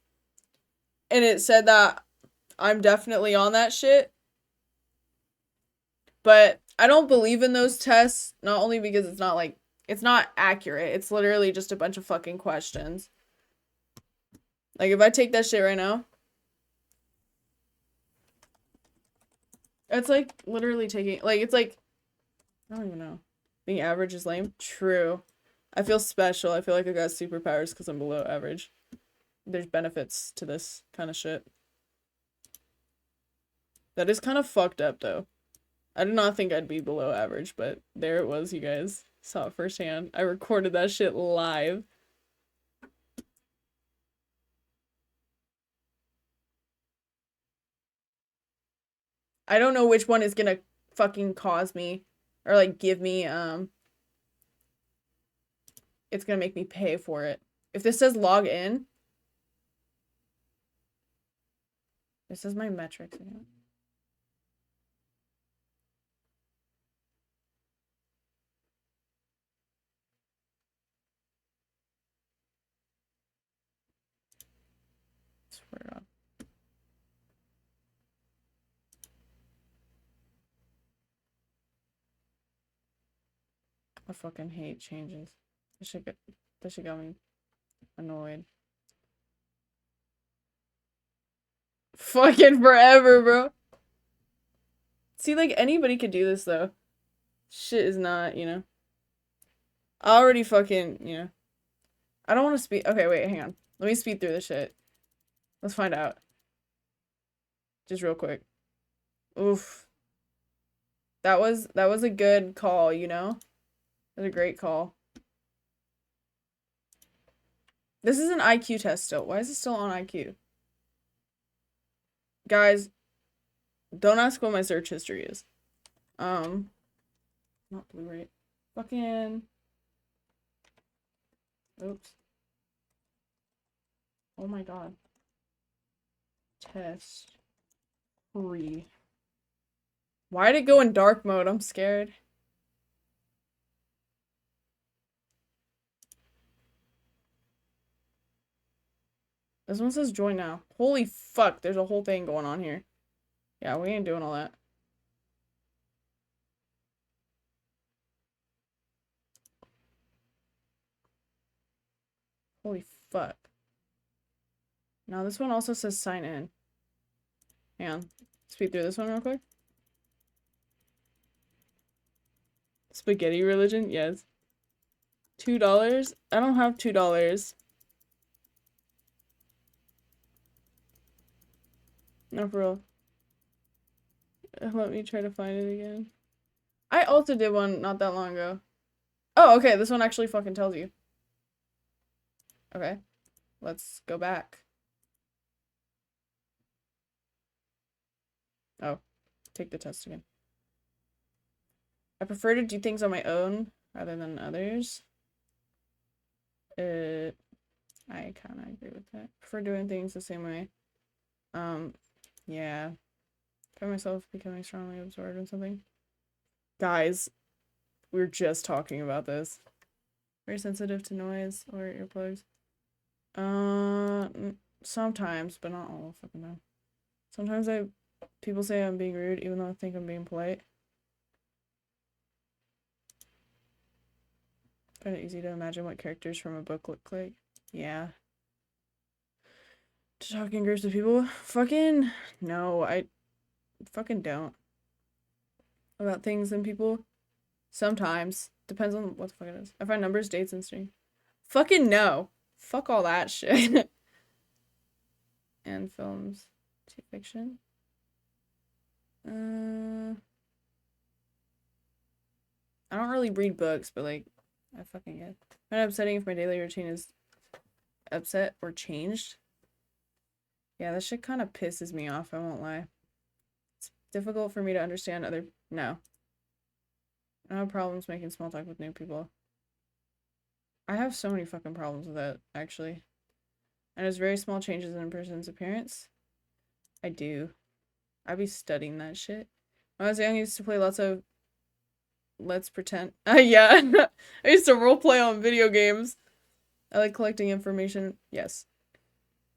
and it said that I'm definitely on that shit. But I don't believe in those tests, not only because it's not accurate. It's literally just a bunch of fucking questions. Like if I take that shit right now, it's like literally taking it's like I don't even know. Being average is lame. True. I feel special. I feel like I got superpowers because I'm below average. There's benefits to this kind of shit. That is kind of fucked up though. I did not think I'd be below average, but there it was, you guys. Saw it firsthand. I recorded that shit live. I don't know which one is gonna fucking cause me or like give me it's gonna make me pay for it. If this says log in, this is my metrics again. Swear to God. I fucking hate changes. This shit got me annoyed. Fucking forever, bro. See, like, anybody could do this, though. Shit is not, you know. I already fucking, you know. I don't want to speed. Okay, wait, hang on. Let me speed through this shit. Let's find out. Just real quick. Oof. That was a good call, you know? That was a great call. This is an IQ test still. Why is it still on IQ? Guys, don't ask what my search history is. Not Blu-ray. Fucking. Oops. Oh my God. Test 3. Why did it go in dark mode? I'm scared. This one says join now. Holy fuck, there's a whole thing going on here. Yeah, we ain't doing all that. Holy fuck. Now this one also says sign in. Hang on. Speed through this one real quick. Spaghetti religion? Yes. $2? I don't have $2. No, for real. Let me try to find it again. I also did one not that long ago. Oh, okay. This one actually fucking tells you. Okay. Let's go back. Oh. Take the test again. I prefer to do things on my own rather than others. I kind of agree with that. Prefer doing things the same way. Yeah. Find myself becoming strongly absorbed in something. Guys, we were just talking about this. Very sensitive to noise or earplugs. Sometimes, but not all the fucking time. Sometimes people say I'm being rude even though I think I'm being polite. Find it easy to imagine what characters from a book look like. Yeah. To talk in groups of people? Fucking no, I fucking don't. About things and people? Sometimes. Depends on what the fuck it is. I find numbers, dates, and string. Fucking no. Fuck all that shit. And films. To fiction. I don't really read books, but like, I fucking get. I find it upsetting if my daily routine is upset or changed. Yeah, that shit kind of pisses me off, I won't lie. It's difficult for me to understand other... No. I don't have problems making small talk with new people. I have so many fucking problems with that, actually. And there's very small changes in a person's appearance. I do. I be studying that shit. When I was young, I used to play lots of Let's Pretend. Yeah. I used to roleplay on video games. I like collecting information. Yes.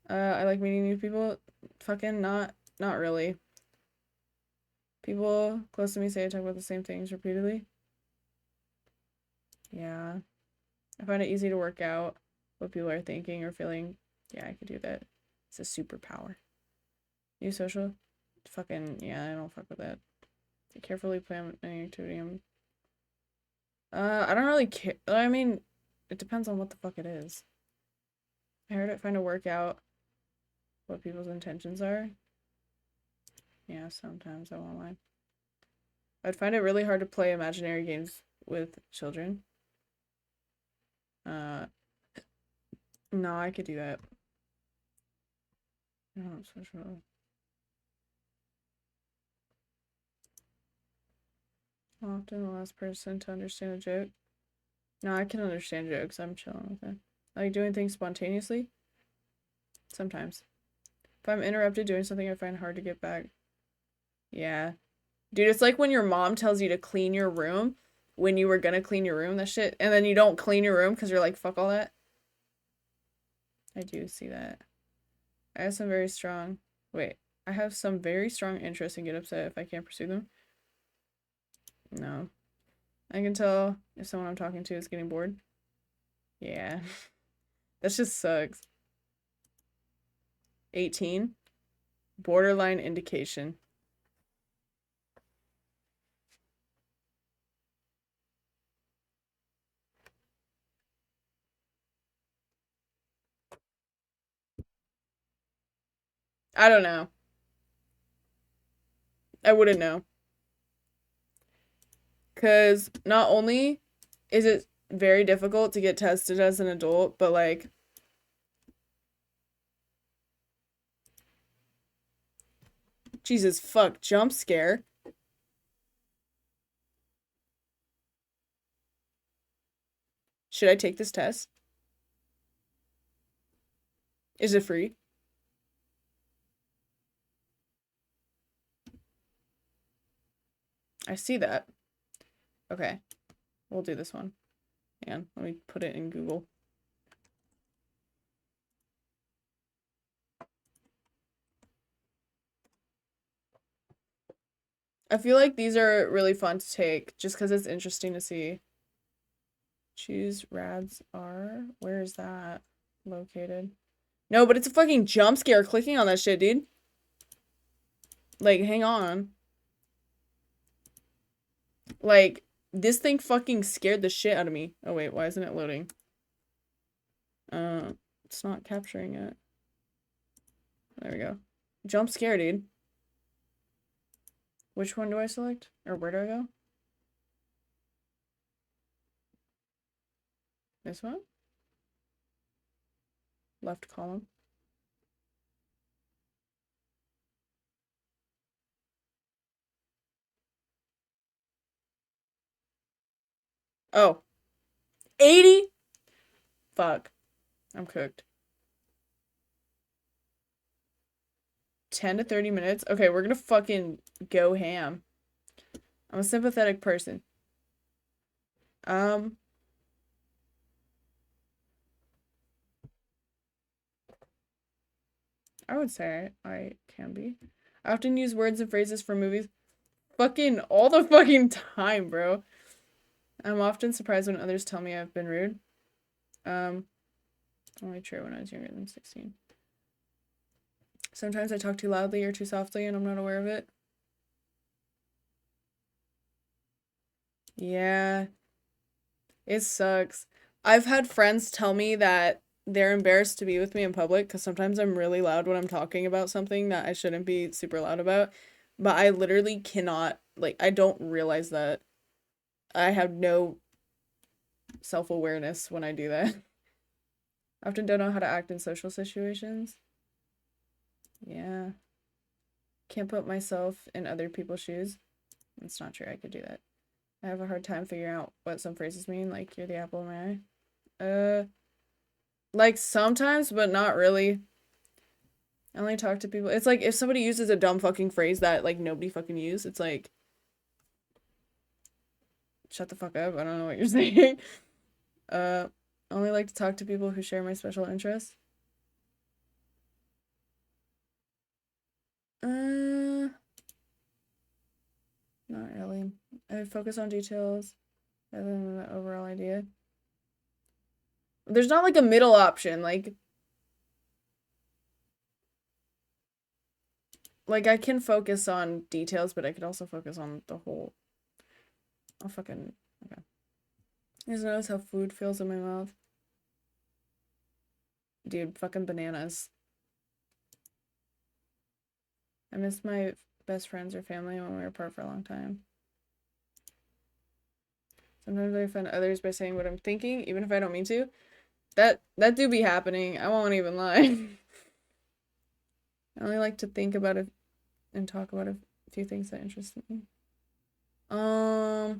I like meeting new people. Fucking not really. People close to me say I talk about the same things repeatedly. Yeah. I find it easy to work out what people are thinking or feeling. Yeah, I could do that. It's a superpower. New social? Fucking, yeah, I don't fuck with that. To carefully plan any activity. I don't really care. I mean, it depends on what the fuck it is. I heard it find a workout what people's intentions are. Yeah, sometimes I won't lie. I'd find it really hard to play imaginary games with children. No, I could do that. No, social. Often the last person to understand a joke. No, I can understand jokes. I'm chilling with it. I like doing things spontaneously. Sometimes. If I'm interrupted doing something I find hard to get back. Yeah. Dude, it's like when your mom tells you to clean your room when you were gonna clean your room, that shit, and then you don't clean your room because you're like, fuck all that. I do see that. I have some very strong... Wait. I have some very strong interest and get upset if I can't pursue them. No. I can tell if someone I'm talking to is getting bored. Yeah. That just sucks. 18. Borderline indication. I don't know. I wouldn't know. Because not only is it very difficult to get tested as an adult, but like... Jesus fuck, jump scare. Should I take this test? Is it free? I see that. Okay. We'll do this one. And let me put it in Google. I feel like these are really fun to take just because it's interesting to see. Choose rads are. Where is that located? No, but it's a fucking jump scare clicking on that shit, dude. Like, hang on. Like, this thing fucking scared the shit out of me. Oh, wait, why isn't it loading? It's not capturing it. There we go. Jump scare, dude. Which one do I select? Or where do I go? This one? Left column. Oh. 80? Fuck. I'm cooked. 10 to 30 minutes? Okay, we're gonna fucking go ham. I'm a sympathetic person. I would say I can be. I often use words and phrases from movies. Fucking all the fucking time, bro. I'm often surprised when others tell me I've been rude. Only true when I was younger than 16. Sometimes I talk too loudly or too softly and I'm not aware of it. Yeah. It sucks. I've had friends tell me that they're embarrassed to be with me in public because sometimes I'm really loud when I'm talking about something that I shouldn't be super loud about. But I literally cannot, like, I don't realize that. I have no self-awareness when I do that. I often don't know how to act in social situations. Yeah. Can't put myself in other people's shoes. It's not true. I could do that. I have a hard time figuring out what some phrases mean, like, you're the apple of my eye. Like sometimes, but not really. I only talk to people. It's like if somebody uses a dumb fucking phrase that like nobody fucking use, it's like, shut the fuck up. I don't know what you're saying. I only like to talk to people who share my special interests. Not really. I focus on details rather than the overall idea. There's not like a middle option, like I can focus on details, but I could also focus on the whole. I'll fucking okay. You just notice how food feels in my mouth. Dude, fucking bananas. I miss my best friends or family when we were apart for a long time. Sometimes I offend others by saying what I'm thinking, even if I don't mean to. That do be happening. I won't even lie. I only like to think about it and talk about a few things that interest me. I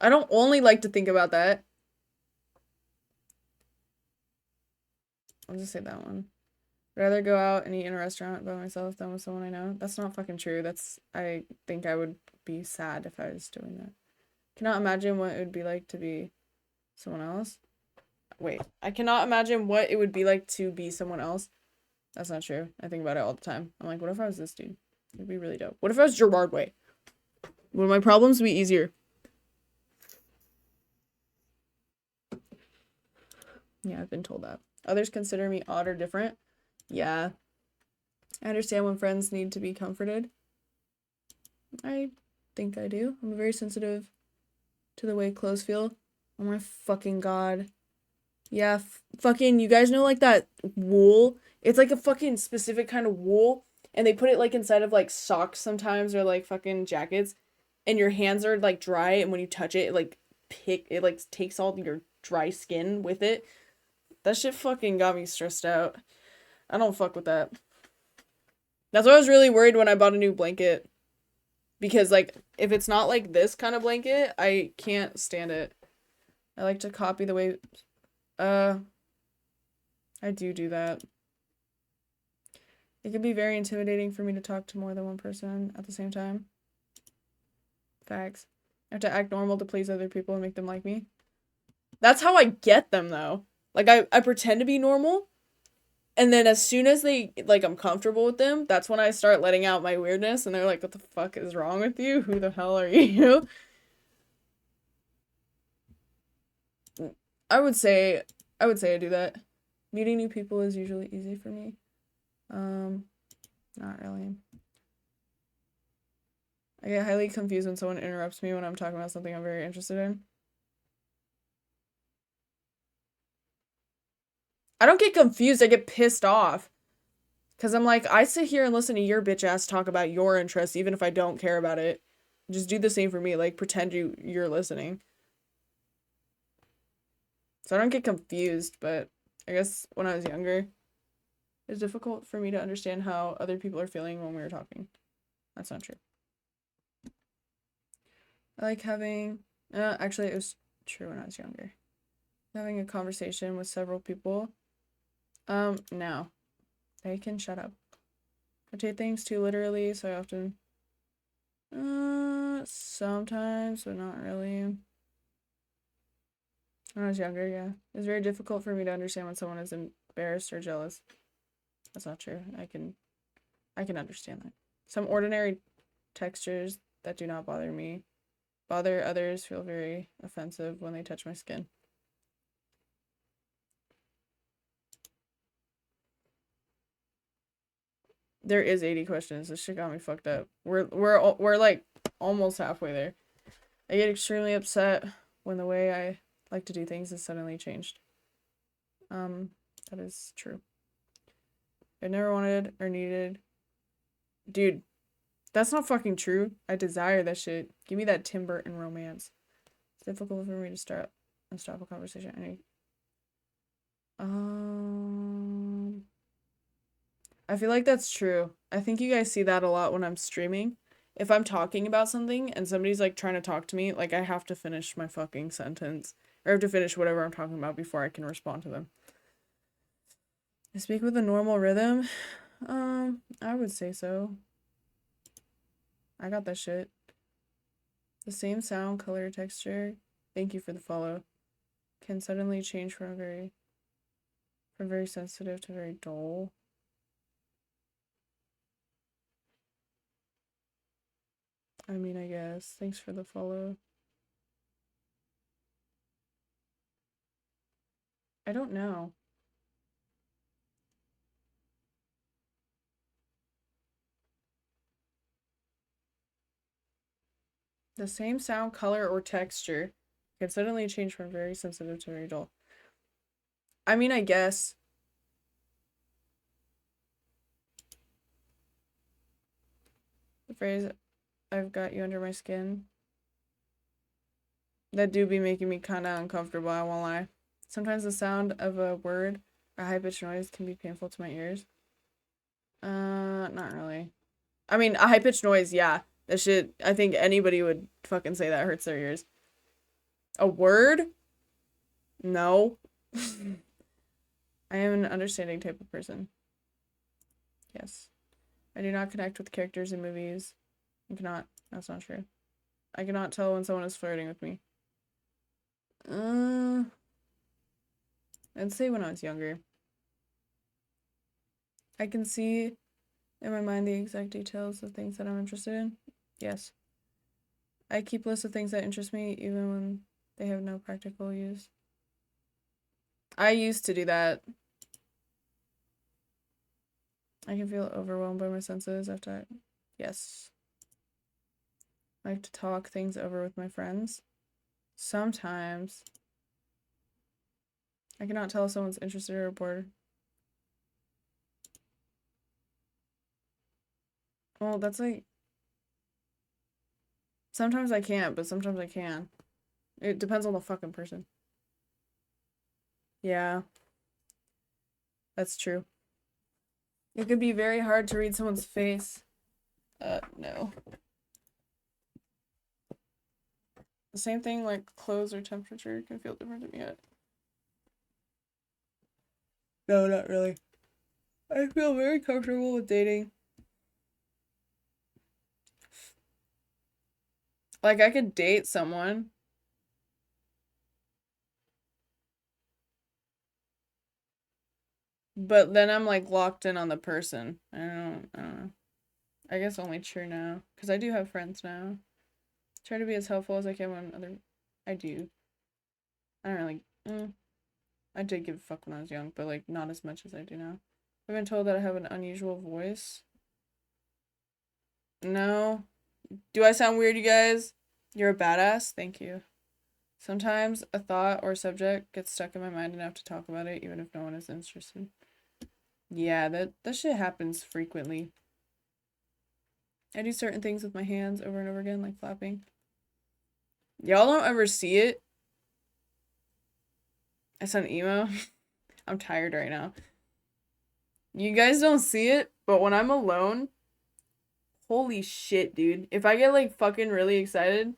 don't only like to think about that. I'll just say that one. I'd rather go out and eat in a restaurant by myself than with someone I know. That's not fucking true. I think I would be sad if I was doing that. Cannot imagine what it would be like to be someone else. Wait, I cannot imagine what it would be like to be someone else. That's not true. I think about it all the time. I'm like, what if I was this dude? It'd be really dope. What if I was Gerard Way? Would my problems be easier? Yeah, I've been told that. Others consider me odd or different. Yeah. I understand when friends need to be comforted. I think I do. I'm very sensitive to the way clothes feel. Oh my fucking god. Yeah, fucking, you guys know like that wool? It's like a fucking specific kind of wool, and they put it like inside of like socks sometimes or like fucking jackets, and your hands are like dry, and when you touch it, it like takes all your dry skin with it. That shit fucking got me stressed out. I don't fuck with that. That's why I was really worried when I bought a new blanket. Because, like, if it's not like this kind of blanket, I can't stand it. I like to copy the way... I do that. It can be very intimidating for me to talk to more than one person at the same time. Facts. I have to act normal to please other people and make them like me. That's how I get them, though. Like, I pretend to be normal, and then as soon as I'm comfortable with them, that's when I start letting out my weirdness, and they're like, what the fuck is wrong with you? Who the hell are you? I would say I do that. Meeting new people is usually easy for me. Not really. I get highly confused when someone interrupts me when I'm talking about something I'm very interested in. I don't get confused, I get pissed off. Because I'm like, I sit here and listen to your bitch ass talk about your interests, even if I don't care about it. Just do the same for me. Like, pretend you're listening. So I don't get confused, but I guess when I was younger, it's difficult for me to understand how other people are feeling when we were talking. That's not true. I like having... actually, it was true when I was younger. Having a conversation with several people. No. They can shut up. I take things too literally, so I often... sometimes, but not really. When I was younger, yeah. It was very difficult for me to understand when someone is embarrassed or jealous. That's not true. I can understand that. Some ordinary textures that do not bother me bother others, feel very offensive when they touch my skin. There is 80 questions. This shit got me fucked up. We're like almost halfway there. I get extremely upset when the way I like to do things is suddenly changed. That is true. I never wanted or needed. Dude, that's not fucking true. I desire that shit. Give me that Tim Burton romance. It's difficult for me to stop a conversation. I feel like that's true. I think you guys see that a lot when I'm streaming. if I'm talking about something and somebody's like trying to talk to me, like I have to finish my fucking sentence. Or I have to finish whatever I'm talking about before I can respond to them. I speak with a normal rhythm. I would say so. I got that shit. The same sound, color, texture. Thank you for the follow. Can suddenly change from very sensitive to very dull. I mean, I guess. Thanks for the follow. I don't know. The same sound, color, or texture can suddenly change from very sensitive to very dull. I mean, I guess. The phrase, I've got you under my skin. That do be making me kind of uncomfortable, I won't lie. Sometimes the sound of a word or high-pitched noise can be painful to my ears. Not really. I mean, a high-pitched noise, yeah. That shit, I think anybody would fucking say that hurts their ears. A word? No. I am an understanding type of person. Yes. I do not connect with characters in movies. I cannot. That's not true. I cannot tell when someone is flirting with me. I'd say when I was younger. I can see in my mind the exact details of things that I'm interested in. Yes. I keep lists of things that interest me even when they have no practical use. I used to do that. I can feel overwhelmed by my senses after yes. I like to talk things over with my friends. Sometimes. I cannot tell if someone's interested or bored. Well, that's like... Sometimes I can't, but sometimes I can. It depends on the fucking person. Yeah. That's true. It could be very hard to read someone's face. No. The same thing like clothes or temperature can feel different to me. No, not really. I feel very comfortable with dating. Like, I could date someone. But then I'm, like, locked in on the person. I don't know. I guess only true now. Because I do have friends now. Try to be as helpful as I can when other... I do. I don't really... I did give a fuck when I was young, but, like, not as much as I do now. I've been told that I have an unusual voice. No. Do I sound weird, you guys? You're a badass? Thank you. Sometimes a thought or subject gets stuck in my mind and I have to talk about it even if no one is interested. Yeah, that shit happens frequently. I do certain things with my hands over and over again, like flapping. Y'all don't ever see it. I sent emo. I'm tired right now. You guys don't see it, but when I'm alone, holy shit, dude. If I get like fucking really excited,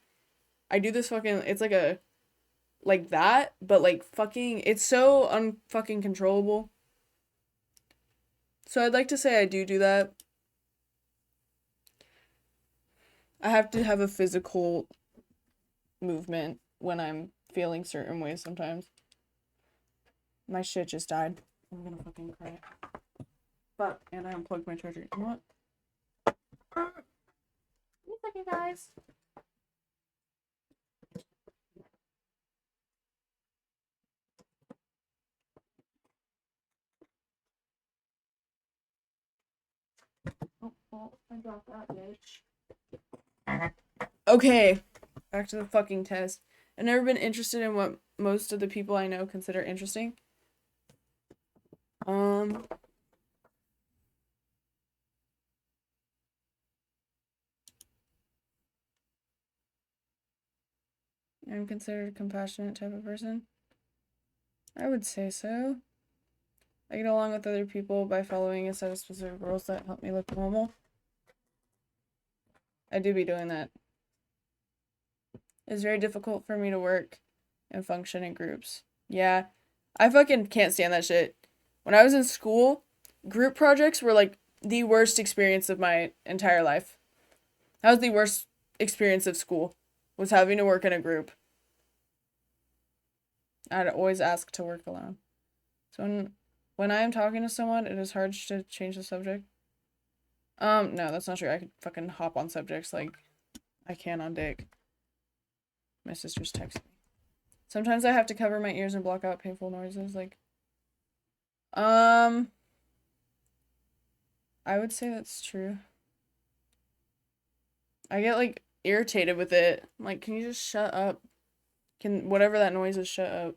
I do this fucking, it's like a, like that, but like fucking, it's so unfucking controllable. So I'd like to say I do that. I have to have a physical movement when I'm feeling certain ways sometimes. My shit just died. I'm gonna fucking cry. Fuck, and I unplugged my charger. You know what? Give me a second, guys. Oh, I dropped that bitch. Okay, back to the fucking test. I've never been interested in what most of the people I know consider interesting. I'm considered a compassionate type of person. I would say so. I get along with other people by following a set of specific rules that help me look normal. I do be doing that. It's very difficult for me to work and function in groups. Yeah. I fucking can't stand that shit. When I was in school, group projects were like the worst experience of my entire life. That was the worst experience of school, was having to work in a group. I'd always ask to work alone. So when I am talking to someone, it is hard to change the subject. No, that's not true. I could fucking hop on subjects like I can on Dick. My sister's texting me. Sometimes I have to cover my ears and block out painful noises, like I would say that's true. I get like irritated with it. I'm like, can you just shut up? Can whatever that noise is shut up?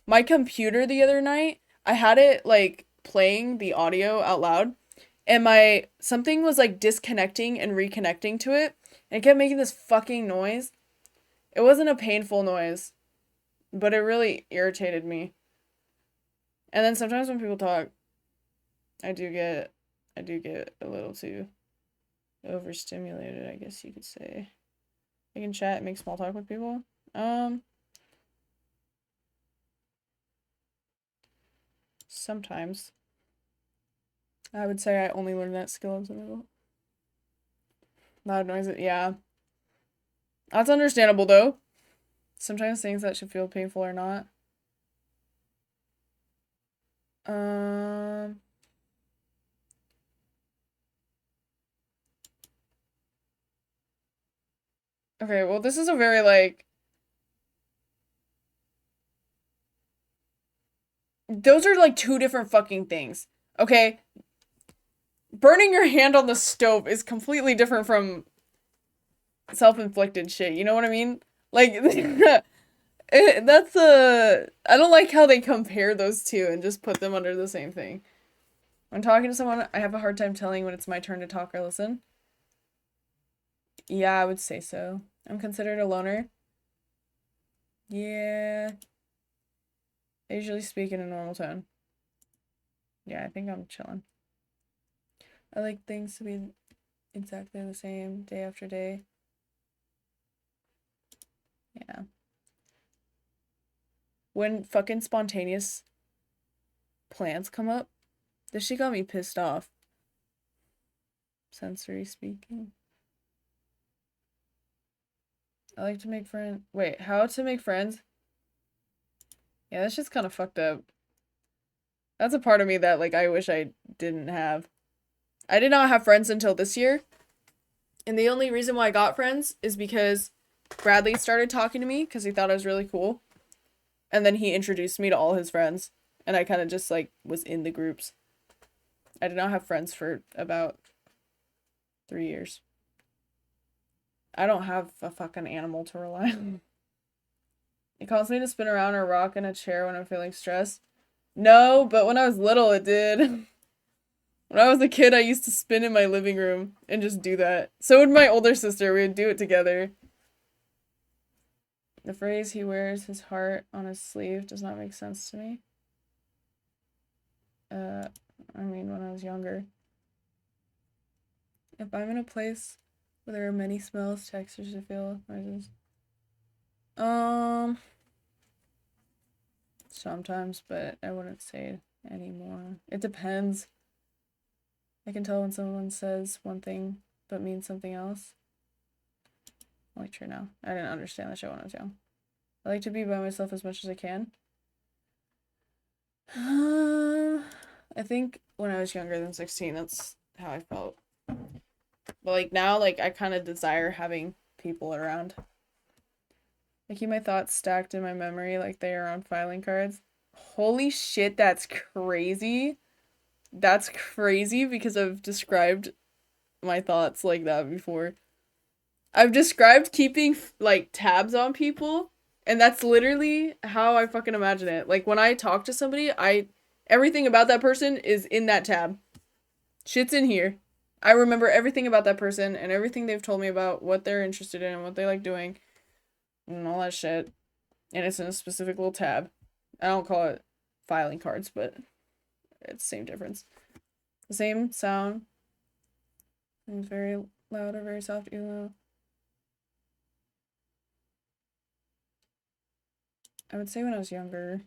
My computer the other night, I had it like playing the audio out loud, and something was like disconnecting and reconnecting to it, and it kept making this fucking noise. It wasn't a painful noise, but it really irritated me. And then sometimes when people talk, I do get a little too overstimulated, I guess you could say. I can chat and make small talk with people. Sometimes. I would say I only learned that skill as an adult. Loud noises, yeah. That's understandable though. Sometimes things that should feel painful are not. Okay, well this is a very like those are like two different fucking things. Okay? Burning your hand on the stove is completely different from self-inflicted shit. You know what I mean? Like that's I don't like how they compare those two and just put them under the same thing. When talking to someone, I have a hard time telling when it's my turn to talk or listen. Yeah, I would say so. I'm considered a loner. Yeah. I usually speak in a normal tone. Yeah, I think I'm chilling. I like things to be exactly the same day after day. Yeah. When fucking spontaneous plans come up, this shit got me pissed off. Sensory speaking. I like to make friends. Wait, how to make friends? Yeah, that's just kind of fucked up. That's a part of me that, like, I wish I didn't have. I did not have friends until this year. And the only reason why I got friends is because Bradley started talking to me because he thought I was really cool. And then he introduced me to all his friends. And I kind of just, like, was in the groups. I did not have friends for about 3 years. I don't have a fucking animal to rely on. It caused me to spin around or rock in a chair when I'm feeling stressed. No, but when I was little, it did. When I was a kid, I used to spin in my living room and just do that. So would my older sister. We would do it together. The phrase, he wears his heart on his sleeve, does not make sense to me. I mean, when I was younger. If I'm in a place where there are many smells, textures to feel, noises. Sometimes, but I wouldn't say it anymore. It depends. I can tell when someone says one thing but means something else. Only true now. I didn't understand that shit when I was young. I like to be by myself as much as I can. I think when I was younger than 16, that's how I felt. But like now, like I kind of desire having people around. I keep my thoughts stacked in my memory like they are on filing cards. Holy shit, that's crazy. That's crazy because I've described my thoughts like that before. I've described keeping like tabs on people, and that's literally how I fucking imagine it. Like when I talk to somebody, everything about that person is in that tab. Shit's in here. I remember everything about that person and everything they've told me about what they're interested in and what they like doing and all that shit. And it's in a specific little tab. I don't call it filing cards, but it's the same difference. The same sound. And very loud or very soft, even though I would say when I was younger.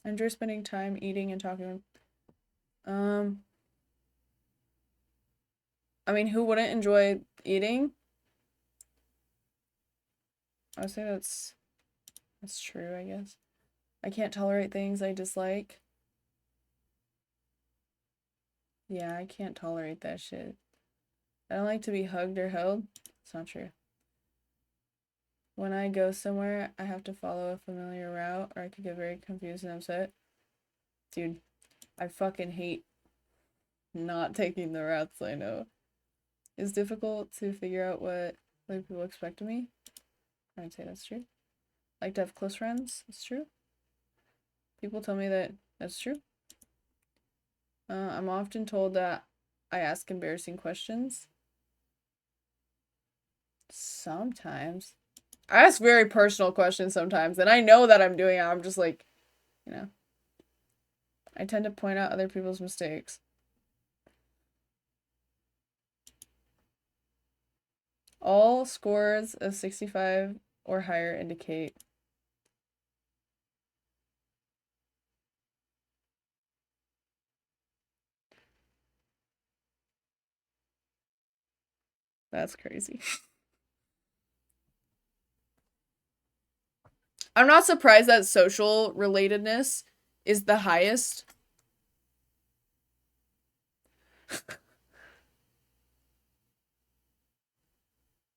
I enjoy spending time eating and talking. I mean, who wouldn't enjoy eating? I would say that's true, I guess. I can't tolerate things I dislike. Yeah, I can't tolerate that shit. I don't like to be hugged or held. It's not true. When I go somewhere, I have to follow a familiar route or I could get very confused and upset. Dude, I fucking hate not taking the routes I know. It's difficult to figure out what other people expect of me. I'd say that's true. I like to have close friends. That's true. People tell me that that's true. I'm often told that I ask embarrassing questions. Sometimes. I ask very personal questions sometimes, and I know that I'm doing it. I'm just like, you know. I tend to point out other people's mistakes. All scores of 65 or higher indicate. That's crazy. I'm not surprised that social relatedness is the highest.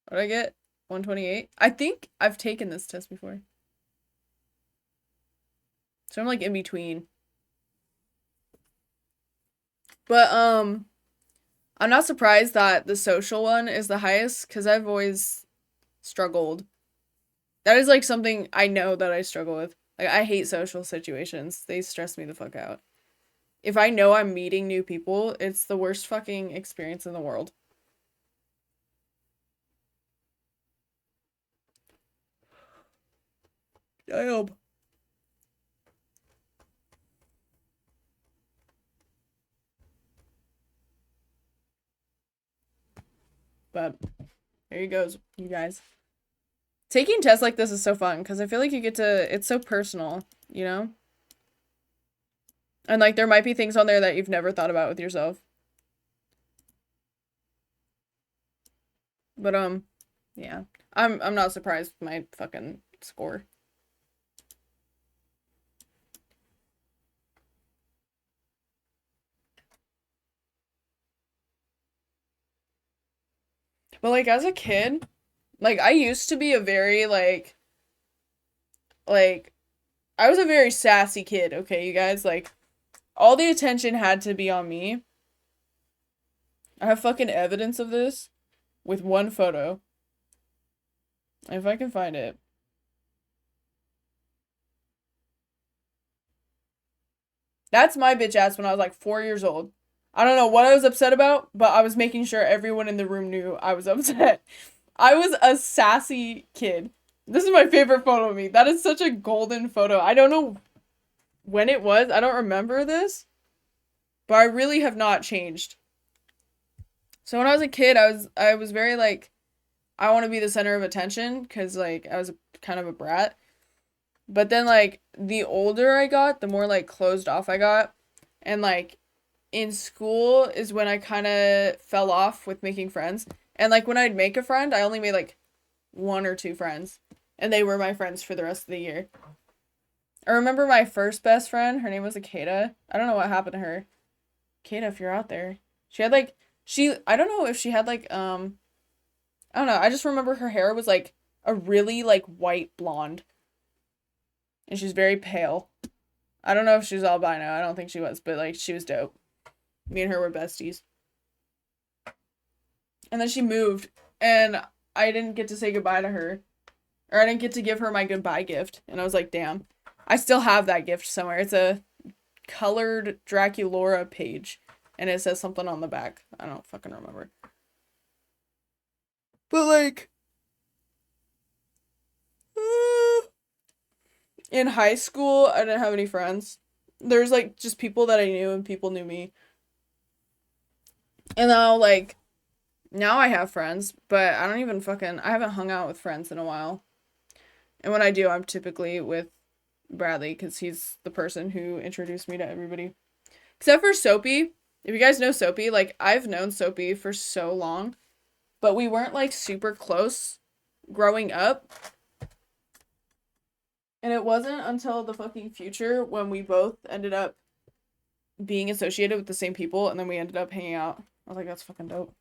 What did I get? 128? I think I've taken this test before. So I'm like in between. But I'm not surprised that the social one is the highest because I've always struggled. That is like something I know that I struggle with. Like I hate social situations. They stress me the fuck out. If I know I'm meeting new people, it's the worst fucking experience in the world. Damn. But there you goes, you guys. Taking tests like this is so fun because I feel like you get to, it's so personal, you know? And like there might be things on there that you've never thought about with yourself. But yeah. I'm not surprised with my fucking score. But like as a kid, like I used to be a very like I was a very sassy kid, okay, you guys? Like all the attention had to be on me. I have fucking evidence of this with one photo. If I can find it. That's my bitch ass when I was like 4 years old. I don't know what I was upset about, but I was making sure everyone in the room knew I was upset. I was a sassy kid. This is my favorite photo of me. That is such a golden photo. I don't know when it was. I don't remember this. But I really have not changed. So when I was a kid, I was very like I want to be the center of attention cuz like I was kind of a brat. But then like the older I got, the more like closed off I got. And like in school is when I kind of fell off with making friends. And like when I'd make a friend, I only made like 1 or 2 friends. And they were my friends for the rest of the year. I remember my first best friend, her name was Akeda. I don't know what happened to her. Akeda, if you're out there. She had like I don't know if she had like I don't know. I just remember her hair was like a really like white blonde. And she's very pale. I don't know if she's albino. I don't think she was, but like she was dope. Me and her were besties. And then she moved and I didn't get to say goodbye to her. Or I didn't get to give her my goodbye gift. And I was like, damn. I still have that gift somewhere. It's a colored Draculaura page. And it says something on the back. I don't fucking remember. But like in high school, I didn't have any friends. There's like just people that I knew and people knew me. And now like Now I have friends, but I haven't hung out with friends in a while. And when I do, I'm typically with Bradley because he's the person who introduced me to everybody. Except for Soapy. If you guys know Soapy, like, I've known Soapy for so long, but we weren't, like, super close growing up. And it wasn't until the fucking future when we both ended up being associated with the same people, and then we ended up hanging out. I was like, that's fucking dope.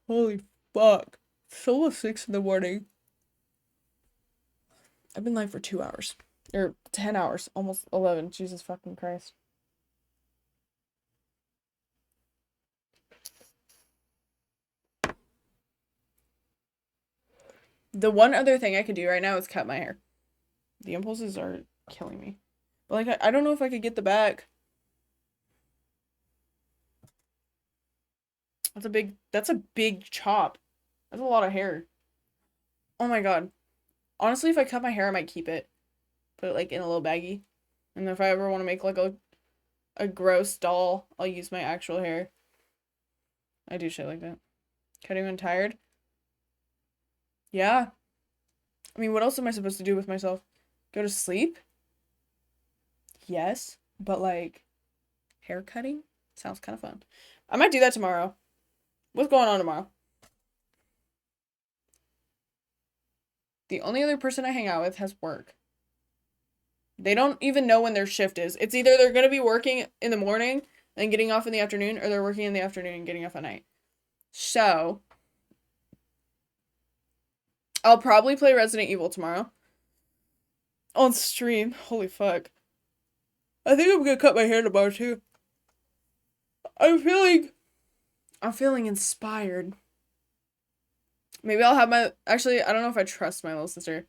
Holy fuck. It's almost 6 in the morning. I've been live for 2 hours. Or 10 hours. Almost 11. Jesus fucking Christ. The one other thing I could do right now is cut my hair. The impulses are killing me. But, like, I don't know if I could get the back. That's a big chop. That's a lot of hair. Oh my god. Honestly, if I cut my hair, I might keep it. Put it, like, in a little baggie. And if I ever want to make, like, a gross doll, I'll use my actual hair. I do shit like that. Cutting when tired? Yeah. I mean, what else am I supposed to do with myself? Go to sleep? Yes. But, like, hair cutting? Sounds kind of fun. I might do that tomorrow. What's going on tomorrow? The only other person I hang out with has work. They don't even know when their shift is. It's either they're going to be working in the morning and getting off in the afternoon, or they're working in the afternoon and getting off at night. So, I'll probably play Resident Evil tomorrow. On stream. Holy fuck. I think I'm going to cut my hair tomorrow too. I'm feeling inspired. Maybe I'll have actually, I don't know if I trust my little sister.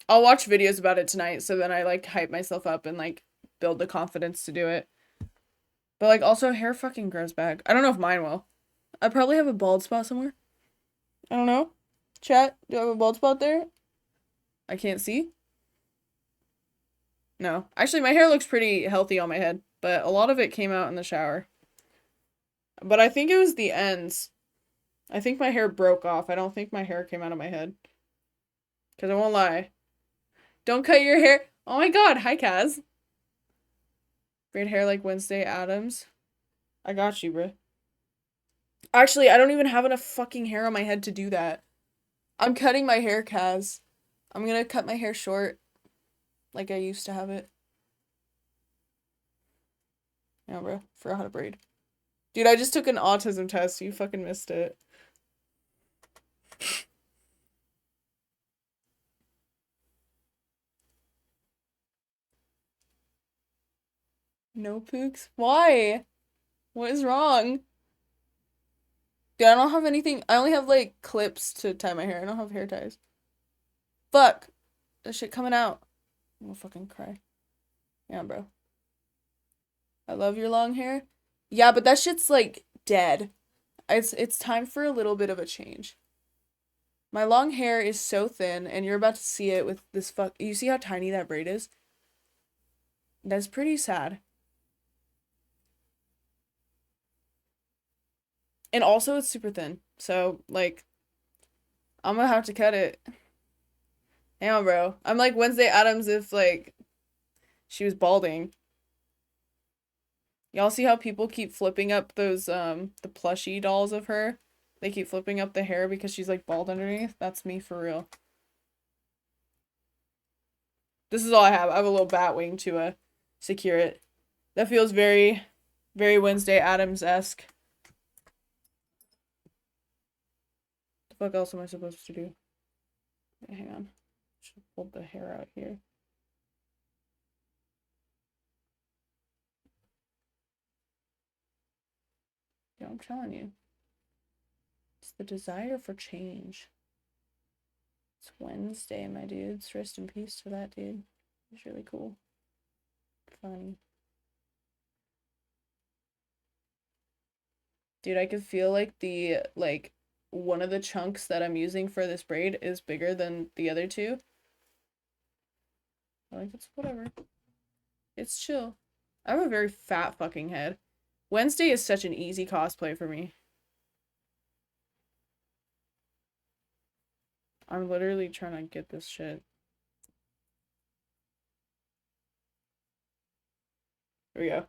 I'll watch videos about it tonight, so then I, like, hype myself up and, like, build the confidence to do it. But, like, also, hair fucking grows back. I don't know if mine will. I probably have a bald spot somewhere. I don't know. Chat, do I have a bald spot there? I can't see. No. Actually, my hair looks pretty healthy on my head, but a lot of it came out in the shower. But I think it was the ends. I think my hair broke off. I don't think my hair came out of my head. Because I won't lie. Don't cut your hair. Oh my god. Hi, Kaz. Braid hair like Wednesday Addams. I got you, bro. Actually, I don't even have enough fucking hair on my head to do that. I'm cutting my hair, Kaz. I'm gonna cut my hair short. Like I used to have it. Yeah, bro. Forgot how to braid. Dude, I just took an autism test. You fucking missed it. No pooks? Why? What is wrong? Dude, I don't have anything. I only have, like, clips to tie my hair. I don't have hair ties. Fuck. That shit coming out. I'm gonna fucking cry. Yeah, bro. I love your long hair. Yeah, but that shit's, like, dead. It's time for a little bit of a change. My long hair is so thin, and you're about to see it with this You see how tiny that braid is? That's pretty sad. And also, it's super thin. So, like, I'm gonna have to cut it. Hang on, bro. I'm like Wednesday Addams if, like, she was balding. Y'all see how people keep flipping up those, the plushie dolls of her? They keep flipping up the hair because she's, like, bald underneath? That's me for real. This is all I have. I have a little bat wing to, secure it. That feels very, very Wednesday Addams-esque. The fuck else am I supposed to do? Okay, hang on. Should pull the hair out here. Yeah, I'm telling you. It's the desire for change. It's Wednesday, my dudes. Rest in peace to that dude. He's really cool. Funny. Dude, I could feel like one of the chunks that I'm using for this braid is bigger than the other two. Like, it's whatever. It's chill. I have a very fat fucking head. Wednesday is such an easy cosplay for me. I'm literally trying to get this shit. Here we go.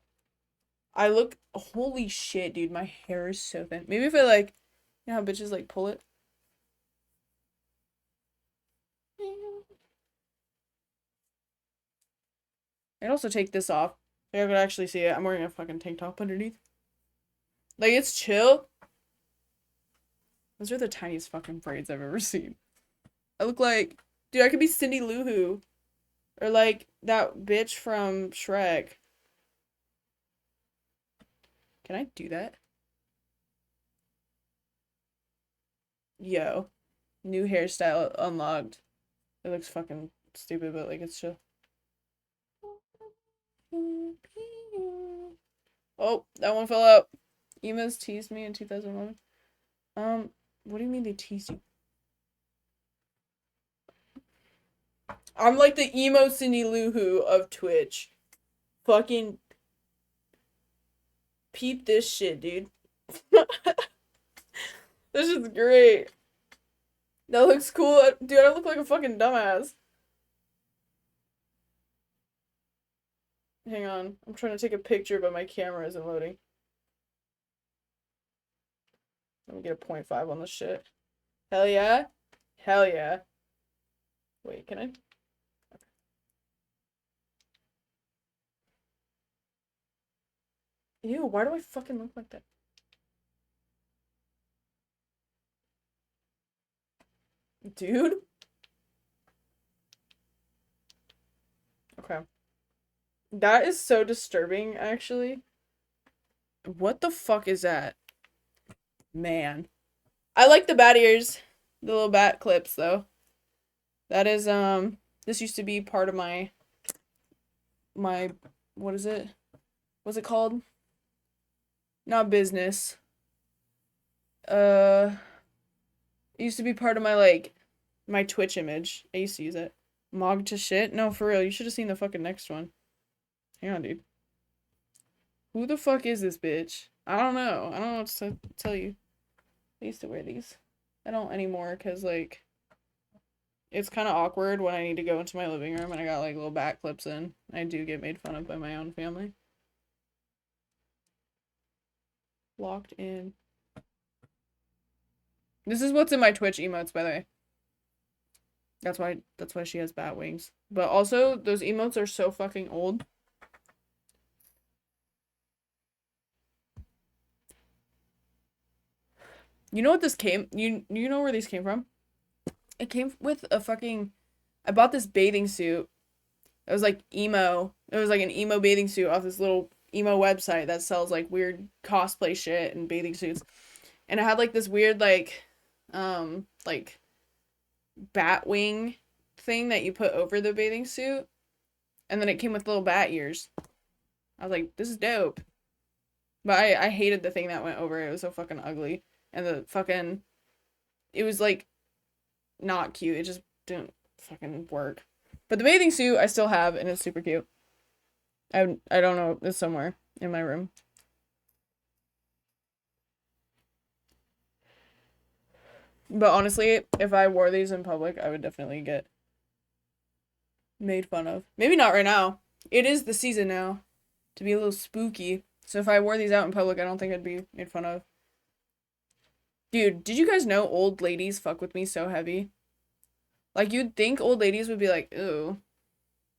I look, holy shit, dude, my hair is so thin. Maybe if I like, you know how bitches like pull it? I'd also take this off. Like I could actually see it. I'm wearing a fucking tank top underneath. Like, it's chill. Those are the tiniest fucking braids I've ever seen. I look like, dude, I could be Cindy Lou Who. Or like that bitch from Shrek. Can I do that? Yo. New hairstyle unlocked. It looks fucking stupid, but like it's chill. Oh, that one fell out. Emos teased me in 2011. What do you mean they teased you? I'm like the emo Cindy Lou Who of Twitch. Fucking peep this shit, dude. This is great. That looks cool. Dude, I look like a fucking dumbass. Hang on. I'm trying to take a picture, but my camera isn't loading. Let me get a 0.5 on this shit. Hell yeah. Hell yeah. Wait, can I? Okay. Ew, why do I fucking look like that? Dude? Okay. That is so disturbing, actually. What the fuck is that? Man. I like the bat ears. The little bat clips, though. That is, this used to be part of my, what is it? What's it called? Not business. It used to be part of my, like, my Twitch image. I used to use it. Mog to shit? No, for real. You should have seen the fucking next one. Hang on, dude. Who the fuck is this bitch? I don't know. I don't know what to tell you. I used to wear these. I don't anymore because, like, it's kind of awkward when I need to go into my living room and I got, like, little back clips in. I do get made fun of by my own family. Locked in. This is what's in my Twitch emotes, by the way. That's why she has bat wings. But also, those emotes are so fucking old. You know what this came? You know where these came from? It came with a fucking... I bought this bathing suit. It was like emo. It was like an emo bathing suit off this little emo website that sells like weird cosplay shit and bathing suits. And it had like this weird like bat wing thing that you put over the bathing suit. And then it came with little bat ears. I was like, this is dope. But I hated the thing that went over it. It was so fucking ugly. And the fucking... It was like not cute. It just didn't fucking work. But the bathing suit I still have and it's super cute. I don't know. It's somewhere in my room. But honestly, if I wore these in public, I would definitely get made fun of. Maybe not right now. It is the season now to be a little spooky. So if I wore these out in public, I don't think I'd be made fun of. Dude, did you guys know old ladies fuck with me so heavy? Like, you'd think old ladies would be like, ew,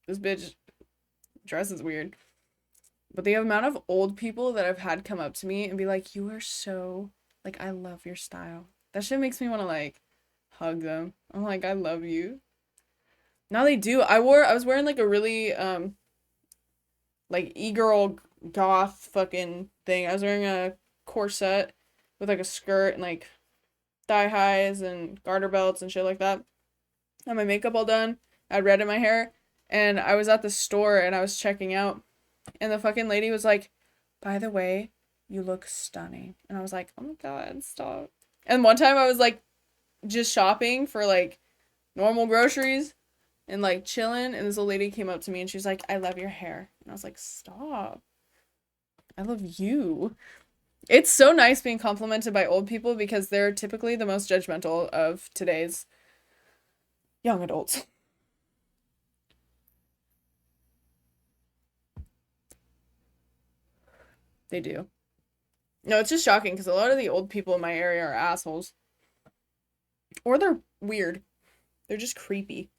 this bitch dresses weird. But the amount of old people that I've had come up to me and be like, you are so, like, I love your style. That shit makes me want to, like, hug them. I'm like, I love you. Now they do. I was wearing, like, a really, like, e-girl goth fucking thing. I was wearing a corset with, like, a skirt and, like, thigh highs and garter belts and shit like that. I had my makeup all done. I had red in my hair. And I was at the store and I was checking out. And the fucking lady was like, by the way, you look stunning. And I was like, oh my god, stop. And one time I was like, just shopping for like normal groceries and like chilling. And this old lady came up to me and she was like, I love your hair. And I was like, stop. I love you. It's so nice being complimented by old people because they're typically the most judgmental of today's young adults. They do. No, it's just shocking because a lot of the old people in my area are assholes. Or they're weird. They're just creepy.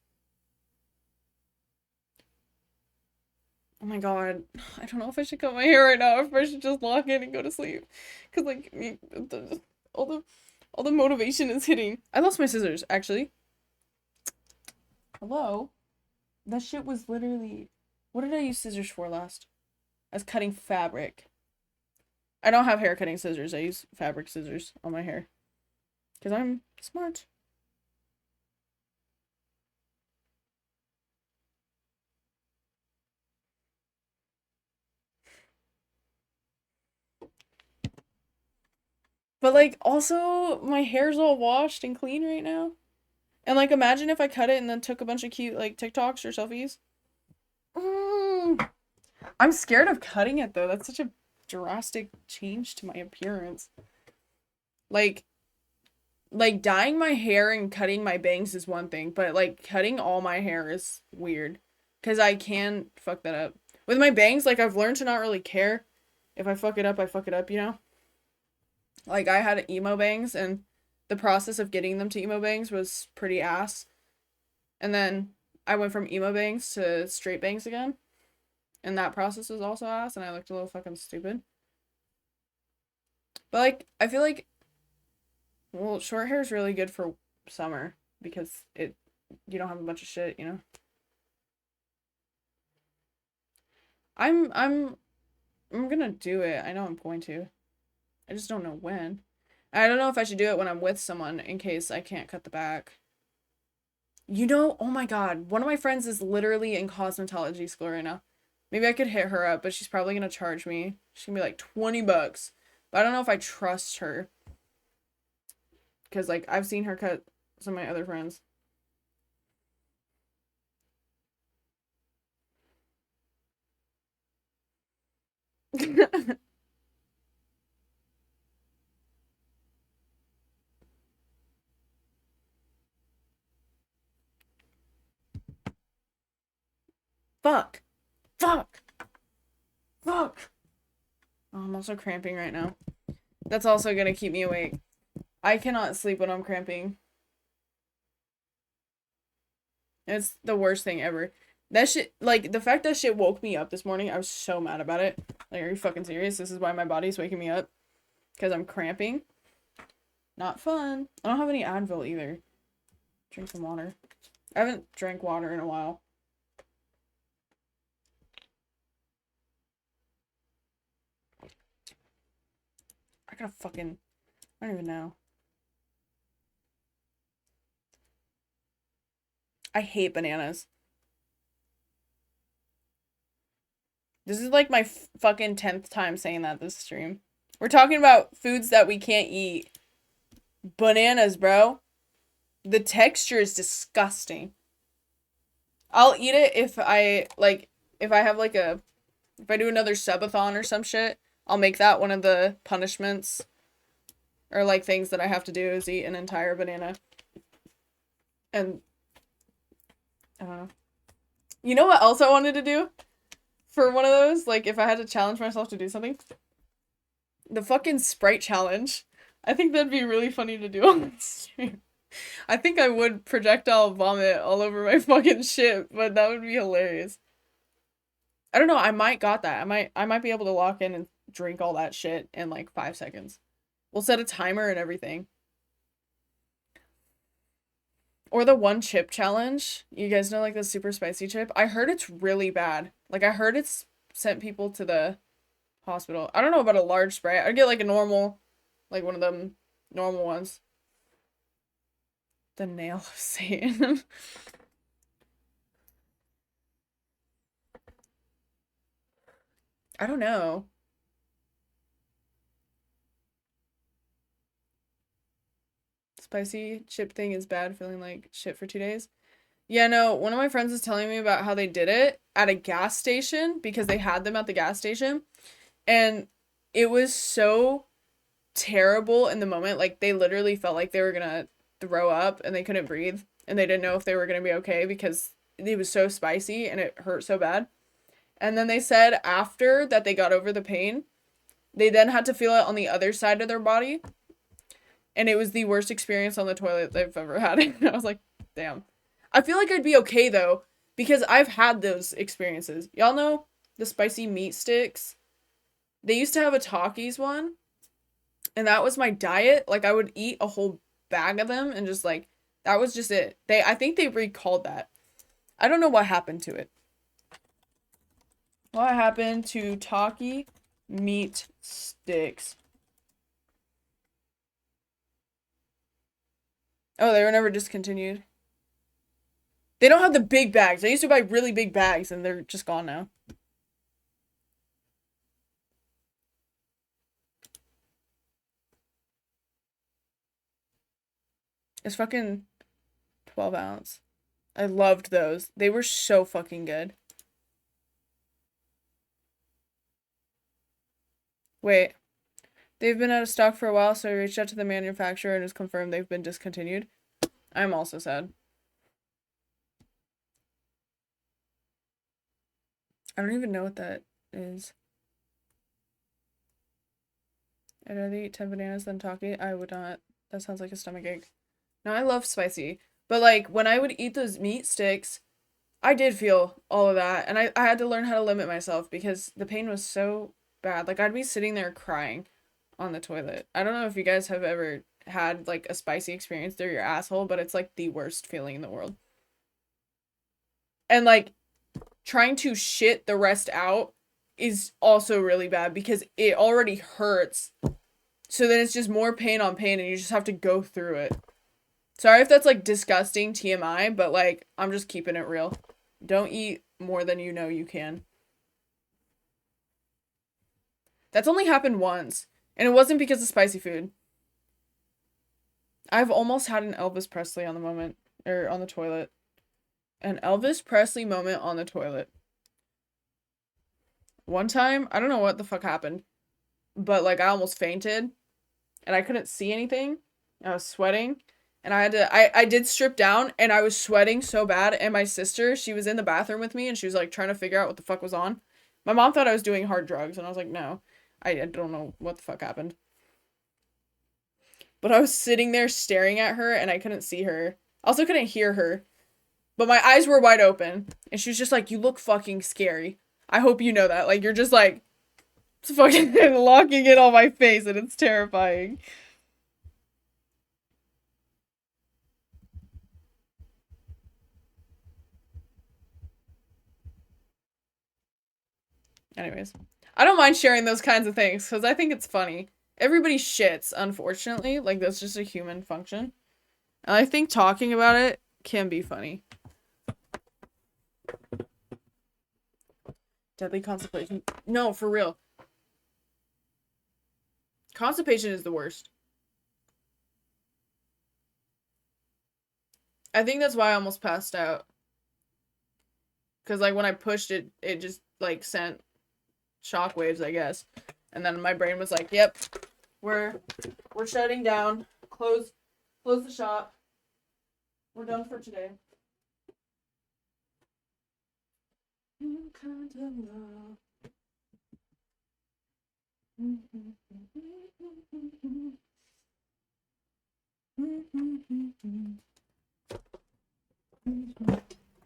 Oh my god. I don't know if I should cut my hair right now or if I should just lock in and go to sleep. Because, like, all the motivation is hitting. I lost my scissors, actually. Hello? That shit was literally... What did I use scissors for last? I was cutting fabric. I don't have hair cutting scissors. I use fabric scissors on my hair. Because I'm smart. But, like, also, my hair's all washed and clean right now. And, like, imagine if I cut it and then took a bunch of cute, like, TikToks or selfies. I'm scared of cutting it, though. That's such a drastic change to my appearance. Like, dyeing my hair and cutting my bangs is one thing, but, like, cutting all my hair is weird. Because I can fuck that up. With my bangs, like, I've learned to not really care. If I fuck it up, you know? Like, I had emo bangs, and the process of getting them to emo bangs was pretty ass. And then I went from emo bangs to straight bangs again. And that process was also ass, and I looked a little fucking stupid. But, like, I feel like, well, short hair is really good for summer because you don't have a bunch of shit, you know? I'm gonna do it. I know I'm going to. I just don't know when. I don't know if I should do it when I'm with someone in case I can't cut the back. You know, oh my god, one of my friends is literally in cosmetology school right now. Maybe I could hit her up, but she's probably gonna charge me. She's gonna be like $20. But I don't know if I trust her. Because, like, I've seen her cut some of my other friends. Fuck. Fuck. Fuck. Oh, I'm also cramping right now. That's also gonna keep me awake. I cannot sleep when I'm cramping. It's the worst thing ever. That shit, like, the fact that shit woke me up this morning, I was so mad about it. Like, are you fucking serious? This is why my body's waking me up? Because I'm cramping? Not fun. I don't have any Advil either. Drink some water. I haven't drank water in a while. I gotta fucking... I don't even know. I hate bananas. This is like my fucking 10th time saying that this stream. We're talking about foods that we can't eat. Bananas, bro. The texture is disgusting. I'll eat it if I, like, if I have, like, if I do another subathon or some shit, I'll make that one of the punishments. Or, like, things that I have to do is eat an entire banana. And, I don't know. You know what else I wanted to do? For one of those, like, if I had to challenge myself to do something? The fucking Sprite challenge. I think that'd be really funny to do on the stream. I think I would projectile vomit all over my fucking shit, but that would be hilarious. I don't know, I might got that. I might be able to lock in and drink all that shit in like 5 seconds. We'll set a timer and everything. Or the one chip challenge. You guys know, like, the super spicy chip? I heard it's really bad. Like, I heard it's sent people to the hospital. I don't know about a large Sprite. I'd get, like, a normal, like, one of them normal ones. The nail of Satan. I don't know. Spicy chip thing is bad, feeling like shit for 2 days. Yeah, no, one of my friends was telling me about how they did it at a gas station because they had them at the gas station. And it was so terrible in the moment. Like, they literally felt like they were gonna throw up and they couldn't breathe. And they didn't know if they were gonna be okay because it was so spicy and it hurt so bad. And then they said after that they got over the pain, they then had to feel it on the other side of their body. And it was the worst experience on the toilet they've ever had. And I was like, damn. I feel like I'd be okay though, because I've had those experiences. Y'all know the spicy meat sticks? They used to have a Takis one, and that was my diet. Like, I would eat a whole bag of them and just like, that was just it. I think they recalled that. I don't know what happened to it. What happened to Taki meat sticks? Oh, they were never discontinued. They don't have the big bags. I used to buy really big bags and they're just gone now. It's fucking 12 ounce. I loved those. They were so fucking good. Wait. They've been out of stock for a while, so I reached out to the manufacturer and it's confirmed they've been discontinued. I'm also sad. I don't even know what that is. I'd rather eat 10 bananas than Taki. I would not. That sounds like a stomach ache. No, I love spicy. But, like, when I would eat those meat sticks, I did feel all of that. And I had to learn how to limit myself because the pain was so bad. Like, I'd be sitting there crying on the toilet. I don't know if you guys have ever had, like, a spicy experience through your asshole, but it's, like, the worst feeling in the world. And, like, trying to shit the rest out is also really bad because it already hurts. So then it's just more pain on pain and you just have to go through it. Sorry if that's like disgusting TMI, but like I'm just keeping it real. Don't eat more than you know you can. That's only happened once, and it wasn't because of spicy food. I've almost had an Elvis Presley on the moment, or on the toilet. An Elvis Presley moment on the toilet. One time, I don't know what the fuck happened, but like I almost fainted and I couldn't see anything. I was sweating and I did strip down and I was sweating so bad, and my sister, she was in the bathroom with me and she was like trying to figure out what the fuck was on. My mom thought I was doing hard drugs and I was like, no, I don't know what the fuck happened. But I was sitting there staring at her and I couldn't see her. I also couldn't hear her. But my eyes were wide open and she was just like, you look fucking scary. I hope you know that. Like, you're just like, it's fucking locking it on my face and it's terrifying. Anyways, I don't mind sharing those kinds of things because I think it's funny. Everybody shits, unfortunately. Like, that's just a human function. And I think talking about it can be funny. Deadly constipation. No, for real. Constipation is the worst. I think that's why I almost passed out. Because, like, when I pushed it, it just, like, sent shockwaves, I guess. And then my brain was like, yep, we're shutting down. Close the shop. We're done for today.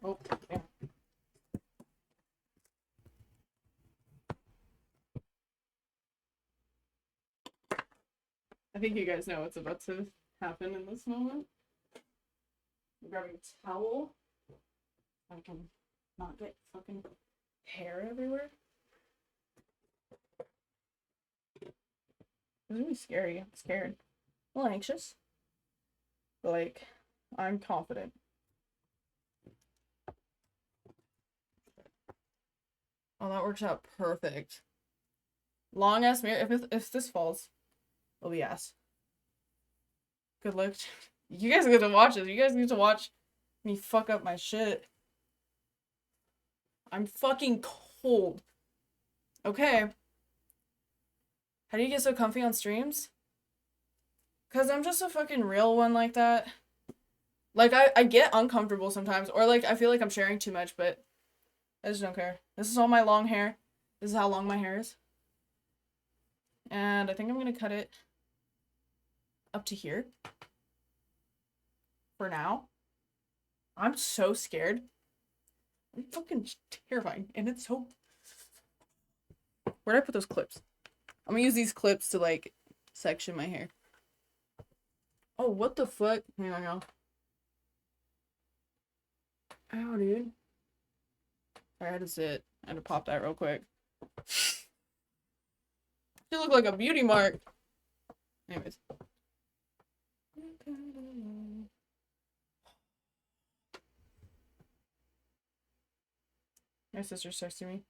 Oh, yeah. I think you guys know what's about to happen in this moment. I'm grabbing a towel so I can not get fucking hair everywhere. It's really scary. I'm scared. A little anxious. But, like, I'm confident. Oh, that works out perfect. Long ass mirror. If this falls, it'll be ass. Good luck. You guys get to watch this. You guys get to watch me fuck up my shit. I'm fucking cold. Okay. How do you get so comfy on streams? Because I'm just a fucking real one like that. Like, I get uncomfortable sometimes. Or, like, I feel like I'm sharing too much, but I just don't care. This is all my long hair. This is how long my hair is. And I think I'm going to cut it up to here. For now. I'm so scared. I'm fucking terrifying. And it's so... Where'd I put those clips? I'm gonna use these clips to, like, section my hair. Oh, what the fuck? Hang on, y'all. Ow, dude. I had to sit. I had to pop that real quick. You look like a beauty mark. Anyways. My sister's texting me.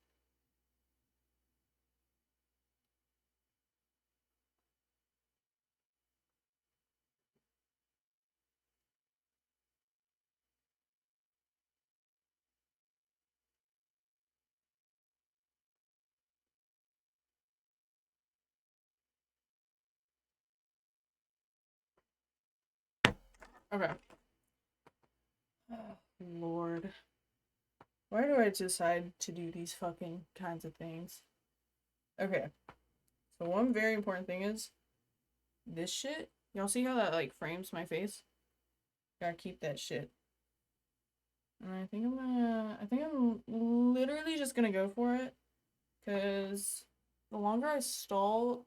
Okay. Oh, Lord. Why do I decide to do these fucking kinds of things? Okay. So one very important thing is this shit. Y'all see how that, like, frames my face? Gotta keep that shit. And I think I'm literally just gonna go for it. Because the longer I stall,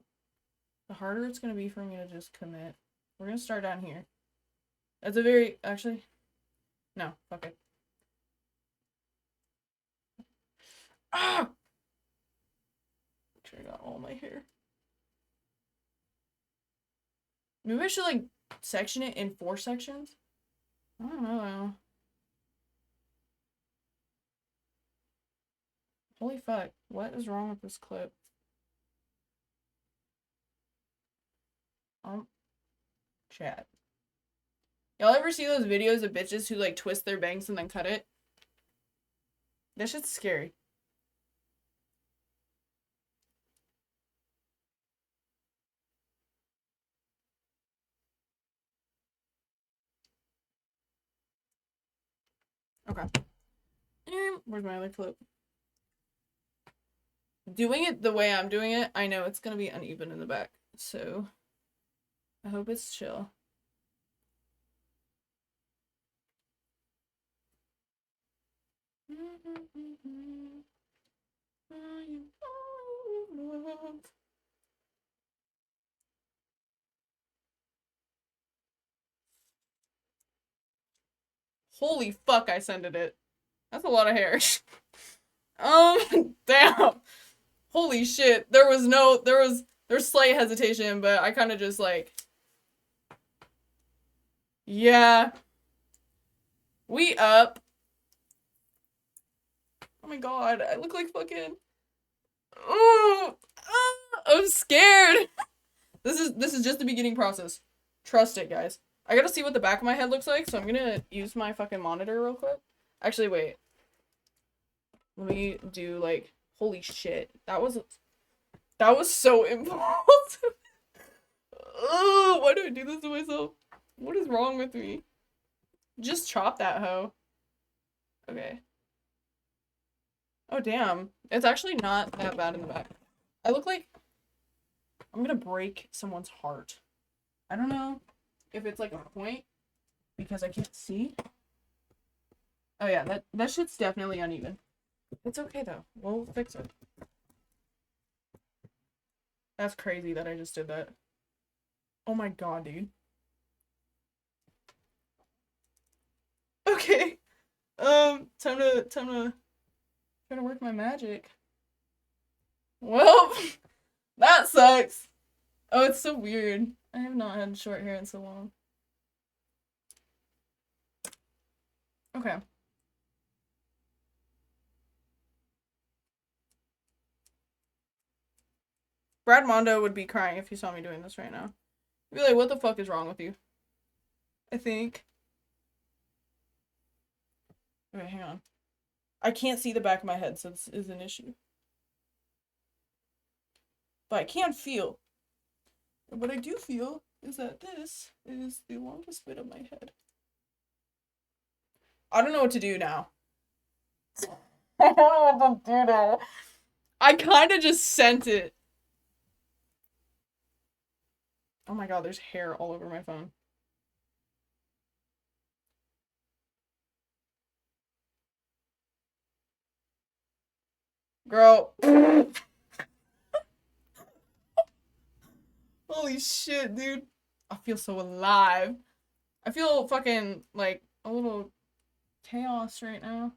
the harder it's gonna be for me to just commit. We're gonna start down here. That's a very, actually, no, fuck it. Ah! Make sure I got all my hair. Maybe I should, like, section it in 4 sections? I don't know. Holy fuck. What is wrong with this clip? Chat. Y'all ever see those videos of bitches who, like, twist their bangs and then cut it? That shit's scary. Okay. Where's my other clip? Doing it the way I'm doing it, I know it's gonna be uneven in the back. So, I hope it's chill. Holy fuck, I sended it. That's a lot of hair. Damn. Holy shit. There's slight hesitation, but I kind of just like, yeah. We up. Oh my god, I look like fucking, oh, I'm scared. This is just the beginning process. Trust it, guys. I gotta see what the back of my head looks like, so I'm gonna use my fucking monitor real quick. Actually, wait. Let me do, like, holy shit. That was so impulsive. Oh, why do I do this to myself? What is wrong with me? Just chop that hoe. Okay. Oh, damn. It's actually not that bad in the back. I look like I'm gonna break someone's heart. I don't know if it's like a point because I can't see. Oh yeah, that shit's definitely uneven. It's okay though. We'll fix it. That's crazy that I just did that. Oh my god, dude. Okay. Time to work my magic. Well, that sucks. Oh, it's so weird. I have not had short hair in so long. Okay. Brad Mondo would be crying if he saw me doing this right now. He'd be like, what the fuck is wrong with you? I think. Okay, hang on. I can't see the back of my head, so this is an issue. But I can feel. What I do feel is that this is the longest bit of my head. I don't know what to do now. I don't know what to do now. I kind of just sent it. Oh my god, there's hair all over my phone. Girl. Holy shit, dude. I feel so alive. I feel fucking like a little chaos right now.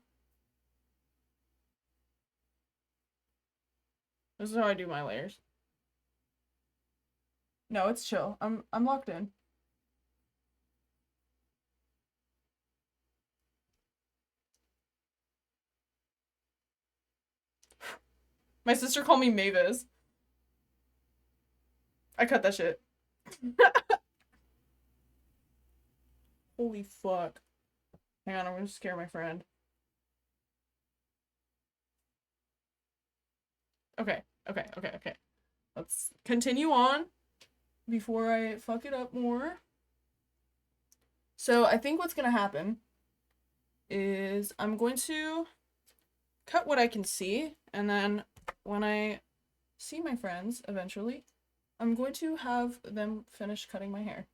This is how I do my layers. No, it's chill. I'm locked in. My sister called me Mavis. I cut that shit. Holy fuck. Hang on, I'm gonna scare my friend. Okay. Let's continue on before I fuck it up more. So I think what's gonna happen is I'm going to cut what I can see, and then when I see my friends eventually, I'm going to have them finish cutting my hair.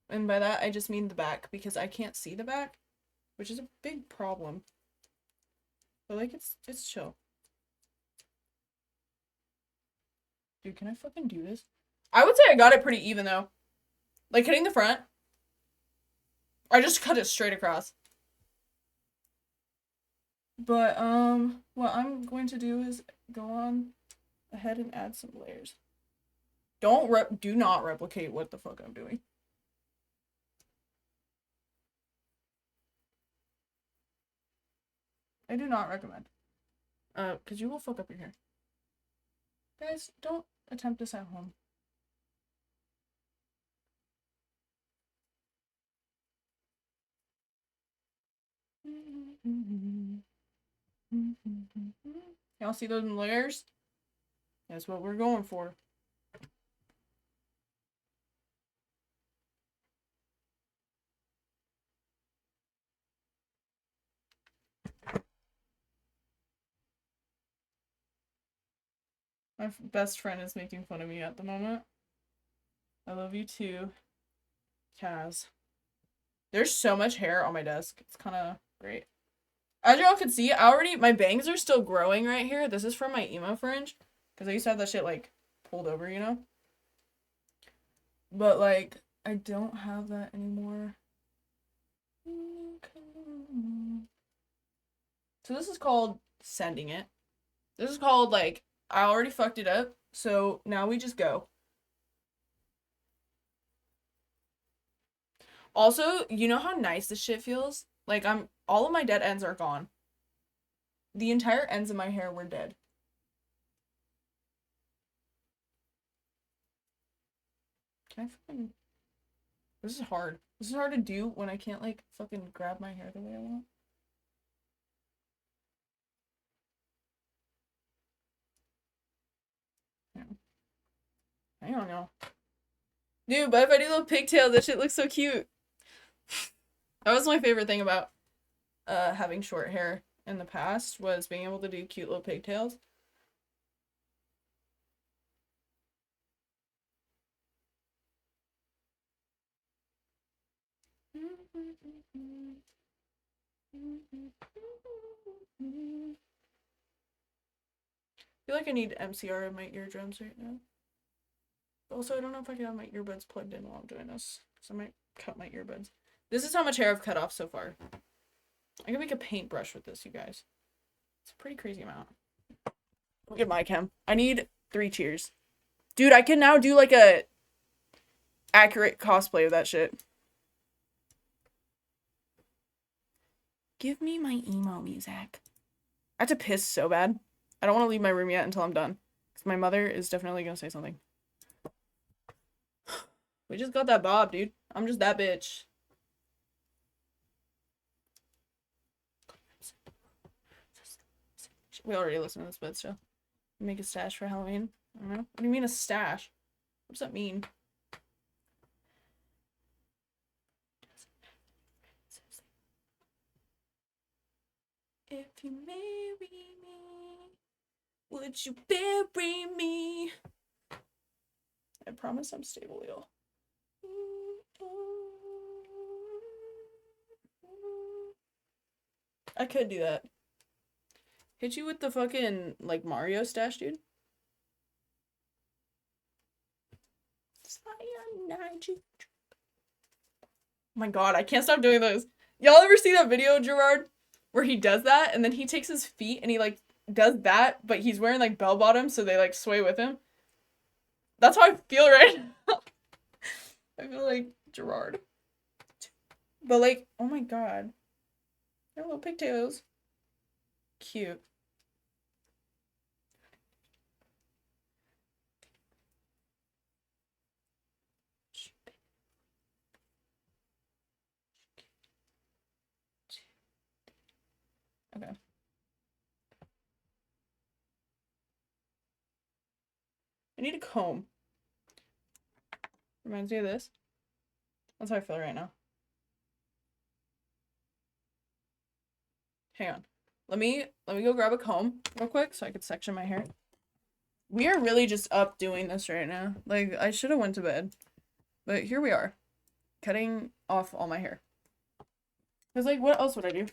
And by that, I just mean the back, because I can't see the back, which is a big problem. But like, it's chill. Dude, can I fucking do this? I would say I got it pretty even, though. Like, hitting the front. I just cut it straight across. But, what I'm going to do is go on ahead and add some layers. Do not replicate what the fuck I'm doing. I do not recommend. Because you will fuck up your hair. Guys, don't attempt this at home. Y'all see those layers? That's what we're going for. My best friend is making fun of me at the moment. I love you too, Kaz. There's so much hair on my desk. It's kind of great. As y'all can see, my bangs are still growing right here. This is from my emo fringe. Because I used to have that shit, like, pulled over, you know? But, like, I don't have that anymore. So this is called sending it. This is called, like, I already fucked it up. So now we just go. Also, you know how nice this shit feels? Like, all of my dead ends are gone. The entire ends of my hair were dead. Can I fucking... This is hard. This is hard to do when I can't, like, fucking grab my hair the way I want. Yeah. Hang on, y'all. Dude, but if I do little pigtails, that shit looks so cute. That was my favorite thing about having short hair in the past, was being able to do cute little pigtails. I feel like I need MCR in my eardrums right now. Also, I don't know if I can have my earbuds plugged in while I'm doing this, so I might cut my earbuds. This is how much hair I've cut off so far. I can make a paintbrush with this, you guys. It's a pretty crazy amount. Look at my chem. I need 3 cheers. Dude, I can now do like a accurate cosplay of that shit. Give me my emo music. I have to piss so bad. I don't want to leave my room yet until I'm done. Because my mother is definitely going to say something. We just got that bob, dude. I'm just that bitch. We already listened to this bed show. Make a stash for Halloween. I don't know. What do you mean a stash? What's that mean? If you marry me, would you bury me? I promise I'm stable, y'all. I could do that. Hit you with the fucking, like, Mario stash, dude. Oh my god, I can't stop doing those. Y'all ever see that video, Gerard? Where he does that, and then he takes his feet and he, like, does that, but he's wearing, like, bell bottoms, so they, like, sway with him? That's how I feel right now. I feel like Gerard. But, like, oh my god. They're little pigtails. Cute. Okay. I need a comb. Reminds me of this. That's how I feel right now. Hang on. Let me go grab a comb real quick so I could section my hair. We are really just up doing this right now. Like, I should have went to bed. But here we are. Cutting off all my hair. Because, like, what else would I do?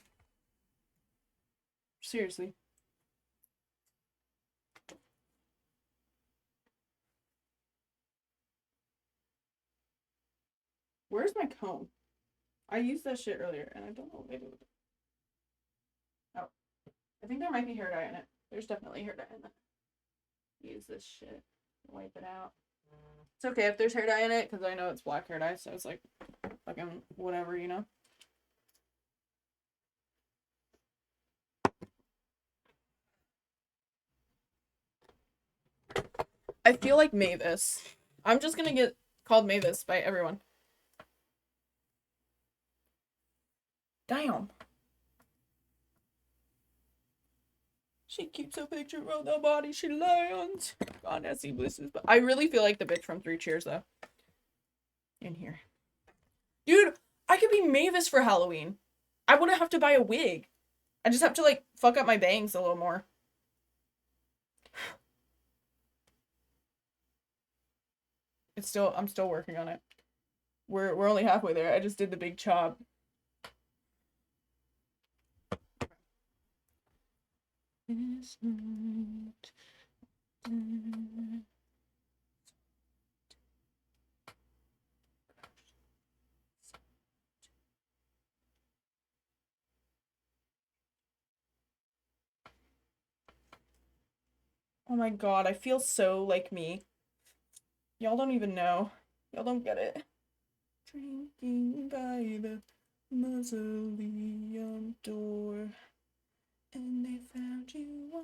Seriously. Where's my comb? I used that shit earlier, and I don't know what I did with it. Oh. I think there might be hair dye in it. There's definitely hair dye in it. Use this shit. Wipe it out. It's okay if there's hair dye in it, because I know it's black hair dye, so it's like, fucking whatever, you know? I feel like Mavis. I'm just gonna get called Mavis by everyone. Damn. She keeps a picture of the body she lands. God, Nessie blisses. But I really feel like the bitch from 3 Cheers, though. In here. Dude, I could be Mavis for Halloween. I wouldn't have to buy a wig. I just have to, like, fuck up my bangs a little more. I'm still working on it. We're only halfway there. I just did the big chop. Oh my god, I feel so like me. Y'all don't even know. Y'all don't get it. Drinking by the mausoleum door, and they found you on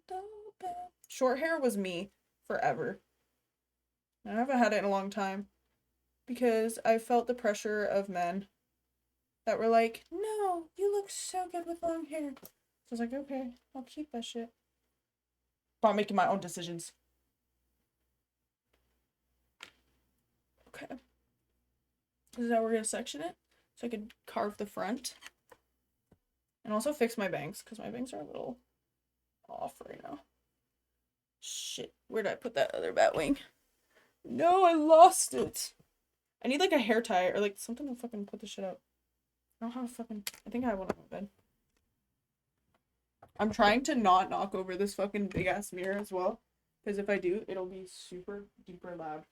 the bed. Short hair was me forever. I haven't had it in a long time because I felt the pressure of men that were like, no, you look so good with long hair. So I was like, okay, I'll keep that shit. But I'm making my own decisions. Okay. This is how we're gonna section it. So I could carve the front. And also fix my bangs, because my bangs are a little off right now. Shit, where did I put that other bat wing? No, I lost it. I need like a hair tie or like something to fucking put this shit up. I don't have a fucking, I think I have one on my bed. I'm trying to not knock over this fucking big ass mirror as well. Because if I do, it'll be super duper loud.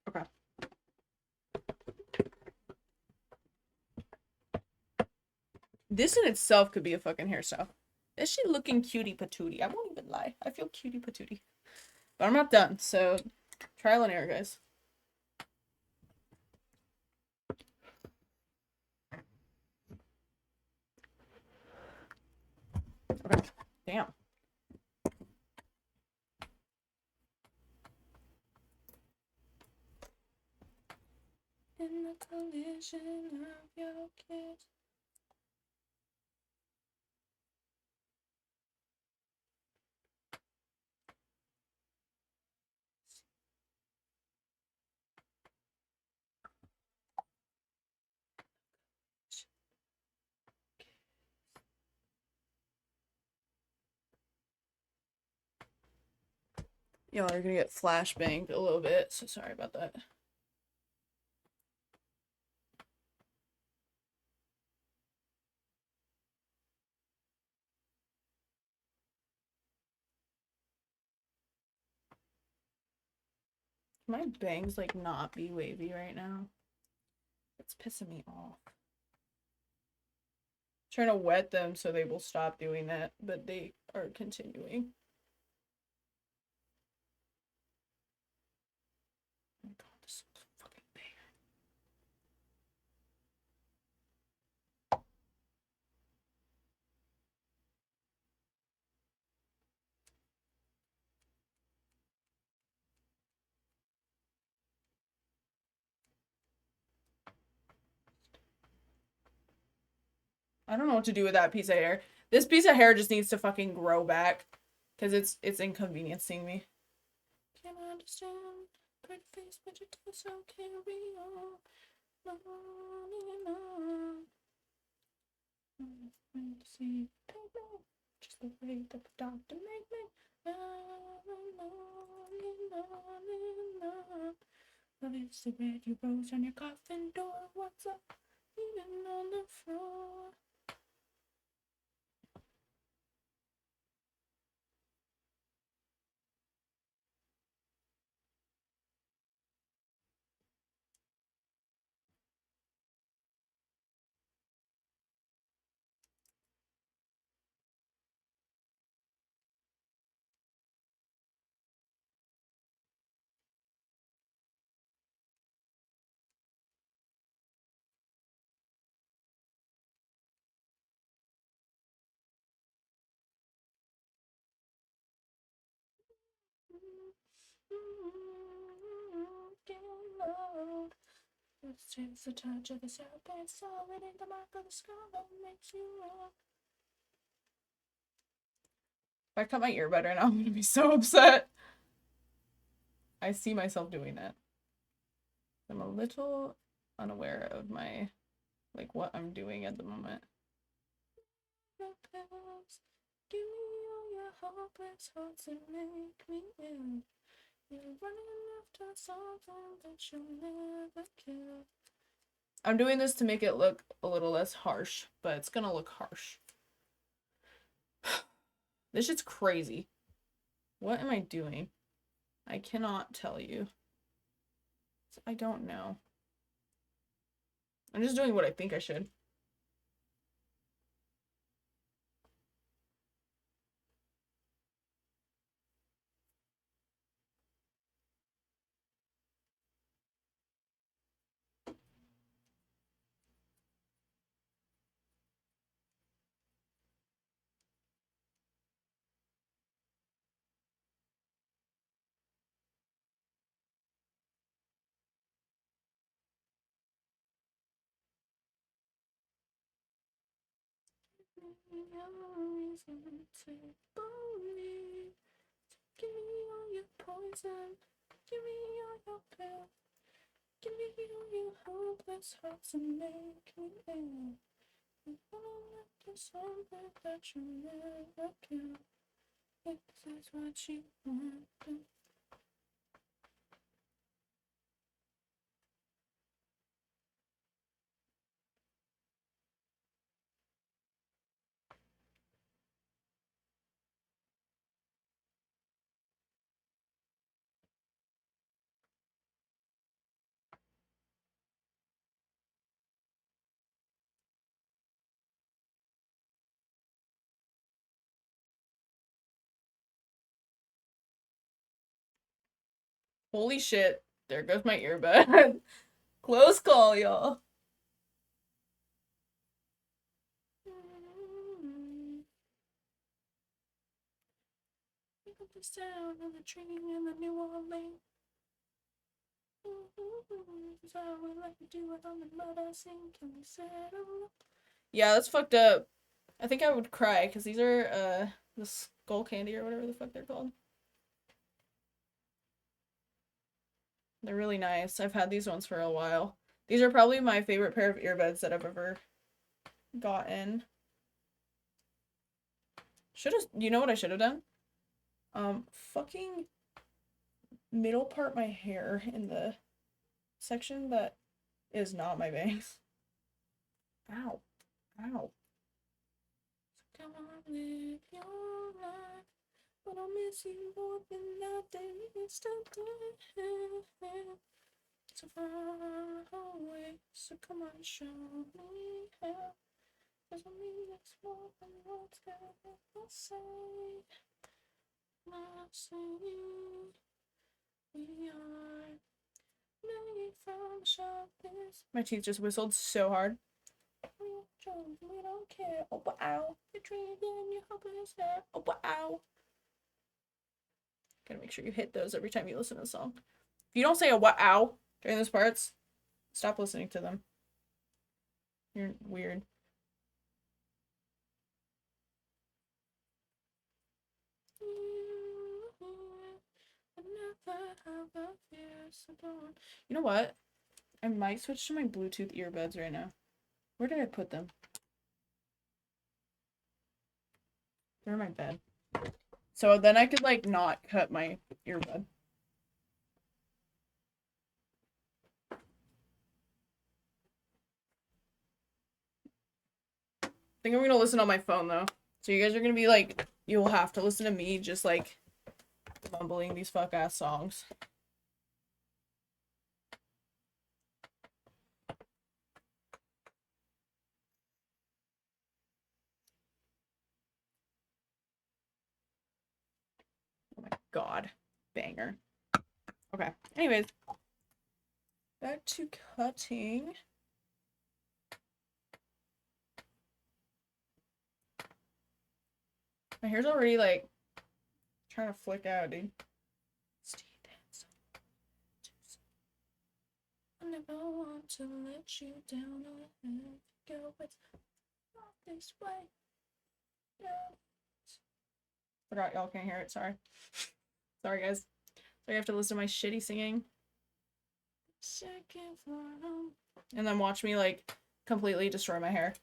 Okay. This in itself could be a fucking hairstyle. Is she looking cutie patootie? I won't even lie. I feel cutie patootie. But I'm not done, so trial and error, guys. Okay. Damn. in the collision of your kiss. Y'all are gonna get flashbanged a little bit, so sorry about that. Can my bangs like not be wavy right now? It's pissing me off. Trying to wet them so they will stop doing that, but they are continuing. Oh my god, this is a fucking banger. I don't know what to do with that piece of hair. This piece of hair just needs to fucking grow back. Because it's inconveniencing me. Can't understand. Pretty face, but your taste so carry on. When to see paper, just the way that the doctor made me. Love is the red you rose on your coffin door. What's up? Even on the floor. It's the touch of the serpent, solid in the mark of the skull that makes you wrong. If I cut my ear better now, I'm gonna be so upset. I see myself doing that. I'm a little unaware of my, like, what I'm doing at the moment. Give me all your hopeless hearts and make me ill. You're running after something that you'll never kill. I'm doing this to make it look a little less harsh, but it's gonna look harsh. This shit's crazy. What am I doing? I cannot tell you. I don't know. I'm just doing what I think I should. Give me all your poison. Give me all your pill. Give me all your hopeless hearts and make me ill. You wanna after something that you never kill. If that's what you want. Holy shit. There goes my earbud. Close call, y'all. Pick up the sound of the train in the New Orleans. Yeah, that's fucked up. I think I would cry because these are the skull candy or whatever the fuck they're called. They're really nice. I've had these ones for a while. These are probably my favorite pair of earbuds that I've ever gotten. You know what I should have done? Fucking middle part my hair in the section that is not my bangs. Ow. Ow. So come on, live your life. But I'll miss you more than that day. It's still there. So far away. So come on, show me how. Cause I mean it's more than what's gonna say. I'll say we are made from sharpness. My teeth just whistled so hard. We don't care. Oh wow. You're treated and you're hopeless there. Oh wow. Gotta make sure you hit those every time you listen to the song. If you don't say a wow during those parts, stop listening to them. You're weird. You know what? I might switch to my Bluetooth earbuds right now. Where did I put them? They're in my bed. So then I could like not cut my earbud. I think I'm gonna listen on my phone though. So you guys are gonna be like, you'll have to listen to me just like mumbling these fuck ass songs. Oh my god. Banger. Okay. Anyways. Back to cutting. My hair's already like trying to flick out, dude. I never want to let you down or let you go. It's not this way. Yeah. Forgot y'all can't hear it. Sorry. Sorry, guys. So you have to listen to my shitty singing. And then watch me like completely destroy my hair.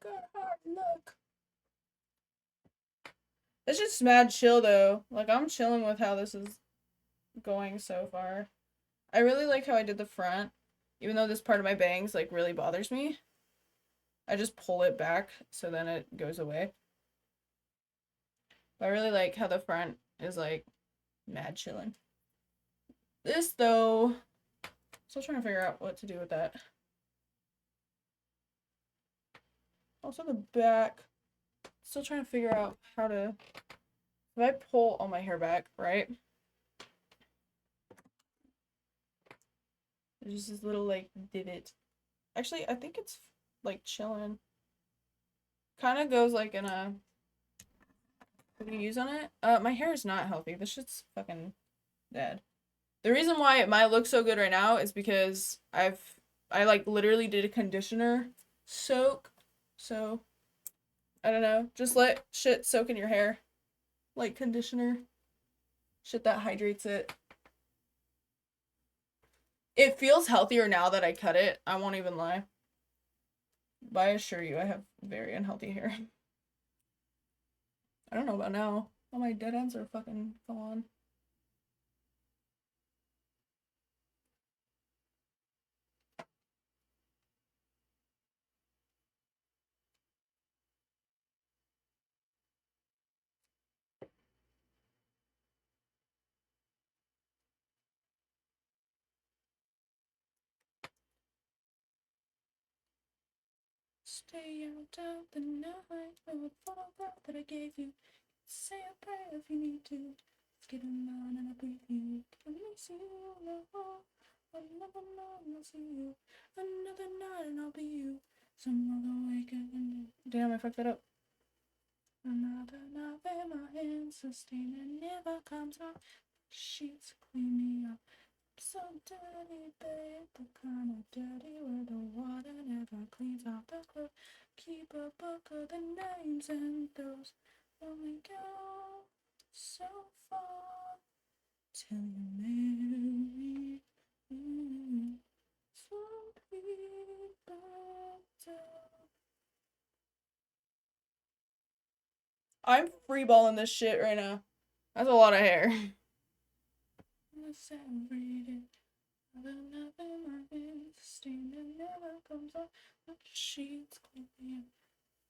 Good hard look. It's just mad chill though. Like I'm chilling with how this is going so far. I really like how I did the front. Even though this part of my bangs like really bothers me. I just pull it back so then it goes away. But I really like how the front is like mad chilling. This though, still trying to figure out what to do with that. Also the back, still trying to figure out how to, if I pull all my hair back, right? There's just this little like divot. Actually, I think it's like chilling. Kind of goes like in a, what do you use on it? My hair is not healthy. This shit's fucking dead. The reason why it might look so good right now is because I like literally did a conditioner soak. So, I don't know. Just let shit soak in your hair. Like conditioner. Shit that hydrates it. It feels healthier now that I cut it. I won't even lie. But I assure you, I have very unhealthy hair. I don't know about now. All my dead ends are fucking gone. Stay out of the night with all that I gave you. Say a prayer if you need to. Get in line and I'll breathe you. Let me see you now. Another night and I'll see you. Another night and I'll be you. Some other wake and damn, I fucked that up. Another night with my hands sustained and never comes out. Sheets clean me up. So dirty, babe, the kind of dirty where the water never cleans out the clothes. Keep a book of the names and those only go so far till you marry. Some people don't. I'm freeballing this shit right now. That's a lot of hair. Nothing my hands stained and never comes off. The sheets clean.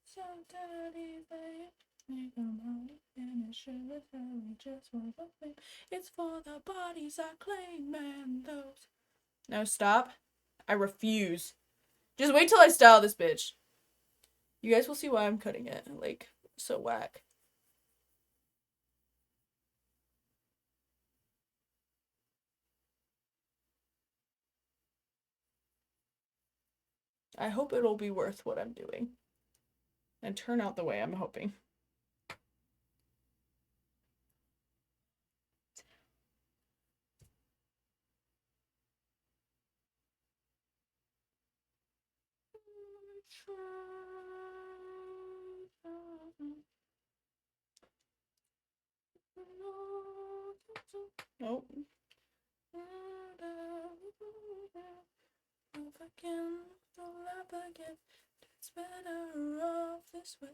So dirty, babe. Make them honey and it sure is really just for the fame. It's for the bodies I claim and those. No, stop. I refuse. Just wait till I style this bitch. You guys will see why I'm cutting it. Like, so whack. I hope it'll be worth what I'm doing. And turn out the way I'm hoping. Nope. Again, I'll laugh again. It's better off this way.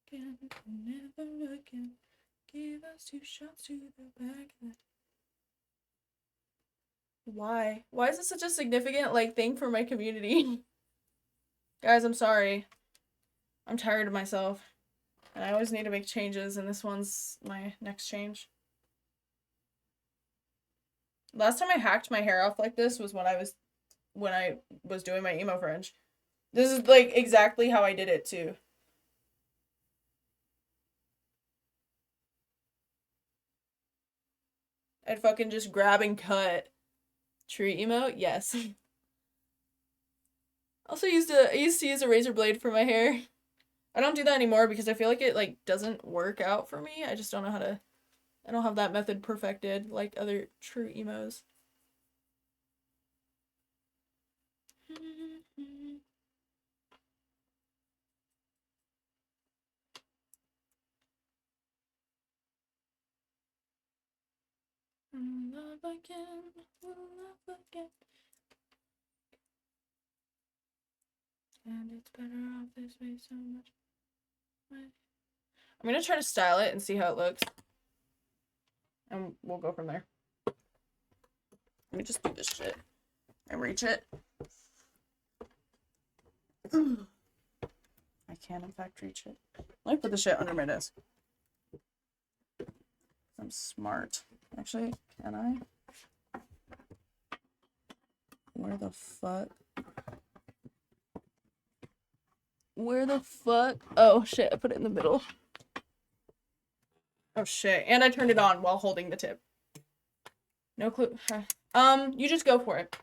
Again, never again. Give us 2 shots to the back. Why? Why is this such a significant, like, thing for my community? Guys, I'm sorry. I'm tired of myself. And I always need to make changes, and this one's my next change. Last time I hacked my hair off like this was when I was doing my emo fringe. This is, like, exactly how I did it, too. I'd fucking just grab and cut. Tree emote? Yes. Also I used to use a razor blade for my hair. I don't do that anymore because I feel like it, like, doesn't work out for me. I just don't know how to... I don't have that method perfected like other true emos. Love again, love again. And it's better off this way so much. I'm gonna try to style it and see how it looks. And we'll go from there. Let me just do this shit and reach it. I can, in fact, reach it. Let me put the shit under my desk. I'm smart. Actually, can I? Where the fuck? Where the fuck? Oh, shit, I put it in the middle. Oh, shit. And I turned it on while holding the tip. No clue. You just go for it.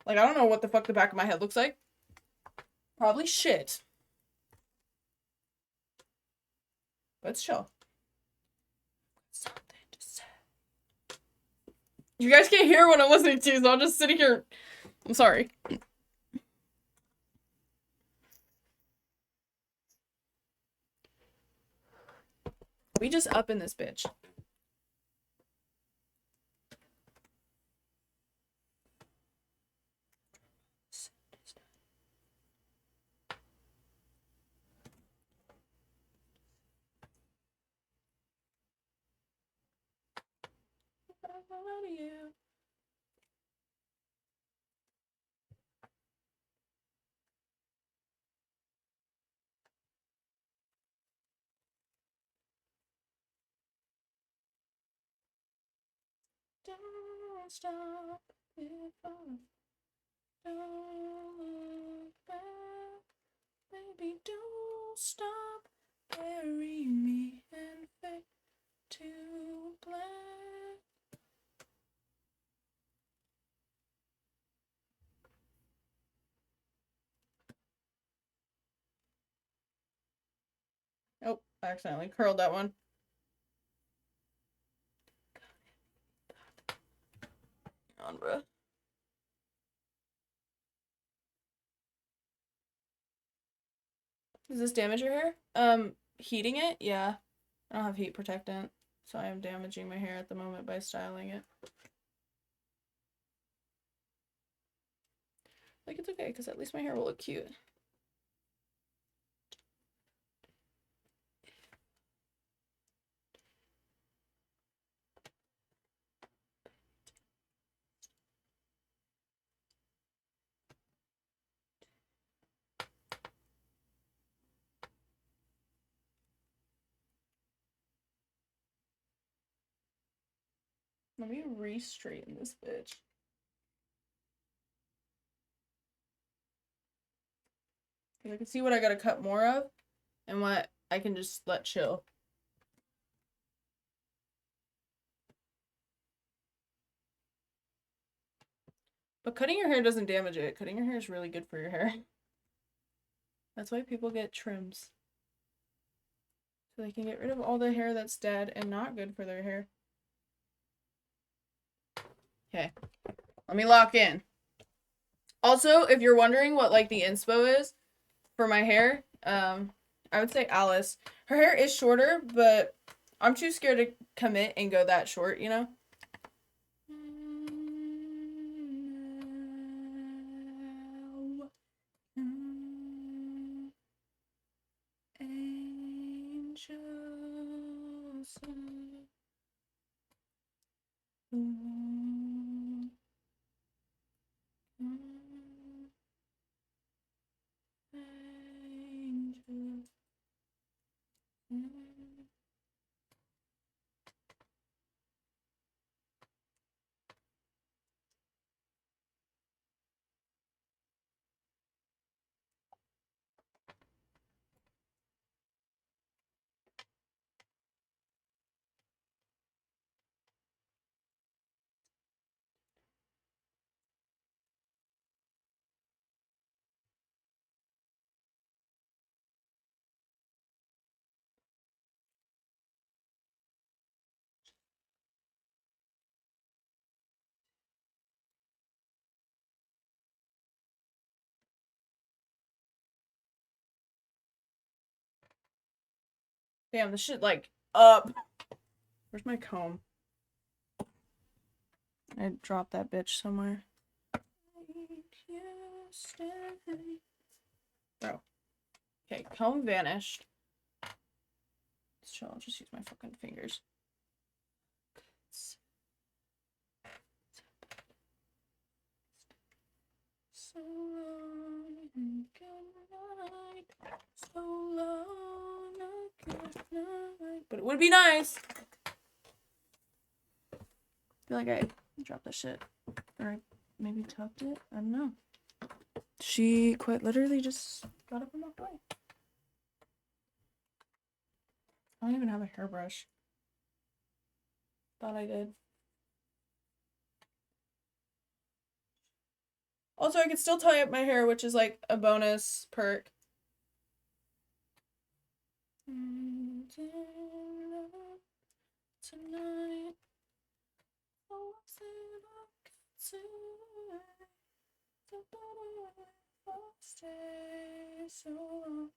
Like, I don't know what the fuck the back of my head looks like. Probably shit. Let's chill. Something to say. You guys can't hear what I'm listening to, so I'm just sitting here. I'm sorry. We just up in this bitch. You. Don't stop if I don't look back. stop, bury me and fade to black. Oh, I accidentally curled that one. On, bro. Does this damage your hair? Heating it? Yeah. I don't have heat protectant, so I am damaging my hair at the moment by styling it. Like, it's okay, because at least my hair will look cute. Let me re-straighten this bitch. I can see what I gotta cut more of, and what I can just let chill. But cutting your hair doesn't damage it. Cutting your hair is really good for your hair. That's why people get trims. So they can get rid of all the hair that's dead and not good for their hair. Okay. Let me lock in. Also, if you're wondering what like the inspo is for my hair, I would say Alice. Her hair is shorter, but I'm too scared to commit and go that short, you know? Angels. Damn, this shit like up. Where's my comb? I dropped that bitch somewhere. Bro. Okay, comb vanished. So I'll just use my fucking fingers. So long and good night. So long and good night. But it would be nice. I feel like I dropped that shit. Or I maybe tucked it. I don't know. She quite literally just got up and walked away. I don't even have a hairbrush. Thought I did. Also, I could still tie up my hair, which is like a bonus perk. Tonight. Oh, stay so long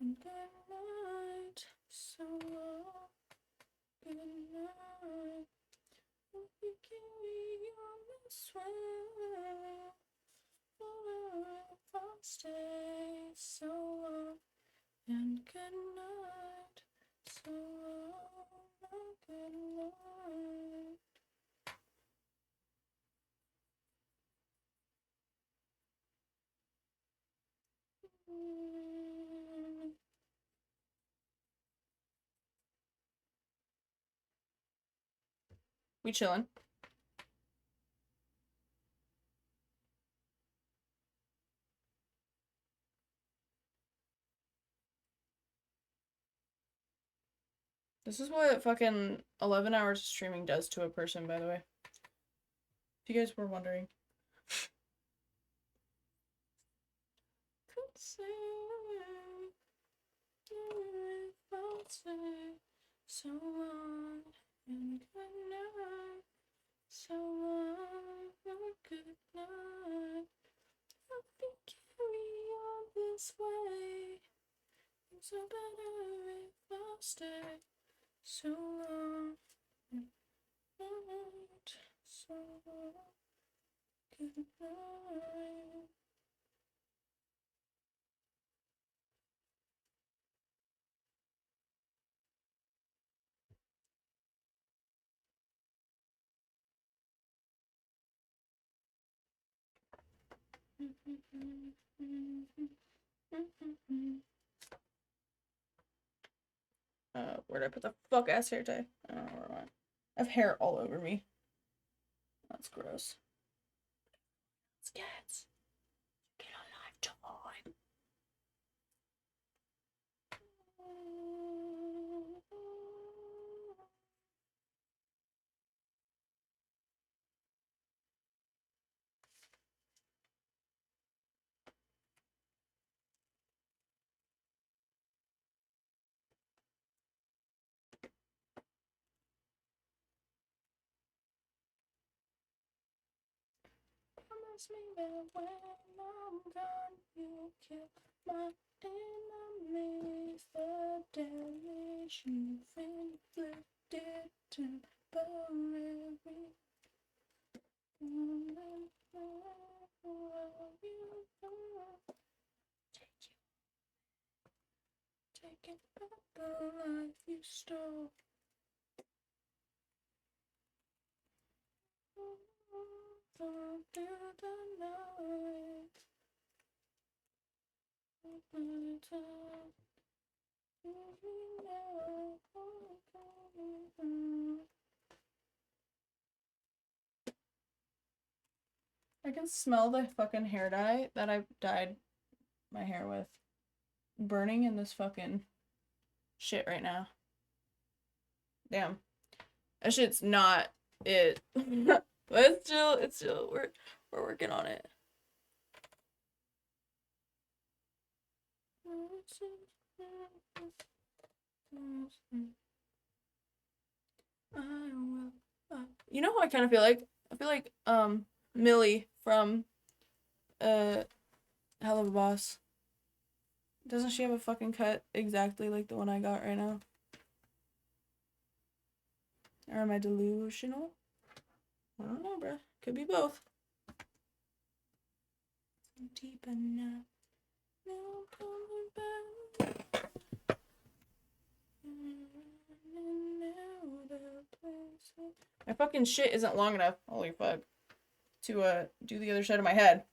and good night, so long, good night. You give me on this way. I'll stay so long and good night, so long, good night. We chillin'. This is what fucking 11 hours of streaming does to a person, by the way. If you guys were wondering. Could say without say so long and good night. So long and good night. I've been carry on this way. It's so better if I stay. So long and night. So long, good night. Where'd I put the fuck ass hair tie? I don't know where I went. I have hair all over me. That's gross. It's cats. Get a lifetime. Promise me that when I'm gone, you'll kill my enemies. The damage you've inflicted temporary. Taking back the life you stole. Through the night. I can smell the fucking hair dye that I dyed my hair with burning in this fucking shit right now. Damn. That shit's not it. But it's still we're working on it. You know how I kind of feel like? I feel like Millie from Hell of a Boss. Doesn't she have a fucking cut exactly like the one I got right now? Or am I delusional? I don't know, bruh. Could be both. Deep enough. No coming back. My fucking shit isn't long enough. Holy fuck. To do the other side of my head.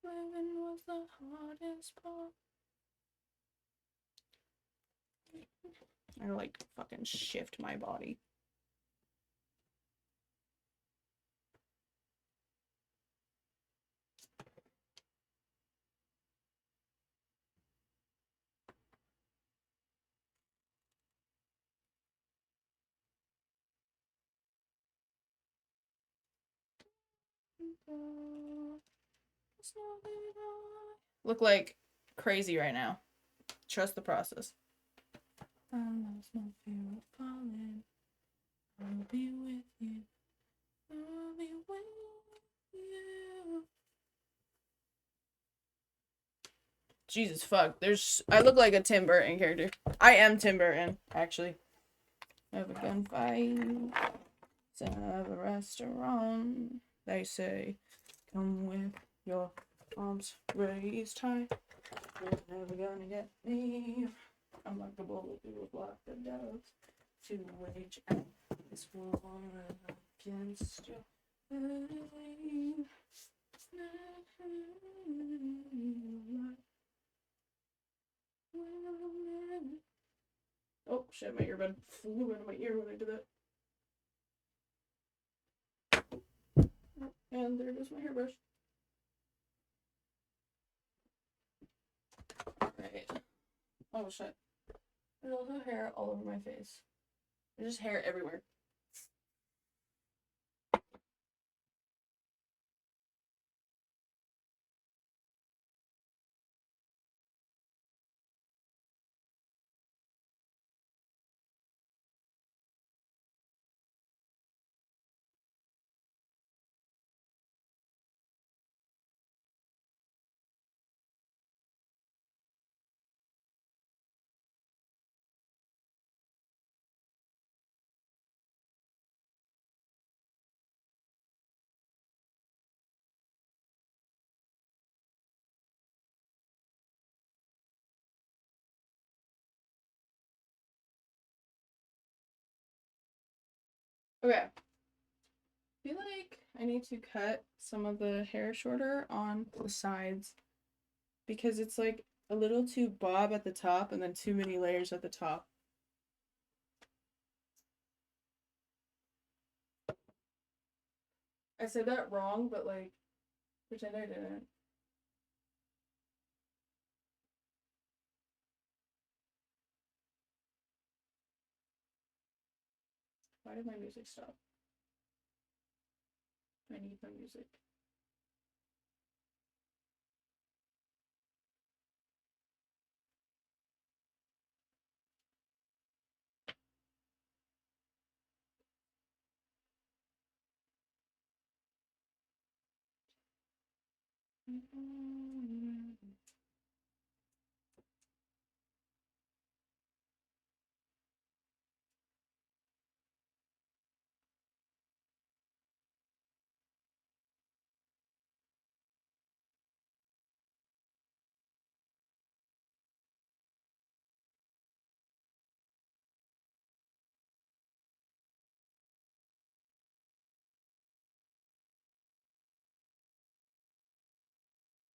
Living was the hardest part. I like fucking shift my body. Look like crazy right now. Trust the process. I lost no fear of falling. I'll be with you. I'll be with you. Jesus fuck. I look like a Tim Burton character. I am Tim Burton, actually. I have a gunfight. Have a restaurant. They say, come with your arms raised high. You're never gonna get me. I'm like a bullet through a block of doves to wage out this war against your belief. Oh shit, my earbud flew into my ear when I did that. And there goes my hairbrush. Right. Oh shit. There's also hair all over my face. There's just hair everywhere. Okay. I feel like I need to cut some of the hair shorter on the sides because it's like a little too bob at the top and then too many layers at the top. I said that wrong, but like, pretend I didn't. Why did my music stop? I need my music.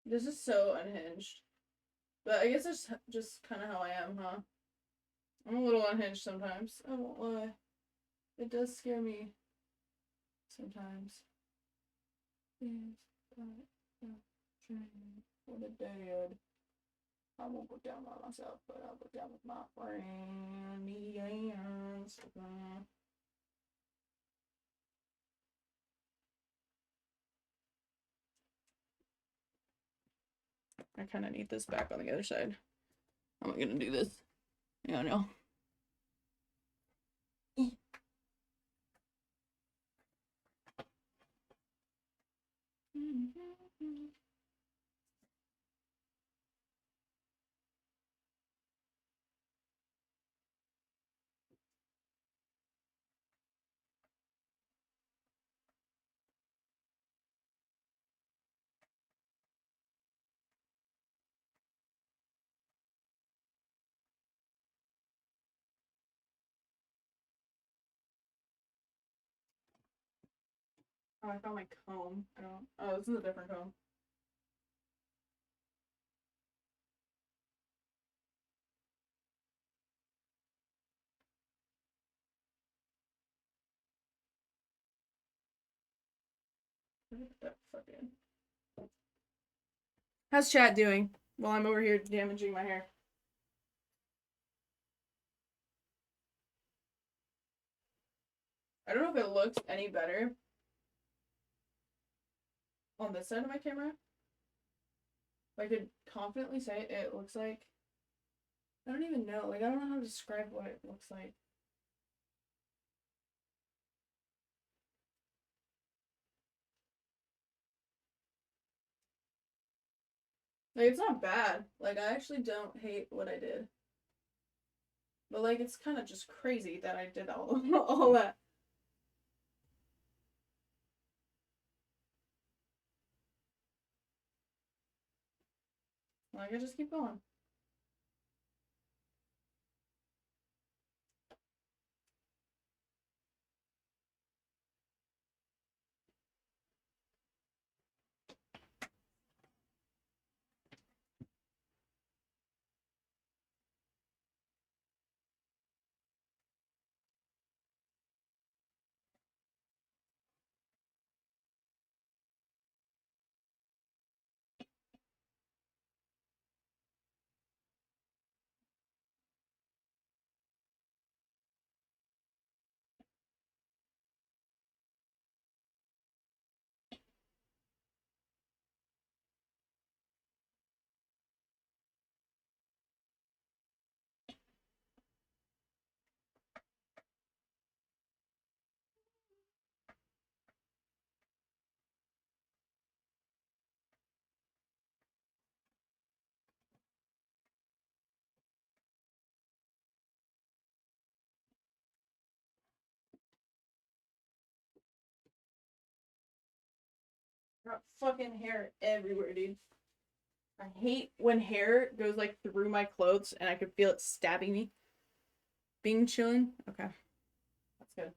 This is so unhinged. But I guess it's just kind of how I am, huh? I'm a little unhinged sometimes. I won't lie. It does scare me sometimes. Yes, but for the dead. I won't go down by myself, but I'll go down with my friend. Yes. I kind of need this back on the other side. How am I gonna do this? Yeah, no. Oh, I found my comb. I don't. Oh, this is a different comb. That fucking. How's chat doing while I'm over here damaging my hair? I don't know if it looks any better on this side of my camera. If I could confidently say it looks like. I don't even know. Like, I don't know how to describe what it looks like. Like, it's not bad. Like, I actually don't hate what I did. But, like, it's kind of just crazy that I did all that. Like, I just keep going. Got fucking hair everywhere, dude. I hate when hair goes like through my clothes and I can feel it stabbing me. Being chilling? Okay. That's good.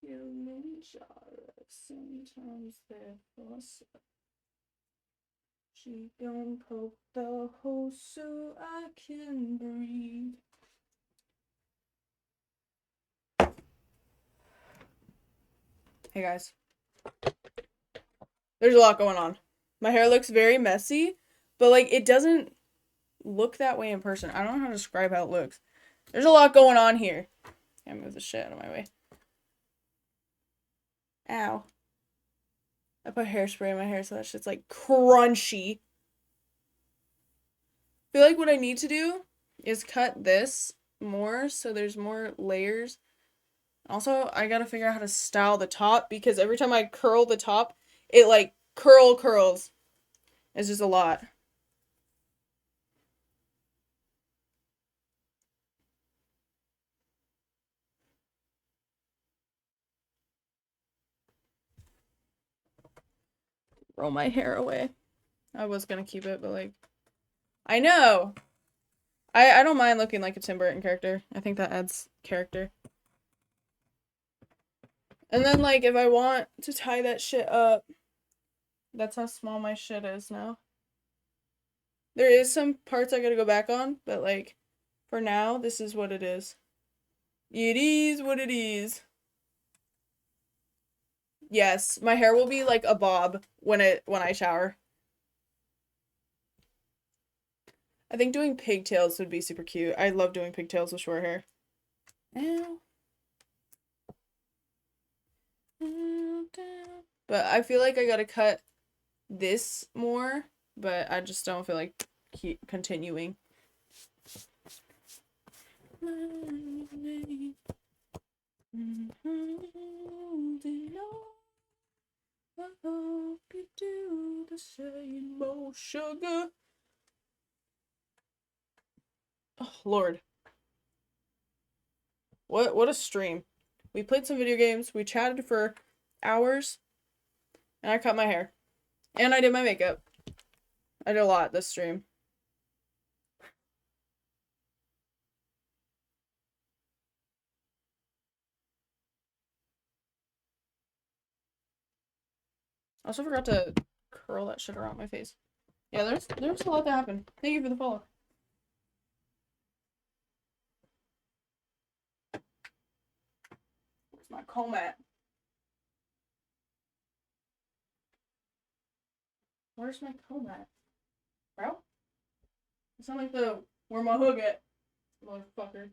Human gyre, sometimes they're force. She gon' poke the hole so I can breathe. Hey guys. There's a lot going on. My hair looks very messy, but like it doesn't look that way in person. I don't know how to describe how it looks. There's a lot going on here. Gotta move the shit out of my way. Ow. I put hairspray in my hair so that shit's like crunchy. I feel like what I need to do is cut this more so there's more layers. Also, I gotta figure out how to style the top because every time I curl the top, it like curls. It's just a lot. Roll my hair away. I was gonna keep it, but like, I know. I don't mind looking like a Tim Burton character. I think that adds character. And then like, if I want to tie that shit up, that's how small my shit is now. There is some parts I gotta go back on, but like, for now, this is what it is. It is what it is. Yes, my hair will be like a bob when I shower. I think doing pigtails would be super cute. I love doing pigtails with short hair. Ow. But I feel like I gotta cut this more, but I just don't feel like keep continuing. I hope you do the same, oh sugar. Oh, Lord. What a stream. We played some video games, we chatted for hours, and I cut my hair. And I did my makeup. I did a lot this stream. I also forgot to curl that shit around my face. Yeah, there's a lot that happened. Thank you for the follow. Where's my comb at? Where's my comb at? Bro? It's not like the where my hook at, motherfucker.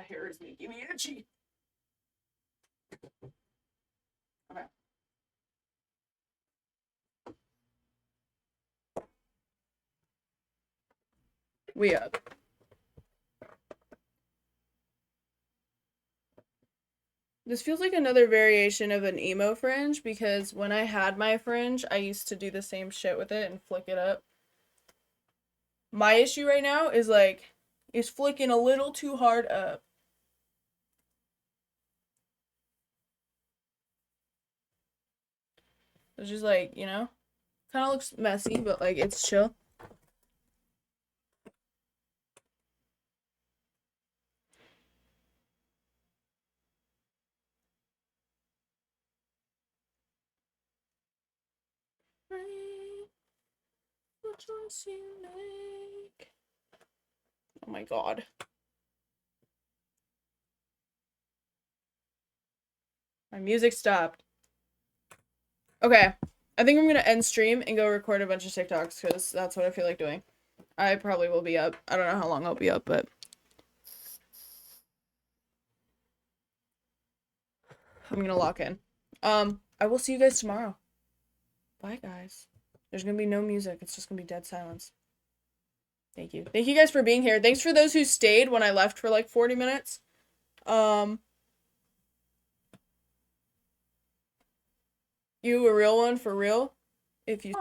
My hair is making me itchy. Okay. We up. This feels like another variation of an emo fringe because when I had my fringe, I used to do the same shit with it and flick it up. My issue right now is like, it's flicking a little too hard up. It's just like, you know, kind of looks messy, but like it's chill. What choice you make? Oh my god. My music stopped. Okay. I think I'm gonna end stream and go record a bunch of TikToks because that's what I feel like doing. I probably will be up. I don't know how long I'll be up, but I'm gonna lock in. I will see you guys tomorrow. Bye, guys. There's gonna be no music. It's just gonna be dead silence. Thank you. Thank you guys for being here. Thanks for those who stayed when I left for like 40 minutes. You a real one for real? If you